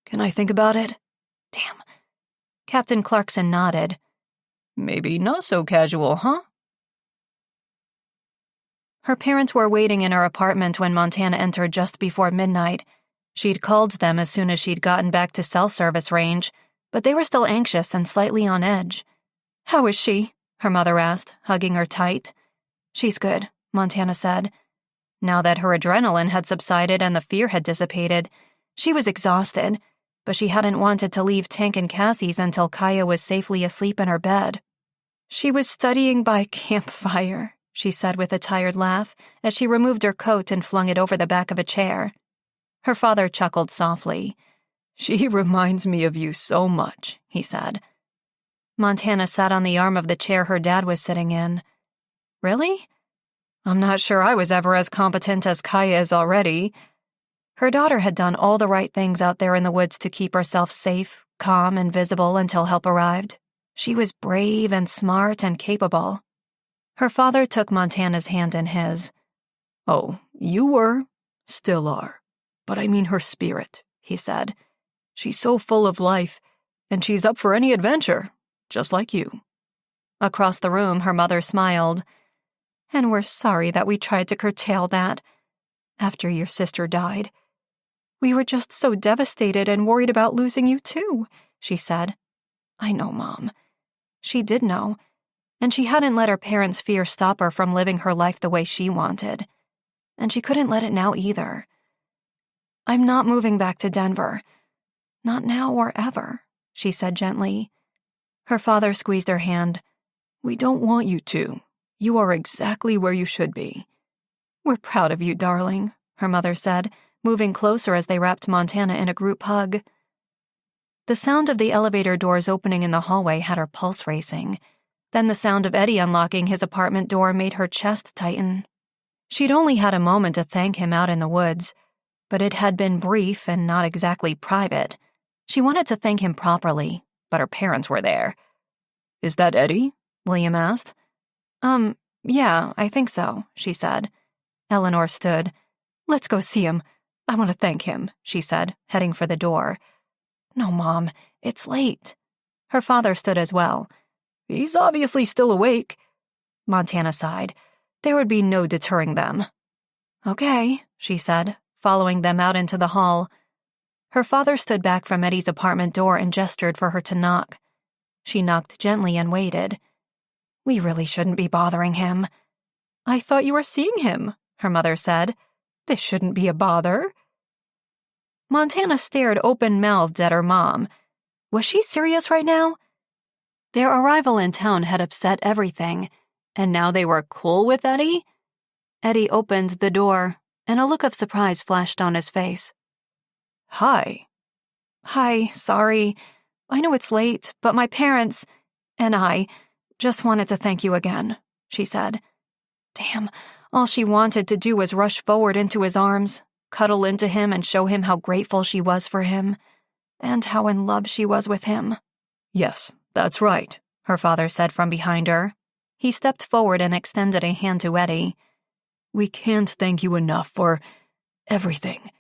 "Can I think about it?" Damn. Captain Clarkson nodded. "Maybe not so casual, huh?" Her parents were waiting in her apartment when Montana entered just before midnight. She'd called them as soon as she'd gotten back to cell service range, but they were still anxious and slightly on edge. "How is she?" her mother asked, hugging her tight. "She's good," Montana said. Now that her adrenaline had subsided and the fear had dissipated, she was exhausted, but she hadn't wanted to leave Tank and Cassie's until Kaya was safely asleep in her bed. "She was studying by campfire," she said with a tired laugh as she removed her coat and flung it over the back of a chair. Her father chuckled softly. "She reminds me of you so much," he said. Montana sat on the arm of the chair her dad was sitting in. "Really? I'm not sure I was ever as competent as Kaya is already." Her daughter had done all the right things out there in the woods to keep herself safe, calm, and visible until help arrived. She was brave and smart and capable. Her father took Montana's hand in his. "Oh, you were, still are. But I mean her spirit," he said. "She's so full of life, and she's up for any adventure, just like you." Across the room, her mother smiled. "And we're sorry that we tried to curtail that after your sister died. We were just so devastated and worried about losing you too," she said. "I know, Mom." She did know, and she hadn't let her parents' fear stop her from living her life the way she wanted. And she couldn't let it now either. "I'm not moving back to Denver. Not now or ever," she said gently. Her father squeezed her hand. "We don't want you to. You are exactly where you should be." "We're proud of you, darling," her mother said, moving closer as they wrapped Montana in a group hug. The sound of the elevator doors opening in the hallway had her pulse racing. Then the sound of Eddie unlocking his apartment door made her chest tighten. She'd only had a moment to thank him out in the woods, but it had been brief and not exactly private. She wanted to thank him properly, but her parents were there. "Is that Eddie?" William asked. Yeah, I think so," she said. Eleanor stood. "Let's go see him. I want to thank him," she said, heading for the door. "No, Mom, it's late." Her father stood as well. "He's obviously still awake." Montana sighed. There would be no deterring them. "Okay," she said, following them out into the hall. Her father stood back from Eddie's apartment door and gestured for her to knock. She knocked gently and waited. "We really shouldn't be bothering him." "I thought you were seeing him," her mother said. "This shouldn't be a bother." Montana stared open-mouthed at her mom. Was she serious right now? Their arrival in town had upset everything, and now they were cool with Eddie? Eddie opened the door, and a look of surprise flashed on his face. "Hi." "Hi, sorry. I know it's late, but my parents and I just wanted to thank you again," she said. Damn, all she wanted to do was rush forward into his arms, cuddle into him and show him how grateful she was for him, and how in love she was with him. "Yes, that's right," her father said from behind her. He stepped forward and extended a hand to Eddie. "We can't thank you enough for everything.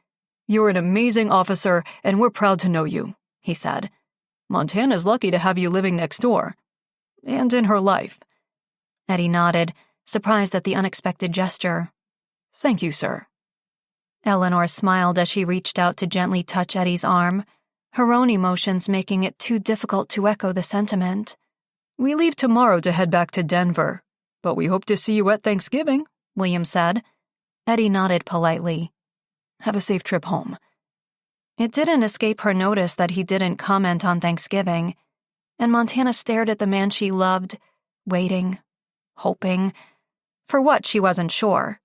You're an amazing officer, and we're proud to know you," he said. "Montana's lucky to have you living next door. And in her life." Eddie nodded, surprised at the unexpected gesture. "Thank you, sir." Eleanor smiled as she reached out to gently touch Eddie's arm. her own emotions making it too difficult to echo the sentiment. "We leave tomorrow to head back to Denver, but we hope to see you at Thanksgiving," William said. Eddie nodded politely. "Have a safe trip home." It didn't escape her notice that he didn't comment on Thanksgiving, and Montana stared at the man she loved, waiting, hoping. For what, she wasn't sure.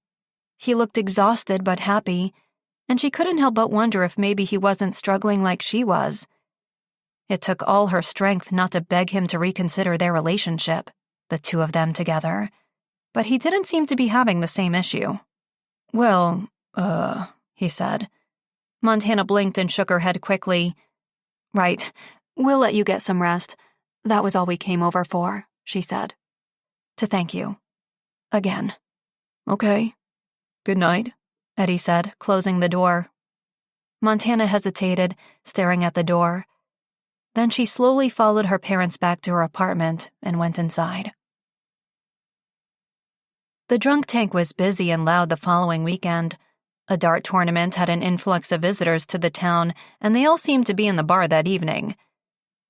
He looked exhausted but happy, and she couldn't help but wonder if maybe he wasn't struggling like she was. It took all her strength not to beg him to reconsider their relationship, the two of them together, but he didn't seem to be having the same issue. "Well, he said. Montana blinked and shook her head quickly. "Right. We'll let you get some rest. That was all we came over for," she said. "To thank you. Again." "Okay. Good night," Eddie said, closing the door. Montana hesitated, staring at the door. Then she slowly followed her parents back to her apartment and went inside. The drunk tank was busy and loud the following weekend. A dart tournament had an influx of visitors to the town, and they all seemed to be in the bar that evening.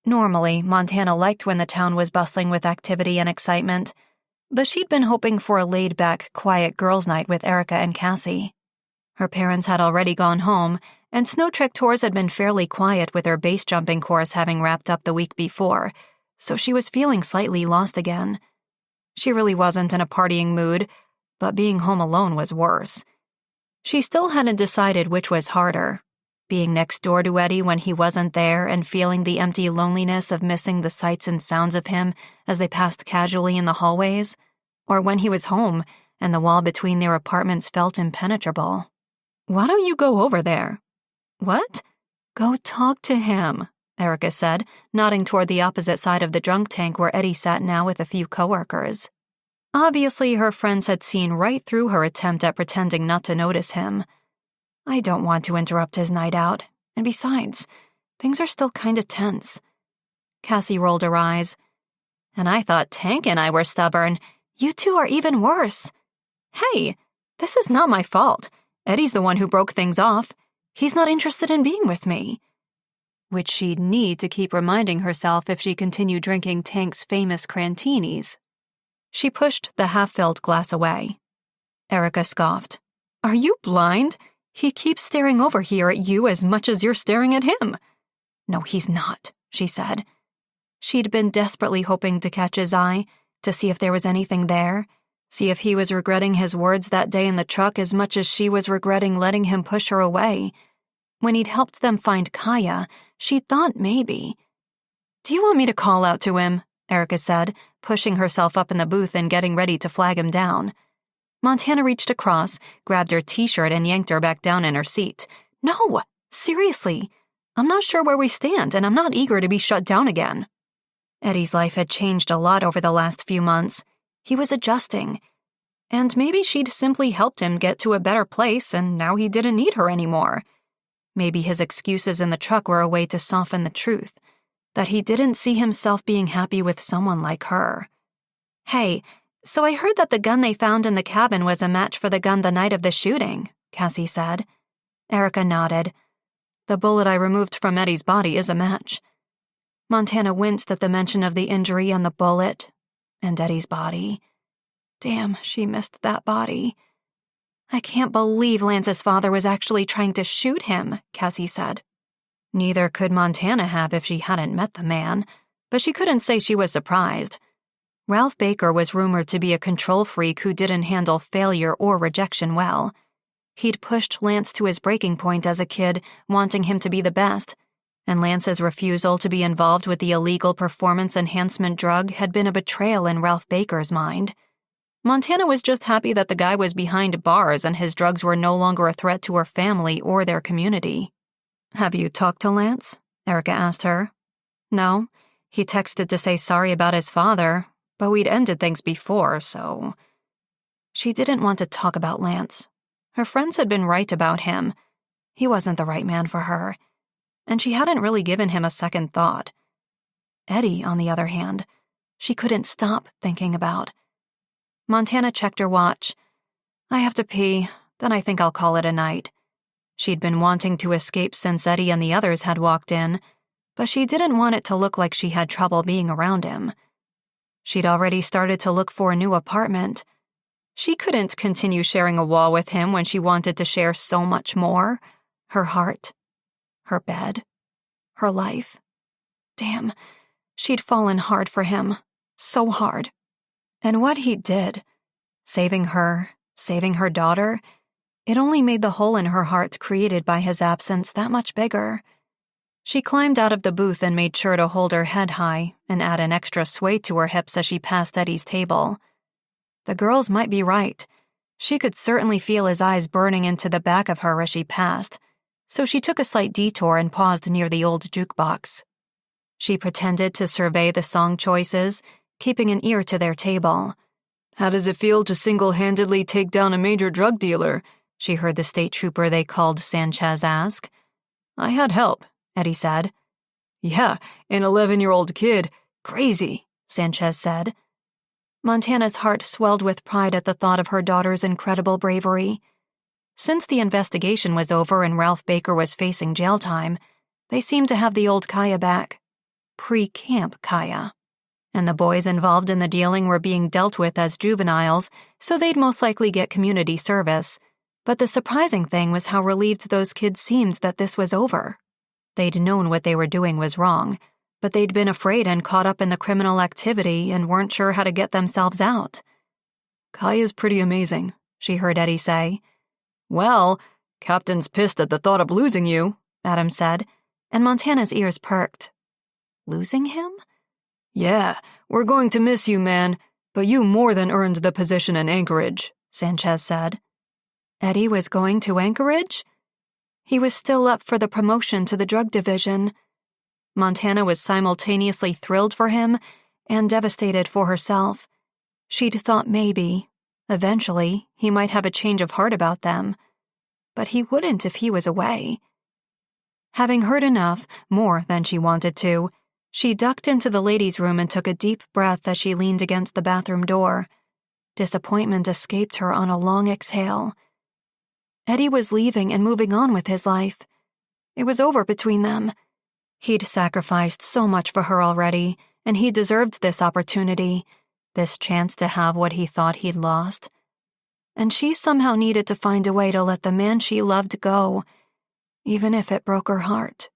Normally, Montana liked when the town was bustling with activity and excitement, but she'd been hoping for a laid-back, quiet girls' night with Erica and Cassie. Her parents had already gone home, and Snow Trek tours had been fairly quiet with her base-jumping course having wrapped up the week before, so she was feeling slightly lost again. She really wasn't in a partying mood, but being home alone was worse. She still hadn't decided which was harder, being next door to Eddie when he wasn't there and feeling the empty loneliness of missing the sights and sounds of him as they passed casually in the hallways, or when he was home and the wall between their apartments felt impenetrable. "Why don't you go over there?" "What?" "Go talk to him," Erica said, nodding toward the opposite side of the drunk tank where Eddie sat now with a few coworkers. Obviously, her friends had seen right through her attempt at pretending not to notice him. "I don't want to interrupt his night out, and besides, things are still kinda tense." Cassie rolled her eyes. "And I thought Tank and I were stubborn. You two are even worse." "Hey, this is not my fault. Eddie's the one who broke things off. He's not interested in being with me." Which she'd need to keep reminding herself if she continued drinking Tank's famous Crantinis. She pushed the half-filled glass away. Erica scoffed. "Are you blind? He keeps staring over here at you as much as you're staring at him." "No, he's not," she said. She'd been desperately hoping to catch his eye, to see if there was anything there, see if he was regretting his words that day in the truck as much as she was regretting letting him push her away. When he'd helped them find Kaya, she thought maybe. "Do you want me to call out to him?" Erica said, pushing herself up in the booth and getting ready to flag him down. Montana reached across, grabbed her t-shirt and yanked her back down in her seat. "No, seriously. I'm not sure where we stand, and I'm not eager to be shut down again." Eddie's life had changed a lot over the last few months. He was adjusting. And maybe she'd simply helped him get to a better place, and now he didn't need her anymore. Maybe his excuses in the truck were a way to soften the truth, that he didn't see himself being happy with someone like her. "Hey, so I heard that the gun they found in the cabin was a match for the gun the night of the shooting," Cassie said. Erica nodded. "The bullet I removed from Eddie's body is a match." Montana winced at the mention of the injury and the bullet, and Eddie's body. Damn, she missed that body. "I can't believe Lance's father was actually trying to shoot him," Cassie said. Neither could Montana have if she hadn't met the man, but she couldn't say she was surprised. Ralph Baker was rumored to be a control freak who didn't handle failure or rejection well. He'd pushed Lance to his breaking point as a kid, wanting him to be the best, and Lance's refusal to be involved with the illegal performance enhancement drug had been a betrayal in Ralph Baker's mind. Montana was just happy that the guy was behind bars and his drugs were no longer a threat to her family or their community. "Have you talked to Lance?" Erica asked her. "No. He texted to say sorry about his father, but we'd ended things before, so..." She didn't want to talk about Lance. Her friends had been right about him. He wasn't the right man for her, and she hadn't really given him a second thought. Eddie, on the other hand, she couldn't stop thinking about. Montana checked her watch. "I have to pee, then I think I'll call it a night." She'd been wanting to escape since Eddie and the others had walked in, but she didn't want it to look like she had trouble being around him. She'd already started to look for a new apartment. She couldn't continue sharing a wall with him when she wanted to share so much more. Her heart, her bed, her life. Damn, she'd fallen hard for him. So hard. And what he did, saving her daughter, it only made the hole in her heart created by his absence that much bigger. She climbed out of the booth and made sure to hold her head high and add an extra sway to her hips as she passed Eddie's table. The girls might be right. She could certainly feel his eyes burning into the back of her as she passed, so she took a slight detour and paused near the old jukebox. She pretended to survey the song choices, keeping an ear to their table. "How does it feel to single-handedly take down a major drug dealer?" she heard the state trooper they called Sanchez ask. "I had help," Eddie said. "Yeah, an 11-year-old kid. Crazy," Sanchez said. Montana's heart swelled with pride at the thought of her daughter's incredible bravery. Since the investigation was over and Ralph Baker was facing jail time, they seemed to have the old Kaya back. Pre-camp Kaya. And the boys involved in the dealing were being dealt with as juveniles, so they'd most likely get community service. But the surprising thing was how relieved those kids seemed that this was over. They'd known what they were doing was wrong, but they'd been afraid and caught up in the criminal activity and weren't sure how to get themselves out. "Kaya's pretty amazing," she heard Eddie say. "Well, Captain's pissed at the thought of losing you," Adam said, and Montana's ears perked. Losing him? "Yeah, we're going to miss you, man, but you more than earned the position in Anchorage," Sanchez said. Eddie was going to Anchorage? He was still up for the promotion to the drug division. Montana was simultaneously thrilled for him and devastated for herself. She'd thought maybe, eventually, he might have a change of heart about them. But he wouldn't if he was away. Having heard enough, more than she wanted to, she ducked into the ladies' room and took a deep breath as she leaned against the bathroom door. Disappointment escaped her on a long exhale. Eddie was leaving and moving on with his life. It was over between them. He'd sacrificed so much for her already, and he deserved this opportunity, this chance to have what he thought he'd lost. And she somehow needed to find a way to let the man she loved go, even if it broke her heart.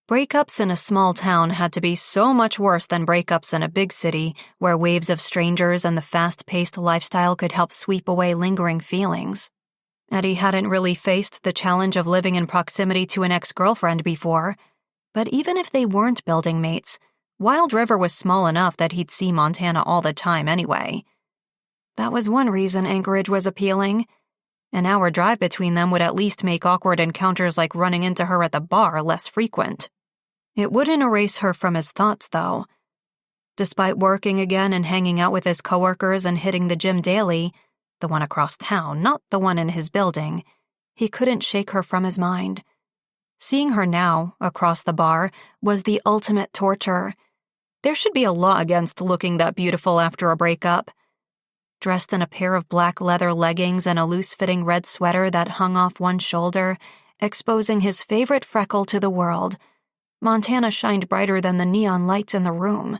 Breakups in a small town had to be so much worse than breakups in a big city where waves of strangers and the fast-paced lifestyle could help sweep away lingering feelings. Eddie hadn't really faced the challenge of living in proximity to an ex-girlfriend before, but even if they weren't building mates, Wild River was small enough that he'd see Montana all the time anyway. That was one reason Anchorage was appealing. An hour drive between them would at least make awkward encounters like running into her at the bar less frequent. It wouldn't erase her from his thoughts, though. Despite working again and hanging out with his coworkers and hitting the gym daily, the one across town, not the one in his building, he couldn't shake her from his mind. Seeing her now, across the bar, was the ultimate torture. There should be a law against looking that beautiful after a breakup. Dressed in a pair of black leather leggings and a loose-fitting red sweater that hung off one shoulder, exposing his favorite freckle to the world, Montana shined brighter than the neon lights in the room.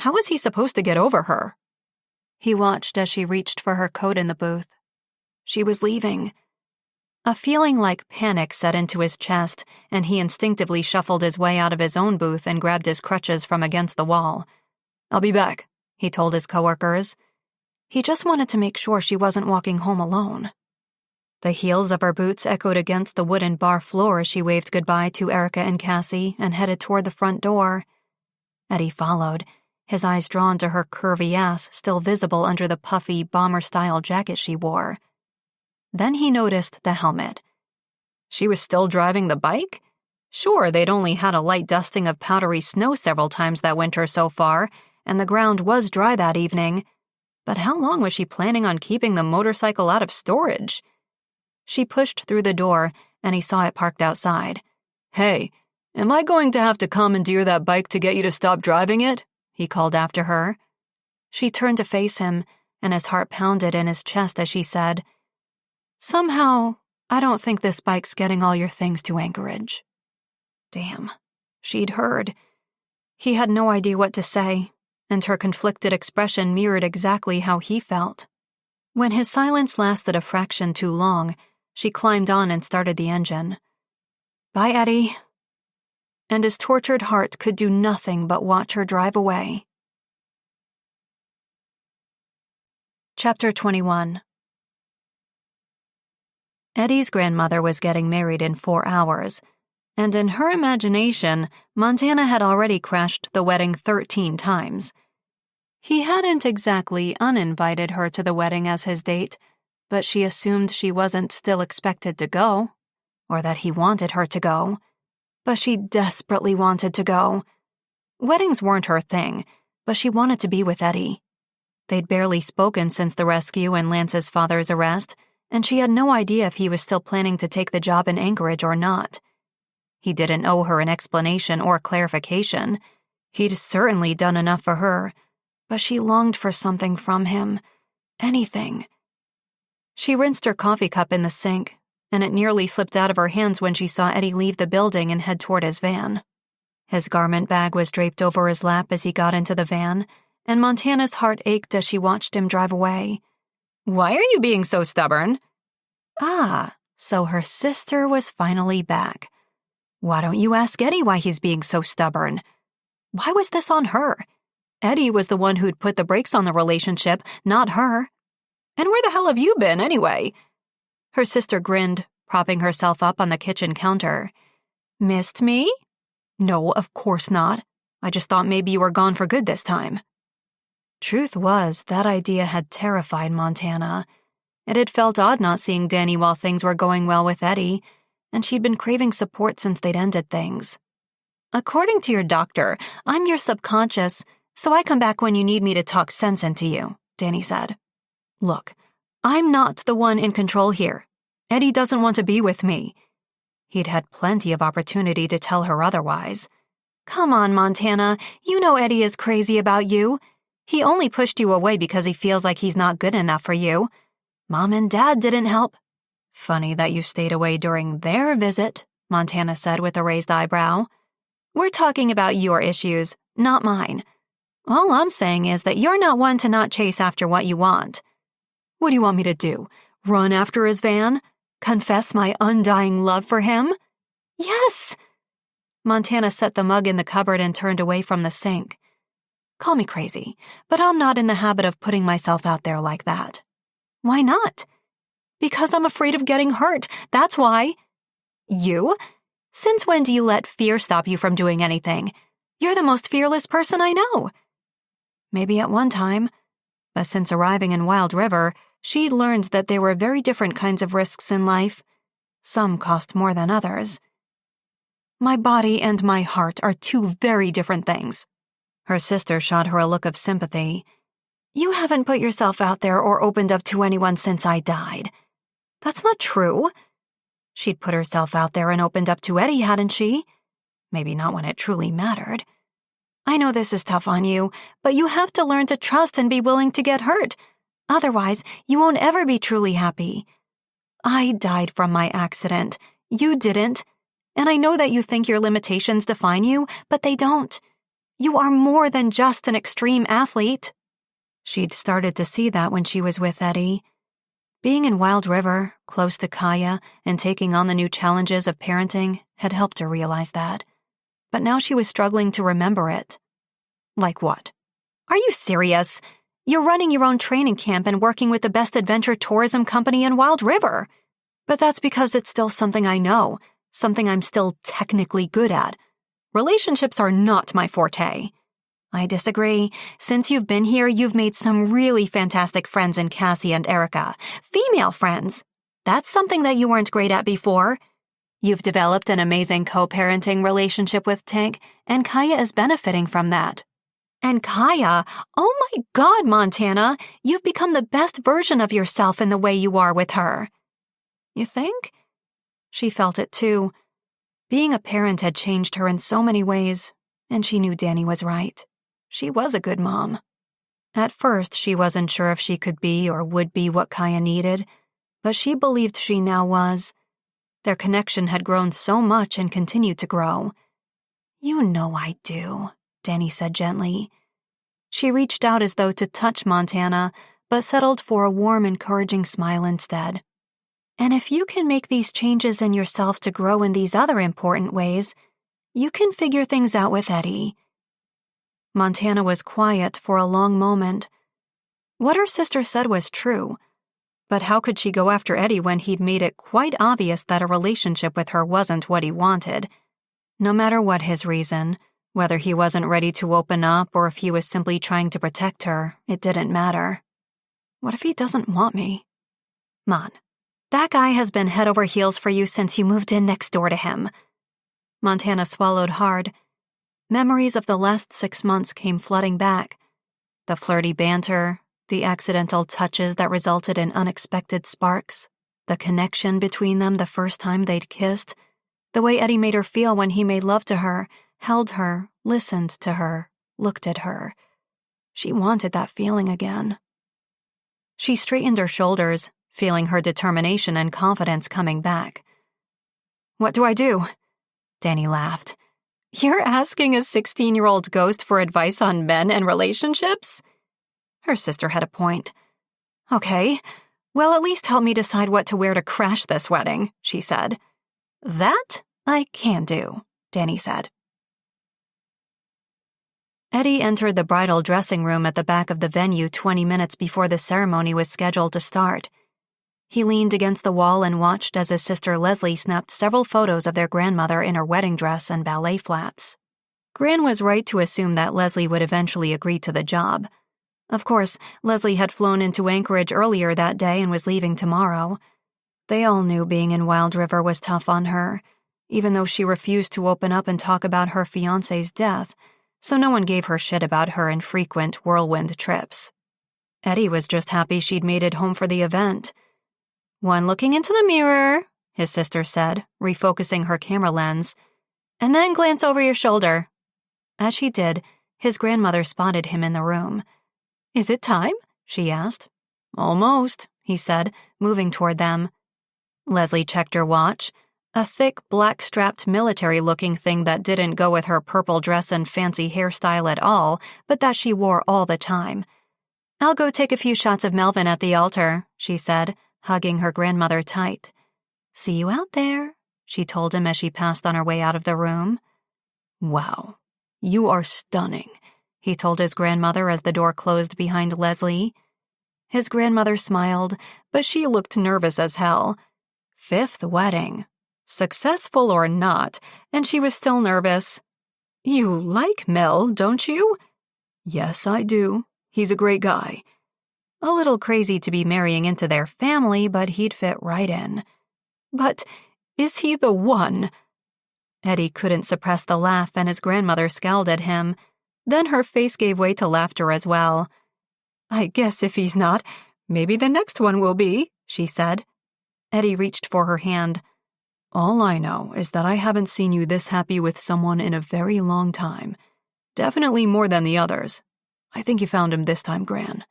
How was he supposed to get over her? He watched as she reached for her coat in the booth. She was leaving. A feeling like panic set into his chest, and he instinctively shuffled his way out of his own booth and grabbed his crutches from against the wall. "I'll be back," he told his coworkers. He just wanted to make sure she wasn't walking home alone. The heels of her boots echoed against the wooden bar floor as she waved goodbye to Erica and Cassie and headed toward the front door. Eddie followed, his eyes drawn to her curvy ass still visible under the puffy, bomber-style jacket she wore. Then he noticed the helmet. She was still driving the bike? Sure, they'd only had a light dusting of powdery snow several times that winter so far, and the ground was dry that evening. But how long was she planning on keeping the motorcycle out of storage? She pushed through the door, and he saw it parked outside. "Hey, am I going to have to commandeer that bike to get you to stop driving it?" he called after her. She turned to face him, and his heart pounded in his chest as she said, Somehow, I don't think this bike's getting all your things to Anchorage. Damn, she'd heard. He had no idea what to say, and her conflicted expression mirrored exactly how he felt. When his silence lasted a fraction too long, she climbed on and started the engine. Bye, Eddie. And his tortured heart could do nothing but watch her drive away. Chapter 21. Eddie's grandmother was getting married in 4 hours, and in her imagination, Montana had already crashed the wedding 13 times. He hadn't exactly uninvited her to the wedding as his date, but she assumed she wasn't still expected to go, or that he wanted her to go. But she desperately wanted to go. Weddings weren't her thing, but she wanted to be with Eddie. They'd barely spoken since the rescue and Lance's father's arrest, and she had no idea if he was still planning to take the job in Anchorage or not. He didn't owe her an explanation or clarification. He'd certainly done enough for her, but she longed for something from him. Anything. She rinsed her coffee cup in the sink, and it nearly slipped out of her hands when she saw Eddie leave the building and head toward his van. His garment bag was draped over his lap as he got into the van, and Montana's heart ached as she watched him drive away. "Why are you being so stubborn?" Ah, so her sister was finally back. Why don't you ask Eddie why he's being so stubborn? Why was this on her? Eddie was the one who'd put the brakes on the relationship, not her. And where the hell have you been, anyway? Her sister grinned, propping herself up on the kitchen counter. Missed me? No, of course not. I just thought maybe you were gone for good this time. Truth was, that idea had terrified Montana. It had felt odd not seeing Danny while things were going well with Eddie, and she'd been craving support since they'd ended things. According to your doctor, I'm your subconscious, so I come back when you need me to talk sense into you, Danny said. Look, I'm not the one in control here. Eddie doesn't want to be with me. He'd had plenty of opportunity to tell her otherwise. Come on, Montana, you know Eddie is crazy about you. He only pushed you away because he feels like he's not good enough for you. Mom and Dad didn't help. Funny that you stayed away during their visit, Montana said with a raised eyebrow. We're talking about your issues, not mine. All I'm saying is that you're not one to not chase after what you want. What do you want me to do? Run after his van? Confess my undying love for him? Yes! Montana set the mug in the cupboard and turned away from the sink. Call me crazy, but I'm not in the habit of putting myself out there like that. Why not? Because I'm afraid of getting hurt, that's why. You? Since when do you let fear stop you from doing anything? You're the most fearless person I know. Maybe at one time, but since arriving in Wild River, she'd learned that there were very different kinds of risks in life. Some cost more than others. My body and my heart are two very different things. Her sister shot her a look of sympathy. You haven't put yourself out there or opened up to anyone since I died. That's not true. She'd put herself out there and opened up to Eddie, hadn't she? Maybe not when it truly mattered. I know this is tough on you, but you have to learn to trust and be willing to get hurt. Otherwise, you won't ever be truly happy. I died from my accident. You didn't. And I know that you think your limitations define you, but they don't. You are more than just an extreme athlete. She'd started to see that when she was with Eddie. Being in Wild River, close to Kaya, and taking on the new challenges of parenting had helped her realize that. But now she was struggling to remember it. Like what? Are you serious? You're running your own training camp and working with the best adventure tourism company in Wild River. But that's because it's still something I know, something I'm still technically good at. Relationships are not my forte. I disagree. Since you've been here, you've made some really fantastic friends in Cassie and Erica. Female friends. That's something that you weren't great at before. You've developed an amazing co-parenting relationship with Tank, and Kaya is benefiting from that. And Kaya, oh my God, Montana, you've become the best version of yourself in the way you are with her. You think? She felt it too. Being a parent had changed her in so many ways, and she knew Danny was right. She was a good mom. At first, she wasn't sure if she could be or would be what Kaya needed, but she believed she now was. Their connection had grown so much and continued to grow. "You know I do," Danny said gently. She reached out as though to touch Montana, but settled for a warm, encouraging smile instead. "And if you can make these changes in yourself to grow in these other important ways, you can figure things out with Eddie." Montana was quiet for a long moment. What her sister said was true, but how could she go after Eddie when he'd made it quite obvious that a relationship with her wasn't what he wanted? No matter what his reason, whether he wasn't ready to open up or if he was simply trying to protect her, it didn't matter. What if he doesn't want me? Mon, that guy has been head over heels for you since you moved in next door to him. Montana swallowed hard. Memories of the last 6 months came flooding back. The flirty banter, the accidental touches that resulted in unexpected sparks, the connection between them the first time they'd kissed, the way Eddie made her feel when he made love to her, held her, listened to her, looked at her. She wanted that feeling again. She straightened her shoulders, feeling her determination and confidence coming back. "What do I do?" Danny laughed. "You're asking a 16-year-old ghost for advice on men and relationships?" Her sister had a point. "Okay, well, at least help me decide what to wear to crash this wedding," she said. "That I can do," Danny said. Eddie entered the bridal dressing room at the back of the venue 20 minutes before the ceremony was scheduled to start. He leaned against the wall and watched as his sister Leslie snapped several photos of their grandmother in her wedding dress and ballet flats. Gran was right to assume that Leslie would eventually agree to the job. Of course, Leslie had flown into Anchorage earlier that day and was leaving tomorrow. They all knew being in Wild River was tough on her, even though she refused to open up and talk about her fiancé's death, so no one gave her shit about her infrequent whirlwind trips. Eddie was just happy she'd made it home for the event. "One looking into the mirror," his sister said, refocusing her camera lens, "and then glance over your shoulder." As she did, his grandmother spotted him in the room. "Is it time?" she asked. "Almost," he said, moving toward them. Leslie checked her watch, a thick, black-strapped military-looking thing that didn't go with her purple dress and fancy hairstyle at all, but that she wore all the time. "I'll go take a few shots of Melvin at the altar," she said, hugging her grandmother tight. "See you out there," she told him as she passed on her way out of the room. "Wow, you are stunning," he told his grandmother as the door closed behind Leslie. His grandmother smiled, but she looked nervous as hell. 5th wedding. Successful or not, and she was still nervous. "You like Mel, don't you?" "Yes, I do. He's a great guy." A little crazy to be marrying into their family, but he'd fit right in. "But is he the one?" Eddie couldn't suppress the laugh, and his grandmother scowled at him. Then her face gave way to laughter as well. "I guess if he's not, maybe the next one will be," she said. Eddie reached for her hand. "All I know is that I haven't seen you this happy with someone in a very long time. Definitely more than the others. I think you found him this time, Gran."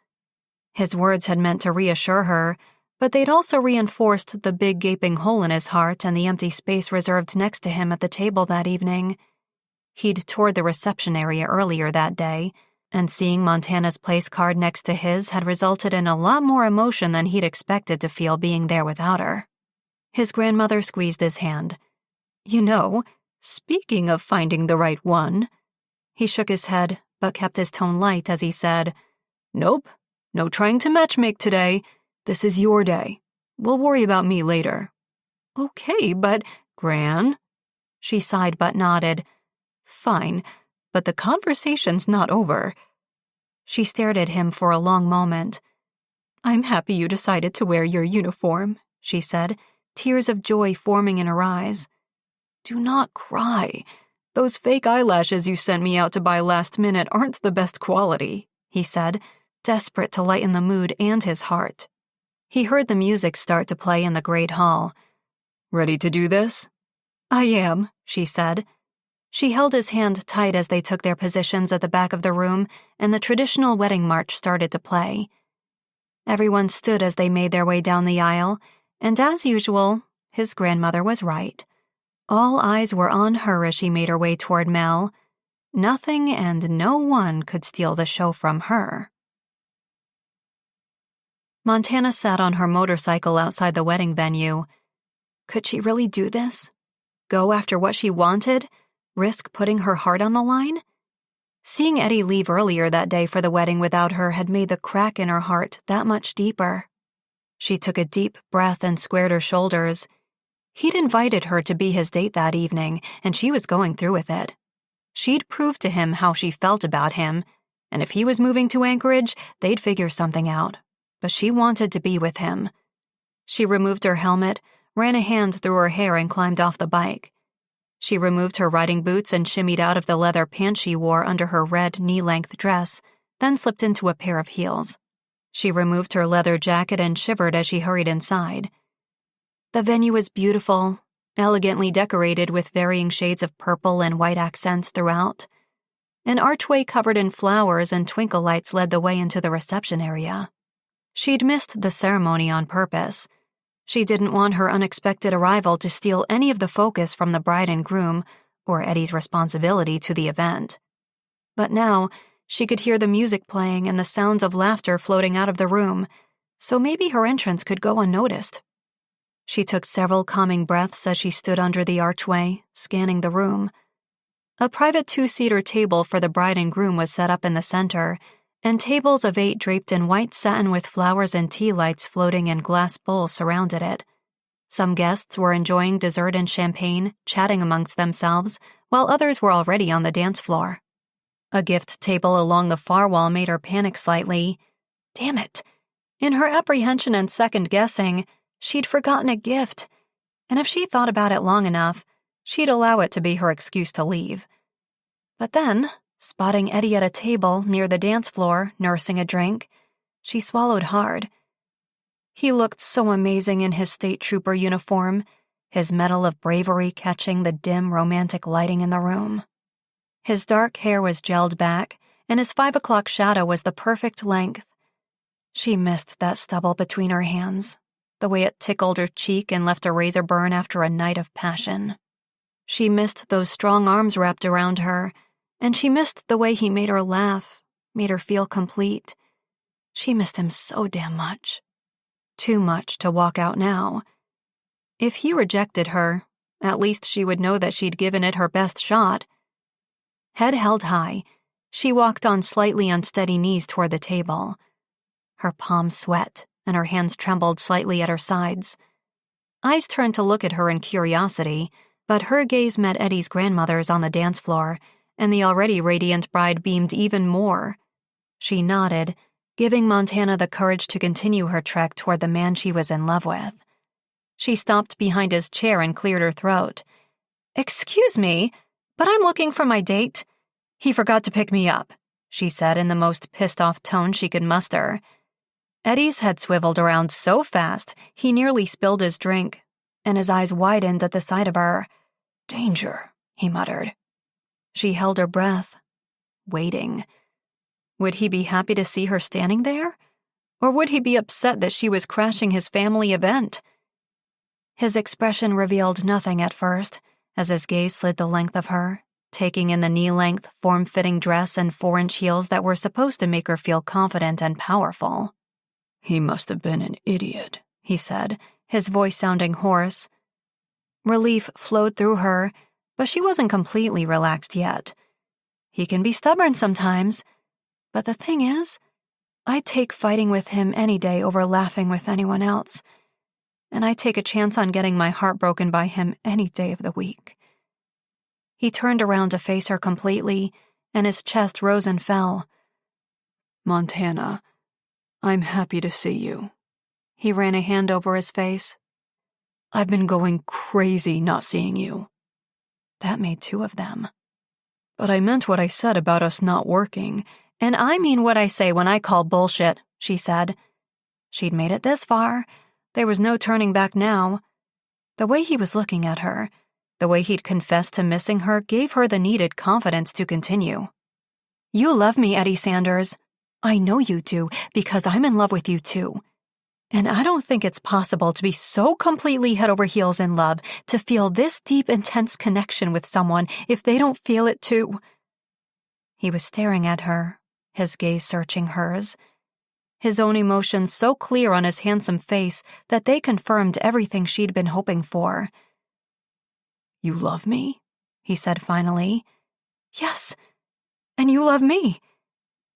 His words had meant to reassure her, but they'd also reinforced the big gaping hole in his heart and the empty space reserved next to him at the table that evening. He'd toured the reception area earlier that day, and seeing Montana's place card next to his had resulted in a lot more emotion than he'd expected to feel being there without her. His grandmother squeezed his hand. "You know, speaking of finding the right one..." He shook his head, but kept his tone light as he said, "Nope, no trying to matchmake today. This is your day. We'll worry about me later." "Okay, but, Gran..." She sighed but nodded. "Fine, but the conversation's not over." She stared at him for a long moment. "I'm happy you decided to wear your uniform," she said, tears of joy forming in her eyes. "Do not cry. Those fake eyelashes you sent me out to buy last minute aren't the best quality," he said, desperate to lighten the mood and his heart. He heard the music start to play in the great hall. "Ready to do this?" "I am," she said. She held his hand tight as they took their positions at the back of the room, and the traditional wedding march started to play. Everyone stood as they made their way down the aisle, And as usual, his grandmother was right. All eyes were on her as she made her way toward Mel. Nothing and no one could steal the show from her. Montana sat on her motorcycle outside the wedding venue. Could she really do this? Go after what she wanted? Risk putting her heart on the line? Seeing Eddie leave earlier that day for the wedding without her had made the crack in her heart that much deeper. She took a deep breath and squared her shoulders. He'd invited her to be his date that evening, and she was going through with it. She'd proved to him how she felt about him, and if he was moving to Anchorage, they'd figure something out. But she wanted to be with him. She removed her helmet, ran a hand through her hair, and climbed off the bike. She removed her riding boots and shimmied out of the leather pants she wore under her red knee-length dress, then slipped into a pair of heels. She removed her leather jacket and shivered as she hurried inside. The venue was beautiful, elegantly decorated with varying shades of purple and white accents throughout. An archway covered in flowers and twinkle lights led the way into the reception area. She'd missed the ceremony on purpose. She didn't want her unexpected arrival to steal any of the focus from the bride and groom or Eddie's responsibility to the event. But now, she could hear the music playing and the sounds of laughter floating out of the room, so maybe her entrance could go unnoticed. She took several calming breaths as she stood under the archway, scanning the room. A private 2-seater table for the bride and groom was set up in the center, and tables of 8 draped in white satin with flowers and tea lights floating in glass bowls surrounded it. Some guests were enjoying dessert and champagne, chatting amongst themselves, while others were already on the dance floor. A gift table along the far wall made her panic slightly. Damn it! In her apprehension and second-guessing, she'd forgotten a gift, and if she thought about it long enough, she'd allow it to be her excuse to leave. But then, spotting Eddie at a table near the dance floor, nursing a drink, she swallowed hard. He looked so amazing in his state trooper uniform, his medal of bravery catching the dim, romantic lighting in the room. His dark hair was gelled back, and his 5 o'clock shadow was the perfect length. She missed that stubble between her hands, the way it tickled her cheek and left a razor burn after a night of passion. She missed those strong arms wrapped around her, and she missed the way he made her laugh, made her feel complete. She missed him so damn much. Too much to walk out now. If he rejected her, at least she would know that she'd given it her best shot. Head held high, she walked on slightly unsteady knees toward the table. Her palms sweat, and her hands trembled slightly at her sides. Eyes turned to look at her in curiosity, but her gaze met Eddie's grandmother's on the dance floor, and the already radiant bride beamed even more. She nodded, giving Montana the courage to continue her trek toward the man she was in love with. She stopped behind his chair and cleared her throat. "Excuse me, but I'm looking for my date. He forgot to pick me up," she said in the most pissed-off tone she could muster. Eddie's head swiveled around so fast he nearly spilled his drink, and his eyes widened at the sight of her. "Danger," he muttered. She held her breath, waiting. Would he be happy to see her standing there? Or would he be upset that she was crashing his family event? His expression revealed nothing at first, as his gaze slid the length of her, taking in the knee-length, form-fitting dress and 4-inch heels that were supposed to make her feel confident and powerful. "He must have been an idiot," he said, his voice sounding hoarse. Relief flowed through her, but she wasn't completely relaxed yet. He can be stubborn sometimes, but the thing is, I'd take fighting with him any day over laughing with anyone else, and I'd take a chance on getting my heart broken by him any day of the week. He turned around to face her completely, and his chest rose and fell. "Montana, I'm happy to see you." He ran a hand over his face. "I've been going crazy not seeing you." That made 2 of them. "But I meant what I said about us not working, and I mean what I say when I call bullshit," she said. She'd made it this far. There was no turning back now. The way he was looking at her, the way he'd confessed to missing her, gave her the needed confidence to continue. "You love me, Eddie Sanders. I know you do, because I'm in love with you too. And I don't think it's possible to be so completely head over heels in love, to feel this deep, intense connection with someone if they don't feel it too. He was staring at her, his gaze searching hers, his own emotions so clear on his handsome face that they confirmed everything she'd been hoping for. "You love me?" he said finally. "Yes, and you love me."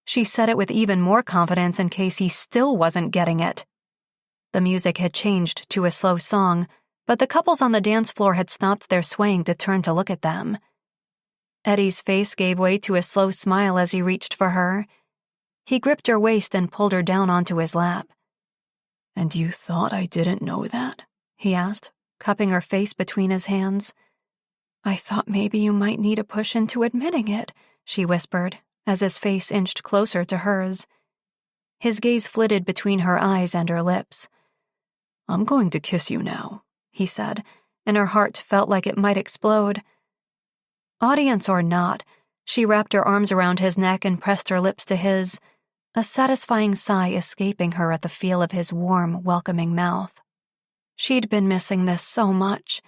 She said it with even more confidence in case he still wasn't getting it. The music had changed to a slow song, but the couples on the dance floor had stopped their swaying to turn to look at them. Eddie's face gave way to a slow smile as he reached for her. He gripped her waist and pulled her down onto his lap. "And you thought I didn't know that?" he asked, cupping her face between his hands. "I thought maybe you might need a push into admitting it," she whispered, as his face inched closer to hers. His gaze flitted between her eyes and her lips. "I'm going to kiss you now," he said, and her heart felt like it might explode. Audience or not, she wrapped her arms around his neck and pressed her lips to his, a satisfying sigh escaping her at the feel of his warm, welcoming mouth. She'd been missing this so much,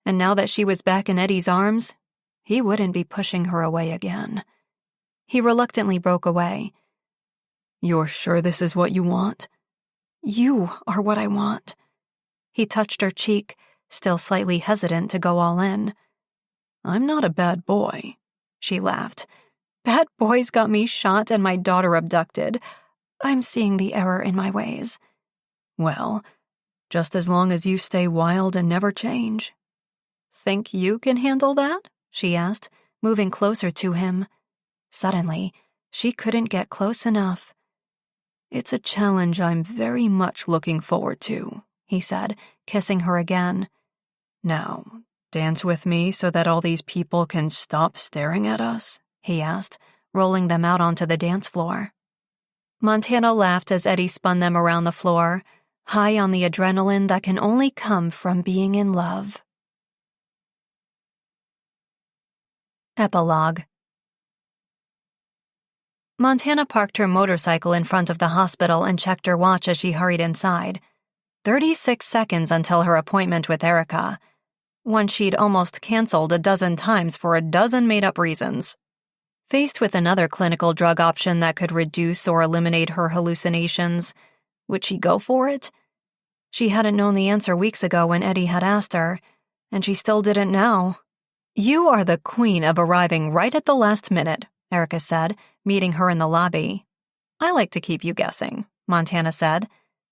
and now that she was back in Eddie's arms, he wouldn't be pushing her away again. He reluctantly broke away. "You're sure this is what you want?" "You are what I want." He touched her cheek, still slightly hesitant to go all in. "I'm not a bad boy," she laughed. "Bad boys got me shot and my daughter abducted. I'm seeing the error in my ways." "Well, just as long as you stay wild and never change." "Think you can handle that?" she asked, moving closer to him. Suddenly, she couldn't get close enough. "It's a challenge I'm very much looking forward to," he said, kissing her again. "Now, dance with me so that all these people can stop staring at us?" he asked, rolling them out onto the dance floor. Montana laughed as Eddie spun them around the floor, high on the adrenaline that can only come from being in love. Epilogue. Montana parked her motorcycle in front of the hospital and checked her watch as she hurried inside. 36 seconds until her appointment with Erica, one she'd almost canceled a dozen times for a dozen made-up reasons. Faced with another clinical drug option that could reduce or eliminate her hallucinations, would she go for it? She hadn't known the answer weeks ago when Eddie had asked her, and she still didn't now. "You are the queen of arriving right at the last minute," Erica said, meeting her in the lobby. "I like to keep you guessing," Montana said.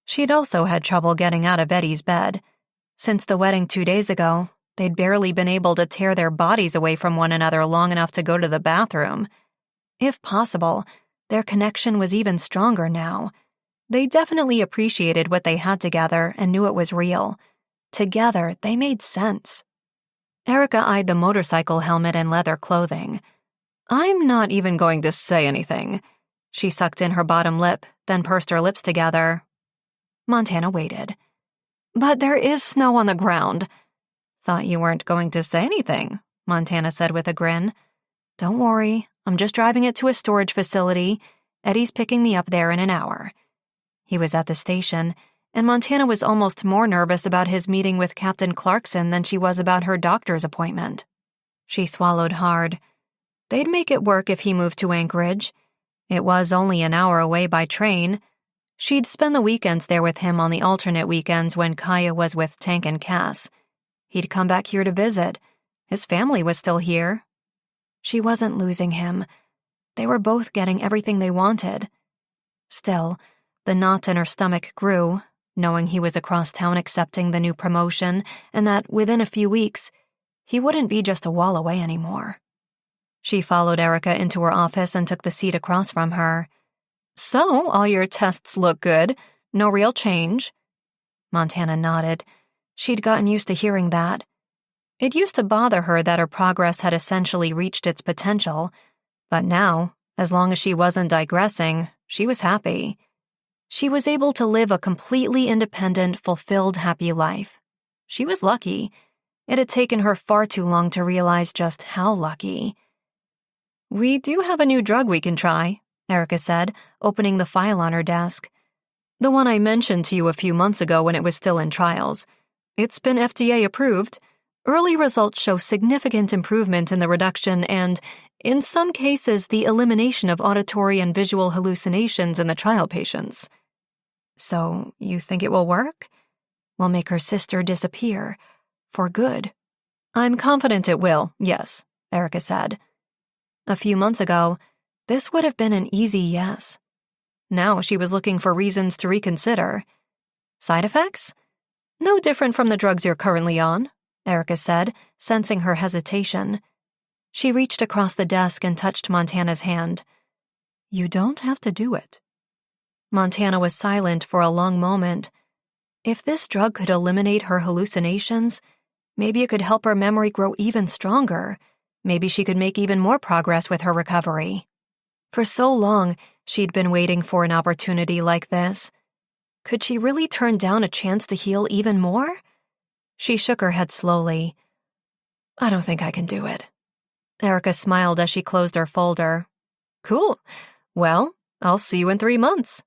She'd also had trouble getting out of Eddie's bed. Since the wedding 2 days ago, they'd barely been able to tear their bodies away from one another long enough to go to the bathroom. If possible, their connection was even stronger now. They definitely appreciated what they had together and knew it was real. Together, they made sense. Erica eyed the motorcycle helmet and leather clothing. "I'm not even going to say anything." She sucked in her bottom lip, then pursed her lips together. Montana waited. "But there is snow on the ground." "Thought you weren't going to say anything," Montana said with a grin. "Don't worry, I'm just driving it to a storage facility. Eddie's picking me up there in an hour." He was at the station, and Montana was almost more nervous about his meeting with Captain Clarkson than she was about her doctor's appointment. She swallowed hard. They'd make it work if he moved to Anchorage. It was only an hour away by train. She'd spend the weekends there with him on the alternate weekends when Kaya was with Tank and Cass. He'd come back here to visit. His family was still here. She wasn't losing him. They were both getting everything they wanted. Still, the knot in her stomach grew, knowing he was across town accepting the new promotion and that within a few weeks, he wouldn't be just a wall away anymore. She followed Erica into her office and took the seat across from her. "So, all your tests look good. No real change?" Montana nodded. She'd gotten used to hearing that. It used to bother her that her progress had essentially reached its potential, but now, as long as she wasn't digressing, she was happy. She was able to live a completely independent, fulfilled, happy life. She was lucky. It had taken her far too long to realize just how lucky. "We do have a new drug we can try," Erica said, opening the file on her desk. The one I mentioned to you a few months ago when it was still in trials. It's been FDA approved. Early results show significant improvement in the reduction and, in some cases, the elimination of auditory and visual hallucinations in the trial patients. So, you think it will work? Will make her sister disappear. For good. I'm confident it will, yes, Erica said. A few months ago, this would have been an easy yes. Now she was looking for reasons to reconsider. Side effects? No different from the drugs you're currently on, Erica said, sensing her hesitation. She reached across the desk and touched Montana's hand. You don't have to do it. Montana was silent for a long moment. If this drug could eliminate her hallucinations, maybe it could help her memory grow even stronger. Maybe she could make even more progress with her recovery. For so long, she'd been waiting for an opportunity like this. Could she really turn down a chance to heal even more? She shook her head slowly. I don't think I can do it. Erica smiled as she closed her folder. Cool. Well, I'll see you in 3 months.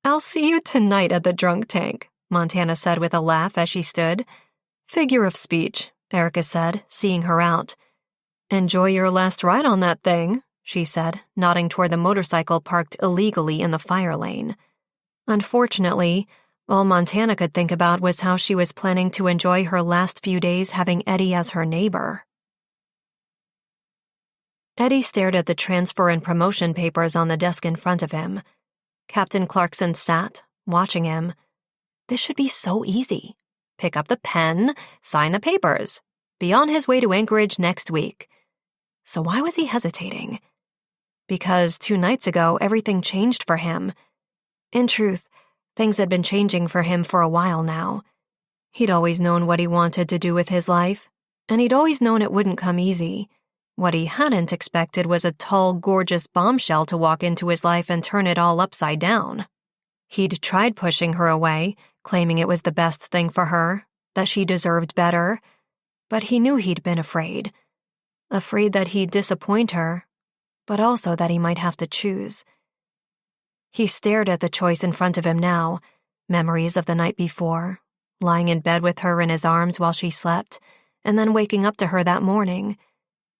I'll see you tonight at the drunk tank, Montana said with a laugh as she stood. Figure of speech, Erica said, seeing her out. Enjoy your last ride on that thing, she said, nodding toward the motorcycle parked illegally in the fire lane. Unfortunately, all Montana could think about was how she was planning to enjoy her last few days having Eddie as her neighbor. Eddie stared at the transfer and promotion papers on the desk in front of him. Captain Clarkson sat, watching him. This should be so easy. Pick up the pen, sign the papers. Be on his way to Anchorage next week. So why was he hesitating? Because 2 nights ago, everything changed for him. In truth, things had been changing for him for a while now. He'd always known what he wanted to do with his life, and he'd always known it wouldn't come easy. What he hadn't expected was a tall, gorgeous bombshell to walk into his life and turn it all upside down. He'd tried pushing her away, claiming it was the best thing for her, that she deserved better, but he knew he'd been afraid. Afraid that he'd disappoint her, but also that he might have to choose. He stared at the choice in front of him now, memories of the night before, lying in bed with her in his arms while she slept, and then waking up to her that morning,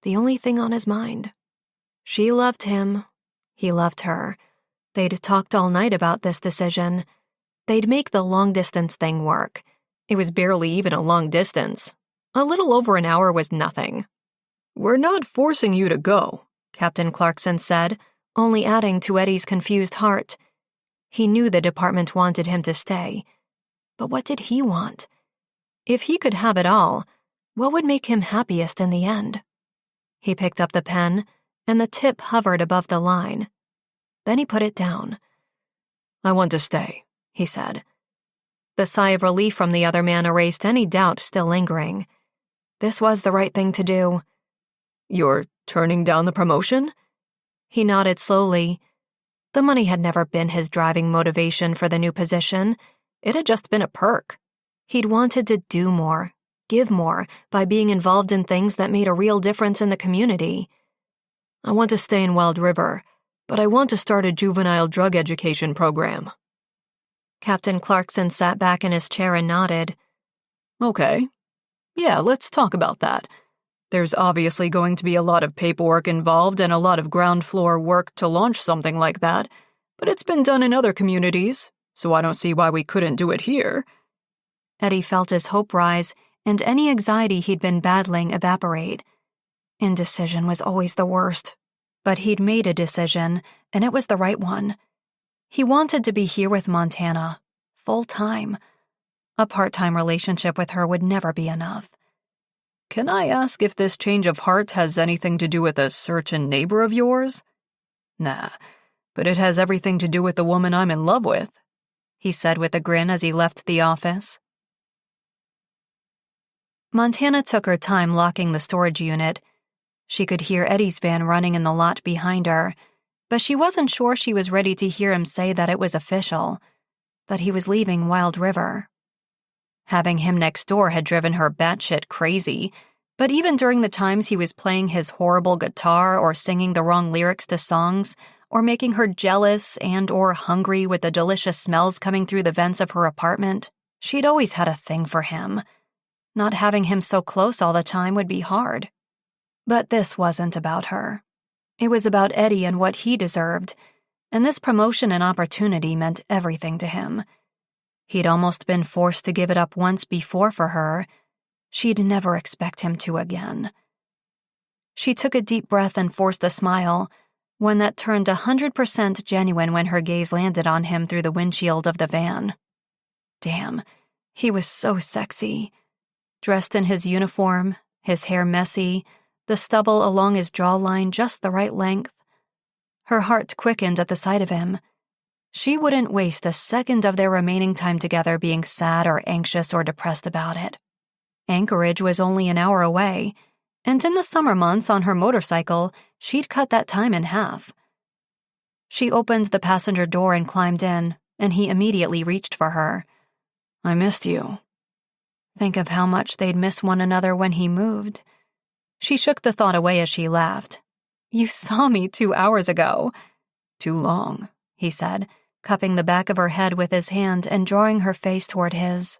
the only thing on his mind. She loved him. He loved her. They'd talked all night about this decision. They'd make the long-distance thing work. It was barely even a long distance. A little over an hour was nothing. "We're not forcing you to go," Captain Clarkson said, only adding to Eddie's confused heart. He knew the department wanted him to stay. But what did he want? If he could have it all, what would make him happiest in the end? He picked up the pen, and the tip hovered above the line. Then he put it down. "I want to stay," he said. The sigh of relief from the other man erased any doubt still lingering. This was the right thing to do. "You're turning down the promotion?" He nodded slowly. The money had never been his driving motivation for the new position. It had just been a perk. He'd wanted to do more, give more, by being involved in things that made a real difference in the community. "I want to stay in Wild River, but I want to start a juvenile drug education program." Captain Clarkson sat back in his chair and nodded. "Okay. Yeah, let's talk about that. There's obviously going to be a lot of paperwork involved and a lot of ground floor work to launch something like that, but it's been done in other communities, so I don't see why we couldn't do it here." Eddie felt his hope rise and any anxiety he'd been battling evaporate. Indecision was always the worst, but he'd made a decision, and it was the right one. He wanted to be here with Montana, full-time. A part-time relationship with her would never be enough. "Can I ask if this change of heart has anything to do with a certain neighbor of yours?" "Nah, but it has everything to do with the woman I'm in love with," he said with a grin as he left the office. Montana took her time locking the storage unit. She could hear Eddie's van running in the lot behind her, but she wasn't sure she was ready to hear him say that it was official, that he was leaving Wild River. Having him next door had driven her batshit crazy, but even during the times he was playing his horrible guitar or singing the wrong lyrics to songs or making her jealous and/or hungry with the delicious smells coming through the vents of her apartment. She'd always had a thing for him. Not having him so close all the time would be hard. But this wasn't about her. It was about Eddie and what he deserved, and this promotion and opportunity meant everything to him. He'd almost been forced to give it up once before for her. She'd never expect him to again. She took a deep breath and forced a smile, one that turned 100% genuine when her gaze landed on him through the windshield of the van. Damn, he was so sexy. Dressed in his uniform, his hair messy, the stubble along his jawline just the right length. Her heart quickened at the sight of him. She wouldn't waste a second of their remaining time together being sad or anxious or depressed about it. Anchorage was only an hour away, and in the summer months on her motorcycle, she'd cut that time in half. She opened the passenger door and climbed in, and he immediately reached for her. "I missed you." Think of how much they'd miss one another when he moved. She shook the thought away as she laughed. "You saw me 2 hours ago." "Too long," he said, cupping the back of her head with his hand and drawing her face toward his.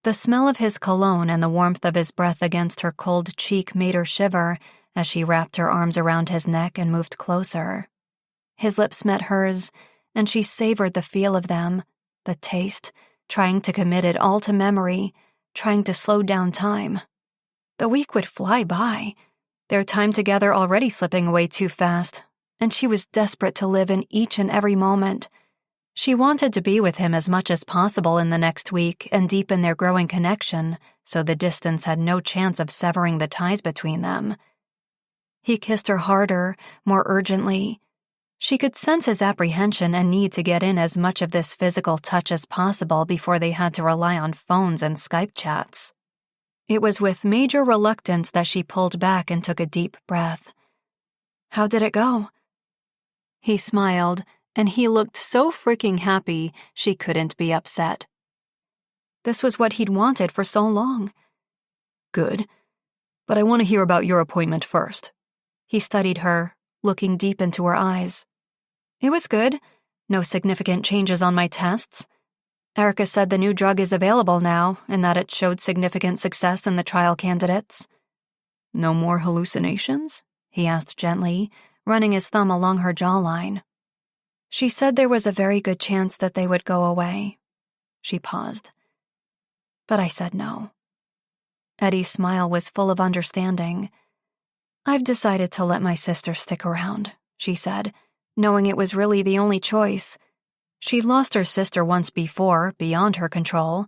The smell of his cologne and the warmth of his breath against her cold cheek made her shiver as she wrapped her arms around his neck and moved closer. His lips met hers, and she savored the feel of them, the taste, trying to commit it all to memory, trying to slow down time. The week would fly by, their time together already slipping away too fast, and she was desperate to live in each and every moment. She wanted to be with him as much as possible in the next week and deepen their growing connection so the distance had no chance of severing the ties between them. He kissed her harder, more urgently. She could sense his apprehension and need to get in as much of this physical touch as possible before they had to rely on phones and Skype chats. It was with major reluctance that she pulled back and took a deep breath. "How did it go?" He smiled, and he looked so freaking happy she couldn't be upset. This was what he'd wanted for so long. "Good, but I want to hear about your appointment first." He studied her, looking deep into her eyes. "It was good. No significant changes on my tests. Erica said the new drug is available now and that it showed significant success in the trial candidates." "No more hallucinations?" he asked gently, running his thumb along her jawline. She said there was a very good chance that they would go away. She paused. But I said no. Eddie's smile was full of understanding. "I've decided to let my sister stick around," she said, knowing it was really the only choice. She'd lost her sister once before, beyond her control,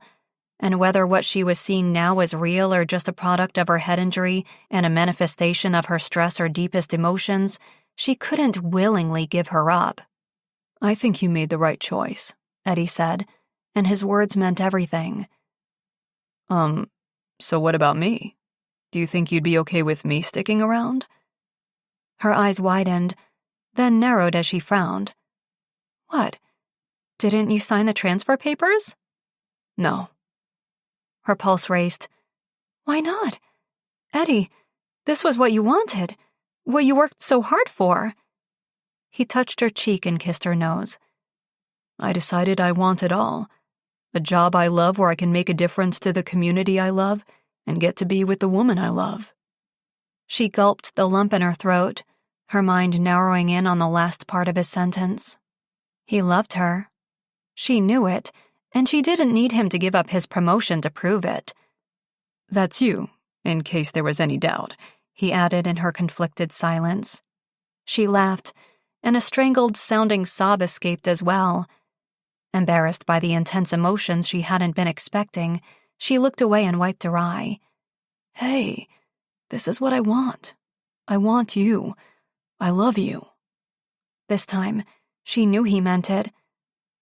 and whether what she was seeing now was real or just a product of her head injury and a manifestation of her stress or deepest emotions, she couldn't willingly give her up. "I think you made the right choice," Eddie said, and his words meant everything. So what about me? Do you think you'd be okay with me sticking around?" Her eyes widened, then narrowed as she frowned. "What? Didn't you sign the transfer papers?" "No." Her pulse raced. "Why not? Eddie, this was what you wanted, what you worked so hard for." He touched her cheek and kissed her nose. "I decided I want it all. A job I love where I can make a difference to the community I love and get to be with the woman I love." She gulped the lump in her throat, her mind narrowing in on the last part of his sentence. He loved her. She knew it, and she didn't need him to give up his promotion to prove it. "That's you, in case there was any doubt," he added in her conflicted silence. She laughed, and a strangled-sounding sob escaped as well. Embarrassed by the intense emotions she hadn't been expecting, she looked away and wiped her eye. "Hey, this is what I want. I want you. I love you." This time, she knew he meant it.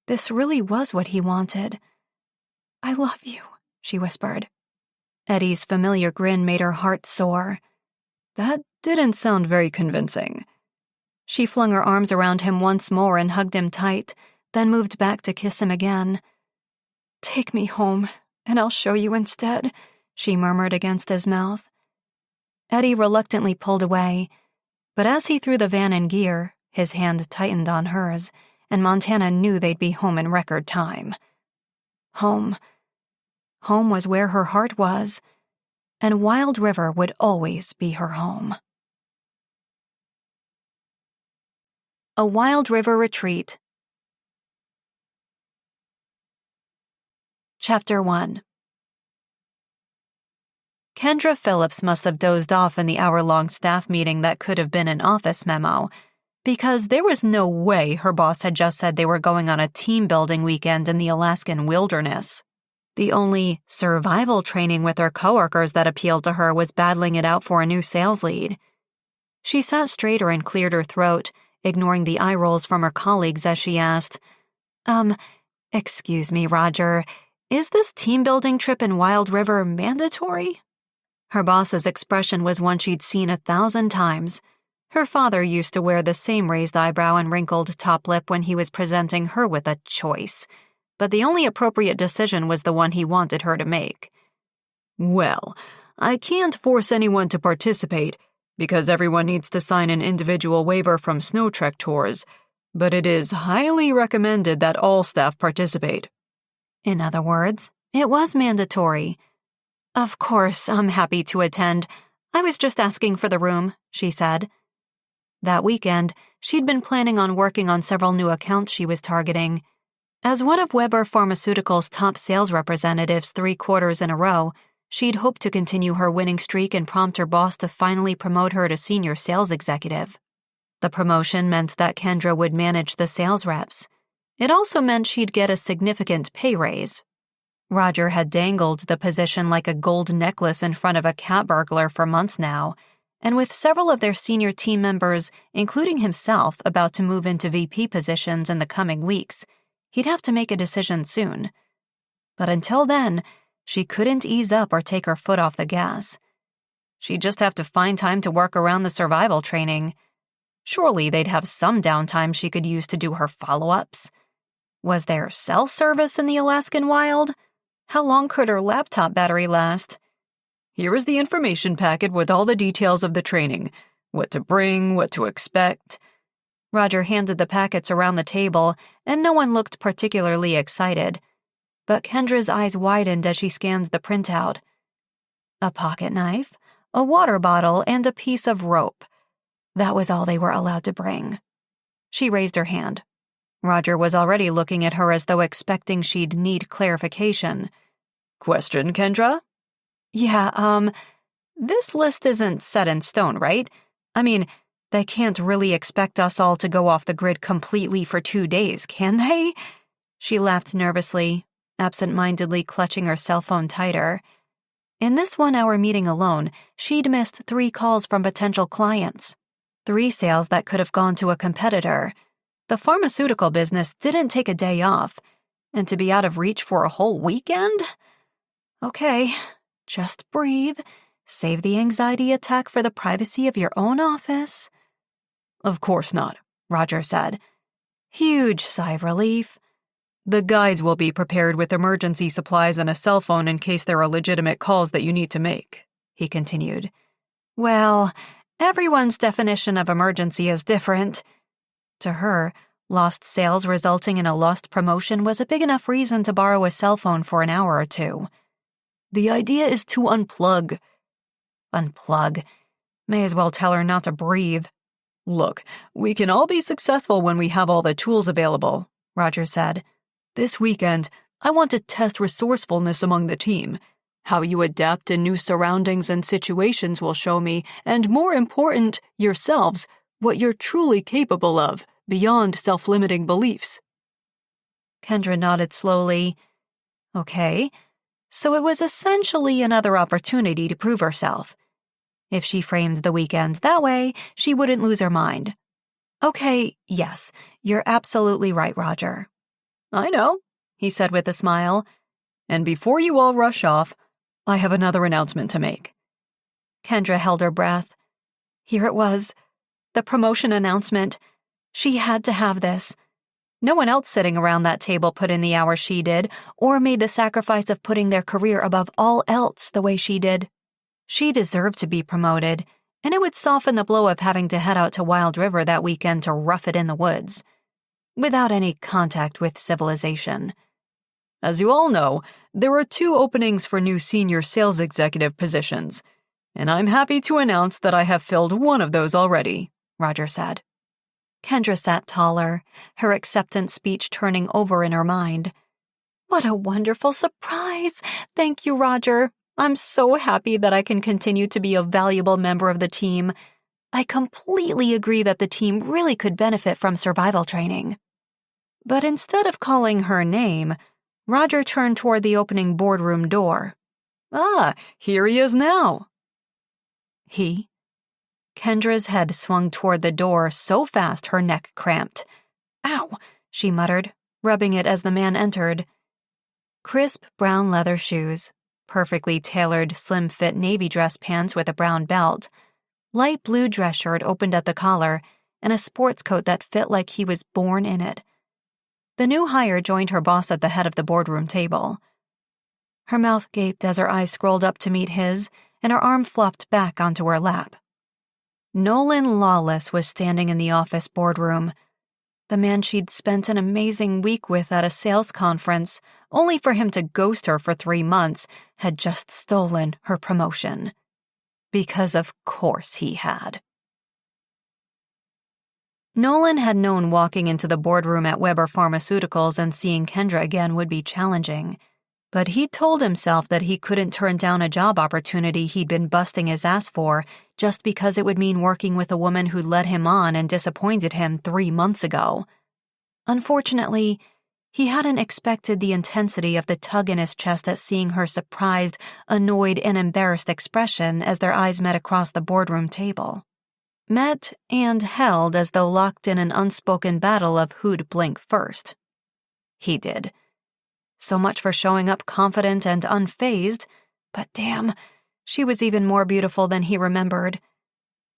This really was what he wanted. "I love you," she whispered. Eddie's familiar grin made her heart soar. "That didn't sound very convincing." She flung her arms around him once more and hugged him tight, then moved back to kiss him again. "Take me home, and I'll show you instead," she murmured against his mouth. Eddie reluctantly pulled away, but as he threw the van in gear, His hand tightened on hers, and Montana knew they'd be home in record time. Home. Home was where her heart was, and Wild River would always be her home. A Wild River Retreat. Chapter 1. Kendra Phillips must have dozed off in the hour-long staff meeting that could have been an office memo, because there was no way her boss had just said they were going on a team-building weekend in the Alaskan wilderness. The only survival training with her coworkers that appealed to her was battling it out for a new sales lead. She sat straighter and cleared her throat, ignoring the eye rolls from her colleagues as she asked, excuse me, Roger, is this team-building trip in Wild River mandatory? Her boss's expression was one she'd seen 1,000 times. Her father used to wear the same raised eyebrow and wrinkled top lip when he was presenting her with a choice, but the only appropriate decision was the one he wanted her to make. Well, I can't force anyone to participate, because everyone needs to sign an individual waiver from Snow Trek tours, but it is highly recommended that all staff participate. In other words, it was mandatory. Of course, I'm happy to attend. I was just asking for the room, she said. That weekend, she'd been planning on working on several new accounts she was targeting. As one of Weber Pharmaceuticals' top sales representatives 3 quarters in a row, she'd hoped to continue her winning streak and prompt her boss to finally promote her to senior sales executive. The promotion meant that Kendra would manage the sales reps. It also meant she'd get a significant pay raise. Roger had dangled the position like a gold necklace in front of a cat burglar for months now, and with several of their senior team members, including himself, about to move into VP positions in the coming weeks, he'd have to make a decision soon. But until then, she couldn't ease up or take her foot off the gas. She'd just have to find time to work around the survival training. Surely they'd have some downtime she could use to do her follow-ups. Was there cell service in the Alaskan wild? How long could her laptop battery last? Here is the information packet with all the details of the training. What to bring, what to expect. Roger handed the packets around the table, and no one looked particularly excited. But Kendra's eyes widened as she scanned the printout. A pocket knife, a water bottle, and a piece of rope. That was all they were allowed to bring. She raised her hand. Roger was already looking at her as though expecting she'd need clarification. Question, Kendra? Yeah, this list isn't set in stone, right? I mean, they can't really expect us all to go off the grid completely for 2 days, can they? She laughed nervously, absent-mindedly clutching her cell phone tighter. In this 1-hour meeting alone, she'd missed 3 calls from potential clients. 3 sales that could have gone to a competitor. The pharmaceutical business didn't take a day off, and to be out of reach for a whole weekend? Okay, just breathe. Save the anxiety attack for the privacy of your own office. Of course not, Roger said. Huge sigh of relief. The guides will be prepared with emergency supplies and a cell phone in case there are legitimate calls that you need to make, he continued. Well, everyone's definition of emergency is different. To her, lost sales resulting in a lost promotion was a big enough reason to borrow a cell phone for an hour or 2. The idea is to unplug. Unplug. May as well tell her not to breathe. Look, we can all be successful when we have all the tools available, Roger said. This weekend, I want to test resourcefulness among the team. How you adapt in new surroundings and situations will show me, and more important, yourselves, what you're truly capable of, beyond self-limiting beliefs. Kendra nodded slowly. Okay, so it was essentially another opportunity to prove herself. If she framed the weekend that way, she wouldn't lose her mind. Okay, yes, you're absolutely right, Roger. I know, he said with a smile. And before you all rush off, I have another announcement to make. Kendra held her breath. Here it was. The promotion announcement. She had to have this. No one else sitting around that table put in the hours she did, or made the sacrifice of putting their career above all else the way she did. She deserved to be promoted, and it would soften the blow of having to head out to Wild River that weekend to rough it in the woods, without any contact with civilization. As you all know, there are 2 openings for new senior sales executive positions, and I'm happy to announce that I have filled one of those already, Roger said. Kendra sat taller, her acceptance speech turning over in her mind. What a wonderful surprise! Thank you, Roger. I'm so happy that I can continue to be a valuable member of the team. I completely agree that the team really could benefit from survival training. But instead of calling her name, Roger turned toward the opening boardroom door. Ah, here he is now. He? Kendra's head swung toward the door so fast her neck cramped. Ow, she muttered, rubbing it as the man entered. Crisp brown leather shoes, perfectly tailored slim-fit navy dress pants with a brown belt, light blue dress shirt opened at the collar, and a sports coat that fit like he was born in it. The new hire joined her boss at the head of the boardroom table. Her mouth gaped as her eyes scrolled up to meet his, and her arm flopped back onto her lap. Nolan Lawless was standing in the office boardroom, the man she'd spent an amazing week with at a sales conference, only for him to ghost her for 3 months, had just stolen her promotion. Because of course he had. Nolan had known walking into the boardroom at Weber Pharmaceuticals and seeing Kendra again would be challenging, but he told himself that he couldn't turn down a job opportunity he'd been busting his ass for just because it would mean working with a woman who'd led him on and disappointed him 3 months ago. Unfortunately, he hadn't expected the intensity of the tug in his chest at seeing her surprised, annoyed, and embarrassed expression as their eyes met across the boardroom table. Met and held as though locked in an unspoken battle of who'd blink first. He did. So much for showing up confident and unfazed, but damn, she was even more beautiful than he remembered.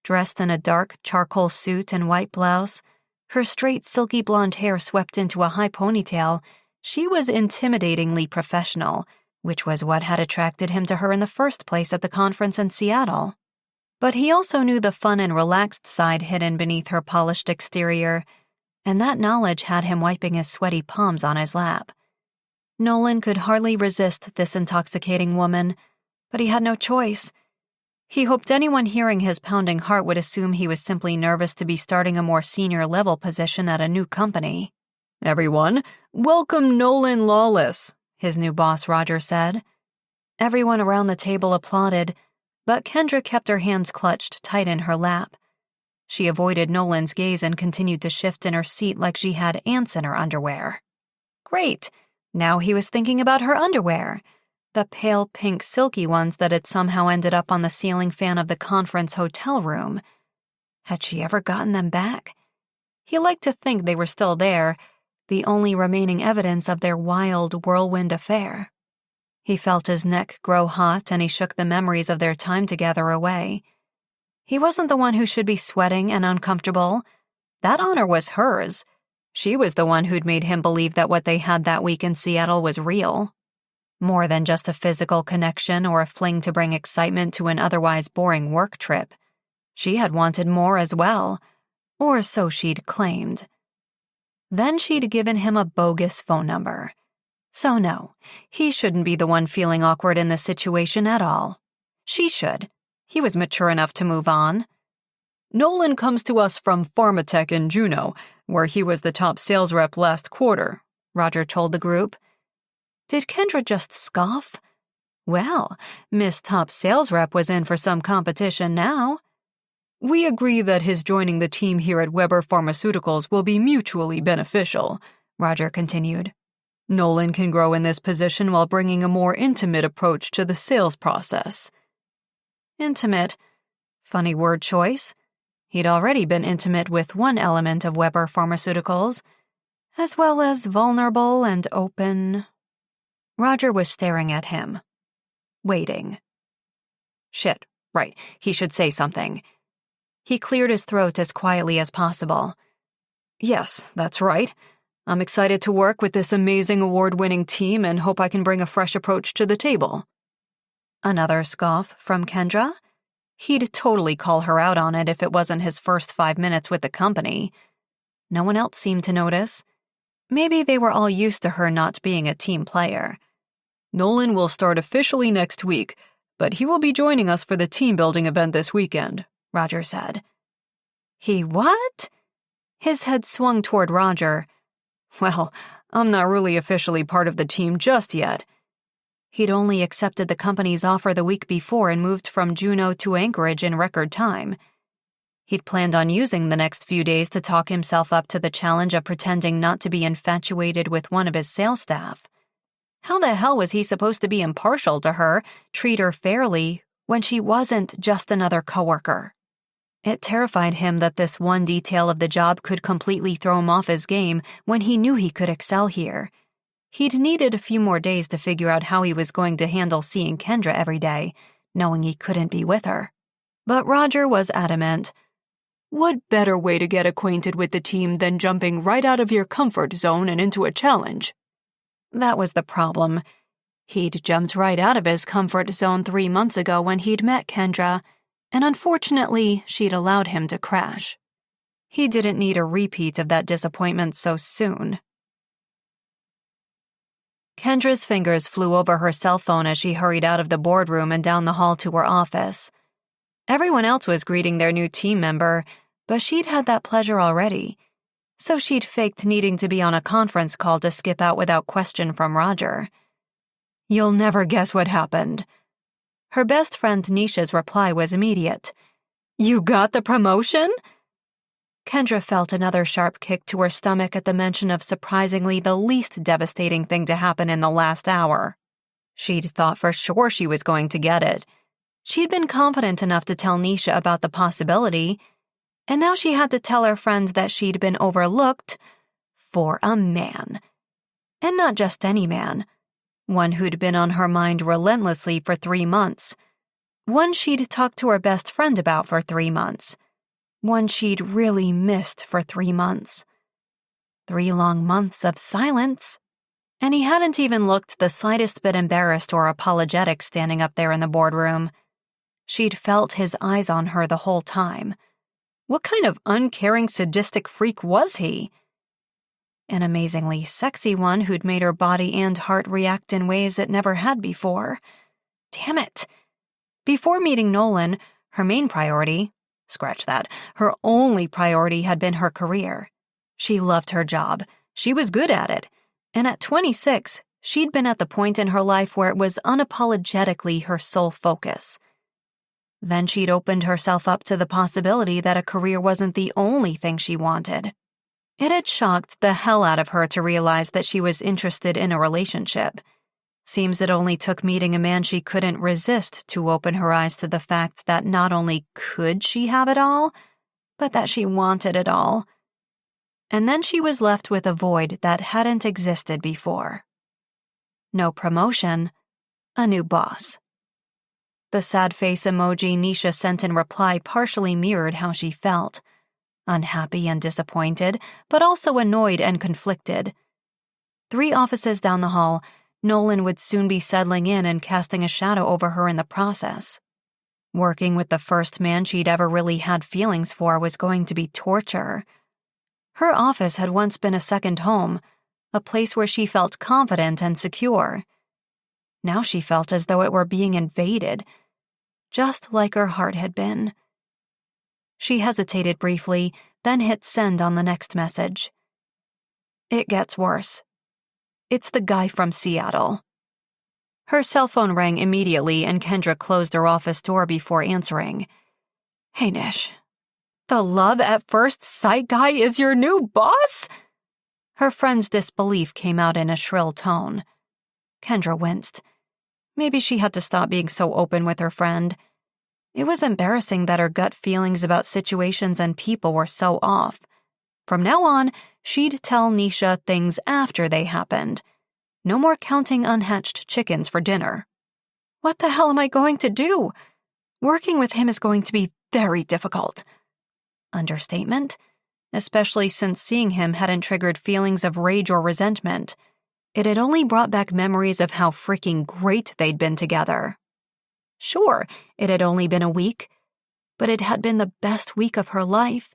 Dressed in a dark charcoal suit and white blouse, her straight silky blonde hair swept into a high ponytail, she was intimidatingly professional, which was what had attracted him to her in the first place at the conference in Seattle. But he also knew the fun and relaxed side hidden beneath her polished exterior, and that knowledge had him wiping his sweaty palms on his lap. Nolan could hardly resist this intoxicating woman, but he had no choice. He hoped anyone hearing his pounding heart would assume he was simply nervous to be starting a more senior-level position at a new company. Everyone, welcome Nolan Lawless, his new boss Roger said. Everyone around the table applauded, but Kendra kept her hands clutched tight in her lap. She avoided Nolan's gaze and continued to shift in her seat like she had ants in her underwear. Great! Now he was thinking about her underwear, the pale pink silky ones that had somehow ended up on the ceiling fan of the conference hotel room. Had she ever gotten them back? He liked to think they were still there, the only remaining evidence of their wild whirlwind affair. He felt his neck grow hot and he shook the memories of their time together away. He wasn't the one who should be sweating and uncomfortable. That honor was hers. She was the one who'd made him believe that what they had that week in Seattle was real. More than just a physical connection or a fling to bring excitement to an otherwise boring work trip. She had wanted more as well, or so she'd claimed. Then she'd given him a bogus phone number. So no, he shouldn't be the one feeling awkward in this situation at all. She should. He was mature enough to move on. Nolan comes to us from Pharmatech in Juneau, where he was the top sales rep last quarter, Roger told the group. Did Kendra just scoff? Well, Miss Top Sales Rep was in for some competition now. We agree that his joining the team here at Weber Pharmaceuticals will be mutually beneficial, Roger continued. Nolan can grow in this position while bringing a more intimate approach to the sales process. Intimate? Funny word choice. He'd already been intimate with one element of Weber Pharmaceuticals, as well as vulnerable and open. Roger was staring at him, waiting. Shit, right, he should say something. He cleared his throat as quietly as possible. Yes, that's right. I'm excited to work with this amazing award-winning team and hope I can bring a fresh approach to the table. Another scoff from Kendra? He'd totally call her out on it if it wasn't his first 5 minutes with the company. No one else seemed to notice. Maybe they were all used to her not being a team player. Nolan will start officially next week, but he will be joining us for the team-building event this weekend, Roger said. He what? His head swung toward Roger. Well, I'm not really officially part of the team just yet. He'd only accepted the company's offer the week before and moved from Juneau to Anchorage in record time. He'd planned on using the next few days to talk himself up to the challenge of pretending not to be infatuated with one of his sales staff. How the hell was he supposed to be impartial to her, treat her fairly, when she wasn't just another coworker? It terrified him that this one detail of the job could completely throw him off his game when he knew he could excel here. He'd needed a few more days to figure out how he was going to handle seeing Kendra every day, knowing he couldn't be with her. But Roger was adamant. What better way to get acquainted with the team than jumping right out of your comfort zone and into a challenge? That was the problem. He'd jumped right out of his comfort zone 3 months ago when he'd met Kendra, and unfortunately, she'd allowed him to crash. He didn't need a repeat of that disappointment so soon. Kendra's fingers flew over her cell phone as she hurried out of the boardroom and down the hall to her office. Everyone else was greeting their new team member, but she'd had that pleasure already, so she'd faked needing to be on a conference call to skip out without question from Roger. "You'll never guess what happened." Her best friend Nisha's reply was immediate. "You got the promotion?" Kendra felt another sharp kick to her stomach at the mention of surprisingly the least devastating thing to happen in the last hour. She'd thought for sure she was going to get it. She'd been confident enough to tell Nisha about the possibility, and now she had to tell her friend that she'd been overlooked for a man. And not just any man. One who'd been on her mind relentlessly for 3 months. One she'd talked to her best friend about for 3 months. One she'd really missed for 3 months. 3 long months of silence. And he hadn't even looked the slightest bit embarrassed or apologetic standing up there in the boardroom. She'd felt his eyes on her the whole time. What kind of uncaring, sadistic freak was he? An amazingly sexy one who'd made her body and heart react in ways it never had before. Damn it. Before meeting Nolan, her main priority, scratch that, her only priority had been her career. She loved her job. She was good at it. And at 26, she'd been at the point in her life where it was unapologetically her sole focus. Then she'd opened herself up to the possibility that a career wasn't the only thing she wanted. It had shocked the hell out of her to realize that she was interested in a relationship. Seems it only took meeting a man she couldn't resist to open her eyes to the fact that not only could she have it all, but that she wanted it all. And then she was left with a void that hadn't existed before. No promotion, a new boss. The sad face emoji Nisha sent in reply partially mirrored how she felt. Unhappy and disappointed, but also annoyed and conflicted. 3 offices down the hall, Nolan would soon be settling in and casting a shadow over her in the process. Working with the first man she'd ever really had feelings for was going to be torture. Her office had once been a second home, a place where she felt confident and secure. Now she felt as though it were being invaded, just like her heart had been. She hesitated briefly, then hit send on the next message. It gets worse. It's the guy from Seattle. Her cell phone rang immediately and Kendra closed her office door before answering. "Hey, Nish, the love at first sight guy is your new boss?" Her friend's disbelief came out in a shrill tone. Kendra winced. Maybe she had to stop being so open with her friend. It was embarrassing that her gut feelings about situations and people were so off. From now on, she'd tell Nisha things after they happened. No more counting unhatched chickens for dinner. What the hell am I going to do? Working with him is going to be very difficult. Understatement? Especially since seeing him hadn't triggered feelings of rage or resentment. It had only brought back memories of how freaking great they'd been together. Sure, it had only been a week, but it had been the best week of her life.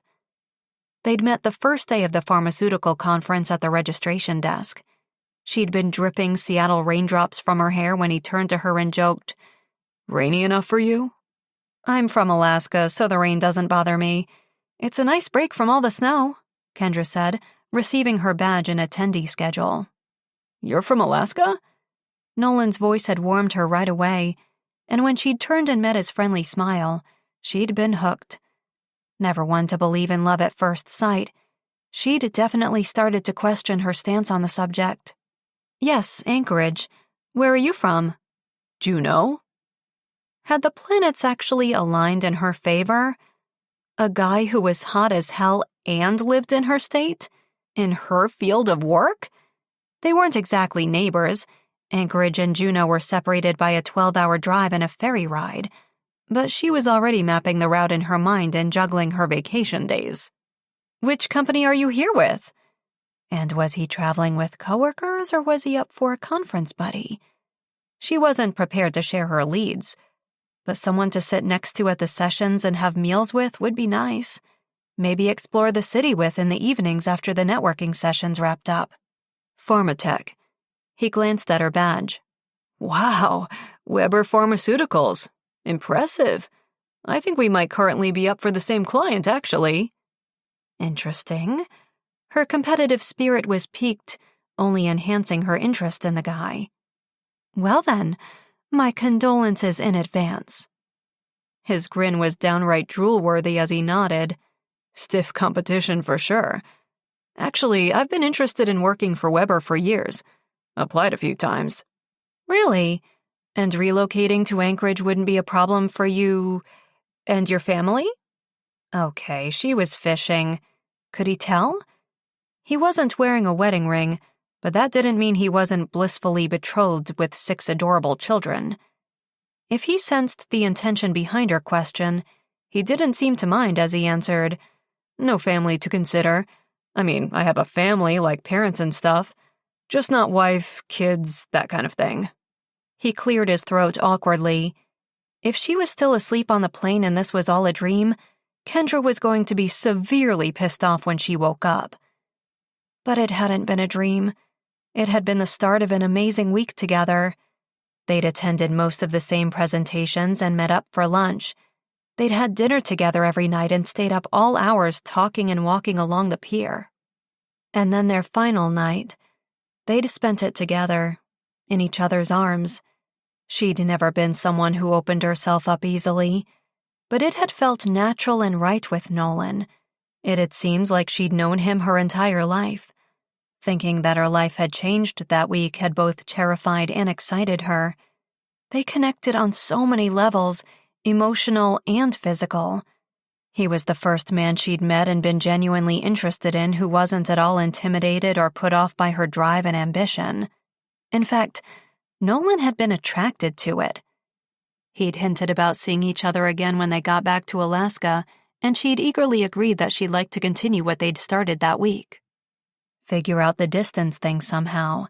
They'd met the first day of the pharmaceutical conference at the registration desk. She'd been dripping Seattle raindrops from her hair when he turned to her and joked, "Rainy enough for you?" "I'm from Alaska, so the rain doesn't bother me. It's a nice break from all the snow," Kendra said, receiving her badge and attendee schedule. "You're from Alaska?" Nolan's voice had warmed her right away, and when she'd turned and met his friendly smile, she'd been hooked. Never one to believe in love at first sight, she'd definitely started to question her stance on the subject. "Yes, Anchorage. Where are you from?" "Juneau?" Had the planets actually aligned in her favor? A guy who was hot as hell and lived in her state? In her field of work? They weren't exactly neighbors. Anchorage and Juneau were separated by a 12-hour drive and a ferry ride, but she was already mapping the route in her mind and juggling her vacation days. "Which company are you here with?" And was he traveling with coworkers or was he up for a conference buddy? She wasn't prepared to share her leads, but someone to sit next to at the sessions and have meals with would be nice. Maybe explore the city with in the evenings after the networking sessions wrapped up. "Pharmatech." He glanced at her badge. "Wow, Weber Pharmaceuticals. Impressive. I think we might currently be up for the same client, actually." Interesting. Her competitive spirit was piqued, only enhancing her interest in the guy. "Well then, my condolences in advance." His grin was downright drool-worthy as he nodded. "Stiff competition for sure. Actually, I've been interested in working for Weber for years. Applied a few times." "Really? And relocating to Anchorage wouldn't be a problem for you and your family?" Okay, she was fishing. Could he tell? He wasn't wearing a wedding ring, but that didn't mean he wasn't blissfully betrothed with 6 adorable children. If he sensed the intention behind her question, he didn't seem to mind as he answered, "No family to consider. I mean, I have a family, like parents and stuff. Just not wife, kids, that kind of thing." He cleared his throat awkwardly. If she was still asleep on the plane and this was all a dream, Kendra was going to be severely pissed off when she woke up. But it hadn't been a dream. It had been the start of an amazing week together. They'd attended most of the same presentations and met up for lunch. They'd had dinner together every night and stayed up all hours talking and walking along the pier. And then their final night, they'd spent it together, in each other's arms. She'd never been someone who opened herself up easily, but it had felt natural and right with Nolan. It had seemed like she'd known him her entire life. Thinking that her life had changed that week had both terrified and excited her. They connected on so many levels, emotional and physical. He was the first man she'd met and been genuinely interested in who wasn't at all intimidated or put off by her drive and ambition. In fact, Nolan had been attracted to it. He'd hinted about seeing each other again when they got back to Alaska, and she'd eagerly agreed that she'd like to continue what they'd started that week. Figure out the distance thing somehow.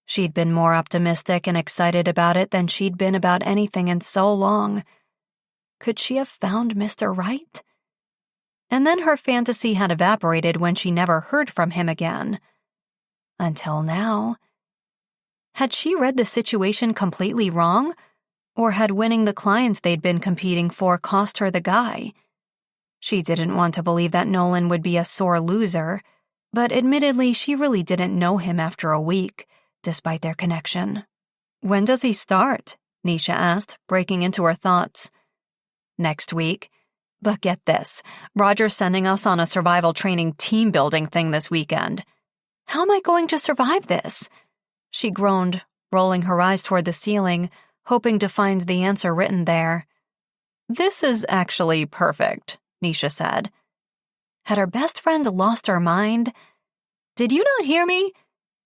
She'd been more optimistic and excited about it than she'd been about anything in so long. Could she have found Mr. Right? And then her fantasy had evaporated when she never heard from him again. Until now. Had she read the situation completely wrong? Or had winning the clients they'd been competing for cost her the guy? She didn't want to believe that Nolan would be a sore loser, but admittedly she really didn't know him after a week, despite their connection. "When does he start?" Nisha asked, breaking into her thoughts. "Next week. But get this, Roger's sending us on a survival training team-building thing this weekend. How am I going to survive this?" She groaned, rolling her eyes toward the ceiling, hoping to find the answer written there. "This is actually perfect," Nisha said. Had her best friend lost her mind? "Did you not hear me?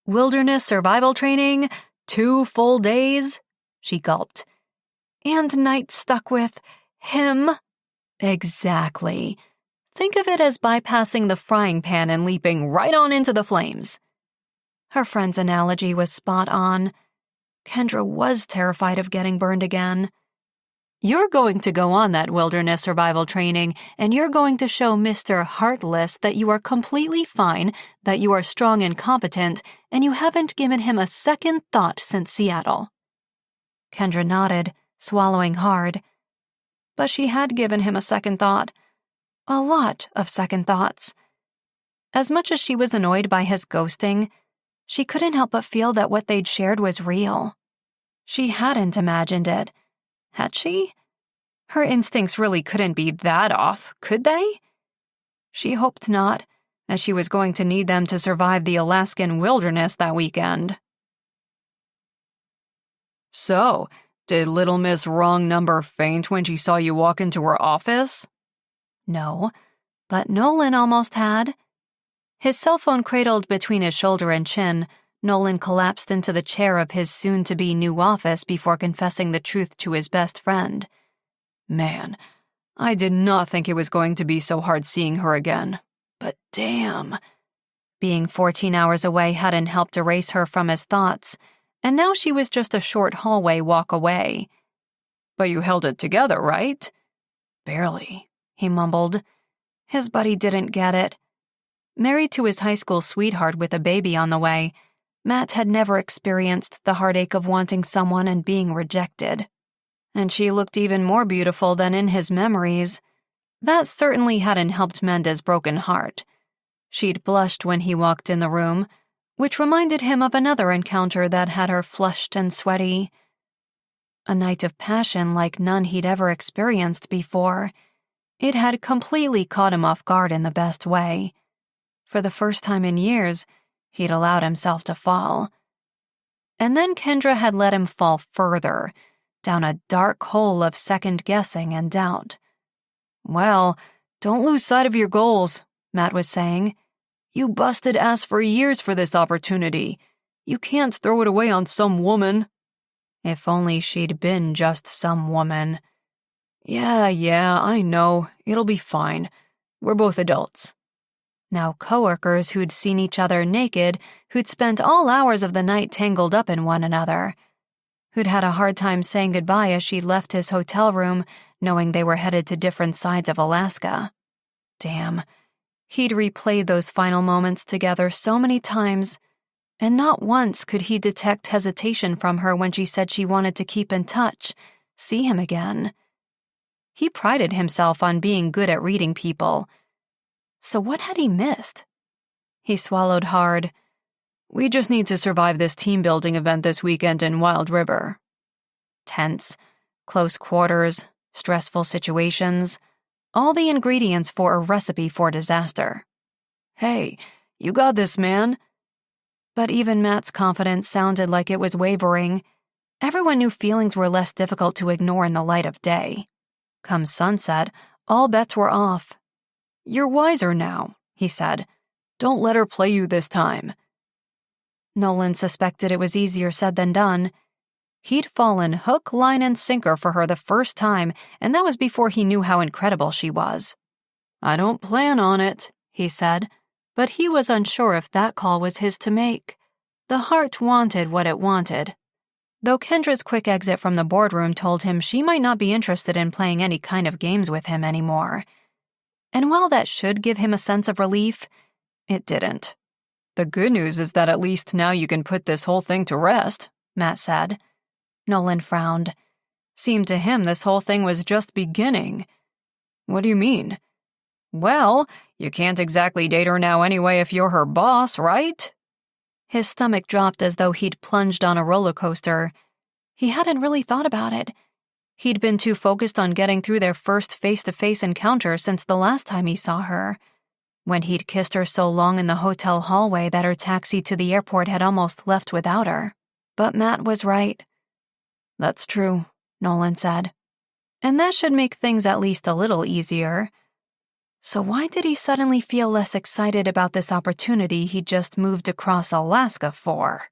Wilderness survival training, 2 full days?" She gulped. "And nights stuck with him?" Exactly. Think of it as bypassing the frying pan and leaping right on into the flames. Her friend's analogy was spot on. Kendra was terrified of getting burned again. You're going to go on that wilderness survival training, and you're going to show Mr. Heartless that you are completely fine, that you are strong and competent, and you haven't given him a second thought since Seattle." Kendra nodded, swallowing hard. But she had given him a second thought. A lot of second thoughts. As much as she was annoyed by his ghosting, she couldn't help but feel that what they'd shared was real. She hadn't imagined it. Had she? Her instincts really couldn't be that off, could they? She hoped not, as she was going to need them to survive the Alaskan wilderness that weekend. "So, did Little Miss Wrong Number faint when she saw you walk into her office?" No, but Nolan almost had. His cell phone cradled between his shoulder and chin, Nolan collapsed into the chair of his soon-to-be new office before confessing the truth to his best friend. "Man, I did not think it was going to be so hard seeing her again. But damn." Being 14 hours away hadn't helped erase her from his thoughts, and now she was just a short hallway walk away. "But you held it together, right?" "Barely," he mumbled. His buddy didn't get it. Married to his high school sweetheart with a baby on the way, Matt had never experienced the heartache of wanting someone and being rejected. And she looked even more beautiful than in his memories. That certainly hadn't helped mend his broken heart. She'd blushed when he walked in the room, which reminded him of another encounter that had her flushed and sweaty. A night of passion like none he'd ever experienced before. It had completely caught him off guard in the best way. For the first time in years, he'd allowed himself to fall. And then Kendra had let him fall further, down a dark hole of second-guessing and doubt. "Well, don't lose sight of your goals," Matt was saying. "You busted ass for years for this opportunity. You can't throw it away on some woman." If only she'd been just some woman. Yeah, I know. It'll be fine. We're both adults." Now coworkers who'd seen each other naked, who'd spent all hours of the night tangled up in one another, who'd had a hard time saying goodbye as she left his hotel room, knowing they were headed to different sides of Alaska. Damn, he'd replayed those final moments together so many times, and not once could he detect hesitation from her when she said she wanted to keep in touch, see him again. He prided himself on being good at reading people. So what had he missed? He swallowed hard. "We just need to survive this team-building event this weekend in Wild River." Tense, close quarters, stressful situations, all the ingredients for a recipe for disaster. "Hey, you got this, man." But even Matt's confidence sounded like it was wavering. Everyone knew feelings were less difficult to ignore in the light of day. Come sunset, all bets were off. "You're wiser now," he said. "Don't let her play you this time." Nolan suspected it was easier said than done. He'd fallen hook, line, and sinker for her the first time, and that was before he knew how incredible she was. "I don't plan on it," he said, but he was unsure if that call was his to make. The heart wanted what it wanted. Though Kendra's quick exit from the boardroom told him she might not be interested in playing any kind of games with him anymore. And while that should give him a sense of relief, it didn't. "The good news is that at least now you can put this whole thing to rest," Matt said. Nolan frowned. Seemed to him this whole thing was just beginning. "What do you mean?" "Well, you can't exactly date her now anyway if you're her boss, right?" His stomach dropped as though he'd plunged on a roller coaster. He hadn't really thought about it. He'd been too focused on getting through their first face-to-face encounter since the last time he saw her, when he'd kissed her so long in the hotel hallway that her taxi to the airport had almost left without her. But Matt was right. "That's true," Nolan said. And that should make things at least a little easier. So why did he suddenly feel less excited about this opportunity he just moved across Alaska for?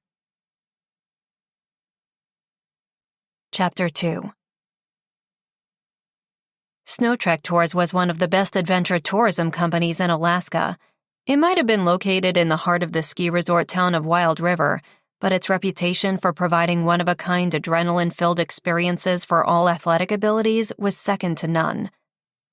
Chapter 2. Snow Trek Tours was one of the best adventure tourism companies in Alaska. It might have been located in the heart of the ski resort town of Wild River, but its reputation for providing one-of-a-kind adrenaline-filled experiences for all athletic abilities was second to none.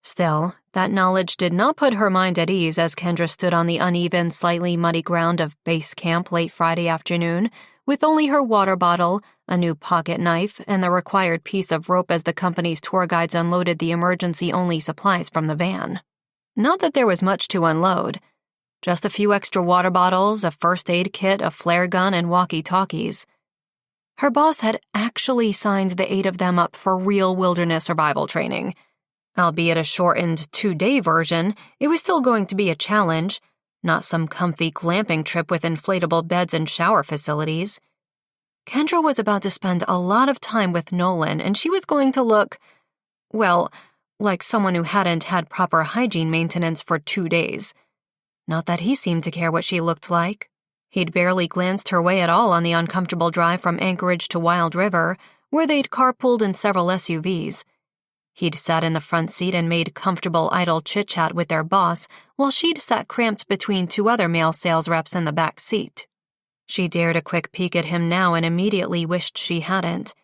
Still, that knowledge did not put her mind at ease as Kendra stood on the uneven, slightly muddy ground of base camp late Friday afternoon, with only her water bottle, a new pocket knife, and the required piece of rope as the company's tour guides unloaded the emergency-only supplies from the van. Not that there was much to unload. Just a few extra water bottles, a first aid kit, a flare gun, and walkie-talkies. Her boss had actually signed the 8 of them up for real wilderness survival training. Albeit a shortened 2-day version, it was still going to be a challenge, not some comfy glamping trip with inflatable beds and shower facilities. Kendra was about to spend a lot of time with Nolan, and she was going to look, well, like someone who hadn't had proper hygiene maintenance for 2 days. Not that he seemed to care what she looked like. He'd barely glanced her way at all on the uncomfortable drive from Anchorage to Wild River, where they'd carpooled in several SUVs. He'd sat in the front seat and made comfortable idle chit-chat with their boss, while she'd sat cramped between 2 other male sales reps in the back seat. She dared a quick peek at him now and immediately wished she hadn't.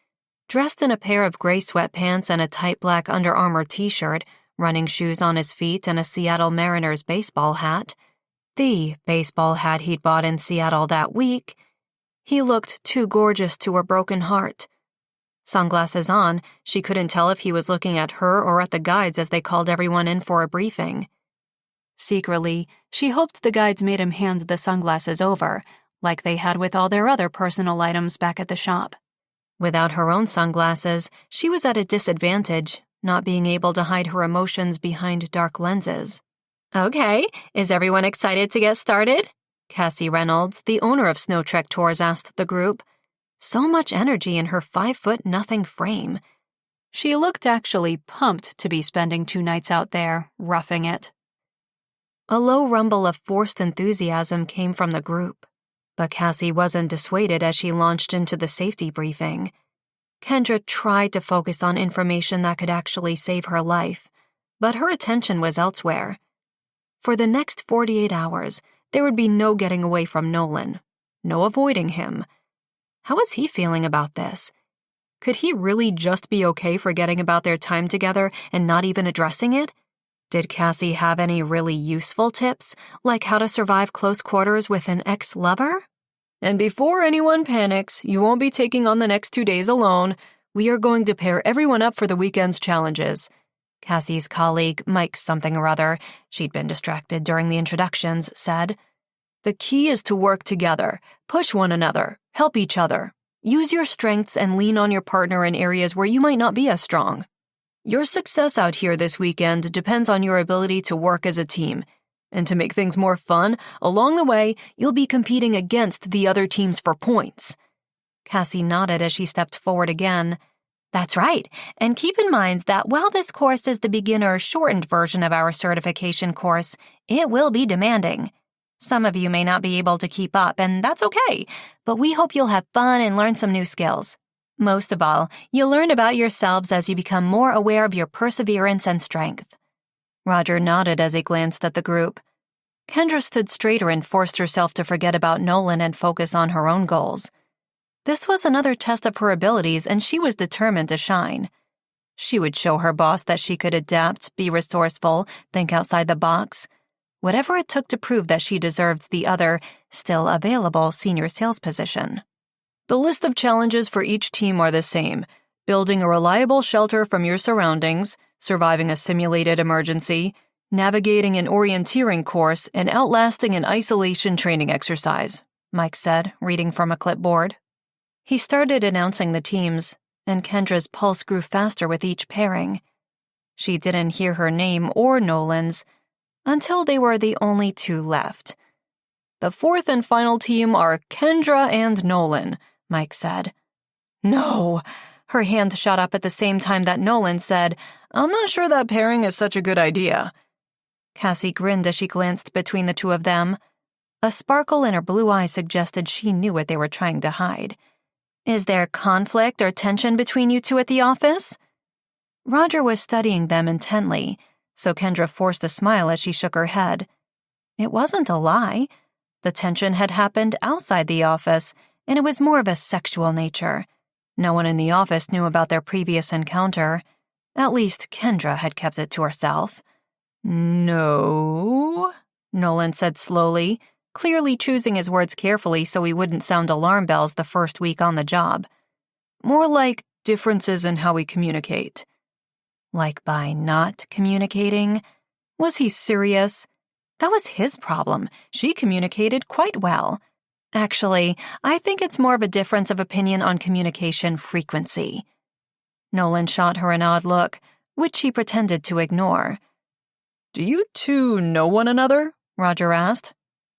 Dressed in a pair of gray sweatpants and a tight black Under Armour t-shirt, running shoes on his feet, and a Seattle Mariners baseball hat, the baseball hat he'd bought in Seattle that week, he looked too gorgeous to her broken heart. Sunglasses on, she couldn't tell if he was looking at her or at the guides as they called everyone in for a briefing. Secretly, she hoped the guides made him hand the sunglasses over, like they had with all their other personal items back at the shop. Without her own sunglasses, she was at a disadvantage, not being able to hide her emotions behind dark lenses. "Okay, is everyone excited to get started?" Cassie Reynolds, the owner of Snow Trek Tours, asked the group. So much energy in her 5'0" frame. She looked actually pumped to be spending 2 nights out there, roughing it. A low rumble of forced enthusiasm came from the group, but Cassie wasn't dissuaded as she launched into the safety briefing. Kendra tried to focus on information that could actually save her life, but her attention was elsewhere. For the next 48 hours, there would be no getting away from Nolan, no avoiding him. How was he feeling about this? Could he really just be okay forgetting about their time together and not even addressing it? Did Cassie have any really useful tips, like how to survive close quarters with an ex-lover? "And before anyone panics, you won't be taking on the next 2 days alone. We are going to pair everyone up for the weekend's challenges," Cassie's colleague, Mike something or other, she'd been distracted during the introductions, said. "The key is to work together, push one another, help each other. Use your strengths and lean on your partner in areas where you might not be as strong. Your success out here this weekend depends on your ability to work as a team. And to make things more fun, along the way, you'll be competing against the other teams for points." Cassie nodded as she stepped forward again. "That's right, and keep in mind that while this course is the beginner shortened version of our certification course, it will be demanding. Some of you may not be able to keep up, and that's okay, but we hope you'll have fun and learn some new skills. Most of all, you'll learn about yourselves as you become more aware of your perseverance and strength." Roger nodded as he glanced at the group. Kendra stood straighter and forced herself to forget about Nolan and focus on her own goals. This was another test of her abilities, and she was determined to shine. She would show her boss that she could adapt, be resourceful, think outside the box, whatever it took to prove that she deserved the other, still available senior sales position. "The list of challenges for each team are the same: building a reliable shelter from your surroundings, surviving a simulated emergency, navigating an orienteering course, and outlasting an isolation training exercise," Mike said, reading from a clipboard. He started announcing the teams, and Kendra's pulse grew faster with each pairing. She didn't hear her name or Nolan's until they were the only 2 left. "The 4th and final team are Kendra and Nolan," Mike said. "No!" Her hand shot up at the same time that Nolan said, "I'm not sure that pairing is such a good idea." Cassie grinned as she glanced between the 2 of them. A sparkle in her blue eyes suggested she knew what they were trying to hide. "Is there conflict or tension between you 2 at the office?" Roger was studying them intently, so Kendra forced a smile as she shook her head. It wasn't a lie. The tension had happened outside the office, and it was more of a sexual nature. No one in the office knew about their previous encounter. At least Kendra had kept it to herself. No, Nolan said slowly, clearly choosing his words carefully so he wouldn't sound alarm bells the first week on the job. More like differences in how we communicate. Like by not communicating? Was he serious? That was his problem. She communicated quite well. Actually, I think it's more of a difference of opinion on communication frequency. Nolan shot her an odd look, which she pretended to ignore. Do you two know one another? Roger asked.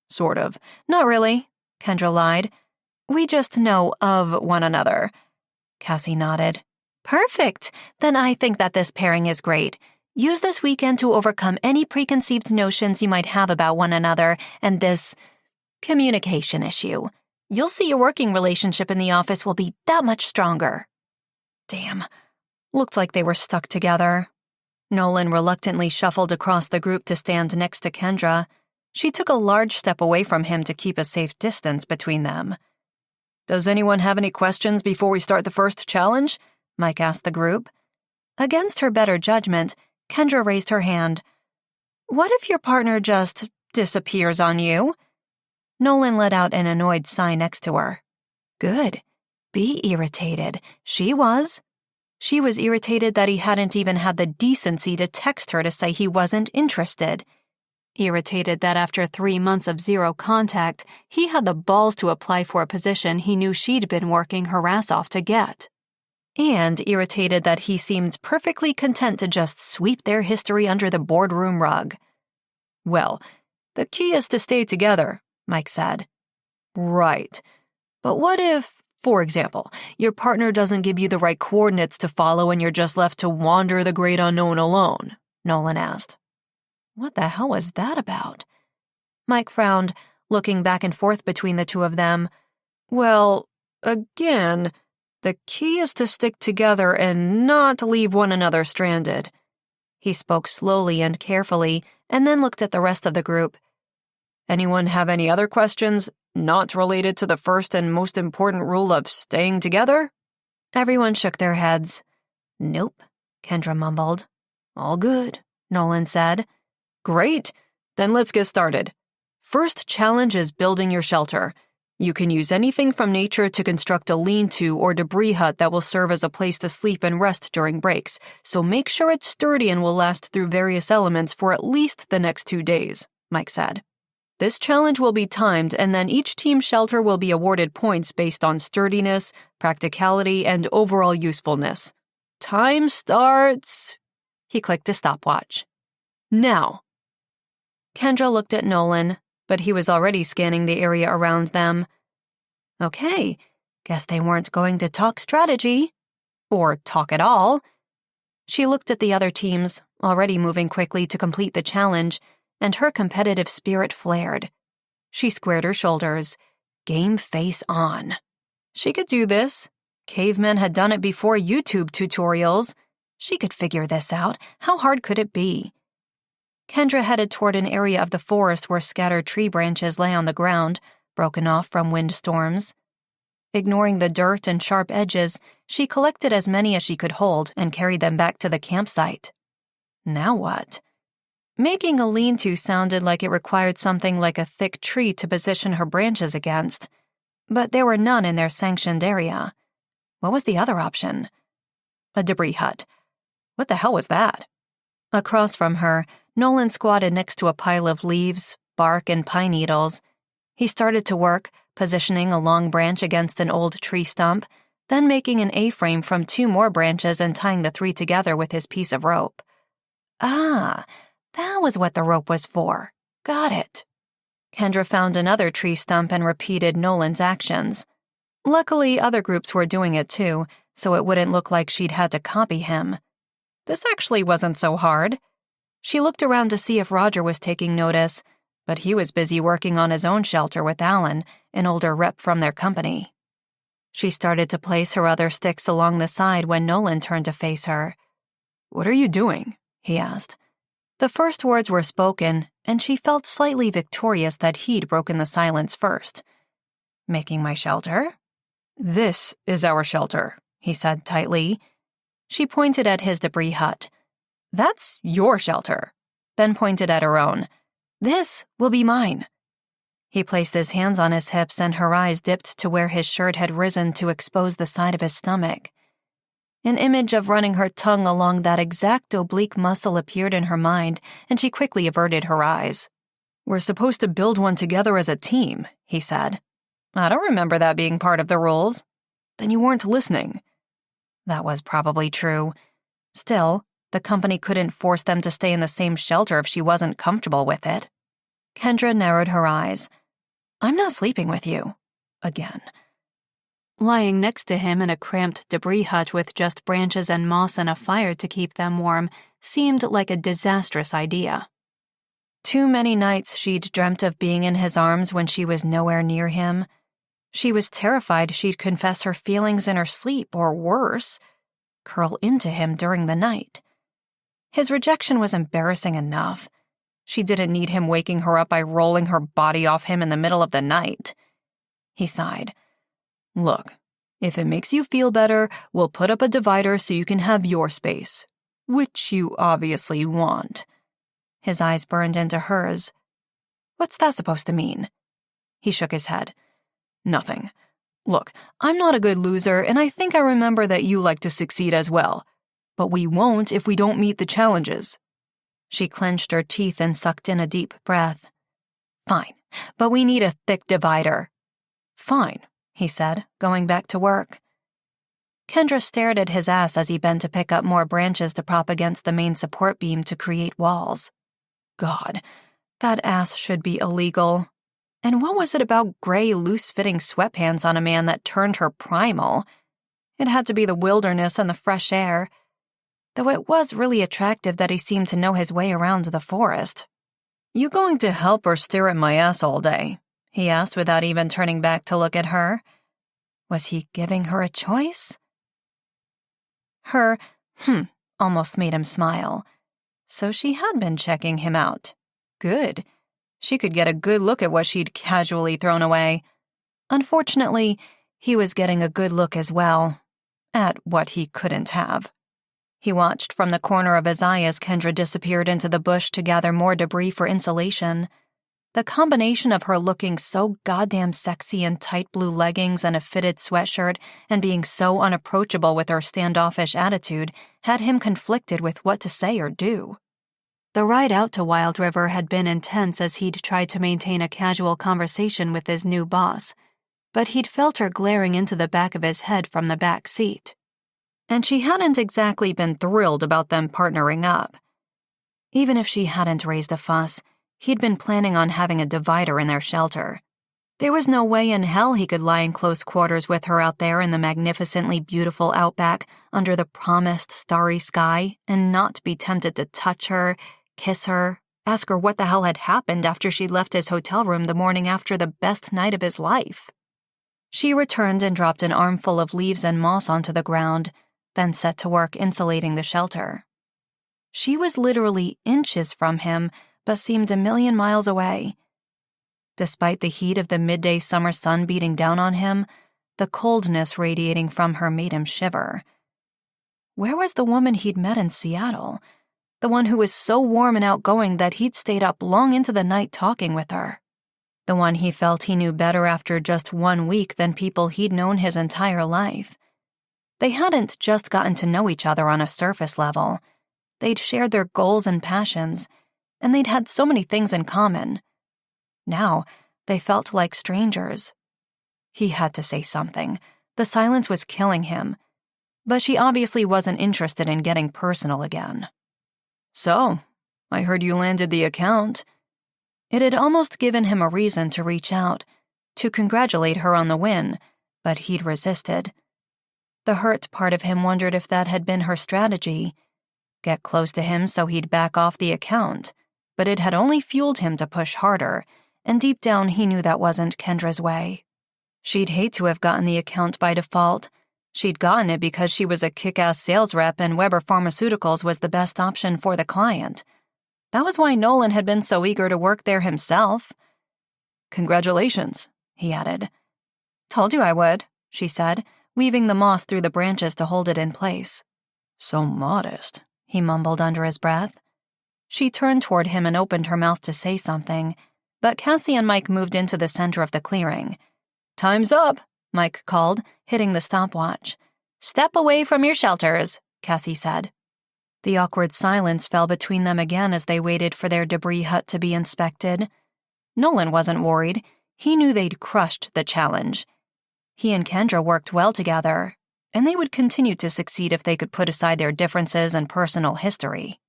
Sort of. Not really, Kendra lied. We just know of one another. Cassie nodded. Perfect. Then I think that this pairing is great. Use this weekend to overcome any preconceived notions you might have about one another and this communication issue. You'll see your working relationship in the office will be that much stronger. Damn. Looked like they were stuck together. Nolan reluctantly shuffled across the group to stand next to Kendra. She took a large step away from him to keep a safe distance between them. Does anyone have any questions before we start the first challenge? Mike asked the group. Against her better judgment, Kendra raised her hand. What if your partner just disappears on you? Nolan let out an annoyed sigh next to her. Good. Be irritated. She was. She was irritated that he hadn't even had the decency to text her to say he wasn't interested. Irritated that after 3 months of zero contact, he had the balls to apply for a position he knew she'd been working her ass off to get. And irritated that he seemed perfectly content to just sweep their history under the boardroom rug. Well, the key is to stay together, Mike said. Right. But what if, for example, your partner doesn't give you the right coordinates to follow and you're just left to wander the great unknown alone? Nolan asked. What the hell was that about? Mike frowned, looking back and forth between the two of them. Well, again, the key is to stick together and not leave one another stranded. He spoke slowly and carefully, and then looked at the rest of the group. Anyone have any other questions, not related to the first and most important rule of staying together? Everyone shook their heads. Nope, Kendra mumbled. All good, Nolan said. Great, then let's get started. First challenge is building your shelter. You can use anything from nature to construct a lean-to or debris hut that will serve as a place to sleep and rest during breaks, so make sure it's sturdy and will last through various elements for at least the next 2 days, Mike said. This challenge will be timed, and then each team's shelter will be awarded points based on sturdiness, practicality, and overall usefulness. Time starts... He clicked a stopwatch. Now. Kendra looked at Nolan, but he was already scanning the area around them. Okay, guess they weren't going to talk strategy. Or talk at all. She looked at the other teams, already moving quickly to complete the challenge, and her competitive spirit flared. She squared her shoulders. Game face on. She could do this. Cavemen had done it before YouTube tutorials. She could figure this out. How hard could it be? Kendra headed toward an area of the forest where scattered tree branches lay on the ground, broken off from windstorms. Ignoring the dirt and sharp edges, she collected as many as she could hold and carried them back to the campsite. Now what? Making a lean-to sounded like it required something like a thick tree to position her branches against, but there were none in their sanctioned area. What was the other option? A debris hut. What the hell was that? Across from her, Nolan squatted next to a pile of leaves, bark, and pine needles. He started to work, positioning a long branch against an old tree stump, then making an A-frame from 2 more branches and tying the 3 together with his piece of rope. Ah, that was what the rope was for. Got it. Kendra found another tree stump and repeated Nolan's actions. Luckily, other groups were doing it too, so it wouldn't look like she'd had to copy him. This actually wasn't so hard. She looked around to see if Roger was taking notice, but he was busy working on his own shelter with Alan, an older rep from their company. She started to place her other sticks along the side when Nolan turned to face her. "What are you doing?" he asked. The first words were spoken, and she felt slightly victorious that he'd broken the silence first. Making my shelter? This is our shelter, he said tightly. She pointed at his debris hut. That's your shelter. Then pointed at her own. This will be mine. He placed his hands on his hips and her eyes dipped to where his shirt had risen to expose the side of his stomach. An image of running her tongue along that exact oblique muscle appeared in her mind, and she quickly averted her eyes. We're supposed to build one together as a team, he said. I don't remember that being part of the rules. Then you weren't listening. That was probably true. Still, the company couldn't force them to stay in the same shelter if she wasn't comfortable with it. Kendra narrowed her eyes. I'm not sleeping with you. Again. Lying next to him in a cramped debris hut with just branches and moss and a fire to keep them warm seemed like a disastrous idea. Too many nights she'd dreamt of being in his arms when she was nowhere near him. She was terrified she'd confess her feelings in her sleep, or worse, curl into him during the night. His rejection was embarrassing enough. She didn't need him waking her up by rolling her body off him in the middle of the night. He sighed. Look, if it makes you feel better, we'll put up a divider so you can have your space, which you obviously want. His eyes burned into hers. What's that supposed to mean? He shook his head. Nothing. Look, I'm not a good loser, and I think I remember that you like to succeed as well. But we won't if we don't meet the challenges. She clenched her teeth and sucked in a deep breath. Fine, but we need a thick divider. Fine, he said, going back to work. Kendra stared at his ass as he bent to pick up more branches to prop against the main support beam to create walls. God, that ass should be illegal. And what was it about gray, loose-fitting sweatpants on a man that turned her primal? It had to be the wilderness and the fresh air, though it was really attractive that he seemed to know his way around the forest. You going to help or stare at my ass all day? He asked without even turning back to look at her. Was he giving her a choice? Her almost made him smile. So she had been checking him out. Good. She could get a good look at what she'd casually thrown away. Unfortunately, he was getting a good look as well, at what he couldn't have. He watched from the corner of his eye as Kendra disappeared into the bush to gather more debris for insulation. The combination of her looking so goddamn sexy in tight blue leggings and a fitted sweatshirt and being so unapproachable with her standoffish attitude had him conflicted with what to say or do. The ride out to Wild River had been intense as he'd tried to maintain a casual conversation with his new boss, but he'd felt her glaring into the back of his head from the back seat. And she hadn't exactly been thrilled about them partnering up. Even if she hadn't raised a fuss, he'd been planning on having a divider in their shelter. There was no way in hell he could lie in close quarters with her out there in the magnificently beautiful outback under the promised starry sky and not be tempted to touch her, kiss her, ask her what the hell had happened after she left his hotel room the morning after the best night of his life. She returned and dropped an armful of leaves and moss onto the ground, then set to work insulating the shelter. She was literally inches from him, but seemed a million miles away. Despite the heat of the midday summer sun beating down on him, the coldness radiating from her made him shiver. Where was the woman he'd met in Seattle? The one who was so warm and outgoing that he'd stayed up long into the night talking with her. The one he felt he knew better after just 1 week than people he'd known his entire life. They hadn't just gotten to know each other on a surface level. They'd shared their goals and passions, and they'd had so many things in common. Now, they felt like strangers. He had to say something. The silence was killing him. But she obviously wasn't interested in getting personal again. So, I heard you landed the account. It had almost given him a reason to reach out, to congratulate her on the win, but he'd resisted. The hurt part of him wondered if that had been her strategy. Get close to him so he'd back off the account, but it had only fueled him to push harder, and deep down he knew that wasn't Kendra's way. She'd hate to have gotten the account by default. She'd gotten it because she was a kick-ass sales rep and Weber Pharmaceuticals was the best option for the client. That was why Nolan had been so eager to work there himself. Congratulations, he added. Told you I would, she said, weaving the moss through the branches to hold it in place. So modest, he mumbled under his breath. She turned toward him and opened her mouth to say something, but Cassie and Mike moved into the center of the clearing. Time's up, Mike called, hitting the stopwatch. Step away from your shelters, Cassie said. The awkward silence fell between them again as they waited for their debris hut to be inspected. Nolan wasn't worried. He knew they'd crushed the challenge. He and Kendra worked well together, and they would continue to succeed if they could put aside their differences and personal history.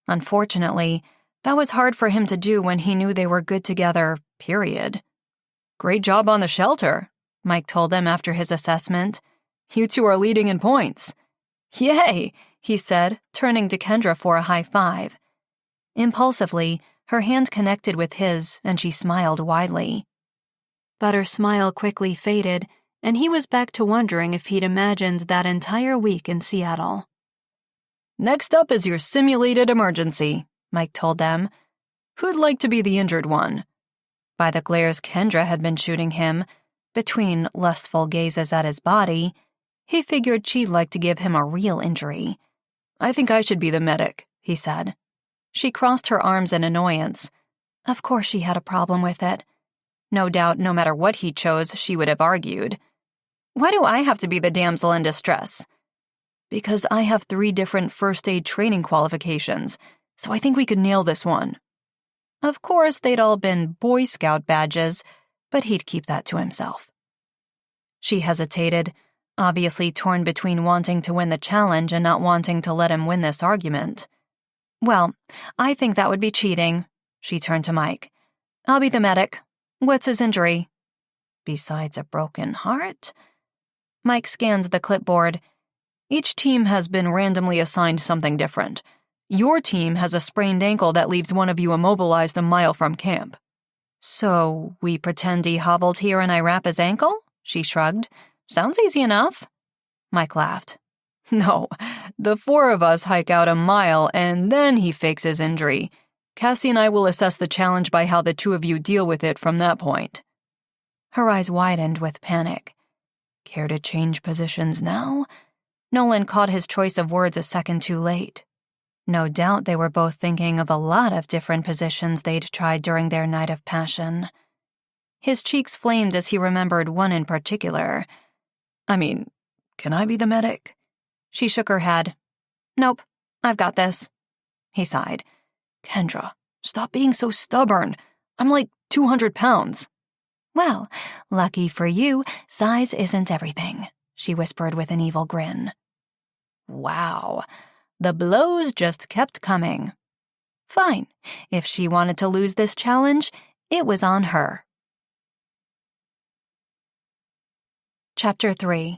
Unfortunately, that was hard for him to do when he knew they were good together, period. Great job on the shelter, Mike told them after his assessment. You two are leading in points. Yay, he said, turning to Kendra for a high five. Impulsively, her hand connected with his, and she smiled widely. But her smile quickly faded, and he was back to wondering if he'd imagined that entire week in Seattle. Next up is your simulated emergency, Mike told them. Who'd like to be the injured one? By the glares Kendra had been shooting him, between lustful gazes at his body, he figured she'd like to give him a real injury. I think I should be the medic, he said. She crossed her arms in annoyance. Of course she had a problem with it. No doubt, no matter what he chose, she would have argued. Why do I have to be the damsel in distress? Because I have 3 different first aid training qualifications, so I think we could nail this one. Of course, they'd all been Boy Scout badges, but he'd keep that to himself. She hesitated, obviously torn between wanting to win the challenge and not wanting to let him win this argument. Well, I think that would be cheating, she turned to Mike. I'll be the medic. What's his injury? Besides a broken heart? Mike scanned the clipboard. Each team has been randomly assigned something different. Your team has a sprained ankle that leaves one of you immobilized a mile from camp. So we pretend he hobbled here and I wrap his ankle? She shrugged. Sounds easy enough. Mike laughed. No, the 4 of us hike out a mile and then he fakes his injury. Cassie and I will assess the challenge by how the 2 of you deal with it from that point. Her eyes widened with panic. Care to change positions now? Nolan caught his choice of words a second too late. No doubt they were both thinking of a lot of different positions they'd tried during their night of passion. His cheeks flamed as he remembered one in particular. Can I be the medic? She shook her head. Nope, I've got this. He sighed. Kendra, stop being so stubborn. I'm like 200 pounds. Well, lucky for you, size isn't everything, she whispered with an evil grin. Wow, the blows just kept coming. Fine, if she wanted to lose this challenge, it was on her. Chapter 3.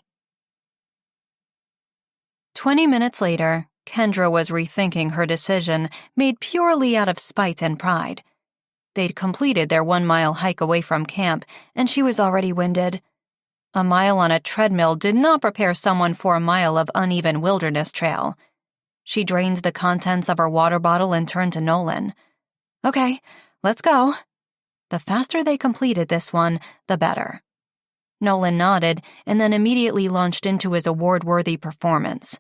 20 minutes later, Kendra was rethinking her decision, made purely out of spite and pride. They'd completed their 1-mile hike away from camp, and she was already winded. A mile on a treadmill did not prepare someone for a mile of uneven wilderness trail. She drained the contents of her water bottle and turned to Nolan. Okay, let's go. The faster they completed this one, the better. Nolan nodded and then immediately launched into his award-worthy performance.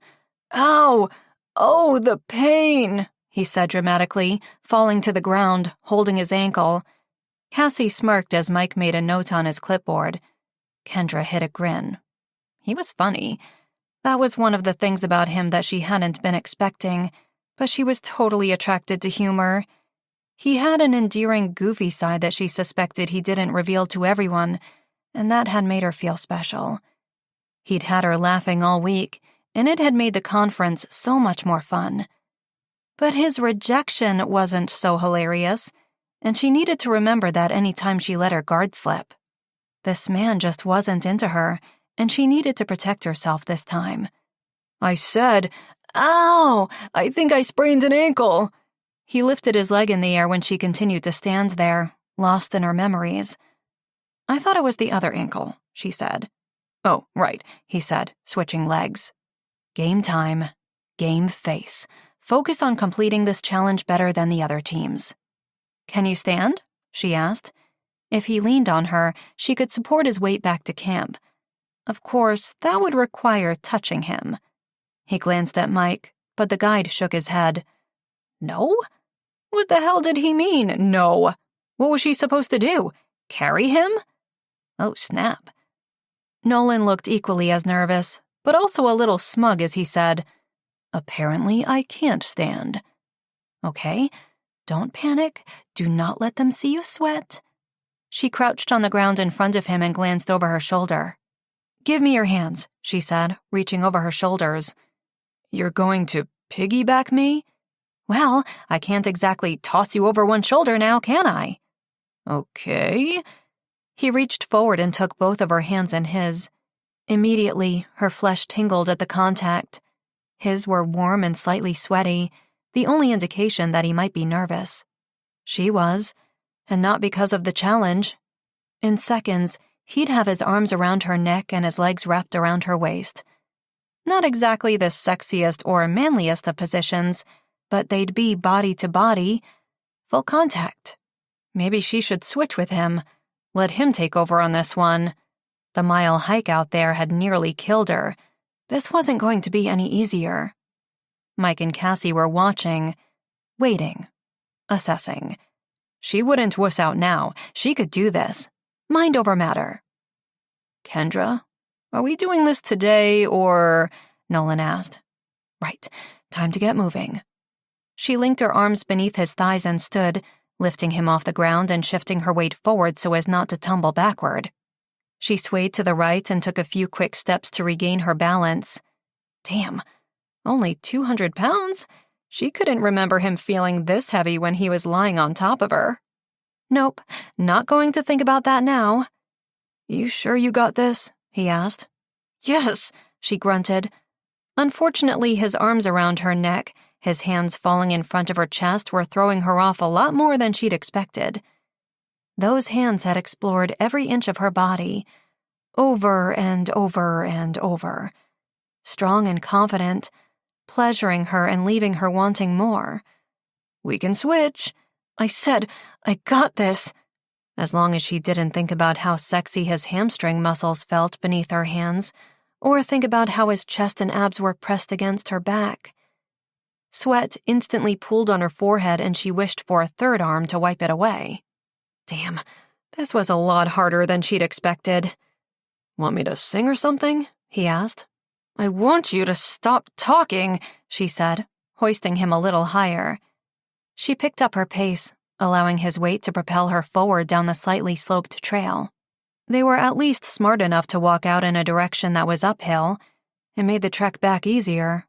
Ow! Oh, the pain! He said dramatically, falling to the ground, holding his ankle. Cassie smirked as Mike made a note on his clipboard. Kendra hid a grin. He was funny. That was one of the things about him that she hadn't been expecting, but she was totally attracted to humor. He had an endearing, goofy side that she suspected he didn't reveal to everyone, and that had made her feel special. He'd had her laughing all week, and it had made the conference so much more fun. But his rejection wasn't so hilarious, and she needed to remember that any time she let her guard slip. This man just wasn't into her, and she needed to protect herself this time. I said, ow, I think I sprained an ankle. He lifted his leg in the air when she continued to stand there, lost in her memories. I thought it was the other ankle, she said. Oh, right, he said, switching legs. Game time. Game face. Focus on completing this challenge better than the other teams. Can you stand? She asked. If he leaned on her, she could support his weight back to camp. Of course, that would require touching him. He glanced at Mike, but the guide shook his head. No? What the hell did he mean, no? What was she supposed to do? Carry him? Oh, snap. Nolan looked equally as nervous, but also a little smug as he said, Apparently I can't stand. Okay, don't panic. Do not let them see you sweat. She crouched on the ground in front of him and glanced over her shoulder. Give me your hands, she said, reaching over her shoulders. You're going to piggyback me? Well, I can't exactly toss you over one shoulder now, can I? Okay. He reached forward and took both of her hands in his. Immediately, her flesh tingled at the contact. His were warm and slightly sweaty, the only indication that he might be nervous. She was, and not because of the challenge. In seconds, he'd have his arms around her neck and his legs wrapped around her waist. Not exactly the sexiest or manliest of positions, but they'd be body to body, full contact. Maybe she should switch with him, let him take over on this one. The mile hike out there had nearly killed her. This wasn't going to be any easier. Mike and Cassie were watching, waiting, assessing. She wouldn't wuss out now. She could do this. Mind over matter. Kendra, are we doing this today or... Nolan asked. Right, time to get moving. She linked her arms beneath his thighs and stood, lifting him off the ground and shifting her weight forward so as not to tumble backward. She swayed to the right and took a few quick steps to regain her balance. Damn, only 200 pounds? She couldn't remember him feeling this heavy when he was lying on top of her. Nope, not going to think about that now. You sure you got this? He asked. Yes, she grunted. Unfortunately, his arms around her neck, his hands falling in front of her chest, were throwing her off a lot more than she'd expected. Those hands had explored every inch of her body, over and over and over. Strong and confident, pleasuring her and leaving her wanting more. We can switch. I said, I got this. As long as she didn't think about how sexy his hamstring muscles felt beneath her hands, or think about how his chest and abs were pressed against her back. Sweat instantly pooled on her forehead and she wished for a third arm to wipe it away. Damn, this was a lot harder than she'd expected. Want me to sing or something? He asked. I want you to stop talking, she said, hoisting him a little higher. She picked up her pace, allowing his weight to propel her forward down the slightly sloped trail. They were at least smart enough to walk out in a direction that was uphill. It made the trek back easier.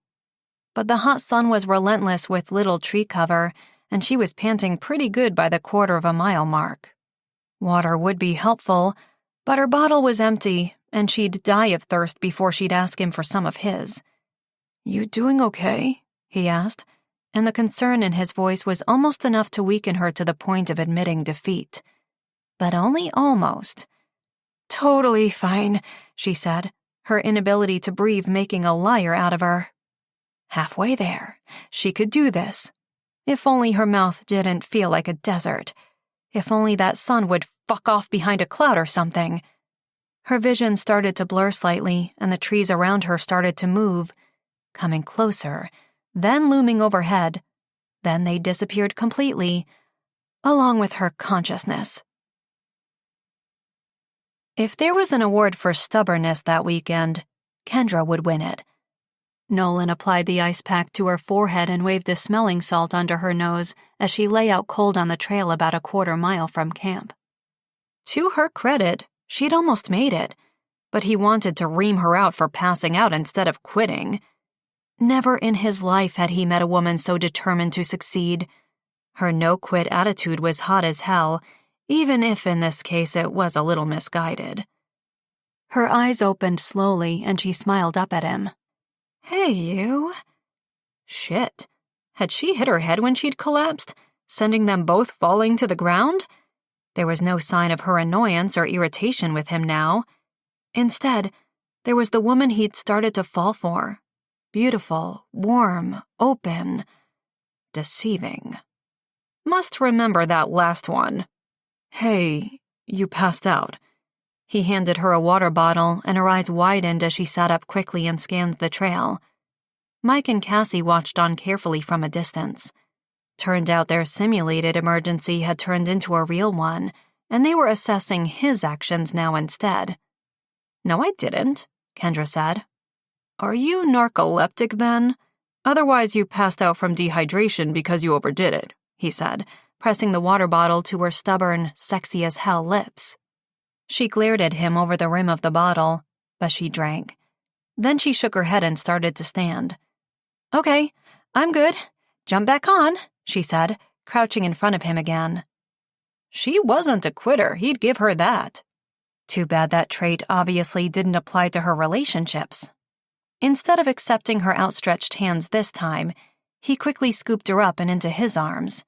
But the hot sun was relentless with little tree cover, and she was panting pretty good by the quarter-of-a-mile mark. Water would be helpful, but her bottle was empty, and she'd die of thirst before she'd ask him for some of his. You doing okay? He asked, and the concern in his voice was almost enough to weaken her to the point of admitting defeat. But only almost. Totally fine, she said, her inability to breathe making a liar out of her. Halfway there. She could do this. If only her mouth didn't feel like a desert. If only that sun would fuck off behind a cloud or something. Her vision started to blur slightly, and the trees around her started to move, coming closer, then looming overhead. Then they disappeared completely, along with her consciousness. If there was an award for stubbornness that weekend, Kendra would win it. Nolan applied the ice pack to her forehead and waved a smelling salt under her nose as she lay out cold on the trail about a quarter-mile from camp. To her credit, she'd almost made it, but he wanted to ream her out for passing out instead of quitting. Never in his life had he met a woman so determined to succeed. Her no-quit attitude was hot as hell, even if in this case it was a little misguided. Her eyes opened slowly and she smiled up at him. Hey, you. Shit. Had she hit her head when she'd collapsed, sending them both falling to the ground? There was no sign of her annoyance or irritation with him now. Instead, there was the woman he'd started to fall for. Beautiful, warm, open, deceiving. Must remember that last one. Hey, You passed out. He handed her a water bottle, and her eyes widened as she sat up quickly and scanned the trail. Mike and Cassie watched on carefully from a distance. Turned out their simulated emergency had turned into a real one, and they were assessing his actions now instead. No, I didn't, Kendra said. Are you narcoleptic then? Otherwise you passed out from dehydration because you overdid it, he said, pressing the water bottle to her stubborn, sexy-as-hell lips. She glared at him over the rim of the bottle, but she drank. Then she shook her head and started to stand. Okay, I'm good. Jump back on, she said, crouching in front of him again. She wasn't a quitter, he'd give her that. Too bad that trait obviously didn't apply to her relationships. Instead of accepting her outstretched hands this time, he quickly scooped her up and into his arms.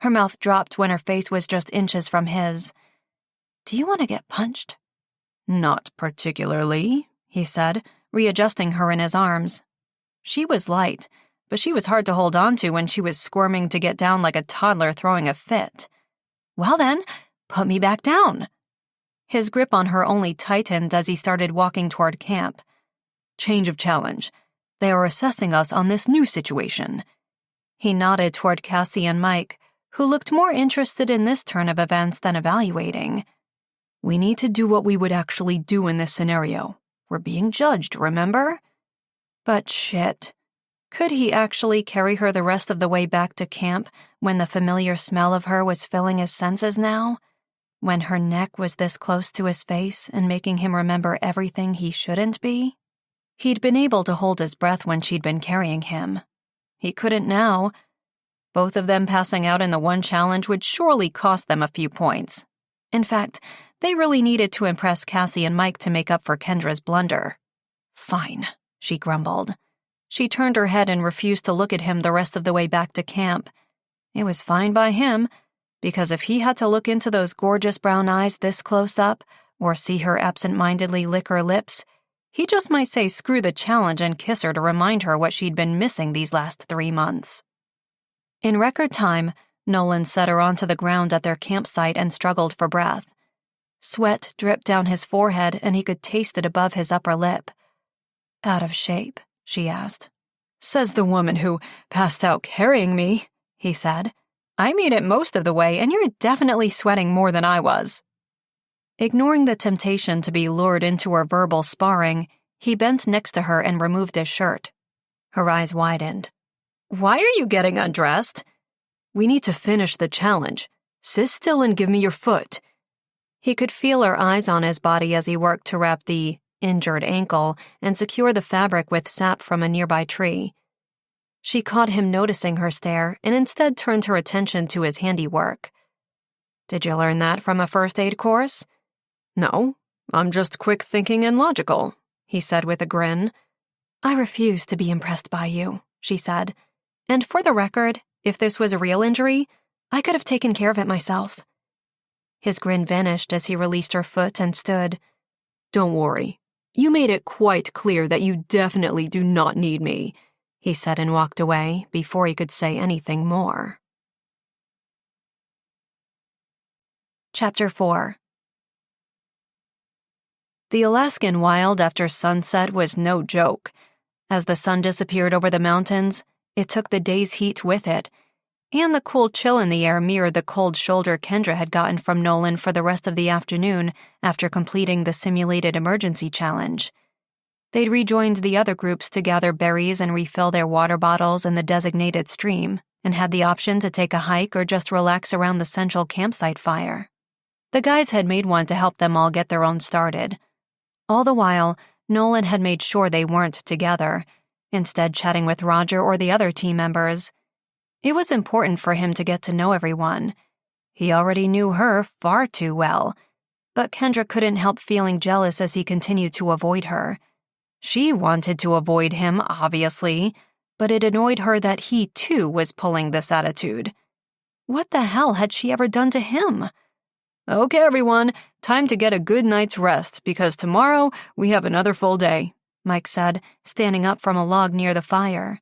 Her mouth dropped when her face was just inches from his. Do you want to get punched? Not particularly, he said, readjusting her in his arms. She was light, but she was hard to hold on to when she was squirming to get down like a toddler throwing a fit. Well then, put me back down. His grip on her only tightened as he started walking toward camp. Change of challenge. They are assessing us on this new situation. He nodded toward Cassie and Mike, who looked more interested in this turn of events than evaluating. We need to do what we would actually do in this scenario. We're being judged, remember? But shit. Could he actually carry her the rest of the way back to camp when the familiar smell of her was filling his senses now? When her neck was this close to his face and making him remember everything he shouldn't be? He'd been able to hold his breath when she'd been carrying him. He couldn't now. Both of them passing out in the one challenge would surely cost them a few points. In fact, they really needed to impress Cassie and Mike to make up for Kendra's blunder. Fine, she grumbled. She turned her head and refused to look at him the rest of the way back to camp. It was fine by him, because if he had to look into those gorgeous brown eyes this close up, or see her absent-mindedly lick her lips, he just might say screw the challenge and kiss her to remind her what she'd been missing these last 3 months. In record time, Nolan set her onto the ground at their campsite and struggled for breath. Sweat dripped down his forehead and he could taste it above his upper lip. Out of shape, she asked. Says the woman who passed out carrying me, he said. I made it most of the way and you're definitely sweating more than I was. Ignoring the temptation to be lured into her verbal sparring, he bent next to her and removed his shirt. Her eyes widened. Why are you getting undressed? We need to finish the challenge. Sit still and give me your foot. He could feel her eyes on his body as he worked to wrap the injured ankle and secure the fabric with sap from a nearby tree. She caught him noticing her stare and instead turned her attention to his handiwork. Did you learn that from a first aid course? No, I'm just quick thinking and logical, he said with a grin. I refuse to be impressed by you, she said. And for the record, if this was a real injury, I could have taken care of it myself. His grin vanished as he released her foot and stood. Don't worry. You made it quite clear that you definitely do not need me, he said and walked away before he could say anything more. Chapter 4. The Alaskan wild after sunset was no joke. As the sun disappeared over the mountains, it took the day's heat with it, and the cool chill in the air mirrored the cold shoulder Kendra had gotten from Nolan for the rest of the afternoon after completing the simulated emergency challenge. They'd rejoined the other groups to gather berries and refill their water bottles in the designated stream, and had the option to take a hike or just relax around the central campsite fire. The guides had made one to help them all get their own started. All the while, Nolan had made sure they weren't together, instead chatting with Roger or the other team members. It was important for him to get to know everyone. He already knew her far too well, but Kendra couldn't help feeling jealous as he continued to avoid her. She wanted to avoid him, obviously, but it annoyed her that he, too, was pulling this attitude. What the hell had she ever done to him? Okay, everyone, time to get a good night's rest, because tomorrow we have another full day, Mike said, standing up from a log near the fire.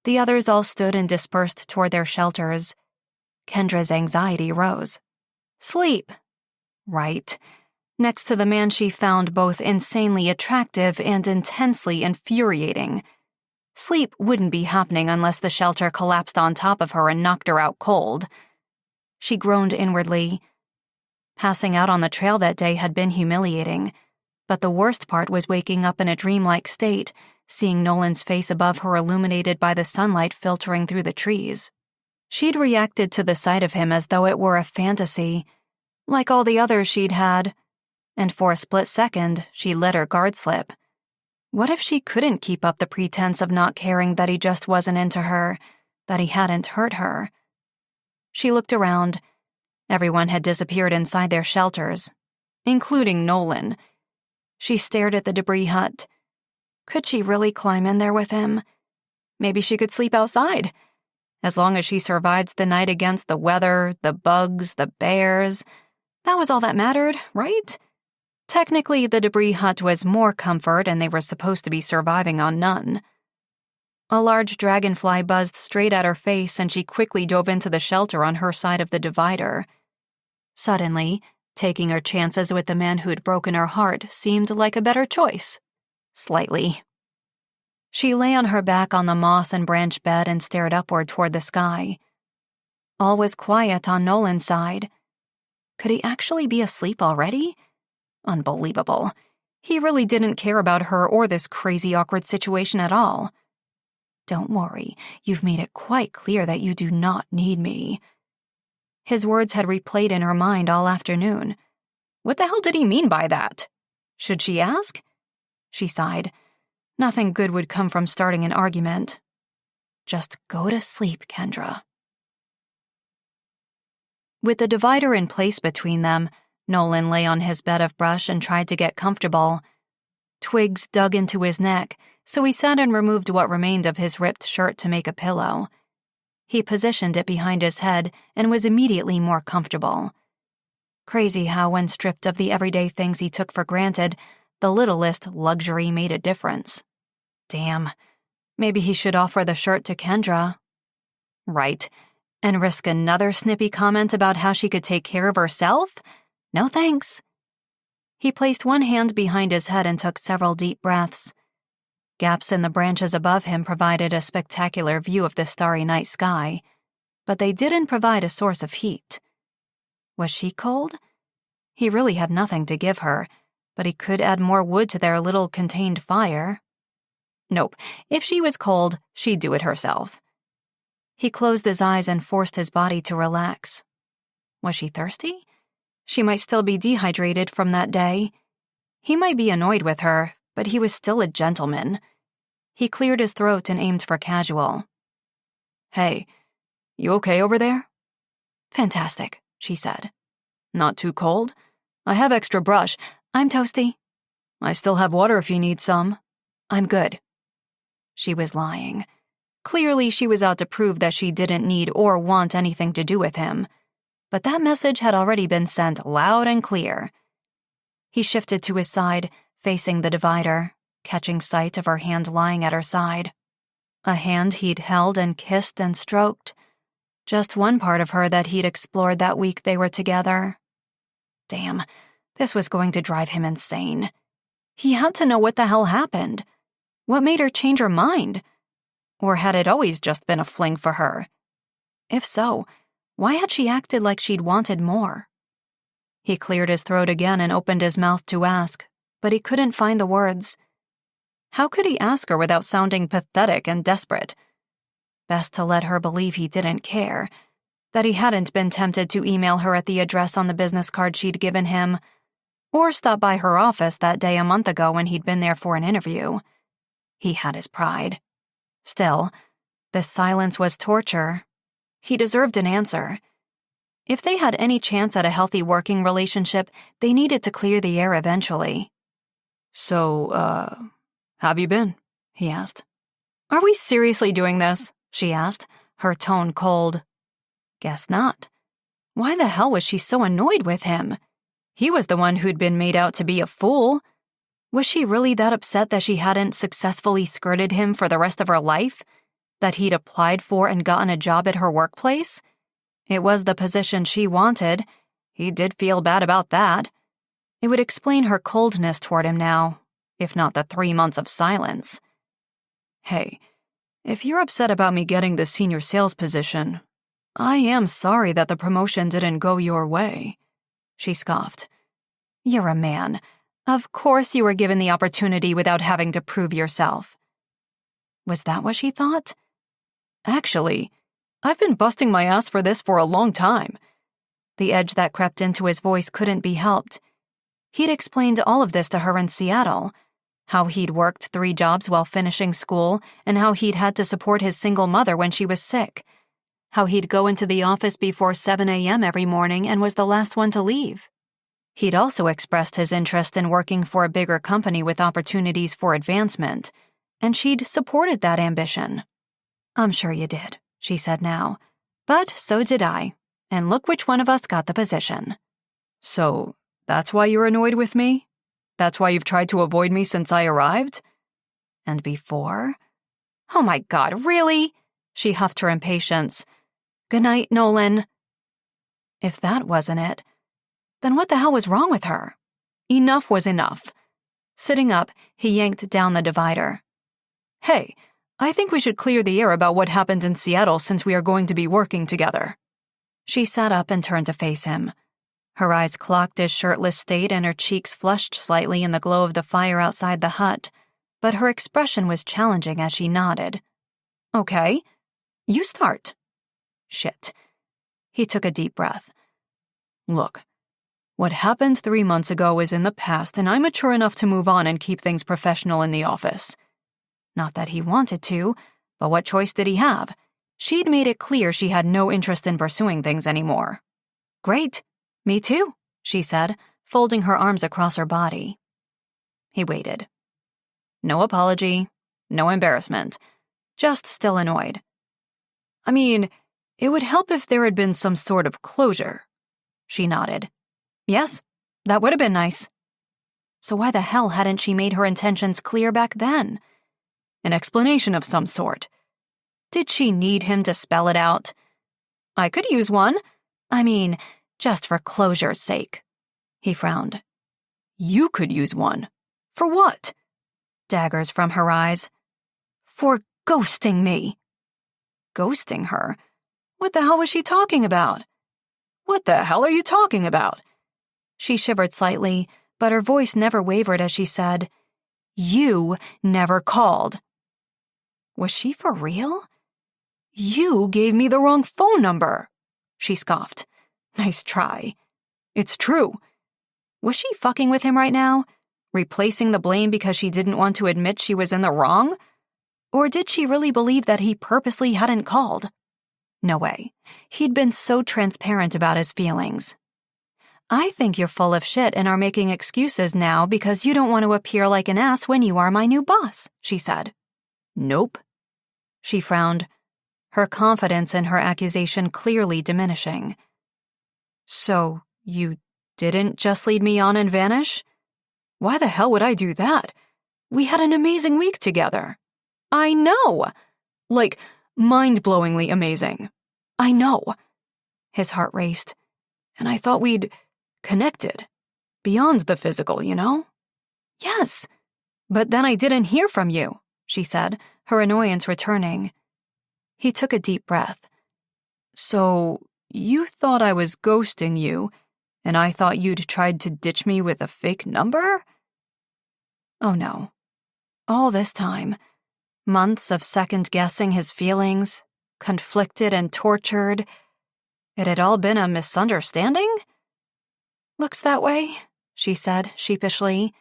The others all stood and dispersed toward their shelters. Kendra's anxiety rose. Sleep. Right. Next to the man she found both insanely attractive and intensely infuriating. Sleep wouldn't be happening unless the shelter collapsed on top of her and knocked her out cold. She groaned inwardly. Passing out on the trail that day had been humiliating, but the worst part was waking up in a dreamlike state, seeing Nolan's face above her illuminated by the sunlight filtering through the trees. She'd reacted to the sight of him as though it were a fantasy, like all the others she'd had, and for a split second, she let her guard slip. What if she couldn't keep up the pretense of not caring that he just wasn't into her, that he hadn't hurt her? She looked around. Everyone had disappeared inside their shelters, including Nolan. She stared at the debris hut. Could she really climb in there with him? Maybe she could sleep outside. As long as she survived the night against the weather, the bugs, the bears, that was all that mattered, right? Technically, the debris hut was more comfort and they were supposed to be surviving on none. A large dragonfly buzzed straight at her face and she quickly dove into the shelter on her side of the divider. Suddenly, taking her chances with the man who'd broken her heart seemed like a better choice. Slightly. She lay on her back on the moss and branch bed and stared upward toward the sky. All was quiet on Nolan's side. Could he actually be asleep already? Unbelievable. He really didn't care about her or this crazy awkward situation at all. Don't worry, you've made it quite clear that you do not need me. His words had replayed in her mind all afternoon. What the hell did he mean by that? Should she ask? She sighed. Nothing good would come from starting an argument. Just go to sleep, Kendra. With the divider in place between them, Nolan lay on his bed of brush and tried to get comfortable. Twigs dug into his neck, so he sat and removed what remained of his ripped shirt to make a pillow. He positioned it behind his head and was immediately more comfortable. Crazy how, when stripped of the everyday things he took for granted, the littlest luxury made a difference. Damn, maybe he should offer the shirt to Kendra. Right, and risk another snippy comment about how she could take care of herself? No thanks. He placed one hand behind his head and took several deep breaths. Gaps in the branches above him provided a spectacular view of the starry night sky, but they didn't provide a source of heat. Was she cold? He really had nothing to give her, but he could add more wood to their little contained fire. Nope, if she was cold, she'd do it herself. He closed his eyes and forced his body to relax. Was she thirsty? She might still be dehydrated from that day. He might be annoyed with her, but he was still a gentleman. He cleared his throat and aimed for casual. Hey, you okay over there? Fantastic, she said. Not too cold? I have extra brush. I'm toasty. I still have water if you need some. I'm good. She was lying. Clearly, she was out to prove that she didn't need or want anything to do with him. But that message had already been sent loud and clear. He shifted to his side, facing the divider, catching sight of her hand lying at her side. A hand he'd held and kissed and stroked. Just one part of her that he'd explored that week they were together. Damn, this was going to drive him insane. He had to know what the hell happened. What made her change her mind? Or had it always just been a fling for her? If so, why had she acted like she'd wanted more? He cleared his throat again and opened his mouth to ask, but he couldn't find the words. How could he ask her without sounding pathetic and desperate? Best to let her believe he didn't care, that he hadn't been tempted to email her at the address on the business card she'd given him, or stop by her office that day a month ago when he'd been there for an interview. He had his pride. Still, this silence was torture. He deserved an answer. If they had any chance at a healthy working relationship, they needed to clear the air eventually. So, have you been? He asked. Are we seriously doing this? She asked, her tone cold. Guess not. Why the hell was she so annoyed with him? He was the one who'd been made out to be a fool. Was she really that upset that she hadn't successfully skirted him for the rest of her life? That he'd applied for and gotten a job at her workplace? It was the position she wanted, He did feel bad about that. It would explain her coldness toward him now, if not the 3 months of silence. Hey, if you're upset about me getting the senior sales position, I am sorry that the promotion didn't go your way, she scoffed. You're a man. Of course you were given the opportunity without having to prove yourself. Was that what she thought? Actually, I've been busting my ass for this for a long time. The edge that crept into his voice couldn't be helped. He'd explained all of this to her in Seattle, how he'd worked 3 jobs while finishing school and how he'd had to support his single mother when she was sick, how he'd go into the office before 7 a.m. every morning and was the last one to leave. He'd also expressed his interest in working for a bigger company with opportunities for advancement, and she'd supported that ambition. I'm sure you did, she said now. But so did I, and look which one of us got the position. So, that's why you're annoyed with me? That's why you've tried to avoid me since I arrived? And before? Oh my God, really? She huffed her impatience. Good night, Nolan. If that wasn't it, then what the hell was wrong with her? Enough was enough. Sitting up, he yanked down the divider. Hey, I think we should clear the air about what happened in Seattle since we are going to be working together. She sat up and turned to face him. Her eyes clocked his shirtless state and her cheeks flushed slightly in the glow of the fire outside the hut, but her expression was challenging as she nodded. Okay, you start. Shit. He took a deep breath. Look, what happened 3 months ago is in the past, and I'm mature enough to move on and keep things professional in the office. Not that he wanted to, but what choice did he have? She'd made it clear she had no interest in pursuing things anymore. Great. Me too, she said, folding her arms across her body. He waited. No apology, no embarrassment, just still annoyed. I mean, it would help if there had been some sort of closure. She nodded. Yes, that would have been nice. So why the hell hadn't she made her intentions clear back then? An explanation of some sort. Did she need him to spell it out? I could use one. I mean, just for closure's sake. He frowned. You could use one. For what? Daggers from her eyes. For ghosting me. Ghosting her? What the hell was she talking about? What the hell are you talking about? She shivered slightly, but her voice never wavered as she said, You never called. Was she for real? You gave me the wrong phone number, she scoffed. Nice try. It's true. Was she fucking with him right now? Replacing the blame because she didn't want to admit she was in the wrong? Or did she really believe that he purposely hadn't called? No way. He'd been so transparent about his feelings. I think you're full of shit and are making excuses now because you don't want to appear like an ass when you are my new boss, she said. Nope. She frowned, her confidence in her accusation clearly diminishing. So, you didn't just lead me on and vanish? Why the hell would I do that? We had an amazing week together. I know. Like, mind-blowingly amazing. I know. His heart raced. And I thought we'd connected. Beyond the physical, you know? Yes. But then I didn't hear from you, she said, her annoyance returning. He took a deep breath. So, you thought I was ghosting you, and I thought you'd tried to ditch me with a fake number? Oh no. All this time, months of second-guessing his feelings, conflicted and tortured, it had all been a misunderstanding? Looks that way, she said sheepishly.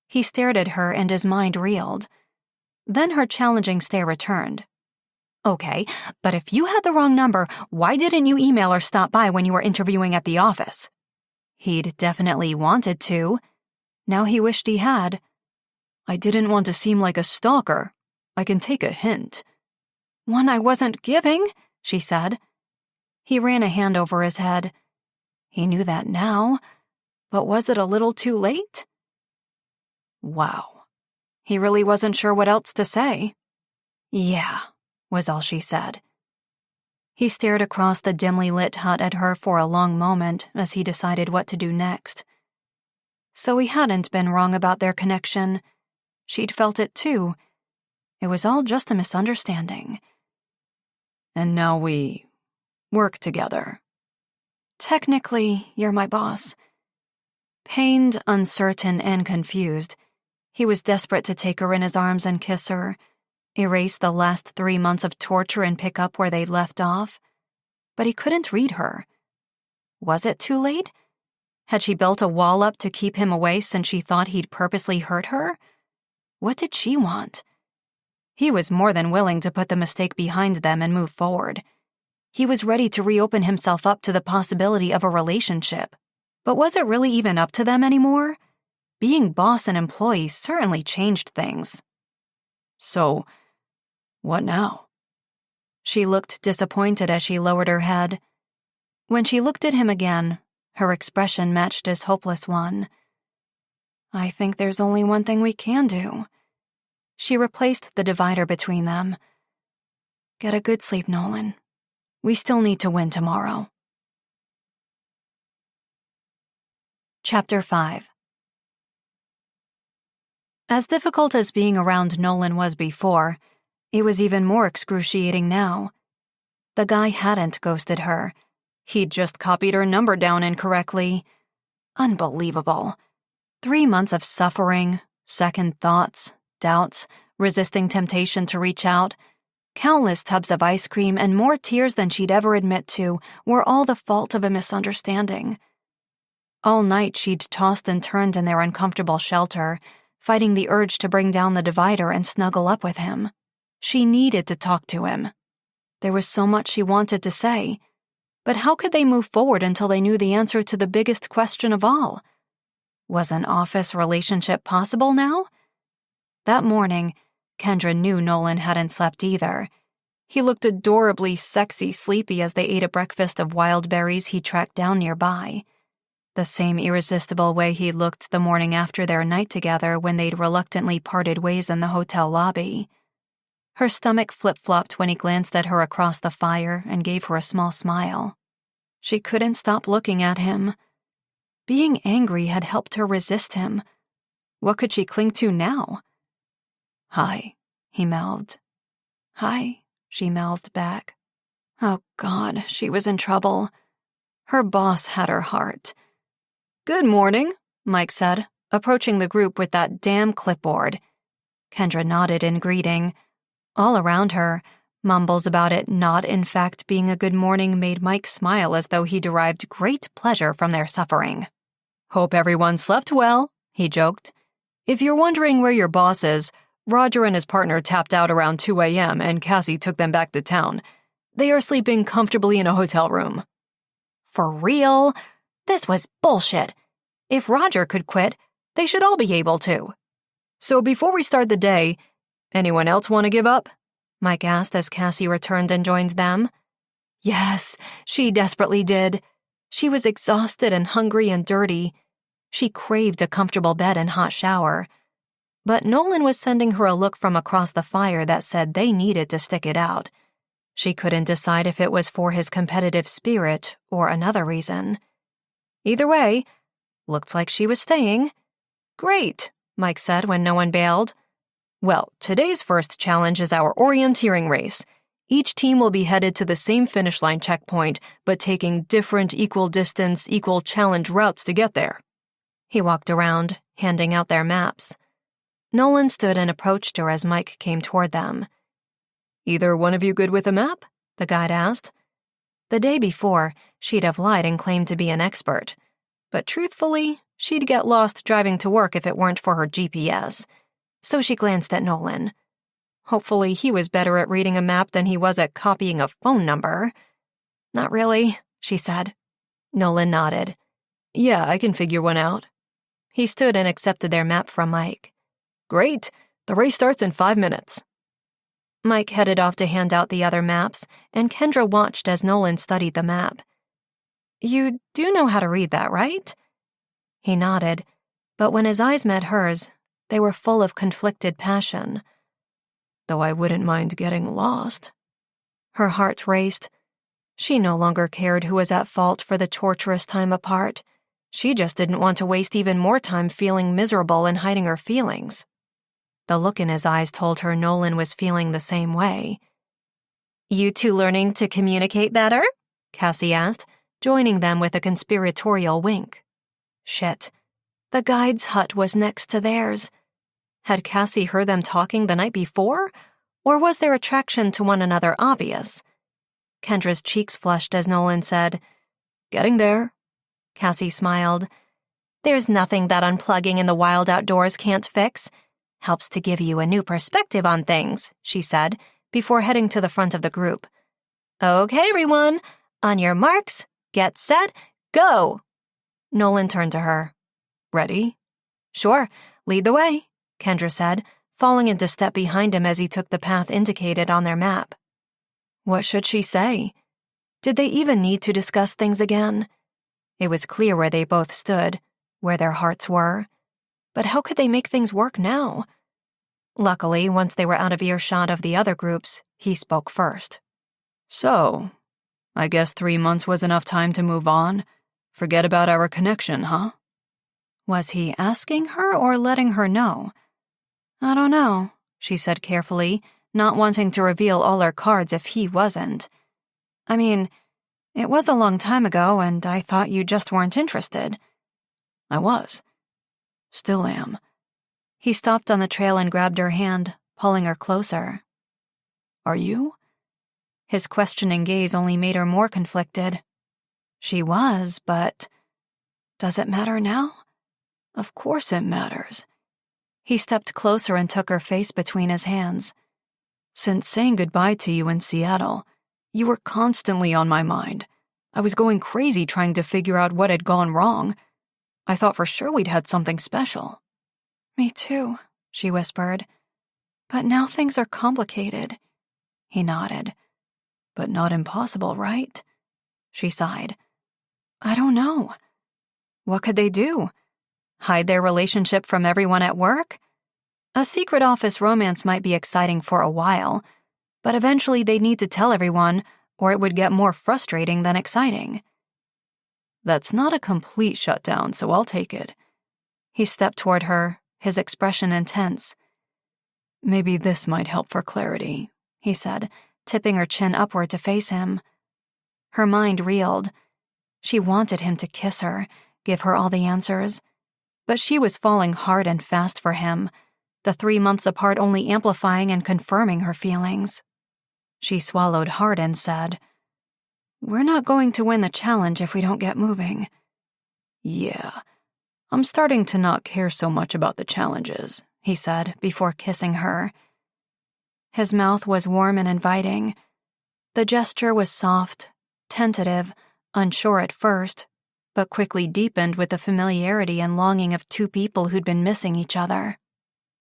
He stared at her and his mind reeled. Then her challenging stare returned. Okay, but if you had the wrong number, why didn't you email or stop by when you were interviewing at the office? He'd definitely wanted to. Now he wished he had. I didn't want to seem like a stalker. I can take a hint. One I wasn't giving, she said. He ran a hand over his head. He knew that now, but was it a little too late? Wow. He really wasn't sure what else to say. Yeah, was all she said. He stared across the dimly lit hut at her for a long moment as he decided what to do next. So he hadn't been wrong about their connection. She'd felt it too. It was all just a misunderstanding. And now we work together. Technically, you're my boss. Pained, uncertain, and confused, he was desperate to take her in his arms and kiss her, erase the last 3 months of torture and pick up where they'd left off. But he couldn't read her. Was it too late? Had she built a wall up to keep him away since she thought he'd purposely hurt her? What did she want? He was more than willing to put the mistake behind them and move forward. He was ready to reopen himself up to the possibility of a relationship. But was it really even up to them anymore? Being boss and employee certainly changed things. So, what now? She looked disappointed as she lowered her head. When she looked at him again, her expression matched his hopeless one. I think there's only one thing we can do. She replaced the divider between them. Get a good sleep, Nolan. We still need to win tomorrow. Chapter 5. As difficult as being around Nolan was before, it was even more excruciating now. The guy hadn't ghosted her. He'd just copied her number down incorrectly. Unbelievable. 3 months of suffering, second thoughts, doubts, resisting temptation to reach out. Countless tubs of ice cream and more tears than she'd ever admit to were all the fault of a misunderstanding. All night she'd tossed and turned in their uncomfortable shelter, fighting the urge to bring down the divider and snuggle up with him. She needed to talk to him. There was so much she wanted to say, but how could they move forward until they knew the answer to the biggest question of all? Was an office relationship possible now? That morning, Kendra knew Nolan hadn't slept either. He looked adorably sexy sleepy as they ate a breakfast of wild berries he tracked down nearby. The same irresistible way he looked the morning after their night together when they'd reluctantly parted ways in the hotel lobby. Her stomach flip-flopped when he glanced at her across the fire and gave her a small smile. She couldn't stop looking at him. Being angry had helped her resist him. What could she cling to now? Hi, he mouthed. Hi, she mouthed back. Oh God, she was in trouble. Her boss had her heart. Good morning, Mike said, approaching the group with that damn clipboard. Kendra nodded in greeting. All around her, mumbles about it not in fact being a good morning made Mike smile as though he derived great pleasure from their suffering. Hope everyone slept well, he joked. If you're wondering where your boss is, Roger and his partner tapped out around 2 a.m. and Cassie took them back to town. They are sleeping comfortably in a hotel room. For real? This was bullshit. If Roger could quit, they should all be able to. So before we start the day, anyone else want to give up? Mike asked as Cassie returned and joined them. Yes, she desperately did. She was exhausted and hungry and dirty. She craved a comfortable bed and hot shower. But Nolan was sending her a look from across the fire that said they needed to stick it out. She couldn't decide if it was for his competitive spirit or another reason. Either way, looked like she was staying. Great, Mike said when no one bailed. Well, today's first challenge is our orienteering race. Each team will be headed to the same finish line checkpoint, but taking different equal distance, equal challenge routes to get there. He walked around, handing out their maps. Nolan stood and approached her as Mike came toward them. Either one of you good with a map? The guide asked. The day before, she'd have lied and claimed to be an expert. But truthfully, she'd get lost driving to work if it weren't for her GPS. So she glanced at Nolan. Hopefully he was better at reading a map than he was at copying a phone number. Not really, she said. Nolan nodded. Yeah, I can figure one out. He stood and accepted their map from Mike. Great. The race starts in 5 minutes. Mike headed off to hand out the other maps, and Kendra watched as Nolan studied the map. You do know how to read that, right? He nodded, but when his eyes met hers, they were full of conflicted passion. Though I wouldn't mind getting lost. Her heart raced. She no longer cared who was at fault for the torturous time apart. She just didn't want to waste even more time feeling miserable and hiding her feelings. The look in his eyes told her Nolan was feeling the same way. "You two learning to communicate better?" Cassie asked, joining them with a conspiratorial wink. Shit. The guide's hut was next to theirs. Had Cassie heard them talking the night before, or was their attraction to one another obvious? Kendra's cheeks flushed as Nolan said, "Getting there." Cassie smiled. "There's nothing that unplugging in the wild outdoors can't fix. Helps to give you a new perspective on things," she said, before heading to the front of the group. "Okay, everyone. On your marks, get set, go." Nolan turned to her. "Ready?" "Sure. Lead the way," Kendra said, falling into step behind him as he took the path indicated on their map. What should she say? Did they even need to discuss things again? It was clear where they both stood, where their hearts were. But how could they make things work now? Luckily, once they were out of earshot of the other groups, he spoke first. "So, I guess 3 months was enough time to move on? Forget about our connection, huh?" Was he asking her or letting her know? "I don't know," she said carefully, not wanting to reveal all her cards if he wasn't. "I mean, it was a long time ago, and I thought you just weren't interested." "I was. Still am." He stopped on the trail and grabbed her hand, pulling her closer. "Are you?" His questioning gaze only made her more conflicted. She was, but does it matter now? Of course it matters. He stepped closer and took her face between his hands. "Since saying goodbye to you in Seattle, you were constantly on my mind. I was going crazy trying to figure out what had gone wrong. I thought for sure we'd had something special." "Me too," she whispered. "But now things are complicated." He nodded. "But not impossible, right?" She sighed. "I don't know." What could they do? Hide their relationship from everyone at work? A secret office romance might be exciting for a while, but eventually they'd need to tell everyone, or it would get more frustrating than exciting. "That's not a complete shutdown, so I'll take it." He stepped toward her, his expression intense. "Maybe this might help for clarity," he said, tipping her chin upward to face him. Her mind reeled. She wanted him to kiss her, give her all the answers. But she was falling hard and fast for him, the 3 months apart only amplifying and confirming her feelings. She swallowed hard and said, "We're not going to win the challenge if we don't get moving." "Yeah, I'm starting to not care so much about the challenges," he said before kissing her. His mouth was warm and inviting. The gesture was soft, tentative, unsure at first, but quickly deepened with the familiarity and longing of two people who'd been missing each other.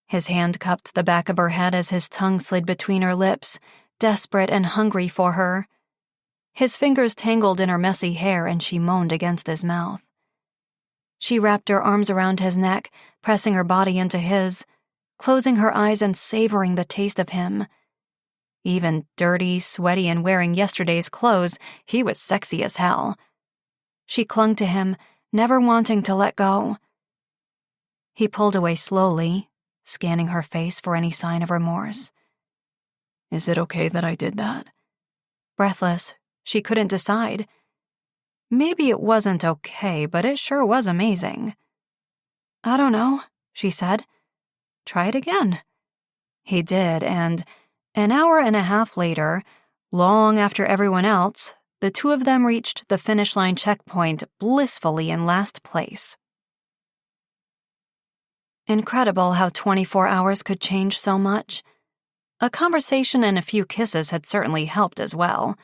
His hand cupped the back of her head as his tongue slid between her lips, desperate and hungry for her. His fingers tangled in her messy hair and she moaned against his mouth. She wrapped her arms around his neck, pressing her body into his, closing her eyes and savoring the taste of him. Even dirty, sweaty, and wearing yesterday's clothes, he was sexy as hell. She clung to him, never wanting to let go. He pulled away slowly, scanning her face for any sign of remorse. "Is it okay that I did that?" Breathless, she couldn't decide. Maybe it wasn't okay, but it sure was amazing. "I don't know," she said. "Try it again." He did, and an hour and a half later, long after everyone else, the two of them reached the finish line checkpoint blissfully in last place. Incredible how 24 hours could change so much. A conversation and a few kisses had certainly helped as well.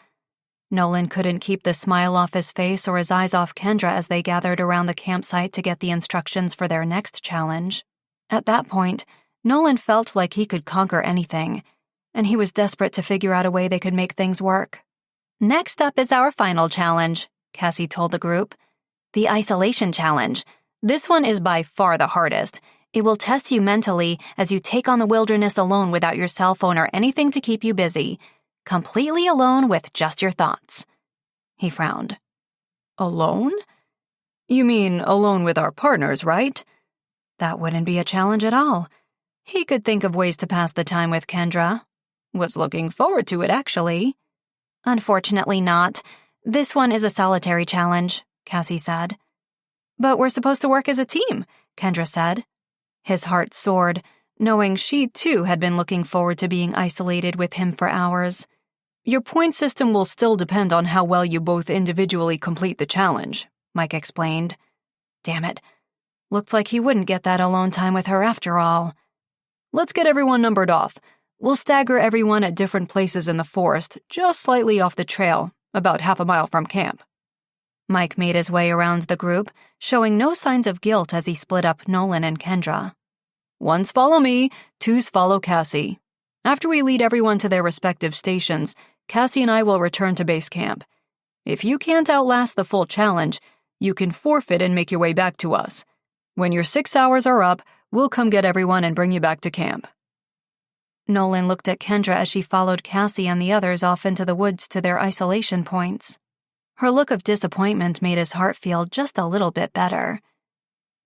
Nolan couldn't keep the smile off his face or his eyes off Kendra as they gathered around the campsite to get the instructions for their next challenge. At that point, Nolan felt like he could conquer anything, and he was desperate to figure out a way they could make things work. "Next up is our final challenge," Cassie told the group. "The isolation challenge. This one is by far the hardest. It will test you mentally as you take on the wilderness alone without your cell phone or anything to keep you busy. Completely alone with just your thoughts." He frowned. Alone? You mean alone with our partners, right? That wouldn't be a challenge at all. He could think of ways to pass the time with Kendra. Was looking forward to it, actually. Unfortunately not. This one is a solitary challenge, Cassie said. But we're supposed to work as a team, Kendra said. His heart soared, knowing she too had been looking forward to being isolated with him for hours. Your point system will still depend on how well you both individually complete the challenge, Mike explained. Damn it. Looked like he wouldn't get that alone time with her after all. Let's get everyone numbered off. We'll stagger everyone at different places in the forest, just slightly off the trail, about half a mile from camp. Mike made his way around the group, showing no signs of guilt as he split up Nolan and Kendra. Ones follow me, twos follow Cassie. After we lead everyone to their respective stations, Cassie and I will return to base camp. If you can't outlast the full challenge, you can forfeit and make your way back to us. When your 6 hours are up, we'll come get everyone and bring you back to camp. Nolan looked at Kendra as she followed Cassie and the others off into the woods to their isolation points. Her look of disappointment made his heart feel just a little bit better.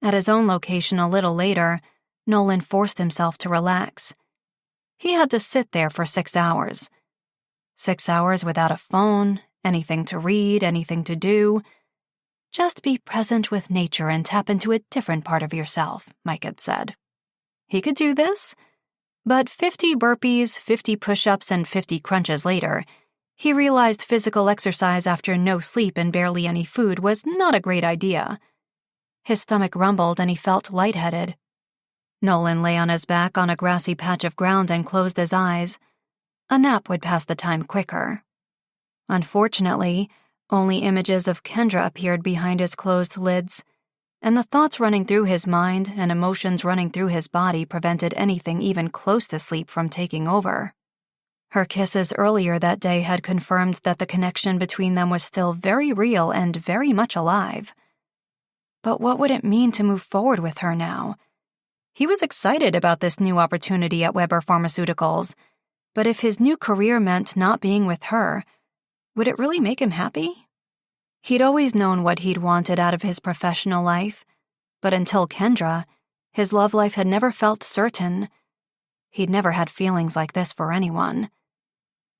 At his own location a little later, Nolan forced himself to relax. He had to sit there for 6 hours. 6 hours without a phone, anything to read, anything to do. Just be present with nature and tap into a different part of yourself, Mike had said. He could do this, but 50 burpees, 50 push-ups, and 50 crunches later, he realized physical exercise after no sleep and barely any food was not a great idea. His stomach rumbled and he felt lightheaded. Nolan lay on his back on a grassy patch of ground and closed his eyes. A nap would pass the time quicker. Unfortunately, only images of Kendra appeared behind his closed lids, and the thoughts running through his mind and emotions running through his body prevented anything even close to sleep from taking over. Her kisses earlier that day had confirmed that the connection between them was still very real and very much alive. But what would it mean to move forward with her now? He was excited about this new opportunity at Weber Pharmaceuticals, but if his new career meant not being with her, would it really make him happy? He'd always known what he'd wanted out of his professional life, but until Kendra, his love life had never felt certain. He'd never had feelings like this for anyone.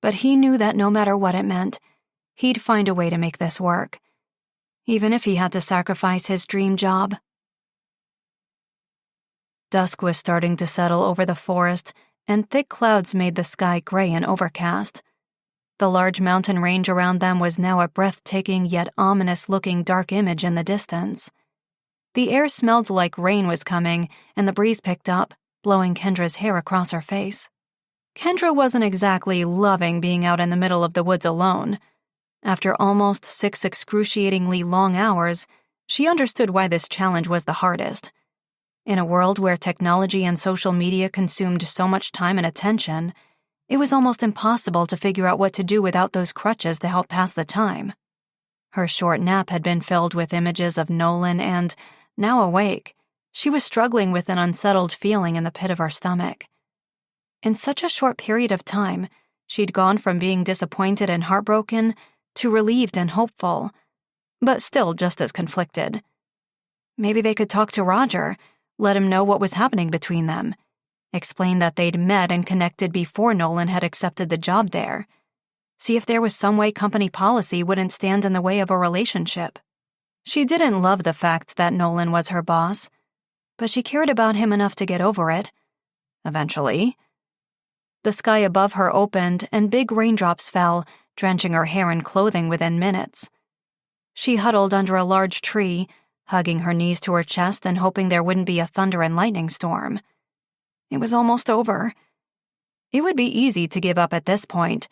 But he knew that no matter what it meant, he'd find a way to make this work, even if he had to sacrifice his dream job. Dusk was starting to settle over the forest, and thick clouds made the sky gray and overcast. The large mountain range around them was now a breathtaking yet ominous-looking dark image in the distance. The air smelled like rain was coming, and the breeze picked up, blowing Kendra's hair across her face. Kendra wasn't exactly loving being out in the middle of the woods alone. After almost 6 excruciatingly long hours, she understood why this challenge was the hardest. In a world where technology and social media consumed so much time and attention, it was almost impossible to figure out what to do without those crutches to help pass the time. Her short nap had been filled with images of Nolan and, now awake, she was struggling with an unsettled feeling in the pit of her stomach. In such a short period of time, she'd gone from being disappointed and heartbroken to relieved and hopeful, but still just as conflicted. Maybe they could talk to Roger, let him know what was happening between them, explain that they'd met and connected before Nolan had accepted the job there, see if there was some way company policy wouldn't stand in the way of a relationship. She didn't love the fact that Nolan was her boss, but she cared about him enough to get over it. Eventually. The sky above her opened and big raindrops fell, drenching her hair and clothing within minutes. She huddled under a large tree, hugging her knees to her chest and hoping there wouldn't be a thunder and lightning storm. It was almost over. It would be easy to give up at this point.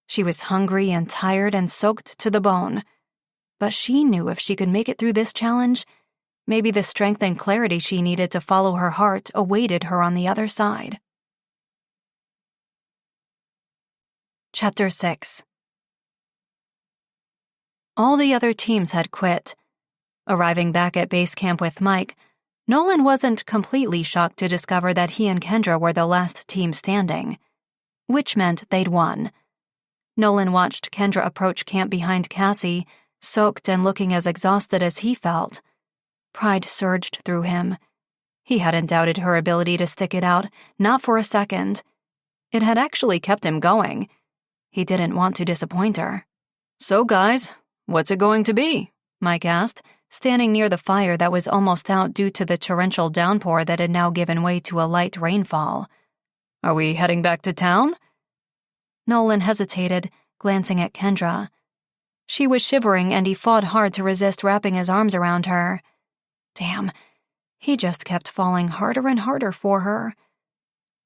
She was hungry and tired and soaked to the bone. But she knew if she could make it through this challenge, maybe the strength and clarity she needed to follow her heart awaited her on the other side. Chapter 6. All the other teams had quit. Arriving back at base camp with Mike, Nolan wasn't completely shocked to discover that he and Kendra were the last team standing, which meant they'd won. Nolan watched Kendra approach camp behind Cassie, soaked and looking as exhausted as he felt. Pride surged through him. He hadn't doubted her ability to stick it out, not for a second. It had actually kept him going. He didn't want to disappoint her. "So, guys, what's it going to be?" Mike asked, standing near the fire that was almost out due to the torrential downpour that had now given way to a light rainfall. "Are we heading back to town?" Nolan hesitated, glancing at Kendra. She was shivering, and he fought hard to resist wrapping his arms around her. Damn, he just kept falling harder and harder for her.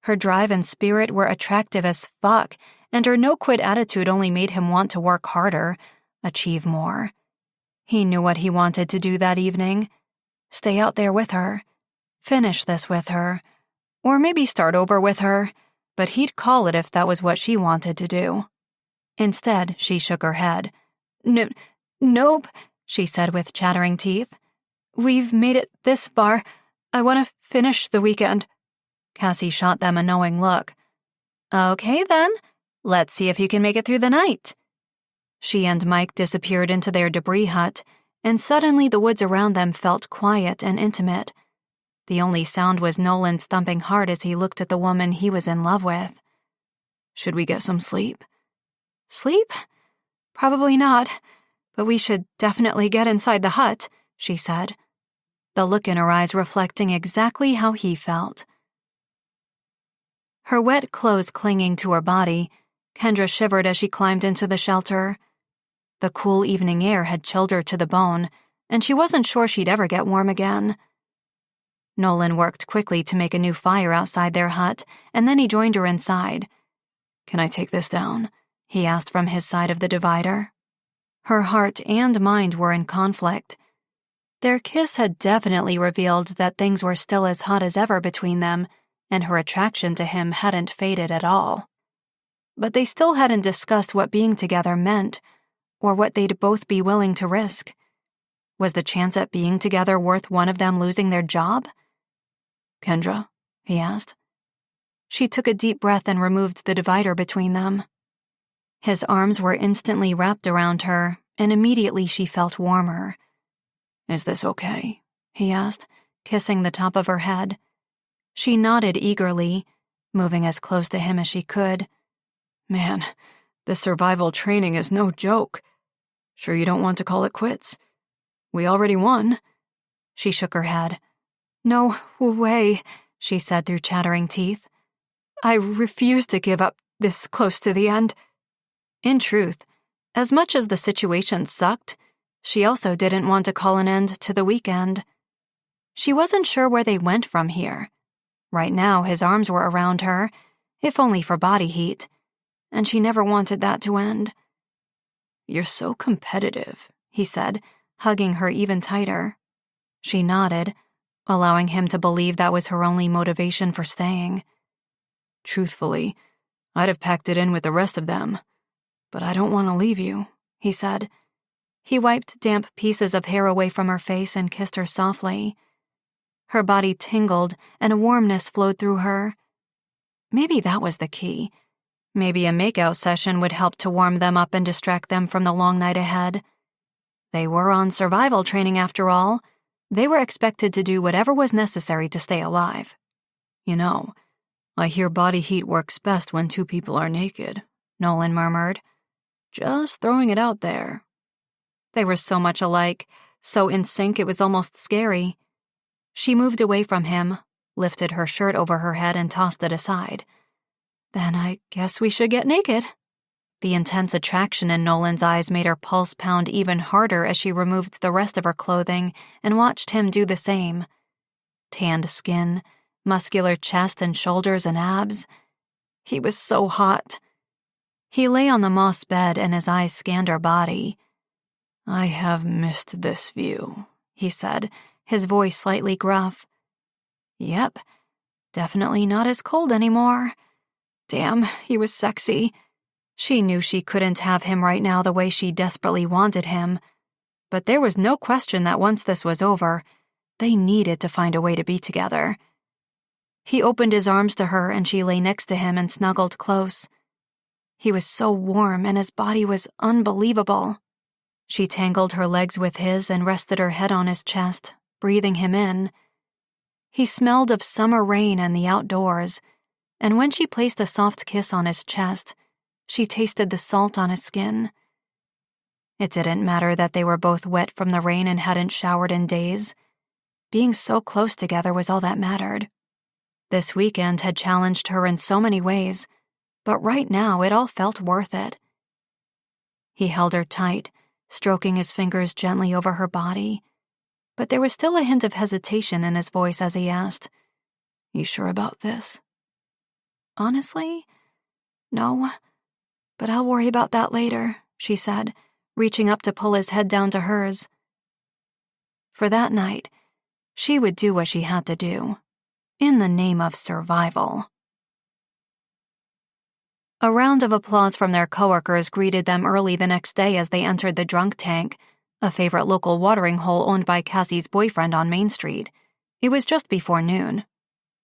Her drive and spirit were attractive as fuck, and her no-quit attitude only made him want to work harder, achieve more. He knew what he wanted to do that evening. Stay out there with her. Finish this with her. Or maybe start over with her, but he'd call it if that was what she wanted to do. Instead, she shook her head. Nope, she said with chattering teeth. We've made it this far. I want to finish the weekend. Cassie shot them a knowing look. Okay, then. Let's see if you can make it through the night. She and Mike disappeared into their debris hut, and suddenly the woods around them felt quiet and intimate. The only sound was Nolan's thumping heart as he looked at the woman he was in love with. Should we get some sleep? Sleep? Probably not, but we should definitely get inside the hut, she said, the look in her eyes reflecting exactly how he felt. Her wet clothes clinging to her body, Kendra shivered as she climbed into the shelter. The cool evening air had chilled her to the bone, and she wasn't sure she'd ever get warm again. Nolan worked quickly to make a new fire outside their hut, and then he joined her inside. "Can I take this down?" he asked from his side of the divider. Her heart and mind were in conflict. Their kiss had definitely revealed that things were still as hot as ever between them, and her attraction to him hadn't faded at all. But they still hadn't discussed what being together meant, or what they'd both be willing to risk. Was the chance at being together worth one of them losing their job? "Kendra?" he asked. She took a deep breath and removed the divider between them. His arms were instantly wrapped around her, and immediately she felt warmer. "Is this okay?" he asked, kissing the top of her head. She nodded eagerly, moving as close to him as she could. "Man, this survival training is no joke. Sure you don't want to call it quits? We already won." She shook her head. "No way," she said through chattering teeth. "I refuse to give up this close to the end." In truth, as much as the situation sucked, she also didn't want to call an end to the weekend. She wasn't sure where they went from here. Right now, his arms were around her, if only for body heat, and she never wanted that to end. "You're so competitive," he said, hugging her even tighter. She nodded, allowing him to believe that was her only motivation for staying. "Truthfully, I'd have packed it in with the rest of them, but I don't want to leave you," he said. He wiped damp pieces of hair away from her face and kissed her softly. Her body tingled, and a warmness flowed through her. Maybe that was the key. Maybe a makeout session would help to warm them up and distract them from the long night ahead. They were on survival training after all. They were expected to do whatever was necessary to stay alive. "You know, I hear body heat works best when two people are naked," Nolan murmured. "Just throwing it out there." They were so much alike, so in sync it was almost scary. She moved away from him, lifted her shirt over her head and tossed it aside. "Then I guess we should get naked." The intense attraction in Nolan's eyes made her pulse pound even harder as she removed the rest of her clothing and watched him do the same. Tanned skin, muscular chest and shoulders and abs. He was so hot. He lay on the moss bed and his eyes scanned her body. "I have missed this view," he said, his voice slightly gruff. Yep, definitely not as cold anymore. Damn, he was sexy. She knew she couldn't have him right now the way she desperately wanted him, but there was no question that once this was over, they needed to find a way to be together. He opened his arms to her and she lay next to him and snuggled close. He was so warm and his body was unbelievable. She tangled her legs with his and rested her head on his chest, breathing him in. He smelled of summer rain and the outdoors, and when she placed a soft kiss on his chest, she tasted the salt on his skin. It didn't matter that they were both wet from the rain and hadn't showered in days. Being so close together was all that mattered. This weekend had challenged her in so many ways, but right now it all felt worth it. He held her tight, stroking his fingers gently over her body, but there was still a hint of hesitation in his voice as he asked, "You sure about this?" "Honestly, no, but I'll worry about that later," she said, reaching up to pull his head down to hers. For that night, she would do what she had to do, in the name of survival. A round of applause from their coworkers greeted them early the next day as they entered the Drunk Tank, a favorite local watering hole owned by Cassie's boyfriend on Main Street. It was just before noon.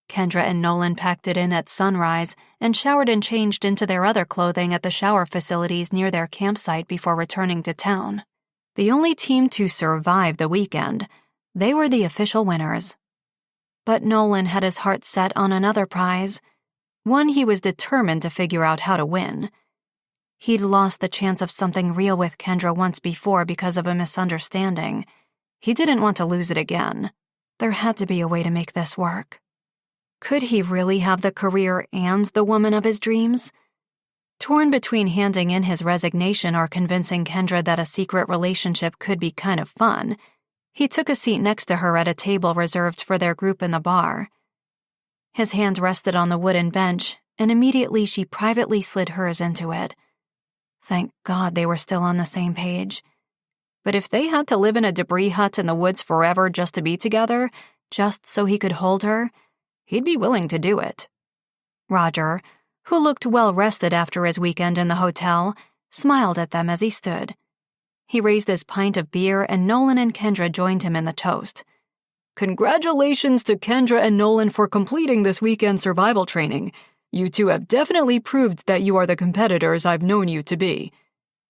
Kendra and Nolan packed it in at sunrise and showered and changed into their other clothing at the shower facilities near their campsite before returning to town. The only team to survive the weekend, they were the official winners. But Nolan had his heart set on another prize, one he was determined to figure out how to win. He'd lost the chance of something real with Kendra once before because of a misunderstanding. He didn't want to lose it again. There had to be a way to make this work. Could he really have the career and the woman of his dreams? Torn between handing in his resignation or convincing Kendra that a secret relationship could be kind of fun, he took a seat next to her at a table reserved for their group in the bar. His hand rested on the wooden bench, and immediately she privately slid hers into it. Thank God they were still on the same page. But if they had to live in a debris hut in the woods forever just to be together, just so he could hold her, he'd be willing to do it. Roger, who looked well-rested after his weekend in the hotel, smiled at them as he stood. He raised his pint of beer, and Nolan and Kendra joined him in the toast. "Congratulations to Kendra and Nolan for completing this weekend survival training. You two have definitely proved that you are the competitors I've known you to be.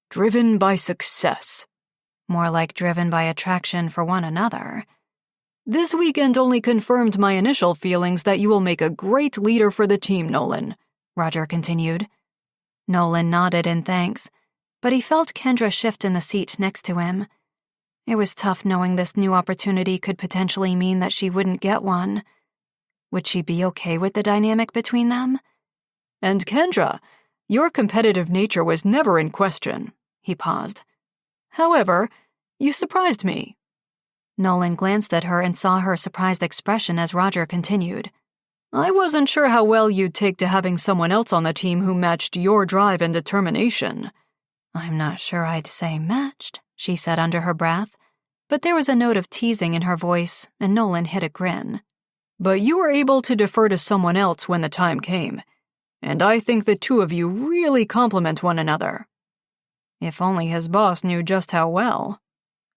Driven by success." More like driven by attraction for one another. "This weekend only confirmed my initial feelings that you will make a great leader for the team, Nolan," Roger continued. Nolan nodded in thanks, but he felt Kendra shift in the seat next to him. It was tough knowing this new opportunity could potentially mean that she wouldn't get one. Would she be okay with the dynamic between them? "And Kendra, your competitive nature was never in question," he paused. "However, you surprised me." Nolan glanced at her and saw her surprised expression as Roger continued. "I wasn't sure how well you'd take to having someone else on the team who matched your drive and determination." "I'm not sure I'd say matched," she said under her breath, but there was a note of teasing in her voice, and Nolan hid a grin. "But you were able to defer to someone else when the time came, and I think the two of you really complement one another." If only his boss knew just how well.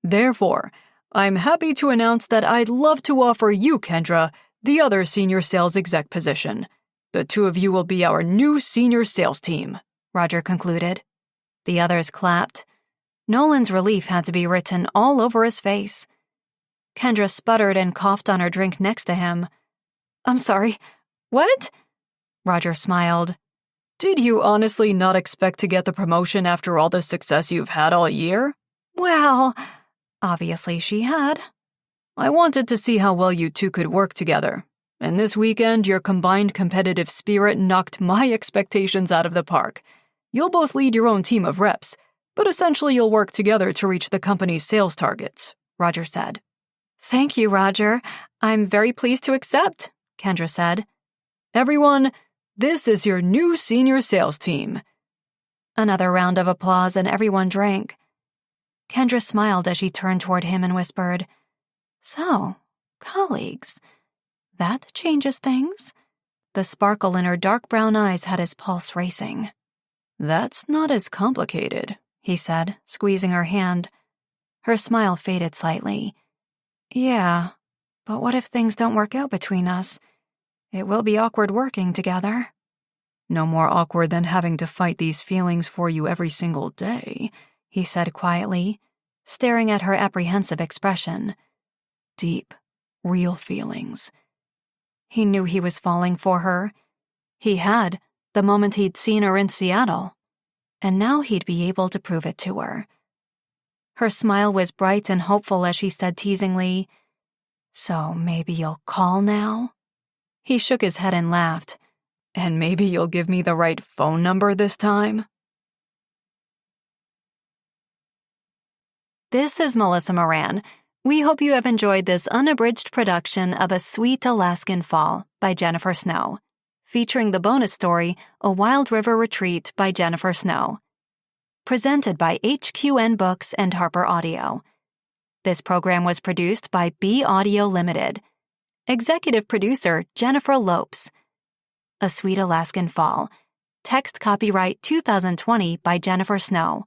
"Therefore, I'm happy to announce that I'd love to offer you, Kendra, the other senior sales exec position. The two of you will be our new senior sales team," Roger concluded. The others clapped. Nolan's relief had to be written all over his face. Kendra sputtered and coughed on her drink next to him. "I'm sorry, what?" Roger smiled. "Did you honestly not expect to get the promotion after all the success you've had all year?" "Well, obviously she had." "I wanted to see how well you two could work together, and this weekend your combined competitive spirit knocked my expectations out of the park. You'll both lead your own team of reps, but essentially you'll work together to reach the company's sales targets," Roger said. "Thank you, Roger. I'm very pleased to accept," Kendra said. "Everyone, this is your new senior sales team." Another round of applause and everyone drank. Kendra smiled as she turned toward him and whispered, "So, colleagues, that changes things." The sparkle in her dark brown eyes had his pulse racing. "That's not as complicated," he said, squeezing her hand. Her smile faded slightly. "Yeah, but what if things don't work out between us? It will be awkward working together." No more awkward than having to fight these feelings for you every single day, he said quietly, staring at her apprehensive expression. Deep, real feelings. He knew he was falling for her. He had, the moment he'd seen her in Seattle. And now he'd be able to prove it to her. Her smile was bright and hopeful as she said teasingly, "So maybe you'll call now?" He shook his head and laughed. "And maybe you'll give me the right phone number this time?" This is Melissa Moran. We hope you have enjoyed this unabridged production of A Sweet Alaskan Fall by Jennifer Snow, featuring the bonus story A Wild River Retreat by Jennifer Snow. Presented by HQN Books and Harper Audio. This program was produced by B Audio Limited. Executive producer Jennifer Lopes. A Sweet Alaskan Fall. Text copyright 2020 by Jennifer Snow.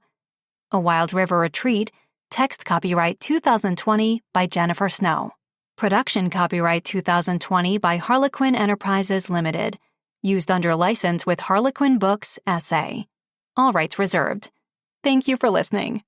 A Wild River Retreat. Text copyright 2020 by Jennifer Snow. Production copyright 2020 by Harlequin Enterprises Limited. Used under license with Harlequin Books S.A. All rights reserved. Thank you for listening.